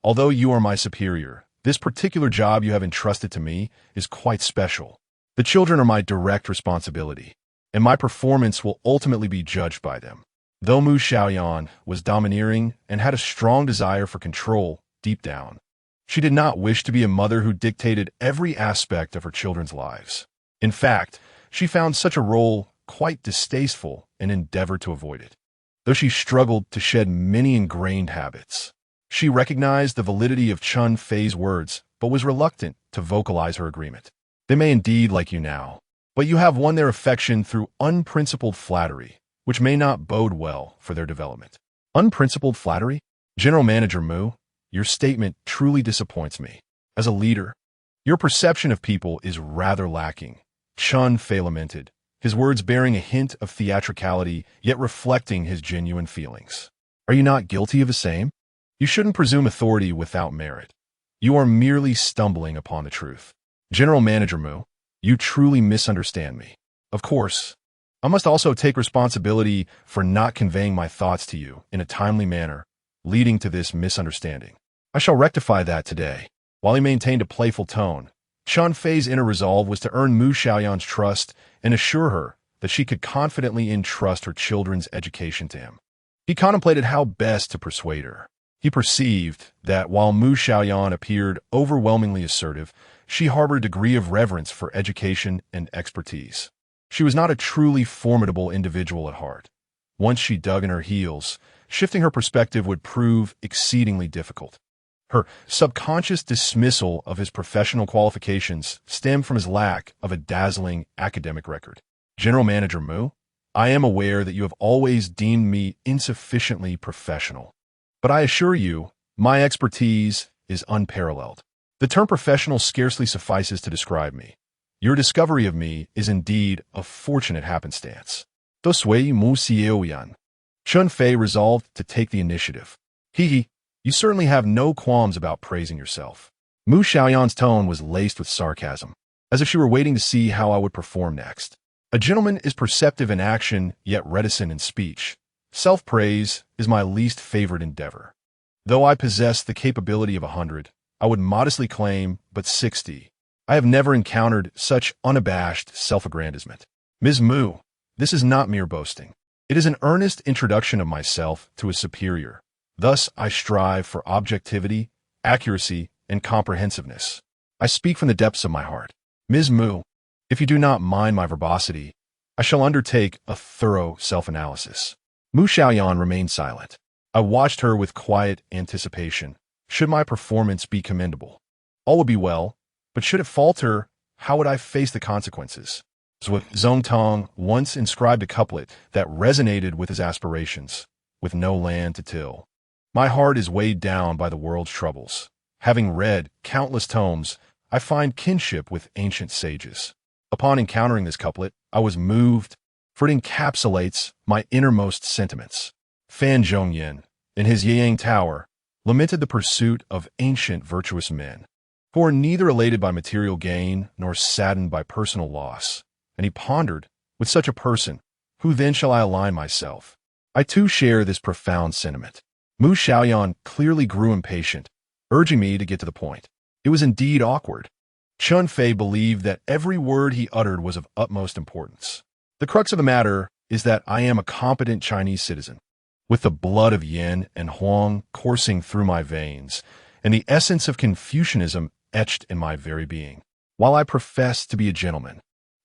although you are my superior, this particular job you have entrusted to me is quite special. The children are my direct responsibility, and my performance will ultimately be judged by them. Though Mu Xiaoyan was domineering and had a strong desire for control deep down, she did not wish to be a mother who dictated every aspect of her children's lives. In fact, She found such a role quite distasteful and endeavored to avoid it. Though she struggled to shed many ingrained habits, she recognized the validity of Chen Fei's words, but was reluctant to vocalize her agreement. They may indeed like you now, but you have won their affection through unprincipled flattery, which may not bode well for their development. Unprincipled flattery? General Manager Mu, your statement truly disappoints me. As a leader, your perception of people is rather lacking, Chen Fei lamented, his words bearing a hint of theatricality, yet reflecting his genuine feelings. Are you not guilty of the same? You shouldn't presume authority without merit. You are merely stumbling upon the truth. General Manager Mu, you truly misunderstand me. Of course, I must also take responsibility for not conveying my thoughts to you in a timely manner, leading to this misunderstanding. I shall rectify that today. While he maintained a playful tone, Chen Fei's inner resolve was to earn Mu Xiaoyan's trust and assure her that she could confidently entrust her children's education to him. He contemplated how best to persuade her. He perceived that while Mu Xiaoyan appeared overwhelmingly assertive, she harbored a degree of reverence for education and expertise. She was not a truly formidable individual at heart. Once she dug in her heels, shifting her perspective would prove exceedingly difficult. Her subconscious dismissal of his professional qualifications stemmed from his lack of a dazzling academic record. General Manager Mu, I am aware that you have always deemed me insufficiently professional. But I assure you, my expertise is unparalleled. The term professional scarcely suffices to describe me. Your discovery of me is indeed a fortunate happenstance. To sui Mu Xiaoyan. Chen Fei resolved to take the initiative. You certainly have no qualms about praising yourself. Mu Xiaoyan's tone was laced with sarcasm, as if she were waiting to see how I would perform next. A gentleman is perceptive in action, yet reticent in speech. Self-praise is my least favorite endeavor. Though I possess the capability of 100, I would modestly claim but 60. I have never encountered such unabashed self-aggrandizement. Ms. Mu, this is not mere boasting. It is an earnest introduction of myself to a superior. Thus, I strive for objectivity, accuracy, and comprehensiveness. I speak from the depths of my heart. Ms. Mu, if you do not mind my verbosity, I shall undertake a thorough self-analysis. Mu Xiaoyan remained silent. I watched her with quiet anticipation. Should my performance be commendable, all would be well, but should it falter, how would I face the consequences? Zhong Tong once inscribed a couplet that resonated with his aspirations, with no land to till. My heart is weighed down by the world's troubles. Having read countless tomes, I find kinship with ancient sages. Upon encountering this couplet, I was moved, for it encapsulates my innermost sentiments. Fan Zhongyan, in his Yang Tower, lamented the pursuit of ancient virtuous men, who are neither elated by material gain nor saddened by personal loss. And he pondered, with such a person, who then shall I align myself? I too share this profound sentiment. Mu Xiaoyan clearly grew impatient, urging me to get to the point. It was indeed awkward. Chen Fei believed that every word he uttered was of utmost importance. The crux of the matter is that I am a competent Chinese citizen, with the blood of Yin and Huang coursing through my veins, and the essence of Confucianism etched in my very being. While I profess to be a gentleman,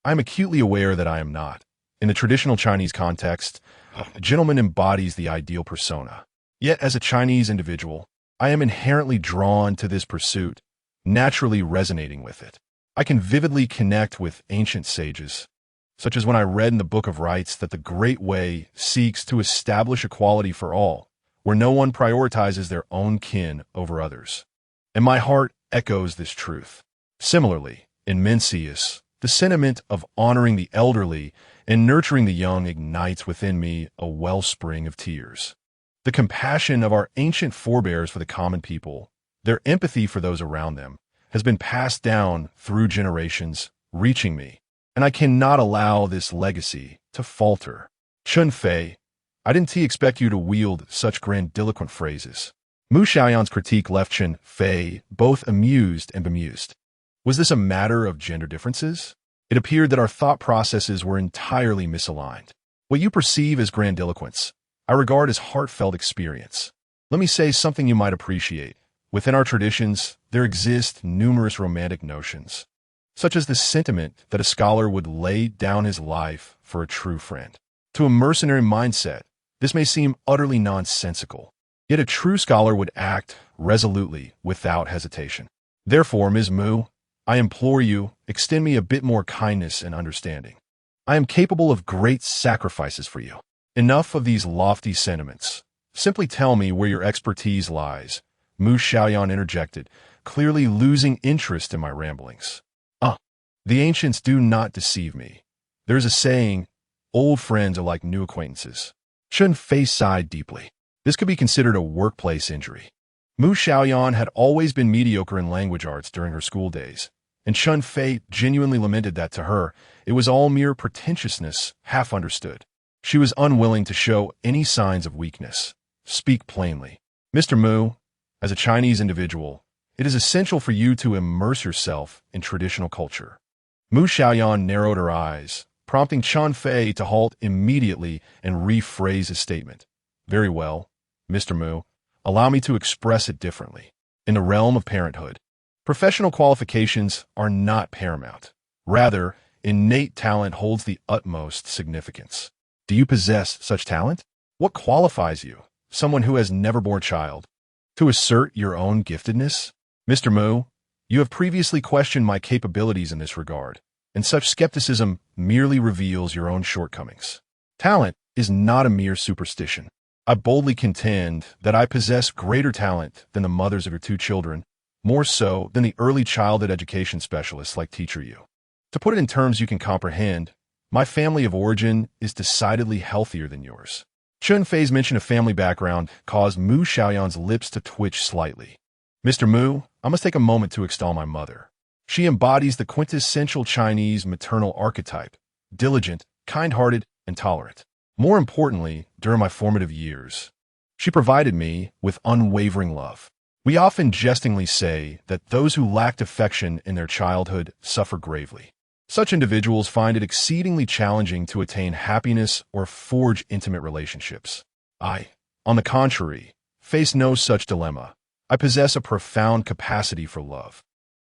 I am acutely aware that I am not. In the traditional Chinese context, a gentleman embodies the ideal persona. Yet as a Chinese individual, I am inherently drawn to this pursuit, naturally resonating with it. I can vividly connect with ancient sages, such as when I read in the Book of Rites that the Great Way seeks to establish equality for all, where no one prioritizes their own kin over others. And my heart echoes this truth. Similarly, in Mencius, the sentiment of honoring the elderly and nurturing the young ignites within me a wellspring of tears. The compassion of our ancient forebears for the common people, their empathy for those around them, has been passed down through generations, reaching me, and I cannot allow this legacy to falter. Chen Fei, I didn't expect you to wield such grandiloquent phrases. Mu Xiaoyan's critique left Chen Fei both amused and bemused. Was this a matter of gender differences? It appeared that our thought processes were entirely misaligned. What you perceive as grandiloquence, I regard as heartfelt experience. Let me say something you might appreciate. Within our traditions, there exist numerous romantic notions, such as the sentiment that a scholar would lay down his life for a true friend. To a mercenary mindset, this may seem utterly nonsensical, yet a true scholar would act resolutely without hesitation. Therefore, Ms. Mu, I implore you, extend me a bit more kindness and understanding. I am capable of great sacrifices for you. Enough of these lofty sentiments. Simply tell me where your expertise lies, Mu Xiaoyan interjected, clearly losing interest in my ramblings. The ancients do not deceive me. There is a saying, old friends are like new acquaintances. Chen Fei sighed deeply. This could be considered a workplace injury. Mu Xiaoyan had always been mediocre in language arts during her school days, and Chen Fei genuinely lamented that to her, it was all mere pretentiousness, half understood. She was unwilling to show any signs of weakness. Speak plainly. Mr. Mu, as a Chinese individual, it is essential for you to immerse yourself in traditional culture. Mu Xiaoyan narrowed her eyes, prompting Chen Fei to halt immediately and rephrase his statement. Very well, Mr. Mu, allow me to express it differently. In the realm of parenthood, professional qualifications are not paramount. Rather, innate talent holds the utmost significance. Do you possess such talent? What qualifies you, someone who has never borne a child, to assert your own giftedness? Mr. Mu, you have previously questioned my capabilities in this regard, and such skepticism merely reveals your own shortcomings. Talent is not a mere superstition. I boldly contend that I possess greater talent than the mothers of your two children, more so than the early childhood education specialists like Teacher You. To put it in terms you can comprehend, my family of origin is decidedly healthier than yours. Chen Fei's mention of family background caused Mu Xiaoyan's lips to twitch slightly. Mr. Mu, I must take a moment to extol my mother. She embodies the quintessential Chinese maternal archetype, diligent, kind-hearted, and tolerant. More importantly, during my formative years, she provided me with unwavering love. We often jestingly say that those who lacked affection in their childhood suffer gravely. Such individuals find it exceedingly challenging to attain happiness or forge intimate relationships. I, on the contrary, face no such dilemma. I possess a profound capacity for love.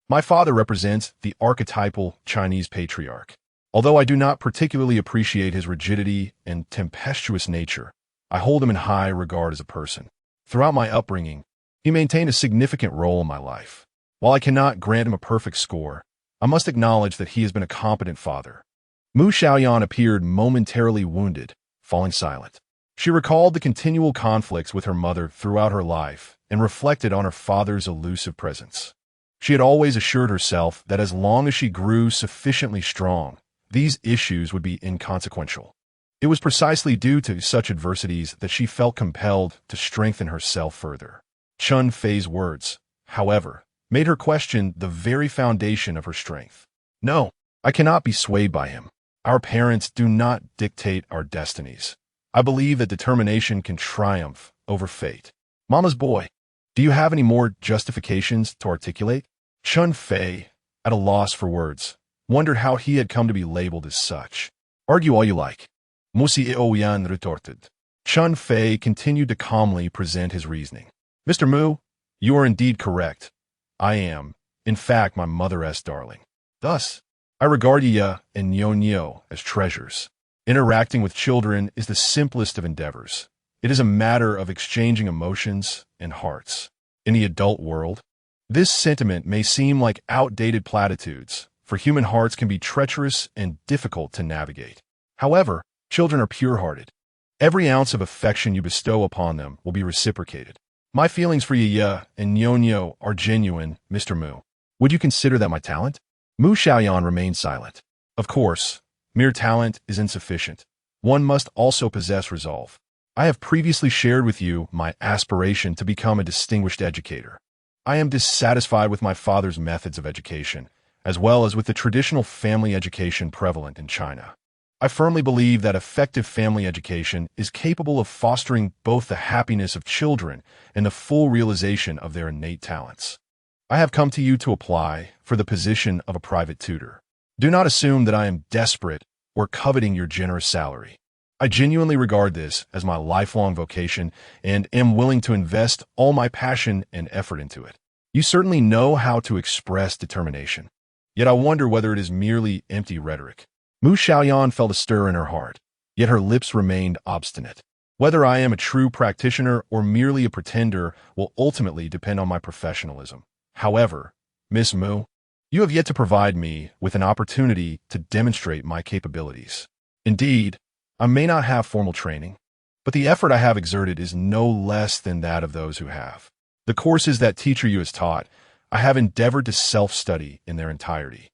My father represents the archetypal Chinese patriarch. Although I do not particularly appreciate his rigidity and tempestuous nature, I hold him in high regard as a person. Throughout my upbringing, he maintained a significant role in my life. While I cannot grant him a perfect score, I must acknowledge that he has been a competent father. Mu Xiaoyan appeared momentarily wounded, falling silent. She recalled the continual conflicts with her mother throughout her life and reflected on her father's elusive presence. She had always assured herself that as long as she grew sufficiently strong, these issues would be inconsequential. It was precisely due to such adversities that she felt compelled to strengthen herself further. Chen Fei's words, however, made her question the very foundation of her strength. No, I cannot be swayed by him. Our parents do not dictate our destinies. I believe that determination can triumph over fate. Mama's boy, do you have any more justifications to articulate? Chen Fei, at a loss for words, wondered how he had come to be labeled as such. Argue all you like, Mu Xiaoyan retorted. Chen Fei continued to calmly present his reasoning. Mr. Mu, you are indeed correct. I am, in fact, my mother-esque darling. Thus, I regard Yi and Nyo as treasures. Interacting with children is the simplest of endeavors. It is a matter of exchanging emotions and hearts. In the adult world, this sentiment may seem like outdated platitudes, for human hearts can be treacherous and difficult to navigate. However, children are pure-hearted. Every ounce of affection you bestow upon them will be reciprocated. My feelings for Yi and Nyo are genuine, Mr. Mu. Would you consider that my talent? Mu Xiaoyan remained silent. Of course, mere talent is insufficient. One must also possess resolve. I have previously shared with you my aspiration to become a distinguished educator. I am dissatisfied with my father's methods of education, as well as with the traditional family education prevalent in China. I firmly believe that effective family education is capable of fostering both the happiness of children and the full realization of their innate talents. I have come to you to apply for the position of a private tutor. Do not assume that I am desperate or coveting your generous salary. I genuinely regard this as my lifelong vocation and am willing to invest all my passion and effort into it. You certainly know how to express determination. Yet I wonder whether it is merely empty rhetoric. Mu Xiaoyan felt a stir in her heart, yet her lips remained obstinate. Whether I am a true practitioner or merely a pretender will ultimately depend on my professionalism. However, Miss Mu, you have yet to provide me with an opportunity to demonstrate my capabilities. Indeed, I may not have formal training, but the effort I have exerted is no less than that of those who have. The courses that teacher you has taught, I have endeavored to self-study in their entirety.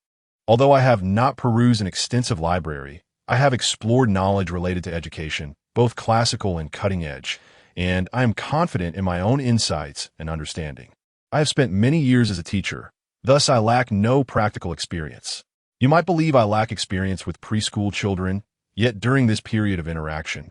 Although I have not perused an extensive library, I have explored knowledge related to education, both classical and cutting-edge, and I am confident in my own insights and understanding. I have spent many years as a teacher, thus I lack no practical experience. You might believe I lack experience with preschool children, yet during this period of interaction,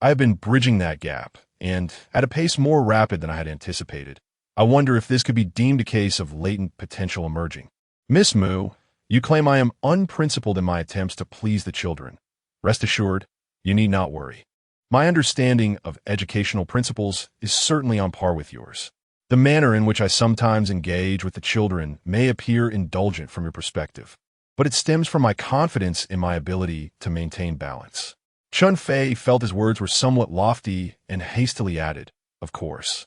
I have been bridging that gap, and at a pace more rapid than I had anticipated. I wonder if this could be deemed a case of latent potential emerging. Miss Mu, you claim I am unprincipled in my attempts to please the children. Rest assured, you need not worry. My understanding of educational principles is certainly on par with yours. The manner in which I sometimes engage with the children may appear indulgent from your perspective, but it stems from my confidence in my ability to maintain balance. Chen Fei felt his words were somewhat lofty and hastily added, of course.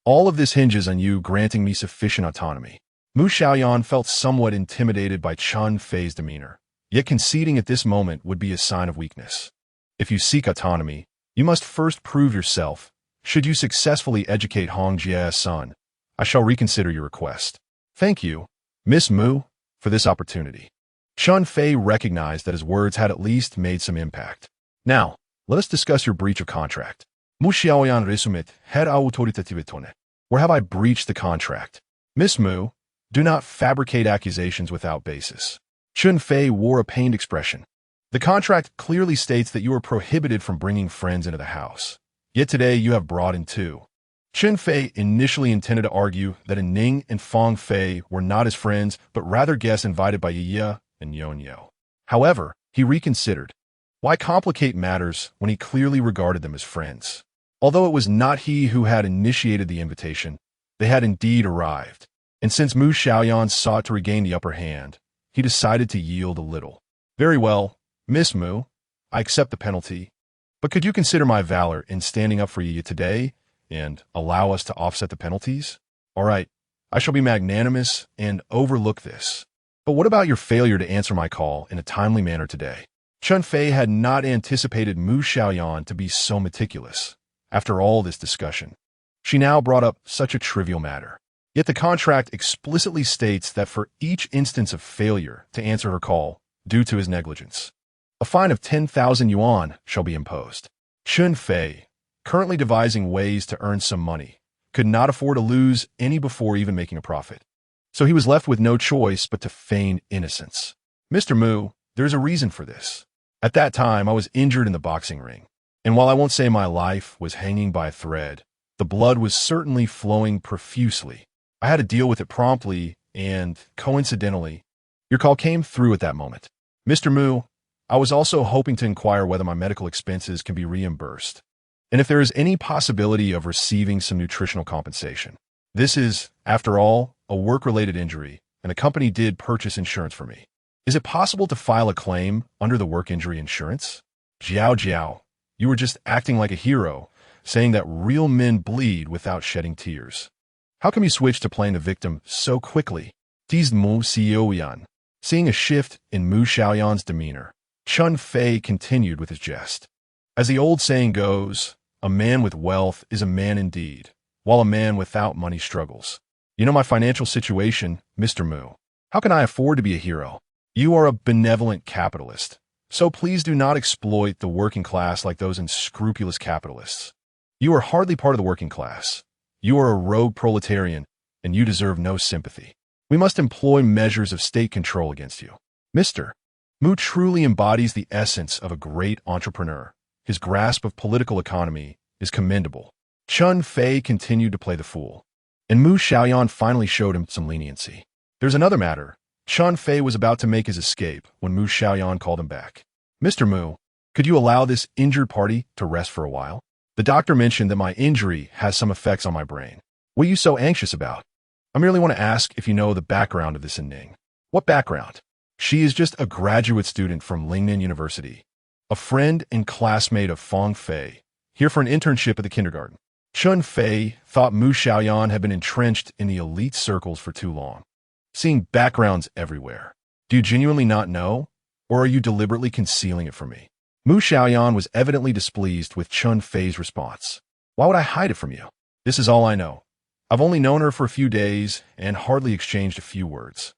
All of this hinges on you granting me sufficient autonomy. Mu Xiaoyan felt somewhat intimidated by Chen Fei's demeanor, yet conceding at this moment would be a sign of weakness. If you seek autonomy, you must first prove yourself. Should you successfully educate Hong Jia's son, I shall reconsider your request. Thank you, Miss Mu, for this opportunity. Chen Fei recognized that his words had at least made some impact. Now, let us discuss your breach of contract. Mu Xiaoyan resumit her autoritativitone. Where have I breached the contract? Miss Mu, do not fabricate accusations without basis. Chen Fei wore a pained expression. The contract clearly states that you are prohibited from bringing friends into the house. Yet today you have brought in two. Chen Fei initially intended to argue that Ning and Fang Fei were not his friends, but rather guests invited by Yi and Yonyo. However, he reconsidered. Why complicate matters when he clearly regarded them as friends? Although it was not he who had initiated the invitation, they had indeed arrived. And since Mu Xiaoyan sought to regain the upper hand, he decided to yield a little. Very well, Miss Mu, I accept the penalty. But could you consider my valor in standing up for you today and allow us to offset the penalties? All right, I shall be magnanimous and overlook this. But what about your failure to answer my call in a timely manner today? Chen Fei had not anticipated Mu Xiaoyan to be so meticulous. After all this discussion, she now brought up such a trivial matter. Yet the contract explicitly states that for each instance of failure to answer her call due to his negligence, a fine of 10,000 yuan shall be imposed. Chen Fei, currently devising ways to earn some money, could not afford to lose any before even making a profit. So he was left with no choice but to feign innocence. Mr. Mu, there's a reason for this. At that time, I was injured in the boxing ring, and while I won't say my life was hanging by a thread, the blood was certainly flowing profusely. I had to deal with it promptly, and, coincidentally, your call came through at that moment. Mr. Mu, I was also hoping to inquire whether my medical expenses can be reimbursed, and if there is any possibility of receiving some nutritional compensation. This is, after all, a work-related injury, and the company did purchase insurance for me. Is it possible to file a claim under the work injury insurance? Jiao, you were just acting like a hero, saying that real men bleed without shedding tears. How come you switch to playing the victim so quickly? Teased Mu Xiaoyan. Seeing a shift in Mu Xiaoyan's demeanor, Chen Fei continued with his jest. As the old saying goes, a man with wealth is a man indeed, while a man without money struggles. You know my financial situation, Mr. Mu. How can I afford to be a hero? You are a benevolent capitalist, so please do not exploit the working class like those unscrupulous capitalists. You are hardly part of the working class. You are a rogue proletarian, and you deserve no sympathy. We must employ measures of state control against you. Mr. Mu truly embodies the essence of a great entrepreneur. His grasp of political economy is commendable. Chen Fei continued to play the fool, and Mu Xiaoyan finally showed him some leniency. There's another matter. Chen Fei was about to make his escape when Mu Xiaoyan called him back. Mr. Mu, could you allow this injured party to rest for a while? The doctor mentioned that my injury has some effects on my brain. What are you so anxious about? I merely want to ask if you know the background of this Ning. What background? She is just a graduate student from Lingnan University, a friend and classmate of Feng Fei, here for an internship at the kindergarten. Chen Fei thought Mu Xiaoyan had been entrenched in the elite circles for too long, seeing backgrounds everywhere. Do you genuinely not know, or are you deliberately concealing it from me? Mu Xiaoyan was evidently displeased with Chen Fei's response. Why would I hide it from you? This is all I know. I've only known her for a few days and hardly exchanged a few words.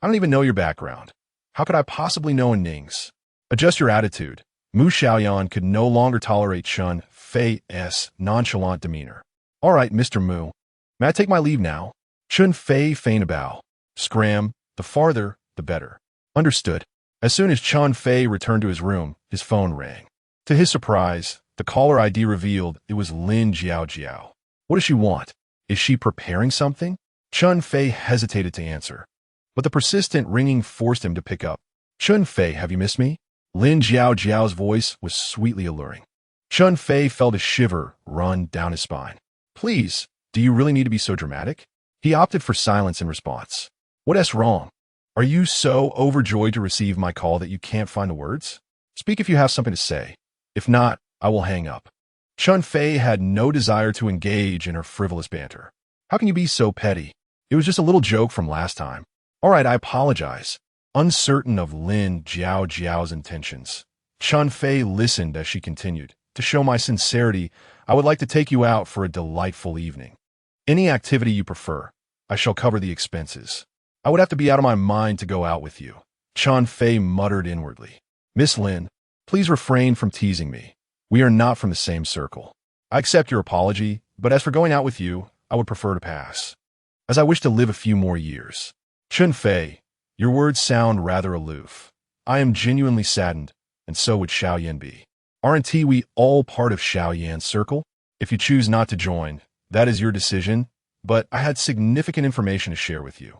I don't even know your background. How could I possibly know a Ning's? Adjust your attitude. Mu Xiaoyan could no longer tolerate Chen Fei's nonchalant demeanor. All right, Mr. Mu. May I take my leave now? Chen Fei feigned a bow. Scram, the farther, the better. Understood. As soon as Chen Fei returned to his room, his phone rang. To his surprise, the caller ID revealed it was Lin Jiao. What does she want? Is she preparing something? Chen Fei hesitated to answer, but the persistent ringing forced him to pick up. Chen Fei, have you missed me? Lin Jiao's voice was sweetly alluring. Chen Fei felt a shiver run down his spine. Please, do you really need to be so dramatic? He opted for silence in response. What's wrong? Are you so overjoyed to receive my call that you can't find the words? Speak if you have something to say. If not, I will hang up. Chen Fei had no desire to engage in her frivolous banter. How can you be so petty? It was just a little joke from last time. All right, I apologize. Uncertain of Lin Jiao's intentions, Chen Fei listened as she continued. To show my sincerity, I would like to take you out for a delightful evening. Any activity you prefer. I shall cover the expenses. I would have to be out of my mind to go out with you. Chen Fei muttered inwardly. Miss Lin, please refrain from teasing me. We are not from the same circle. I accept your apology, but as for going out with you, I would prefer to pass, as I wish to live a few more years. Chen Fei, your words sound rather aloof. I am genuinely saddened, and so would Xiaoyan be. Aren't we all part of Xiaoyan's circle? If you choose not to join, that is your decision, but I had significant information to share with you.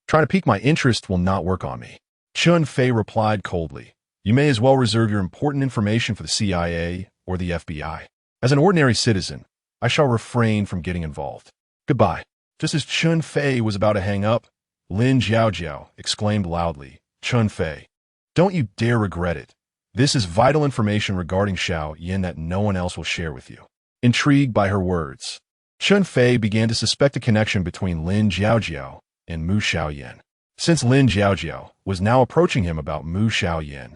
Trying to pique my interest will not work on me. Chen Fei replied coldly. You may as well reserve your important information for the CIA or the FBI. As an ordinary citizen, I shall refrain from getting involved. Goodbye. Just as Chen Fei was about to hang up, Lin Jiao exclaimed loudly, Chen Fei, don't you dare regret it. This is vital information regarding Xiaoyan that no one else will share with you. Intrigued by her words, Chen Fei began to suspect a connection between Lin Jiao and Mu Xiaoyan. Since Lin Jiao was now approaching him about Mu Xiaoyan,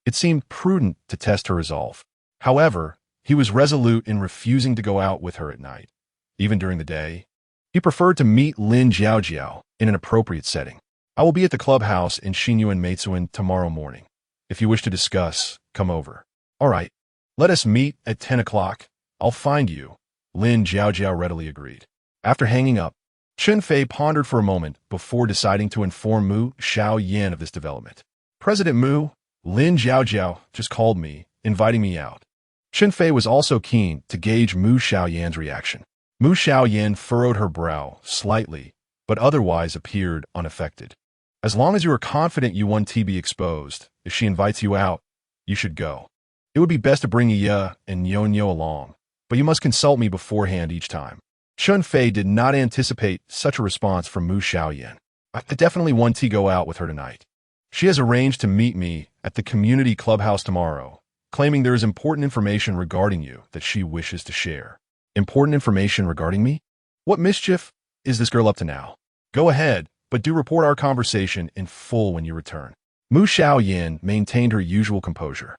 it seemed prudent to test her resolve. However, he was resolute in refusing to go out with her at night. Even during the day, he preferred to meet Lin Jiao in an appropriate setting. I will be at the clubhouse in Xinyuan Meitsuan tomorrow morning. If you wish to discuss, come over. All right, let us meet at 10 o'clock. I'll find you. Lin Jiao readily agreed. After hanging up, Chen Fei pondered for a moment before deciding to inform Mu Xiaoyan of this development. President Mu, Lin Jiao just called me, inviting me out. Chen Fei was also keen to gauge Mu Xiaoyan's reaction. Mu Xiaoyan furrowed her brow slightly, but otherwise appeared unaffected. As long as you are confident you won't be exposed, if she invites you out, you should go. It would be best to bring Yi and Nyo along, but you must consult me beforehand each time. Chen Fei did not anticipate such a response from Mu Xiaoyan. I definitely want to go out with her tonight. She has arranged to meet me at the community clubhouse tomorrow, claiming there is important information regarding you that she wishes to share. Important information regarding me? What mischief is this girl up to now? Go ahead, but do report our conversation in full when you return. Mu Xiaoyan maintained her usual composure.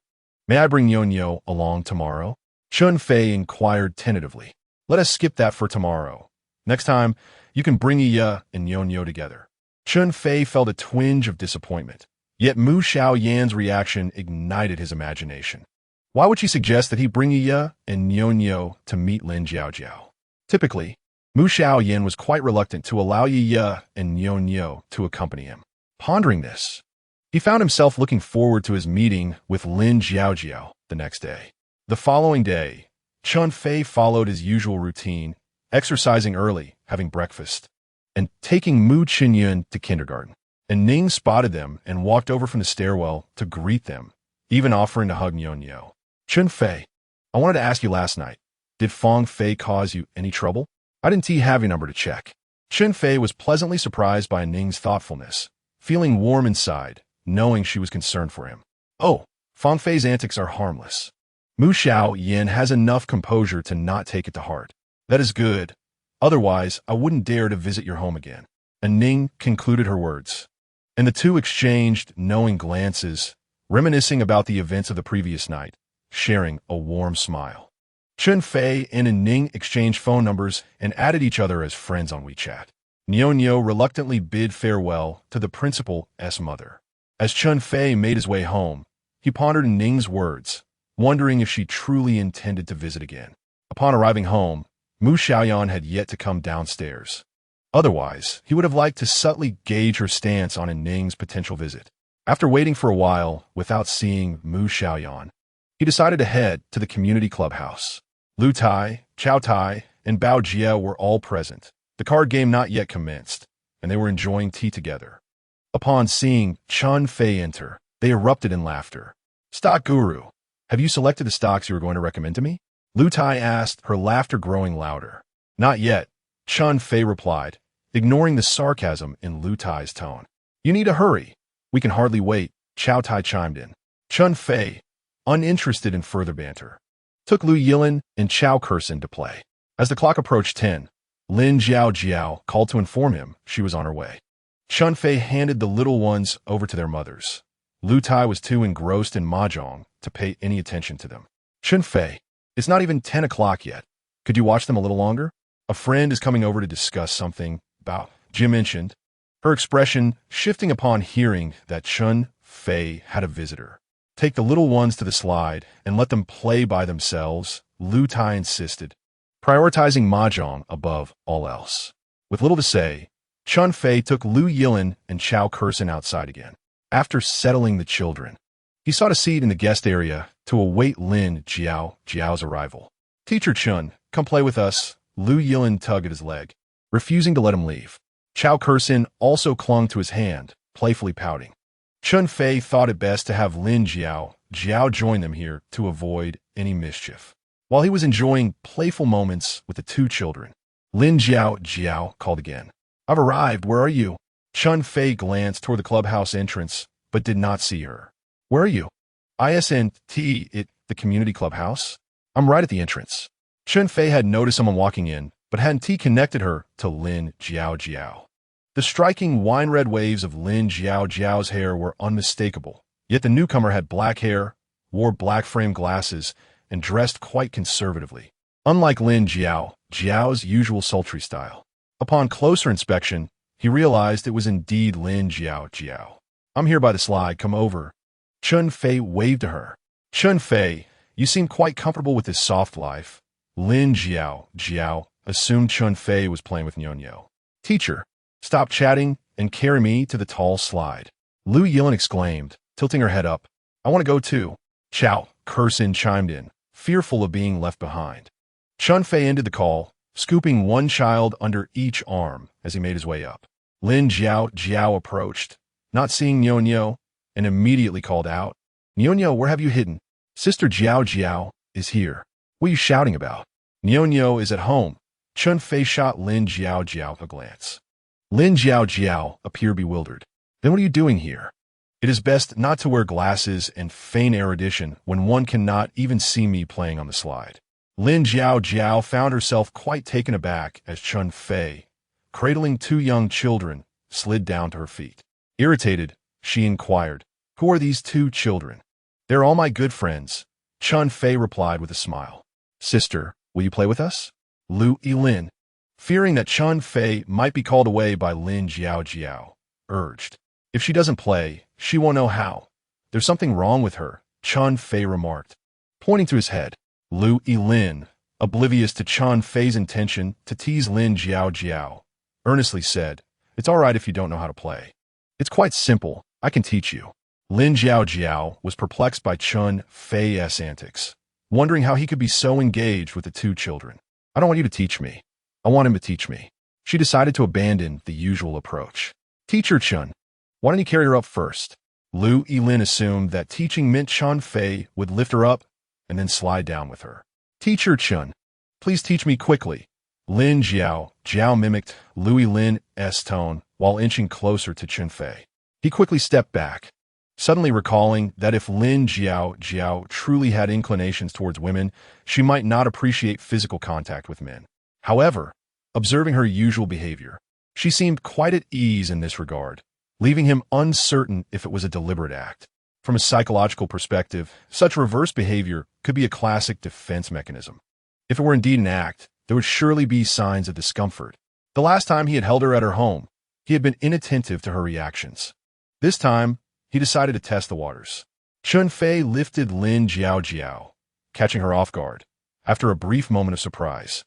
May I bring Nyo along tomorrow? Chen Fei inquired tentatively. Let us skip that for tomorrow. Next time, you can bring Yi and Nyo together. Chen Fei felt a twinge of disappointment, yet Mu Xiaoyan's reaction ignited his imagination. Why would she suggest that he bring Yi and Nyo to meet Lin Jiao? Typically, Mu Xiaoyan was quite reluctant to allow Yi and Nyo to accompany him. Pondering this, he found himself looking forward to his meeting with Lin Jiao the next day. The following day, Chen Fei followed his usual routine, exercising early, having breakfast, and taking Mu Xiaoyan to kindergarten. And Ning spotted them and walked over from the stairwell to greet them, even offering to hug Nyo. Chen Fei, I wanted to ask you last night, did Feng Fei cause you any trouble? I didn't have your number to check. Chen Fei was pleasantly surprised by Ning's thoughtfulness, feeling warm inside, knowing she was concerned for him. Oh, Fang Fei's antics are harmless. Mu Xiaoyan has enough composure to not take it to heart. That is good. Otherwise, I wouldn't dare to visit your home again. And Ning concluded her words. And the two exchanged knowing glances, reminiscing about the events of the previous night, sharing a warm smile. Chen Fei and Ning exchanged phone numbers and added each other as friends on WeChat. Nyo reluctantly bid farewell to the principal's mother. As Chen Fei made his way home, he pondered Ning's words, wondering if she truly intended to visit again. Upon arriving home, Mu Xiaoyan had yet to come downstairs. Otherwise, he would have liked to subtly gauge her stance on Ning's potential visit. After waiting for a while without seeing Mu Xiaoyan, he decided to head to the community clubhouse. Lu Tai, Chao Tai, and Bao Jia were all present. The card game not yet commenced, and they were enjoying tea together. Upon seeing Chen Fei enter, they erupted in laughter. "Stock Guru, have you selected the stocks you were going to recommend to me?" Lu Tai asked, her laughter growing louder. "Not yet," Chen Fei replied, ignoring the sarcasm in Lu Tai's tone. "You need to hurry. We can hardly wait," Chao Tai chimed in. Chen Fei, uninterested in further banter, took Lu Yilin and Chao Kursin to play. As the clock approached 10, Lin Jiao called to inform him she was on her way. Chen Fei handed the little ones over to their mothers. Lu Tai was too engrossed in mahjong to pay any attention to them. "Chen Fei, it's not even 10 o'clock yet. Could you watch them a little longer? A friend is coming over to discuss something," Bao Jia mentioned, her expression shifting upon hearing that Chen Fei had a visitor. "Take the little ones to the slide and let them play by themselves," Lu Tai insisted, prioritizing mahjong above all else. With little to say, Chen Fei took Lu Yilin and Chao Kursin outside again. After settling the children, he sought a seat in the guest area to await Lin Jiao's arrival. "Teacher Chen, come play with us," Lu Yilin tugged at his leg, refusing to let him leave. Chao Kursin also clung to his hand, playfully pouting. Chen Fei thought it best to have Lin Jiao join them here to avoid any mischief. While he was enjoying playful moments with the two children, Lin Jiao called again. "I've arrived, where are you?" Chen Fei glanced toward the clubhouse entrance, but did not see her. "Where are you?" "Isn't it the community clubhouse? I'm right at the entrance." Chen Fei had noticed someone walking in, but hadn't connected her to Lin Jiao. The striking wine-red waves of Lin Jiao's hair were unmistakable, yet the newcomer had black hair, wore black frame glasses, and dressed quite conservatively, unlike Lin Jiao's usual sultry style. Upon closer inspection, he realized it was indeed Lin Jiao. "I'm here by the slide, come over." Chen Fei waved to her. "Chen Fei, you seem quite comfortable with this soft life." Lin Jiao assumed Chen Fei was playing with Nyo. "Teacher, stop chatting and carry me to the tall slide," Lu Yilin exclaimed, tilting her head up. "I want to go too." Chao Kursin chimed in, fearful of being left behind. Chen Fei ended the call, scooping one child under each arm as he made his way up. Lin Jiao approached, not seeing Nyo, and immediately called out, "Nyo, where have you hidden?" "Sister Jiao is here. What are you shouting about?" "Nyo is at home." Chen Fei shot Lin Jiao a glance. Lin Jiao appeared bewildered. "Then what are you doing here?" "It is best not to wear glasses and feign erudition when one cannot even see me playing on the slide." Lin Jiao found herself quite taken aback as Chen Fei, cradling two young children, slid down to her feet. Irritated, she inquired, "Who are these two children?" "They're all my good friends," Chen Fei replied with a smile. "Sister, will you play with us?" Lu Yilin, fearing that Chen Fei might be called away by Lin Jiao, urged. "If she doesn't play, she won't know how. There's something wrong with her," Chen Fei remarked, pointing to his head. Lu Yilin, oblivious to Chen Fei's intention to tease Lin Jiao, earnestly said, "It's all right if you don't know how to play. It's quite simple, I can teach you." Lin Jiao was perplexed by Chen Fei's antics, wondering how he could be so engaged with the two children. "I don't want you to teach me. I want him to teach me." She decided to abandon the usual approach. "Teacher Chen, why don't you carry her up first?" Lu Yilin assumed that teaching meant Chen Fei would lift her up and then slide down with her. "Teacher Chen, please teach me quickly." Lin Jiao mimicked Lu Yilin's tone while inching closer to Chen Fei. He quickly stepped back, suddenly recalling that if Lin Jiao truly had inclinations towards women, she might not appreciate physical contact with men. However, observing her usual behavior, she seemed quite at ease in this regard, leaving him uncertain if it was a deliberate act. From a psychological perspective, such reverse behavior could be a classic defense mechanism. If it were indeed an act, there would surely be signs of discomfort. The last time he had held her at her home, he had been inattentive to her reactions. This time, he decided to test the waters. Chen Fei lifted Lin Jiao, catching her off guard. After a brief moment of surprise,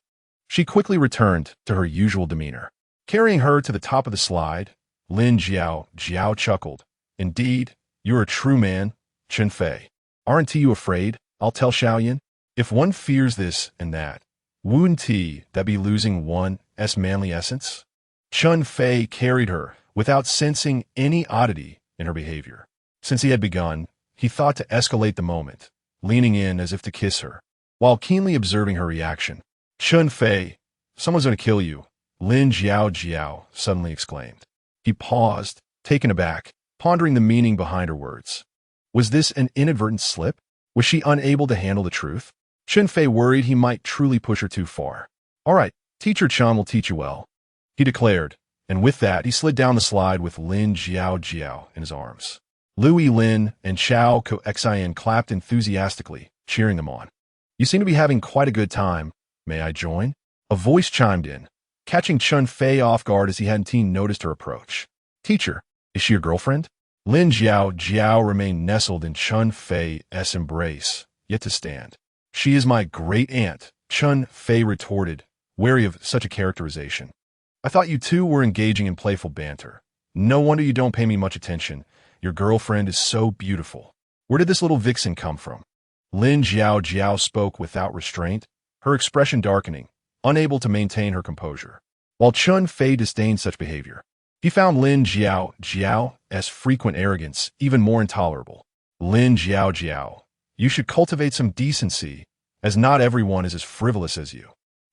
she quickly returned to her usual demeanor. Carrying her to the top of the slide, Lin Jiao chuckled. Indeed, you're a true man, Chen Fei. Aren't you afraid? I'll tell Xiaoyan. If one fears this and that, wouldn't that be losing one's manly essence? Chen Fei carried her without sensing any oddity in her behavior. Since he had begun, he thought to escalate the moment, leaning in as if to kiss her. While keenly observing her reaction, Chen Fei, someone's going to kill you, Lin Jiao suddenly exclaimed. He paused, taken aback, pondering the meaning behind her words. Was this an inadvertent slip? Was she unable to handle the truth? Chen Fei worried he might truly push her too far. All right, Teacher Chen will teach you well, he declared, and with that he slid down the slide with Lin Jiao in his arms. Lui Lin and Xiao Xiaoyan clapped enthusiastically, cheering them on. You seem to be having quite a good time. May I join? A voice chimed in, catching Chen Fei off guard as he hadn't noticed her approach. Teacher, is she your girlfriend? Lin Jiao remained nestled in Chen Fei's embrace, yet to stand. She is my great-aunt, Chen Fei retorted, wary of such a characterization. I thought you two were engaging in playful banter. No wonder you don't pay me much attention. Your girlfriend is so beautiful. Where did this little vixen come from? Lin Jiao spoke without restraint, her expression darkening, unable to maintain her composure. While Chen Fei disdained such behavior, he found Lin Jiao's frequent arrogance even more intolerable. Lin Jiao, you should cultivate some decency, as not everyone is as frivolous as you.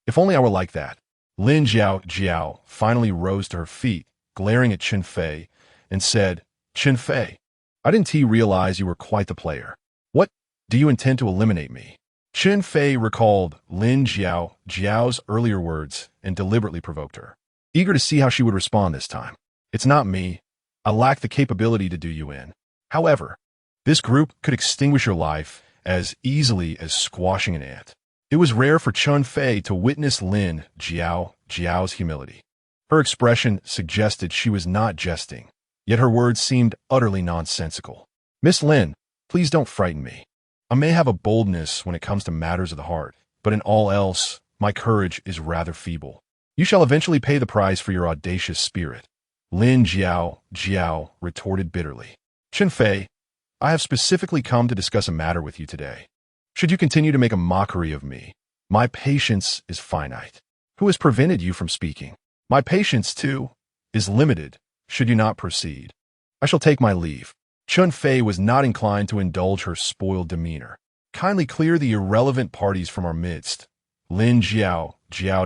If only I were like that. Lin Jiao finally rose to her feet, glaring at Chen Fei, and said, Chen Fei, I didn't realize you were quite the player. What? Do you intend to eliminate me? Chen Fei recalled Lin Jiao's earlier words and deliberately provoked her, eager to see how she would respond this time. It's not me. I lack the capability to do you in. However, this group could extinguish your life as easily as squashing an ant. It was rare for Chen Fei to witness Lin Jiao's humility. Her expression suggested she was not jesting, yet her words seemed utterly nonsensical. Miss Lin, please don't frighten me. I may have a boldness when it comes to matters of the heart, but in all else, my courage is rather feeble. You shall eventually pay the price for your audacious spirit. Lin Jiao retorted bitterly. Chen Fei, I have specifically come to discuss a matter with you today. Should you continue to make a mockery of me, my patience is finite. Who has prevented you from speaking? My patience, too, is limited, should you not proceed. I shall take my leave. Chen Fei was not inclined to indulge her spoiled demeanor. Kindly clear the irrelevant parties from our midst, Lin Jiao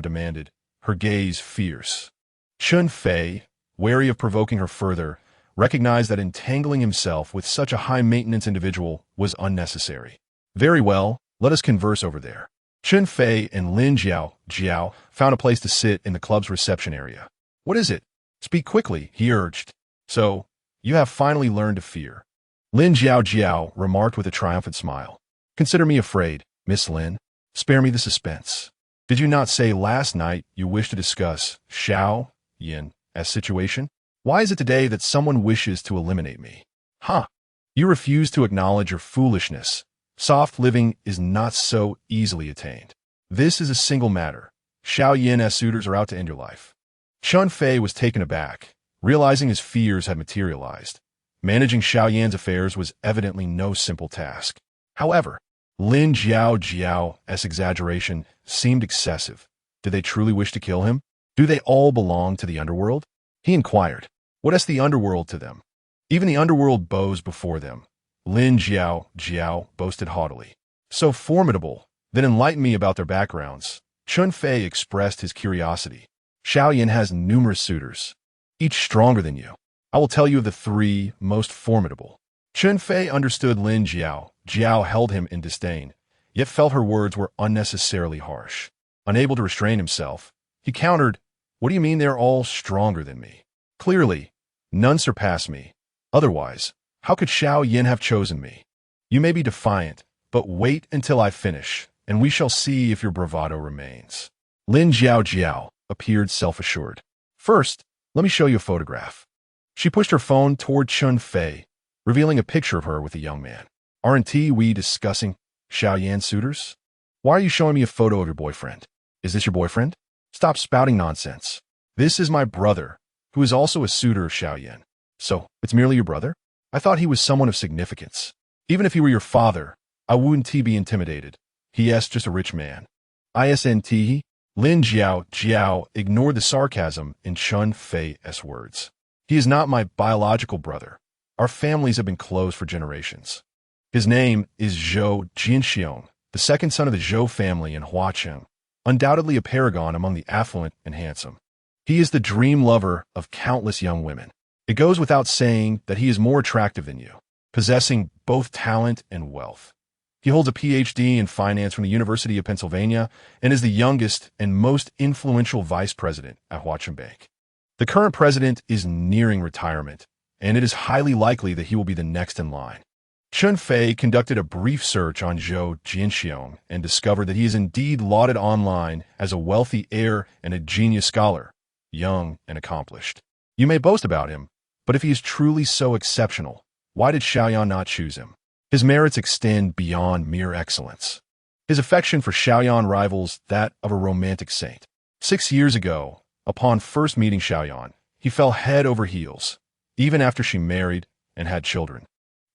demanded, her gaze fierce. Chen Fei, wary of provoking her further, recognized that entangling himself with such a high-maintenance individual was unnecessary. Very well, let us converse over there. Chen Fei and Lin Jiao found a place to sit in the club's reception area. What is it? Speak quickly, he urged. So, you have finally learned to fear. Lin Jiao remarked with a triumphant smile. Consider me afraid, Miss Lin. Spare me the suspense. Did you not say last night you wished to discuss Xiaoyan's situation? Why is it today that someone wishes to eliminate me? Huh. You refuse to acknowledge your foolishness. Soft living is not so easily attained. This is a single matter. Xiaoyan's suitors are out to end your life. Chen Fei was taken aback, realizing his fears had materialized. Managing Xiaoyan's affairs was evidently no simple task. However, Lin Jiao's exaggeration seemed excessive. Did they truly wish to kill him? Do they all belong to the underworld? He inquired. What is the underworld to them? Even the underworld bows before them. Lin Jiao boasted haughtily. So formidable, then enlighten me about their backgrounds. Chen Fei expressed his curiosity. Xiaoyan has numerous suitors, each stronger than you. I will tell you of the three most formidable. Chen Fei understood Lin Jiao. Jiao held him in disdain, yet felt her words were unnecessarily harsh. Unable to restrain himself, he countered, "What do you mean they're all stronger than me? Clearly, none surpass me. Otherwise, how could Xiaoyan have chosen me? You may be defiant, but wait until I finish, and we shall see if your bravado remains." Lin Jiao appeared self-assured. "First, let me show you a photograph." She pushed her phone toward Chen Fei, revealing a picture of her with a young man. "Aren't we discussing Xiaoyan suitors? Why are you showing me a photo of your boyfriend? Is this your boyfriend? Stop spouting nonsense. This is my brother, who is also a suitor of Xiaoyan. So, it's merely your brother? I thought he was someone of significance. Even if he were your father, I wouldn't be intimidated. He is just a rich man." ISNT. Lin Jiao ignored the sarcasm in Chen Fei's words. "He is not my biological brother. Our families have been close for generations. His name is Zhou Jinxiong, the second son of the Zhou family in Huacheng, undoubtedly a paragon among the affluent and handsome. He is the dream lover of countless young women. It goes without saying that he is more attractive than you, possessing both talent and wealth. He holds a PhD in finance from the University of Pennsylvania and is the youngest and most influential vice president at Huacheng Bank. The current president is nearing retirement, and it is highly likely that he will be the next in line." Chen Fei conducted a brief search on Zhou Jinxiong and discovered that he is indeed lauded online as a wealthy heir and a genius scholar, young and accomplished. You may boast about him, but if he is truly so exceptional, why did Xiaoyan not choose him? His merits extend beyond mere excellence. His affection for Xiaoyan rivals that of a romantic saint. 6 years ago, upon first meeting Xiaoyan, he fell head over heels, even after she married and had children.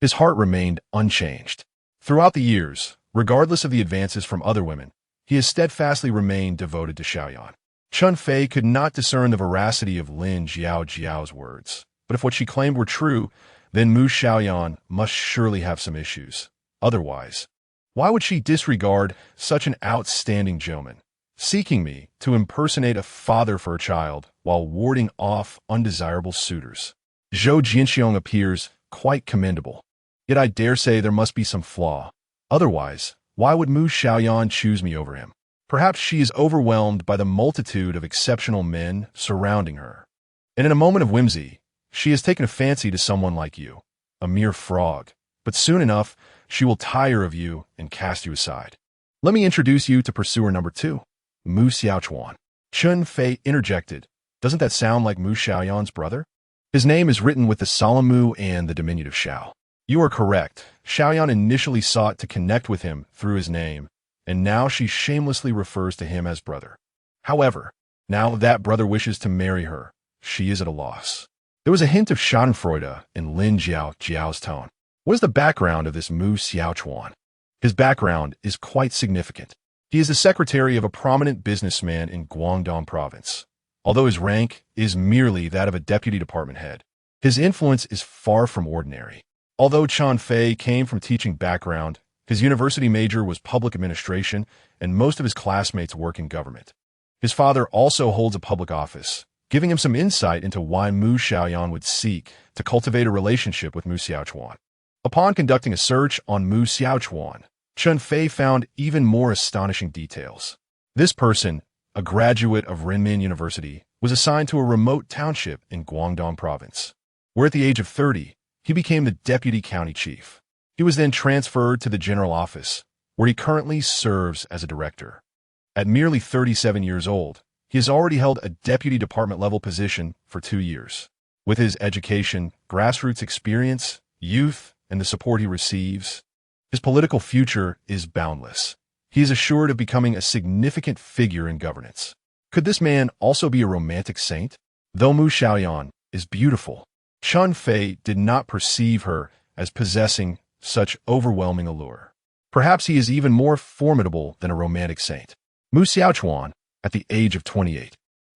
His heart remained unchanged. Throughout the years, regardless of the advances from other women, he has steadfastly remained devoted to Xiaoyan. Chen Fei could not discern the veracity of Lin Jiao's words, but if what she claimed were true, then Mu Xiaoyan must surely have some issues. Otherwise, why would she disregard such an outstanding gentleman, seeking me to impersonate a father for a child while warding off undesirable suitors? Zhou Jinxiong appears quite commendable, yet I dare say there must be some flaw. Otherwise, why would Mu Xiaoyan choose me over him? Perhaps she is overwhelmed by the multitude of exceptional men surrounding her, and in a moment of whimsy, she has taken a fancy to someone like you, a mere frog, but soon enough, she will tire of you and cast you aside. Let me introduce you to pursuer number 2, Mu Xiaoyan. Chen Fei interjected, "Doesn't that sound like Mu Xiaoyan's brother? His name is written with the solemn Mu and the diminutive Xiao." You are correct. Xiaoyan initially sought to connect with him through his name, and now she shamelessly refers to him as brother. However, now that brother wishes to marry her, she is at a loss. There was a hint of schadenfreude in Lin Jiao's tone. What is the background of this Mu Xiaoyan? His background is quite significant. He is the secretary of a prominent businessman in Guangdong province. Although his rank is merely that of a deputy department head, his influence is far from ordinary. Although Chen Fei came from teaching background, his university major was public administration, and most of his classmates work in government. His father also holds a public office, giving him some insight into why Mu Xiaoyan would seek to cultivate a relationship with Mu Xiaoyan. Upon conducting a search on Mu Xiaoyan, Chen Fei found even more astonishing details. This person, a graduate of Renmin University, was assigned to a remote township in Guangdong province, where at the age of 30, he became the deputy county chief. He was then transferred to the general office, where he currently serves as a director. At merely 37 years old, he has already held a deputy department-level position for 2 years. With his education, grassroots experience, youth, and the support he receives, his political future is boundless. He is assured of becoming a significant figure in governance. Could this man also be a romantic saint? Though Mu Xiaoyan is beautiful, Chen Fei did not perceive her as possessing such overwhelming allure. Perhaps he is even more formidable than a romantic saint. Mu Xiaoyan, at the age of 28,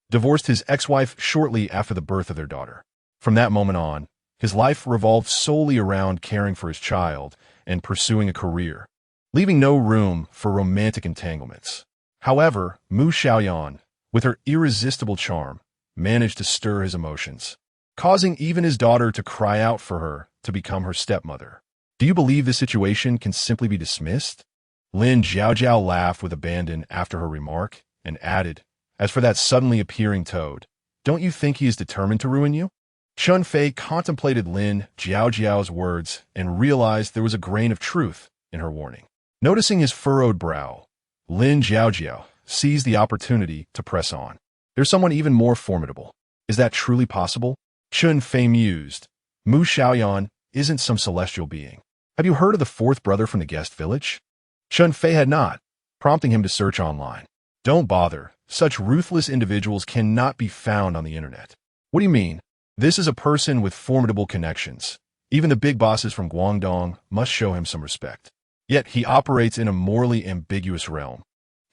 divorced his ex-wife shortly after the birth of their daughter. From that moment on, his life revolved solely around caring for his child and pursuing a career, leaving no room for romantic entanglements. However, Mu Xiaoyan, with her irresistible charm, managed to stir his emotions. causing even his daughter to cry out for her to become her stepmother. Do you believe this situation can simply be dismissed? Lin Xiaojiao laughed with abandon after her remark and added, as for that suddenly appearing toad, don't you think he is determined to ruin you? Chen Fei contemplated Lin Xiaojiao's words and realized there was a grain of truth in her warning. Noticing his furrowed brow, Lin Xiaojiao seized the opportunity to press on. There's someone even more formidable. Is that truly possible? Chen Fei mused. Mu Xiaoyan isn't some celestial being. Have you heard of the fourth brother from the guest village? Chen Fei had not, prompting him to search online. Don't bother. Such ruthless individuals cannot be found on the internet. What do you mean? This is a person with formidable connections. Even the big bosses from Guangdong must show him some respect. Yet he operates in a morally ambiguous realm,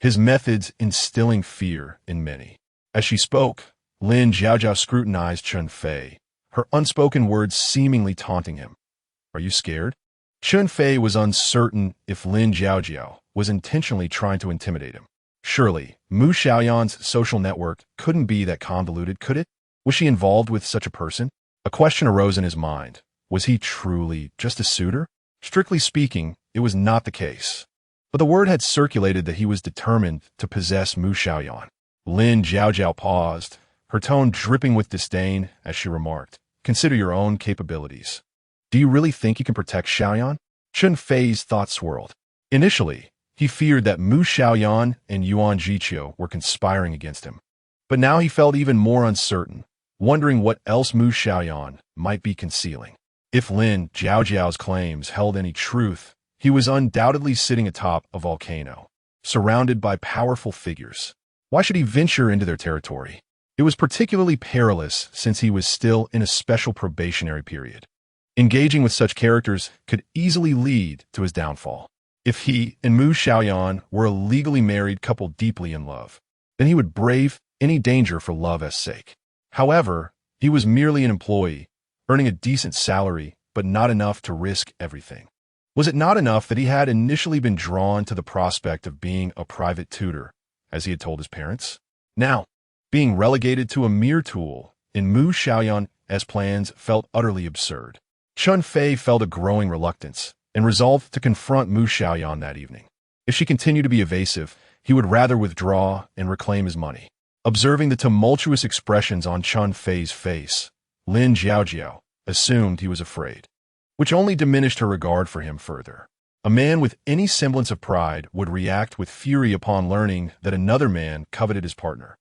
his methods instilling fear in many. As she spoke, Lin Xiaojiao scrutinized Chen Fei, her unspoken words seemingly taunting him. Are you scared? Chen Fei was uncertain if Lin Xiaojiao was intentionally trying to intimidate him. Surely, Mu Xiaoyan's social network couldn't be that convoluted, could it? Was she involved with such a person? A question arose in his mind. Was he truly just a suitor? Strictly speaking, it was not the case. But the word had circulated that he was determined to possess Mu Xiaoyan. Lin Xiaojiao paused, her tone dripping with disdain as she remarked, consider your own capabilities. Do you really think you can protect Xiaoyan? Chen Fei's thoughts swirled. Initially, he feared that Mu Xiaoyan and Yuan Jiqiu were conspiring against him. But now he felt even more uncertain, wondering what else Mu Xiaoyan might be concealing. If Lin Xiaojiao's claims held any truth, he was undoubtedly sitting atop a volcano, surrounded by powerful figures. Why should he venture into their territory? It was particularly perilous since he was still in a special probationary period. Engaging with such characters could easily lead to his downfall. If he and Mu Xiaoyan were a legally married couple deeply in love, then he would brave any danger for love's sake. However, he was merely an employee, earning a decent salary, but not enough to risk everything. Was it not enough that he had initially been drawn to the prospect of being a private tutor, as he had told his parents? Now, being relegated to a mere tool in Mu Xiaoyan's plans felt utterly absurd. Chen Fei felt a growing reluctance and resolved to confront Mu Xiaoyan that evening. If she continued to be evasive, he would rather withdraw and reclaim his money. Observing the tumultuous expressions on Chen Fei's face, Lin Xiaojiao assumed he was afraid, which only diminished her regard for him further. A man with any semblance of pride would react with fury upon learning that another man coveted his partner.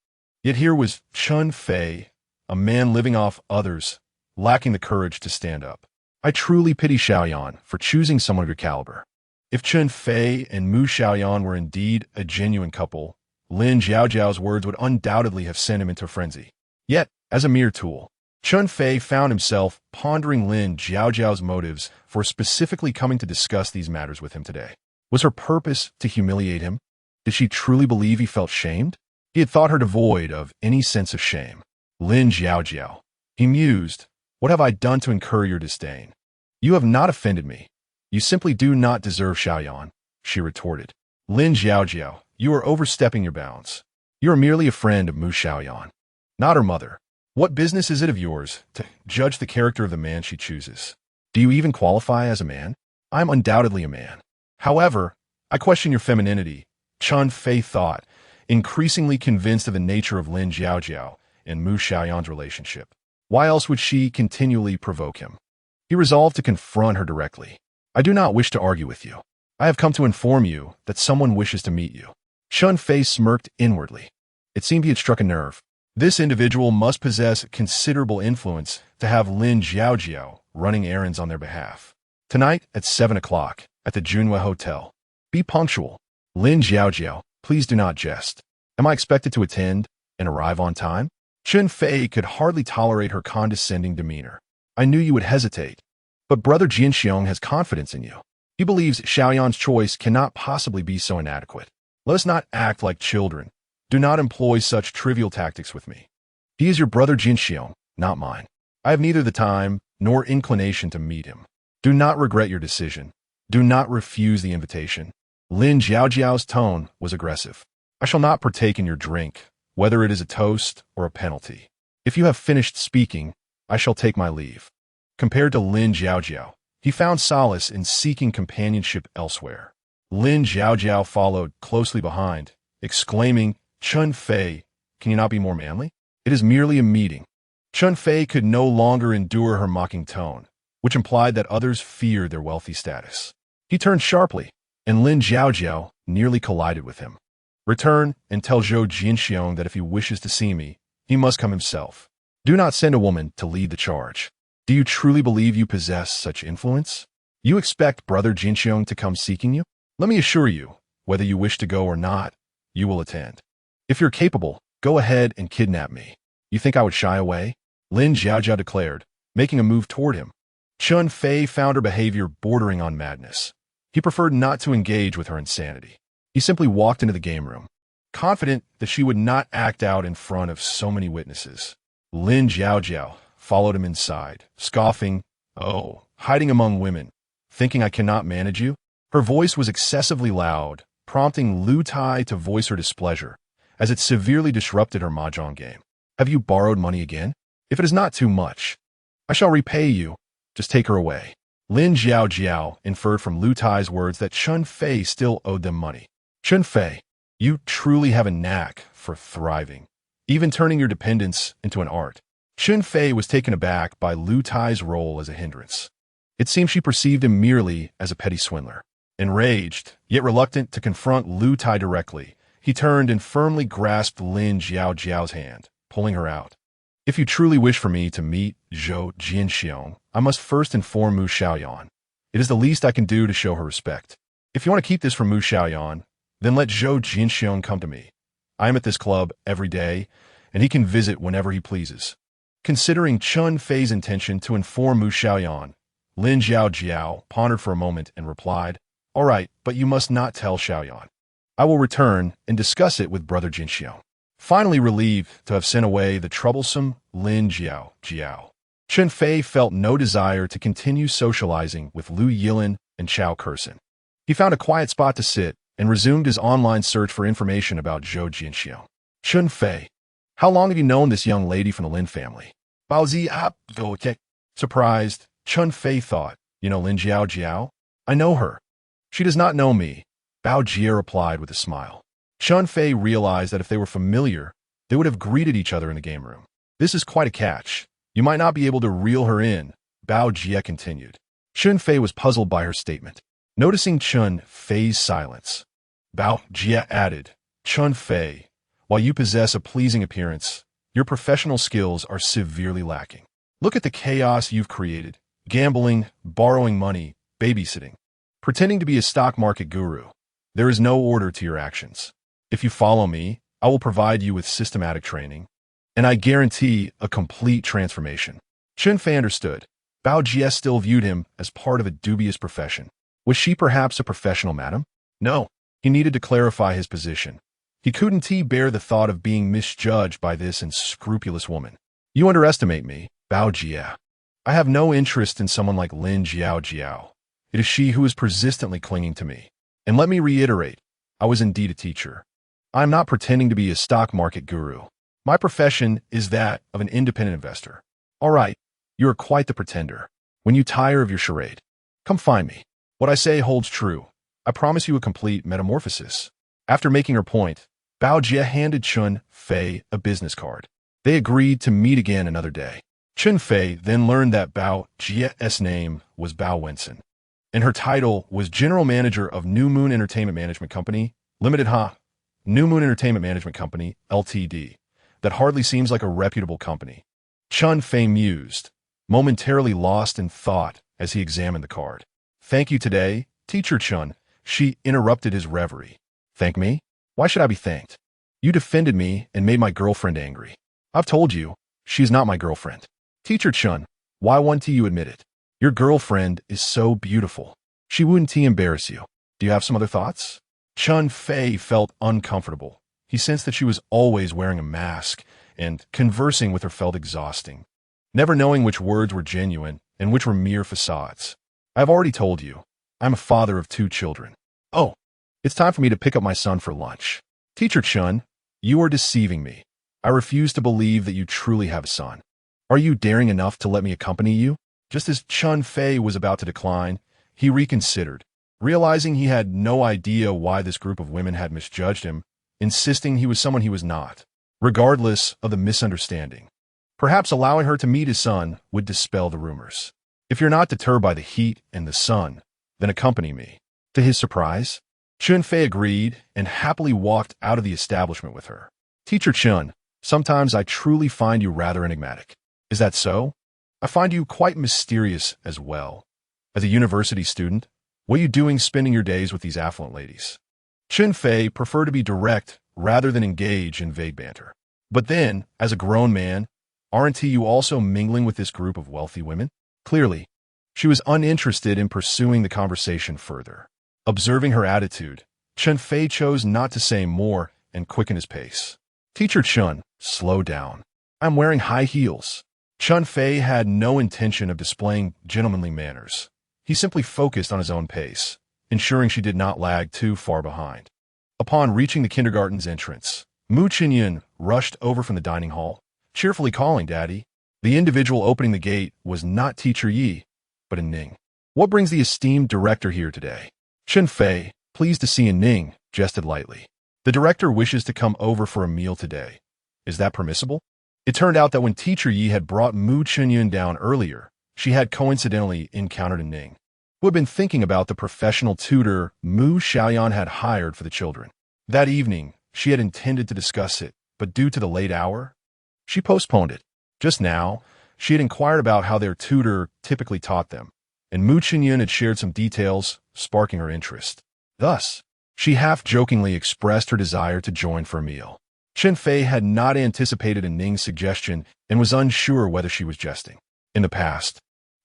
Yet here was Chen Fei, a man living off others, lacking the courage to stand up. I truly pity Xiaoyan for choosing someone of your caliber. If Chen Fei and Mu Xiaoyan were indeed a genuine couple, Lin Xiaojiao's words would undoubtedly have sent him into a frenzy. Yet, as a mere tool, Chen Fei found himself pondering Lin Xiaojiao's motives for specifically coming to discuss these matters with him today. Was her purpose to humiliate him? Did she truly believe he felt shamed? He had thought her devoid of any sense of shame. Lin Xiaojiao, he mused, what have I done to incur your disdain? You have not offended me. You simply do not deserve Xiaoyan, she retorted. Lin Xiaojiao, you are overstepping your bounds. You are merely a friend of Mu Xiaoyan, not her mother. What business is it of yours to judge the character of the man she chooses? Do you even qualify as a man? I am undoubtedly a man. However, I question your femininity, Chen Fei thought, increasingly convinced of the nature of Lin Xiaojiao and Mu Xiaoyan's relationship. Why else would she continually provoke him? He resolved to confront her directly. I do not wish to argue with you. I have come to inform you that someone wishes to meet you. Chen Fei smirked inwardly. It seemed he had struck a nerve. This individual must possess considerable influence to have Lin Xiaojiao running errands on their behalf. Tonight at 7 o'clock at the Junhua Hotel. Be punctual. Lin Xiaojiao, please do not jest. Am I expected to attend and arrive on time? Chen Fei could hardly tolerate her condescending demeanor. I knew you would hesitate, but Brother Jinxiong has confidence in you. He believes Xiaoyan's choice cannot possibly be so inadequate. Let us not act like children. Do not employ such trivial tactics with me. He is your brother Jinxiong, not mine. I have neither the time nor inclination to meet him. Do not regret your decision. Do not refuse the invitation. Lin Xiaojiao's tone was aggressive. I shall not partake in your drink, whether it is a toast or a penalty. If you have finished speaking, I shall take my leave. Compared to Lin Jiaojiao, he found solace in seeking companionship elsewhere. Lin Jiaojiao followed closely behind, exclaiming, Chen Fei, can you not be more manly? It is merely a meeting. Chen Fei could no longer endure her mocking tone, which implied that others feared their wealthy status. He turned sharply, and Lin Jiaojiao nearly collided with him. Return and tell Zhou Jinxiong that if he wishes to see me, he must come himself. Do not send a woman to lead the charge. Do you truly believe you possess such influence? You expect Brother Jinxiong to come seeking you? Let me assure you, whether you wish to go or not, you will attend. If you're capable, go ahead and kidnap me. You think I would shy away? Lin Jiaojiao declared, making a move toward him. Chen Fei found her behavior bordering on madness. He preferred not to engage with her insanity. He simply walked into the game room, confident that she would not act out in front of so many witnesses. Lin Jiaojiao followed him inside, scoffing, oh, hiding among women, thinking I cannot manage you? Her voice was excessively loud, prompting Lu Tai to voice her displeasure, as it severely disrupted her mahjong game. Have you borrowed money again? If it is not too much, I shall repay you. Just take her away. Lin Jiaojiao inferred from Lu Tai's words that Chen Fei still owed them money. Chen Fei, you truly have a knack for thriving, even turning your dependence into an art. Chen Fei was taken aback by Lu Tai's role as a hindrance. It seemed she perceived him merely as a petty swindler. Enraged, yet reluctant to confront Lu Tai directly, he turned and firmly grasped Lin Jiaojiao's hand, pulling her out. If you truly wish for me to meet Zhou Jinxiong, I must first inform Mu Xiaoyan. It is the least I can do to show her respect. If you want to keep this from Mu Xiaoyan, then let Zhou Jinxiong come to me. I am at this club every day, and he can visit whenever he pleases. Considering Chen Fei's intention to inform Mu Xiaoyan, Lin Jiaojiao pondered for a moment and replied, all right, but you must not tell Xiaoyan. I will return and discuss it with Brother Jinxiong. Finally relieved to have sent away the troublesome Lin Jiaojiao, Chen Fei felt no desire to continue socializing with Lu Yilin and Chao Kursin. He found a quiet spot to sit and resumed his online search for information about Zhou Jinxiong. Chen Fei, how long have you known this young lady from the Lin family? Surprised, Chen Fei thought, you know Lin Jiaojiao? I know her. She does not know me, Bao Jie replied with a smile. Chen Fei realized that if they were familiar, they would have greeted each other in the game room. This is quite a catch. You might not be able to reel her in, Bao Jie continued. Chen Fei was puzzled by her statement. Noticing Chen Fei's silence, Bao Jie added, Chen Fei, while you possess a pleasing appearance, your professional skills are severely lacking. Look at the chaos you've created. Gambling, borrowing money, babysitting, pretending to be a stock market guru. There is no order to your actions. If you follow me, I will provide you with systematic training, and I guarantee a complete transformation. Chen Fei understood. Bao Jie still viewed him as part of a dubious profession. Was she perhaps a professional madam? No. He needed to clarify his position. He couldn't bear the thought of being misjudged by this unscrupulous woman. You underestimate me, Bao Jie. I have no interest in someone like Lin Jiaojiao. It is she who is persistently clinging to me. And let me reiterate, I was indeed a teacher. I am not pretending to be a stock market guru. My profession is that of an independent investor. All right, you are quite the pretender. When you tire of your charade, come find me. What I say holds true. I promise you a complete metamorphosis. After making her point, Bao Jie handed Chen Fei a business card. They agreed to meet again another day. Chen Fei then learned that Bao Jie's name was Bao Wenson, and her title was General Manager of New Moon Entertainment Management Company, Limited New Moon Entertainment Management Company, Ltd. That hardly seems like a reputable company. Chen Fei mused, momentarily lost in thought as he examined the card. Thank you today, Teacher Chen. She interrupted his reverie. Thank me? Why should I be thanked? You defended me and made my girlfriend angry. I've told you, she's not my girlfriend. Teacher Chen, why won't you admit it? Your girlfriend is so beautiful. She wouldn't embarrass you. Do you have some other thoughts? Chen Fei felt uncomfortable. He sensed that she was always wearing a mask, and conversing with her felt exhausting, never knowing which words were genuine and which were mere facades. I've already told you, I'm a father of 2 children. Oh, it's time for me to pick up my son for lunch. Teacher Chen, you are deceiving me. I refuse to believe that you truly have a son. Are you daring enough to let me accompany you? Just as Chen Fei was about to decline, he reconsidered, realizing he had no idea why this group of women had misjudged him, insisting he was someone he was not, regardless of the misunderstanding. Perhaps allowing her to meet his son would dispel the rumors. If you're not deterred by the heat and the sun, then accompany me. To his surprise, Chen Fei agreed and happily walked out of the establishment with her. Teacher Chen, sometimes I truly find you rather enigmatic. Is that so? I find you quite mysterious as well. As a university student, what are you doing spending your days with these affluent ladies? Chen Fei preferred to be direct rather than engage in vague banter. But then, as a grown man, aren't you also mingling with this group of wealthy women? Clearly, she was uninterested in pursuing the conversation further. Observing her attitude, Chen Fei chose not to say more and quicken his pace. Teacher Chen, slow down. I'm wearing high heels. Chen Fei had no intention of displaying gentlemanly manners. He simply focused on his own pace, ensuring she did not lag too far behind. Upon reaching the kindergarten's entrance, Mu Xiaoyan rushed over from the dining hall, cheerfully calling Daddy. The individual opening the gate was not Teacher Yi, but Ning. What brings the esteemed director here today? Chen Fei, pleased to see Ning, jested lightly. The director wishes to come over for a meal today. Is that permissible? It turned out that when Teacher Yi had brought Mu Xiaoyan down earlier, she had coincidentally encountered Ning, who had been thinking about the professional tutor Mu Xiaoyan had hired for the children. That evening, she had intended to discuss it, but due to the late hour, she postponed it. Just now, she had inquired about how their tutor typically taught them, and Mu Xiaoyan had shared some details, sparking her interest. Thus, she half-jokingly expressed her desire to join for a meal. Chen Fei had not anticipated Ning's suggestion and was unsure whether she was jesting. In the past,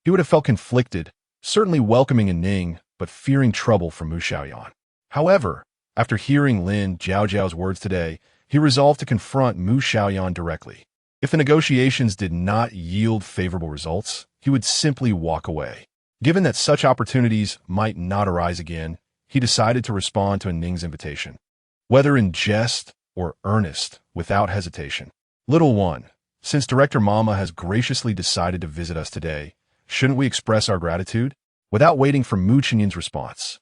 he would have felt conflicted, certainly welcoming Ning, but fearing trouble from Mu Xiaoyan. However, after hearing Lin Jiaojiao's words today, he resolved to confront Mu Xiaoyan directly. If the negotiations did not yield favorable results, he would simply walk away. Given that such opportunities might not arise again, he decided to respond to Ning's invitation, whether in jest or earnest, without hesitation. Little one, since Director Mama has graciously decided to visit us today, shouldn't we express our gratitude? Without waiting for Mu Xiaoyan's response,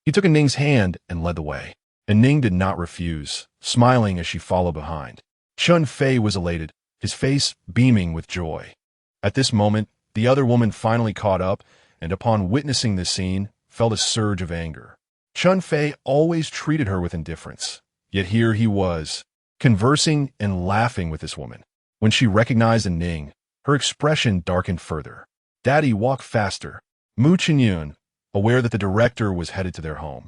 he took Ning's hand and led the way. And Ning did not refuse, smiling as she followed behind. Chen Fei was elated, his face beaming with joy. At this moment, the other woman finally caught up, and upon witnessing this scene, felt a surge of anger. Chen Fei always treated her with indifference, yet here he was, conversing and laughing with this woman. When she recognized Ning, her expression darkened further. Daddy, walk faster. Mu Xiaoyan, aware that the director was headed to their home,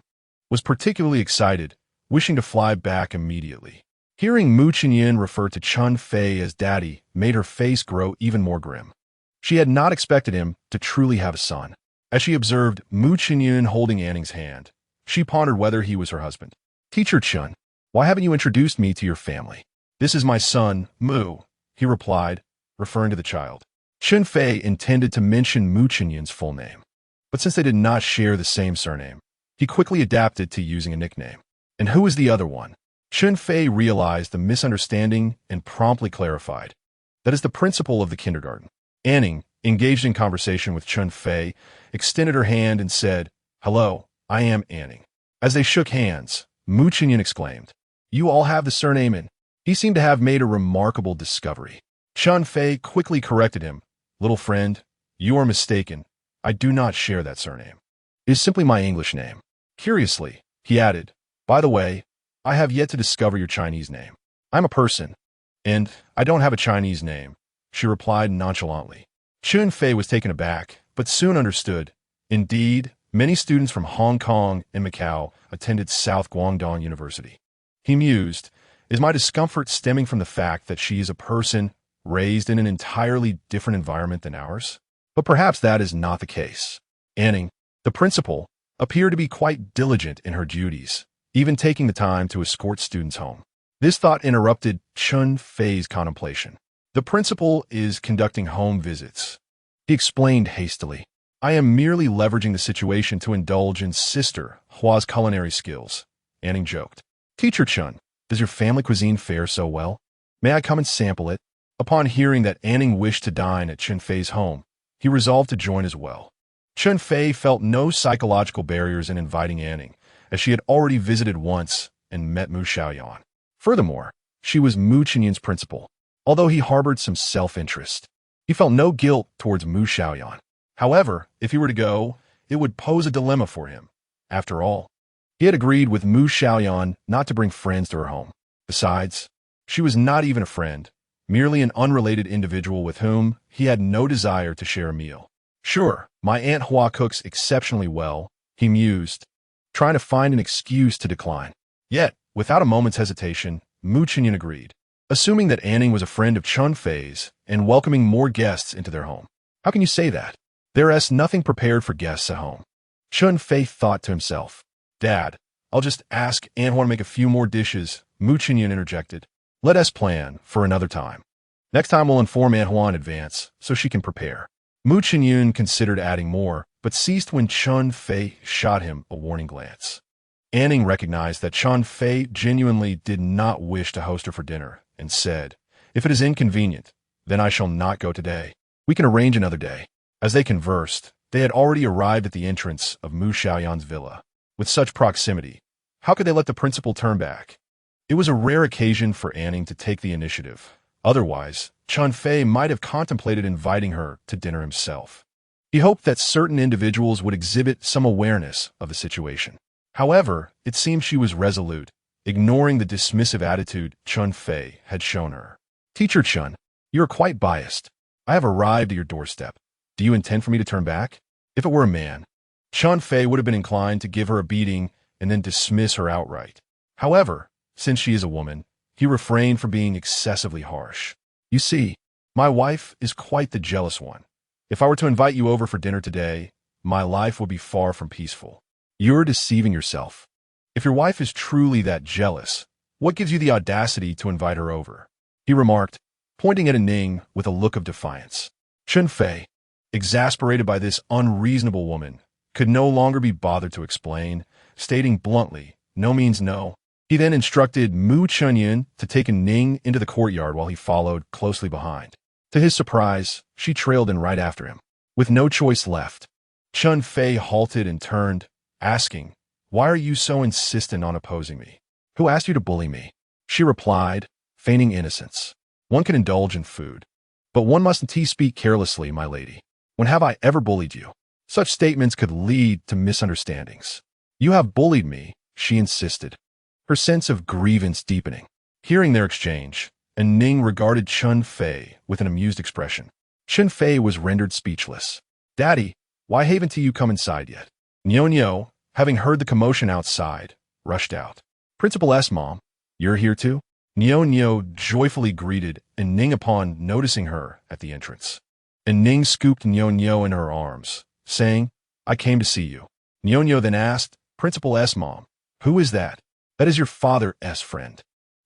was particularly excited, wishing to fly back immediately. Hearing Mu Xiaoyan refer to Chen Fei as daddy made her face grow even more grim. She had not expected him to truly have a son. As she observed Mu Xiaoyan holding Anning's hand, she pondered whether he was her husband. Teacher Chen, why haven't you introduced me to your family? This is my son, Mu, he replied, referring to the child. Chen Fei intended to mention Mu Xiaoyan's full name, but since they did not share the same surname, he quickly adapted to using a nickname. And who is the other one? Chen Fei realized the misunderstanding and promptly clarified. That is the principal of the kindergarten. Anning, engaged in conversation with Chen Fei, extended her hand and said, "Hello, I am Anning." As they shook hands, Mu Xiaoyan exclaimed, "You all have the surname in." He seemed to have made a remarkable discovery. Chen Fei quickly corrected him. "Little friend, you are mistaken. I do not share that surname. It is simply my English name." Curiously, he added, "By the way, I have yet to discover your Chinese name. I'm a person, and I don't have a Chinese name," she replied nonchalantly. Chen Fei was taken aback, but soon understood. Indeed, many students from Hong Kong and Macau attended South Guangdong University. He mused, "Is my discomfort stemming from the fact that she is a person raised in an entirely different environment than ours? But perhaps that is not the case." Anning, the principal, appeared to be quite diligent in her duties, even taking the time to escort students home. This thought interrupted Chen Fei's contemplation. "The principal is conducting home visits," he explained hastily. "I am merely leveraging the situation to indulge in Sister Hua's culinary skills," Anning joked. "Teacher Chen, does your family cuisine fare so well? May I come and sample it?" Upon hearing that Anning wished to dine at Chen Fei's home, he resolved to join as well. Chen Fei felt no psychological barriers in inviting Anning, as she had already visited once and met Mu Xiaoyan. Furthermore, she was Mu Xiaoyan's principal. Although he harbored some self-interest, he felt no guilt towards Mu Xiaoyan. However, if he were to go, it would pose a dilemma for him. After all, he had agreed with Mu Xiaoyan not to bring friends to her home. Besides, she was not even a friend, merely an unrelated individual with whom he had no desire to share a meal. Sure, my Aunt Hua cooks exceptionally well, he mused, trying to find an excuse to decline. Yet, without a moment's hesitation, Mu Xiaoyan agreed, assuming that Anning was a friend of Chen Fei's and welcoming more guests into their home. How can you say that? There's nothing prepared for guests at home. Chen Fei thought to himself. Dad, I'll just ask Aunt Hua to make a few more dishes, Mu Xiaoyan interjected. Let us plan for another time. Next time we'll inform Aunt Hua in advance so she can prepare. Mu Xiaoyan considered adding more, but ceased when Chen Fei shot him a warning glance. Anning recognized that Chen Fei genuinely did not wish to host her for dinner and said, If it is inconvenient, then I shall not go today. We can arrange another day. As they conversed, they had already arrived at the entrance of Mu Xiaoyan's villa. With such proximity, how could they let the principal turn back? It was a rare occasion for Anning to take the initiative. Otherwise, Chen Fei might have contemplated inviting her to dinner himself. He hoped that certain individuals would exhibit some awareness of the situation. However, it seemed she was resolute, ignoring the dismissive attitude Chen Fei had shown her. Teacher Chen, you are quite biased. I have arrived at your doorstep. Do you intend for me to turn back? If it were a man, Chen Fei would have been inclined to give her a beating and then dismiss her outright. However, since she is a woman, he refrained from being excessively harsh. You see, my wife is quite the jealous one. If I were to invite you over for dinner today, my life would be far from peaceful. You're deceiving yourself. If your wife is truly that jealous, what gives you the audacity to invite her over? He remarked, pointing at Anning with a look of defiance. Chen Fei, exasperated by this unreasonable woman, could no longer be bothered to explain, stating bluntly, no means no. He then instructed Mu Xiaoyan to take Anning into the courtyard while he followed closely behind. To his surprise, she trailed in right after him. With no choice left, Chen Fei halted and turned, asking, Why are you so insistent on opposing me? Who asked you to bully me? She replied, feigning innocence. One can indulge in food, but one mustn't speak carelessly, my lady. When have I ever bullied you? Such statements could lead to misunderstandings. You have bullied me, she insisted, her sense of grievance deepening. Hearing their exchange, Anning regarded Chen Fei with an amused expression. Chen Fei was rendered speechless. Daddy, why haven't you come inside yet? Nyo, having heard the commotion outside, rushed out. Principal S, Mom, you're here too? Nyo joyfully greeted Anning upon noticing her at the entrance. Anning scooped Nyo in her arms, saying, I came to see you. Nyo then asked, Principal S, Mom, who is that? That is your father's friend.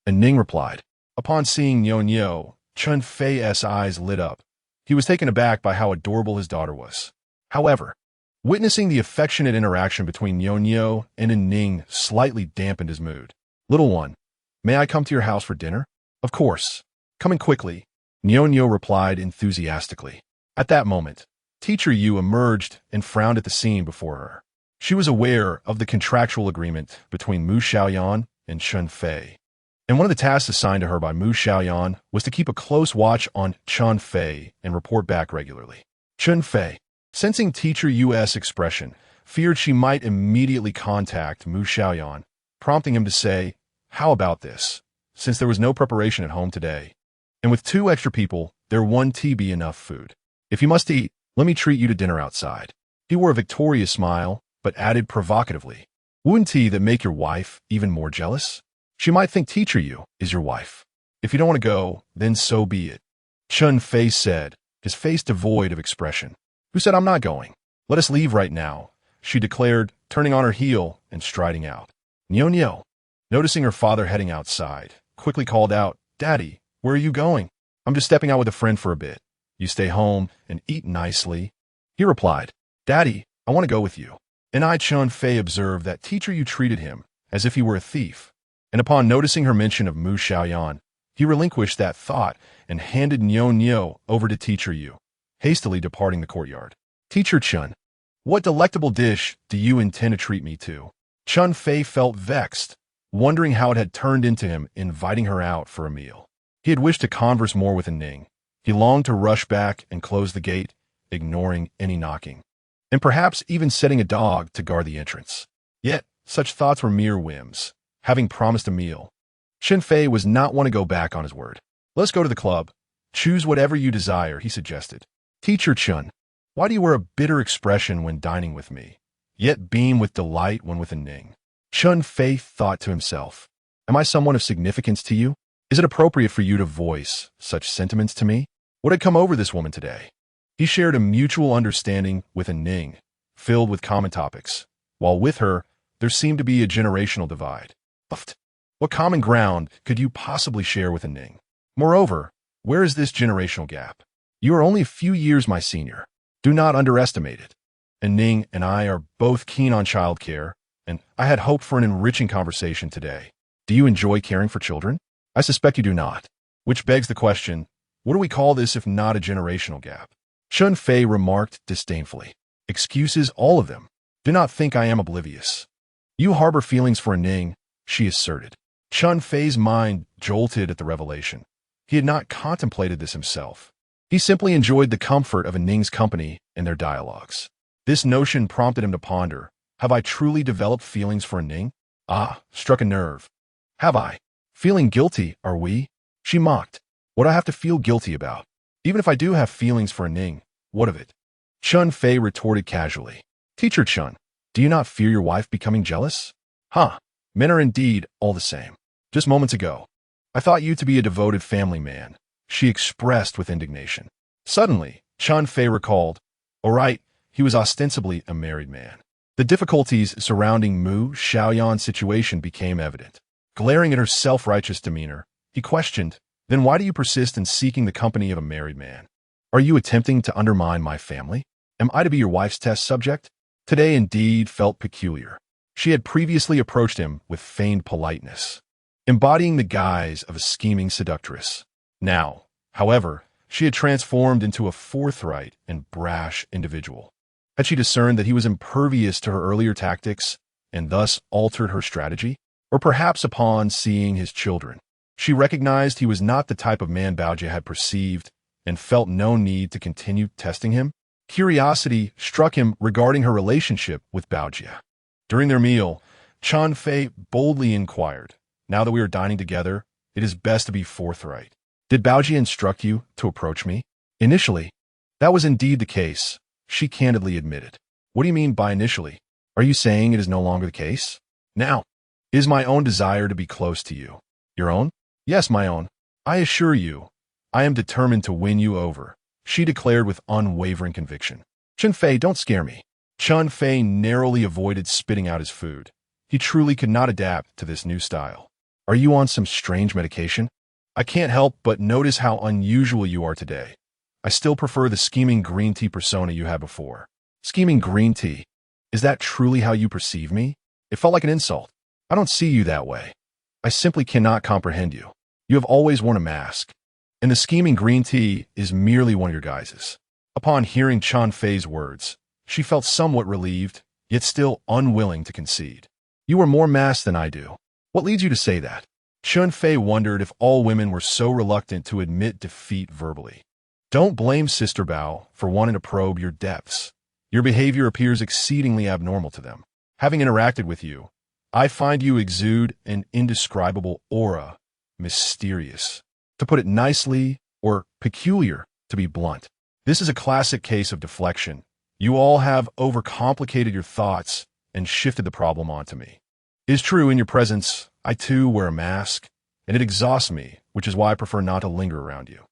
Anning replied. Upon seeing Nyo, Chen Fei's eyes lit up. He was taken aback by how adorable his daughter was. However, witnessing the affectionate interaction between Nyo and Anning slightly dampened his mood. Little one, may I come to your house for dinner? Of course. Coming quickly, Nyo replied enthusiastically. At that moment, Teacher Yu emerged and frowned at the scene before her. She was aware of the contractual agreement between Mu Xiaoyan and Chen Fei, and one of the tasks assigned to her by Mu Xiaoyan was to keep a close watch on Chen Fei and report back regularly. Chen Fei, sensing Teacher Yu's expression, feared she might immediately contact Mu Xiaoyan, prompting him to say, How about this? Since there was no preparation at home today, and with 2 extra people, there won't be enough food. If you must eat, let me treat you to dinner outside. He wore a victorious smile, but added provocatively, Wouldn't that make your wife even more jealous? She might think Teacher Yu is your wife. If you don't want to go, then so be it. Chen Fei said, his face devoid of expression. Who said I'm not going? Let us leave right now, she declared, turning on her heel and striding out. Nyo, noticing her father heading outside, quickly called out, Daddy, where are you going? I'm just stepping out with a friend for a bit. You stay home and eat nicely. He replied, Daddy, I want to go with you. And Chen Fei observed that Teacher Yu treated him as if he were a thief. And upon noticing her mention of Mu Xiaoyan, he relinquished that thought and handed Nyo over to Teacher Yu, hastily departing the courtyard. Teacher Chen, what delectable dish do you intend to treat me to? Chen Fei felt vexed, wondering how it had turned into him inviting her out for a meal. He had wished to converse more with Ning. He longed to rush back and close the gate, ignoring any knocking, and perhaps even setting a dog to guard the entrance. Yet, such thoughts were mere whims. Having promised a meal, Chen Fei was not one to go back on his word. Let's go to the club. Choose whatever you desire, he suggested. Teacher Chen, why do you wear a bitter expression when dining with me, yet beam with delight when with Ning? Chen Fei thought to himself, am I someone of significance to you? Is it appropriate for you to voice such sentiments to me? What had come over this woman today? He shared a mutual understanding with Ning, filled with common topics, while with her, there seemed to be a generational divide. What common ground could you possibly share with Ning? Moreover, where is this generational gap? You are only a few years my senior. Do not underestimate it. Ning and I are both keen on childcare, and I had hoped for an enriching conversation today. Do you enjoy caring for children? I suspect you do not. Which begs the question, what do we call this if not a generational gap? Chen Fei remarked disdainfully. Excuses, all of them. Do not think I am oblivious. You harbor feelings for Ning, she asserted. Chen Fei's mind jolted at the revelation. He had not contemplated this himself. He simply enjoyed the comfort of Ning's company and their dialogues. This notion prompted him to ponder, have I truly developed feelings for Ning? Struck a nerve. Have I? Feeling guilty, are we? She mocked. What do I have to feel guilty about? Even if I do have feelings for Ning, what of it? Chen Fei retorted casually. Teacher Chen, do you not fear your wife becoming jealous? Men are indeed all the same. Just moments ago, I thought you to be a devoted family man, she expressed with indignation. Suddenly, Chen Fei recalled, all right, he was ostensibly a married man. The difficulties surrounding Mu Xiaoyan's situation became evident. Glaring at her self-righteous demeanor, he questioned, then why do you persist in seeking the company of a married man? Are you attempting to undermine my family? Am I to be your wife's test subject? Today indeed felt peculiar. She had previously approached him with feigned politeness, embodying the guise of a scheming seductress. Now, however, she had transformed into a forthright and brash individual. Had she discerned that he was impervious to her earlier tactics and thus altered her strategy? Or perhaps upon seeing his children, she recognized he was not the type of man Baojia had perceived and felt no need to continue testing him? Curiosity struck him regarding her relationship with Baojia. During their meal, Chen Fei boldly inquired, now that we are dining together, it is best to be forthright. Did Baojia instruct you to approach me? Initially, that was indeed the case, she candidly admitted. What do you mean by initially? Are you saying it is no longer the case? Now, it is my own desire to be close to you. Your own? Yes, my own. I assure you, I am determined to win you over, she declared with unwavering conviction. Chen Fei, don't scare me. Chen Fei narrowly avoided spitting out his food. He truly could not adapt to this new style. Are you on some strange medication? I can't help but notice how unusual you are today. I still prefer the scheming green tea persona you had before. Scheming green tea? Is that truly how you perceive me? It felt like an insult. I don't see you that way. I simply cannot comprehend you. You have always worn a mask, and the scheming green tea is merely one of your guises. Upon hearing Chen Fei's words, she felt somewhat relieved, yet still unwilling to concede. You are more masked than I do. What leads you to say that? Chen Fei wondered if all women were so reluctant to admit defeat verbally. Don't blame Sister Bao for wanting to probe your depths. Your behavior appears exceedingly abnormal to them. Having interacted with you, I find you exude an indescribable aura, mysterious, to put it nicely, or peculiar, to be blunt. This is a classic case of deflection. You all have overcomplicated your thoughts and shifted the problem onto me. It is true, in your presence, I too wear a mask, and it exhausts me, which is why I prefer not to linger around you.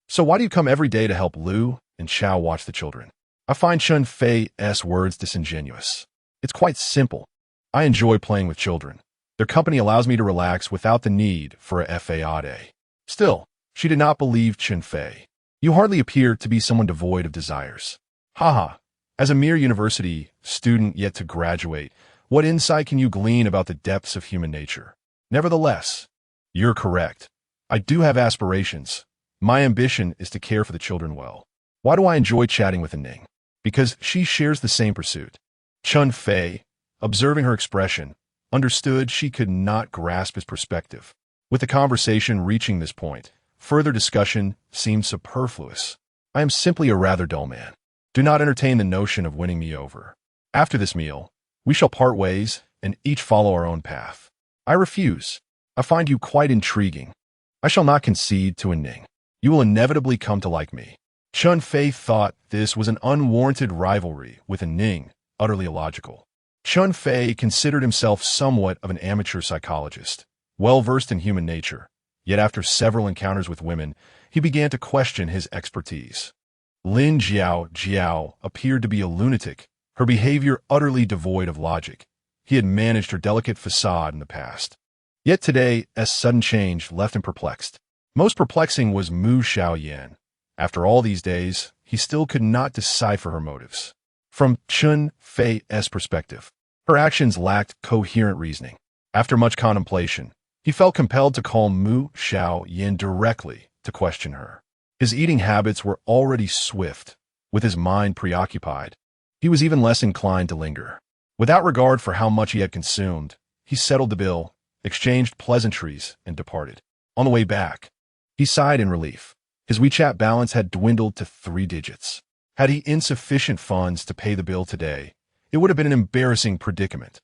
So why do you come every day to help Lu and Xiao watch the children? I find Chen Fei's words disingenuous. It's quite simple. I enjoy playing with children. Their company allows me to relax without the need for a FAA. Still, she did not believe Chen Fei. You hardly appear to be someone devoid of desires. Haha. As a mere university student yet to graduate, what insight can you glean about the depths of human nature? Nevertheless, you're correct. I do have aspirations. My ambition is to care for the children well. Why do I enjoy chatting with Ning? Because she shares the same pursuit. Chen Fei, observing her expression, understood she could not grasp his perspective. With the conversation reaching this point, further discussion seemed superfluous. I am simply a rather dull man. Do not entertain the notion of winning me over. After this meal, we shall part ways and each follow our own path. I refuse. I find you quite intriguing. I shall not concede to a Ning. You will inevitably come to like me. Chen Fei thought this was an unwarranted rivalry with a Ning, utterly illogical. Chen Fei considered himself somewhat of an amateur psychologist, well-versed in human nature, yet after several encounters with women, he began to question his expertise. Lin Jiao appeared to be a lunatic, her behavior utterly devoid of logic. He had managed her delicate facade in the past. Yet today, a sudden change left him perplexed. Most perplexing was Mu Xiaoyan. After all these days, he still could not decipher her motives. From Chen Fei's perspective, her actions lacked coherent reasoning. After much contemplation, he felt compelled to call Mu Xiaoyan directly to question her. His eating habits were already swift, with his mind preoccupied. He was even less inclined to linger. Without regard for how much he had consumed, he settled the bill, exchanged pleasantries, and departed. On the way back, he sighed in relief. His WeChat balance had dwindled to 3 digits. Had he insufficient funds to pay the bill today, it would have been an embarrassing predicament.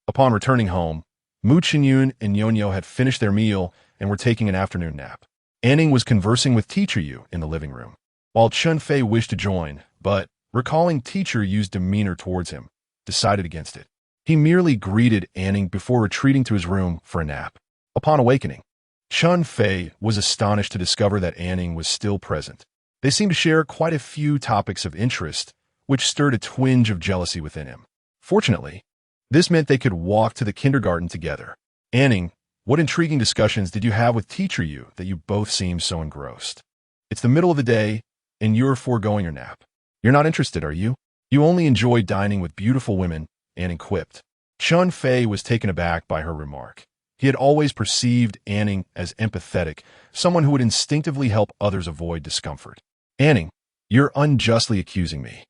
Upon returning home, Mu Xiaoyan and Yonyo had finished their meal and were taking an afternoon nap. Anning was conversing with Teacher Yu in the living room, while Chen Fei wished to join, but, recalling Teacher Yu's demeanor towards him, decided against it. He merely greeted Anning before retreating to his room for a nap. Upon awakening, Chen Fei was astonished to discover that Anning was still present. They seemed to share quite a few topics of interest, which stirred a twinge of jealousy within him. Fortunately, this meant they could walk to the kindergarten together. Anning, what intriguing discussions did you have with Teacher Yu that you both seemed so engrossed? It's the middle of the day, and you're foregoing your nap. You're not interested, are you? You only enjoy dining with beautiful women, Anning quipped. Chen Fei was taken aback by her remark. He had always perceived Anning as empathetic, someone who would instinctively help others avoid discomfort. Anning, you're unjustly accusing me.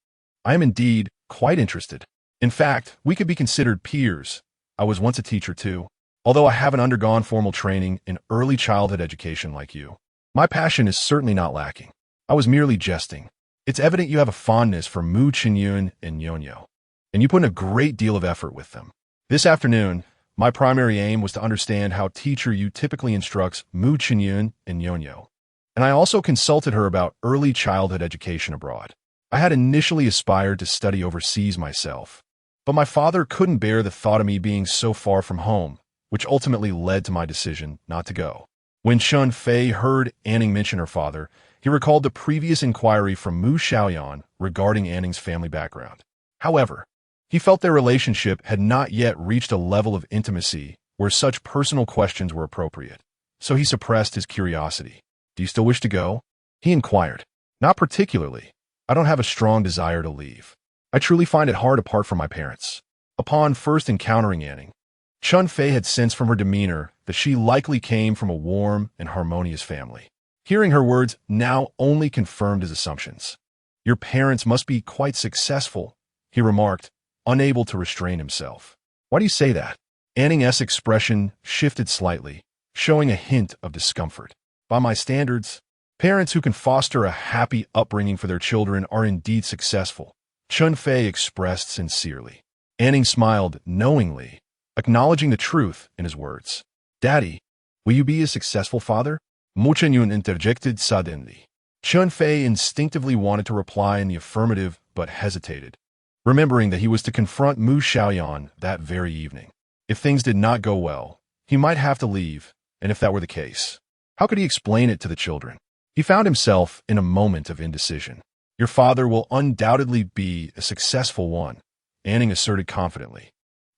I am indeed quite interested. In fact, we could be considered peers. I was once a teacher too. Although I haven't undergone formal training in early childhood education like you, my passion is certainly not lacking. I was merely jesting. It's evident you have a fondness for Mu Xiaoyan and Yonyo, and you put in a great deal of effort with them. This afternoon, my primary aim was to understand how Teacher Yu typically instructs Mu Xiaoyan and Yonyo, and I also consulted her about early childhood education abroad. I had initially aspired to study overseas myself, but my father couldn't bear the thought of me being so far from home, which ultimately led to my decision not to go. When Chen Fei heard Anning mention her father, he recalled the previous inquiry from Mu Xiaoyan regarding Anning's family background. However, he felt their relationship had not yet reached a level of intimacy where such personal questions were appropriate, so he suppressed his curiosity. Do you still wish to go? He inquired. Not particularly. I don't have a strong desire to leave. I truly find it hard apart from my parents. Upon first encountering Anning, Chen Fei had sensed from her demeanor that she likely came from a warm and harmonious family. Hearing her words now only confirmed his assumptions. Your parents must be quite successful, he remarked, unable to restrain himself. Why do you say that? Anning's expression shifted slightly, showing a hint of discomfort. By my standards, parents who can foster a happy upbringing for their children are indeed successful, Chen Fei expressed sincerely. Anning smiled knowingly, acknowledging the truth in his words. Daddy, will you be a successful father? Mu Xiaoyan interjected suddenly. Chen Fei instinctively wanted to reply in the affirmative, but hesitated, remembering that he was to confront Mu Xiaoyan that very evening. If things did not go well, he might have to leave, and if that were the case, how could he explain it to the children? He found himself in a moment of indecision. Your father will undoubtedly be a successful one, Anning asserted confidently.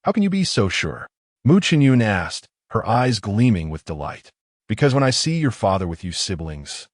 How can you be so sure? Mu Xiaoyan asked, her eyes gleaming with delight. Because when I see your father with you siblings,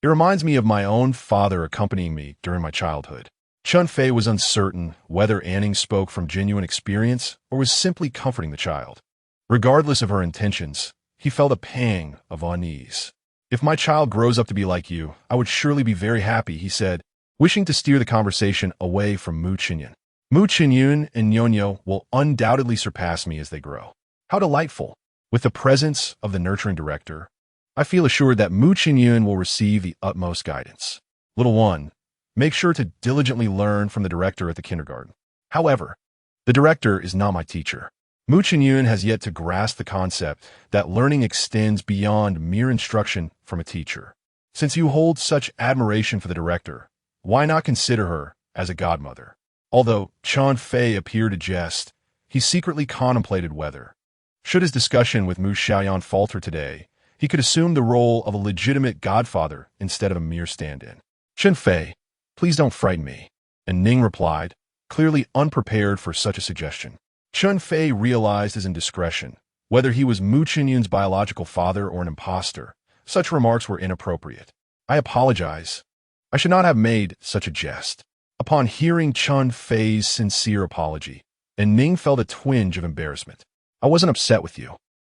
it reminds me of my own father accompanying me during my childhood. Chen Fei was uncertain whether Anning spoke from genuine experience or was simply comforting the child. Regardless of her intentions, he felt a pang of unease. If my child grows up to be like you, I would surely be very happy, he said, wishing to steer the conversation away from Mu Xiaoyan. Mu Xiaoyan and Nyonyo will undoubtedly surpass me as they grow. How delightful! With the presence of the nurturing director, I feel assured that Mu Xiaoyan will receive the utmost guidance. Little one, make sure to diligently learn from the director at the kindergarten. However, the director is not my teacher. Mu Xiaoyan has yet to grasp the concept that learning extends beyond mere instruction from a teacher. Since you hold such admiration for the director, why not consider her as a godmother? Although Chen Fei appeared to jest, he secretly contemplated whether, should his discussion with Mu Xiaoyan falter today, he could assume the role of a legitimate godfather instead of a mere stand-in. Chen Fei, please don't frighten me. And Ning replied, clearly unprepared for such a suggestion. Chen Fei realized his indiscretion. Whether he was Mu Xiaoyan's biological father or an impostor, such remarks were inappropriate. I apologize. I should not have made such a jest. Upon hearing Chen Fei's sincere apology, and Ning felt a twinge of embarrassment. I wasn't upset with you.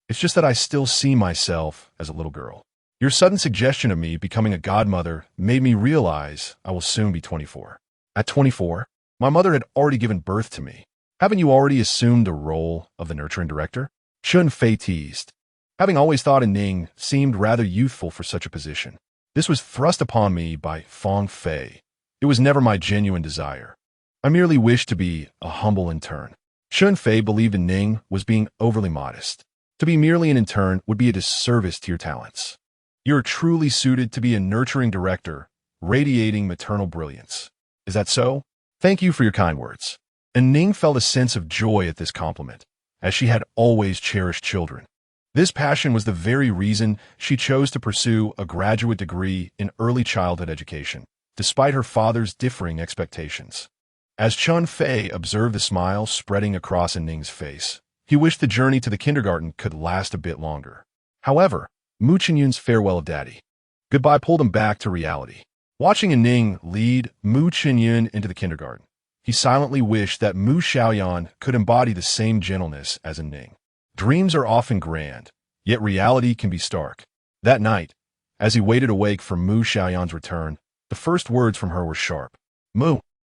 It's just that I still see myself as a little girl. Your sudden suggestion of me becoming a godmother made me realize I will soon be 24. At 24, my mother had already given birth to me. Haven't you already assumed the role of the nurturing director? Chen Fei teased. Having always thought Ning seemed rather youthful for such a position. This was thrust upon me by Fang Fei. It was never my genuine desire. I merely wished to be a humble intern. Chen Fei believed Ning was being overly modest. To be merely an intern would be a disservice to your talents. You are truly suited to be a nurturing director, radiating maternal brilliance. Is that so? Thank you for your kind words. And Ning felt a sense of joy at this compliment, as she had always cherished children. This passion was the very reason she chose to pursue a graduate degree in early childhood education, despite her father's differing expectations. As Chen Fei observed the smile spreading across Ning's face, he wished the journey to the kindergarten could last a bit longer. However, Mu Xiaoyan's farewell of daddy goodbye pulled him back to reality. Watching Ning lead Mu Xiaoyan into the kindergarten, he silently wished that Mu Xiaoyan could embody the same gentleness as Ning. Dreams are often grand, yet reality can be stark. That night, as he waited awake for Mu Xiaoyan's return, the first words from her were sharp. Mu,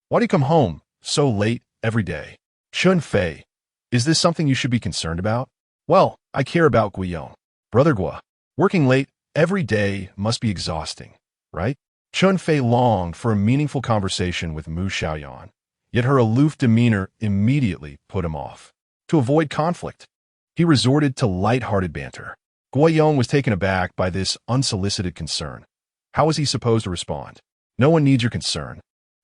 why do you come home so late every day? Chen Fei, is this something you should be concerned about? Well, I care about Guiyong. Brother Gua, working late every day must be exhausting, right? Chen Fei longed for a meaningful conversation with Mu Xiaoyan, yet her aloof demeanor immediately put him off. To avoid conflict, he resorted to light-hearted banter. Guiyong was taken aback by this unsolicited concern. How was he supposed to respond? No one needs your concern.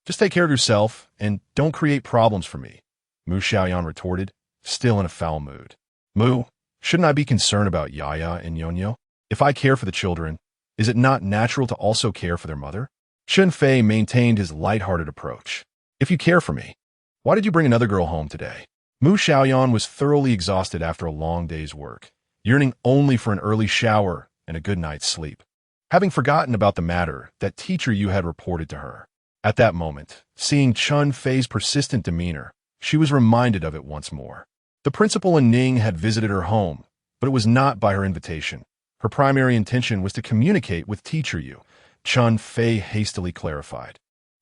Just take care of yourself and don't create problems for me, Mu Xiaoyan retorted, still in a foul mood. Mu, shouldn't I be concerned about Yaya and Nyonyo? If I care for the children, is it not natural to also care for their mother? Chen Fei maintained his light-hearted approach. If you care for me, why did you bring another girl home today? Mu Xiaoyan was thoroughly exhausted after a long day's work, yearning only for an early shower and a good night's sleep. Having forgotten about the matter that teacher Yu had reported to her. At that moment, seeing Chen Fei's persistent demeanor, she was reminded of it once more. The principal and Ning had visited her home, but it was not by her invitation. Her primary intention was to communicate with teacher Yu. Chen Fei hastily clarified.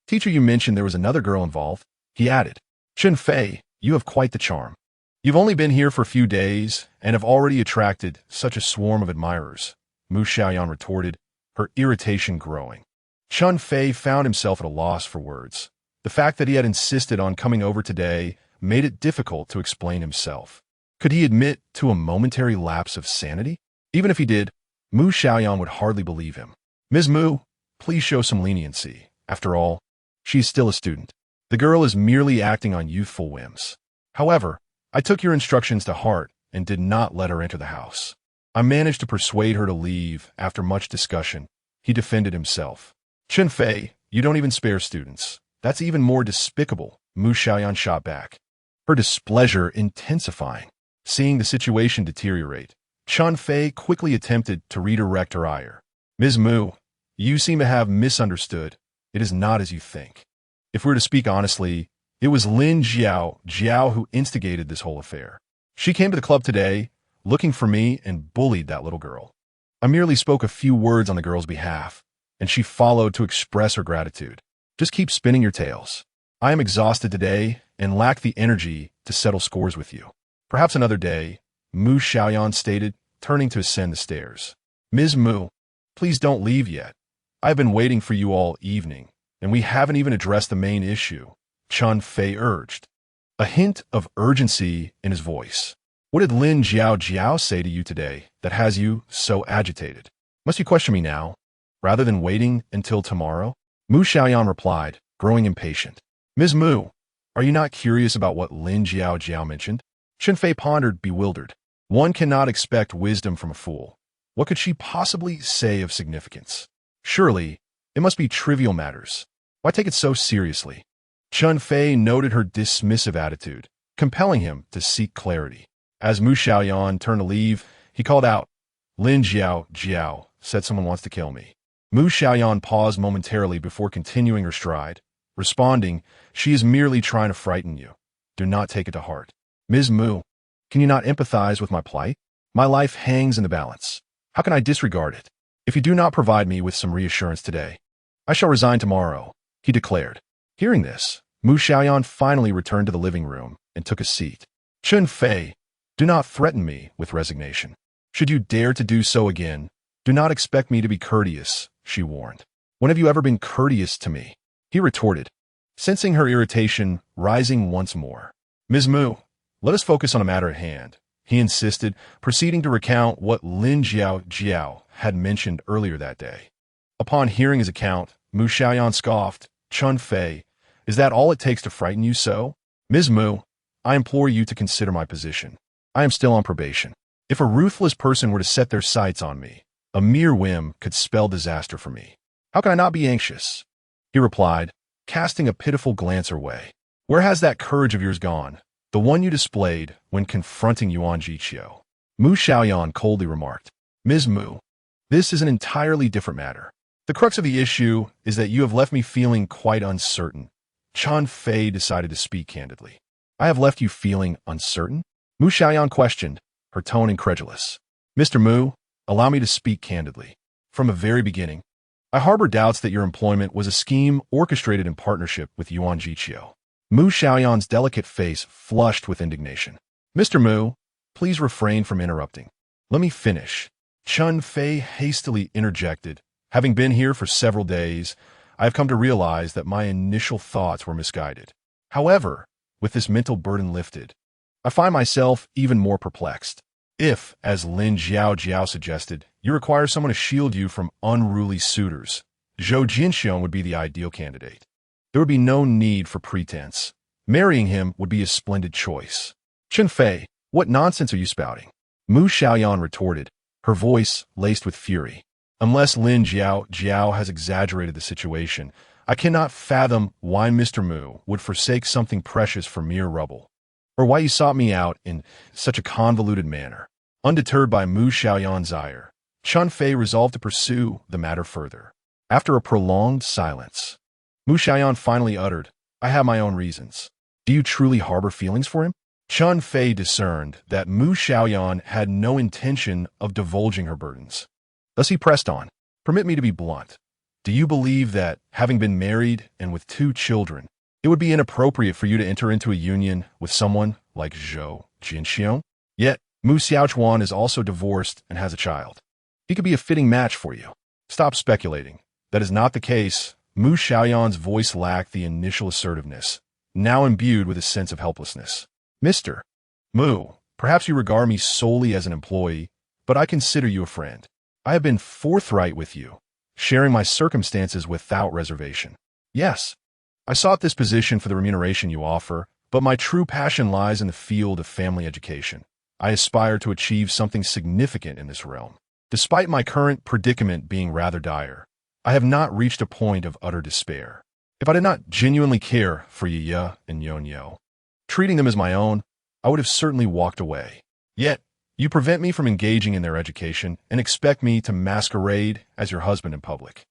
Teacher Yu mentioned there was another girl involved. He added, Chen Fei, you have quite the charm. You've only been here for a few days and have already attracted such a swarm of admirers, Mu Xiaoyan retorted, her irritation growing. Chen Fei found himself at a loss for words. The fact that he had insisted on coming over today made it difficult to explain himself. Could he admit to a momentary lapse of sanity? Even if he did, Mu Xiaoyan would hardly believe him. Ms. Mu, please show some leniency. After all, she is still a student. The girl is merely acting on youthful whims. However, I took your instructions to heart and did not let her enter the house. I managed to persuade her to leave after much discussion. He defended himself. Chen Fei, you don't even spare students. That's even more despicable, Mu Xiaoyan shot back, her displeasure intensifying. Seeing the situation deteriorate, Chen Fei quickly attempted to redirect her ire. Ms. Mu, you seem to have misunderstood. It is not as you think. If we're to speak honestly, it was Lin Jiao who instigated this whole affair. She came to the club today, looking for me, and bullied that little girl. I merely spoke a few words on the girl's behalf, and she followed to express her gratitude. Just keep spinning your tales. I am exhausted today and lack the energy to settle scores with you. Perhaps another day, Mu Xiaoyan stated, turning to ascend the stairs. Ms. Mu, please don't leave yet. I've been waiting for you all evening, and we haven't even addressed the main issue, Chen Fei urged, a hint of urgency in his voice. What did Lin Jiao say to you today that has you so agitated? Must you question me now, rather than waiting until tomorrow? Mu Xiaoyan replied, growing impatient. Ms. Mu, are you not curious about what Lin Jiao mentioned? Chen Fei pondered, bewildered. One cannot expect wisdom from a fool. What could she possibly say of significance? Surely, it must be trivial matters. Why take it so seriously? Chen Fei noted her dismissive attitude, compelling him to seek clarity. As Mu Xiaoyan turned to leave, he called out, Lin Jiao said someone wants to kill me. Mu Xiaoyan paused momentarily before continuing her stride, responding, she is merely trying to frighten you. Do not take it to heart. Ms. Mu, can you not empathize with my plight? My life hangs in the balance. How can I disregard it? If you do not provide me with some reassurance today, I shall resign tomorrow, he declared. Hearing this, Mu Xiaoyan finally returned to the living room and took a seat. Chen Fei, do not threaten me with resignation. Should you dare to do so again, do not expect me to be courteous, she warned. When have you ever been courteous to me? He retorted, sensing her irritation rising once more. Ms. Mu, let us focus on a matter at hand, he insisted, proceeding to recount what Lin Jiao had mentioned earlier that day. Upon hearing his account, Mu Xiaoyan scoffed, Chen Fei, is that all it takes to frighten you so? Ms. Mu, I implore you to consider my position. I am still on probation. If a ruthless person were to set their sights on me, a mere whim could spell disaster for me. How can I not be anxious? He replied, casting a pitiful glance her way. Where has that courage of yours gone? The one you displayed when confronting Yuan Jiqiu. Mu Xiaoyan coldly remarked, Ms. Mu, this is an entirely different matter. The crux of the issue is that you have left me feeling quite uncertain. Chen Fei decided to speak candidly. I have left you feeling uncertain? Mu Xiaoyan questioned, her tone incredulous. Mr. Mu, allow me to speak candidly. From the very beginning, I harbor doubts that your employment was a scheme orchestrated in partnership with Yuan Jiqiu. Mu Xiaoyan's delicate face flushed with indignation. Mr. Mu, please refrain from interrupting. Let me finish. Chen Fei hastily interjected. Having been here for several days, I have come to realize that my initial thoughts were misguided. However, with this mental burden lifted, I find myself even more perplexed. If, as Lin Jiao suggested, you require someone to shield you from unruly suitors, Zhou Jinxiong would be the ideal candidate. There would be no need for pretense. Marrying him would be a splendid choice. Chen Fei, what nonsense are you spouting? Mu Xiaoyan retorted, her voice laced with fury. Unless Lin Jiao has exaggerated the situation, I cannot fathom why Mr. Mu would forsake something precious for mere rubble, or why you sought me out in such a convoluted manner. Undeterred by Mu Xiaoyan's ire, Chen Fei resolved to pursue the matter further. After a prolonged silence, Mu Xiaoyan finally uttered, I have my own reasons. Do you truly harbor feelings for him? Chen Fei discerned that Mu Xiaoyan had no intention of divulging her burdens. Thus he pressed on, permit me to be blunt. Do you believe that, having been married and with 2 children, it would be inappropriate for you to enter into a union with someone like Zhou Jinxiong? Yet, Mu Xiaoyan is also divorced and has a child. He could be a fitting match for you. Stop speculating. That is not the case. Mu Xiaoyan's voice lacked the initial assertiveness, now imbued with a sense of helplessness. Mr. Mu, perhaps you regard me solely as an employee, but I consider you a friend. I have been forthright with you, sharing my circumstances without reservation. Yes, I sought this position for the remuneration you offer, but my true passion lies in the field of family education. I aspire to achieve something significant in this realm. Despite my current predicament being rather dire, I have not reached a point of utter despair. If I did not genuinely care for Yi and Yon, treating them as my own, I would have certainly walked away. Yet, you prevent me from engaging in their education and expect me to masquerade as your husband in public.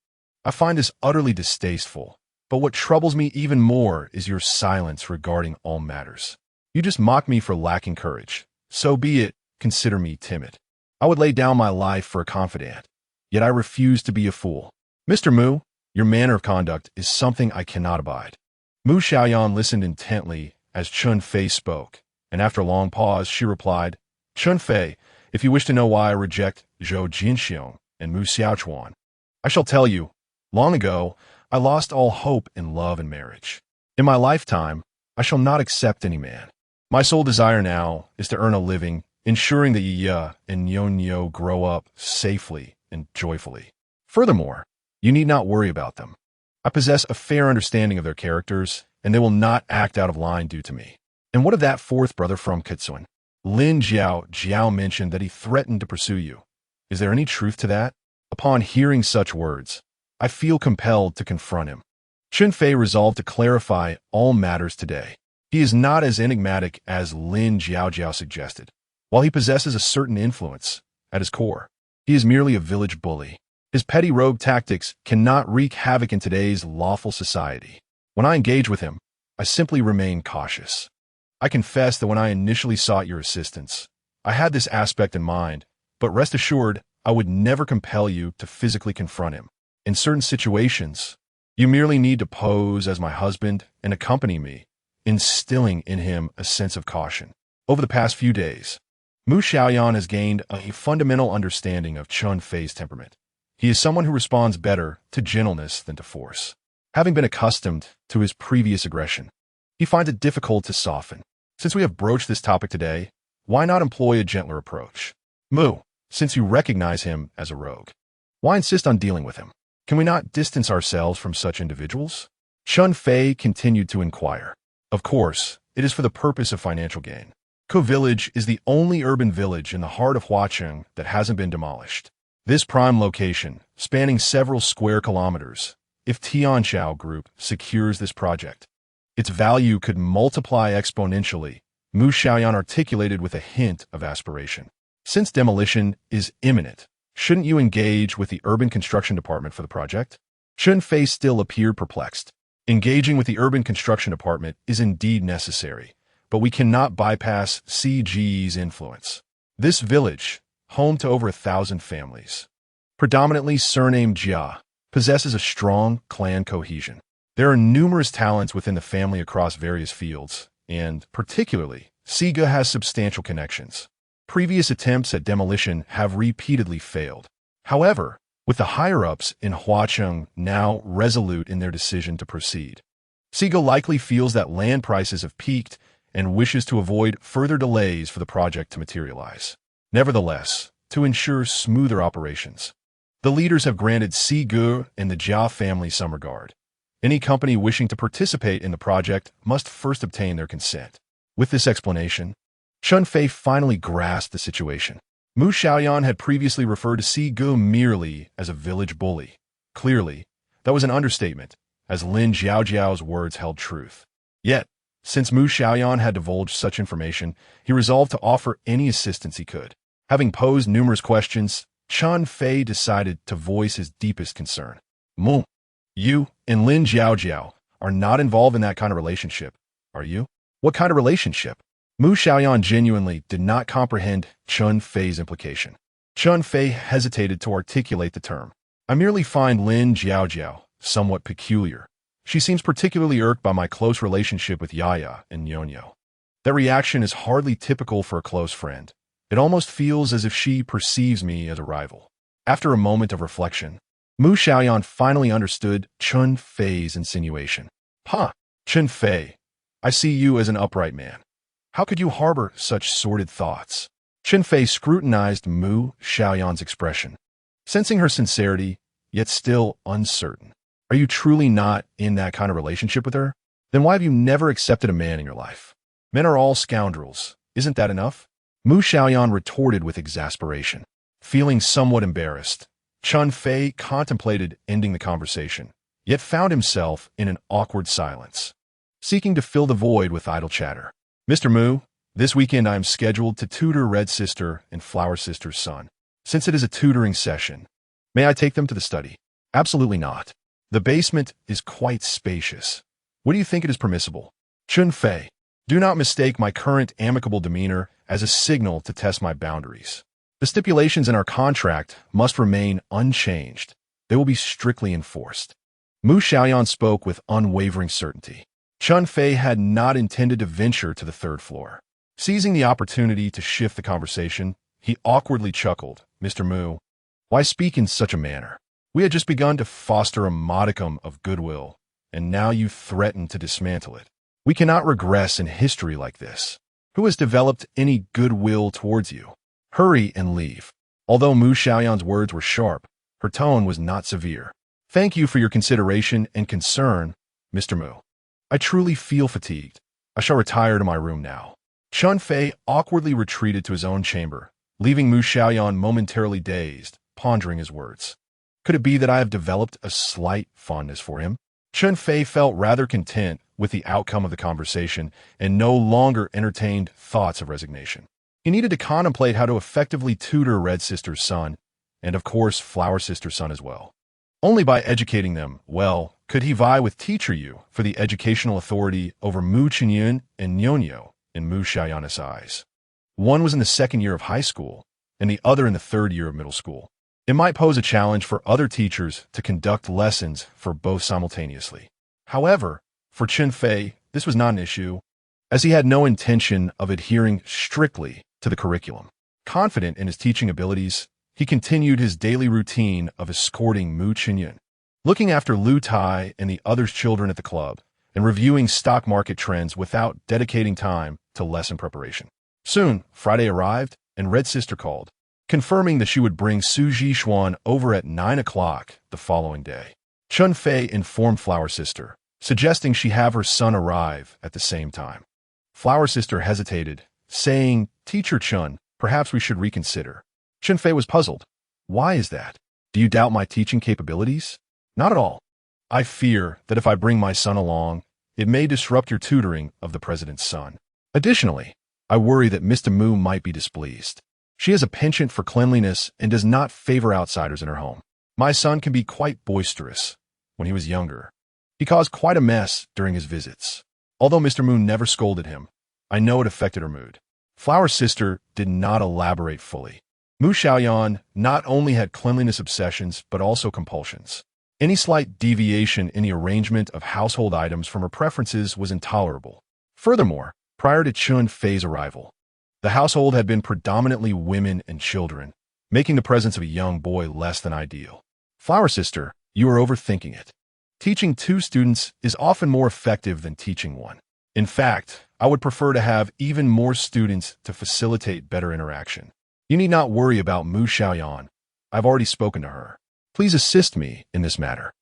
I find this utterly distasteful, but what troubles me even more is your silence regarding all matters. You just mock me for lacking courage. So be it, consider me timid. I would lay down my life for a confidant, yet I refuse to be a fool. Mr. Mu, your manner of conduct is something I cannot abide. Mu Xiaoyan listened intently as Chen Fei spoke, and after a long pause, she replied, Chen Fei, if you wish to know why I reject Zhou Jinxiong and Mu Xiaoyan, I shall tell you. Long ago, I lost all hope in love and marriage. In my lifetime, I shall not accept any man. My sole desire now is to earn a living, ensuring that Yi and Nyonyo grow up safely and joyfully. Furthermore, you need not worry about them. I possess a fair understanding of their characters, and they will not act out of line due to me. And what of that fourth brother from Kitsun? Lin Jiao mentioned that he threatened to pursue you. Is there any truth to that? Upon hearing such words, I feel compelled to confront him. Chen Fei resolved to clarify all matters today. He is not as enigmatic as Lin Jiao suggested. While he possesses a certain influence, at his core, he is merely a village bully. His petty rogue tactics cannot wreak havoc in today's lawful society. When I engage with him, I simply remain cautious. I confess that when I initially sought your assistance, I had this aspect in mind, but rest assured, I would never compel you to physically confront him. In certain situations, you merely need to pose as my husband and accompany me, instilling in him a sense of caution. Over the past few days, Mu Xiaoyan has gained a fundamental understanding of Chen Fei's temperament. He is someone who responds better to gentleness than to force. Having been accustomed to his previous aggression, he finds it difficult to soften. Since we have broached this topic today, why not employ a gentler approach? Mu, since you recognize him as a rogue, why insist on dealing with him? Can we not distance ourselves from such individuals? Chen Fei continued to inquire. Of course, it is for the purpose of financial gain. Ko Village is the only urban village in the heart of Huacheng that hasn't been demolished. This prime location, spanning several square kilometers, if Tianqiao Group secures this project, its value could multiply exponentially, Mu Xiaoyan articulated with a hint of aspiration. Since demolition is imminent, shouldn't you engage with the urban construction department for the project? Chen Fei still appeared perplexed. Engaging with the urban construction department is indeed necessary, but we cannot bypass CG's influence. This village, home to over 1,000 families, predominantly surnamed Jia, possesses a strong clan cohesion. There are numerous talents within the family across various fields, and, particularly, Siga has substantial connections. Previous attempts at demolition have repeatedly failed. However, with the higher-ups in Huacheng now resolute in their decision to proceed, Siga likely feels that land prices have peaked and wishes to avoid further delays for the project to materialize. Nevertheless, to ensure smoother operations, the leaders have granted Siga and the Jia family some regard. Any company wishing to participate in the project must first obtain their consent. With this explanation, Chen Fei finally grasped the situation. Mu Xiaoyan had previously referred to Siga merely as a village bully. Clearly, that was an understatement, as Lin Jiao's words held truth. Yet, since Mu Xiaoyan had divulged such information, he resolved to offer any assistance he could. Having posed numerous questions, Chen Fei decided to voice his deepest concern. Mu, you and Lin Jiao are not involved in that kind of relationship, are you? What kind of relationship? Mu Xiaoyan genuinely did not comprehend Chen Fei's implication. Chen Fei hesitated to articulate the term. I merely find Lin Jiao somewhat peculiar. She seems particularly irked by my close relationship with Yaya and Nyonyo. That reaction is hardly typical for a close friend. It almost feels as if she perceives me as a rival. After a moment of reflection, Mu Xiaoyan finally understood Chen Fei's insinuation. Chen Fei, I see you as an upright man. How could you harbor such sordid thoughts? Chen Fei scrutinized Mu Xiaoyan's expression, sensing her sincerity, yet still uncertain. Are you truly not in that kind of relationship with her? Then why have you never accepted a man in your life? Men are all scoundrels. Isn't that enough? Mu Xiaoyan retorted with exasperation. Feeling somewhat embarrassed, Chen Fei contemplated ending the conversation, yet found himself in an awkward silence, seeking to fill the void with idle chatter. Mr. Mu, this weekend I am scheduled to tutor Red Sister and Flower Sister's son. Since it is a tutoring session, may I take them to the study? Absolutely not. The basement is quite spacious. What do you think it is permissible? Chen Fei, do not mistake my current amicable demeanor as a signal to test my boundaries. The stipulations in our contract must remain unchanged. They will be strictly enforced. Mu Xiaoyan spoke with unwavering certainty. Chen Fei had not intended to venture to the third floor. Seizing the opportunity to shift the conversation, he awkwardly chuckled. Mr. Mu, why speak in such a manner? We had just begun to foster a modicum of goodwill, and now you threaten to dismantle it. We cannot regress in history like this. Who has developed any goodwill towards you? Hurry and leave. Although Mu Xiaoyan's words were sharp, her tone was not severe. Thank you for your consideration and concern, Mr. Mu. I truly feel fatigued. I shall retire to my room now. Chen Fei awkwardly retreated to his own chamber, leaving Mu Xiaoyan momentarily dazed, pondering his words. Could it be that I have developed a slight fondness for him? Chen Fei felt rather content with the outcome of the conversation and no longer entertained thoughts of resignation. He needed to contemplate how to effectively tutor Red Sister's son, and of course Flower Sister's son as well. Only by educating them well could he vie with Teacher Yu for the educational authority over Mu Xiaoyan and Nyonyo in Mu Xiaoyan's eyes. One was in the second year of high school, and the other in the third year of middle school. It might pose a challenge for other teachers to conduct lessons for both simultaneously. However, for Chen Fei, this was not an issue, as he had no intention of adhering strictly to the curriculum. Confident in his teaching abilities, he continued his daily routine of escorting Mu Xiaoyan, looking after Lu Tai and the other's children at the club, and reviewing stock market trends without dedicating time to lesson preparation. Soon, Friday arrived, and Red Sister called, confirming that she would bring Su Jixuan over at 9 o'clock the following day. Chen Fei informed Flower Sister, suggesting she have her son arrive at the same time. Flower Sister hesitated, saying, Teacher Chen, perhaps we should reconsider. Chen Fei was puzzled. Why is that? Do you doubt my teaching capabilities? Not at all. I fear that if I bring my son along, it may disrupt your tutoring of the president's son. Additionally, I worry that Mr. Mu might be displeased. She has a penchant for cleanliness and does not favor outsiders in her home. My son can be quite boisterous. When he was younger, he caused quite a mess during his visits. Although Mr. Mu never scolded him, I know it affected her mood. Flower Sister did not elaborate fully. Mu Xiaoyan not only had cleanliness obsessions, but also compulsions. Any slight deviation in the arrangement of household items from her preferences was intolerable. Furthermore, prior to Chen Fei's arrival, the household had been predominantly women and children, making the presence of a young boy less than ideal. Flower Sister, you are overthinking it. Teaching 2 students is often more effective than teaching 1. In fact, I would prefer to have even more students to facilitate better interaction. You need not worry about Mu Xiaoyan. I've already spoken to her. Please assist me in this matter.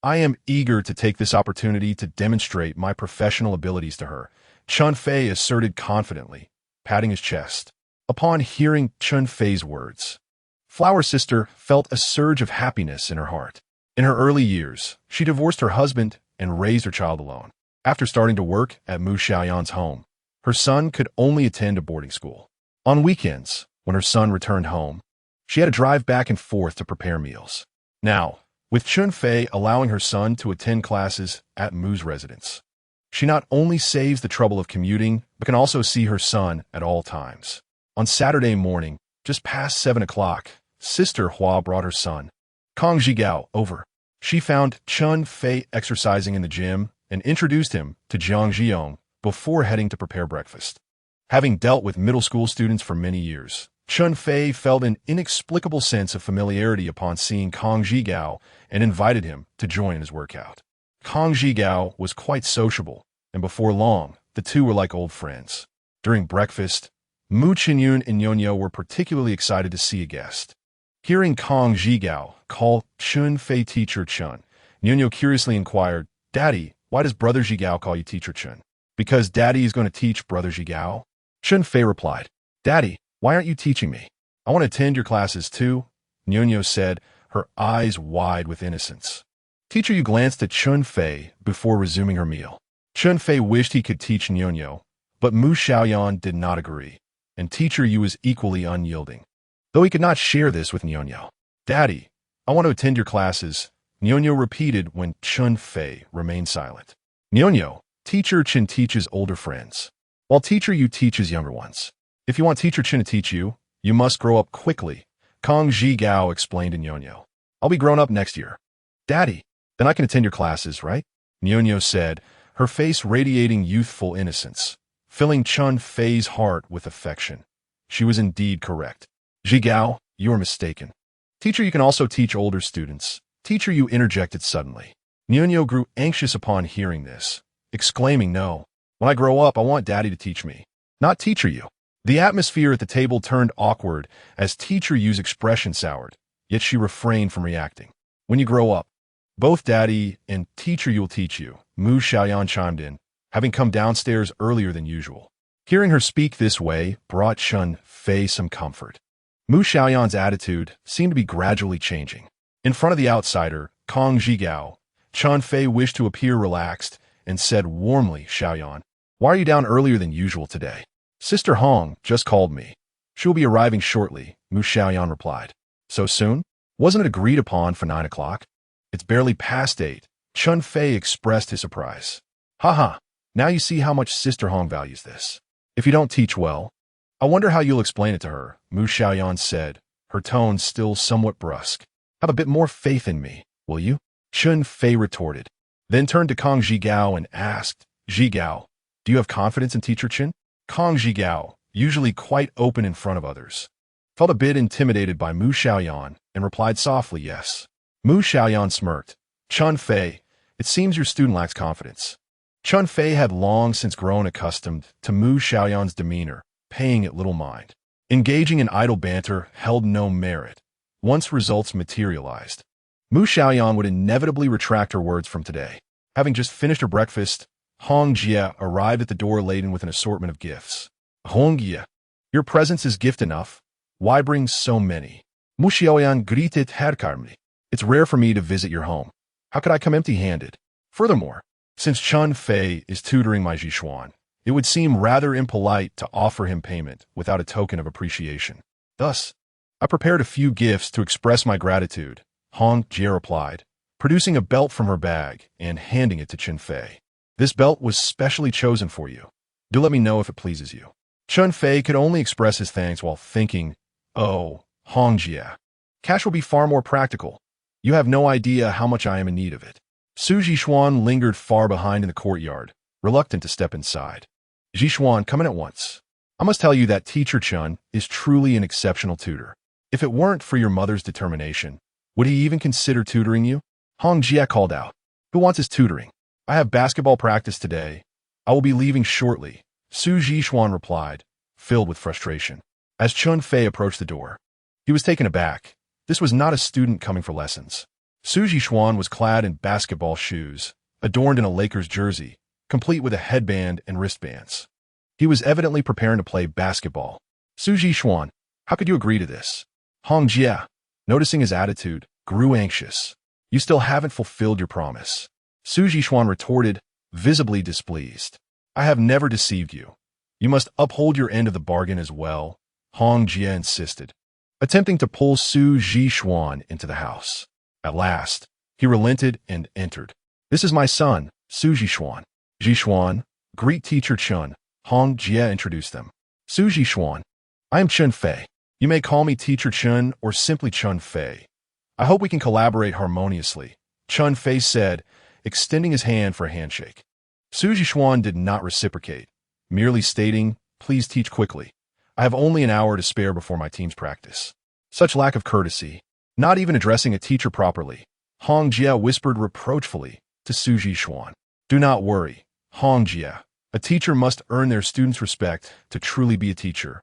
I am eager to take this opportunity to demonstrate my professional abilities to her, Chen Fei asserted confidently, patting his chest. Upon hearing Chen Fei's words, Flower Sister felt a surge of happiness in her heart. In her early years, she divorced her husband and raised her child alone. After starting to work at Mu Xiaoyan's home, her son could only attend a boarding school. On weekends, when her son returned home, she had to drive back and forth to prepare meals. Now, with Chen Fei allowing her son to attend classes at Mu's residence, she not only saves the trouble of commuting, but can also see her son at all times. On Saturday morning, just past 7 o'clock, Sister Hua brought her son, Kong Zhigao, over. She found Chen Fei exercising in the gym and introduced him to Jiang Zhiyong before heading to prepare breakfast. Having dealt with middle school students for many years, Chen Fei felt an inexplicable sense of familiarity upon seeing Kong Zhigao and invited him to join his workout. Kong Zhigao was quite sociable, and before long, the two were like old friends. During breakfast, Mu Xiaoyan and Nyonyo were particularly excited to see a guest. Hearing Kong Zhigao call Chen Fei Teacher Chen, Nyonyo curiously inquired, Daddy, why does Brother Zhigao call you Teacher Chen? Because Daddy is going to teach Brother Zhigao? Chen Fei replied, Daddy, why aren't you teaching me? I want to attend your classes too, Nyonyo said, her eyes wide with innocence. Teacher Yu glanced at Chen Fei before resuming her meal. Chen Fei wished he could teach Nyonyo, but Mu Xiaoyan did not agree, and Teacher Yu was equally unyielding, though he could not share this with Nyonyo. Daddy, I want to attend your classes, Nyonyo repeated when Chen Fei remained silent. Nyonyo, Teacher Chen teaches older friends, while Teacher Yu teaches younger ones. If you want Teacher Chen to teach you, You must grow up quickly, Kong Zhigao explained to Nyonyo. I'll be grown up next year. Daddy, then I can attend your classes, right? Nyonyo said, her face radiating youthful innocence, filling Chen Fei's heart with affection. She was indeed correct. Zhigao, you are mistaken. Teacher, you can also teach older students. Teacher, you interjected suddenly. Nyonyo grew anxious upon hearing this, exclaiming, no. When I grow up, I want Daddy to teach me, not teacher you. The atmosphere at the table turned awkward as teacher Yu's expression soured, yet she refrained from reacting. When you grow up, both Daddy and teacher you will teach you, Mu Xiaoyan chimed in, having come downstairs earlier than usual. Hearing her speak this way brought Chen Fei some comfort. Mu Xiaoyan's attitude seemed to be gradually changing. In front of the outsider, Kong Zhigao, Chen Fei wished to appear relaxed and said warmly, Xiaoyan, why are you down earlier than usual today? Sister Hong just called me. She will be arriving shortly, Mu Xiaoyan replied. So soon? Wasn't it agreed upon for 9 o'clock? It's barely past 8. Chen Fei expressed his surprise. Haha, now you see how much Sister Hong values this. If you don't teach well, I wonder how you'll explain it to her, Mu Xiaoyan said, her tone still somewhat brusque. Have a bit more faith in me, will you? Chen Fei retorted, then turned to Kong Zhigao and asked, Zhigao, do you have confidence in teacher Chen? Kong Zhigao, usually quite open in front of others, felt a bit intimidated by Mu Xiaoyan and replied softly, yes. Mu Xiaoyan smirked. Chen Fei, it seems your student lacks confidence. Chen Fei had long since grown accustomed to Mu Xiaoyan's demeanor, paying it little mind. Engaging in idle banter held no merit. Once results materialized, Mu Xiaoyan would inevitably retract her words from today. Having just finished her breakfast, Hong Jie arrived at the door laden with an assortment of gifts. Hong Jie, your presence is gift enough. Why bring so many? Mu Xiaoyan greeted herkarmly. It's rare for me to visit your home. How could I come empty-handed? Furthermore, since Chen Fei is tutoring my Zhishuan, it would seem rather impolite to offer him payment without a token of appreciation. Thus, I prepared a few gifts to express my gratitude, Hong Jie replied, producing a belt from her bag and handing it to Chen Fei. This belt was specially chosen for you. Do let me know if it pleases you. Chen Fei could only express his thanks while thinking, oh, Hong Jie, cash will be far more practical. You have no idea how much I am in need of it. Su Zhishuan lingered far behind in the courtyard, reluctant to step inside. Zhishuan, come in at once. I must tell you that teacher Chen is truly an exceptional tutor. If it weren't for your mother's determination, would he even consider tutoring you? Hong Jie called out. Who wants his tutoring? I have basketball practice today. I will be leaving shortly, Su Zhishuan replied, filled with frustration. As Chen Fei approached the door, he was taken aback. This was not a student coming for lessons. Su Zhishuan was clad in basketball shoes, adorned in a Lakers jersey, complete with a headband and wristbands. He was evidently preparing to play basketball. Su Zhishuan, how could you agree to this? Hong Jie, noticing his attitude, grew anxious. You still haven't fulfilled your promise. Su Zhishuan retorted, visibly displeased. I have never deceived you. You must uphold your end of the bargain as well, Hong Jie insisted, attempting to pull Su Zhishuan into the house. At last, he relented and entered. This is my son, Su Zhishuan. Zhishuan, greet teacher Chen, Hong Jie introduced them. Su Zhishuan, I am Chen Fei. You may call me teacher Chen or simply Chen Fei. I hope we can collaborate harmoniously, Chen Fei said, extending his hand for a handshake. Su Zhishuan did not reciprocate, merely stating, please teach quickly. I have only an hour to spare before my team's practice. Such lack of courtesy, not even addressing a teacher properly, Hong Jie whispered reproachfully to Su Zhishuan. Do not worry, Hong Jie. A teacher must earn their students' respect to truly be a teacher.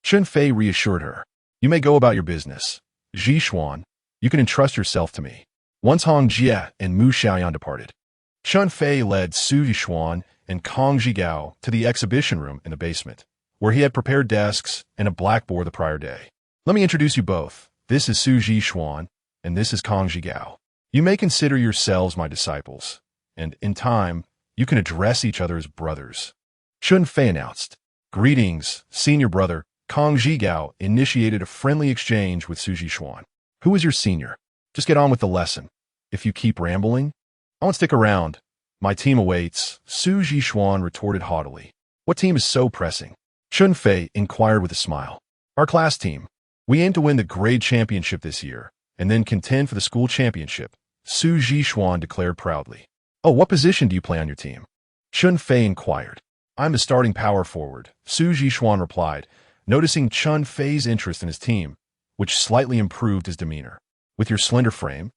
Chen Fei reassured her. You may go about your business. Zhishuan, you can entrust yourself to me. Once Hong Jie and Mu Xiaoyan departed, Chen Fei led Su Zhishuan and Kong Zhigao to the exhibition room in the basement, where he had prepared desks and a blackboard the prior day. Let me introduce you both. This is Su Zhishuan, and this is Kong Zhigao. You may consider yourselves my disciples, and in time, you can address each other as brothers. Chen Fei announced. Greetings, senior brother. Kong Zhigao initiated a friendly exchange with Su Zhishuan. Who is your senior? Just get on with the lesson. If you keep rambling, I won't stick around. My team awaits, Su Zhishuan retorted haughtily. What team is so pressing? Chen Fei inquired with a smile. Our class team. We aim to win the grade championship this year, and then contend for the school championship, Su Zhishuan declared proudly. Oh, what position do you play on your team? Chen Fei inquired. I'm the starting power forward, Su Zhishuan replied, noticing Chen Fei's interest in his team, which slightly improved his demeanor. With your slender frame?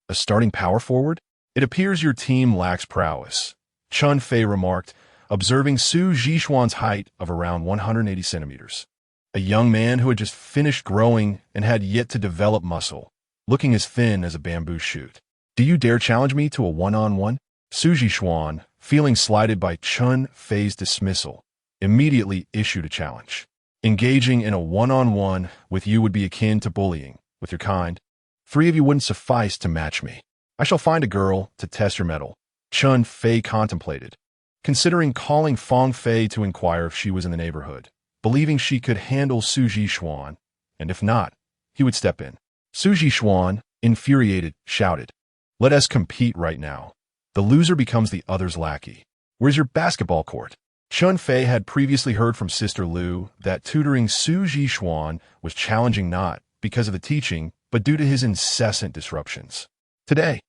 A starting power forward? It appears your team lacks prowess, Chen Fei remarked, observing Su Zhishuan's height of around 180 centimeters. A young man who had just finished growing and had yet to develop muscle, looking as thin as a bamboo shoot. Do you dare challenge me to a one-on-one? Su Zhishuan, feeling slighted by Chen Fei's dismissal, immediately issued a challenge. Engaging in a one-on-one with you would be akin to bullying, with your kind. 3 of you wouldn't suffice to match me. I shall find a girl to test your mettle. Chen Fei contemplated, considering calling Fang Fei to inquire if she was in the neighborhood, believing she could handle Su Zhishuan, and if not, he would step in. Su Zhishuan, infuriated, shouted, "Let us compete right now. The loser becomes the other's lackey. Where's your basketball court?" Chen Fei had previously heard from Sister Lu that tutoring Su Zhishuan was challenging not because of the teaching, but due to his incessant disruptions. Today,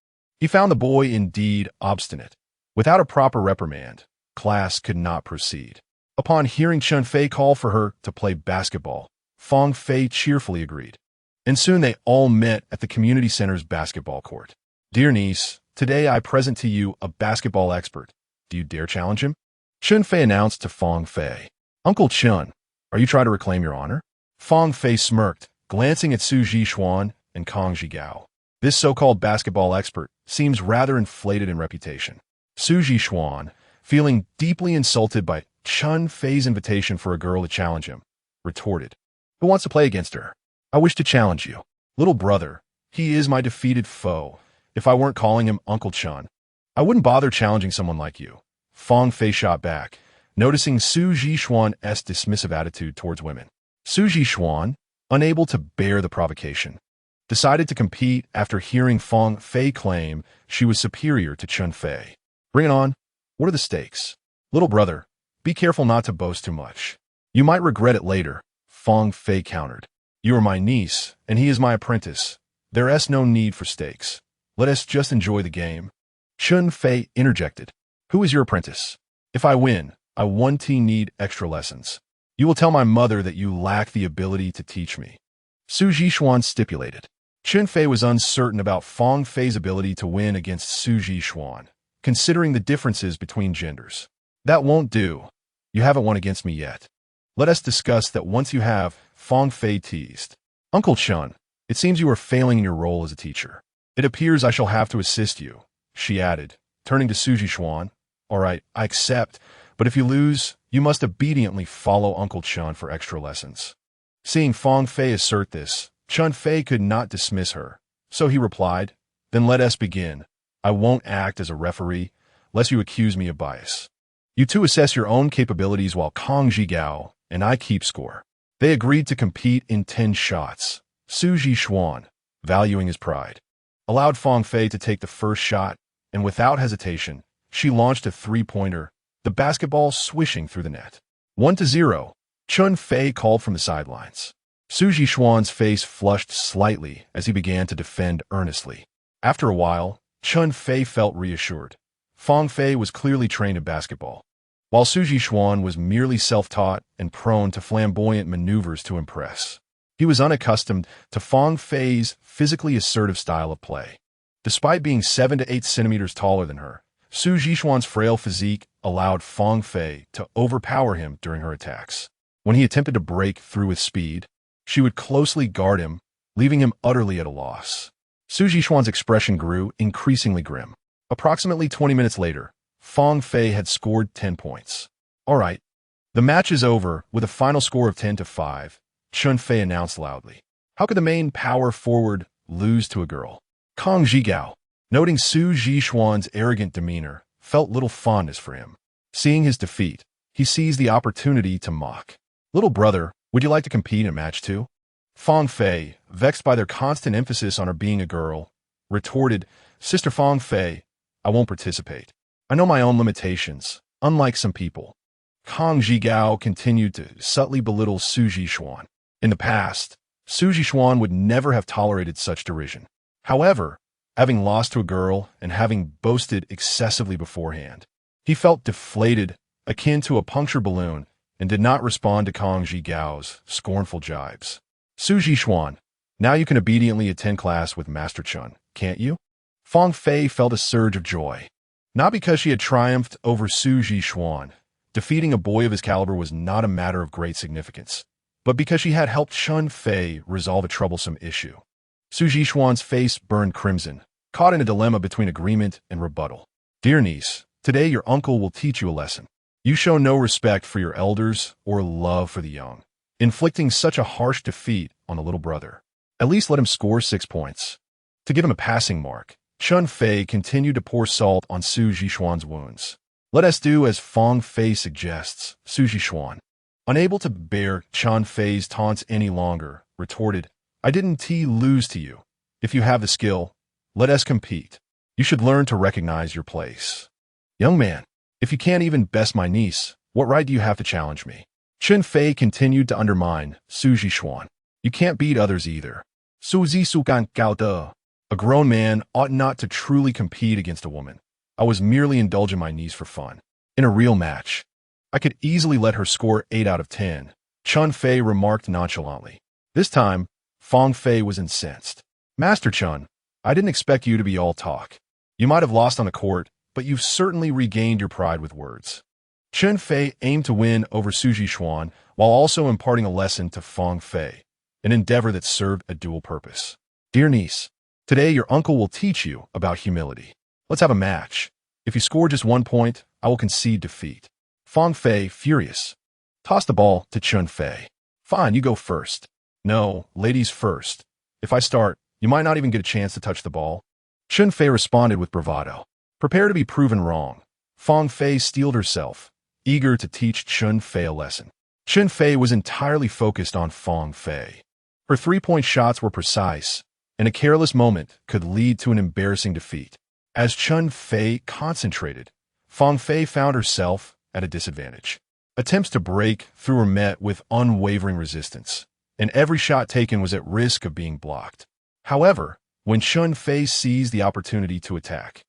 he found the boy indeed obstinate. Without a proper reprimand, class could not proceed. Upon hearing Chen Fei call for her to play basketball, Fang Fei cheerfully agreed. And soon they all met at the community center's basketball court. Dear niece, today I present to you a basketball expert. Do you dare challenge him? Chen Fei announced to Fang Fei. Uncle Chen, are you trying to reclaim your honor? Fang Fei smirked, glancing at Su Zhishuan and Kang Zhigao. This so-called basketball expert seems rather inflated in reputation. Su Zhishuan, feeling deeply insulted by Chen Fei's invitation for a girl to challenge him, retorted, "Who wants to play against her? I wish to challenge you. Little brother, he is my defeated foe. If I weren't calling him Uncle Chen, I wouldn't bother challenging someone like you." Fang Fei shot back, noticing Su Zhishuan's dismissive attitude towards women. Su Zhishuan, unable to bear the provocation, decided to compete after hearing Fang Fei claim she was superior to Chen Fei. Bring it on. What are the stakes? Little brother, be careful not to boast too much. You might regret it later, Fang Fei countered. You are my niece, and he is my apprentice. There is no need for stakes. Let us just enjoy the game. Chen Fei interjected. Who is your apprentice? If I win, I won't need extra lessons. You will tell my mother that you lack the ability to teach me. Su Zhishuan stipulated. Chen Fei was uncertain about Fang Fei's ability to win against Su Zhishuan, considering the differences between genders. That won't do. You haven't won against me yet. Let us discuss that once you have, Fang Fei teased. Uncle Chen, it seems you are failing in your role as a teacher. It appears I shall have to assist you, she added, turning to Su Zhishuan. All right, I accept, but if you lose, you must obediently follow Uncle Chen for extra lessons. Seeing Fang Fei assert this, Chen Fei could not dismiss her, so he replied, Then let us begin. I won't act as a referee, lest you accuse me of bias. You two assess your own capabilities while Kang Zhigao and I keep score. They agreed to compete in 10 shots. Su Zhishuan, valuing his pride, allowed Fang Fei to take the first shot, and without hesitation, she launched a three-pointer, the basketball swishing through the net. 1-0, Chen Fei called from the sidelines. Su Zhishuan's face flushed slightly as he began to defend earnestly. After a while, Chen Fei felt reassured. Fang Fei was clearly trained in basketball, while Su Zhishuan was merely self-taught and prone to flamboyant maneuvers to impress. He was unaccustomed to Fang Fei's physically assertive style of play. Despite being 7 to 8 centimeters taller than her, Su Zhishuan's frail physique allowed Fang Fei to overpower him during her attacks. When he attempted to break through with speed, she would closely guard him, leaving him utterly at a loss. Su Zhishuan's expression grew increasingly grim. Approximately 20 minutes later, Fang Fei had scored 10 points. All right, the match is over with a final score of 10-5, Chen Fei announced loudly. How could the main power forward lose to a girl? Kang Zhigao, noting Su Zhishuan's arrogant demeanor, felt little fondness for him. Seeing his defeat, he seized the opportunity to mock. Little brother, would you like to compete in match 2? Fang Fei, vexed by their constant emphasis on her being a girl, retorted, Sister Fang Fei, I won't participate. I know my own limitations, unlike some people. Kang Zhigao continued to subtly belittle Su Zhishuan. In the past, Su Zhishuan would never have tolerated such derision. However, having lost to a girl and having boasted excessively beforehand, he felt deflated, akin to a punctured balloon, and did not respond to Kang Zhigao's scornful jibes. Su Zhishuan, now you can obediently attend class with Master Chen, can't you? Fang Fei felt a surge of joy. Not because she had triumphed over Su Zhishuan. Defeating a boy of his caliber was not a matter of great significance, but because she had helped Chen Fei resolve a troublesome issue. Su Zhishuan's face burned crimson, caught in a dilemma between agreement and rebuttal. Dear niece, today your uncle will teach you a lesson. You show no respect for your elders or love for the young, inflicting such a harsh defeat on the little brother. At least let him score 6 points. To give him a passing mark, Chen Fei continued to pour salt on Su Zhishuan's wounds. Let us do as Fang Fei suggests, Su Zhishuan. Unable to bear Chen Fei's taunts any longer, retorted, I didn't lose to you. If you have the skill, let us compete. You should learn to recognize your place. Young man, if you can't even best my niece, what right do you have to challenge me? Chen Fei continued to undermine Su Zhishuan. You can't beat others either. Su Zhisu gan gao de. A grown man ought not to truly compete against a woman. I was merely indulging my niece for fun. In a real match, I could easily let her score 8 out of 10, Chen Fei remarked nonchalantly. This time, Fang Fei was incensed. Master Chen, I didn't expect you to be all talk. You might have lost on the court, but you've certainly regained your pride with words. Chen Fei aimed to win over Su Zhishuan while also imparting a lesson to Fang Fei, an endeavor that served a dual purpose. Dear niece, today your uncle will teach you about humility. Let's have a match. If you score just 1 point, I will concede defeat. Fang Fei, furious, tossed the ball to Chen Fei. Fine, you go first. No, ladies first. If I start, you might not even get a chance to touch the ball. Chen Fei responded with bravado. Prepare to be proven wrong. Fang Fei steeled herself, eager to teach Chen Fei a lesson. Chen Fei was entirely focused on Fang Fei. Her 3-point shots were precise, and a careless moment could lead to an embarrassing defeat. As Chen Fei concentrated, Fang Fei found herself at a disadvantage. Attempts to break through were met with unwavering resistance, and every shot taken was at risk of being blocked. However, when Chen Fei seized the opportunity to attack,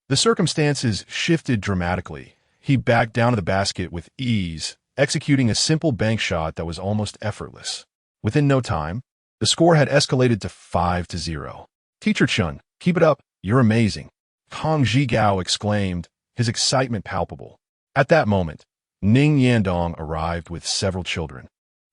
the circumstances shifted dramatically. He backed down to the basket with ease, executing a simple bank shot that was almost effortless. Within no time, the score had escalated to 5-0. Teacher Chen, keep it up, you're amazing, Kang Zhigao exclaimed, his excitement palpable. At that moment, Ning Yandong arrived with several children,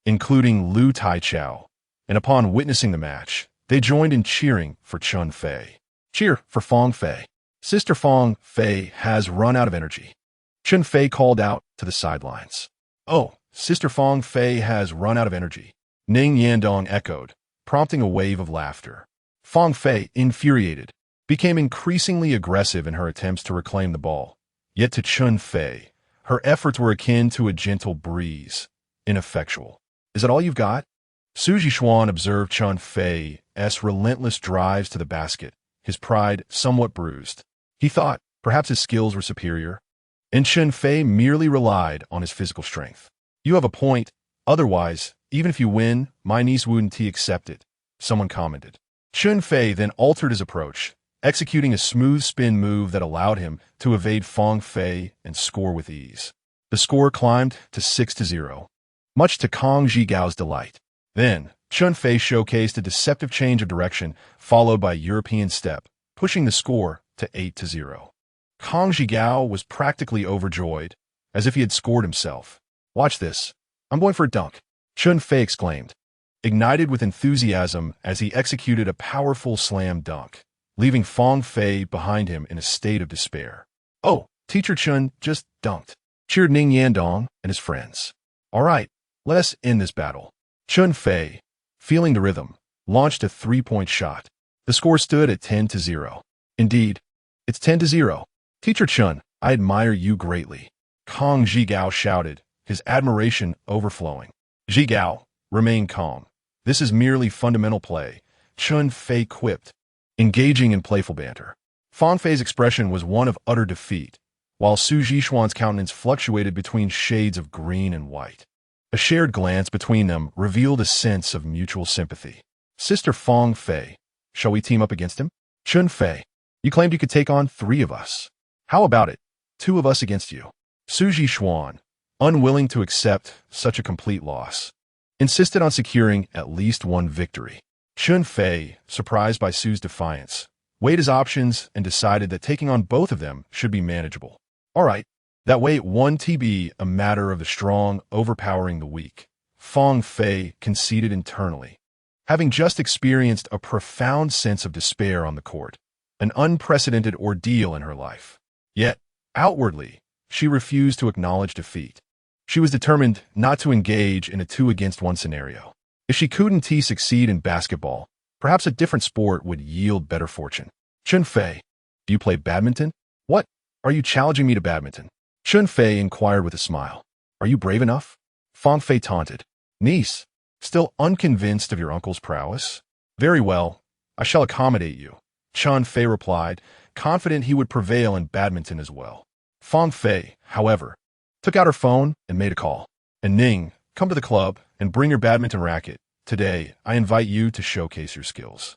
including Lu Taichao, and upon witnessing the match, they joined in cheering for Chen Fei. Cheer for Fang Fei. Sister Fang Fei has run out of energy. Chen Fei called out to the sidelines. Oh, Sister Fang Fei has run out of energy, Ning Yandong echoed, prompting a wave of laughter. Fang Fei, infuriated, became increasingly aggressive in her attempts to reclaim the ball. Yet to Chen Fei, her efforts were akin to a gentle breeze, ineffectual. Is that all you've got? Su Zhishuan observed Chen Fei's relentless drives to the basket, his pride somewhat bruised. He thought perhaps his skills were superior, and Chen Fei merely relied on his physical strength. You have a point. Otherwise, even if you win, my niece wouldn't accept it, someone commented. Chen Fei then altered his approach, executing a smooth spin move that allowed him to evade Fang Fei and score with ease. The score climbed to 6-0, much to Kang Zhigao's delight. Then, Chen Fei showcased a deceptive change of direction, followed by a European step, pushing the score to 8-0. Kang Zhigao was practically overjoyed, as if he had scored himself. Watch this. I'm going for a dunk, Chen Fei exclaimed, ignited with enthusiasm as he executed a powerful slam dunk, leaving Fang Fei behind him in a state of despair. Oh, Teacher Chen just dunked, cheered Ning Yandong and his friends. All right, let us end this battle. Chen Fei, feeling the rhythm, launched a 3-point shot. The score stood at 10-0. Indeed, it's 10-0. Teacher Chen, I admire you greatly, Kang Zhigao shouted, his admiration overflowing. Zhigao, remain calm. This is merely fundamental play, Chen Fei quipped, engaging in playful banter. Fang Fei's expression was one of utter defeat, while Su Zhishuan's countenance fluctuated between shades of green and white. A shared glance between them revealed a sense of mutual sympathy. Sister Feng Fei, shall we team up against him? Chen Fei, you claimed you could take on 3 of us. How about it? 2 of us against you. Su Xuan, unwilling to accept such a complete loss, insisted on securing at least one victory. Chen Fei, surprised by Su's defiance, weighed his options and decided that taking on both of them should be manageable. All right, that way it won to be a matter of the strong overpowering the weak. Feng Fei conceded internally, having just experienced a profound sense of despair on the court, an unprecedented ordeal in her life. Yet, outwardly, she refused to acknowledge defeat. She was determined not to engage in a 2-against-1 scenario. If she couldn't succeed in basketball, perhaps a different sport would yield better fortune. Chen Fei, do you play badminton? What? Are you challenging me to badminton? Chen Fei inquired with a smile. Are you brave enough? Feng Fei taunted. Niece, still unconvinced of your uncle's prowess? Very well, I shall accommodate you. Chen Fei replied, confident he would prevail in badminton as well. Feng Fei, however, took out her phone and made a call. And Ning, come to the club and bring your badminton racket. Today, I invite you to showcase your skills.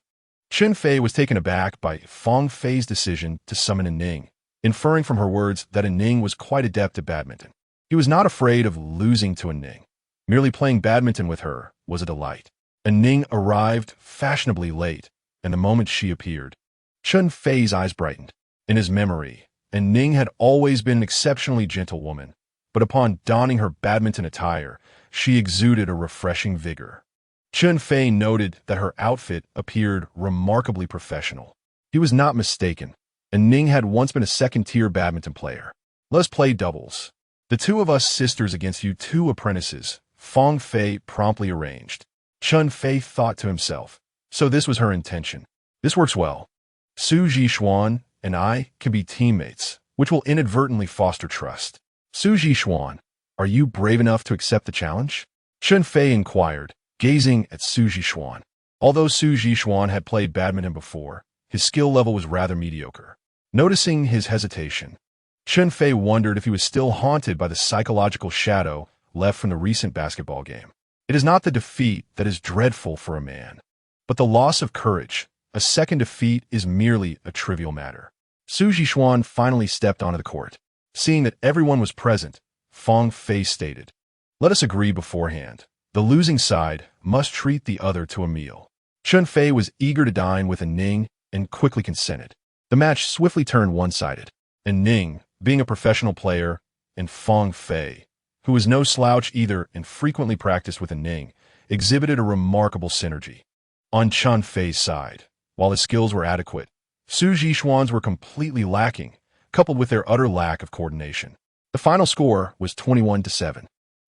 Chen Fei was taken aback by Feng Fei's decision to summon a Ning, inferring from her words that a Ning was quite adept at badminton. He was not afraid of losing to a Ning. Merely playing badminton with her was a delight. A Ning arrived fashionably late, and the moment she appeared, Chen Fei's eyes brightened. In his memory, a Ning had always been an exceptionally gentle woman, but upon donning her badminton attire, she exuded a refreshing vigor. Chen Fei noted that her outfit appeared remarkably professional. He was not mistaken, and Ning had once been a second-tier badminton player. Let's play doubles. The 2 of us sisters against you 2 apprentices, Feng Fei promptly arranged. Chen Fei thought to himself, so this was her intention. This works well. Su Xuan and I can be teammates, which will inadvertently foster trust. Su Xuan, are you brave enough to accept the challenge? Chen Fei inquired, gazing at Su Xuan. Although Su Xuan had played badminton before, his skill level was rather mediocre. Noticing his hesitation, Chen Fei wondered if he was still haunted by the psychological shadow left from the recent basketball game. It is not the defeat that is dreadful for a man, but the loss of courage. A second defeat is merely a trivial matter. Su Xuan finally stepped onto the court. Seeing that everyone was present, Feng Fei stated, let us agree beforehand. The losing side must treat the other to a meal. Chen Fei was eager to dine with a Ning and quickly consented. The match swiftly turned one-sided, and Ning, being a professional player, and Feng Fei, who was no slouch either and frequently practiced with a Ning, exhibited a remarkable synergy. On Chen Fei's side, while his skills were adequate, Su Xuan's were completely lacking, coupled with their utter lack of coordination. The final score was 21-7.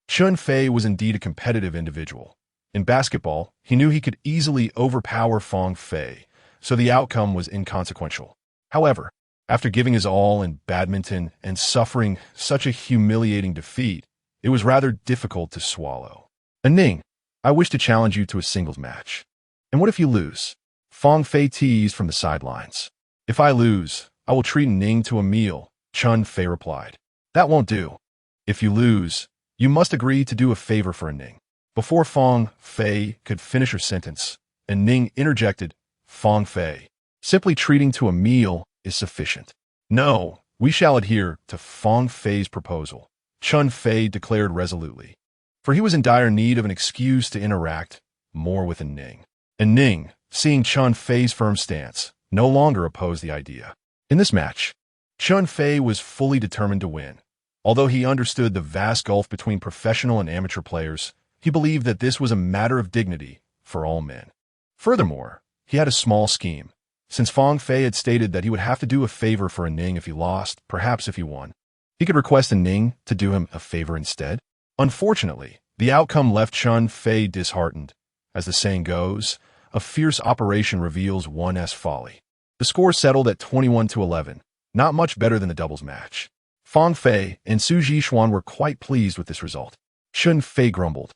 Chen Fei was indeed a competitive individual. In basketball, he knew he could easily overpower Feng Fei, so the outcome was inconsequential. However, after giving his all in badminton and suffering such a humiliating defeat, it was rather difficult to swallow. Ning, I wish to challenge you to a singles match. And what if you lose? Feng Fei teased from the sidelines. If I lose, I will treat Ning to a meal, Chen Fei replied. That won't do. If you lose, you must agree to do a favor for Ning. Before Feng Fei could finish her sentence, Ning interjected, Feng Fei, simply treating to a meal is sufficient. No, we shall adhere to Feng Fei's proposal, Chen Fei declared resolutely, for he was in dire need of an excuse to interact more with Ning. And Ning, seeing Chen Fei's firm stance, no longer opposed the idea. In this match, Chen Fei was fully determined to win. Although he understood the vast gulf between professional and amateur players, he believed that this was a matter of dignity for all men. Furthermore, he had a small scheme. Since Feng Fei had stated that he would have to do a favor for Ning if he lost, perhaps if he won, he could request Ning to do him a favor instead. Unfortunately, the outcome left Chen Fei disheartened. As the saying goes, a fierce operation reveals one's folly. The score settled at 21-11, not much better than the doubles match. Feng Fei and Su Xuan were quite pleased with this result. Chen Fei grumbled,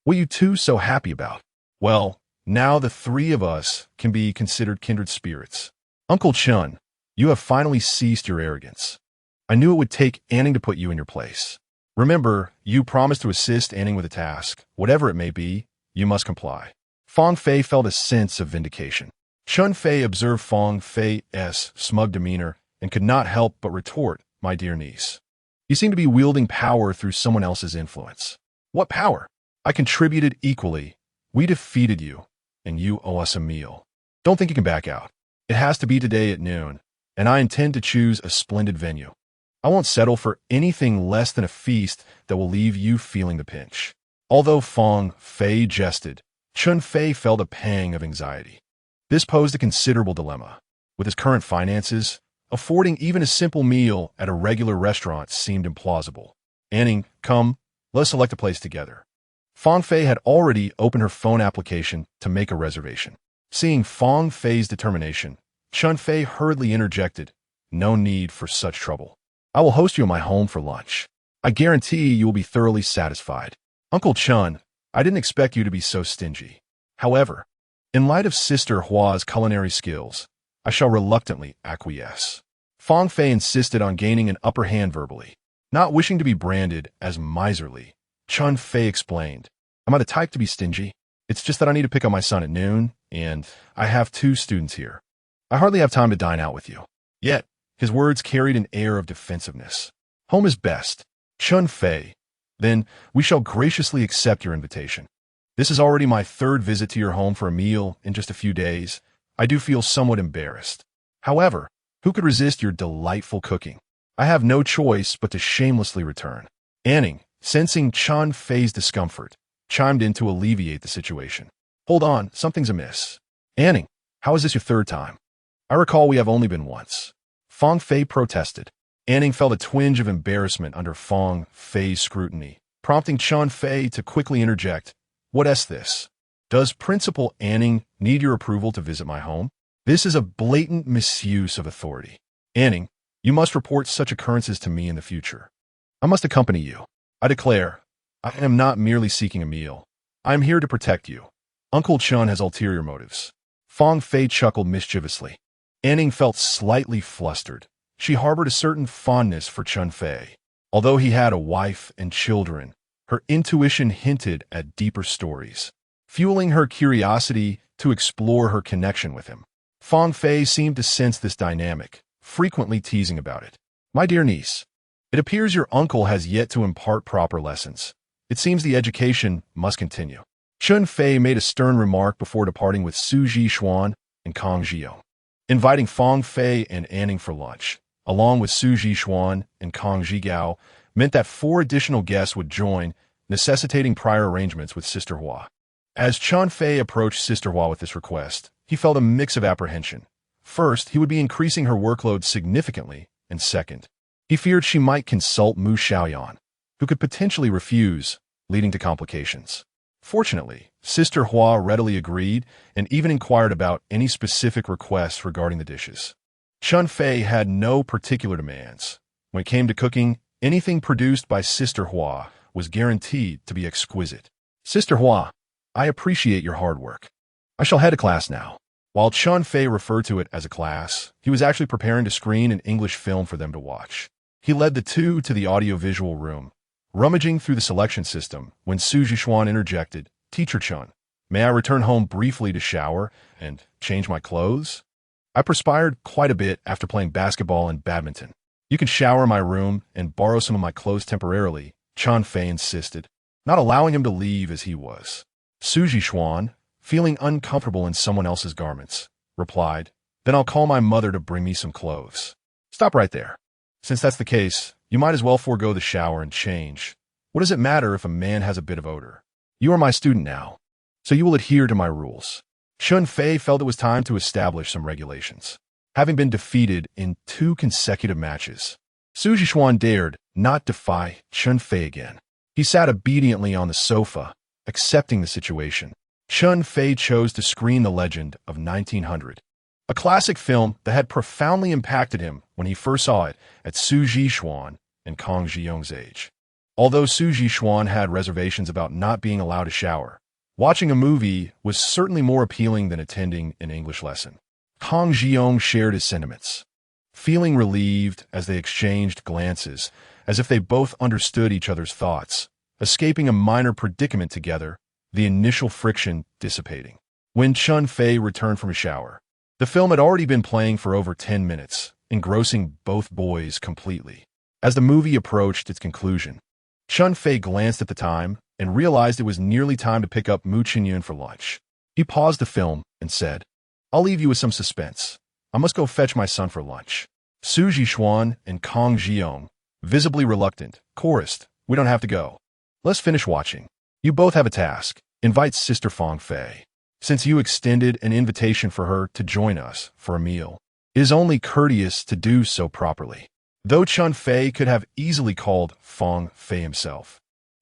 what are you 2 so happy about? Well, now the 3 of us can be considered kindred spirits. Uncle Chen, you have finally ceased your arrogance. I knew it would take Anning to put you in your place. Remember, you promised to assist Anning with a task. Whatever it may be, you must comply. Fang Fei felt a sense of vindication. Chen Fei observed Fang Fei's smug demeanor and could not help but retort, "My dear niece, you seem to be wielding power through someone else's influence." "What power? I contributed equally. We defeated you, and you owe us a meal. Don't think you can back out. It has to be today at noon, and I intend to choose a splendid venue. I won't settle for anything less than a feast that will leave you feeling the pinch." Although Fang Fei jested, Chen Fei felt a pang of anxiety. This posed a considerable dilemma. With his current finances, affording even a simple meal at a regular restaurant seemed implausible. "Anning, come, let us select a place together." Fang Fei had already opened her phone application to make a reservation. Seeing Fang Fei's determination, Chen Fei hurriedly interjected, "No need for such trouble. I will host you at my home for lunch. I guarantee you will be thoroughly satisfied." "Uncle Chen, I didn't expect you to be so stingy. However, in light of Sister Hua's culinary skills, I shall reluctantly acquiesce." Fang Fei insisted on gaining an upper hand verbally. Not wishing to be branded as miserly, Chen Fei explained, "Am I the type to be stingy? It's just that I need to pick up my son at noon, and I have 2 students here. I hardly have time to dine out with you." Yet, his words carried an air of defensiveness. "Home is best. Chen Fei, then we shall graciously accept your invitation. This is already my 3rd visit to your home for a meal in just a few days. I do feel somewhat embarrassed. However, who could resist your delightful cooking? I have no choice but to shamelessly return." Anning, sensing Chen Fei's discomfort, chimed in to alleviate the situation. "Hold on, something's amiss. Anning, how is this your 3rd time? I recall we have only been once." Fang Fei protested. Anning felt a twinge of embarrassment under Fang Fei's scrutiny, prompting Chen Fei to quickly interject, "What's this? Does Principal Anning need your approval to visit my home? This is a blatant misuse of authority. Anning, you must report such occurrences to me in the future. I must accompany you. I declare, I am not merely seeking a meal. I am here to protect you. Uncle Chen has ulterior motives." Fang Fei chuckled mischievously. Anning felt slightly flustered. She harbored a certain fondness for Chen Fei. Although he had a wife and children, her intuition hinted at deeper stories, fueling her curiosity to explore her connection with him. Fang Fei seemed to sense this dynamic, frequently teasing about it. "My dear niece, it appears your uncle has yet to impart proper lessons. It seems the education must continue." Chen Fei made a stern remark before departing with Su Zhishuan and Kang Zhiyong. Inviting Fang Fei and Anning for lunch, along with Su Zhishuan and Kang Zhigao, meant that 4 additional guests would join, necessitating prior arrangements with Sister Hua. As Chen Fei approached Sister Hua with this request, he felt a mix of apprehension. First, he would be increasing her workload significantly, and second, he feared she might consult Mu Xiaoyan, who could potentially refuse, leading to complications. Fortunately, Sister Hua readily agreed and even inquired about any specific requests regarding the dishes. Chen Fei had no particular demands. When it came to cooking, anything produced by Sister Hua was guaranteed to be exquisite. "Sister Hua, I appreciate your hard work. I shall head a class now." While Chen Fei referred to it as a class, he was actually preparing to screen an English film for them to watch. He led the 2 to the audiovisual room, rummaging through the selection system when Su Zhishuan interjected, "Teacher Chen, may I return home briefly to shower and change my clothes? I perspired quite a bit after playing basketball and badminton. You can shower in my room and borrow some of my clothes temporarily," Chen Fei insisted, not allowing him to leave as he was. Su Zhishuan, feeling uncomfortable in someone else's garments, replied, "Then I'll call my mother to bring me some clothes." "Stop right there. Since that's the case, you might as well forego the shower and change. What does it matter if a man has a bit of odor? You are my student now, so you will adhere to my rules." Chen Fei felt it was time to establish some regulations. Having been defeated in 2 consecutive matches, Su Zhishuan dared not defy Chen Fei again. He sat obediently on the sofa, accepting the situation. Chen Fei chose to screen The Legend of 1900, a classic film that had profoundly impacted him when he first saw it at Su Zhishuan and Kang Zhiyong's age. Although Su Zhishuan had reservations about not being allowed to shower, watching a movie was certainly more appealing than attending an English lesson. Kang Zhiyong shared his sentiments, feeling relieved as they exchanged glances as if they both understood each other's thoughts, escaping a minor predicament together, the initial friction dissipating. When Chen Fei returned from a shower, the film had already been playing for over 10 minutes, engrossing both boys completely. As the movie approached its conclusion, Chen Fei glanced at the time and realized it was nearly time to pick up Mu Xiaoyan for lunch. He paused the film and said, "I'll leave you with some suspense. I must go fetch my son for lunch." Su Jixuan and Kang Jiong, visibly reluctant, chorused, "We don't have to go. Let's finish watching. You both have a task. Invite Sister Fang Fei. Since you extended an invitation for her to join us for a meal, it is only courteous to do so properly." Though Chen Fei could have easily called Fang Fei himself,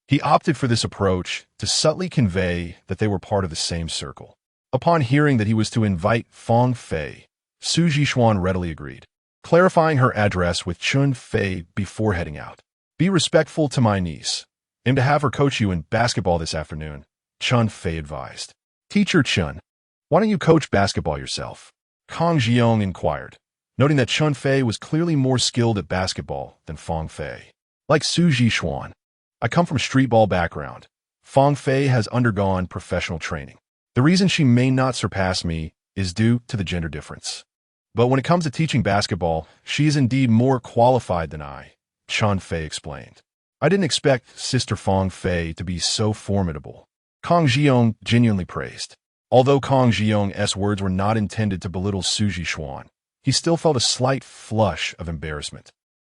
he opted for this approach to subtly convey that they were part of the same circle. Upon hearing that he was to invite Fang Fei, Su Jixuan readily agreed, clarifying her address with Chen Fei before heading out. "Be respectful to my niece. Aim to have her coach you in basketball this afternoon," Chen Fei advised. "Teacher Chen, why don't you coach basketball yourself?" Kang Jiong inquired, noting that Chen Fei was clearly more skilled at basketball than Fang Fei. Like Su Jixuan, "I come from a street ball background. Fang Fei has undergone professional training. The reason she may not surpass me is due to the gender difference. But when it comes to teaching basketball, she is indeed more qualified than I," Chen Fei explained. "I didn't expect Sister Fang Fei to be so formidable," Kang Jiong genuinely praised. Although Kang Jiong's words were not intended to belittle Su Jixuan, he still felt a slight flush of embarrassment.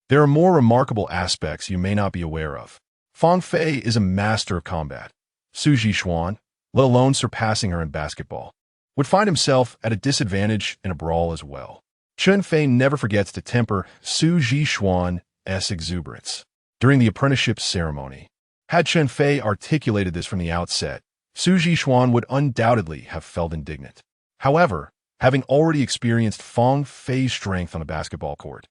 There are more remarkable aspects you may not be aware of. Fang Fei is a master of combat. Su Jixuan, let alone surpassing her in basketball, would find himself at a disadvantage in a brawl as well. Chen Fei never forgets to temper Su Jixuan's exuberance during the apprenticeship ceremony. Had Chen Fei articulated this from the outset, Su Jixuan would undoubtedly have felt indignant. However, having already experienced Fang Fei's strength on a basketball court,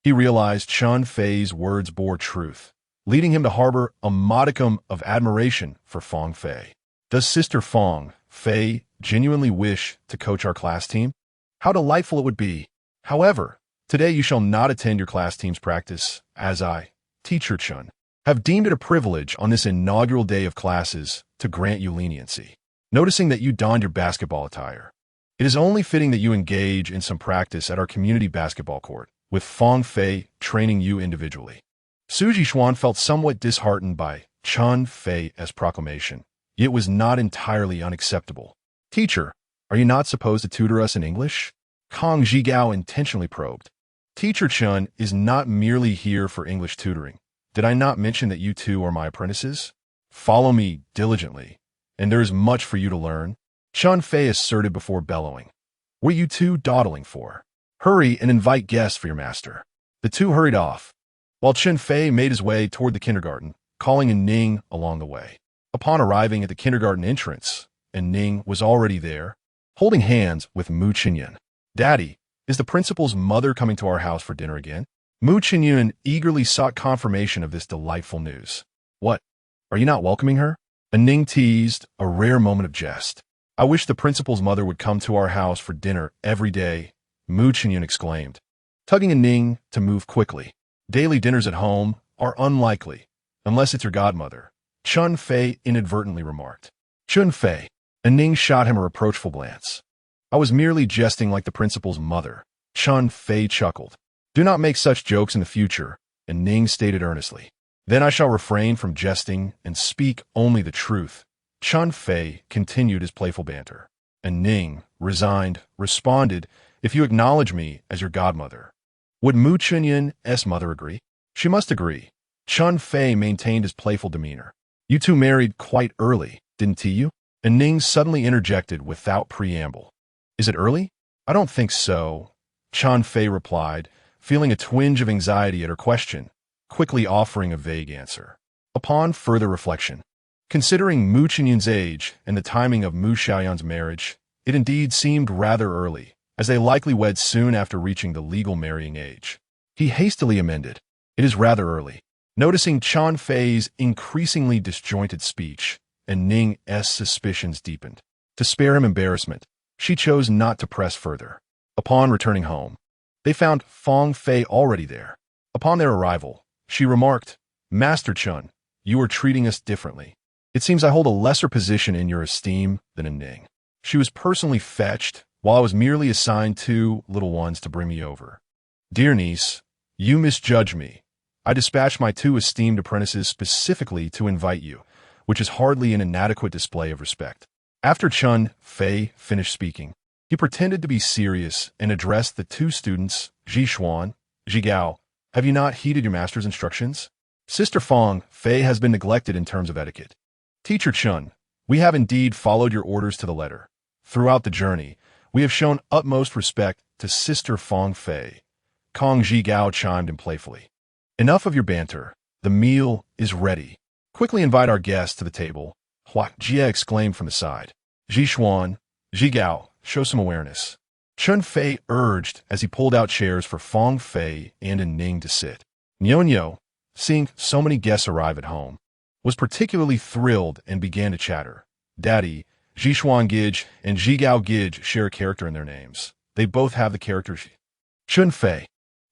he realized Chen Fei's words bore truth, leading him to harbor a modicum of admiration for Fang Fei. "Does Sister Fang Fei genuinely wish to coach our class team? How delightful it would be. However, today you shall not attend your class team's practice, as I, Teacher Chen, have deemed it a privilege on this inaugural day of classes to grant you leniency. Noticing that you donned your basketball attire, it is only fitting that you engage in some practice at our community basketball court, with Fang Fei training you individually." Su Jixuan felt somewhat disheartened by Chen Fei's proclamation, yet was not entirely unacceptable. "Teacher, are you not supposed to tutor us in English?" Kang Jigao intentionally probed. "Teacher Chen is not merely here for English tutoring. Did I not mention that you two are my apprentices? Follow me diligently, and there is much for you to learn," Chen Fei asserted before bellowing. "What are you two dawdling for? Hurry and invite guests for your master." The two hurried off, while Chen Fei made his way toward the kindergarten, calling in Ning along the way. Upon arriving at the kindergarten entrance, and Ning was already there, holding hands with Mu Xiaoyan. "Daddy, is the principal's mother coming to our house for dinner again?" Mu Xiaoyan eagerly sought confirmation of this delightful news. "What? Are you not welcoming her?" Ning teased, a rare moment of jest. "I wish the principal's mother would come to our house for dinner every day," Mu Xiaoyan exclaimed, tugging at Ning to move quickly. "Daily dinners at home are unlikely, unless it's your godmother," Chen Fei inadvertently remarked. "Chen Fei," Ning shot him a reproachful glance. "I was merely jesting like the principal's mother," Chen Fei chuckled. "Do not make such jokes in the future," Ning stated earnestly. "Then I shall refrain from jesting and speak only the truth," Chen Fei continued his playful banter. And Ning, resigned, responded, "If you acknowledge me as your godmother." Would Mu Xiaoyan's mother agree? She must agree. Chen Fei maintained his playful demeanor. "You two married quite early, didn't you?" And Ning suddenly interjected without preamble. "Is it early?" "I don't think so," Chen Fei replied, feeling a twinge of anxiety at her question, quickly offering a vague answer. Upon further reflection, considering Mu Xiaoyan's age and the timing of Mu Xiaoyan's marriage, it indeed seemed rather early, as they likely wed soon after reaching the legal marrying age. He hastily amended, "It is rather early." Noticing Chen Fei's increasingly disjointed speech, and Ning's suspicions deepened. To spare him embarrassment, she chose not to press further. Upon returning home, they found Fang Fei already there. Upon their arrival, She remarked, "Master Chen, you are treating us differently. It seems I hold a lesser position in your esteem than a Ning. She was personally fetched, while I was merely assigned 2 little ones to bring me over. Dear niece, you misjudge me. I dispatched my 2 esteemed apprentices specifically to invite you, which is hardly an inadequate display of respect." After Chen Fei finished speaking, he pretended to be serious and addressed the 2 students, Ji Xuan, Ji Gao. "Have you not heeded your master's instructions? Sister Fang Fei has been neglected in terms of etiquette. Teacher Chen, we have indeed followed your orders to the letter. Throughout the journey, we have shown utmost respect to Sister Fang Fei." Kong Ji Gao chimed in playfully. "Enough of your banter. The meal is ready. Quickly invite our guests to the table," Hua Jie exclaimed from the side. "Ji Xuan, Ji Gao, show some awareness." Chen Fei urged as he pulled out chairs for Fang Fei and Ning to sit. Niao, seeing so many guests arrive at home, was particularly thrilled and began to chatter. "Daddy, Ji Xuan Gij and Ji Gao Gij share a character in their names. They both have the character Chen Fei,"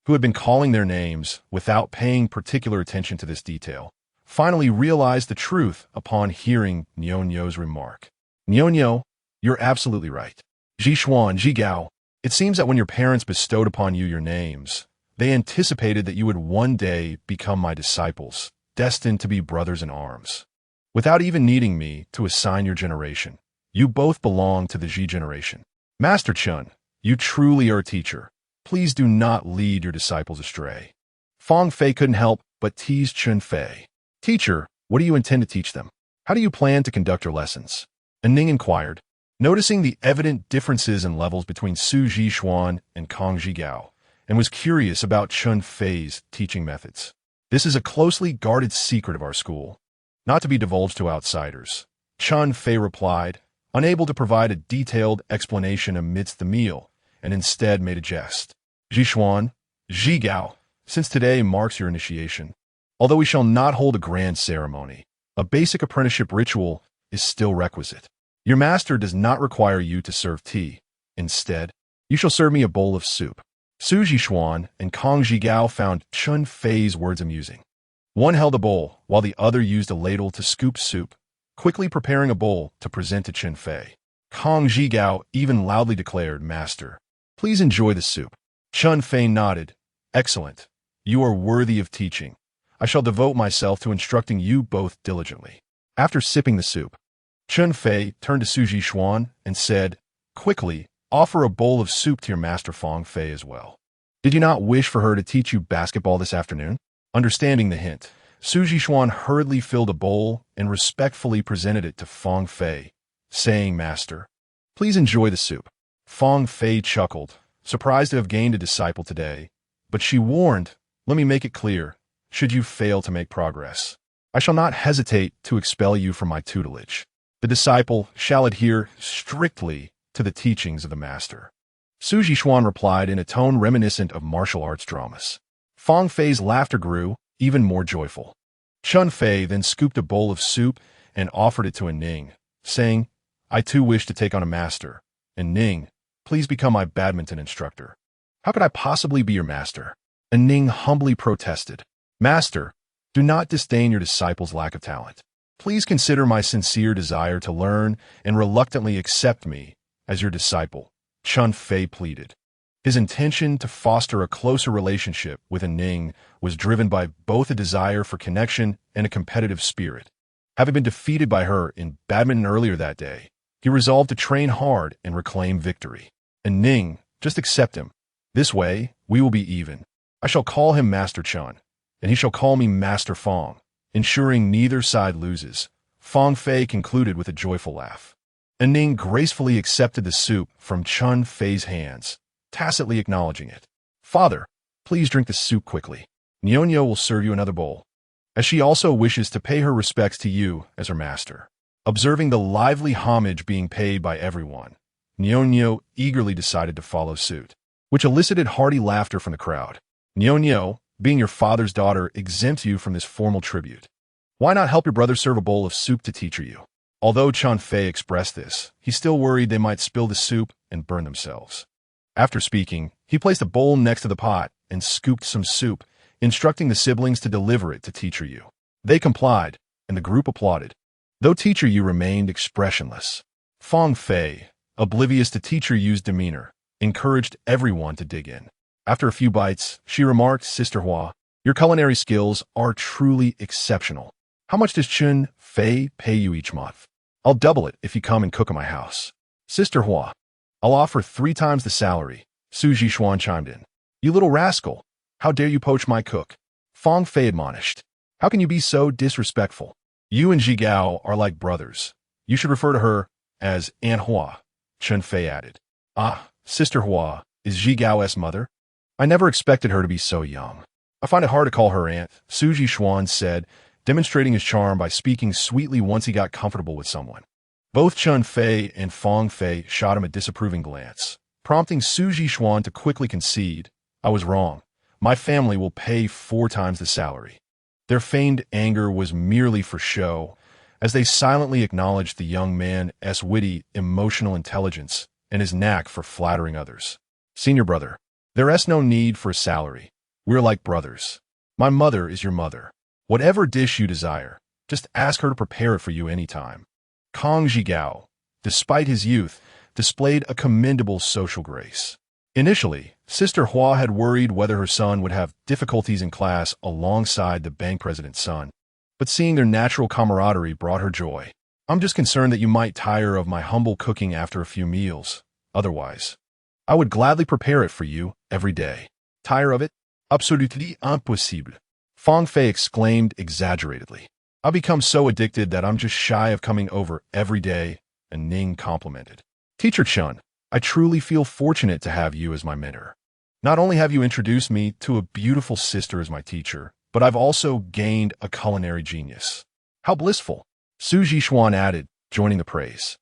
who had been calling their names without paying particular attention to this detail, finally realized the truth upon hearing Niao's remark. "Niao, you're absolutely right. Ji Xuan, Ji Gao, it seems that when your parents bestowed upon you your names, they anticipated that you would one day become my disciples, destined to be brothers in arms. Without even needing me to assign your generation, you both belong to the Ji generation. Master Chen, you truly are a teacher. Please do not lead your disciples astray." Fang Fei couldn't help but tease Chen Fei. "Teacher, what do you intend to teach them? How do you plan to conduct your lessons?" Ning inquired, noticing the evident differences in levels between Su Ji Xuan and Kong Ji Gao, and was curious about Chen Fei's teaching methods. "This is a closely guarded secret of our school, not to be divulged to outsiders," Chen Fei replied, unable to provide a detailed explanation amidst the meal, and instead made a jest. "Ji Xuan, Ji Gao, since today marks your initiation, although we shall not hold a grand ceremony, a basic apprenticeship ritual is still requisite. Your master does not require you to serve tea. Instead, you shall serve me a bowl of soup." Su Ji Xuan and Kong Ji Gao found Chen Fei's words amusing. One held a bowl, while the other used a ladle to scoop soup, quickly preparing a bowl to present to Chen Fei. Kong Ji Gao even loudly declared, "Master, please enjoy the soup." Chen Fei nodded. "Excellent. You are worthy of teaching. I shall devote myself to instructing you both diligently." After sipping the soup, Chen Fei turned to Su Ji Xuan and said, "Quickly, offer a bowl of soup to your master Fang Fei as well. Did you not wish for her to teach you basketball this afternoon?" Understanding the hint, Su Ji Xuan hurriedly filled a bowl and respectfully presented it to Fang Fei, saying, "Master, please enjoy the soup." Fang Fei chuckled, surprised to have gained a disciple today, but she warned, "Let me make it clear, should you fail to make progress, I shall not hesitate to expel you from my tutelage. The disciple shall adhere strictly to the teachings of the master." Su Ji Xuan replied in a tone reminiscent of martial arts dramas. Fang Fei's laughter grew even more joyful. Chen Fei then scooped a bowl of soup and offered it to Ning, saying, "I too wish to take on a master, and Ning, please become my badminton instructor." "How could I possibly be your master?" Ning humbly protested. "Master, do not disdain your disciple's lack of talent. Please consider my sincere desire to learn and reluctantly accept me as your disciple," Chen Fei pleaded. His intention to foster a closer relationship with Ning was driven by both a desire for connection and a competitive spirit. Having been defeated by her in badminton earlier that day, he resolved to train hard and reclaim victory. "Ning, just accept him. This way, we will be even. I shall call him Master Chen, and he shall call me Master Fang, ensuring neither side loses," Fang Fei concluded with a joyful laugh. Ning gracefully accepted the soup from Chen Fei's hands, tacitly acknowledging it. "Father, please drink the soup quickly. Niao will serve you another bowl, as she also wishes to pay her respects to you as her master." Observing the lively homage being paid by everyone, Niao eagerly decided to follow suit, which elicited hearty laughter from the crowd. "Niao, being your father's daughter exempts you from this formal tribute. Why not help your brother serve a bowl of soup to teacher you?" Although Chen Fei expressed this, he still worried they might spill the soup and burn themselves. After speaking, he placed a bowl next to the pot and scooped some soup instructing the siblings to deliver it to Teacher Yu. They complied, and the group applauded, though Teacher Yu remained expressionless. Fang Fei, oblivious to Teacher Yu's demeanor, encouraged everyone to dig in. After a few bites, she remarked, "Sister Hua, your culinary skills are truly exceptional. How much does Chen Fei pay you each month? I'll double it if you come and cook in my house." "Sister Hua, I'll offer 3 times the salary," Su Jixuan chimed in. "You little rascal, how dare you poach my cook?" Fang Fei admonished. "How can you be so disrespectful? You and Zhigao are like brothers. You should refer to her as Aunt Hua," Chen Fei added. "Ah, Sister Hua is Zhigao's mother? I never expected her to be so young. I find it hard to call her aunt," Su Jixuan said, demonstrating his charm by speaking sweetly once he got comfortable with someone. Both Chen Fei and Fang Fei shot him a disapproving glance, prompting Su Jixuan to quickly concede, "I was wrong. My family will pay 4 times the salary." Their feigned anger was merely for show, as they silently acknowledged the young man's witty, emotional intelligence and his knack for flattering others. "Senior brother, there's no need for a salary. We're like brothers. My mother is your mother. Whatever dish you desire, just ask her to prepare it for you anytime." Kang Zhigao, despite his youth, displayed a commendable social grace. Initially, Sister Hua had worried whether her son would have difficulties in class alongside the bank president's son, but seeing their natural camaraderie brought her joy. "I'm just concerned that you might tire of my humble cooking after a few meals. Otherwise, I would gladly prepare it for you every day." "Tire of it? Absolutely impossible," Fang Fei exclaimed exaggeratedly. "I've become so addicted that I'm just shy of coming over every day," and Ning complimented. "Teacher Chen, I truly feel fortunate to have you as my mentor. Not only have you introduced me to a beautiful sister as my teacher, but I've also gained a culinary genius." "How blissful," Su Jixuan added, joining the praise.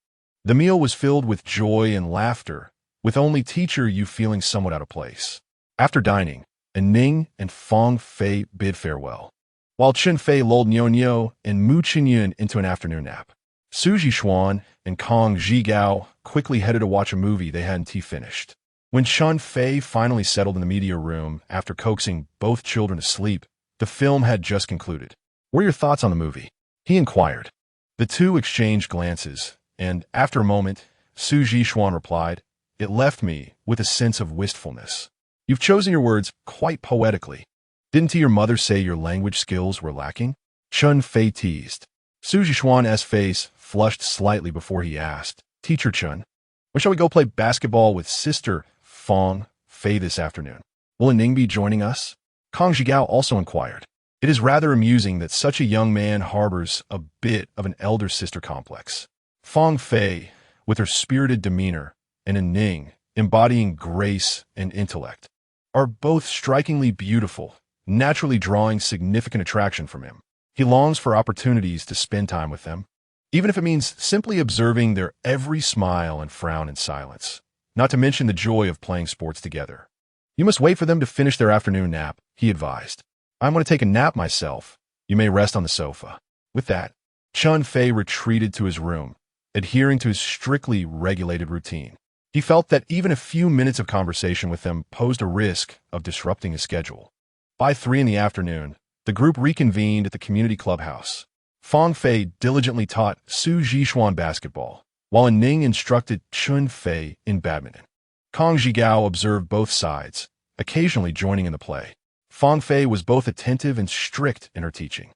The meal was filled with joy and laughter, with only Teacher Yu feeling somewhat out of place. After dining, Ning and Fang Fei bid farewell, while Chen Fei lulled Niu and Mu Xiaoyan into an afternoon nap. Su Jixuan and Kang Zhigao quickly headed to watch a movie they hadn't finished. When Chen Fei finally settled in the media room after coaxing both children to sleep, the film had just concluded. "What are your thoughts on the movie?" he inquired. The two exchanged glances, and after a moment, Su Jixuan replied, "It left me with a sense of wistfulness." "You've chosen your words quite poetically. Didn't your mother say your language skills were lacking?" Chen Fei teased. Su Jixuan's face flushed slightly before he asked, "Teacher Chen, when shall we go play basketball with Sister Fang Fei this afternoon? Will Ning be joining us?" Kang Zhigao also inquired. It is rather amusing that such a young man harbors a bit of an elder sister complex. Fang Fei, with her spirited demeanor, and Ning, embodying grace and intellect, are both strikingly beautiful, naturally drawing significant attraction from him. He longs for opportunities to spend time with them, even if it means simply observing their every smile and frown in silence, not to mention the joy of playing sports together. "You must wait for them to finish their afternoon nap," he advised. "I'm going to take a nap myself. You may rest on the sofa." With that, Chen Fei retreated to his room, adhering to his strictly regulated routine. He felt that even a few minutes of conversation with them posed a risk of disrupting his schedule. By 3 in the afternoon, the group reconvened at the community clubhouse. Fang Fei diligently taught Su Jixuan basketball, while Ning instructed Chen Fei in badminton. Kang Zhigao observed both sides, occasionally joining in the play. Fang Fei was both attentive and strict in her teaching.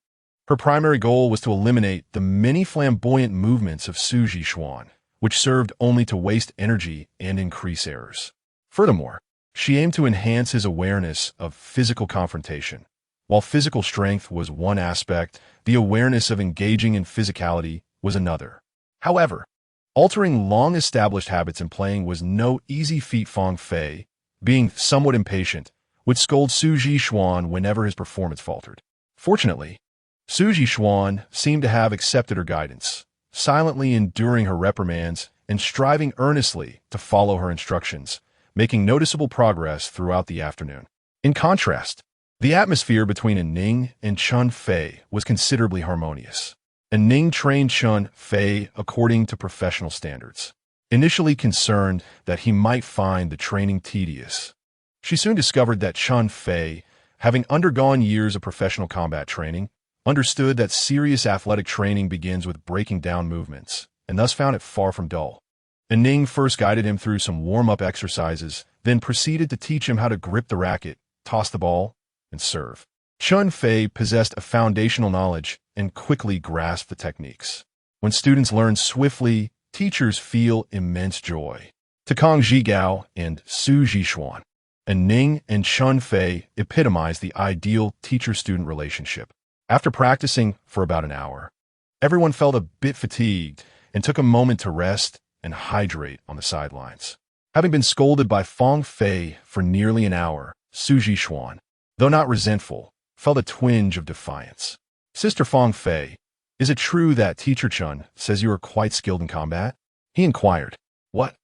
Her primary goal was to eliminate the many flamboyant movements of Su Jixuan, which served only to waste energy and increase errors. Furthermore, she aimed to enhance his awareness of physical confrontation. While physical strength was one aspect, the awareness of engaging in physicality was another. However, altering long-established habits in playing was no easy feat. Fang Fei, being somewhat impatient, would scold Su Jixuan whenever his performance faltered. Fortunately, Su Jixuan seemed to have accepted her guidance, silently enduring her reprimands and striving earnestly to follow her instructions, making noticeable progress throughout the afternoon. In contrast, the atmosphere between Ning and Chen Fei was considerably harmonious. Ning trained Chen Fei according to professional standards. Initially concerned that he might find the training tedious, she soon discovered that Chen Fei having undergone years of professional combat training, understood that serious athletic training begins with breaking down movements, and thus found it far from dull. And Ning first guided him through some warm-up exercises, then proceeded to teach him how to grip the racket, toss the ball, and serve. Chen Fei possessed a foundational knowledge and quickly grasped the techniques. When students learn swiftly, teachers feel immense joy. To Kang Zhigao and Su Zhishuan, and Ning and Chen Fei epitomized the ideal teacher-student relationship. After practicing for about an hour, everyone felt a bit fatigued and took a moment to rest and hydrate on the sidelines. Having been scolded by Fang Fei for nearly an hour, Su Zhishuan, though not resentful, felt a twinge of defiance. Sister Fang Fei, is it true that Teacher Chen says you are quite skilled in combat? He inquired. What?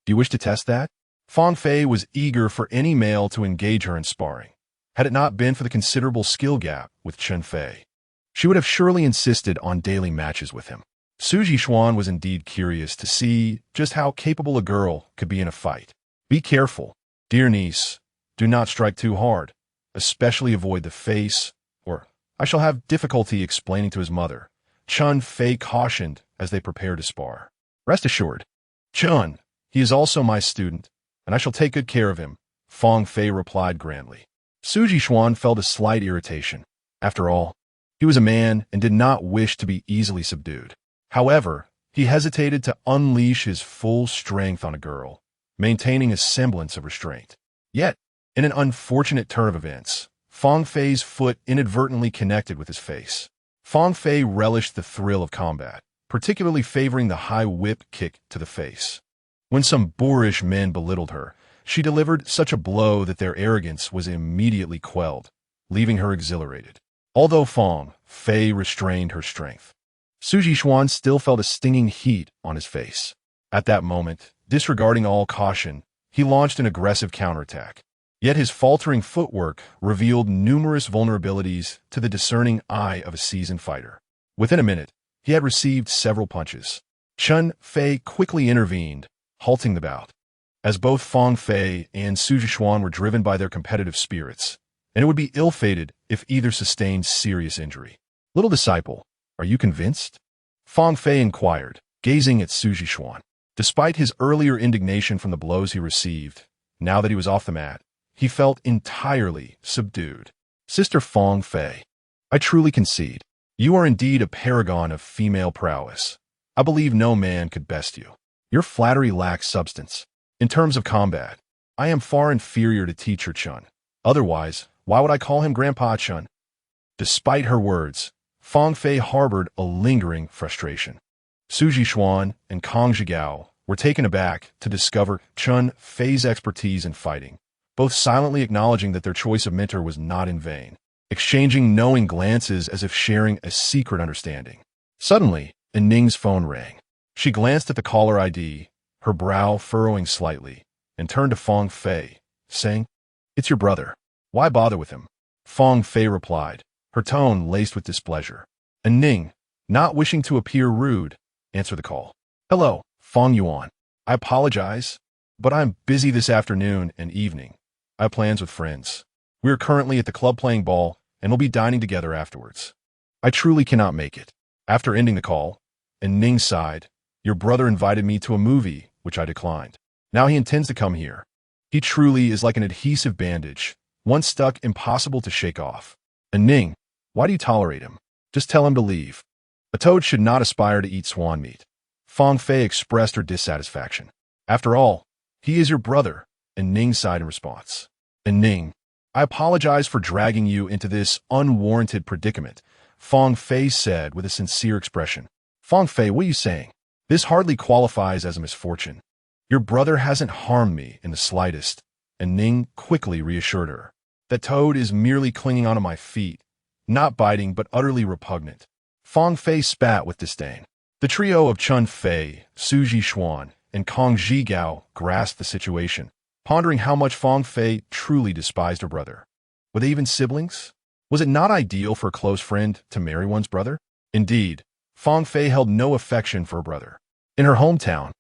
Do you wish to test that? Fang Fei was eager for any male to engage her in sparring. Had it not been for the considerable skill gap with Chen Fei, she would have surely insisted on daily matches with him. Su Zhishuan was indeed curious to see just how capable a girl could be in a fight. Be careful, dear niece. Do not strike too hard. Especially avoid the face, or I shall have difficulty explaining to his mother, Chen Fei cautioned as they prepared to spar. Rest assured, Chen, he is also my student, and I shall take good care of him, Fang Fei replied grandly. Su Zhishuan felt a slight irritation. After all, he was a man and did not wish to be easily subdued. However, he hesitated to unleash his full strength on a girl, maintaining a semblance of restraint. Yet, in an unfortunate turn of events, Fang Fei's foot inadvertently connected with his face. Fang Fei relished the thrill of combat, particularly favoring the high whip kick to the face. When some boorish men belittled her, she delivered such a blow that their arrogance was immediately quelled, leaving her exhilarated. Although Fang Fei restrained her strength, Su Zhishuan still felt a stinging heat on his face. At that moment, disregarding all caution, he launched an aggressive counterattack. Yet his faltering footwork revealed numerous vulnerabilities to the discerning eye of a seasoned fighter. Within a minute, he had received several punches. Chen Fei quickly intervened, halting the bout. As both Fang Fei and Su Zhishuan were driven by their competitive spirits, and it would be ill-fated if either sustained serious injury. Little disciple, are you convinced? Fang Fei inquired, gazing at Su Zhishuan. Despite his earlier indignation from the blows he received, now that he was off the mat, he felt entirely subdued. Sister Fang Fei, I truly concede. You are indeed a paragon of female prowess. I believe no man could best you. Your flattery lacks substance. In terms of combat, I am far inferior to Teacher Chen. Otherwise, why would I call him Grandpa Chen? Despite her words, Fang Fei harbored a lingering frustration. Su Zhishuan and Kang Zhigao were taken aback to discover Chen Fei's expertise in fighting, both silently acknowledging that their choice of mentor was not in vain, exchanging knowing glances as if sharing a secret understanding. Suddenly, Ning's phone rang. She glanced at the caller ID, her brow furrowing slightly, and turned to Fang Fei, saying, It's your brother. Why bother with him? Fang Fei replied, her tone laced with displeasure. And Ning, not wishing to appear rude, answered the call. Hello, Fang Yuan. I apologize, but I'm busy this afternoon and evening. I have plans with friends. We are currently at the club playing ball, and we'll be dining together afterwards. I truly cannot make it. After ending the call, and Ning sighed, your brother invited me to a movie, which I declined. Now he intends to come here. He truly is like an adhesive bandage, once stuck impossible to shake off. And Ning, why do you tolerate him? Just tell him to leave. A toad should not aspire to eat swan meat. Fang Fei expressed her dissatisfaction. After all, he is your brother, and Ning sighed in response. And Ning, I apologize for dragging you into this unwarranted predicament, Fang Fei said with a sincere expression. Fang Fei, what are you saying? This hardly qualifies as a misfortune. Your brother hasn't harmed me in the slightest, and Ning quickly reassured her. That toad is merely clinging onto my feet, not biting but utterly repugnant. Fang Fei spat with disdain. The trio of Chen Fei, Su Zhishuan, and Kang Zhigao grasped the situation, pondering how much Fang Fei truly despised her brother. Were they even siblings? Was it not ideal for a close friend to marry one's brother? Indeed, Fang Fei held no affection for her brother. In her hometown,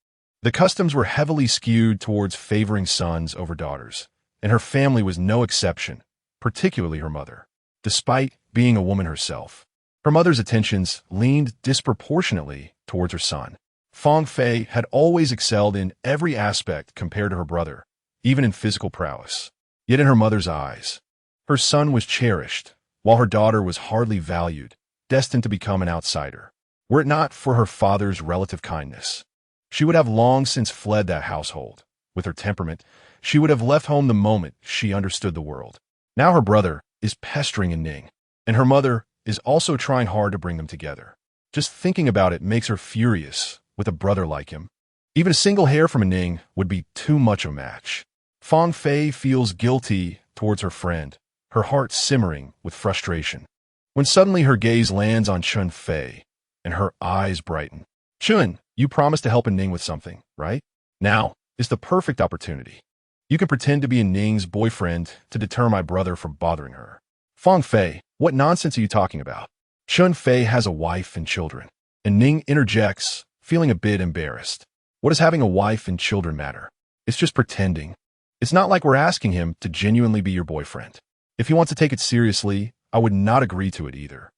the customs were heavily skewed towards favoring sons over daughters, and her family was no exception, particularly her mother. Despite being a woman herself, her mother's attentions leaned disproportionately towards her son. Fang Fei had always excelled in every aspect compared to her brother, even in physical prowess. Yet in her mother's eyes, her son was cherished, while her daughter was hardly valued, destined to become an outsider. Were it not for her father's relative kindness, she would have long since fled that household. With her temperament, she would have left home the moment she understood the world. Now her brother is pestering Ning, and her mother is also trying hard to bring them together. Just thinking about it makes her furious with a brother like him. Even a single hair from Ning would be too much a match. Fang Fei feels guilty towards her friend, her heart simmering with frustration. When suddenly her gaze lands on Chen Fei, and her eyes brighten. Chun, you promised to help Ning with something, right? Now is the perfect opportunity. You can pretend to be Ning's boyfriend to deter my brother from bothering her. Fang Fei, what nonsense are you talking about? Chen Fei has a wife and children, and Ning interjects, feeling a bit embarrassed. What does having a wife and children matter? It's just pretending. It's not like we're asking him to genuinely be your boyfriend. If he wants to take it seriously, I would not agree to it either.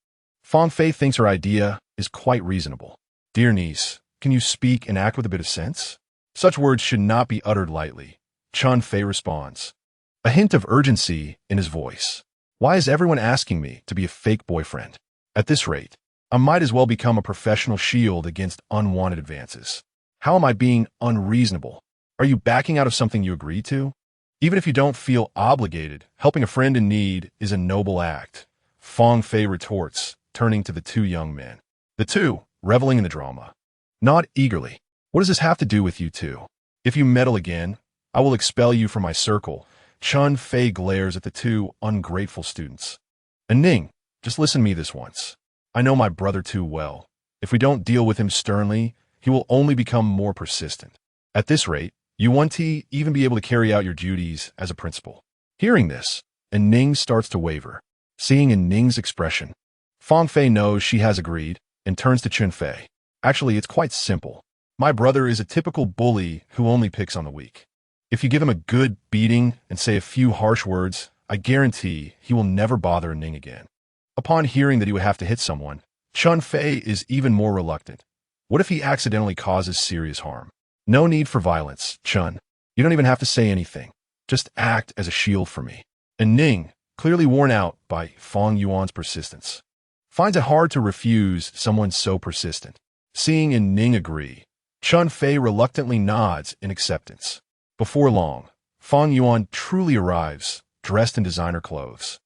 Fang Fei thinks her idea is quite reasonable. Dear niece, can you speak and act with a bit of sense? Such words should not be uttered lightly. Chen Fei responds, a hint of urgency in his voice. Why is everyone asking me to be a fake boyfriend? At this rate, I might as well become a professional shield against unwanted advances. How am I being unreasonable? Are you backing out of something you agreed to? Even if you don't feel obligated, helping a friend in need is a noble act. Fang Fei retorts, turning to the two young men. The two, reveling in the drama. Nod eagerly. What does this have to do with you two? If you meddle again, I will expel you from my circle. Chen Fei glares at the two ungrateful students. And Ning, just listen to me this once. I know my brother too well. If we don't deal with him sternly, he will only become more persistent. At this rate, you won't even be able to carry out your duties as a principal. Hearing this, and Ning starts to waver. Seeing in Ning's expression, Fang Fei knows she has agreed and turns to Chen Fei. Actually, it's quite simple. My brother is a typical bully who only picks on the weak. If you give him a good beating and say a few harsh words, I guarantee he will never bother Ning again. Upon hearing that he would have to hit someone, Chen Fei is even more reluctant. What if he accidentally causes serious harm? No need for violence, Chun. You don't even have to say anything. Just act as a shield for me. And Ning, clearly worn out by Fang Yuan's persistence, finds it hard to refuse someone so persistent. Seeing in Ning agree, Chen Fei reluctantly nods in acceptance. Before long, Fang Yuan truly arrives, dressed in designer clothes.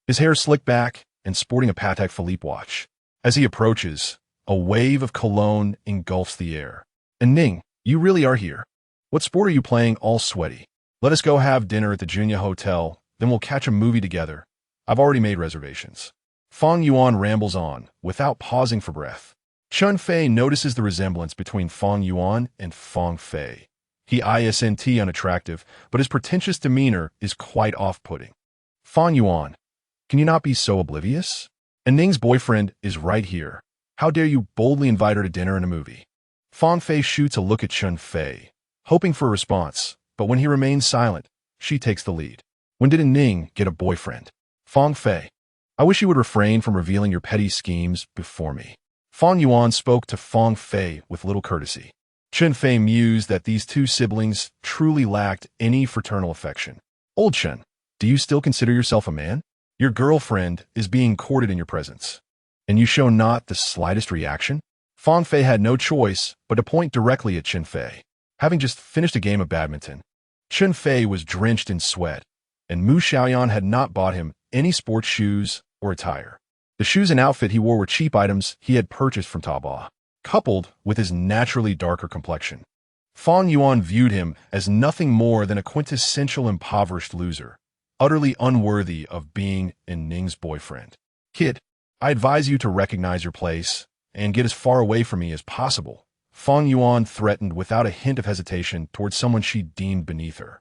His hair slicked back and sporting a Patek Philippe watch. As he approaches, a wave of cologne engulfs the air. And Ning, you really are here. What sport are you playing all sweaty? Let us go have dinner at the Junya Hotel, then we'll catch a movie together. I've already made reservations. Fang Yuan rambles on, without pausing for breath. Chen Fei notices the resemblance between Fang Yuan and Fang Fei. He isn't unattractive, but his pretentious demeanor is quite off-putting. Fang Yuan, can you not be so oblivious? And Ning's boyfriend is right here. How dare you boldly invite her to dinner and a movie? Fang Fei shoots a look at Chen Fei, hoping for a response, but when he remains silent, she takes the lead. When did Ning get a boyfriend? Fang Fei, I wish you would refrain from revealing your petty schemes before me. Fang Yuan spoke to Fang Fei with little courtesy. Chen Fei mused that these two siblings truly lacked any fraternal affection. Old Chen, do you still consider yourself a man? Your girlfriend is being courted in your presence, and you show not the slightest reaction? Fang Fei had no choice but to point directly at Chen Fei. Having just finished a game of badminton, Chen Fei was drenched in sweat, and Mu Xiaoyan had not bought him any sports shoes or attire. The shoes and outfit he wore were cheap items he had purchased from Taobao, coupled with his naturally darker complexion. Fang Yuan viewed him as nothing more than a quintessential impoverished loser, utterly unworthy of being Ning's boyfriend. Kid, I advise you to recognize your place and get as far away from me as possible. Fang Yuan threatened without a hint of hesitation towards someone she deemed beneath her.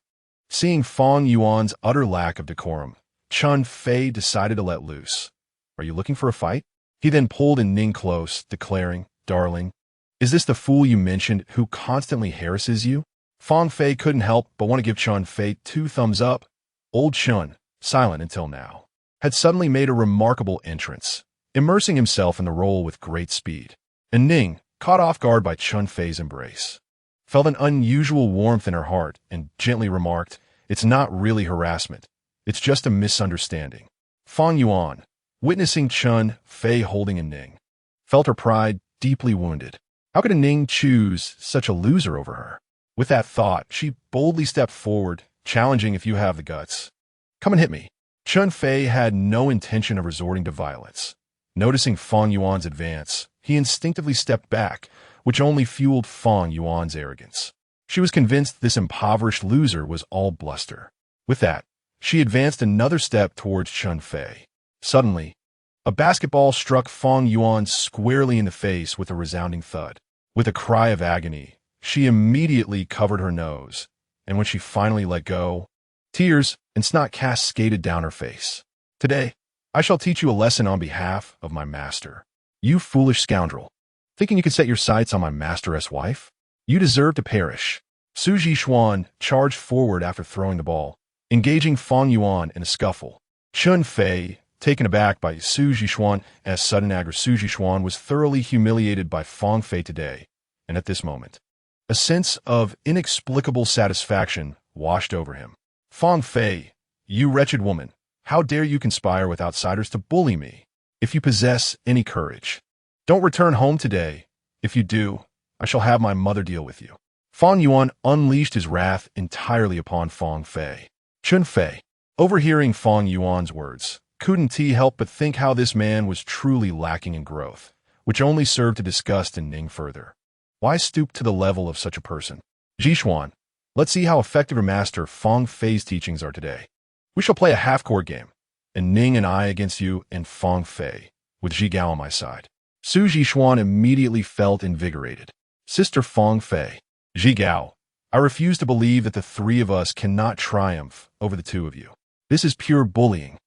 Seeing Fang Yuan's utter lack of decorum, Chen Fei decided to let loose. Are you looking for a fight? He then pulled Ning close, declaring, Darling, is this the fool you mentioned who constantly harasses you? Fang Fei couldn't help but want to give Chen Fei 2 thumbs up. Old Chen, silent until now, had suddenly made a remarkable entrance, immersing himself in the role with great speed. And Ning, caught off guard by Chen Fei's embrace, felt an unusual warmth in her heart and gently remarked, "It's not really harassment. It's just a misunderstanding." Fang Yuan, witnessing Chen Fei holding a Ning, felt her pride deeply wounded. How could a Ning choose such a loser over her? With that thought, she boldly stepped forward, challenging, "If you have the guts, come and hit me." Chen Fei had no intention of resorting to violence. Noticing Fang Yuan's advance, he instinctively stepped back, which only fueled Fang Yuan's arrogance. She was convinced this impoverished loser was all bluster. With that, she advanced another step towards Chen Fei. Suddenly, a basketball struck Fang Yuan squarely in the face with a resounding thud. With a cry of agony, she immediately covered her nose, and when she finally let go, tears and snot cascaded down her face. "Today, I shall teach you a lesson on behalf of my master. You foolish scoundrel. Thinking you could set your sights on my master's wife? You deserve to perish." Su Jixuan charged forward after throwing the ball, engaging Fang Yuan in a scuffle. Chen Fei, taken aback by Su Jixuan's sudden anger, Su Jixuan was thoroughly humiliated by Fang Fei today, and at this moment, a sense of inexplicable satisfaction washed over him. "Fang Fei, you wretched woman, how dare you conspire with outsiders to bully me? If you possess any courage, don't return home today. If you do, I shall have my mother deal with you." Fang Yuan unleashed his wrath entirely upon Fang Fei. Chen Fei, overhearing Fang Yuan's words, couldn't he help but think how this man was truly lacking in growth, which only served to disgust Ning further. Why stoop to the level of such a person? "Jixuan, let's see how effective a master Fang Fei's teachings are today. We shall play a half-court game, and Ning and I against you and Fang Fei, with Zhigao on my side." Su Jixuan immediately felt invigorated. "Sister Fang Fei, Zhigao, I refuse to believe that the three of us cannot triumph over the two of you. This is pure bullying.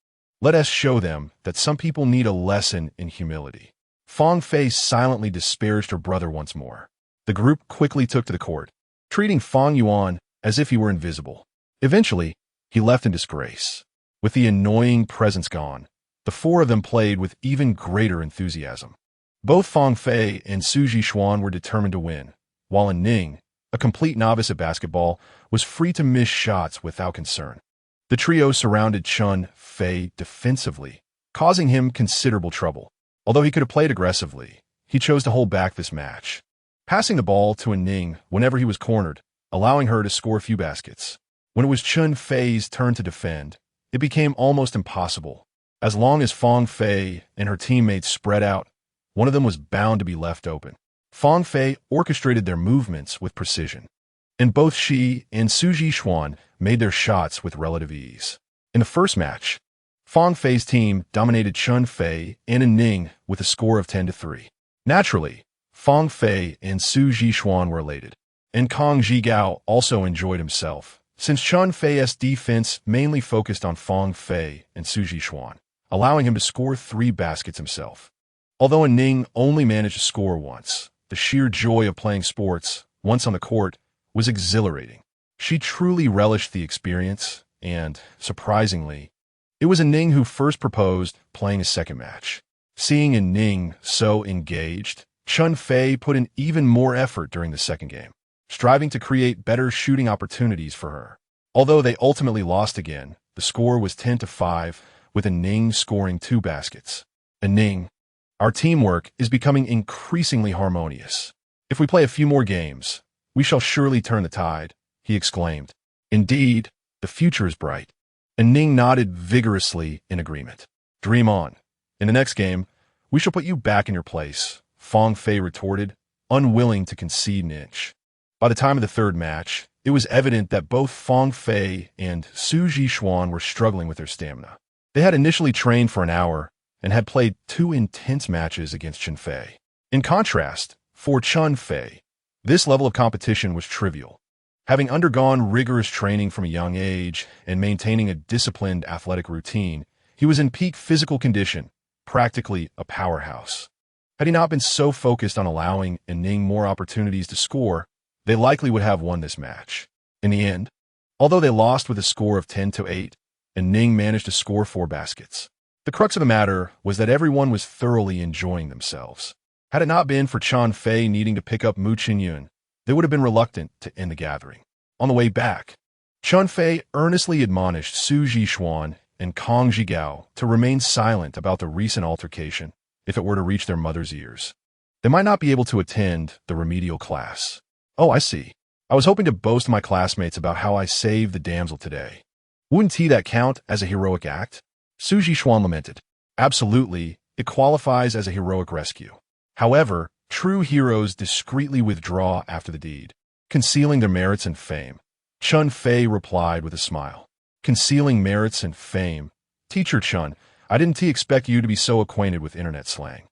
Let us show them that some people need a lesson in humility." Fang Fei silently disparaged her brother once more. The group quickly took to the court, treating Fang Yuan as if he were invisible. Eventually, he left in disgrace. With the annoying presence gone, the four of them played with even greater enthusiasm. Both Fang Fei and Su Jixuan were determined to win, while Ning, a complete novice at basketball, was free to miss shots without concern. The trio surrounded Chen Fei defensively, causing him considerable trouble. Although he could have played aggressively, he chose to hold back this match, passing the ball to Ning whenever he was cornered, allowing her to score a few baskets. When it was Chen Fei's turn to defend, it became almost impossible. As long as Fang Fei and her teammates spread out, one of them was bound to be left open. Fang Fei orchestrated their movements with precision, and both she and Su Jixuan made their shots with relative ease. In the first match, Fang Fei's team dominated Chen Fei and Ning with a score of 10-3. Naturally, Fang Fei and Su Jixuan were elated, and Kang Zhigao also enjoyed himself, since Chen Fei's defense mainly focused on Fang Fei and Su Jixuan, allowing him to score 3 baskets himself. Although Ning only managed to score once, the sheer joy of playing sports, once on the court, was exhilarating. She truly relished the experience, and, surprisingly, it was Ning who first proposed playing a second match. Seeing Ning so engaged, Chen Fei put in even more effort during the second game, striving to create better shooting opportunities for her. Although they ultimately lost again, the score was 10-5, with Ning scoring 2 baskets. Ning, our teamwork is becoming increasingly harmonious. If we play a few more games, we shall surely turn the tide, he exclaimed. Indeed, the future is bright. Ning nodded vigorously in agreement. Dream on. In the next game, we shall put you back in your place, Fang Fei retorted, unwilling to concede an inch. By the time of the third match, it was evident that both Fang Fei and Su Jixuan were struggling with their stamina. They had initially trained for an hour and had played 2 intense matches against Chen Fei. In contrast, for Chen Fei, this level of competition was trivial. Having undergone rigorous training from a young age and maintaining a disciplined athletic routine, he was in peak physical condition, practically a powerhouse. Had he not been so focused on allowing Ning more opportunities to score, they likely would have won this match. In the end, although they lost with a score of 10-8, and Ning managed to score 4 baskets. The crux of the matter was that everyone was thoroughly enjoying themselves. Had it not been for Chen Fei needing to pick up Mu Xiaoyan, they would have been reluctant to end the gathering. On the way back, Chen Fei earnestly admonished Su Zhishuan and Kong Zhigao to remain silent about the recent altercation if it were to reach their mother's ears. They might not be able to attend the remedial class. Oh, I see. I was hoping to boast my classmates about how I saved the damsel today. Wouldn't that count as a heroic act? Su Zhishuan lamented. Absolutely, it qualifies as a heroic rescue. However, true heroes discreetly withdraw after the deed, concealing their merits and fame. Chen Fei replied with a smile. Concealing merits and fame. Teacher Chen, I didn't expect you to be so acquainted with internet slang.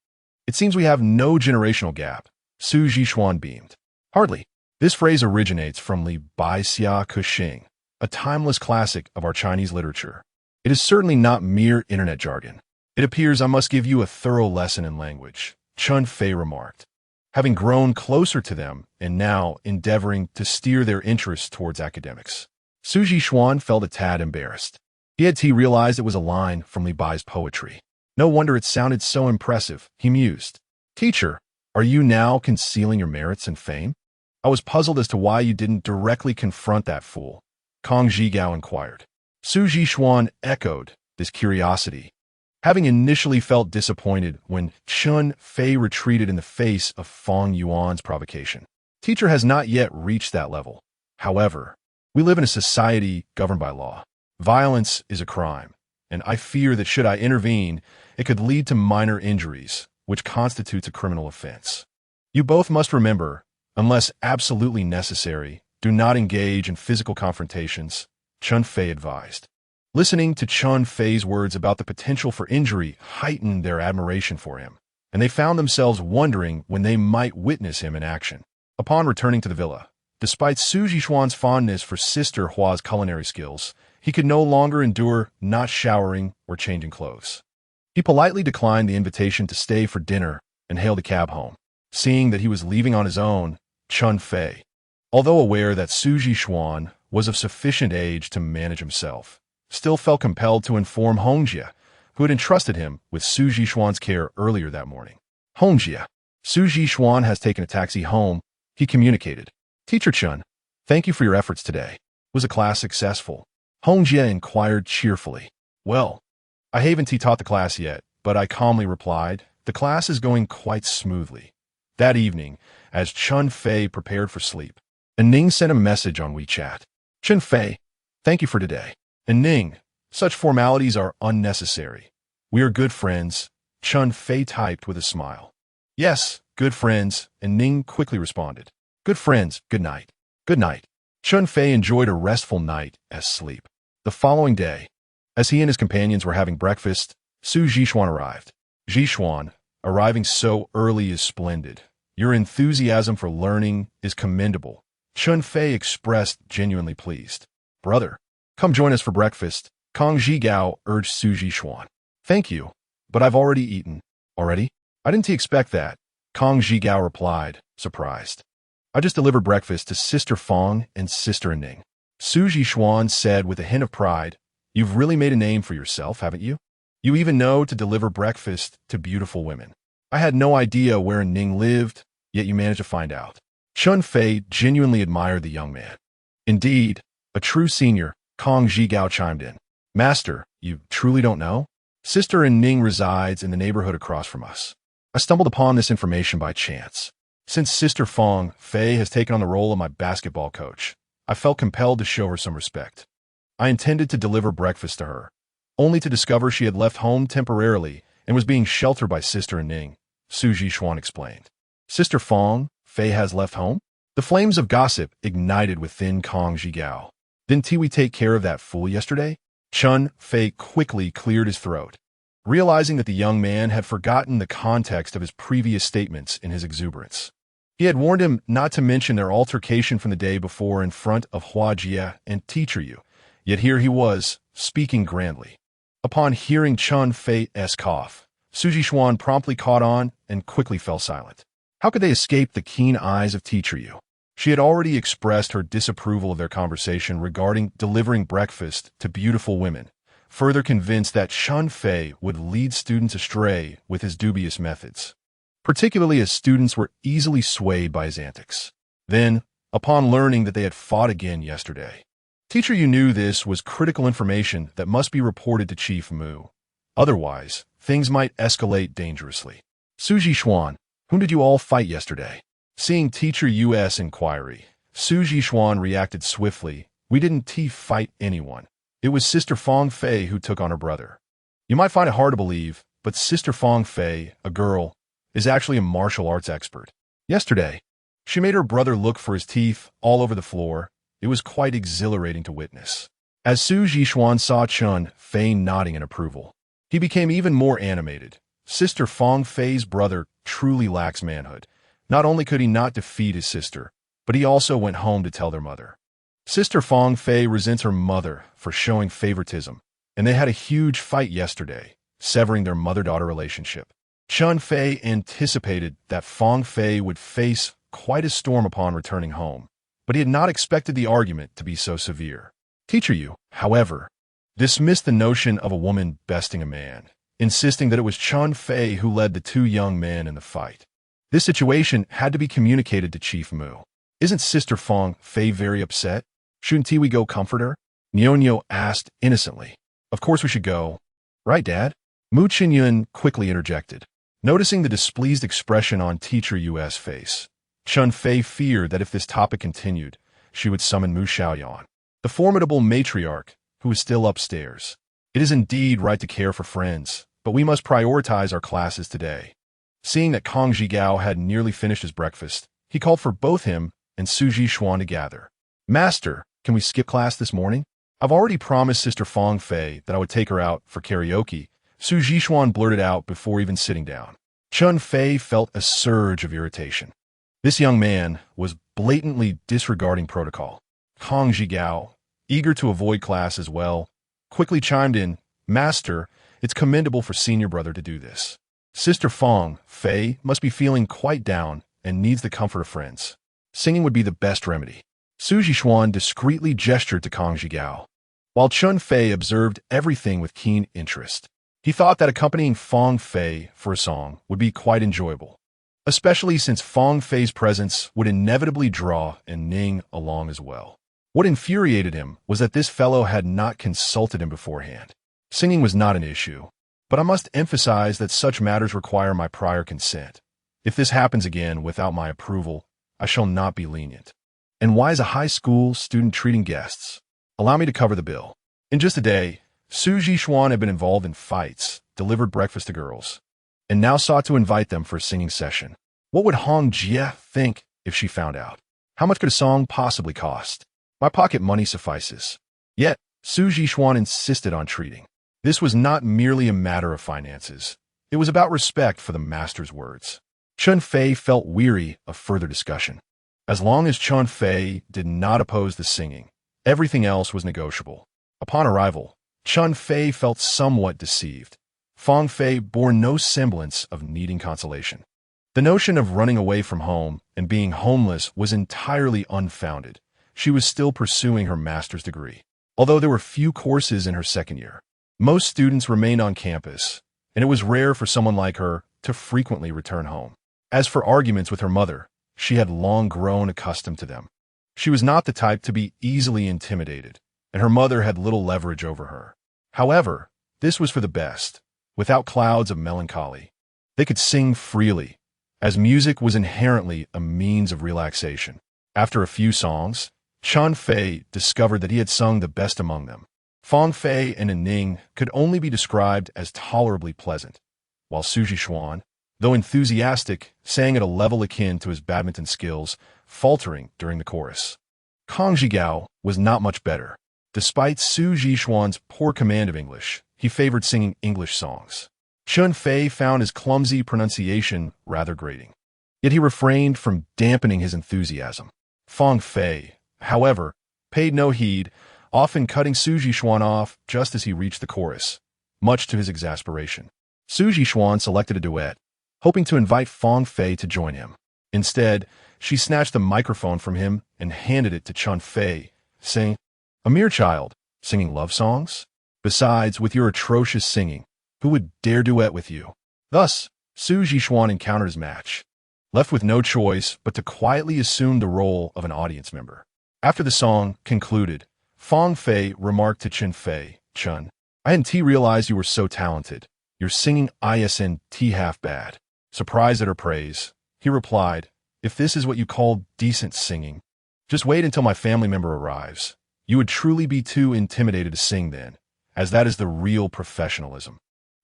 It seems we have no generational gap. Su Zhishuan beamed. Hardly. This phrase originates from Li Bai Xia Kuxing, a timeless classic of our Chinese literature. It is certainly not mere internet jargon. It appears I must give you a thorough lesson in language, Chen Fei remarked. Having grown closer to them and now endeavoring to steer their interests towards academics. Su Zhishuan felt a tad embarrassed. He had realized it was a line from Li Bai's poetry. No wonder it sounded so impressive, he mused. Teacher, are you now concealing your merits and fame? I was puzzled as to why you didn't directly confront that fool, Kong Zhigao inquired. Su Zhishuan echoed this curiosity. Having initially felt disappointed when Chen Fei retreated in the face of Fong Yuan's provocation. Teacher has not yet reached that level. However, we live in a society governed by law. Violence is a crime, and I fear that should I intervene, it could lead to minor injuries, which constitutes a criminal offense. You both must remember, unless absolutely necessary, do not engage in physical confrontations, Chen Fei advised. Listening to Chen Fei's words about the potential for injury heightened their admiration for him, and they found themselves wondering when they might witness him in action. Upon returning to the villa, despite Su Zhishuan's fondness for Sister Hua's culinary skills, he could no longer endure not showering or changing clothes. He politely declined the invitation to stay for dinner and hailed a cab home. Seeing that he was leaving on his own, Chen Fei, although aware that Su Zhishuan was of sufficient age to manage himself, still felt compelled to inform Hongjie, who had entrusted him with Su Zhishuan's care earlier that morning. Hongjie, Su Zhishuan has taken a taxi home, he communicated. Teacher Chen, thank you for your efforts today. Was the class successful? Hongjie inquired cheerfully. Well, I haven't taught the class yet, but I calmly replied, the class is going quite smoothly. That evening, as Chen Fei prepared for sleep, Ning sent a message on WeChat. Chen Fei, thank you for today. Ning, such formalities are unnecessary. We are good friends, Chen Fei typed with a smile. Yes, good friends, Ning quickly responded. Good friends, good night. Good night. Chen Fei enjoyed a restful night as sleep. The following day, as he and his companions were having breakfast, Su Zhishuan arrived. Zhishuan, arriving so early is splendid. Your enthusiasm for learning is commendable. Chen Fei expressed genuinely pleased. Brother, come join us for breakfast, Kong Zhigao urged Su Zhishuan. Thank you, but I've already eaten. Already? I didn't expect that, Kong Zhigao replied, surprised. I just delivered breakfast to Sister Fong and Sister Ning. Su Zhishuan said with a hint of pride, You've really made a name for yourself, haven't you? You even know to deliver breakfast to beautiful women. I had no idea where Ning lived, yet you managed to find out. Chen Fei genuinely admired the young man. Indeed, a true senior, Kong Zhigao chimed in. Master, you truly don't know? Sister Ning resides in the neighborhood across from us. I stumbled upon this information by chance. Since Sister Fong Fei has taken on the role of my basketball coach, I felt compelled to show her some respect. I intended to deliver breakfast to her, only to discover she had left home temporarily and was being sheltered by Sister Ning, Su Zhishuan explained. Sister Fong Fei has left home? The flames of gossip ignited within Kong Zhigao. Didn't we take care of that fool yesterday? Chen Fei quickly cleared his throat, realizing that the young man had forgotten the context of his previous statements in his exuberance. He had warned him not to mention their altercation from the day before in front of Hua Jie and Teacher Yu, yet here he was, speaking grandly. Upon hearing Chen Fei's cough, Su Zhishuan promptly caught on and quickly fell silent. How could they escape the keen eyes of Teacher Yu? She had already expressed her disapproval of their conversation regarding delivering breakfast to beautiful women, further convinced that Chen Fei would lead students astray with his dubious methods, particularly as students were easily swayed by his antics. Then, upon learning that they had fought again yesterday, "Teacher, you knew this was critical information that must be reported to Chief Mu. Otherwise, things might escalate dangerously. Su Jixuan, whom did you all fight yesterday?" Seeing Teacher U.S. inquiry, Su Jixuan reacted swiftly. "We didn't fight anyone. It was Sister Fang Fei who took on her brother." You might find it hard to believe, but Sister Fang Fei, a girl, is actually a martial arts expert. Yesterday, she made her brother look for his teeth all over the floor. It was quite exhilarating to witness. As Su Jixuan saw Chen Fei nodding in approval, he became even more animated. Sister Fang Fei's brother truly lacks manhood. Not only could he not defeat his sister, but he also went home to tell their mother. Sister Fang Fei resents her mother for showing favoritism, and they had a huge fight yesterday, severing their mother-daughter relationship. Chen Fei anticipated that Fang Fei would face quite a storm upon returning home, but he had not expected the argument to be so severe. Teacher Yu, however, dismissed the notion of a woman besting a man, insisting that it was Chen Fei who led the two young men in the fight. This situation had to be communicated to Chief Mu. "Isn't Sister Fang Fei very upset? Shouldn't we go comfort her?" Nyo asked innocently. "Of course we should go. Right, Dad?" Mu Xiaoyan quickly interjected. Noticing the displeased expression on Teacher U.S. face, Chen Fei feared that if this topic continued, she would summon Mu Xiaoyan, the formidable matriarch, who is still upstairs. "It is indeed right to care for friends, but we must prioritize our classes today." Seeing that Kong Zhigao had nearly finished his breakfast, he called for both him and Su Jixuan to gather. "Master, can we skip class this morning? I've already promised Sister Fang Fei that I would take her out for karaoke," Su Jixuan blurted out before even sitting down. Chen Fei felt a surge of irritation. This young man was blatantly disregarding protocol. Kong Zhigao, eager to avoid class as well, quickly chimed in, "Master, it's commendable for senior brother to do this. Sister Fang Fei must be feeling quite down and needs the comfort of friends. Singing would be the best remedy." Su Jixuan discreetly gestured to Kong Zhigao, while Chen Fei observed everything with keen interest. He thought that accompanying Fang Fei for a song would be quite enjoyable, especially since Fang Fei's presence would inevitably draw and Ning along as well. What infuriated him was that this fellow had not consulted him beforehand. Singing was not an issue, but I must emphasize that such matters require my prior consent. If this happens again without my approval, I shall not be lenient. And why is a high school student treating guests? Allow me to cover the bill. In just a day, Su Jixuan had been involved in fights, delivered breakfast to girls, and now sought to invite them for a singing session. What would Hong Jie think if she found out? How much could a song possibly cost? My pocket money suffices. Yet, Su Jixuan insisted on treating. This was not merely a matter of finances. It was about respect for the master's words. Chen Fei felt weary of further discussion. As long as Chen Fei did not oppose the singing, everything else was negotiable. Upon arrival, Chen Fei felt somewhat deceived. Fang Fei bore no semblance of needing consolation. The notion of running away from home and being homeless was entirely unfounded. She was still pursuing her master's degree, although there were few courses in her second year. Most students remained on campus, and it was rare for someone like her to frequently return home. As for arguments with her mother, she had long grown accustomed to them. She was not the type to be easily intimidated, and her mother had little leverage over her. However, this was for the best. Without clouds of melancholy, they could sing freely, as music was inherently a means of relaxation. After a few songs, Chen Fei discovered that he had sung the best among them. Fang Fei and Ning could only be described as tolerably pleasant, while Su Jixuan, though enthusiastic, sang at a level akin to his badminton skills, faltering during the chorus. Kong Zhigao was not much better. Despite Su Jixuan's poor command of English, he favored singing English songs. Chen Fei found his clumsy pronunciation rather grating, yet he refrained from dampening his enthusiasm. Fang Fei, however, paid no heed, often cutting Su Jixuan off just as he reached the chorus, much to his exasperation. Su Jixuan selected a duet, hoping to invite Fang Fei to join him. Instead, she snatched the microphone from him and handed it to Chen Fei, saying, "A mere child, singing love songs?" Besides, with your atrocious singing, who would dare duet with you? Thus, Su Zhishuan encountered his match, left with no choice but to quietly assume the role of an audience member. After the song concluded, Fang Fei remarked to Chen Fei, "Chen, I hadn't realized you were so talented. Your singing isn't half bad." Surprised at her praise, he replied, "If this is what you call decent singing, just wait until my family member arrives. You would truly be too intimidated to sing then, as that is the real professionalism."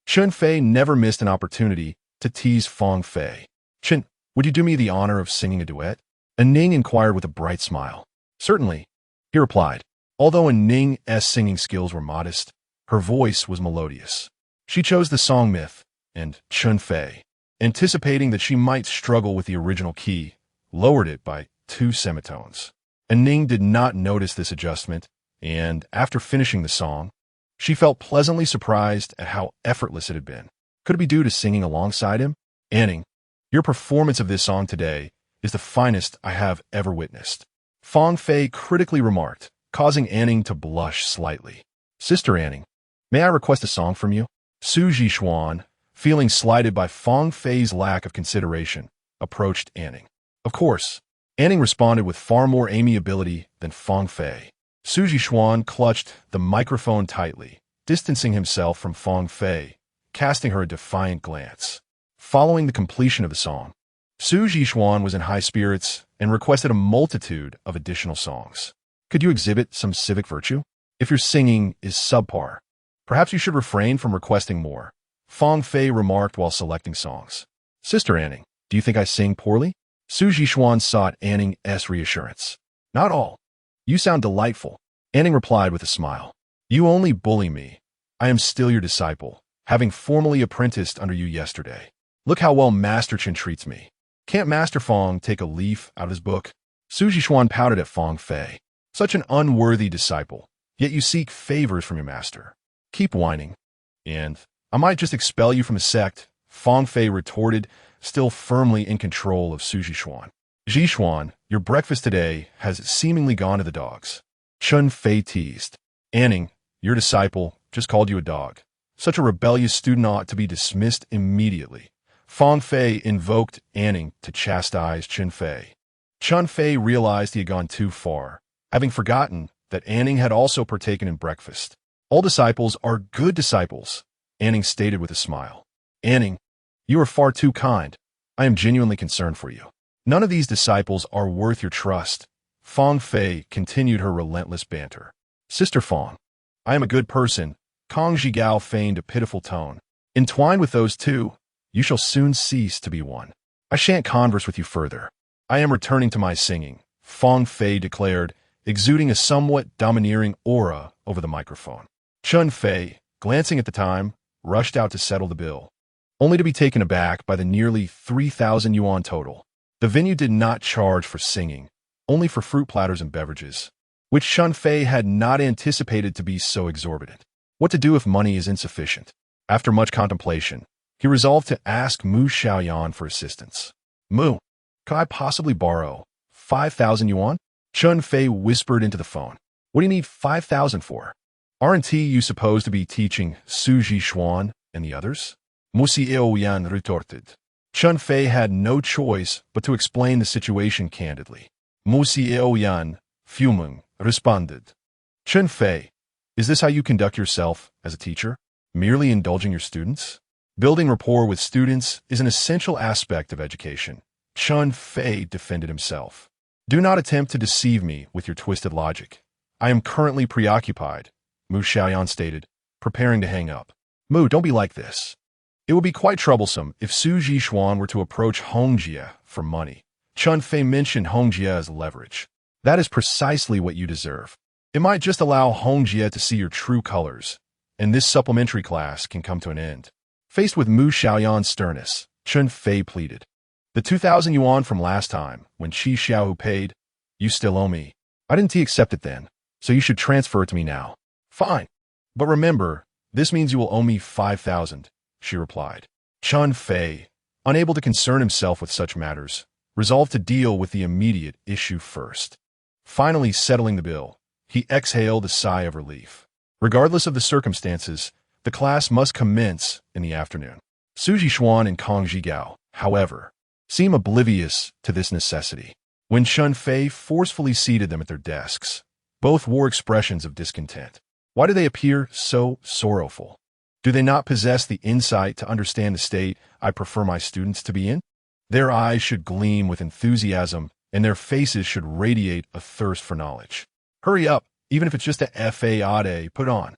Chen Fei never missed an opportunity to tease Fang Fei. "Chen, would you do me the honor of singing a duet?" Ning inquired with a bright smile. "Certainly," he replied. Although Ning's singing skills were modest, her voice was melodious. She chose the song Myth, and Chen Fei, anticipating that she might struggle with the original key, lowered it by 2 semitones. Ning did not notice this adjustment, and after finishing the song, she felt pleasantly surprised at how effortless it had been. Could it be due to singing alongside him? "Anning, your performance of this song today is the finest I have ever witnessed," Fang Fei critically remarked, causing Anning to blush slightly. "Sister Anning, may I request a song from you?" Su Zhishuan, feeling slighted by Fang Fei's lack of consideration, approached Anning. Of course, Anning responded with far more amiability than Fang Fei. Su Zhishuan clutched the microphone tightly, distancing himself from Fang Fei, casting her a defiant glance. Following the completion of the song, Su Zhishuan was in high spirits and requested a multitude of additional songs. "Could you exhibit some civic virtue? If your singing is subpar, perhaps you should refrain from requesting more," Fang Fei remarked while selecting songs. "Sister Anning, do you think I sing poorly?" Su Zhishuan sought Anning's reassurance. "Not all. You sound delightful," Anning replied with a smile. "You only bully me. I am still your disciple, having formally apprenticed under you yesterday. Look how well Master Chen treats me. Can't Master Fang take a leaf out of his book?" Su Zhishuan pouted at Fang Fei. "Such an unworthy disciple, yet you seek favors from your master. Keep whining, and I might just expel you from the sect," Fang Fei retorted, still firmly in control of Su Zhishuan. "Zhishuan, your breakfast today has seemingly gone to the dogs," Chen Fei teased. "Anning, your disciple, just called you a dog. Such a rebellious student ought to be dismissed immediately." Fang Fei invoked Anning to chastise Chen Fei. Chen Fei realized he had gone too far, having forgotten that Anning had also partaken in breakfast. "All disciples are good disciples," Anning stated with a smile. "Anning, you are far too kind. I am genuinely concerned for you. None of these disciples are worth your trust." Fang Fei continued her relentless banter. "Sister Fang, I am a good person," Kang Zhigao feigned a pitiful tone. "Entwined with those two, you shall soon cease to be one. I shan't converse with you further. I am returning to my singing," Fang Fei declared, exuding a somewhat domineering aura over the microphone. Chen Fei, glancing at the time, rushed out to settle the bill, only to be taken aback by the nearly 3,000 yuan total. The venue did not charge for singing, only for fruit platters and beverages, which Chen Fei had not anticipated to be so exorbitant. What to do if money is insufficient? After much contemplation, he resolved to ask Mu Xiaoyan for assistance. "Mu, could I possibly borrow 5,000 yuan?" Chen Fei whispered into the phone. "What do you need 5,000 for? Aren't you supposed to be teaching Su Zhishuan and the others?" Mu Xiaoyan retorted. Chen Fei had no choice but to explain the situation candidly. Mu Xiaoyan, fuming, responded, "Chen Fei, is this how you conduct yourself as a teacher? Merely indulging your students? Building rapport with students is an essential aspect of education." Chen Fei defended himself. "Do not attempt to deceive me with your twisted logic. I am currently preoccupied," Mu Xiaoyan stated, preparing to hang up. "Mu, don't be like this. It would be quite troublesome if Su Zhishuan were to approach Hongjie for money." Chen Fei mentioned Hongjie as leverage. "That is precisely what you deserve. It might just allow Hongjie to see your true colors, and this supplementary class can come to an end." Faced with Mu Xiaoyan's sternness, Chen Fei pleaded, "The 2,000 yuan from last time, when Qi Xiaohu paid, you still owe me. I didn't accept it then, so you should transfer it to me now." "Fine. But remember, this means you will owe me 5,000, she replied. Chen Fei, unable to concern himself with such matters, resolved to deal with the immediate issue first. Finally settling the bill, he exhaled a sigh of relief. Regardless of the circumstances, the class must commence in the afternoon. Su Zhishuan and Kang Zhigao, however, seem oblivious to this necessity. When Chen Fei forcefully seated them at their desks, both wore expressions of discontent. Why do they appear so sorrowful? Do they not possess the insight to understand the state I prefer my students to be in? Their eyes should gleam with enthusiasm, and their faces should radiate a thirst for knowledge. Hurry up, even if it's just a fade put on,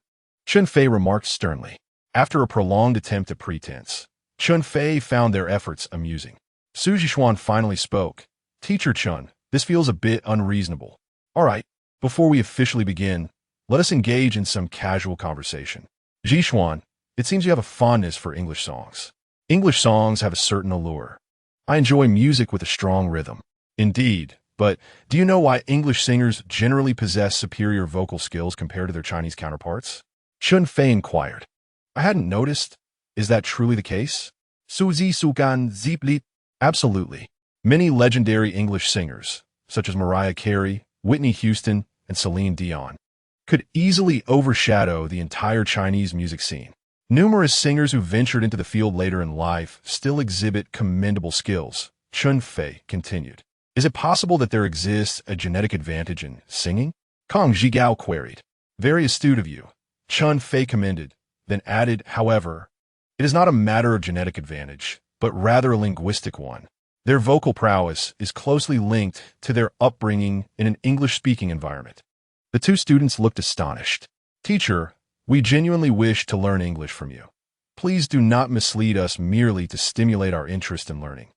Chen Fei remarked sternly. After a prolonged attempt at pretense, Chen Fei found their efforts amusing. Su Zhishuan finally spoke. Teacher Chen, this feels a bit unreasonable. All right, before we officially begin, let us engage in some casual conversation. Zhishuan, it seems you have a fondness for English songs. English songs have a certain allure. I enjoy music with a strong rhythm. Indeed, but do you know why English singers generally possess superior vocal skills compared to their Chinese counterparts? Chen Fei inquired. I hadn't noticed. Is that truly the case? Suzi Sugan Ziplit. Absolutely. Many legendary English singers, such as Mariah Carey, Whitney Houston, and Celine Dion, could easily overshadow the entire Chinese music scene. Numerous singers who ventured into the field later in life still exhibit commendable skills, Chen Fei continued. Is it possible that there exists a genetic advantage in singing? Kang Zhigao queried. Very astute of you, Chen Fei commended, then added, however, it is not a matter of genetic advantage, but rather a linguistic one. Their vocal prowess is closely linked to their upbringing in an English-speaking environment. The two students looked astonished. Teacher, we genuinely wish to learn English from you. Please do not mislead us merely to stimulate our interest in learning.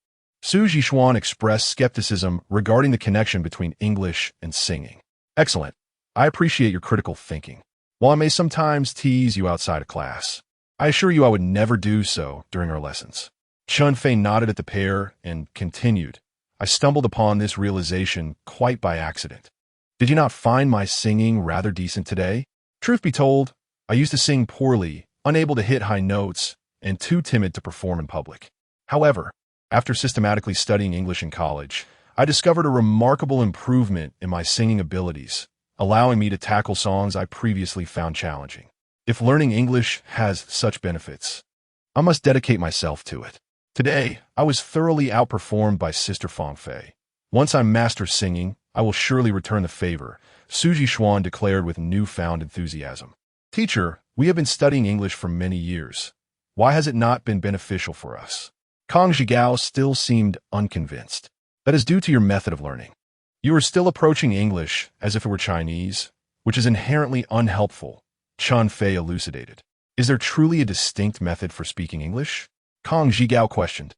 Su Zhishuan expressed skepticism regarding the connection between English and singing. Excellent. I appreciate your critical thinking. While I may sometimes tease you outside of class, I assure you I would never do so during our lessons. Chen Fei nodded at the pair and continued. I stumbled upon this realization quite by accident. Did you not find my singing rather decent today? Truth be told, I used to sing poorly, unable to hit high notes, and too timid to perform in public. However, after systematically studying English in college, I discovered a remarkable improvement in my singing abilities, allowing me to tackle songs I previously found challenging. If learning English has such benefits, I must dedicate myself to it. Today, I was thoroughly outperformed by Sister Fang Fei. Once I master singing, I will surely return the favor, Su Zhishuan declared with newfound enthusiasm. Teacher, we have been studying English for many years. Why has it not been beneficial for us? Kang Zhigao still seemed unconvinced. That is due to your method of learning. You are still approaching English as if it were Chinese, which is inherently unhelpful, Chen Fei elucidated. Is there truly a distinct method for speaking English? Kang Zhigao questioned.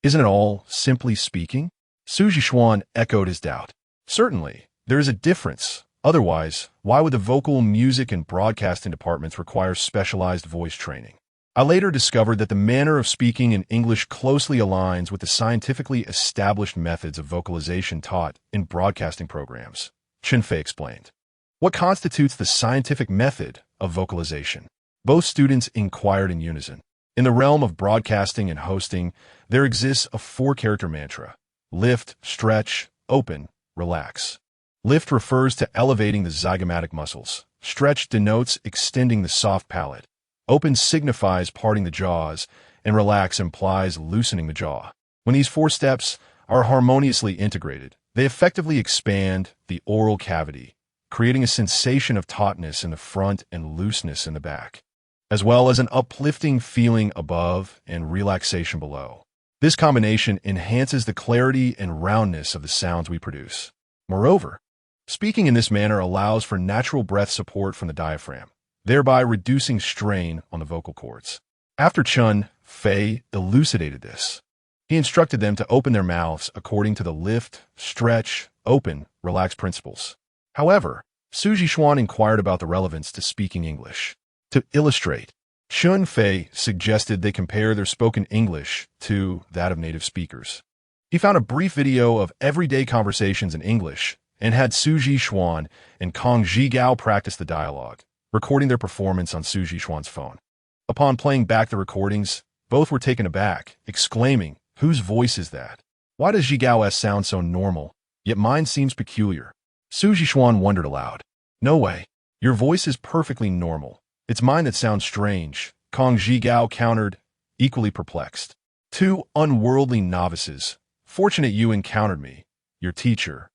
Isn't it all simply speaking? Su Zhishuan echoed his doubt. Certainly, there is a difference. Otherwise, why would the vocal, music, and broadcasting departments require specialized voice training? I later discovered that the manner of speaking in English closely aligns with the scientifically established methods of vocalization taught in broadcasting programs, Chen Fei explained. What constitutes the scientific method of vocalization? Both students inquired in unison. In the realm of broadcasting and hosting, there exists a 4-character mantra: lift, stretch, open, relax. Lift refers to elevating the zygomatic muscles. Stretch denotes extending the soft palate. Open signifies parting the jaws, and relax implies loosening the jaw. When these 4 steps are harmoniously integrated, they effectively expand the oral cavity, creating a sensation of tautness in the front and looseness in the back, as well as an uplifting feeling above and relaxation below. This combination enhances the clarity and roundness of the sounds we produce. Moreover, speaking in this manner allows for natural breath support from the diaphragm, thereby reducing strain on the vocal cords. After Chen Fei elucidated this, he instructed them to open their mouths according to the lift, stretch, open, relax principles. However, Su Zhishuan inquired about the relevance to speaking English. To illustrate, Chen Fei suggested they compare their spoken English to that of native speakers. He found a brief video of everyday conversations in English and had Su Zhishuan and Kang Zhigao practice the dialogue, recording their performance on Su Zhishuan's phone. Upon playing back the recordings, both were taken aback, exclaiming, "Whose voice is that? Why does Zhigao's sound so normal, yet mine seems peculiar?" Su Zhishuan wondered aloud. "No way. Your voice is perfectly normal. It's mine that sounds strange, Kong Zhigao countered, equally perplexed. Two unworldly novices. Fortunate you encountered me, your teacher.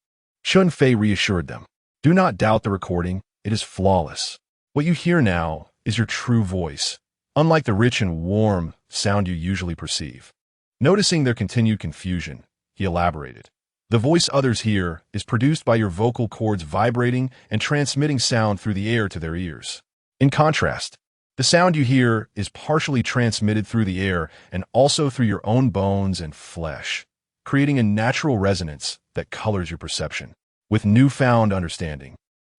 Chen Fei reassured them. Do not doubt the recording. It is flawless. What you hear now is your true voice, unlike the rich and warm sound you usually perceive. Noticing their continued confusion, he elaborated. The voice others hear is produced by your vocal cords vibrating and transmitting sound through the air to their ears. In contrast, the sound you hear is partially transmitted through the air and also through your own bones and flesh, creating a natural resonance that colors your perception. With newfound understanding,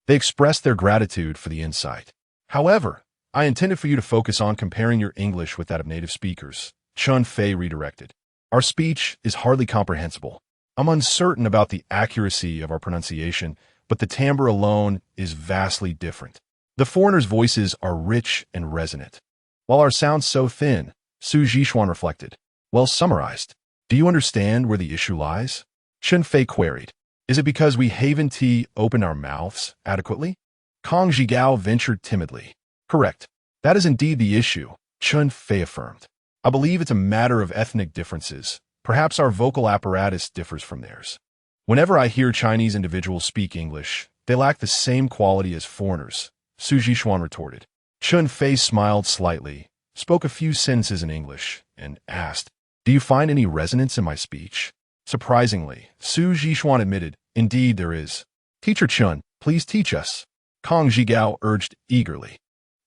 they expressed their gratitude for the insight. However, I intended for you to focus on comparing your English with that of native speakers, Chen Fei redirected. Our speech is hardly comprehensible. I'm uncertain about the accuracy of our pronunciation, but the timbre alone is vastly different. The foreigners' voices are rich and resonant, while our sounds so thin, Su Zhixuan reflected. Well summarized. Do you understand where the issue lies? Chen Fei queried. Is it because we haven't opened our mouths adequately? Kong Zhigao ventured timidly. Correct. That is indeed the issue, Chen Fei affirmed. I believe it's a matter of ethnic differences. Perhaps our vocal apparatus differs from theirs. Whenever I hear Chinese individuals speak English, they lack the same quality as foreigners, Su Zhixuan retorted. Chen Fei smiled slightly, spoke a few sentences in English, and asked, Do you find any resonance in my speech? Surprisingly, Su Zhixuan admitted, Indeed there is. Teacher Chen, please teach us. Kong Zhigao urged eagerly.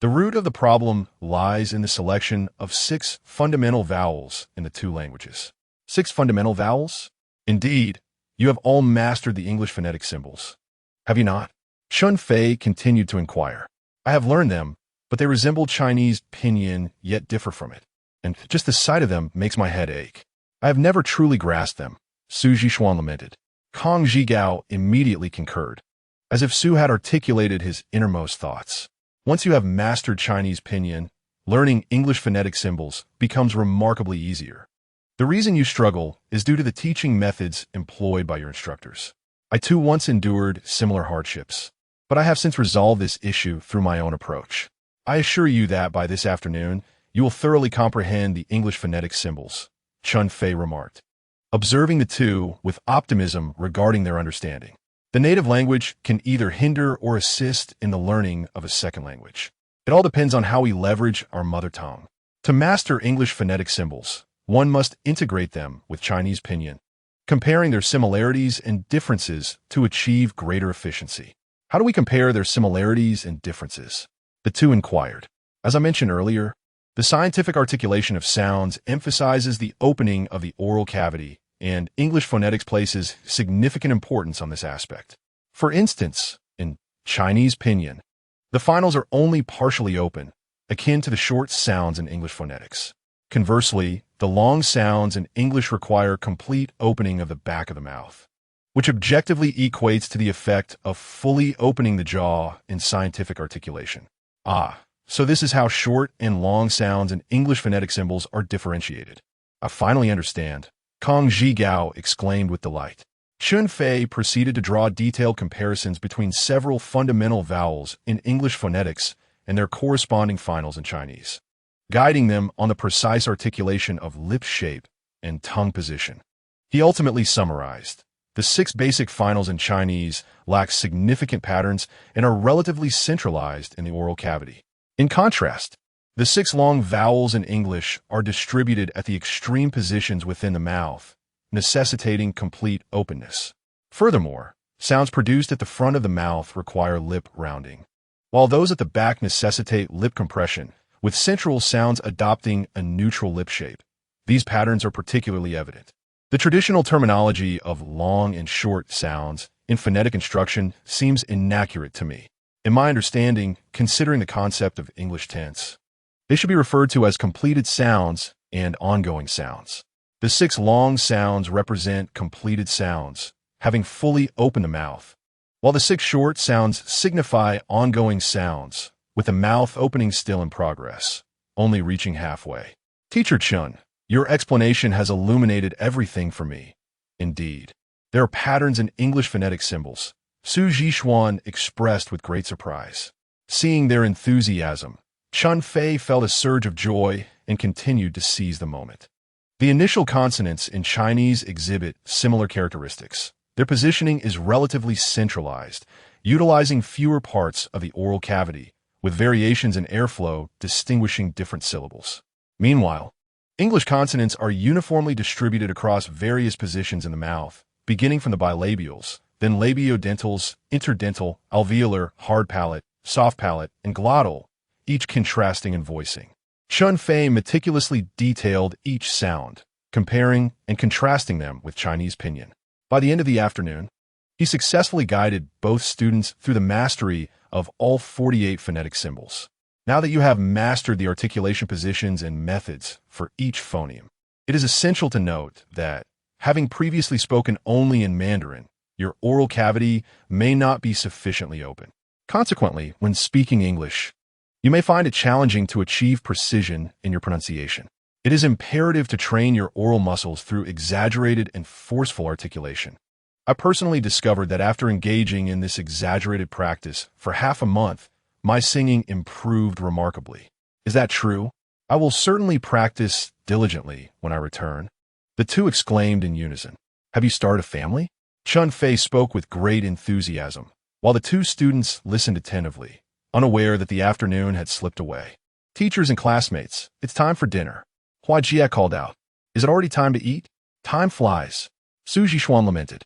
The root of the problem lies in the selection of 6 fundamental vowels in the 2 languages. 6 fundamental vowels? Indeed, you have all mastered the English phonetic symbols. Have you not? Chen Fei continued to inquire. I have learned them, but they resemble Chinese pinyin, yet differ from it. And just the sight of them makes my head ache. I have never truly grasped them, Su Zhixuan lamented. Kong Zhigao immediately concurred, as if Su had articulated his innermost thoughts. Once you have mastered Chinese pinyin, learning English phonetic symbols becomes remarkably easier. The reason you struggle is due to the teaching methods employed by your instructors. I too once endured similar hardships, but I have since resolved this issue through my own approach. I assure you that by this afternoon, you will thoroughly comprehend the English phonetic symbols, Chen Fei remarked, observing the two with optimism regarding their understanding. The native language can either hinder or assist in the learning of a second language. It all depends on how we leverage our mother tongue. To master English phonetic symbols, one must integrate them with Chinese pinyin, comparing their similarities and differences to achieve greater efficiency. How do we compare their similarities and differences? The two inquired. As I mentioned earlier, the scientific articulation of sounds emphasizes the opening of the oral cavity, and English phonetics places significant importance on this aspect. For instance, in Chinese pinyin, the finals are only partially open, akin to the short sounds in English phonetics. Conversely, the long sounds in English require complete opening of the back of the mouth, which objectively equates to the effect of fully opening the jaw in scientific articulation. So this is how short and long sounds in English phonetic symbols are differentiated. I finally understand, Kong Zhigao exclaimed with delight. Chen Fei proceeded to draw detailed comparisons between several fundamental vowels in English phonetics and their corresponding finals in Chinese, guiding them on the precise articulation of lip shape and tongue position. He ultimately summarized, the 6 basic finals in Chinese lack significant patterns and are relatively centralized in the oral cavity. In contrast, the 6 long vowels in English are distributed at the extreme positions within the mouth, necessitating complete openness. Furthermore, sounds produced at the front of the mouth require lip rounding, while those at the back necessitate lip compression, with central sounds adopting a neutral lip shape. These patterns are particularly evident. The traditional terminology of long and short sounds in phonetic instruction seems inaccurate to me. In my understanding, considering the concept of English tense, they should be referred to as completed sounds and ongoing sounds. The 6 long sounds represent completed sounds, having fully opened the mouth, while the 6 short sounds signify ongoing sounds, with the mouth opening still in progress, only reaching halfway. Teacher Chen, your explanation has illuminated everything for me. Indeed, there are patterns in English phonetic symbols, Su Zhixuan expressed with great surprise. Seeing their enthusiasm, Chen Fei felt a surge of joy and continued to seize the moment. The initial consonants in Chinese exhibit similar characteristics. Their positioning is relatively centralized, utilizing fewer parts of the oral cavity, with variations in airflow distinguishing different syllables. Meanwhile, English consonants are uniformly distributed across various positions in the mouth, beginning from the bilabials, then labiodentals, interdental, alveolar, hard palate, soft palate, and glottal, each contrasting in voicing. Chen Fei meticulously detailed each sound, comparing and contrasting them with Chinese pinyin. By the end of the afternoon, he successfully guided both students through the mastery of all 48 phonetic symbols. Now that you have mastered the articulation positions and methods for each phoneme, it is essential to note that, having previously spoken only in Mandarin, your oral cavity may not be sufficiently open. Consequently, when speaking English, you may find it challenging to achieve precision in your pronunciation. It is imperative to train your oral muscles through exaggerated and forceful articulation. I personally discovered that after engaging in this exaggerated practice for half a month, my singing improved remarkably. Is that true? I will certainly practice diligently when I return. The two exclaimed in unison. Have you started a family? Chen Fei spoke with great enthusiasm, while the two students listened attentively, unaware that the afternoon had slipped away. Teachers and classmates, it's time for dinner. Hua Jie called out. Is it already time to eat? Time flies. Su Zhishuan lamented.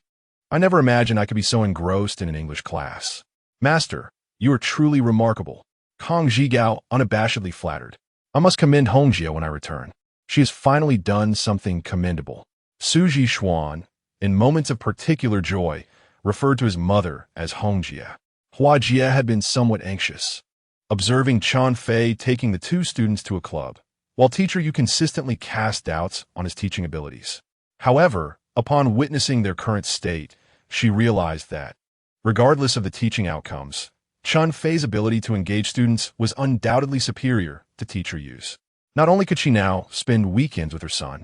I never imagined I could be so engrossed in an English class. Master, you are truly remarkable. Kong Zhigao unabashedly flattered. I must commend Hongjie when I return. She has finally done something commendable. Su Zhishuan, in moments of particular joy, referred to his mother as Hongjie. Hua Jie had been somewhat anxious, observing Chen Fei taking the two students to a club. While teacher Yu consistently cast doubts on his teaching abilities. However, upon witnessing their current state, she realized that, regardless of the teaching outcomes, Chen Fei's ability to engage students was undoubtedly superior to teacher Yu's. Not only could she now spend weekends with her son,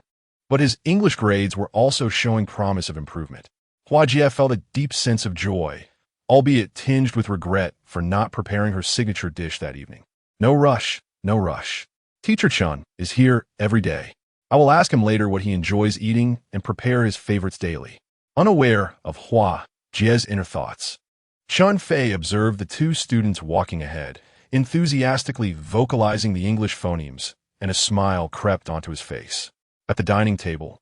but his English grades were also showing promise of improvement. Hua Jie felt a deep sense of joy, albeit tinged with regret for not preparing her signature dish that evening. No rush, no rush. Teacher Chen is here every day. I will ask him later what he enjoys eating and prepare his favorites daily. Unaware of Hua Jie's inner thoughts, Chen Fei observed the two students walking ahead, enthusiastically vocalizing the English phonemes, and a smile crept onto his face. At the dining table,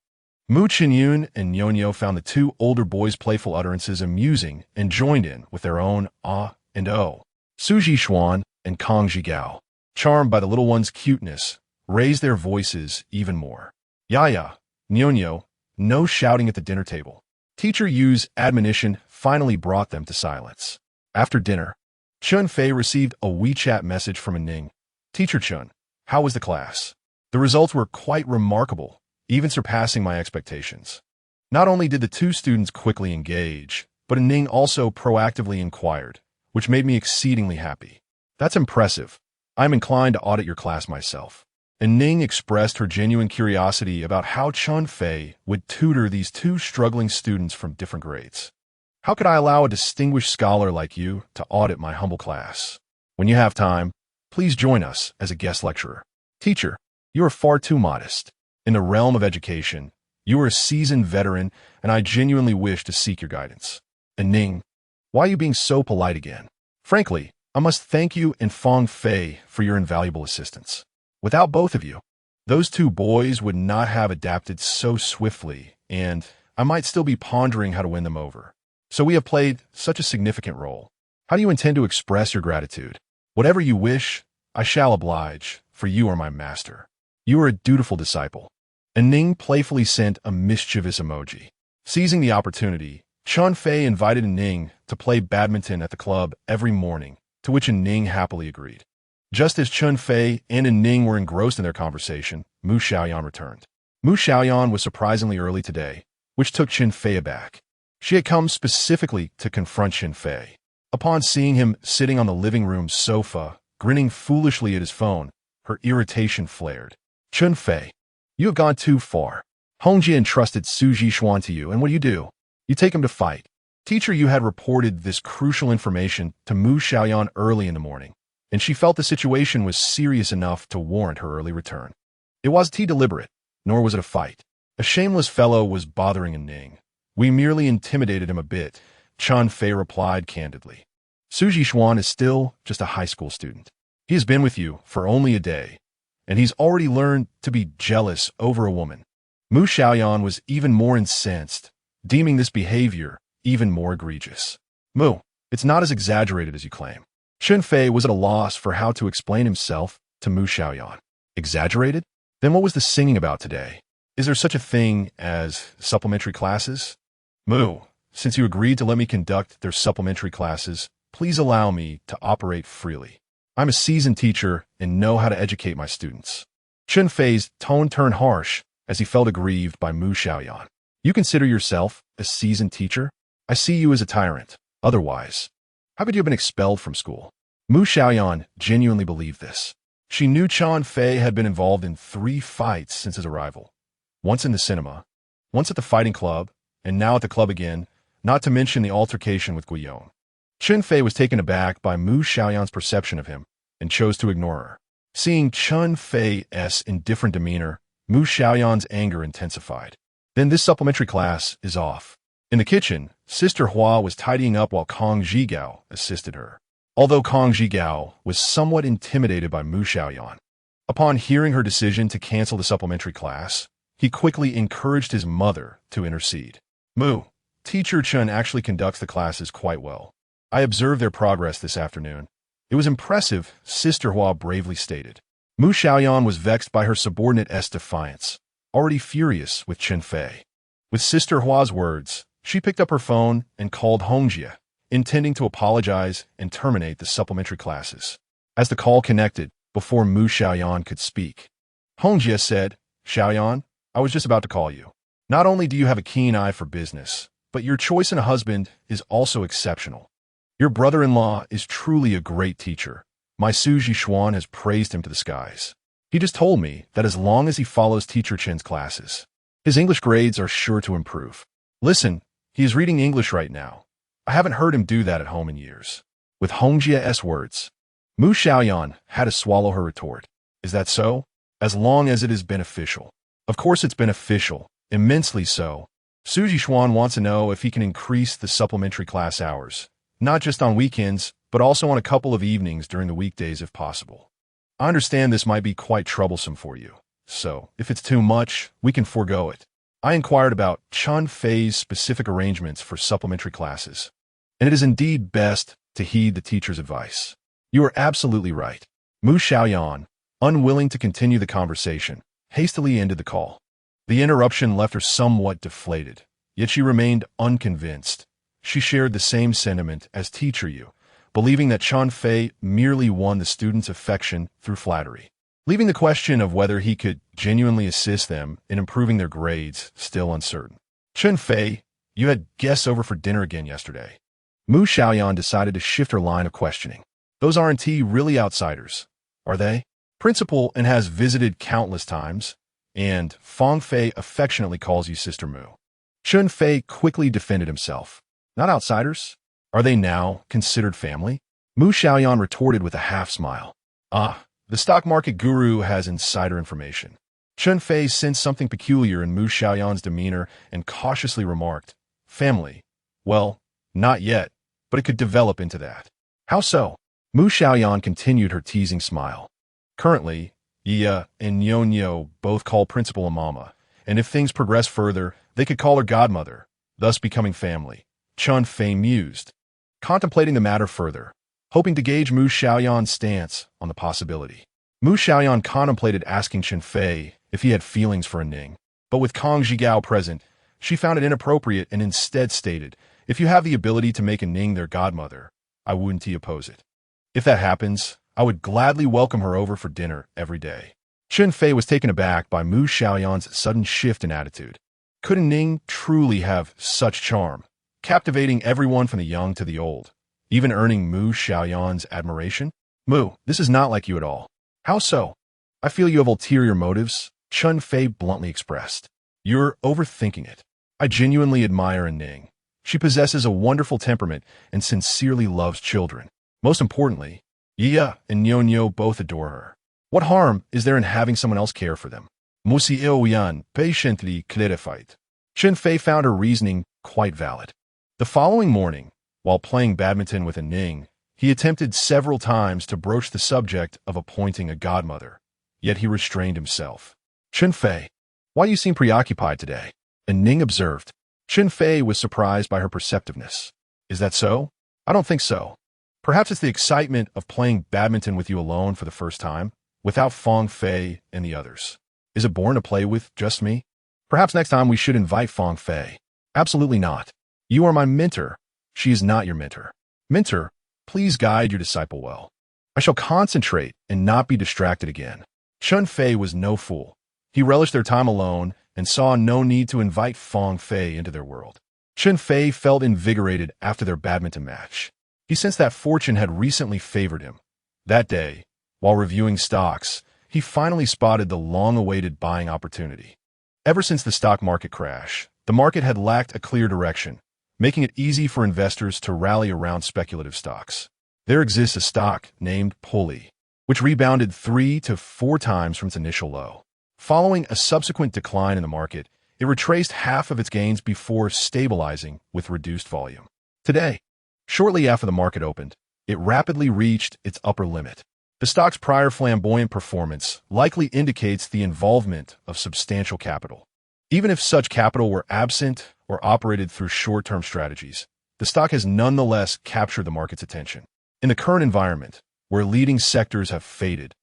Mu Xiaoyan and Nyonyo found the two older boys' playful utterances amusing and joined in with their own ah and oh. Su Zhishuan and Kong Zhigao, charmed by the little one's cuteness, raised their voices even more. Yaya, Nyonyo, no shouting at the dinner table. Teacher Yu's admonition finally brought them to silence. After dinner, Chen Fei received a WeChat message from Ning. Teacher Chen, how was the class? The results were quite remarkable, even surpassing my expectations. Not only did the two students quickly engage, but Ning also proactively inquired, which made me exceedingly happy. That's impressive. I'm inclined to audit your class myself. And Ning expressed her genuine curiosity about how Chen Fei would tutor these two struggling students from different grades. How could I allow a distinguished scholar like you to audit my humble class? When you have time, please join us as a guest lecturer. Teacher, you are far too modest. In the realm of education, you are a seasoned veteran, and I genuinely wish to seek your guidance. And Ning, why are you being so polite again? Frankly, I must thank you and Fong Fei for your invaluable assistance. Without both of you, those two boys would not have adapted so swiftly, and I might still be pondering how to win them over. So we have played such a significant role. How do you intend to express your gratitude? Whatever you wish, I shall oblige, for you are my master. You are a dutiful disciple. And Ning playfully sent a mischievous emoji. Seizing the opportunity, Chen Fei invited Ning to play badminton at the club every morning, to which Ning happily agreed. Just as Chen Fei and Ning were engrossed in their conversation, Mu Xiaoyan returned. Mu Xiaoyan was surprisingly early today, which took Chen Fei aback. She had come specifically to confront Chen Fei. Upon seeing him sitting on the living room sofa, grinning foolishly at his phone, her irritation flared. Chen Fei, you have gone too far. Hongjie entrusted Su Zhishuan to you, and what do? You take him to fight. Teacher Yu had reported this crucial information to Mu Xiaoyan early in the morning, and she felt the situation was serious enough to warrant her early return. It wasn't deliberate, nor was it a fight. A shameless fellow was bothering Ning. We merely intimidated him a bit, Chen Fei replied candidly. Su Jixuan is still just a high school student. He has been with you for only a day, and he's already learned to be jealous over a woman. Mu Xiaoyan was even more incensed, deeming this behavior even more egregious. Mu, it's not as exaggerated as you claim. Chen Fei was at a loss for how to explain himself to Mu Xiaoyan. Exaggerated? Then what was the singing about today? Is there such a thing as supplementary classes? Mu, since you agreed to let me conduct their supplementary classes, please allow me to operate freely. I'm a seasoned teacher and know how to educate my students. Chen Fei's tone turned harsh as he felt aggrieved by Mu Xiaoyan. You consider yourself a seasoned teacher? I see you as a tyrant. Otherwise, how could you have been expelled from school? Mu Xiaoyan genuinely believed this. She knew Chen Fei had been involved in 3 fights since his arrival. Once in the cinema, once at the fighting club, and now at the club again, not to mention the altercation with Guiyong. Chen Fei was taken aback by Mu Xiaoyan's perception of him and chose to ignore her. Seeing Chen Fei's indifferent demeanor, Mu Xiaoyan's anger intensified. Then this supplementary class is off. In the kitchen, Sister Hua was tidying up while Kong Zhigao assisted her. Although Kong Zhigao was somewhat intimidated by Mu Xiaoyan, upon hearing her decision to cancel the supplementary class, he quickly encouraged his mother to intercede. Mu, Teacher Chen actually conducts the classes quite well. I observed their progress this afternoon. It was impressive, Sister Hua bravely stated. Mu Xiaoyan was vexed by her subordinate's defiance, already furious with Chen Fei. With Sister Hua's words, she picked up her phone and called Hongjie, intending to apologize and terminate the supplementary classes. As the call connected, before Mu Xiaoyan could speak, Hongjie said, Xiaoyan, I was just about to call you. Not only do you have a keen eye for business, but your choice in a husband is also exceptional. Your brother-in-law is truly a great teacher. My Su Jixuan has praised him to the skies. He just told me that as long as he follows Teacher Chen's classes, his English grades are sure to improve. Listen, he is reading English right now. I haven't heard him do that at home in years. With Hongjie's words, Mu Xiaoyan had to swallow her retort. Is that so? As long as it is beneficial. Of course it's beneficial, immensely so. Su Jixuan wants to know if he can increase the supplementary class hours, not just on weekends, but also on a couple of evenings during the weekdays if possible. I understand this might be quite troublesome for you, so if it's too much, we can forego it. I inquired about Chen Fei's specific arrangements for supplementary classes, and it is indeed best to heed the teacher's advice. You are absolutely right. Mu Xiaoyan, unwilling to continue the conversation, hastily ended the call. The interruption left her somewhat deflated, yet she remained unconvinced. She shared the same sentiment as Teacher Yu, believing that Chen Fei merely won the students' affection through flattery, leaving the question of whether he could genuinely assist them in improving their grades still uncertain. Chen Fei, you had guests over for dinner again yesterday. Mu Xiaoyan decided to shift her line of questioning. Those aren't really outsiders, are they? Principal and has visited countless times, and Fang Fei affectionately calls you Sister Mu. Chen Fei quickly defended himself. Not outsiders? Are they now considered family? Mu Xiaoyan retorted with a half-smile. Ah, the stock market guru has insider information. Chen Fei sensed something peculiar in Mu Xiaoyan's demeanor and cautiously remarked, Family? Well, not yet, but it could develop into that. How so? Mu Xiaoyan continued her teasing smile. Currently, Yi and Nyo both call Principal a mama, and if things progress further, they could call her godmother, thus becoming family. Chen Fei mused, contemplating the matter further, hoping to gauge Mu Xiaoyan's stance on the possibility. Mu Xiaoyan contemplated asking Chen Fei if he had feelings for Ning, but with Kong Zhigao present, she found it inappropriate and instead stated, if you have the ability to make Ning their godmother, I wouldn't oppose it. If that happens, I would gladly welcome her over for dinner every day. Chen Fei was taken aback by Mu Xiaoyan's sudden shift in attitude. Could Ning truly have such charm, captivating everyone from the young to the old, even earning Mu Xiaoyan's admiration? Mu, this is not like you at all. How so? I feel you have ulterior motives, Chen Fei bluntly expressed. You're overthinking it. I genuinely admire Ning. She possesses a wonderful temperament and sincerely loves children. Most importantly, Yia and Nyo both adore her. What harm is there in having someone else care for them? Mu Xiaoyan patiently clarified. Chen Fei found her reasoning quite valid. The following morning, while playing badminton with Ning, he attempted several times to broach the subject of appointing a godmother, yet he restrained himself. Chen Fei, why do you seem preoccupied today? And Ning observed. Chen Fei was surprised by her perceptiveness. Is that so? I don't think so. Perhaps it's the excitement of playing badminton with you alone for the first time, without Fang Fei and the others. Is it boring to play with just me? Perhaps next time we should invite Fang Fei. Absolutely not. You are my mentor. She is not your mentor. Mentor, please guide your disciple well. I shall concentrate and not be distracted again. Chen Fei was no fool. He relished their time alone and saw no need to invite Fang Fei into their world. Chen Fei felt invigorated after their badminton match. He sensed that fortune had recently favored him. That day, while reviewing stocks, he finally spotted the long-awaited buying opportunity. Ever since the stock market crash, the market had lacked a clear direction, making it easy for investors to rally around speculative stocks. There exists a stock named Pulley, which rebounded 3 to 4 times from its initial low. Following a subsequent decline in the market, it retraced half of its gains before stabilizing with reduced volume. Today, shortly after the market opened, it rapidly reached its upper limit. The stock's prior flamboyant performance likely indicates the involvement of substantial capital. Even if such capital were absent or operated through short-term strategies, the stock has nonetheless captured the market's attention. In the current environment, where leading sectors have faded,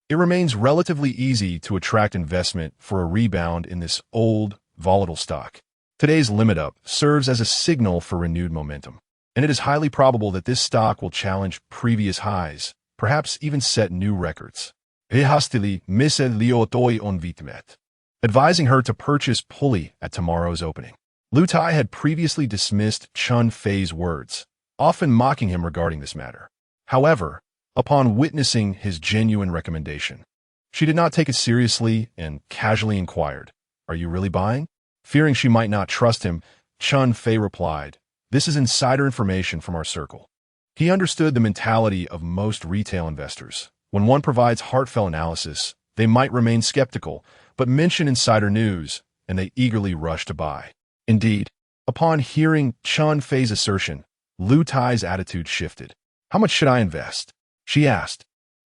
it remains relatively easy to attract investment for a rebound in this old, volatile stock. Today's limit up serves as a signal for renewed momentum, and it is highly probable that this stock will challenge previous highs, perhaps even set new records. He hastily mised Liotoi on Vitmet, advising her to purchase Pulley at tomorrow's opening. Lu Tai had previously dismissed Chen Fei's words, often mocking him regarding this matter. However, upon witnessing his genuine recommendation, she did not take it seriously and casually inquired, "Are you really buying?" Fearing she might not trust him, Chen Fei replied, "This is insider information from our circle." He understood the mentality of most retail investors. When one provides heartfelt analysis, they might remain skeptical, but mention insider news, and they eagerly rush to buy. Indeed, upon hearing Chen Fei's assertion, Lu Tai's attitude shifted. "How much should I invest?" she asked.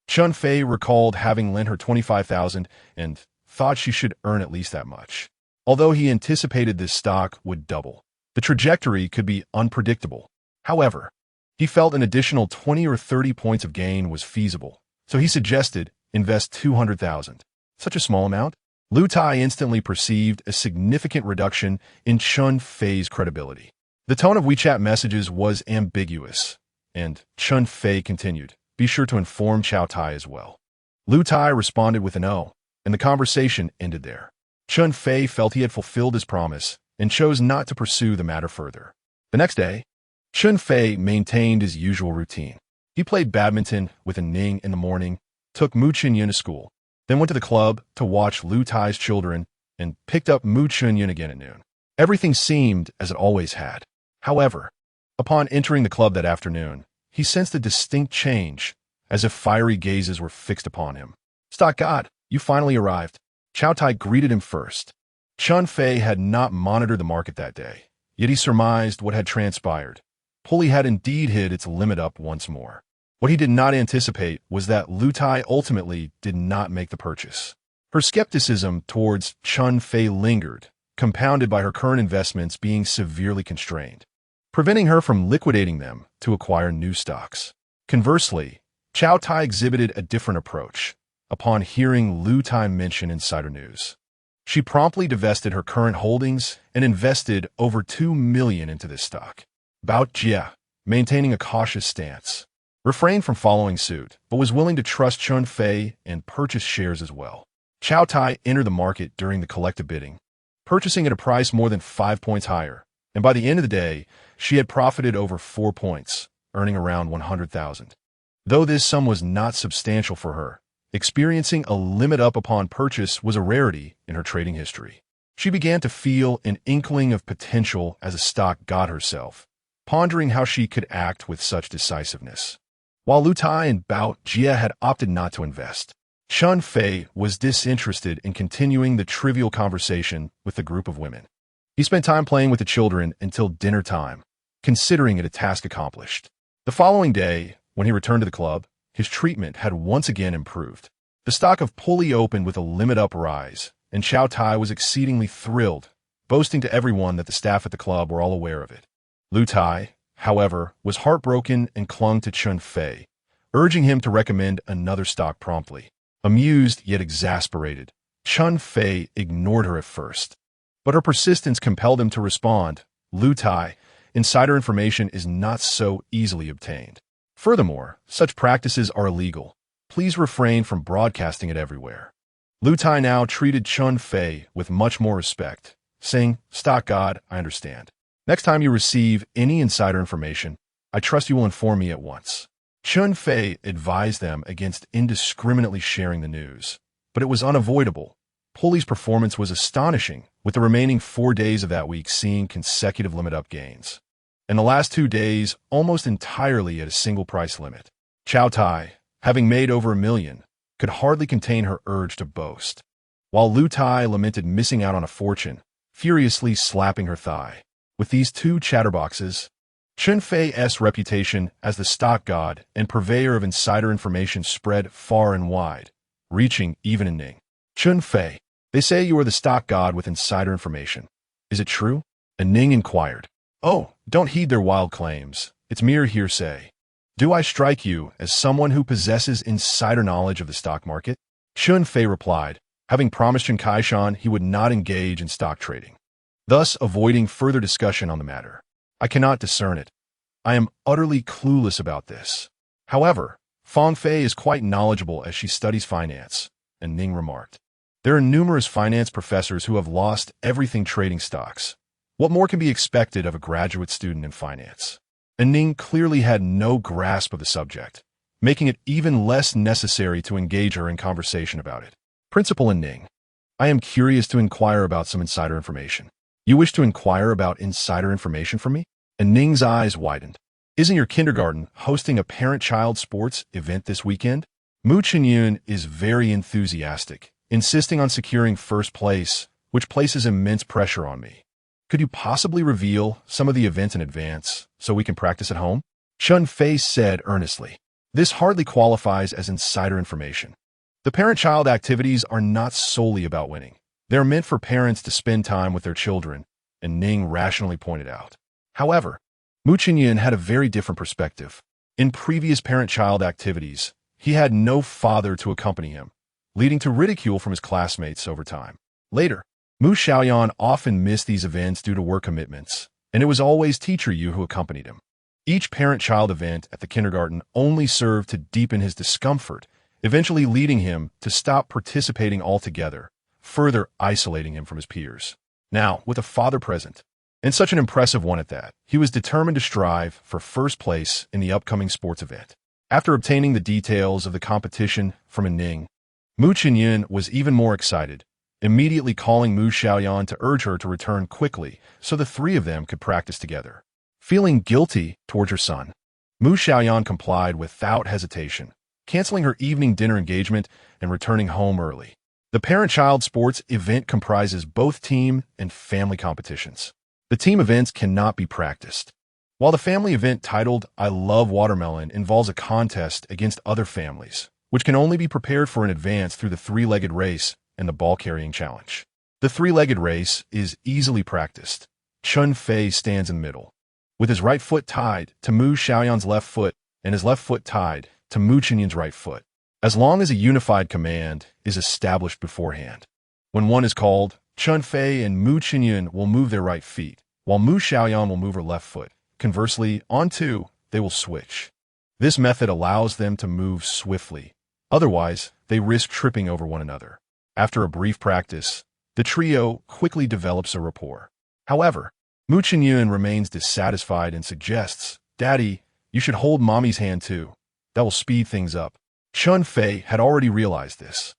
Chen Fei recalled having lent her 25,000 and thought she should earn at least that much. Although he anticipated this stock would double, the trajectory could be unpredictable. However, he felt an additional 20 or 30 points of gain was feasible, so he suggested invest 200,000. Such a small amount? Lu Tai instantly perceived a significant reduction in Chen Fei's credibility. The tone of WeChat messages was ambiguous, and Chen Fei continued, "Be sure to inform Chow Tai as well." Lu Tai responded with an "O," and the conversation ended there. Chen Fei felt he had fulfilled his promise and chose not to pursue the matter further. The next day, Chen Fei maintained his usual routine. He played badminton with Ning in the morning, took Mu Xiaoyan to school, then went to the club to watch Lu Tai's children, and picked up Mu Xiaoyan again at noon. Everything seemed as it always had. However, upon entering the club that afternoon, he sensed a distinct change, as if fiery gazes were fixed upon him. "Stock God, you finally arrived." Chow Tai greeted him first. Chen Fei had not monitored the market that day, yet he surmised what had transpired. Pulley had indeed hit its limit up once more. What he did not anticipate was that Lu Tai ultimately did not make the purchase. Her skepticism towards Chen Fei lingered, compounded by her current investments being severely constrained, preventing her from liquidating them to acquire new stocks. Conversely, Chow Tai exhibited a different approach. Upon hearing Lu Tai mention insider news, she promptly divested her current holdings and invested over 2 million into this stock. Bao Jia, maintaining a cautious stance, refrained from following suit, but was willing to trust Chen Fei and purchase shares as well. Chow Tai entered the market during the collective bidding, purchasing at a price more than 5 points higher, and by the end of the day, she had profited over 4 points, earning around 100,000. Though this sum was not substantial for her, experiencing a limit up upon purchase was a rarity in her trading history. She began to feel an inkling of potential as a stock god herself, pondering how she could act with such decisiveness. while Lu Tai and Bao Jia had opted not to invest. Chen Fei was disinterested in continuing the trivial conversation with the group of women. He spent time playing with the children until dinner time, considering it a task accomplished. The following day, when he returned to the club, his treatment had once again improved. The stock of Pulley opened with a limit-up rise, and Xiao Tai was exceedingly thrilled, boasting to everyone that the staff at the club were all aware of it. Lu Tai, however, was heartbroken and clung to Chen Fei, urging him to recommend another stock promptly. Amused yet exasperated, Chen Fei ignored her at first. But her persistence compelled him to respond, "Lu Tai, insider information is not so easily obtained. Furthermore, such practices are illegal. Please refrain from broadcasting it everywhere." Lu Tai now treated Chen Fei with much more respect, saying, "Stock God, I understand. Next time you receive any insider information, I trust you will inform me at once." Chen Fei advised them against indiscriminately sharing the news, but it was unavoidable. Pulley's performance was astonishing, with the remaining 4 days of that week seeing consecutive limit-up gains, and the last 2 days almost entirely at a single price limit. Xiao Tai, having made over $1 million, could hardly contain her urge to boast, while Lu Tai lamented missing out on a fortune, furiously slapping her thigh. With these two chatterboxes, Chen Fei's reputation as the stock god and purveyor of insider information spread far and wide, reaching even in Ning. "Chen Fei, they say you are the stock god with insider information. Is it true?" And Ning inquired. "Oh, don't heed their wild claims. It's mere hearsay. Do I strike you as someone who possesses insider knowledge of the stock market?" Chen Fei replied, having promised Chen Kaishan he would not engage in stock trading, thus avoiding further discussion on the matter. "I cannot discern it. I am utterly clueless about this. However, Fang Fei is quite knowledgeable as she studies finance," and Ning remarked. "There are numerous finance professors who have lost everything trading stocks. What more can be expected of a graduate student in finance?" And Ning clearly had no grasp of the subject, making it even less necessary to engage her in conversation about it. Principal and Ning, I am curious to inquire about some insider information. You wish to inquire about insider information from me? And Ning's eyes widened. Isn't your kindergarten hosting a parent-child sports event this weekend? Mu Xiaoyan is very enthusiastic, insisting on securing first place, which places immense pressure on me. Could you possibly reveal some of the event in advance so we can practice at home? Chen Fei said earnestly. This hardly qualifies as insider information. The parent-child activities are not solely about winning. They are meant for parents to spend time with their children, and Ning rationally pointed out. However, Mu Xiaoyan had a very different perspective. In previous parent-child activities, he had no father to accompany him, leading to ridicule from his classmates over time. Later, Mu Xiaoyan often missed these events due to work commitments, and it was always teacher Yu who accompanied him. Each parent-child event at the kindergarten only served to deepen his discomfort, eventually leading him to stop participating altogether, further isolating him from his peers. Now, with a father present, and such an impressive one at that, he was determined to strive for first place in the upcoming sports event. After obtaining the details of the competition from Ning, Mu Xiaoyan was even more excited, immediately calling Mu Xiaoyan to urge her to return quickly so the three of them could practice together. Feeling guilty towards her son, Mu Xiaoyan complied without hesitation, canceling her evening dinner engagement and returning home early. The parent-child sports event comprises both team and family competitions. The team events cannot be practiced, while the family event titled I Love Watermelon involves a contest against other families, which can only be prepared for in advance through the three-legged race and the ball-carrying challenge. The three-legged race is easily practiced. Chen Fei stands in the middle, with his right foot tied to Mu Xiaoyan's left foot and his left foot tied to Mu Xiaoyan's right foot, as long as a unified command is established beforehand. When one is called, Chen Fei and Mu Xiaoyan will move their right feet, while Mu Xiaoyan will move her left foot. Conversely, on two, they will switch. This method allows them to move swiftly. Otherwise, they risk tripping over one another. After a brief practice, the trio quickly develops a rapport. However, Mu Xiaoyan remains dissatisfied and suggests, "Daddy, you should hold Mommy's hand too. That will speed things up." Chen Fei had already realized this.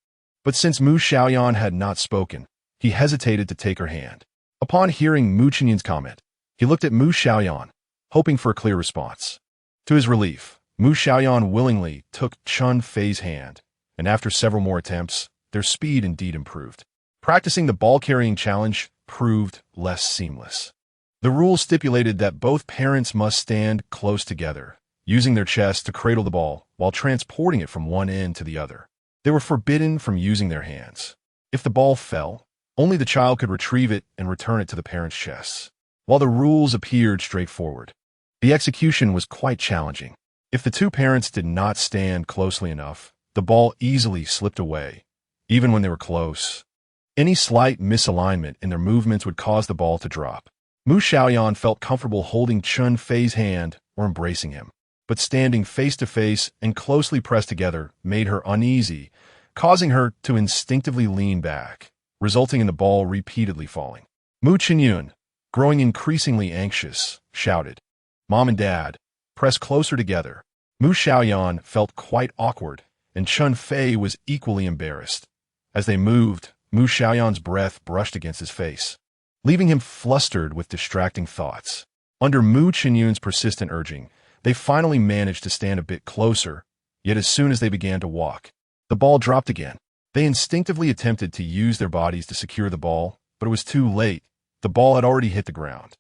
But since Mu Xiaoyan had not spoken, he hesitated to take her hand. Upon hearing Mu Xiaoyan's comment, he looked at Mu Xiaoyan, hoping for a clear response. To his relief, Mu Xiaoyan willingly took Chen Fei's hand, and after several more attempts, their speed indeed improved. Practicing the ball-carrying challenge proved less seamless. The rules stipulated that both parents must stand close together, using their chests to cradle the ball while transporting it from one end to the other. They were forbidden from using their hands. If the ball fell, only the child could retrieve it and return it to the parents' chests. While the rules appeared straightforward, the execution was quite challenging. If the two parents did not stand closely enough, the ball easily slipped away, even when they were close. Any slight misalignment in their movements would cause the ball to drop. Mu Xiaoyan felt comfortable holding Chen Fei's hand or embracing him, but standing face-to-face and closely pressed together made her uneasy, causing her to instinctively lean back, resulting in the ball repeatedly falling. Mu Xiaoyan, growing increasingly anxious, shouted, "Mom and Dad, press closer together." Mu Xiaoyan felt quite awkward, and Chen Fei was equally embarrassed. As they moved, Mu Xiaoyan's breath brushed against his face, leaving him flustered with distracting thoughts. Under Mu Xiaoyan's persistent urging, they finally managed to stand a bit closer, yet as soon as they began to walk, the ball dropped again. They instinctively attempted to use their bodies to secure the ball, but it was too late. The ball had already hit the ground.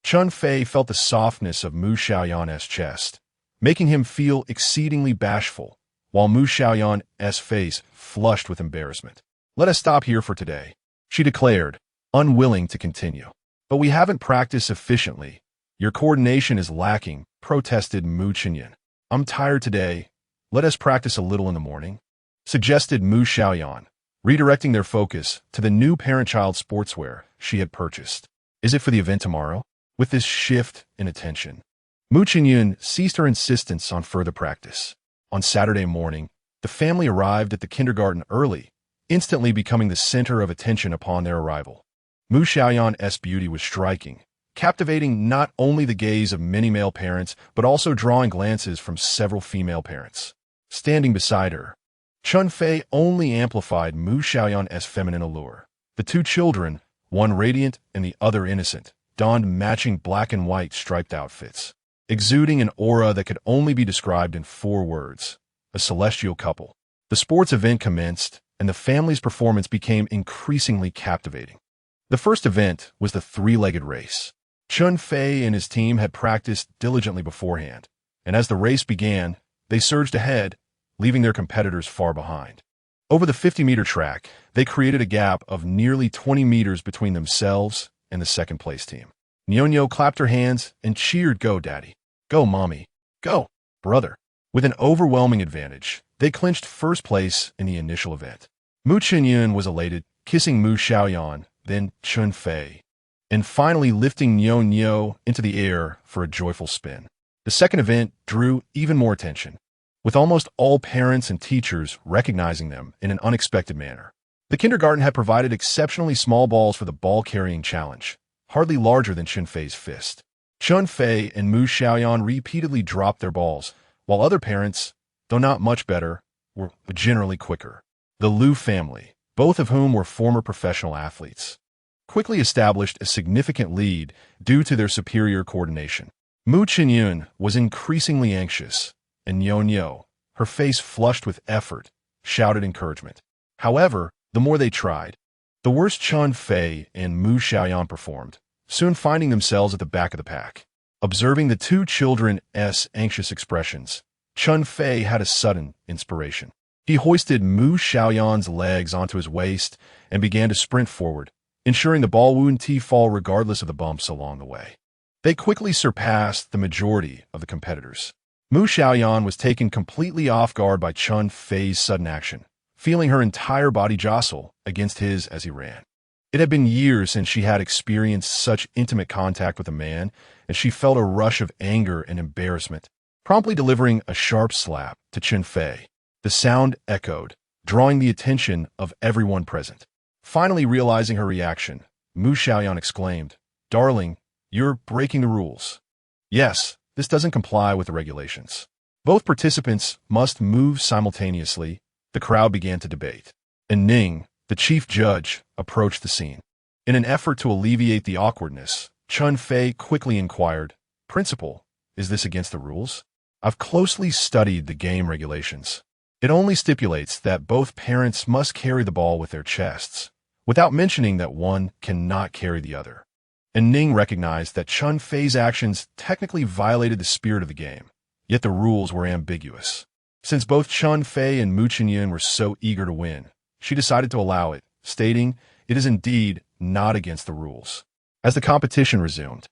Chen Fei felt the softness of Mu Xiaoyan's chest, making him feel exceedingly bashful, while Mu Xiaoyan's face flushed with embarrassment. "Let us stop here for today," she declared, unwilling to continue. "But we haven't practiced sufficiently. Your coordination is lacking," protested Mu Xiaoyan. "I'm tired today. Let us practice a little in the morning," suggested Mu Xiaoyan, redirecting their focus to the new parent-child sportswear she had purchased. "Is it for the event tomorrow?" With this shift in attention, Mu Xiaoyan ceased her insistence on further practice. On Saturday morning, the family arrived at the kindergarten early, instantly becoming the center of attention upon their arrival. Mu Xiaoyan's beauty was striking, captivating not only the gaze of many male parents, but also drawing glances from several female parents. Standing beside her, Chen Fei only amplified Mu Xiaoyan's feminine allure. The two children, one radiant and the other innocent, donned matching black and white striped outfits, exuding an aura that could only be described in 4 words: a celestial couple. The sports event commenced, and the family's performance became increasingly captivating. The first event was the 3-legged race. Chen Fei and his team had practiced diligently beforehand, and as the race began, they surged ahead, leaving their competitors far behind. Over the 50-meter track, they created a gap of nearly 20 meters between themselves and the second-place team. Nyo clapped her hands and cheered, "Go, Daddy! Go, Mommy! Go, brother!" With an overwhelming advantage, they clinched first place in the initial event. Mu Xiaoyan was elated, kissing Mu Xiaoyan, then Chen Fei, and finally lifting Nyo into the air for a joyful spin. The second event drew even more attention, with almost all parents and teachers recognizing them in an unexpected manner. The kindergarten had provided exceptionally small balls for the ball-carrying challenge, hardly larger than Chen Fei's fist. Chen Fei and Mu Xiaoyan repeatedly dropped their balls, while other parents, though not much better, were generally quicker. The Liu family, both of whom were former professional athletes, quickly established a significant lead due to their superior coordination. Mu Xiaoyan was increasingly anxious, and Nyo, her face flushed with effort, shouted encouragement. However, the more they tried, the worse Chen Fei and Mu Xiaoyan performed, soon finding themselves at the back of the pack. Observing the two children's anxious expressions, Chen Fei had a sudden inspiration. He hoisted Mu Xiaoyan's legs onto his waist and began to sprint forward, ensuring the ball wouldn't fall regardless of the bumps along the way. They quickly surpassed the majority of the competitors. Mu Xiaoyan was taken completely off guard by Chen Fei's sudden action, feeling her entire body jostle against his as he ran. It had been years since she had experienced such intimate contact with a man, and she felt a rush of anger and embarrassment, promptly delivering a sharp slap to Chen Fei. The sound echoed, drawing the attention of everyone present. Finally realizing her reaction, Mu Xiaoyan exclaimed, "Darling, you're breaking the rules." "Yes, this doesn't comply with the regulations." Both participants must move simultaneously. The crowd began to debate, and Ning, the chief judge, approached the scene. In an effort to alleviate the awkwardness, Chen Fei quickly inquired, "Principal, is this against the rules?" I've closely studied the game regulations. It only stipulates that both parents must carry the ball with their chests, without mentioning that one cannot carry the other. And Ning recognized that Chen Fei's actions technically violated the spirit of the game, yet the rules were ambiguous. Since both Chen Fei and Mu Xiaoyan were so eager to win, she decided to allow it, stating it is indeed not against the rules. As the competition resumed,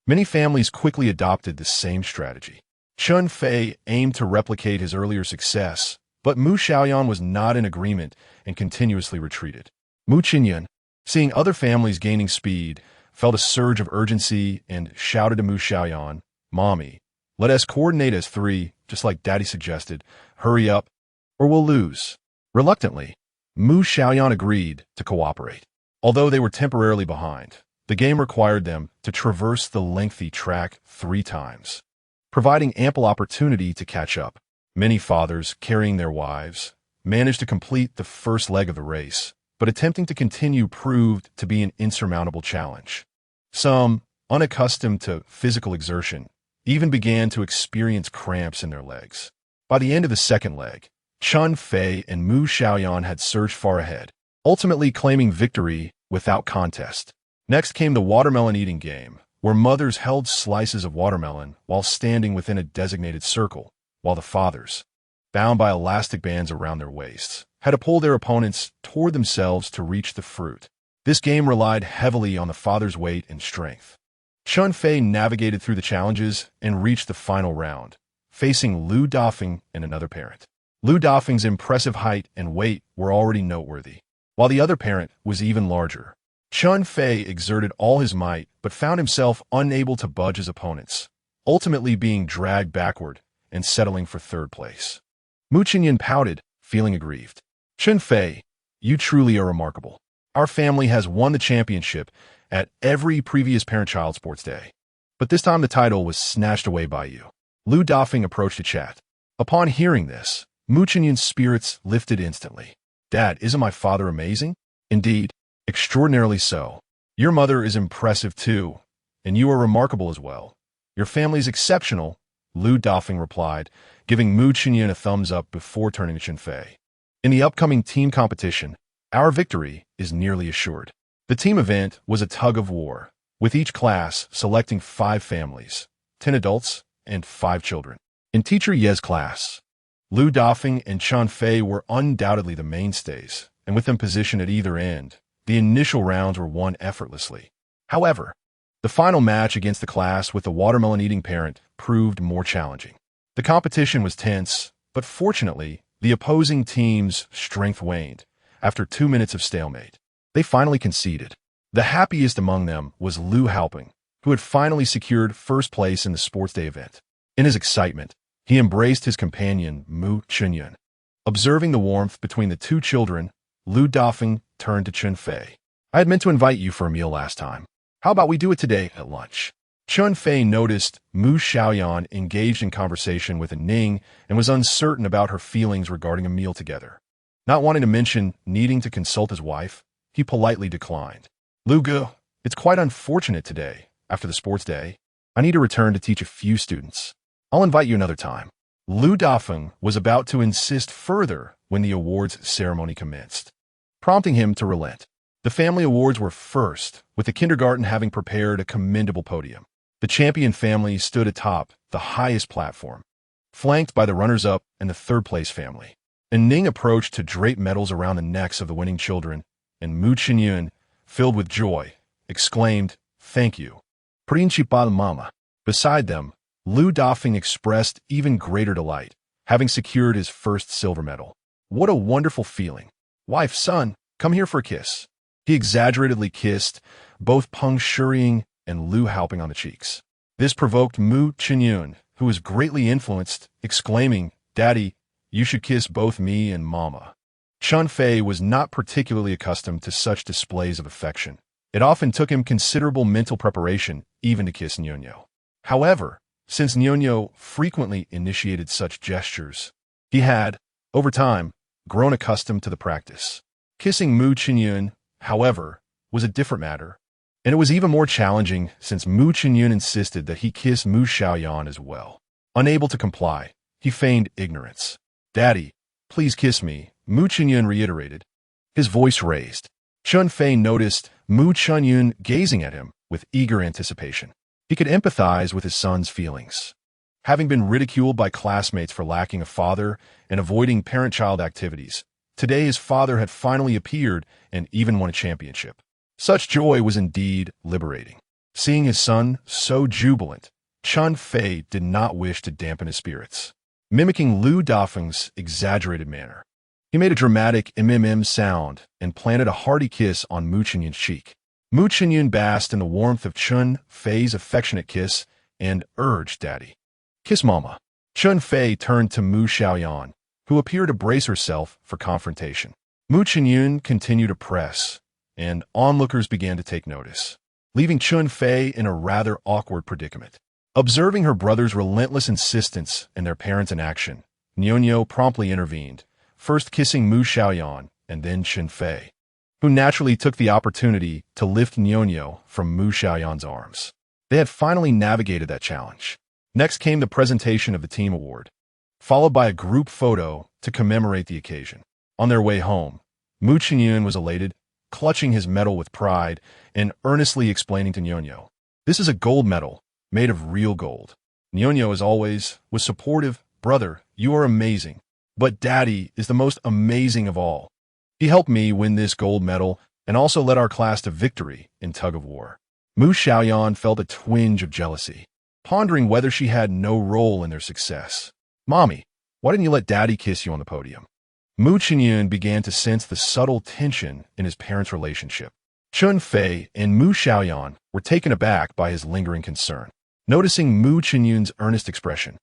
many families quickly adopted the same strategy. Chen Fei aimed to replicate his earlier success, but Mu Xiaoyan was not in agreement and continuously retreated. Mu Xiaoyan, seeing other families gaining speed, felt a surge of urgency and shouted to Mu Xiaoyan, "Mommy, let us coordinate as three, just like Daddy suggested. Hurry up, or we'll lose." Reluctantly, Mu Xiaoyan agreed to cooperate. Although they were temporarily behind, the game required them to traverse the lengthy track 3 times, providing ample opportunity to catch up. Many fathers, carrying their wives, managed to complete the first leg of the race, but attempting to continue proved to be an insurmountable challenge. Some, unaccustomed to physical exertion, even began to experience cramps in their legs. By the end of the second leg, Chen Fei and Mu Xiaoyan had surged far ahead, ultimately claiming victory without contest. Next came the watermelon eating game, where mothers held slices of watermelon while standing within a designated circle, while the fathers, bound by elastic bands around their waists, had to pull their opponents toward themselves to reach the fruit. This game relied heavily on the father's weight and strength. Chen Fei navigated through the challenges and reached the final round, facing Lu Dafeng and another parent. Lu Dafeng's impressive height and weight were already noteworthy, while the other parent was even larger. Chen Fei exerted all his might but found himself unable to budge his opponents, ultimately being dragged backward and settling for third place. Mu Xiaoyan pouted, feeling aggrieved. "Chen Fei, you truly are remarkable. Our family has won the championship at every previous parent-child sports day, but this time the title was snatched away by you." Lu Dafeng approached to chat. Upon hearing this, Mu Xiaoyan's spirits lifted instantly. "Dad, isn't my father amazing?" "Indeed, extraordinarily so. Your mother is impressive too, and you are remarkable as well. Your family is exceptional," Lu Dafeng replied, giving Mu Xiaoyan a thumbs up before turning to Chen Fei. "In the upcoming team competition, our victory is nearly assured." The team event was a tug-of-war, with each class selecting 5 families, 10 adults, and 5 children. In Teacher Ye's class, Lu Dafeng and Chen Fei were undoubtedly the mainstays, and with them positioned at either end, the initial rounds were won effortlessly. However, the final match against the class with the watermelon-eating parent proved more challenging. The competition was tense, but fortunately, the opposing team's strength waned after 2 minutes of stalemate. They finally conceded. The happiest among them was Lu Haoping, who had finally secured first place in the sports day event. In his excitement, he embraced his companion, Mu Xiaoyan. Observing the warmth between the 2 children, Lu Dafeng turned to Chen Fei. "I had meant to invite you for a meal last time. How about we do it today at lunch?" Chen Fei noticed Mu Xiaoyan engaged in conversation with Ning and was uncertain about her feelings regarding a meal together. Not wanting to mention needing to consult his wife, he politely declined. "Lu Gu, it's quite unfortunate today, after the sports day. I need to return to teach a few students. I'll invite you another time." Lu Dafeng was about to insist further when the awards ceremony commenced, prompting him to relent. The family awards were first, with the kindergarten having prepared a commendable podium. The champion family stood atop the highest platform, flanked by the runners-up and the third-place family. And Ning approached to drape medals around the necks of the winning children, and Mu Xiaoyan, filled with joy, exclaimed, "Thank you, Principal Mama." Beside them, Lu Dafeng expressed even greater delight, having secured his first silver medal. "What a wonderful feeling. Wife, son, come here for a kiss." He exaggeratedly kissed both Peng Shuiying and Lu Haoping on the cheeks. This provoked Mu Xiaoyan, who was greatly influenced, exclaiming, "Daddy, you should kiss both me and Mama." Chen Fei was not particularly accustomed to such displays of affection. It often took him considerable mental preparation even to kiss Nyonyo. However, since Nyonyo frequently initiated such gestures, he had, over time, grown accustomed to the practice. Kissing Mu Xiaoyan, however, was a different matter, and it was even more challenging since Mu Xiaoyan insisted that he kiss Mu Xiaoyan as well. Unable to comply, he feigned ignorance. "Daddy, please kiss me," Mu Xiaoyan reiterated, his voice raised. Chen Fei noticed Mu Xiaoyan gazing at him with eager anticipation. He could empathize with his son's feelings. Having been ridiculed by classmates for lacking a father and avoiding parent-child activities, today his father had finally appeared and even won a championship. Such joy was indeed liberating. Seeing his son so jubilant, Chen Fei did not wish to dampen his spirits. Mimicking Lu Dafeng's exaggerated manner, he made a dramatic sound and planted a hearty kiss on Mu Xiaoyan's cheek. Mu Xiaoyan basked in the warmth of Chen Fei's affectionate kiss and urged, "Daddy, kiss Mama." Chen Fei turned to Mu Xiaoyan, who appeared to brace herself for confrontation. Mu Xiaoyan continued to press, and onlookers began to take notice, leaving Chen Fei in a rather awkward predicament. Observing her brother's relentless insistence and their parents' inaction, Nyonyo promptly intervened, first kissing Mu Xiaoyan and then Chen Fei, who naturally took the opportunity to lift Nyonyo from Mu Xiaoyan's arms. They had finally navigated that challenge. Next came the presentation of the team award, followed by a group photo to commemorate the occasion. On their way home, Mu Xiaoyan was elated, clutching his medal with pride and earnestly explaining to Nyonyo, "This is a gold medal, made of real gold." Nyonyo, as always, was supportive. "Brother, you are amazing. But Daddy is the most amazing of all. He helped me win this gold medal and also led our class to victory in tug-of-war." Mu Xiaoyan felt a twinge of jealousy, pondering whether she had no role in their success. "Mommy, why didn't you let Daddy kiss you on the podium?" Mu Xiaoyan began to sense the subtle tension in his parents' relationship. Chen Fei and Mu Xiaoyan were taken aback by his lingering concern. Noticing Mu Xiaoyan's earnest expression,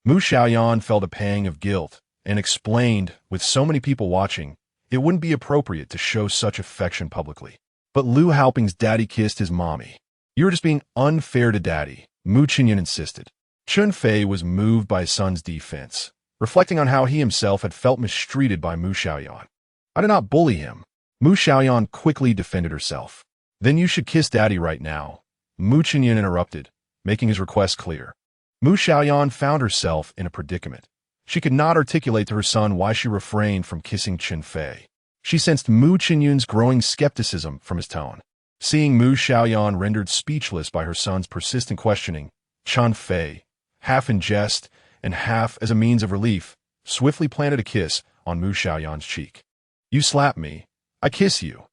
Mu Xiaoyan felt a pang of guilt and explained, with so many people watching, it wouldn't be appropriate to show such affection publicly. "But Lu Haoping's daddy kissed his mommy. You're just being unfair to Daddy," Mu Xiaoyan insisted. Chen Fei was moved by his son's defense, reflecting on how he himself had felt mistreated by Mu Xiaoyan. "I did not bully him." Mu Xiaoyan quickly defended herself. "Then you should kiss Daddy right now," Mu Xiaoyan interrupted, making his request clear. Mu Xiaoyan found herself in a predicament. She could not articulate to her son why she refrained from kissing Chen Fei. She sensed Mu Xiaoyan's growing skepticism from his tone. Seeing Mu Xiaoyan rendered speechless by her son's persistent questioning, Chen Fei, half in jest and half as a means of relief, swiftly planted a kiss on Mu Xiaoyan's cheek. "You slap me, I kiss you.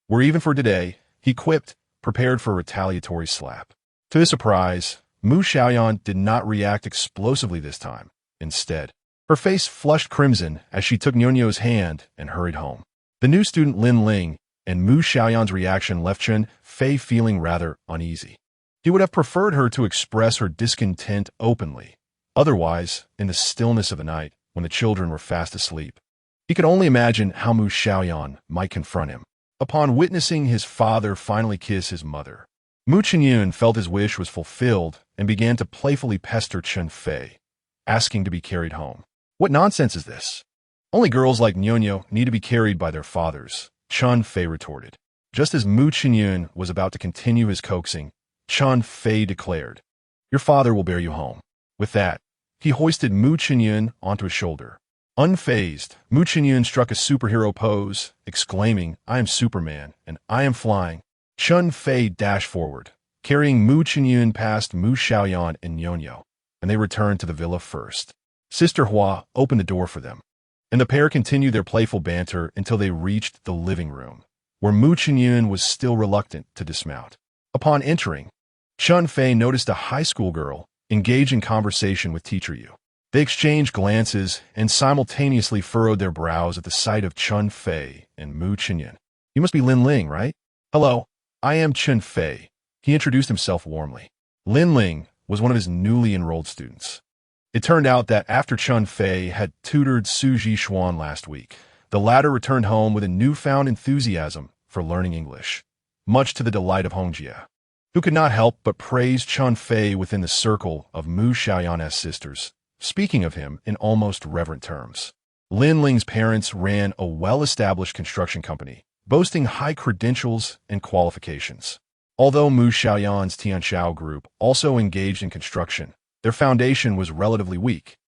We're even for today," he quipped, prepared for a retaliatory slap. To his surprise, Mu Xiaoyan did not react explosively this time. Instead, her face flushed crimson as she took Nyonyo's hand and hurried home. The new student Lin Ling and Mu Xiaoyan's reaction left Chen Fei feeling rather uneasy. He would have preferred her to express her discontent openly. Otherwise, in the stillness of the night, when the children were fast asleep, he could only imagine how Mu Xiaoyan might confront him. Upon witnessing his father finally kiss his mother, Mu Xiaoyan felt his wish was fulfilled and began to playfully pester Chen Fei, asking to be carried home. "What nonsense is this? Only girls like Nyonyo need to be carried by their fathers," Chen Fei retorted. Just as Mu Xiaoyan was about to continue his coaxing, Chen Fei declared, "Your father will bear you home." With that, he hoisted Mu Xiaoyan onto his shoulder. Unfazed, Mu Xiaoyan struck a superhero pose, exclaiming, "I am Superman, and I am flying." Chen Fei dashed forward, carrying Mu Xiaoyan past Mu Xiaoyan and Nyonyo, and they returned to the villa first. Sister Hua opened the door for them, and the pair continued their playful banter until they reached the living room, where Mu Xiaoyan was still reluctant to dismount. Upon entering, Chen Fei noticed a high school girl engaged in conversation with Teacher Yu. They exchanged glances and simultaneously furrowed their brows at the sight of Chen Fei and Mu Xiaoyan. "You must be Lin Ling, right?" "Hello, I am Chen Fei," he introduced himself warmly. Lin Ling was one of his newly enrolled students. It turned out that after Chen Fei had tutored Su Jixuan last week, the latter returned home with a newfound enthusiasm for learning English, much to the delight of Hongjie, who could not help but praise Chen Fei within the circle of Mu Xiaoyan's sisters, speaking of him in almost reverent terms. Lin Ling's parents ran a well-established construction company, boasting high credentials and qualifications. Although Mu Xiaoyan's Tianxiao group also engaged in construction, their foundation was relatively weak,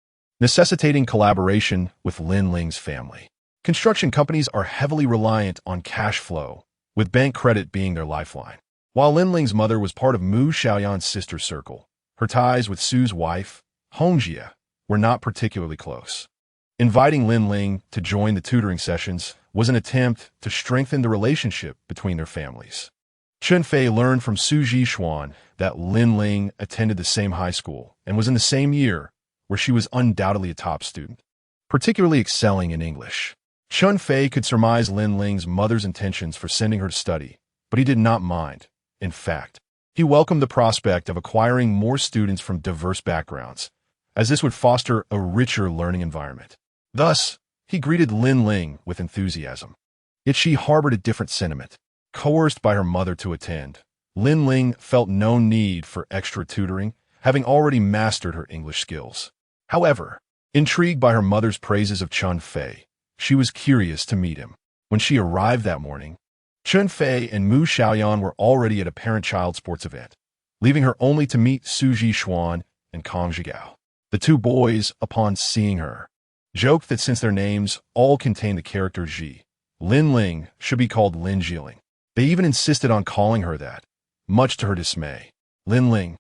necessitating collaboration with Lin Ling's family. Construction companies are heavily reliant on cash flow, with bank credit being their lifeline. While Lin Ling's mother was part of Mu Xiaoyan's sister circle, her ties with Su's wife, Hongjie, were not particularly close. Inviting Lin Ling to join the tutoring sessions was an attempt to strengthen the relationship between their families. Chen Fei learned from Su Zhishuan that Lin Ling attended the same high school and was in the same year, where she was undoubtedly a top student, particularly excelling in English. Chen Fei could surmise Lin Ling's mother's intentions for sending her to study, but he did not mind. In fact, he welcomed the prospect of acquiring more students from diverse backgrounds, as this would foster a richer learning environment. Thus, he greeted Lin Ling with enthusiasm. Yet she harbored a different sentiment. Coerced by her mother to attend, Lin Ling felt no need for extra tutoring, having already mastered her English skills. However, intrigued by her mother's praises of Chen Fei, she was curious to meet him. When she arrived that morning, Chen Fei and Mu Xiaoyan were already at a parent-child sports event, leaving her only to meet Su Zhishuan and Kang Zhigao. The two boys, upon seeing her, joked that since their names all contain the character Ji, Lin Ling should be called Lin Jiling. They even insisted on calling her that, much to her dismay. Lin Ling,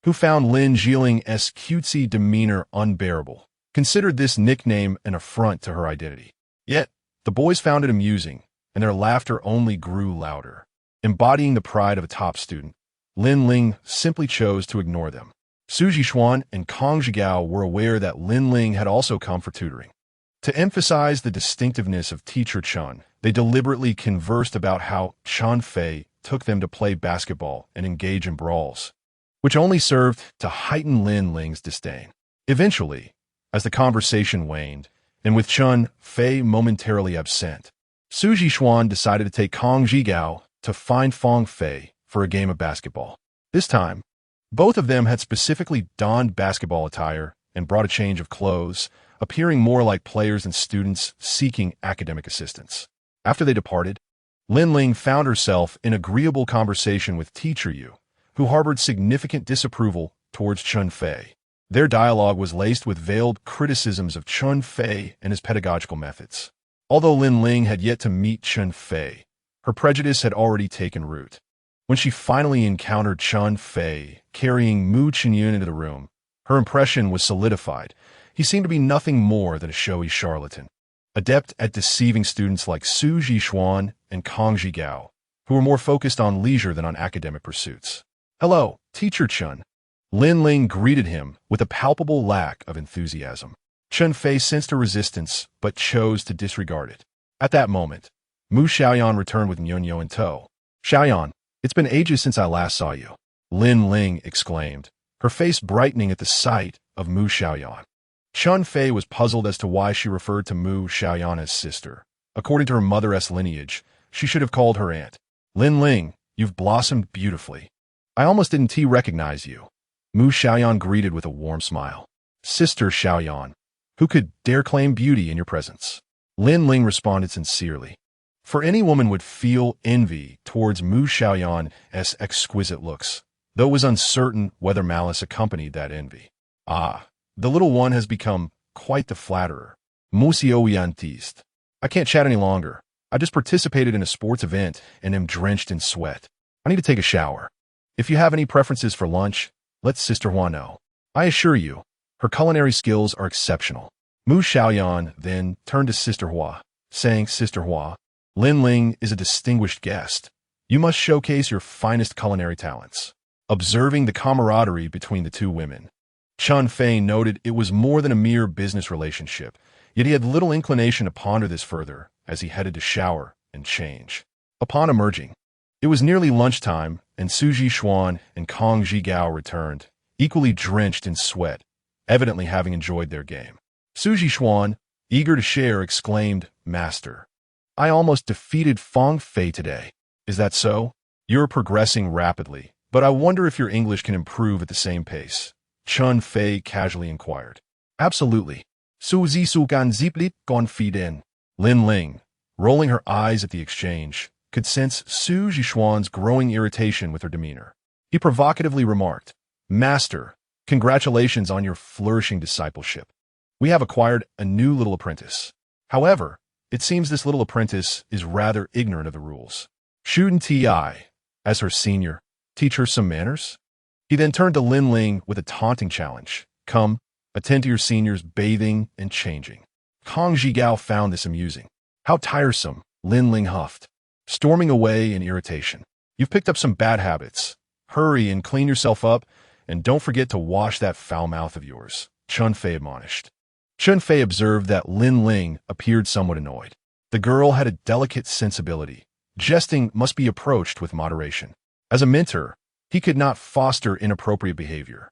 who found Lin Jiling's cutesy demeanor unbearable, considered this nickname an affront to her identity. Yet, the boys found it amusing, and their laughter only grew louder. Embodying the pride of a top student, Lin Ling simply chose to ignore them. Su Zhishuan and Kang Zhigao were aware that Lin Ling had also come for tutoring. To emphasize the distinctiveness of teacher Chen, they deliberately conversed about how Chen Fei took them to play basketball and engage in brawls, which only served to heighten Lin Ling's disdain. Eventually, as the conversation waned, and with Chen Fei momentarily absent, Su Zhishuan decided to take Kang Zhigao to find Fang Fei for a game of basketball. This time, both of them had specifically donned basketball attire and brought a change of clothes, appearing more like players and students seeking academic assistance. After they departed, Lin Ling found herself in agreeable conversation with teacher Yu, who harbored significant disapproval towards Chen Fei. Their dialogue was laced with veiled criticisms of Chen Fei and his pedagogical methods. Although Lin Ling had yet to meet Chen Fei, her prejudice had already taken root. When she finally encountered Chen Fei carrying Mu Xiaoyan into the room, her impression was solidified. He seemed to be nothing more than a showy charlatan, adept at deceiving students like Su Zhishuan and Kang Zhigao, who were more focused on leisure than on academic pursuits. "Hello, Teacher Chen." Lin Ling greeted him with a palpable lack of enthusiasm. Chen Fei sensed her resistance, but chose to disregard it. At that moment, Mu Xiaoyan returned with Nyonyo in tow. "Xiaoyan, it's been ages since I last saw you," Lin Ling exclaimed, her face brightening at the sight of Mu Xiaoyan. Chen Fei was puzzled as to why she referred to Mu Xiaoyan as sister. According to her mother's lineage, she should have called her aunt. "Lin Ling, you've blossomed beautifully. I almost didn't recognize you," Mu Xiaoyan greeted with a warm smile. "Sister Xiaoyan, who could dare claim beauty in your presence?" Lin Ling responded sincerely. For any woman would feel envy towards Mu Xiaoyan's exquisite looks, though it was uncertain whether malice accompanied that envy. "Ah, the little one has become quite the flatterer." Mu Xiaoyan teased. "I can't chat any longer. I just participated in a sports event and am drenched in sweat. I need to take a shower. If you have any preferences for lunch, let Sister Hua know. I assure you, her culinary skills are exceptional." Mu Xiaoyan then turned to Sister Hua, saying, "Sister Hua, Lin Ling is a distinguished guest. You must showcase your finest culinary talents." Observing the camaraderie between the two women, Chen Fei noted it was more than a mere business relationship, yet he had little inclination to ponder this further as he headed to shower and change. Upon emerging, it was nearly lunchtime, and Su Zhishuan and Kang Zhigao returned, equally drenched in sweat, evidently having enjoyed their game. Su Zhishuan, eager to share, exclaimed, "Master, I almost defeated Fang Fei today. Is that so? You're progressing rapidly, but I wonder if your English can improve at the same pace," Chen Fei casually inquired. "Absolutely. Su Zisu gan ziplit gon fiden." Lin Ling, rolling her eyes at the exchange, could sense Su Zhishuan's growing irritation with her demeanor. He provocatively remarked, "Master, Congratulations on your flourishing discipleship. We have acquired a new little apprentice. However, it seems this little apprentice is rather ignorant of the rules. Shouldn't I, as her senior, teach her some manners? He then turned to Lin Ling with a taunting challenge. Come, attend to your seniors bathing and changing. Kang Zhigao found this amusing. How tiresome, Lin Ling huffed, storming away in irritation. You've picked up some bad habits. Hurry and clean yourself up, and don't forget to wash that foul mouth of yours, Chen Fei admonished. Chen Fei observed that Lin Ling appeared somewhat annoyed. The girl had a delicate sensibility. Jesting must be approached with moderation. As a mentor, he could not foster inappropriate behavior.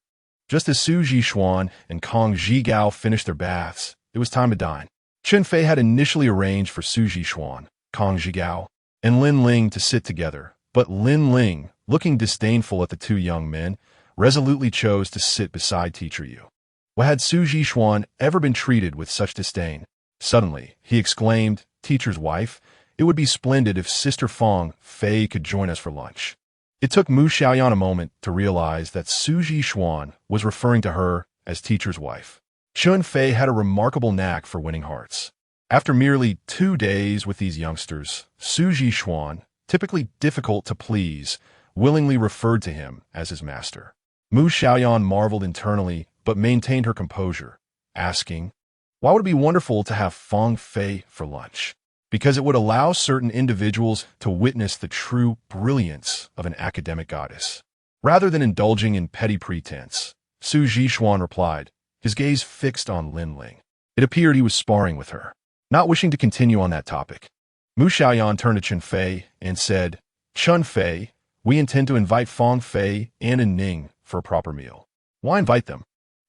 Just as Su Jixuan and Kang Zhigao finished their baths, it was time to dine. Chen Fei had initially arranged for Su Jixuan, Kang Zhigao, and Lin Ling to sit together, but Lin Ling, looking disdainful at the two young men, resolutely chose to sit beside Teacher Yu. Why had Su Jixuan ever been treated with such disdain? Suddenly, he exclaimed, Teacher's wife, it would be splendid if Sister Fei could join us for lunch. It took Mu Xiaoyan a moment to realize that Su Jixuan was referring to her as Teacher's wife. Chen Fei had a remarkable knack for winning hearts. After merely 2 days with these youngsters, Su Jixuan, typically difficult to please, willingly referred to him as his master. Mu Xiaoyan marveled internally, but maintained her composure, asking, why would it be wonderful to have Fei for lunch? Because it would allow certain individuals to witness the true brilliance of an academic goddess. Rather than indulging in petty pretense, Su Jixuan replied, his gaze fixed on Lin Ling. It appeared he was sparring with her. Not wishing to continue on that topic, Mu Xiaoyan turned to Chen Fei and said, Chen Fei, we intend to invite Fei and Ning for a proper meal. Why invite them?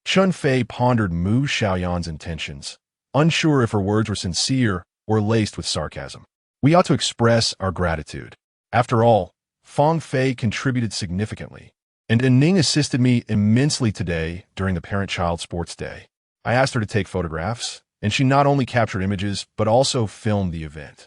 Chen Fei pondered Mu Xiaoyan's intentions, unsure if her words were sincere or laced with sarcasm. We ought to express our gratitude. After all, Fei contributed significantly, and Ning assisted me immensely today during the parent-child sports day. I asked her to take photographs, and she not only captured images, but also filmed the event.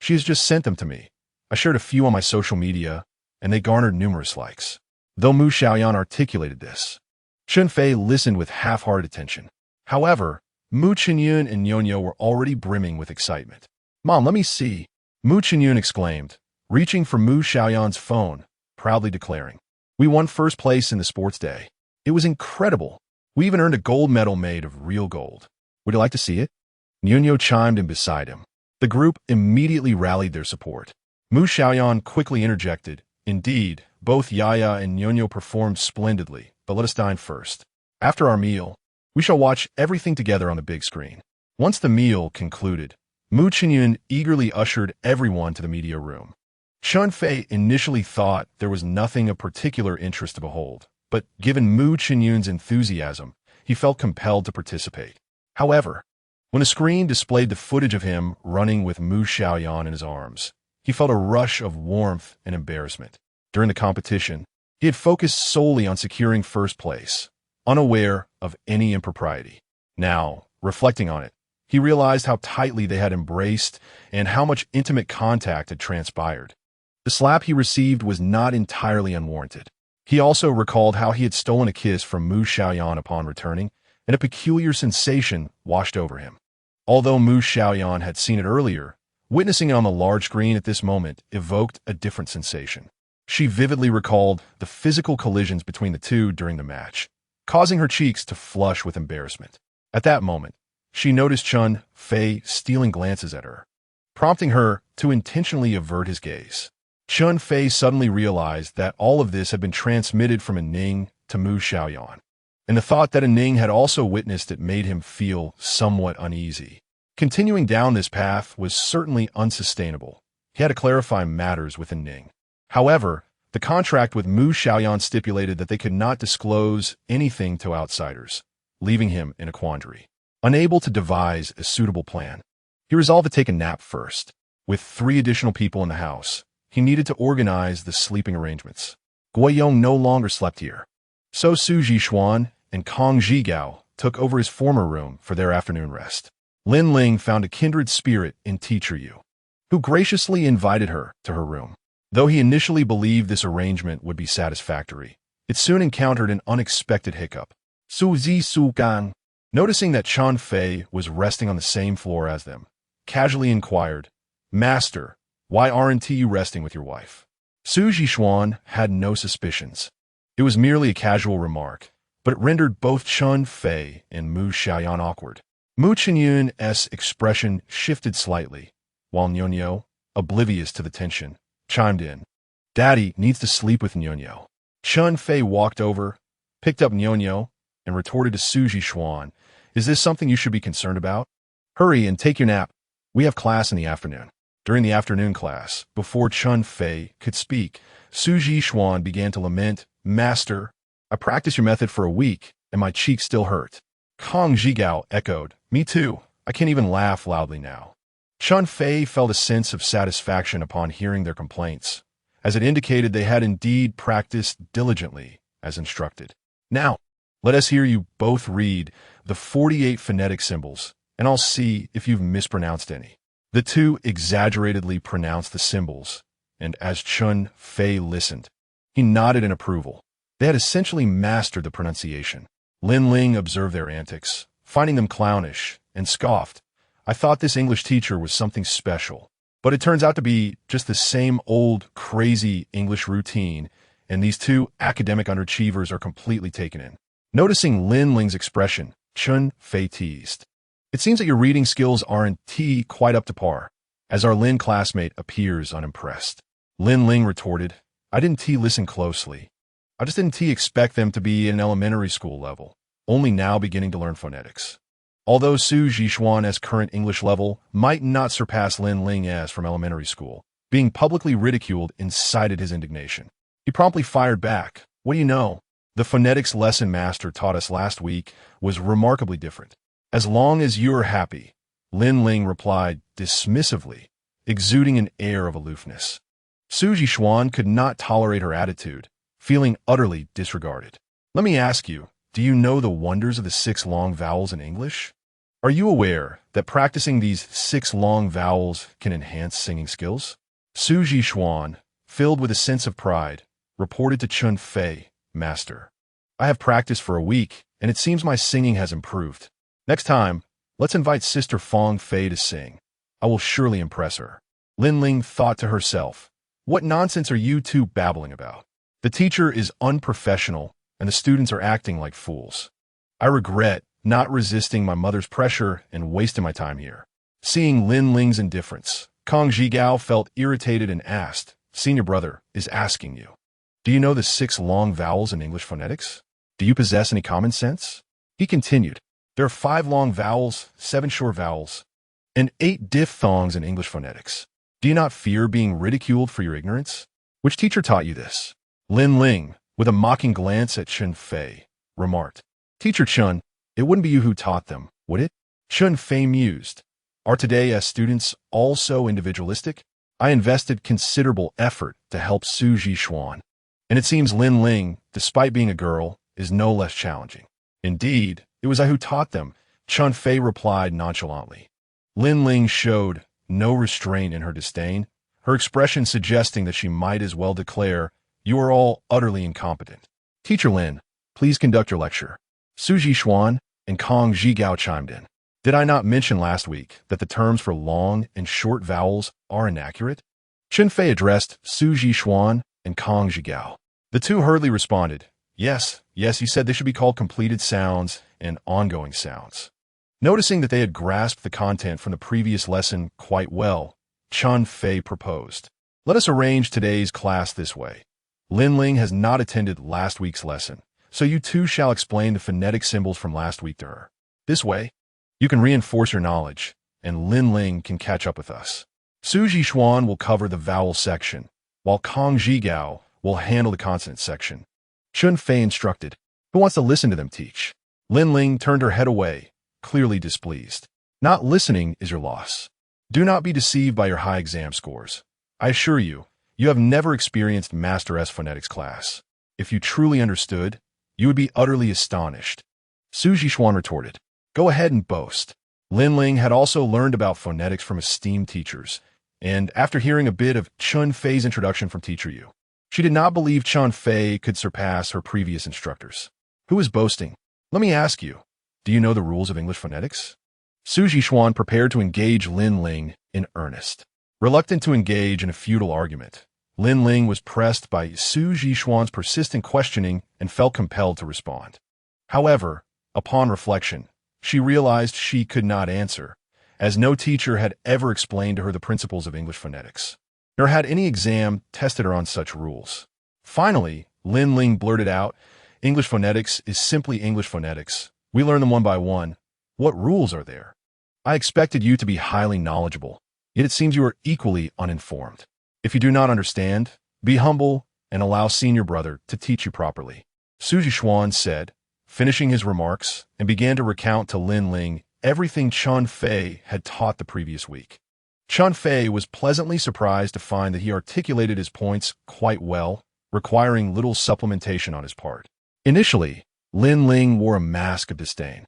She has just sent them to me. I shared a few on my social media, and they garnered numerous likes. Though Mu Xiaoyan articulated this, Chen Fei listened with half-hearted attention. However, Mu Qinyun and Nyonyo were already brimming with excitement. Mom, let me see, Mu Qinyun exclaimed, reaching for Mu Xiaoyan's phone, proudly declaring, we won first place in the sports day. It was incredible. We even earned a gold medal made of real gold. Would you like to see it? Nyonyo chimed in beside him. The group immediately rallied their support. Mu Xiaoyan quickly interjected, indeed, both Yaya and Nyonyo performed splendidly, but let us dine first. After our meal, we shall watch everything together on the big screen. Once the meal concluded, Mu Qinyun eagerly ushered everyone to the media room. Chen Fei initially thought there was nothing of particular interest to behold, but given Mu Qinyun's enthusiasm, he felt compelled to participate. However, when a screen displayed the footage of him running with Mu Xiaoyan in his arms, he felt a rush of warmth and embarrassment. During the competition, he had focused solely on securing first place, unaware of any impropriety. Now, reflecting on it, he realized how tightly they had embraced and how much intimate contact had transpired. The slap he received was not entirely unwarranted. He also recalled how he had stolen a kiss from Mu Xiaoyan upon returning, and a peculiar sensation washed over him. Although Mu Xiaoyan had seen it earlier, witnessing it on the large screen at this moment evoked a different sensation. She vividly recalled the physical collisions between the two during the match, causing her cheeks to flush with embarrassment. At that moment, she noticed Chen Fei stealing glances at her, prompting her to intentionally avert his gaze. Chen Fei suddenly realized that all of this had been transmitted from Ning to Mu Xiaoyan, and the thought that Ning had also witnessed it made him feel somewhat uneasy. Continuing down this path was certainly unsustainable. He had to clarify matters with Ning. However, the contract with Mu Xiaoyan stipulated that they could not disclose anything to outsiders, leaving him in a quandary. Unable to devise a suitable plan, he resolved to take a nap first. With 3 additional people in the house, he needed to organize the sleeping arrangements. Guiyong no longer slept here, so Su Jixuan and Kang Zhigao took over his former room for their afternoon rest. Lin Ling found a kindred spirit in Teacher Yu, who graciously invited her to her room. Though he initially believed this arrangement would be satisfactory, it soon encountered an unexpected hiccup. Su Zi Su Gan. Noticing that Chen Fei was resting on the same floor as them, casually inquired, Master, why aren't you resting with your wife? Su Zhishuan had no suspicions. It was merely a casual remark, but it rendered both Chen Fei and Mu Xiaoyan awkward. Mu Xiaoyan's expression shifted slightly, while Nyonyo, oblivious to the tension, chimed in. Daddy needs to sleep with Nyonyo. Chen Fei walked over, picked up Nyonyo, and retorted to Su Zhishuan, Is this something you should be concerned about? Hurry and take your nap. We have class in the afternoon. During the afternoon class, before Chen Fei could speak, Su Zhishuan began to lament, Master, I practiced your method for a week, and my cheeks still hurt. Kong Zhigao echoed, Me too. I can't even laugh loudly now. Chen Fei felt a sense of satisfaction upon hearing their complaints, as it indicated they had indeed practiced diligently, as instructed. Now, let us hear you both read the 48 phonetic symbols, and I'll see if you've mispronounced any. The two exaggeratedly pronounced the symbols, and as Chen Fei listened, he nodded in approval. They had essentially mastered the pronunciation. Lin Ling observed their antics, finding them clownish, and scoffed. I thought this English teacher was something special, but it turns out to be just the same old, crazy English routine, and these two academic underachievers are completely taken in. Noticing Lin Ling's expression, Chen Fei teased. It seems that your reading skills aren't quite up to par, as our Lin classmate appears unimpressed. Lin Ling retorted, I didn't listen closely. I just didn't expect them to be at an elementary school level, only now beginning to learn phonetics. Although Su Zhishuan's current English level might not surpass Lin Ling's from elementary school, being publicly ridiculed incited his indignation. He promptly fired back, What do you know? The phonetics lesson master taught us last week was remarkably different. As long as you're happy, Lin Ling replied dismissively, exuding an air of aloofness. Su Zhishuan could not tolerate her attitude, feeling utterly disregarded. Let me ask you, do you know the wonders of the 6 long vowels in English? Are you aware that practicing these 6 long vowels can enhance singing skills? Su Zhishuan, filled with a sense of pride, reported to Chen Fei, Master, I have practiced for a week, and it seems my singing has improved. Next time, let's invite Sister Fong Fei to sing. I will surely impress her. Lin Ling thought to herself, What nonsense are you two babbling about? The teacher is unprofessional, and the students are acting like fools. I regret not resisting my mother's pressure and wasting my time here. Seeing Lin Ling's indifference, Kong Zhigao felt irritated and asked, Senior brother is asking you. Do you know the 6 long vowels in English phonetics? Do you possess any common sense? He continued, There are 5 long vowels, 7 short vowels, and 8 diphthongs in English phonetics. Do you not fear being ridiculed for your ignorance? Which teacher taught you this? Lin Ling, with a mocking glance at Chen Fei, remarked, Teacher Chen, it wouldn't be you who taught them, would it? Chen Fei mused. Are today's students all so individualistic? I invested considerable effort to help Su Zhishuan, and it seems Lin Ling, despite being a girl, is no less challenging. Indeed, it was I who taught them, Chen Fei replied nonchalantly. Lin Ling showed no restraint in her disdain, her expression suggesting that she might as well declare, You are all utterly incompetent. Teacher Lin, please conduct your lecture. Su Zhishuan and Kong Zhigao chimed in. Did I not mention last week that the terms for long and short vowels are inaccurate? Chen Fei addressed Su Zhishuan and Kong Zhigao. The two hurriedly responded, Yes, you said they should be called completed sounds and ongoing sounds. Noticing that they had grasped the content from the previous lesson quite well, Chen Fei proposed, Let us arrange today's class this way. Lin Ling has not attended last week's lesson, so you two shall explain the phonetic symbols from last week to her. This way, you can reinforce your knowledge, and Lin Ling can catch up with us. Su Zhishuan will cover the vowel section, while Kong Zhigao will handle the consonant section. Chen Fei instructed, Who wants to listen to them teach? Lin Ling turned her head away, clearly displeased. Not listening is your loss. Do not be deceived by your high exam scores. I assure you, you have never experienced Master S phonetics class. If you truly understood, you would be utterly astonished. Su Zhishuan retorted, Go ahead and boast. Lin Ling had also learned about phonetics from esteemed teachers, and after hearing a bit of Chen Fei's introduction from Teacher Yu, she did not believe Chen Fei could surpass her previous instructors. Who is boasting? Let me ask you, do you know the rules of English phonetics? Su Zhishuan prepared to engage Lin Ling in earnest. Reluctant to engage in a futile argument, Lin Ling was pressed by Su Zhishuan's persistent questioning and felt compelled to respond. However, upon reflection, she realized she could not answer, as no teacher had ever explained to her the principles of English phonetics, nor had any exam tested her on such rules. Finally, Lin Ling blurted out, "English phonetics is simply English phonetics. We learn them one by one. What rules are there? I expected you to be highly knowledgeable, yet it seems you are equally uninformed. If you do not understand, be humble and allow senior brother to teach you properly," Su Zhishuan said, finishing his remarks, and began to recount to Lin Ling everything Chen Fei had taught the previous week. Chen Fei was pleasantly surprised to find that he articulated his points quite well, requiring little supplementation on his part. Initially, Lin Ling wore a mask of disdain,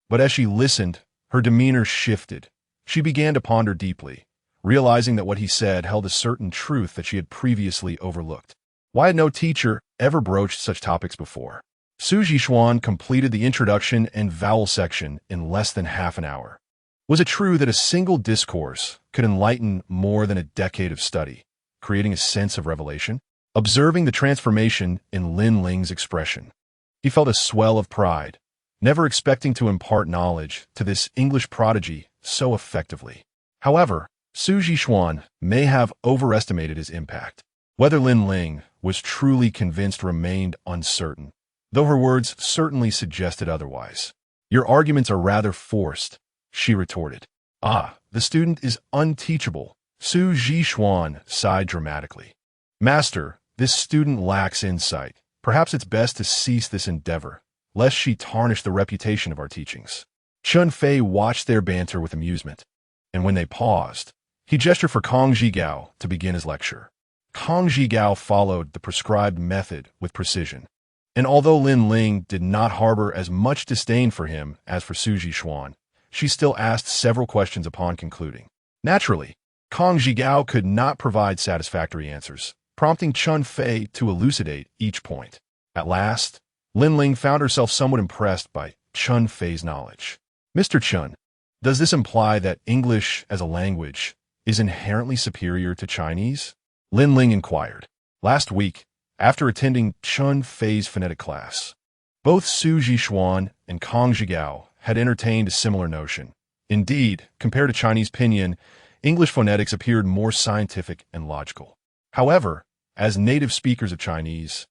but as she listened, her demeanor shifted. She began to ponder deeply, realizing that what he said held a certain truth that she had previously overlooked. Why had no teacher ever broached such topics before? Su Zhishuan completed the introduction and vowel section in less than half an hour. Was it true that a single discourse could enlighten more than a decade of study, creating a sense of revelation? Observing the transformation in Lin Ling's expression, he felt a swell of pride, never expecting to impart knowledge to this English prodigy so effectively. However, Su Zhishuan may have overestimated his impact. Whether Lin Ling was truly convinced remained uncertain, though her words certainly suggested otherwise. "Your arguments are rather forced," she retorted. "Ah, the student is unteachable," Su Zhishuan sighed dramatically. "Master, this student lacks insight. Perhaps it's best to cease this endeavor, lest she tarnish the reputation of our teachings." Chen Fei watched their banter with amusement, and when they paused, he gestured for Kong Zhigao to begin his lecture. Kong Zhigao followed the prescribed method with precision, and although Lin Ling did not harbor as much disdain for him as for Su Zhishuan, she still asked several questions upon concluding. Naturally, Kong Zhigao could not provide satisfactory answers, prompting Chen Fei to elucidate each point. At last, Lin Ling found herself somewhat impressed by Chen Fei's knowledge. "Mr. Chen, does this imply that English as a language is inherently superior to Chinese?" Lin Ling inquired. Last week, after attending Chen Fei's phonetic class, both Su Zhishuan and Kong Zhigao had entertained a similar notion. Indeed, compared to Chinese pinyin, English phonetics appeared more scientific and logical. However, as native speakers of Chinese,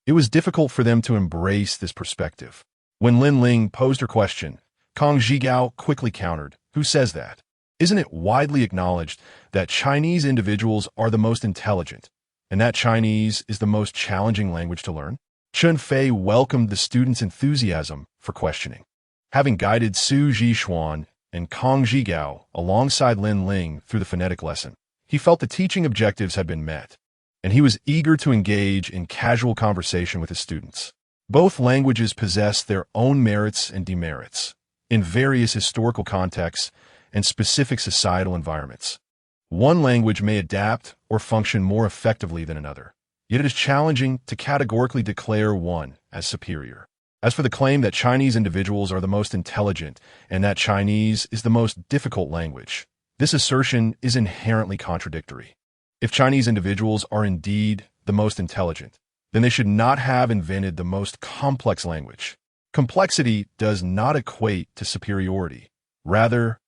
it was difficult for them to embrace this perspective. When Lin Ling posed her question, Kong Zhigao quickly countered, "Who says that? Isn't it widely acknowledged that Chinese individuals are the most intelligent, and that Chinese is the most challenging language to learn?" Chen Fei welcomed the students' enthusiasm for questioning. Having guided Su Zhishuan and Kong Zhigao alongside Lin Ling through the phonetic lesson, he felt the teaching objectives had been met, and he was eager to engage in casual conversation with his students. Both languages possess their own merits and demerits, in various historical contexts and specific societal environments. One language may adapt or function more effectively than another, yet it is challenging to categorically declare one as superior. As for the claim that Chinese individuals are the most intelligent and that Chinese is the most difficult language, this assertion is inherently contradictory. If Chinese individuals are indeed the most intelligent, then they should not have invented the most complex language. Complexity does not equate to superiority. Rather,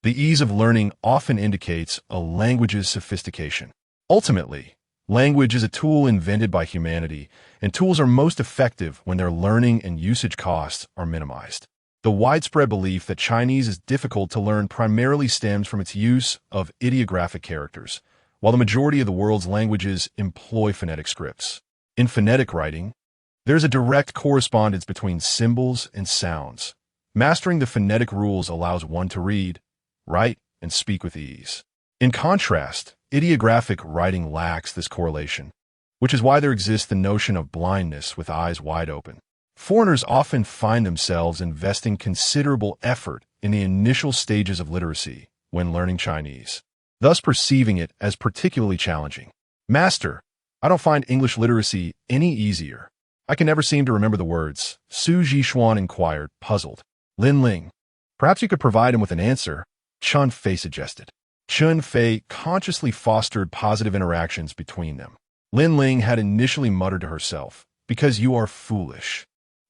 the ease of learning often indicates a language's sophistication. Ultimately, language is a tool invented by humanity, and tools are most effective when their learning and usage costs are minimized. The widespread belief that Chinese is difficult to learn primarily stems from its use of ideographic characters, while the majority of the world's languages employ phonetic scripts. In phonetic writing, there is a direct correspondence between symbols and sounds. Mastering the phonetic rules allows one to read, write, and speak with ease. In contrast, ideographic writing lacks this correlation, which is why there exists the notion of blindness with eyes wide open. Foreigners often find themselves investing considerable effort in the initial stages of literacy when learning Chinese, thus perceiving it as particularly challenging. "Master, I don't find English literacy any easier. I can never seem to remember the words, Su Zhishuan inquired, puzzled. Lin Ling. Perhaps you could provide him with an answer, Chen Fei suggested. Chen Fei consciously fostered positive interactions between them. Lin Ling had initially muttered to herself, because you are foolish.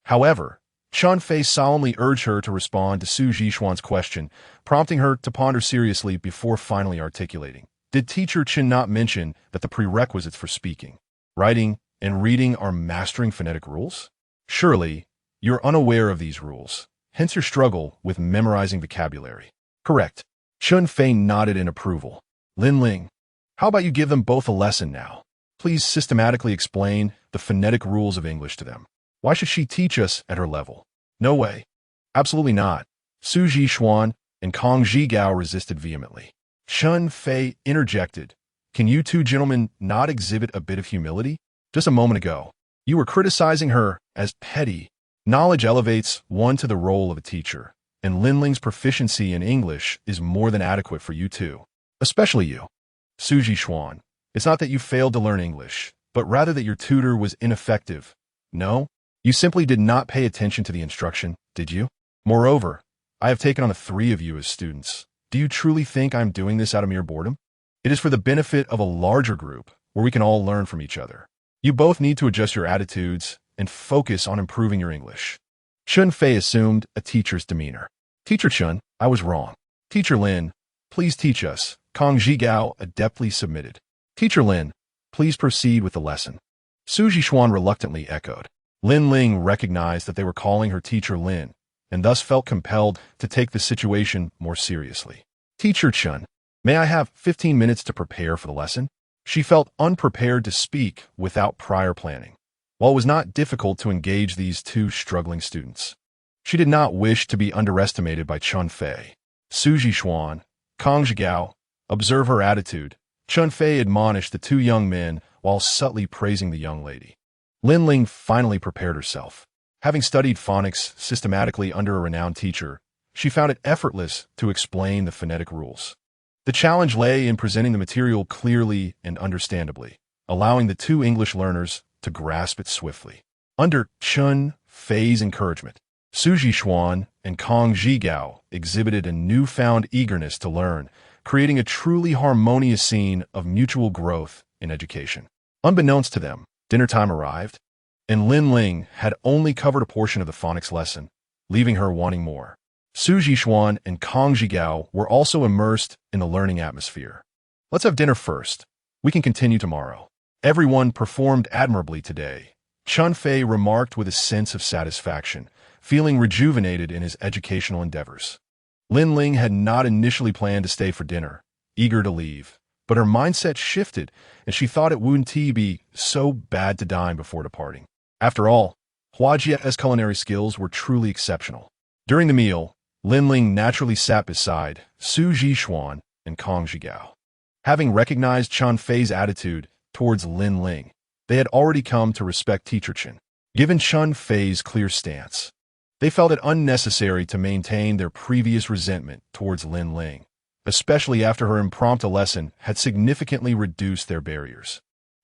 However, Chen Fei solemnly urged her to respond to Su Zhishuan's question, prompting her to ponder seriously before finally articulating. Did teacher Chen not mention that the prerequisites for speaking, writing, and reading are mastering phonetic rules? Surely, you're unaware of these rules, hence your struggle with memorizing vocabulary. Correct. Chen Fei nodded in approval. Lin Ling, how about you give them both a lesson now? Please systematically explain the phonetic rules of English to them. Why should she teach us at her level? No way. Absolutely not. Su Zhishuan and Kong Zhigao resisted vehemently. Chen Fei interjected. Can you two gentlemen not exhibit a bit of humility? Just a moment ago, you were criticizing her as petty. Knowledge elevates one to the role of a teacher, and Lin Ling's proficiency in English is more than adequate for you two. Especially you. Su Zhishuan, it's not that you failed to learn English, but rather that your tutor was ineffective. No? You simply did not pay attention to the instruction, did you? Moreover, I have taken on the three of you as students. Do you truly think I'm doing this out of mere boredom? It is for the benefit of a larger group, where we can all learn from each other. You both need to adjust your attitudes and focus on improving your English. Chen Fei assumed a teacher's demeanor. Teacher Chen, I was wrong. Teacher Lin, please teach us. Kong Zhigao adeptly submitted. Teacher Lin, please proceed with the lesson. Su Zhishuan reluctantly echoed. Lin Ling recognized that they were calling her Teacher Lin, and thus felt compelled to take the situation more seriously. Teacher Chen, may I have 15 minutes to prepare for the lesson? She felt unprepared to speak without prior planning. While it was not difficult to engage these two struggling students, she did not wish to be underestimated by Chen Fei. Su Zhishuan, Kong Zhigao, observe her attitude. Chen Fei admonished the two young men while subtly praising the young lady. Lin Ling finally prepared herself. Having studied phonics systematically under a renowned teacher, she found it effortless to explain the phonetic rules. The challenge lay in presenting the material clearly and understandably, allowing the two English learners to grasp it swiftly. Under Chen Fei's encouragement, Su Zhishuan and Kong Zhigao exhibited a newfound eagerness to learn, creating a truly harmonious scene of mutual growth in education. Unbeknownst to them, dinner time arrived, and Lin Ling had only covered a portion of the phonics lesson, leaving her wanting more. Su Zhishuan and Kong Zhigao were also immersed in the learning atmosphere. Let's have dinner first. We can continue tomorrow. Everyone performed admirably today. Chen Fei remarked with a sense of satisfaction, feeling rejuvenated in his educational endeavors. Lin Ling had not initially planned to stay for dinner, eager to leave, but her mindset shifted, and she thought it wouldn't be so bad to dine before departing. After all, Hua Jia's culinary skills were truly exceptional. During the meal, Lin Ling naturally sat beside Su Zhishuan and Kong Zhigao. Having recognized Chen Fei's attitude towards Lin Ling, they had already come to respect Teacher Chen. Given Chen Fei's clear stance, they felt it unnecessary to maintain their previous resentment towards Lin Ling, especially after her impromptu lesson had significantly reduced their barriers.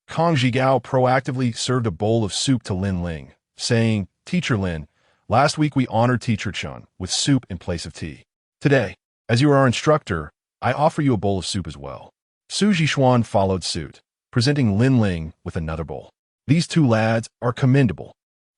Kong Zhigao proactively served a bowl of soup to Lin Ling, saying, Teacher Lin, last week we honored Teacher Chen with soup in place of tea. Today, as you are our instructor, I offer you a bowl of soup as well. Su Zhishuan followed suit, presenting Lin Ling with another bowl. These two lads are commendable.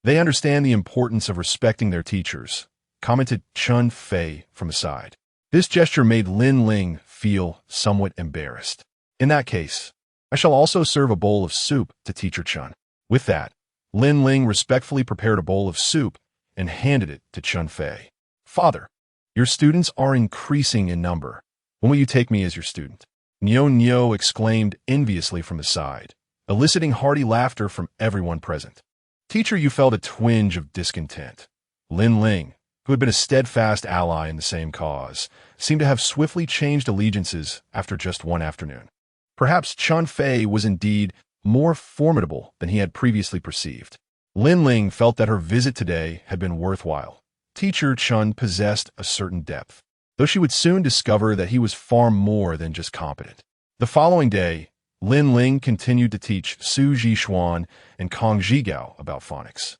They understand the importance of respecting their teachers, commented Chen Fei from aside. This gesture made Lin Ling feel somewhat embarrassed. In that case, I shall also serve a bowl of soup to Teacher Chen. With that, Lin Ling respectfully prepared a bowl of soup and handed it to Chen Fei. Father, your students are increasing in number. When will you take me as your student? Nyo exclaimed enviously from the side, eliciting hearty laughter from everyone present. Teacher, you felt a twinge of discontent. Lin Ling, who had been a steadfast ally in the same cause, seemed to have swiftly changed allegiances after just one afternoon. Perhaps Chen Fei was indeed more formidable than he had previously perceived. Lin Ling felt that her visit today had been worthwhile. Teacher Chen possessed a certain depth, though she would soon discover that he was far more than just competent. The following day, Lin Ling continued to teach Su Zhishuan and Kong Zhigao about phonics,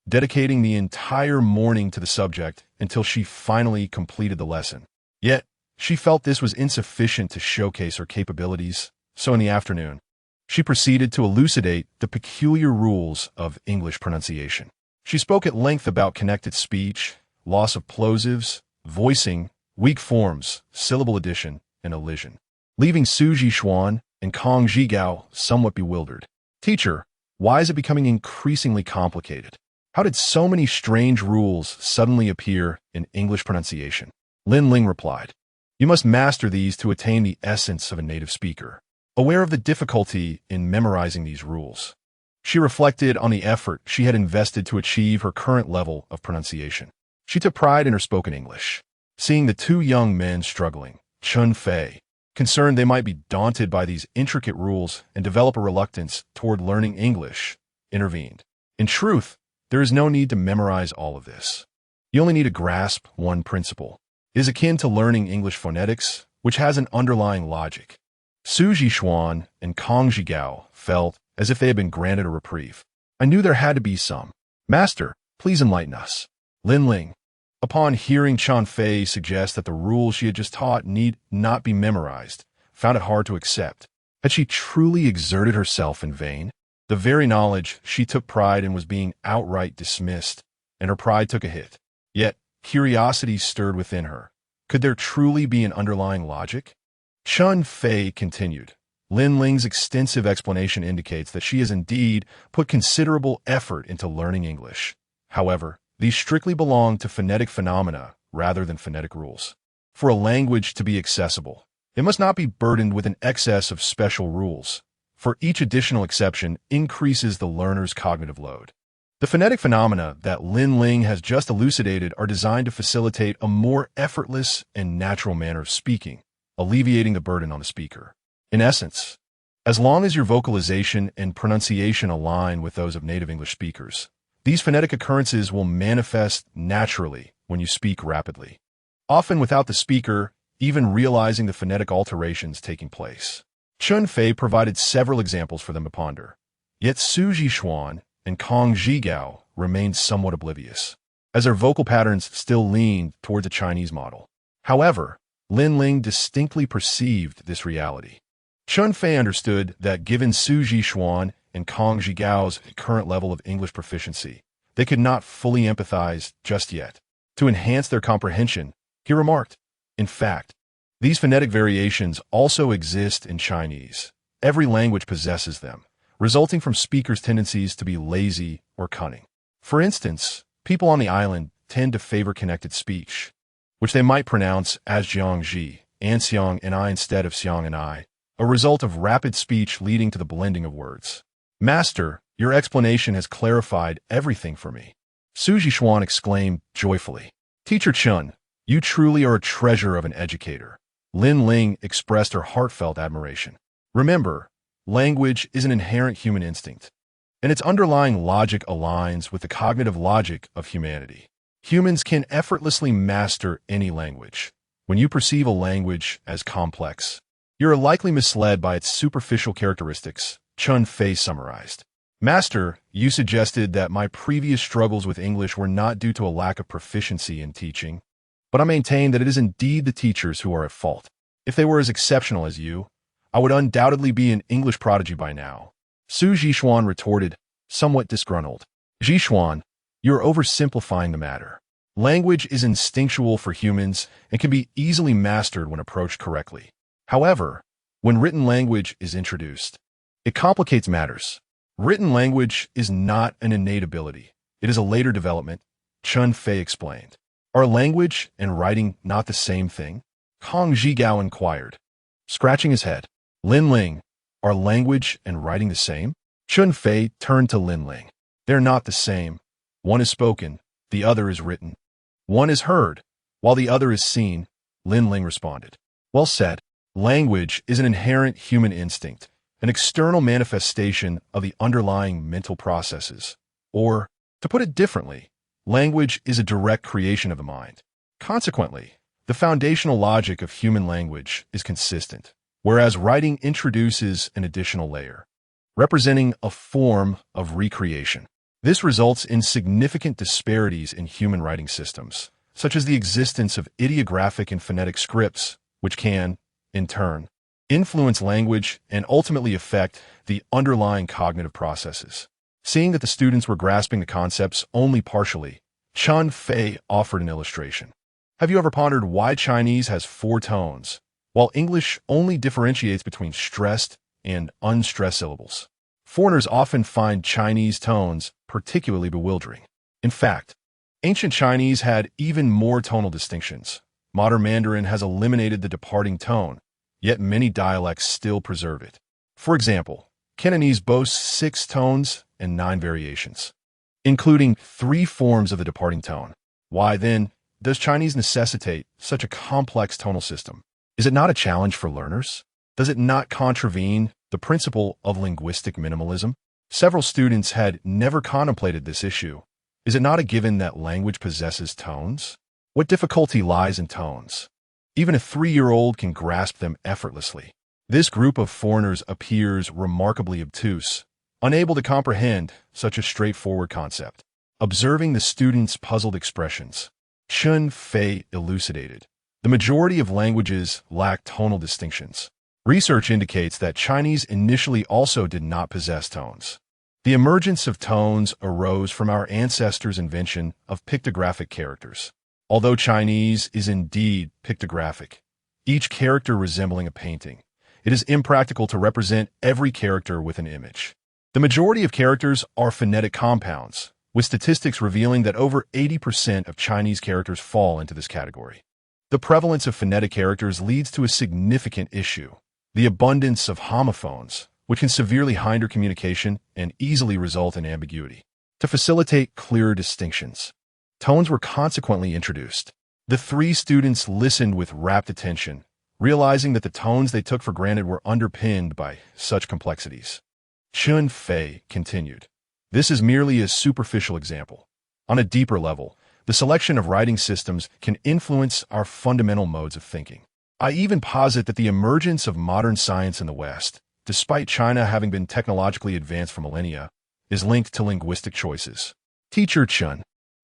dedicating the entire morning to the subject until she finally completed the lesson. Yet, she felt this was insufficient to showcase her capabilities, so in the afternoon, she proceeded to elucidate the peculiar rules of English pronunciation. She spoke at length about connected speech, loss of plosives, voicing, weak forms, syllable addition, and elision, leaving Su Zhishuan and Kong Zhigao somewhat bewildered. "Teacher, why is it becoming increasingly complicated? How did so many strange rules suddenly appear in English pronunciation?" Lin Ling replied, "You must master these to attain the essence of a native speaker." Aware of the difficulty in memorizing these rules, she reflected on the effort she had invested to achieve her current level of pronunciation. She took pride in her spoken English. Seeing the two young men struggling, Chen Fei, concerned they might be daunted by these intricate rules and develop a reluctance toward learning English, intervened. "In truth, there is no need to memorize all of this. You only need to grasp one principle. It is akin to learning English phonetics, which has an underlying logic." Su Zhishuan and Kong Zhigao felt as if they had been granted a reprieve. "I knew there had to be some. Master, please enlighten us." Lin Ling, upon hearing Chen Fei suggest that the rules she had just taught need not be memorized, found it hard to accept. Had she truly exerted herself in vain? The very knowledge she took pride in was being outright dismissed, and her pride took a hit. Yet, curiosity stirred within her. Could there truly be an underlying logic? Chen Fei continued. Lin Ling's extensive explanation indicates that she has indeed put considerable effort into learning English. However, these strictly belong to phonetic phenomena rather than phonetic rules. For a language to be accessible, it must not be burdened with an excess of special rules, for each additional exception increases the learner's cognitive load. The phonetic phenomena that Lin Ling has just elucidated are designed to facilitate a more effortless and natural manner of speaking, alleviating the burden on the speaker. In essence, as long as your vocalization and pronunciation align with those of native English speakers, these phonetic occurrences will manifest naturally when you speak rapidly, often without the speaker even realizing the phonetic alterations taking place. Chen Fei provided several examples for them to ponder, yet Su Zhishuan and Kong Zhigao remained somewhat oblivious, as their vocal patterns still leaned toward the Chinese model. However, Lin Ling distinctly perceived this reality. Chen Fei understood that given Su Zhishuan and Kong Zhigao's current level of English proficiency, they could not fully empathize just yet. To enhance their comprehension, he remarked, "In fact, these phonetic variations also exist in Chinese. Every language possesses them, resulting from speakers' tendencies to be lazy or cunning. For instance, people on the island tend to favor connected speech, which they might pronounce as Jiangji, Anxiang and I instead of Xiang and I, a result of rapid speech leading to the blending of words. Master, your explanation has clarified everything for me." Su Zhishuan exclaimed joyfully. "Teacher Chen, you truly are a treasure of an educator." Lin Ling expressed her heartfelt admiration. Remember, language is an inherent human instinct, and its underlying logic aligns with the cognitive logic of humanity. Humans can effortlessly master any language. When you perceive a language as complex, you are likely misled by its superficial characteristics, Chen Fei summarized. "Master, you suggested that my previous struggles with English were not due to a lack of proficiency in teaching, but I maintain that it is indeed the teachers who are at fault. If they were as exceptional as you, I would undoubtedly be an English prodigy by now." Su Zhishuan retorted, somewhat disgruntled. "Zhishuan, you are oversimplifying the matter. Language is instinctual for humans and can be easily mastered when approached correctly. However, when written language is introduced, it complicates matters. Written language is not an innate ability. It is a later development," Chen Fei explained. "Are language and writing not the same thing?" Kong Zhigao inquired, scratching his head. "Lin Ling, are language and writing the same?" Chen Fei turned to Lin Ling. "They're not the same. One is spoken, the other is written. One is heard, while the other is seen," Lin Ling responded. "Well said. Language is an inherent human instinct, an external manifestation of the underlying mental processes. Or, to put it differently, language is a direct creation of the mind. Consequently, the foundational logic of human language is consistent. whereas writing introduces an additional layer, representing a form of recreation. This results in significant disparities in human writing systems, such as the existence of ideographic and phonetic scripts, which can, in turn, influence language and ultimately affect the underlying cognitive processes. Seeing that the students were grasping the concepts only partially, Chen Fei offered an illustration. Have you ever pondered why Chinese has 4 tones, while English only differentiates between stressed and unstressed syllables? Foreigners often find Chinese tones particularly bewildering. In fact, ancient Chinese had even more tonal distinctions. Modern Mandarin has eliminated the departing tone, yet many dialects still preserve it. For example, Cantonese boasts 6 tones and 9 variations, including 3 forms of the departing tone. Why, then, does Chinese necessitate such a complex tonal system? Is it not a challenge for learners? Does it not contravene the principle of linguistic minimalism? Several students had never contemplated this issue. Is it not a given that language possesses tones? What difficulty lies in tones? Even a 3-year-old can grasp them effortlessly. This group of foreigners appears remarkably obtuse, unable to comprehend such a straightforward concept. Observing the students' puzzled expressions, Chen Fei elucidated. The majority of languages lack tonal distinctions. Research indicates that Chinese initially also did not possess tones. The emergence of tones arose from our ancestors' invention of pictographic characters. Although Chinese is indeed pictographic, each character resembling a painting, it is impractical to represent every character with an image. The majority of characters are phonetic compounds, with statistics revealing that over 80% of Chinese characters fall into this category. The prevalence of phonetic characters leads to a significant issue: the abundance of homophones, which can severely hinder communication and easily result in ambiguity. To facilitate clearer distinctions, tones were consequently introduced. The 3 students listened with rapt attention, realizing that the tones they took for granted were underpinned by such complexities. Chen Fei continued, "This is merely a superficial example. On a deeper level, the selection of writing systems can influence our fundamental modes of thinking. I even posit that the emergence of modern science in the West, despite China having been technologically advanced for millennia, is linked to linguistic choices." Teacher Chen,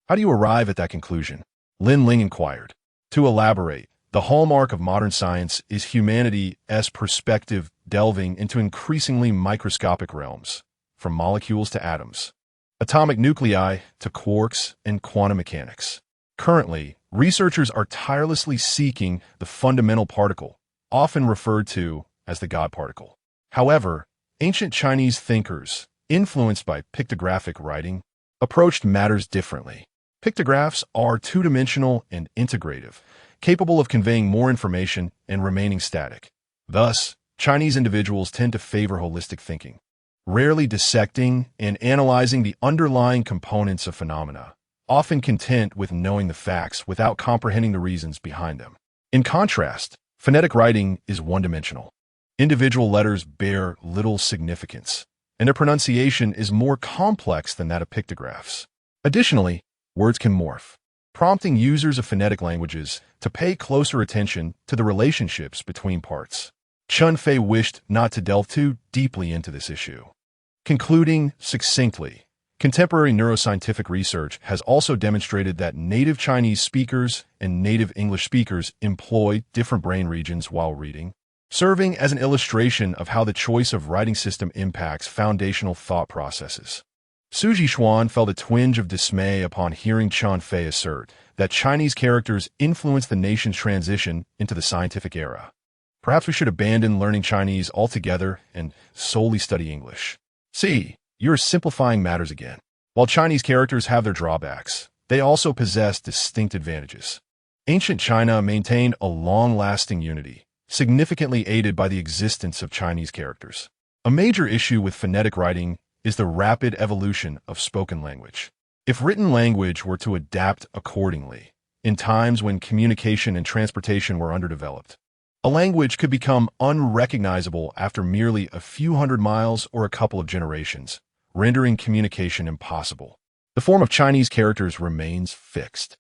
how do you arrive at that conclusion? Lin Ling inquired. To elaborate, the hallmark of modern science is humanity's perspective delving into increasingly microscopic realms, from molecules to atoms, atomic nuclei to quarks and quantum mechanics. Currently, researchers are tirelessly seeking the fundamental particle, often referred to as the God particle. However, ancient Chinese thinkers, influenced by pictographic writing, approached matters differently. Pictographs are two-dimensional and integrative, capable of conveying more information and remaining static. Thus, Chinese individuals tend to favor holistic thinking, rarely dissecting and analyzing the underlying components of phenomena, often content with knowing the facts without comprehending the reasons behind them. In contrast, phonetic writing is one-dimensional. Individual letters bear little significance, and their pronunciation is more complex than that of pictographs. Additionally, words can morph, prompting users of phonetic languages to pay closer attention to the relationships between parts. Chen Fei wished not to delve too deeply into this issue. Concluding succinctly, contemporary neuroscientific research has also demonstrated that native Chinese speakers and native English speakers employ different brain regions while reading, serving as an illustration of how the choice of writing system impacts foundational thought processes. Su Zhishuan felt a twinge of dismay upon hearing Chen Fei assert that Chinese characters influence the nation's transition into the scientific era. Perhaps we should abandon learning Chinese altogether and solely study English. See, you're simplifying matters again. While Chinese characters have their drawbacks, they also possess distinct advantages. Ancient China maintained a long-lasting unity, significantly aided by the existence of Chinese characters. A major issue with phonetic writing is the rapid evolution of spoken language. If written language were to adapt accordingly, in times when communication and transportation were underdeveloped, a language could become unrecognizable after merely a few hundred miles or a couple of generations, rendering communication impossible. The form of Chinese characters remains fixed,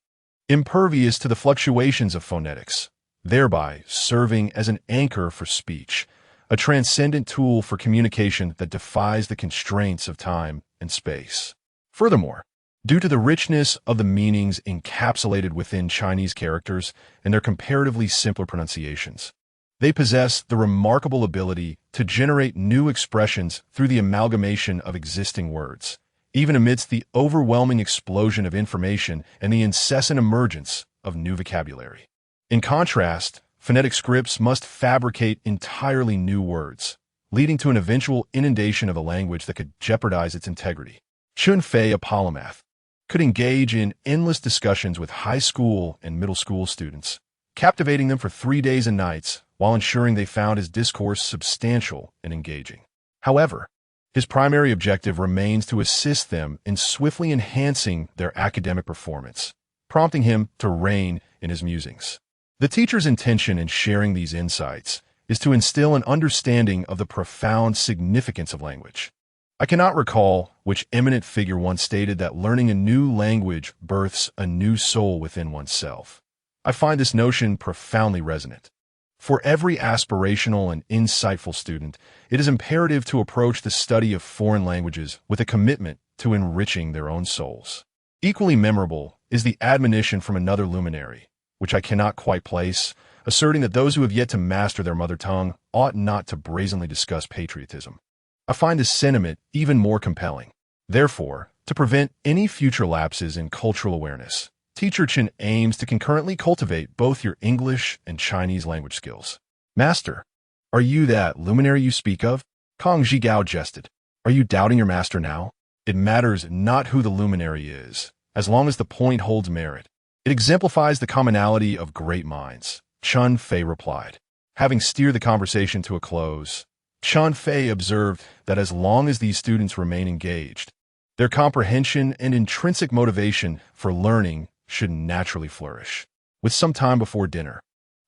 impervious to the fluctuations of phonetics, thereby serving as an anchor for speech, a transcendent tool for communication that defies the constraints of time and space. Furthermore, due to the richness of the meanings encapsulated within Chinese characters and their comparatively simpler pronunciations, they possess the remarkable ability to generate new expressions through the amalgamation of existing words, even amidst the overwhelming explosion of information and the incessant emergence of new vocabulary. In contrast, phonetic scripts must fabricate entirely new words, leading to an eventual inundation of a language that could jeopardize its integrity. Chen Fei, a polymath, could engage in endless discussions with high school and middle school students, captivating them for 3 days and nights while ensuring they found his discourse substantial and engaging. However, his primary objective remains to assist them in swiftly enhancing their academic performance, prompting him to rein in his musings. The teacher's intention in sharing these insights is to instill an understanding of the profound significance of language. I cannot recall which eminent figure once stated that learning a new language births a new soul within oneself. I find this notion profoundly resonant. For every aspirational and insightful student, it is imperative to approach the study of foreign languages with a commitment to enriching their own souls. Equally memorable is the admonition from another luminary, which I cannot quite place, asserting that those who have yet to master their mother tongue ought not to brazenly discuss patriotism. I find this sentiment even more compelling. Therefore, to prevent any future lapses in cultural awareness, Teacher Chen aims to concurrently cultivate both your English and Chinese language skills. Master, are you that luminary you speak of? Kong Zhigao jested. Are you doubting your master now? It matters not who the luminary is, as long as the point holds merit. It exemplifies the commonality of great minds, Chen Fei replied. Having steered the conversation to a close, Chen Fei observed that as long as these students remain engaged, their comprehension and intrinsic motivation for learning should naturally flourish. With some time before dinner,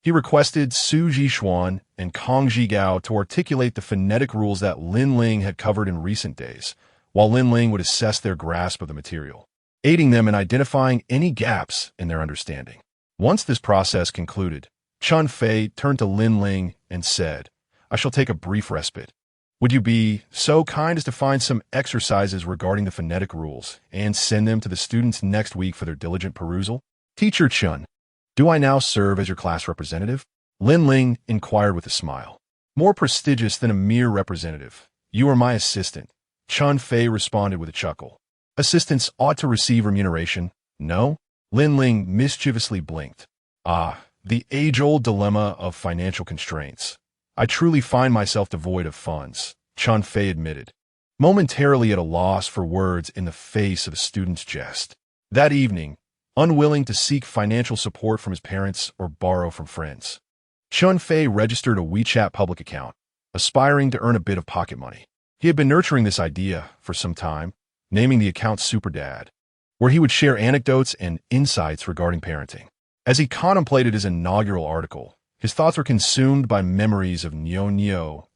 he requested Su Jixuan and Kong Zhigao to articulate the phonetic rules that Lin Ling had covered in recent days, while Lin Ling would assess their grasp of the material, aiding them in identifying any gaps in their understanding. Once this process concluded, Chen Fei turned to Lin Ling and said, I shall take a brief respite. Would you be so kind as to find some exercises regarding the phonetic rules and send them to the students next week for their diligent perusal? Teacher Chen, do I now serve as your class representative? Lin Ling inquired with a smile. More prestigious than a mere representative. You are my assistant. Chen Fei responded with a chuckle. Assistants ought to receive remuneration, no? Lin Ling mischievously blinked. Ah, the age-old dilemma of financial constraints. I truly find myself devoid of funds, Chen Fei admitted, momentarily at a loss for words in the face of a student's jest. That evening, unwilling to seek financial support from his parents or borrow from friends, Chen Fei registered a WeChat public account, aspiring to earn a bit of pocket money. He had been nurturing this idea for some time, naming the account Super Dad, where he would share anecdotes and insights regarding parenting. As he contemplated his inaugural article, his thoughts were consumed by memories of Niu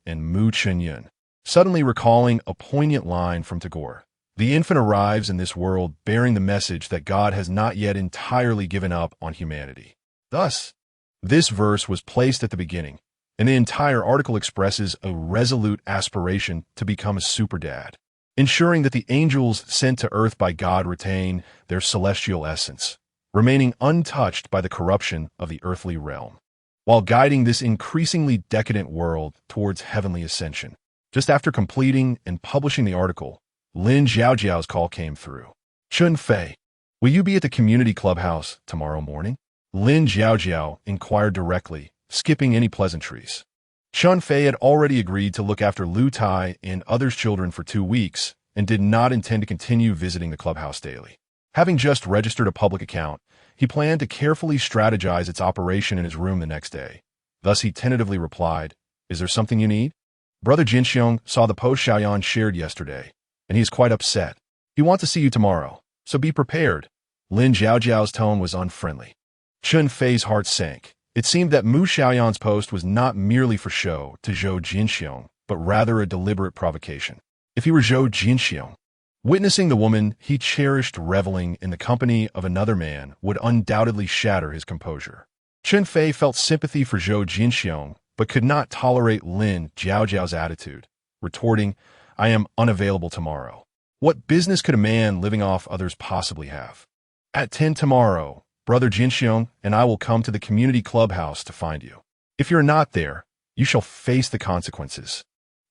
and Mu Xiaoyan, suddenly recalling a poignant line from Tagore. The infant arrives in this world bearing the message that God has not yet entirely given up on humanity. Thus, this verse was placed at the beginning, and the entire article expresses a resolute aspiration to become a super dad, ensuring that the angels sent to earth by God retain their celestial essence, remaining untouched by the corruption of the earthly realm, while guiding this increasingly decadent world towards heavenly ascension. Just after completing and publishing the article, Lin Xiaojiao's call came through. Chen Fei, will you be at the community clubhouse tomorrow morning? Lin Xiaojiao inquired directly, skipping any pleasantries. Chen Fei had already agreed to look after Lu Tai and others' children for 2 weeks and did not intend to continue visiting the clubhouse daily. Having just registered a public account, he planned to carefully strategize its operation in his room the next day. Thus he tentatively replied, Is there something you need? Brother Jinxiong saw the post Xiaoyan shared yesterday, and he is quite upset. He wants to see you tomorrow, so be prepared. Lin Xiaojiao's tone was unfriendly. Chen Fei's heart sank. It seemed that Mu Xiaoyan's post was not merely for show to Zhou Jinxiong, but rather a deliberate provocation. If he were Zhou Jinxiong, witnessing the woman he cherished reveling in the company of another man would undoubtedly shatter his composure. Chen Fei felt sympathy for Zhou Jinxiong, but could not tolerate Lin Jiaojiao's attitude, retorting, "I am unavailable tomorrow. What business could a man living off others possibly have? At 10 tomorrow, Brother Jinxiong and I will come to the community clubhouse to find you. If you're not there, you shall face the consequences,"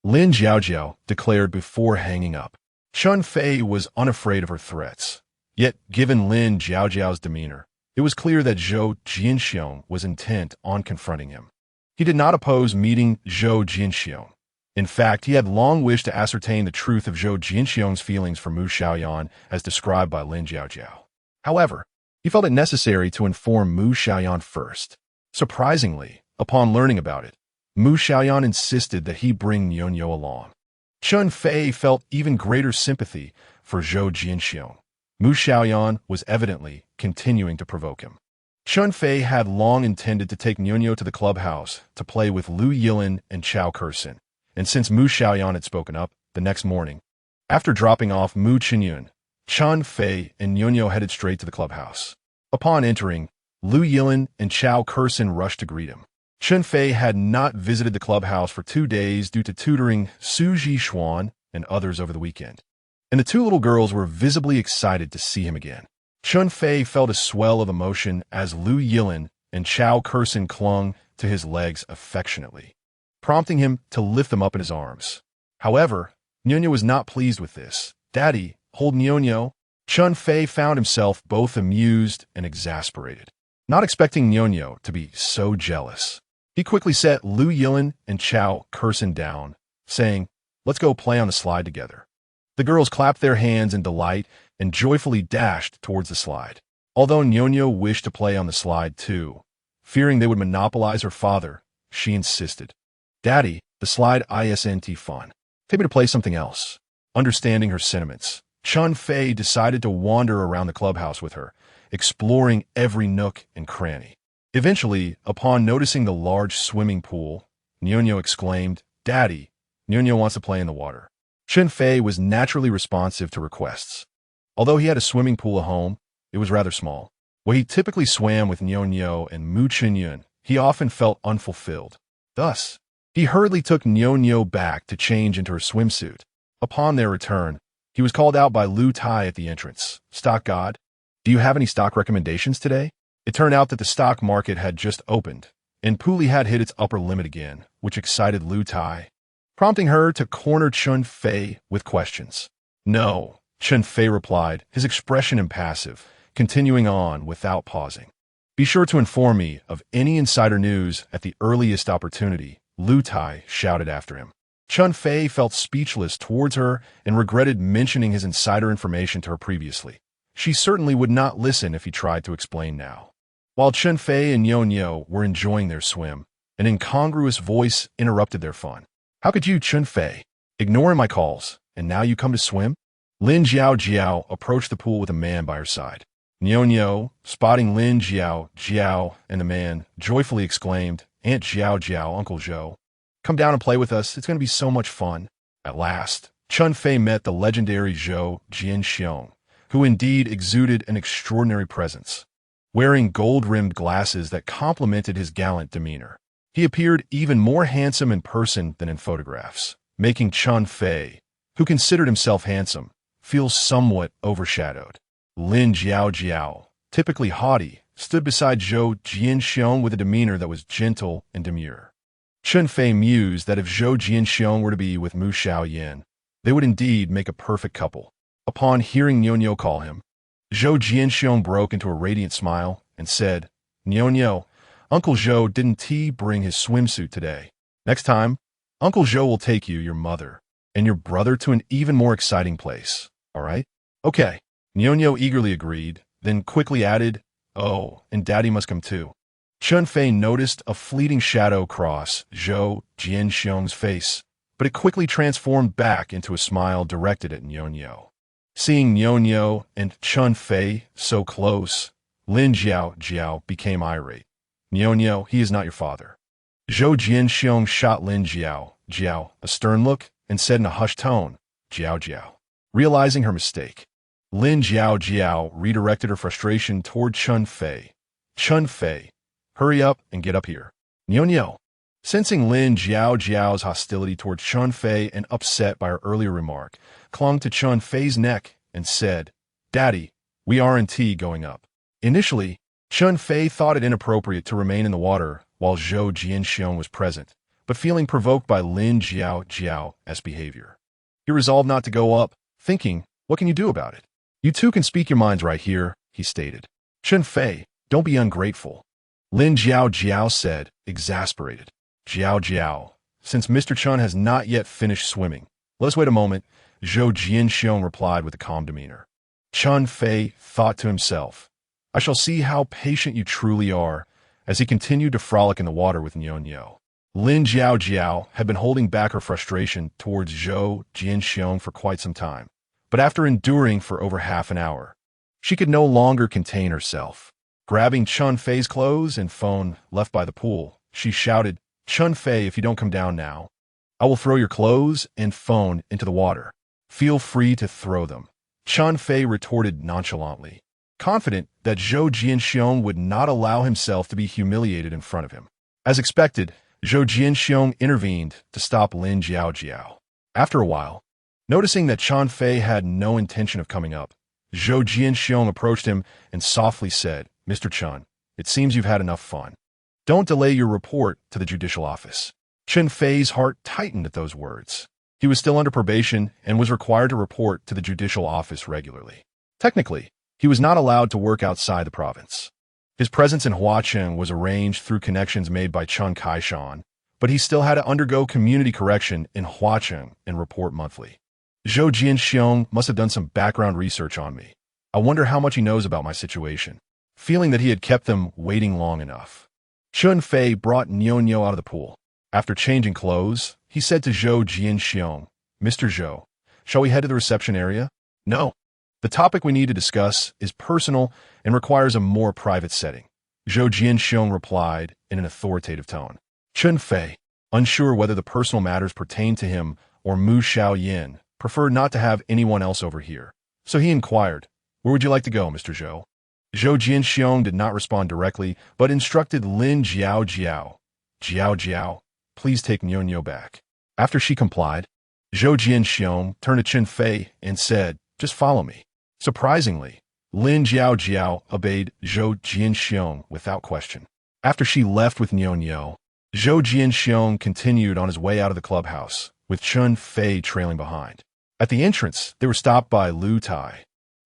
Lin Jiaojiao declared before hanging up. Chen Fei was unafraid of her threats. Yet, given Lin Jiaojiao's demeanor, it was clear that Zhou Jinxiong was intent on confronting him. He did not oppose meeting Zhou Jinxiong. In fact, he had long wished to ascertain the truth of Zhou Jinxiong's feelings for Mu Xiaoyan as described by Lin Jiaojiao. However, he felt it necessary to inform Mu Xiaoyan first. Surprisingly, upon learning about it, Mu Xiaoyan insisted that he bring Nianyo along. Chen Fei felt even greater sympathy for Zhou Jinxiong. Mu Xiaoyan was evidently continuing to provoke him. Chen Fei had long intended to take Nianyo to the clubhouse to play with Lu Yilin and Chao Kersin, and since Mu Xiaoyan had spoken up, the next morning, after dropping off Mu Qinyun, Chen Fei and Nianyo headed straight to the clubhouse. Upon entering, Lu Yilin and Chao Kersin rushed to greet him. Chen Fei had not visited the clubhouse for 2 days due to tutoring Su Zhishuan and others over the weekend, and the two little girls were visibly excited to see him again. Chen Fei felt a swell of emotion as Lu Yilin and Chao Kersin clung to his legs affectionately, prompting him to lift them up in his arms. However, Nianyo was not pleased with this. "Daddy, hold Nianyo." Chen Fei found himself both amused and exasperated, not expecting Nianyo to be so jealous. He quickly set Lu Yilin and Chao Kersin down, saying, "Let's go play on the slide together." The girls clapped their hands in delight and joyfully dashed towards the slide. Although Nianyo wished to play on the slide too, fearing they would monopolize her father, she insisted, "Daddy, the slide isn't fun. Take me to play something else." Understanding her sentiments, Chen Fei decided to wander around the clubhouse with her, exploring every nook and cranny. Eventually, upon noticing the large swimming pool, Nianyo exclaimed, "Daddy, Nianyo wants to play in the water." Chen Fei was naturally responsive to requests. Although he had a swimming pool at home, it was rather small. Where he typically swam with Nianyo and Mu Qinyun, he often felt unfulfilled. Thus, he hurriedly took Nianyo back to change into her swimsuit. Upon their return, he was called out by Lu Tai at the entrance. "Stock God, do you have any stock recommendations today?" It turned out that the stock market had just opened, and Puli had hit its upper limit again, which excited Lu Tai, prompting her to corner Chen Fei with questions. "No," Chen Fei replied, his expression impassive, continuing on without pausing. "Be sure to inform me of any insider news at the earliest opportunity," Lu Tai shouted after him. Chen Fei felt speechless towards her and regretted mentioning his insider information to her previously. She certainly would not listen if he tried to explain now. While Chen Fei and Nianyo were enjoying their swim, an incongruous voice interrupted their fun. "How could you, Chen Fei, ignoring my calls, and now you come to swim?" Lin Jiaojiao approached the pool with a man by her side. Nianyo, spotting Lin Jiaojiao and the man, joyfully exclaimed, "Aunt Jiaojiao, Uncle Zhou, come down and play with us. It's going to be so much fun." At last, Chen Fei met the legendary Zhou Jinxiong, who indeed exuded an extraordinary presence. Wearing gold-rimmed glasses that complemented his gallant demeanor, he appeared even more handsome in person than in photographs, making Chen Fei, who considered himself handsome, feel somewhat overshadowed. Lin Jiaojiao, typically haughty, stood beside Zhou Jinxiong with a demeanor that was gentle and demure. Chen Fei mused that if Zhou Jinxiong were to be with Mu Xiaoyan, they would indeed make a perfect couple. Upon hearing Nianyo call him, Zhou Jinxiong broke into a radiant smile and said, "Nianyo, Uncle Zhou didn't bring his swimsuit today. Next time, Uncle Zhou will take you, your mother, and your brother to an even more exciting place. All right?" "Okay." Nianyo eagerly agreed, then quickly added, "Oh, and Daddy must come too." Chen Fei noticed a fleeting shadow cross Zhou Jinxiong's face, but it quickly transformed back into a smile directed at Nianyo. Seeing Nianyo and Chen Fei so close, Lin Jiaojiao became irate. "Nianyo, he is not your father." Zhou Jinxiong shot Lin Jiaojiao a stern look and said in a hushed tone, "Jiaojiao." Realizing her mistake, Lin Jiaojiao redirected her frustration toward Chen Fei. "Chen Fei, Hurry up and get up here. Niao. Sensing Lin Jiao's hostility toward Chen Fei and upset by her earlier remark, clung to Chen Fei's neck and said, Daddy, we aren't going up. Initially, Chen Fei thought it inappropriate to remain in the water while Zhou Jianxiong was present, but feeling provoked by Lin Jiao's behavior, he resolved not to go up, thinking, what can you do about it? You two can speak your minds right here, he stated. Chen Fei, don't be ungrateful. Lin Jiao said, exasperated. Jiao, since Mr. Chen has not yet finished swimming, let us wait a moment, Zhou Jianxiong replied with a calm demeanor. Chen Fei thought to himself, I shall see how patient you truly are, as he continued to frolic in the water with Niao. Lin Jiao had been holding back her frustration towards Zhou Jianxiong for quite some time, but after enduring for over half an hour, she could no longer contain herself. Grabbing Chen Fei's clothes and phone left by the pool, she shouted, Chen Fei, if you don't come down now, I will throw your clothes and phone into the water. Feel free to throw them. Chen Fei retorted nonchalantly, confident that Zhou Jianxiong would not allow himself to be humiliated in front of him. As expected, Zhou Jianxiong intervened to stop Lin Jiao. After a while, noticing that Chen Fei had no intention of coming up, Zhou Jianxiong approached him and softly said, Mr. Chen, it seems you've had enough fun. Don't delay your report to the judicial office. Chen Fei's heart tightened at those words. He was still under probation and was required to report to the judicial office regularly. Technically, he was not allowed to work outside the province. His presence in Huacheng was arranged through connections made by Chen Kaishan, but he still had to undergo community correction in Huacheng and report monthly. Zhou Jianxiong must have done some background research on me. I wonder how much he knows about my situation. Feeling that he had kept them waiting long enough, Chen Fei brought Niao out of the pool. After changing clothes, he said to Zhou Jianxiong, Mr. Zhou, shall we head to the reception area? No. The topic we need to discuss is personal and requires a more private setting. Zhou Jianxiong replied in an authoritative tone. Chen Fei, unsure whether the personal matters pertained to him or Mu Xiaoyan, preferred not to have anyone else over here. So he inquired, where would you like to go, Mr. Zhou? Zhou Jianxiong did not respond directly, but instructed Lin Jiao, please take Niao back. After she complied, Zhou Jianxiong turned to Chen Fei and said, just follow me. Surprisingly, Lin Jiao obeyed Zhou Jianxiong without question. After she left with Niao, Zhou Jianxiong continued on his way out of the clubhouse, with Chen Fei trailing behind. At the entrance, they were stopped by Lu Tai.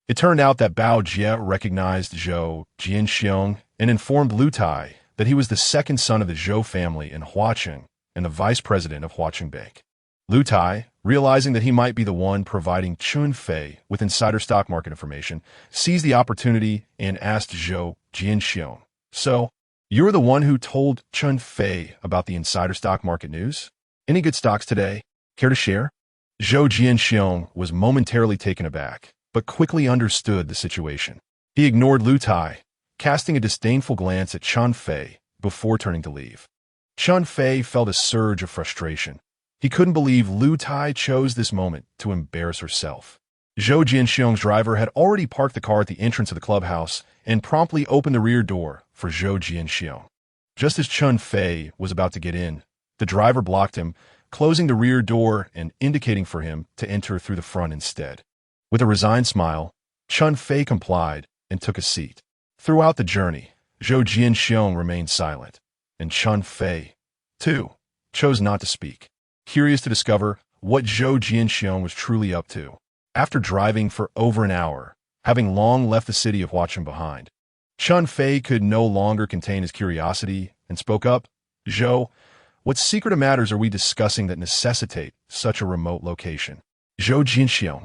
It turned out that Bao Jie recognized Zhou Jianxiong and informed Lu Tai that he was the second son of the Zhou family in Huacheng and the vice president of Huacheng Bank. Lu Tai, realizing that he might be the one providing Chen Fei with insider stock market information, seized the opportunity and asked Zhou Jianxiong, so, you're the one who told Chen Fei about the insider stock market news? Any good stocks today? Care to share? Zhou Jianxiong was momentarily taken aback, but quickly understood the situation. He ignored Lu Tai, casting a disdainful glance at Chen Fei before turning to leave. Chen Fei felt a surge of frustration. He couldn't believe Lu Tai chose this moment to embarrass herself. Zhou Jianxiong's driver had already parked the car at the entrance of the clubhouse and promptly opened the rear door for Zhou Jianxiong. Just as Chen Fei was about to get in, the driver blocked him, closing the rear door and indicating for him to enter through the front instead. With a resigned smile, Chen Fei complied and took a seat. Throughout the journey, Zhou Jianxiong remained silent, and Chen Fei, too, chose not to speak, curious to discover what Zhou Jianxiong was truly up to. After driving for over an hour, having long left the city of Huacheng behind, Chen Fei could no longer contain his curiosity and spoke up, Zhou, what secretive matters are we discussing that necessitate such a remote location? Zhou Jianxiong,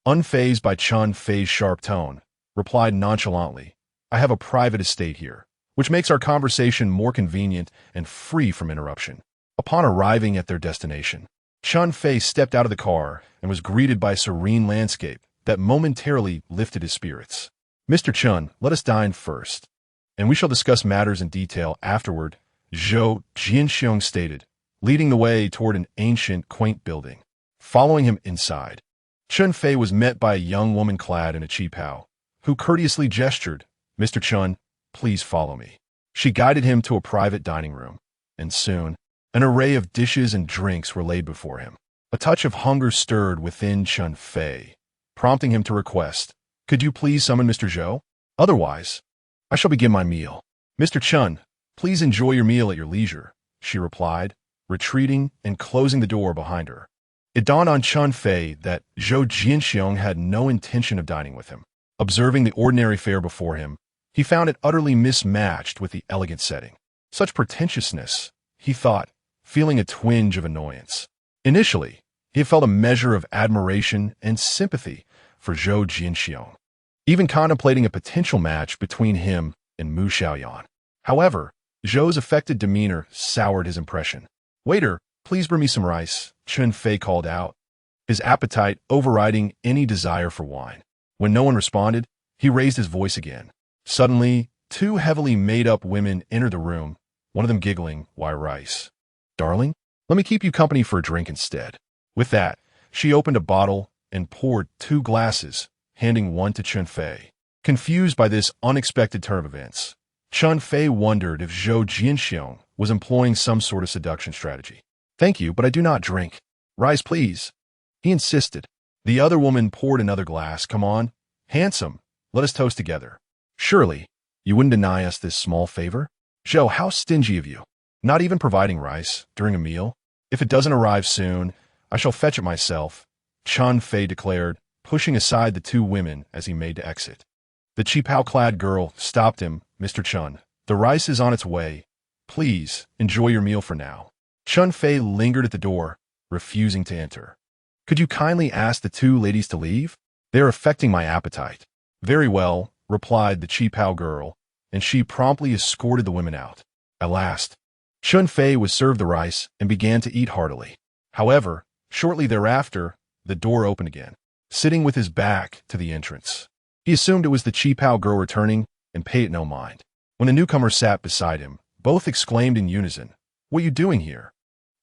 unfazed by Chen Fei's sharp tone, replied nonchalantly, I have a private estate here, which makes our conversation more convenient and free from interruption. Upon arriving at their destination, Chen Fei stepped out of the car and was greeted by a serene landscape that momentarily lifted his spirits. Mr. Chen, let us dine first, and we shall discuss matters in detail afterward, Zhou Jianxiong stated, leading the way toward an ancient, quaint building. Following him inside, Chen Fei was met by a young woman clad in a qipao, who courteously gestured, Mr. Chen, please follow me. She guided him to a private dining room, and soon, an array of dishes and drinks were laid before him. A touch of hunger stirred within Chen Fei, prompting him to request, "Could you please summon Mr. Zhou? Otherwise, I shall begin my meal." "Mr. Chen, please enjoy your meal at your leisure," she replied, retreating and closing the door behind her. It dawned on Chen Fei that Zhou Jianxiong had no intention of dining with him. Observing the ordinary fare before him, he found it utterly mismatched with the elegant setting. Such pretentiousness, he thought, feeling a twinge of annoyance. Initially, he had felt a measure of admiration and sympathy for Zhou Jianxiong, even contemplating a potential match between him and Mu Xiaoyan. However, Zhou's affected demeanor soured his impression. "Waiter, please bring me some rice," Chen Fei called out, his appetite overriding any desire for wine. When no one responded, he raised his voice again. Suddenly, two heavily made-up women entered the room, one of them giggling, "Why rice? Darling, let me keep you company for a drink instead." With that, she opened a bottle and poured 2 glasses, handing one to Chen Fei. Confused by this unexpected turn of events, Chen Fei wondered if Zhou Jianxiong was employing some sort of seduction strategy. "Thank you, but I do not drink. Rice, please," he insisted. The other woman poured another glass. "Come on, handsome, let us toast together. Surely, you wouldn't deny us this small favor?" "Zhou, how stingy of you. Not even providing rice during a meal. If it doesn't arrive soon, I shall fetch it myself," Chen Fei declared, pushing aside the 2 women as he made to exit. The qipao-clad girl stopped him. "Mr. Chen, the rice is on its way. Please, enjoy your meal for now." Chen Fei lingered at the door, refusing to enter. "Could you kindly ask the 2 ladies to leave? They are affecting my appetite." "Very well," replied the qipao girl, and she promptly escorted the women out. At last, Chen Fei was served the rice and began to eat heartily. However, shortly thereafter, the door opened again, sitting with his back to the entrance. He assumed it was the qipao girl returning and paid it no mind. When the newcomer sat beside him, both exclaimed in unison, "What are you doing here?"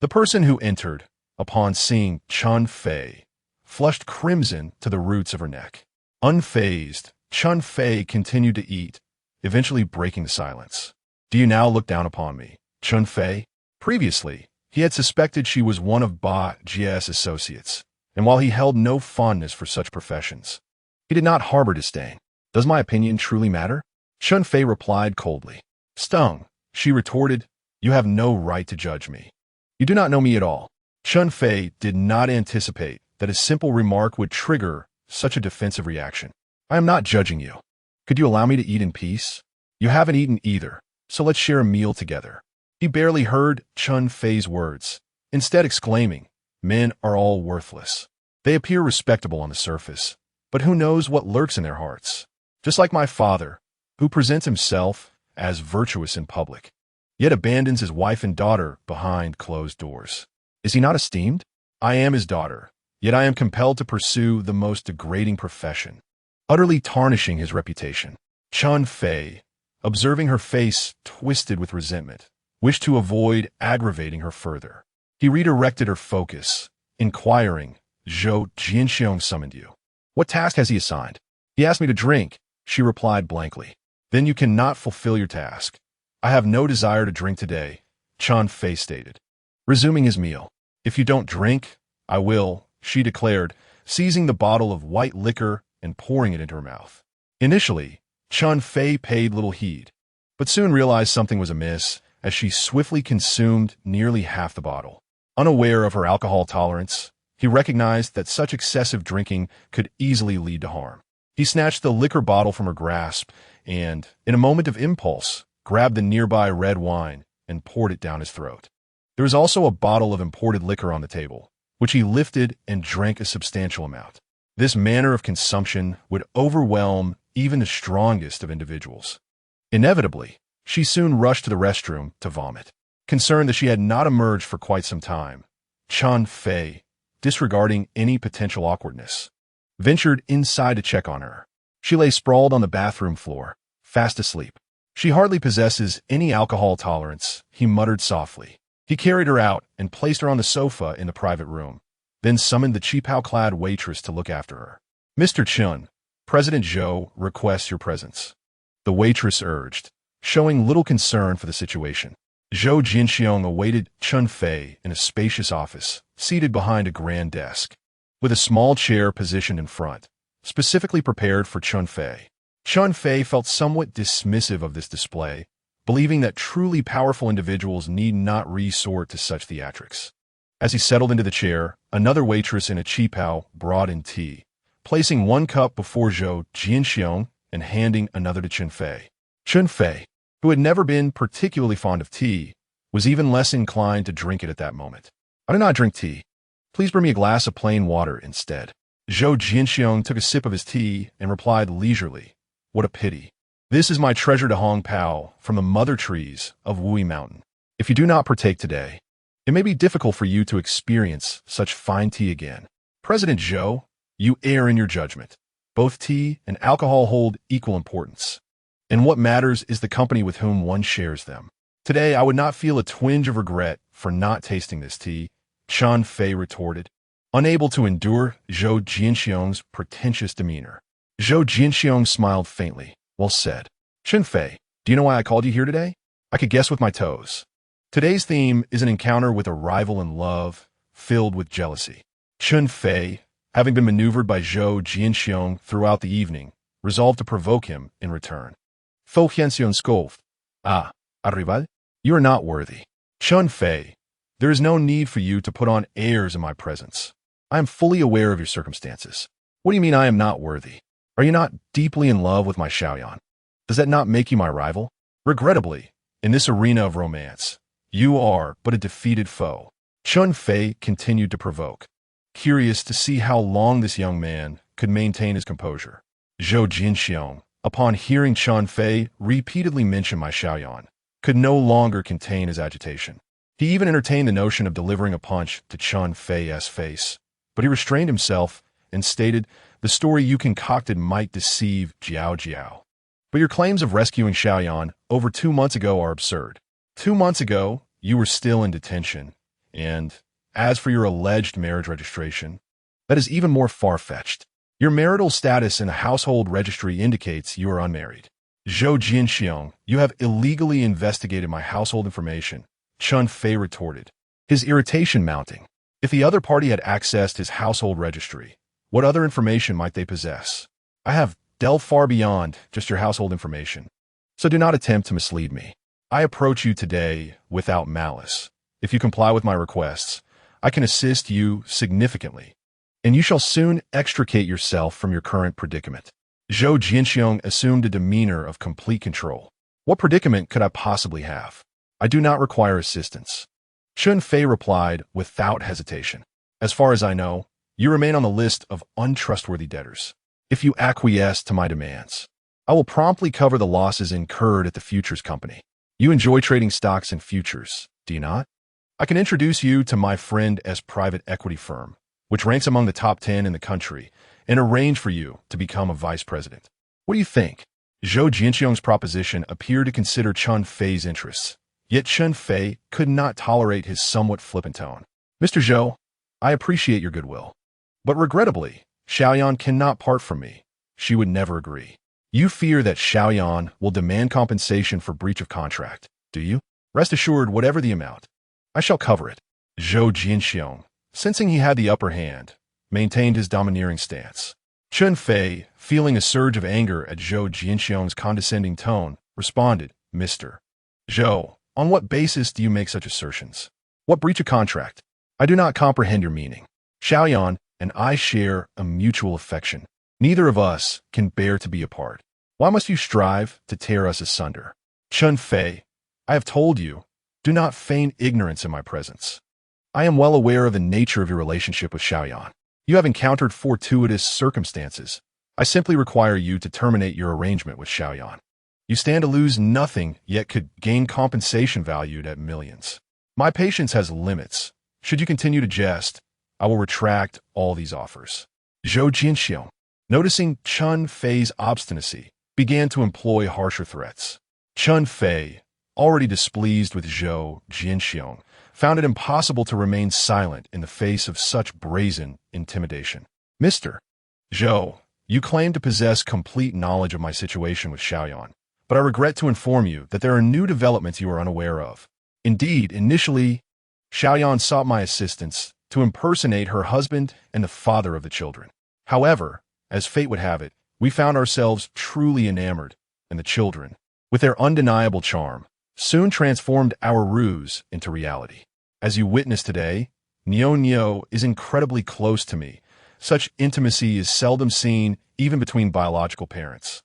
The person who entered, upon seeing Chen Fei, flushed crimson to the roots of her neck. Unfazed, Chen Fei continued to eat, eventually breaking the silence. "Do you now look down upon me, Chen Fei?" Previously, he had suspected she was one of Ba Jie's associates, and while he held no fondness for such professions, he did not harbor disdain. "Does my opinion truly matter?" Chen Fei replied coldly. Stung, she retorted, "You have no right to judge me. You do not know me at all." Chen Fei did not anticipate that a simple remark would trigger such a defensive reaction. "I am not judging you. Could you allow me to eat in peace? You haven't eaten either, so let's share a meal together." He barely heard Chen Fei's words, instead exclaiming, "Men are all worthless. They appear respectable on the surface, but who knows what lurks in their hearts? Just like my father, who presents himself as virtuous in public, yet abandons his wife and daughter behind closed doors. Is he not esteemed? I am his daughter, yet I am compelled to pursue the most degrading profession, utterly tarnishing his reputation." Chen Fei, observing her face twisted with resentment, wished to avoid aggravating her further. He redirected her focus, inquiring, "Zhou Jianxiong summoned you. What task has he assigned?" "He asked me to drink," she replied blankly. "Then you cannot fulfill your task. I have no desire to drink today," Chen Fei stated, resuming his meal. "If you don't drink, I will," she declared, seizing the bottle of white liquor and pouring it into her mouth. Initially, Chen Fei paid little heed, but soon realized something was amiss as she swiftly consumed nearly half the bottle. Unaware of her alcohol tolerance, he recognized that such excessive drinking could easily lead to harm. He snatched the liquor bottle from her grasp and, in a moment of impulse, grabbed the nearby red wine and poured it down his throat. There was also a bottle of imported liquor on the table, which he lifted and drank a substantial amount. This manner of consumption would overwhelm even the strongest of individuals. Inevitably, she soon rushed to the restroom to vomit. Concerned that she had not emerged for quite some time, Chen Fei, disregarding any potential awkwardness, ventured inside to check on her. She lay sprawled on the bathroom floor, fast asleep. "She hardly possesses any alcohol tolerance," he muttered softly. He carried her out and placed her on the sofa in the private room, then summoned the qipao-clad waitress to look after her. "Mr. Chen, President Zhou requests your presence," the waitress urged, showing little concern for the situation. Zhou Jinxiong awaited Chen Fei in a spacious office, seated behind a grand desk, with a small chair positioned in front, specifically prepared for Chen Fei. Chen Fei felt somewhat dismissive of this display, believing that truly powerful individuals need not resort to such theatrics. As he settled into the chair, another waitress in a qipao brought in tea, placing one cup before Zhou Jinxiong and handing another to Chen Fei. Chen Fei, who had never been particularly fond of tea, was even less inclined to drink it at that moment. "I do not drink tea. Please bring me a glass of plain water instead." Zhou Jinxiong took a sip of his tea and replied leisurely, "What a pity. This is my treasure to Hong Pao from the mother trees of Wui Mountain. If you do not partake today, it may be difficult for you to experience such fine tea again." "President Zhou, you err in your judgment. Both tea and alcohol hold equal importance, and what matters is the company with whom one shares them. Today, I would not feel a twinge of regret for not tasting this tea," Chen Fei retorted, unable to endure Zhou Jinxiong's pretentious demeanor. Zhou Jinxiong smiled faintly. "Well said. Chen Fei, do you know why I called you here today? I could guess with my toes. Today's theme is an encounter with a rival in love, filled with jealousy." Chen Fei, having been maneuvered by Zhou Jinxiong throughout the evening, resolved to provoke him in return. "Fo Hianxiong Skolf. Ah, arrival? You are not worthy. Chen Fei, there is no need for you to put on airs in my presence. I am fully aware of your circumstances." "What do you mean I am not worthy? Are you not deeply in love with my Xiaoyan? Does that not make you my rival? Regrettably, in this arena of romance, you are but a defeated foe." Chen Fei continued to provoke, curious to see how long this young man could maintain his composure. Zhou Jinxiong, upon hearing Chen Fei repeatedly mention my Xiaoyan, could no longer contain his agitation. He even entertained the notion of delivering a punch to Chen Fei's face, but he restrained himself and stated, "The story you concocted might deceive Jiao Jiao. But your claims of rescuing Xiaoyan over 2 months ago are absurd. 2 months ago, you were still in detention, and as for your alleged marriage registration, that is even more far-fetched. Your marital status in the household registry indicates you are unmarried." "Zhou Jinxiong, you have illegally investigated my household information," Chen Fei retorted, his irritation mounting. If the other party had accessed his household registry, what other information might they possess? "I have delved far beyond just your household information, so do not attempt to mislead me. I approach you today without malice. If you comply with my requests, I can assist you significantly, and you shall soon extricate yourself from your current predicament." Zhou Jinxiong assumed a demeanor of complete control. "What predicament could I possibly have? I do not require assistance." Chen Fei replied without hesitation. "As far as I know, you remain on the list of untrustworthy debtors. If you acquiesce to my demands, I will promptly cover the losses incurred at the futures company. You enjoy trading stocks and futures, do you not? I can introduce you to my friend S private equity firm, which ranks among the top 10 in the country, and arrange for you to become a vice president. What do you think?" Zhou Jinxiong's proposition appeared to consider Chen Fei's interests, yet Chen Fei could not tolerate his somewhat flippant tone. "Mr. Zhou, I appreciate your goodwill, but regrettably, Xiaoyan cannot part from me. She would never agree. You fear that Xiaoyan will demand compensation for breach of contract, do you? Rest assured, whatever the amount, I shall cover it." Zhou Jinxiong, sensing he had the upper hand, maintained his domineering stance. Chen Fei, feeling a surge of anger at Zhou Jinxiong's condescending tone, responded, "Mr. Zhou, on what basis do you make such assertions? What breach of contract? I do not comprehend your meaning. Xiaoyan and I share a mutual affection. Neither of us can bear to be apart. Why must you strive to tear us asunder?" "Chen Fei, I have told you, do not feign ignorance in my presence. I am well aware of the nature of your relationship with Xiaoyan. You have encountered fortuitous circumstances. I simply require you to terminate your arrangement with Xiaoyan. You stand to lose nothing, yet could gain compensation valued at millions. My patience has limits. Should you continue to jest, I will retract all these offers." Zhou Jinxiong, noticing Chen Fei's obstinacy, began to employ harsher threats. Chen Fei, already displeased with Zhou Jinxiong, found it impossible to remain silent in the face of such brazen intimidation. "Mr. Zhou, you claim to possess complete knowledge of my situation with Xiaoyan, but I regret to inform you that there are new developments you are unaware of. Indeed, initially, Xiaoyan sought my assistance to impersonate her husband and the father of the children. However, as fate would have it, we found ourselves truly enamored, and the children, with their undeniable charm, soon transformed our ruse into reality. As you witness today, Nyo is incredibly close to me. Such intimacy is seldom seen even between biological parents.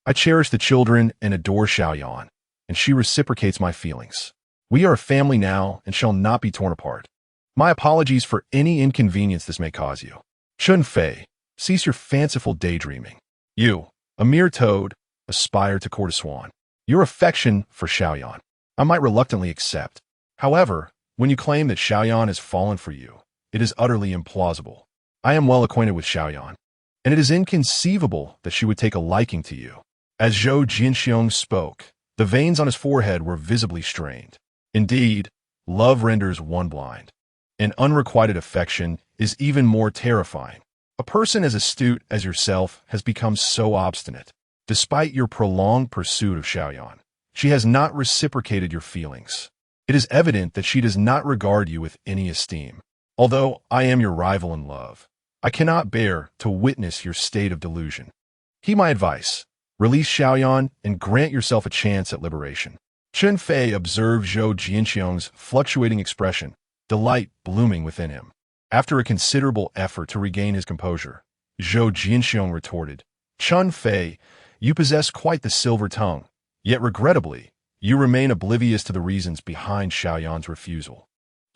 I cherish the children and adore Xiaoyan, and she reciprocates my feelings. We are a family now and shall not be torn apart. My apologies for any inconvenience this may cause you. Chen Fei, cease your fanciful daydreaming. You, a mere toad, aspire to court a swan. Your affection for Xiaoyan, I might reluctantly accept. However, when you claim that Xiaoyan has fallen for you, it is utterly implausible. I am well acquainted with Xiaoyan, and it is inconceivable that she would take a liking to you. As Zhou Jinxiong spoke, the veins on his forehead were visibly strained. Indeed, love renders one blind. An unrequited affection is even more terrifying. A person as astute as yourself has become so obstinate. Despite your prolonged pursuit of Xiaoyan, she has not reciprocated your feelings. It is evident that she does not regard you with any esteem. Although I am your rival in love, I cannot bear to witness your state of delusion. Heed my advice. Release Xiaoyan and grant yourself a chance at liberation. Chen Fei observed Zhou Jinxiong's fluctuating expression, delight blooming within him. After a considerable effort to regain his composure, Zhou Jinxiong retorted, Chen Fei, you possess quite the silver tongue, yet regrettably, you remain oblivious to the reasons behind Xiaoyan's refusal.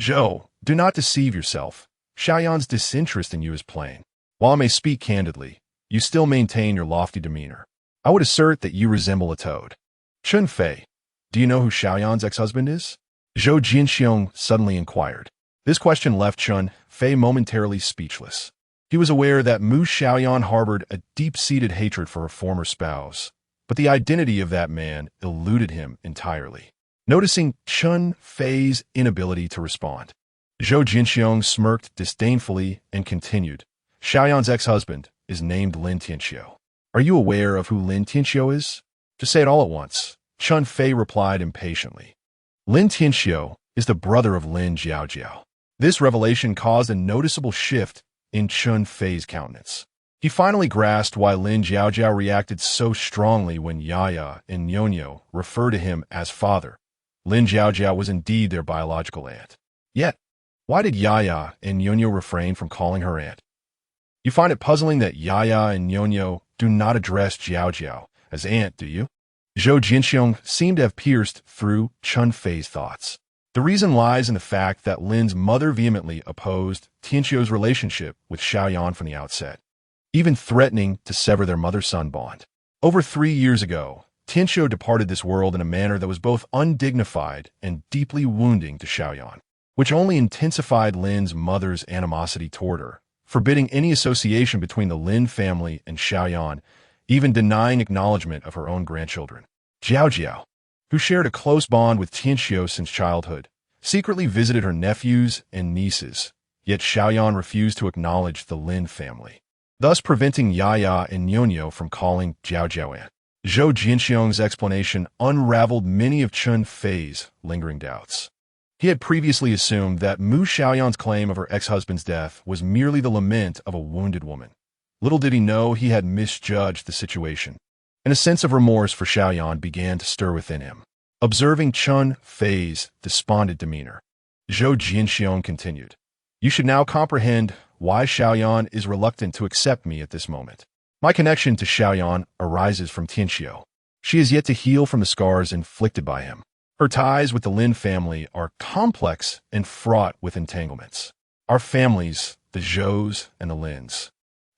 Zhou, do not deceive yourself. Xiaoyan's disinterest in you is plain. While I may speak candidly, you still maintain your lofty demeanor. I would assert that you resemble a toad. Chen Fei, do you know who Xiaoyan's ex-husband is? Zhou Jinxiong suddenly inquired. This question left Chen Fei momentarily speechless. He was aware that Mu Xiaoyan harbored a deep-seated hatred for her former spouse, but the identity of that man eluded him entirely. Noticing Chen Fei's inability to respond, Zhou Jinxiong smirked disdainfully and continued, Xiaoyan's ex-husband is named Lin Tianxiu. Are you aware of who Lin Tianxiu is? To say it all at once, Chen Fei replied impatiently. Lin Tianxiu is the brother of Lin Jiaojiao. This revelation caused a noticeable shift in Chen Fei's countenance. He finally grasped why Lin Jiaojiao reacted so strongly when Yaya and Nyonyo referred to him as father. Lin Jiaojiao was indeed their biological aunt. Yet, why did Yaya and Nyonyo refrain from calling her aunt? You find it puzzling that Yaya and Nyonyo do not address Jiaojiao as aunt, do you? Zhou Jinxiong seemed to have pierced through Chen Fei's thoughts. The reason lies in the fact that Lin's mother vehemently opposed Tianxiu's relationship with Xiaoyan from the outset, even threatening to sever their mother-son bond. Over 3 years ago, Tianxiu departed this world in a manner that was both undignified and deeply wounding to Xiaoyan, which only intensified Lin's mother's animosity toward her, forbidding any association between the Lin family and Xiaoyan, even denying acknowledgement of her own grandchildren. Jiaojiao, who shared a close bond with Tianxiu since childhood, secretly visited her nephews and nieces, yet Xiaoyan refused to acknowledge the Lin family, thus preventing Yaya and Nyonyo from calling Jiaojiao aunt. Zhou Jinxiong's explanation unraveled many of Chen Fei's lingering doubts. He had previously assumed that Mu Xiaoyan's claim of her ex-husband's death was merely the lament of a wounded woman. Little did he know he had misjudged the situation, and a sense of remorse for Xiaoyan began to stir within him. Observing Chen Fei's despondent demeanor, Zhou Jinxiong continued, You should now comprehend why Xiaoyan is reluctant to accept me at this moment. My connection to Xiaoyan arises from Tianxiu. She is yet to heal from the scars inflicted by him. Her ties with the Lin family are complex and fraught with entanglements. Our families, the Zhous and the Lins,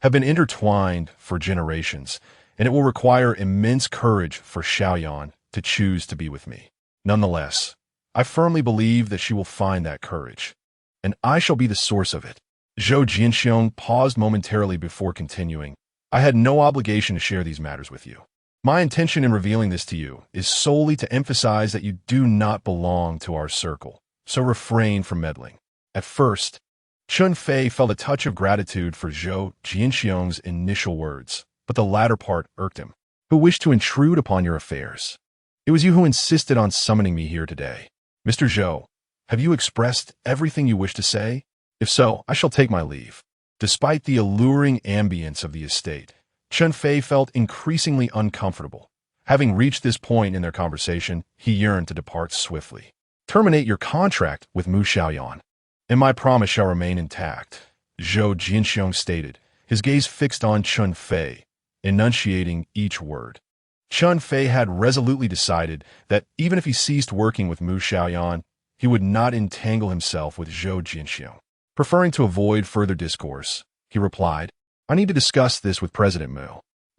have been intertwined for generations, and it will require immense courage for Xiaoyan to choose to be with me. Nonetheless, I firmly believe that she will find that courage, and I shall be the source of it. Zhou Jinxiong paused momentarily before continuing. I had no obligation to share these matters with you. My intention in revealing this to you is solely to emphasize that you do not belong to our circle, so refrain from meddling. At first, Chen Fei felt a touch of gratitude for Zhou Jinxiong's initial words, but the latter part irked him. who wished to intrude upon your affairs. It was you who insisted on summoning me here today. Mr. Zhou, have you expressed everything you wish to say? If so, I shall take my leave. Despite the alluring ambience of the estate, Chen Fei felt increasingly uncomfortable. Having reached this point in their conversation, he yearned to depart swiftly. Terminate your contract with Mu Xiaoyan, and my promise shall remain intact, Zhou Jinxiong stated, his gaze fixed on Chen Fei, enunciating each word. Chen Fei had resolutely decided that even if he ceased working with Mu Xiaoyan, he would not entangle himself with Zhou Jinxiong. Preferring to avoid further discourse, he replied, I need to discuss this with President Mu.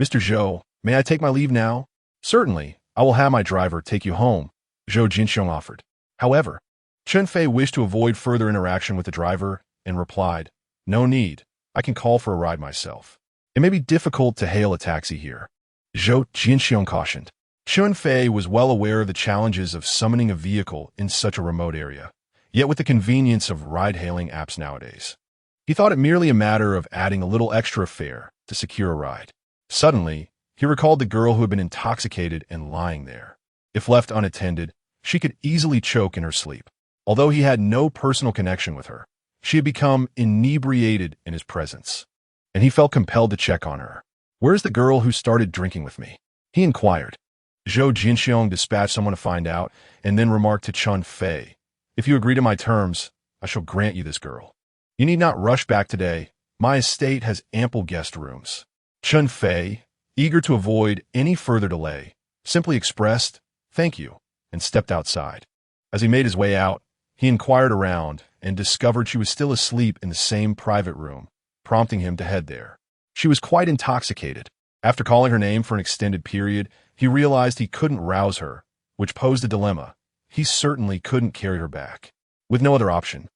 Mr. Zhou, may I take my leave now? Certainly, I will have my driver take you home, Zhou Jinxiong offered. However, Chen Fei wished to avoid further interaction with the driver and replied, No need, I can call for a ride myself. It may be difficult to hail a taxi here, Zhou Jinxiong cautioned. Chen Fei was well aware of the challenges of summoning a vehicle in such a remote area, yet with the convenience of ride-hailing apps nowadays, he thought it merely a matter of adding a little extra fare to secure a ride. Suddenly, he recalled the girl who had been intoxicated and lying there. If left unattended, she could easily choke in her sleep. Although he had no personal connection with her, she had become inebriated in his presence, and he felt compelled to check on her. Where's the girl who started drinking with me? He inquired. Zhou Jinxiong dispatched someone to find out, and then remarked to Chen Fei, If you agree to my terms, I shall grant you this girl. You need not rush back today. My estate has ample guest rooms. Chen Fei, eager to avoid any further delay, simply expressed, Thank you, and stepped outside. As he made his way out, he inquired around and discovered she was still asleep in the same private room, prompting him to head there. She was quite intoxicated. After calling her name for an extended period, he realized he couldn't rouse her, which posed a dilemma. He certainly couldn't carry her back. With no other option,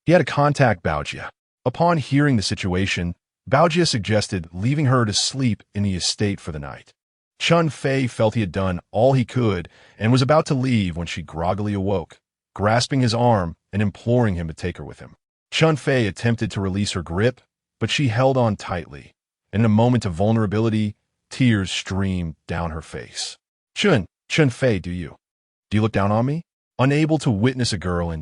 he had to contact Baojia. Upon hearing the situation, Baojia suggested leaving her to sleep in the estate for the night. Chen Fei felt he had done all he could and was about to leave when she groggily awoke, grasping his arm and imploring him to take her with him. Chen Fei attempted to release her grip, but she held on tightly, and in a moment of vulnerability, tears streamed down her face. Chen Fei, do you look down on me? Unable to witness a girl in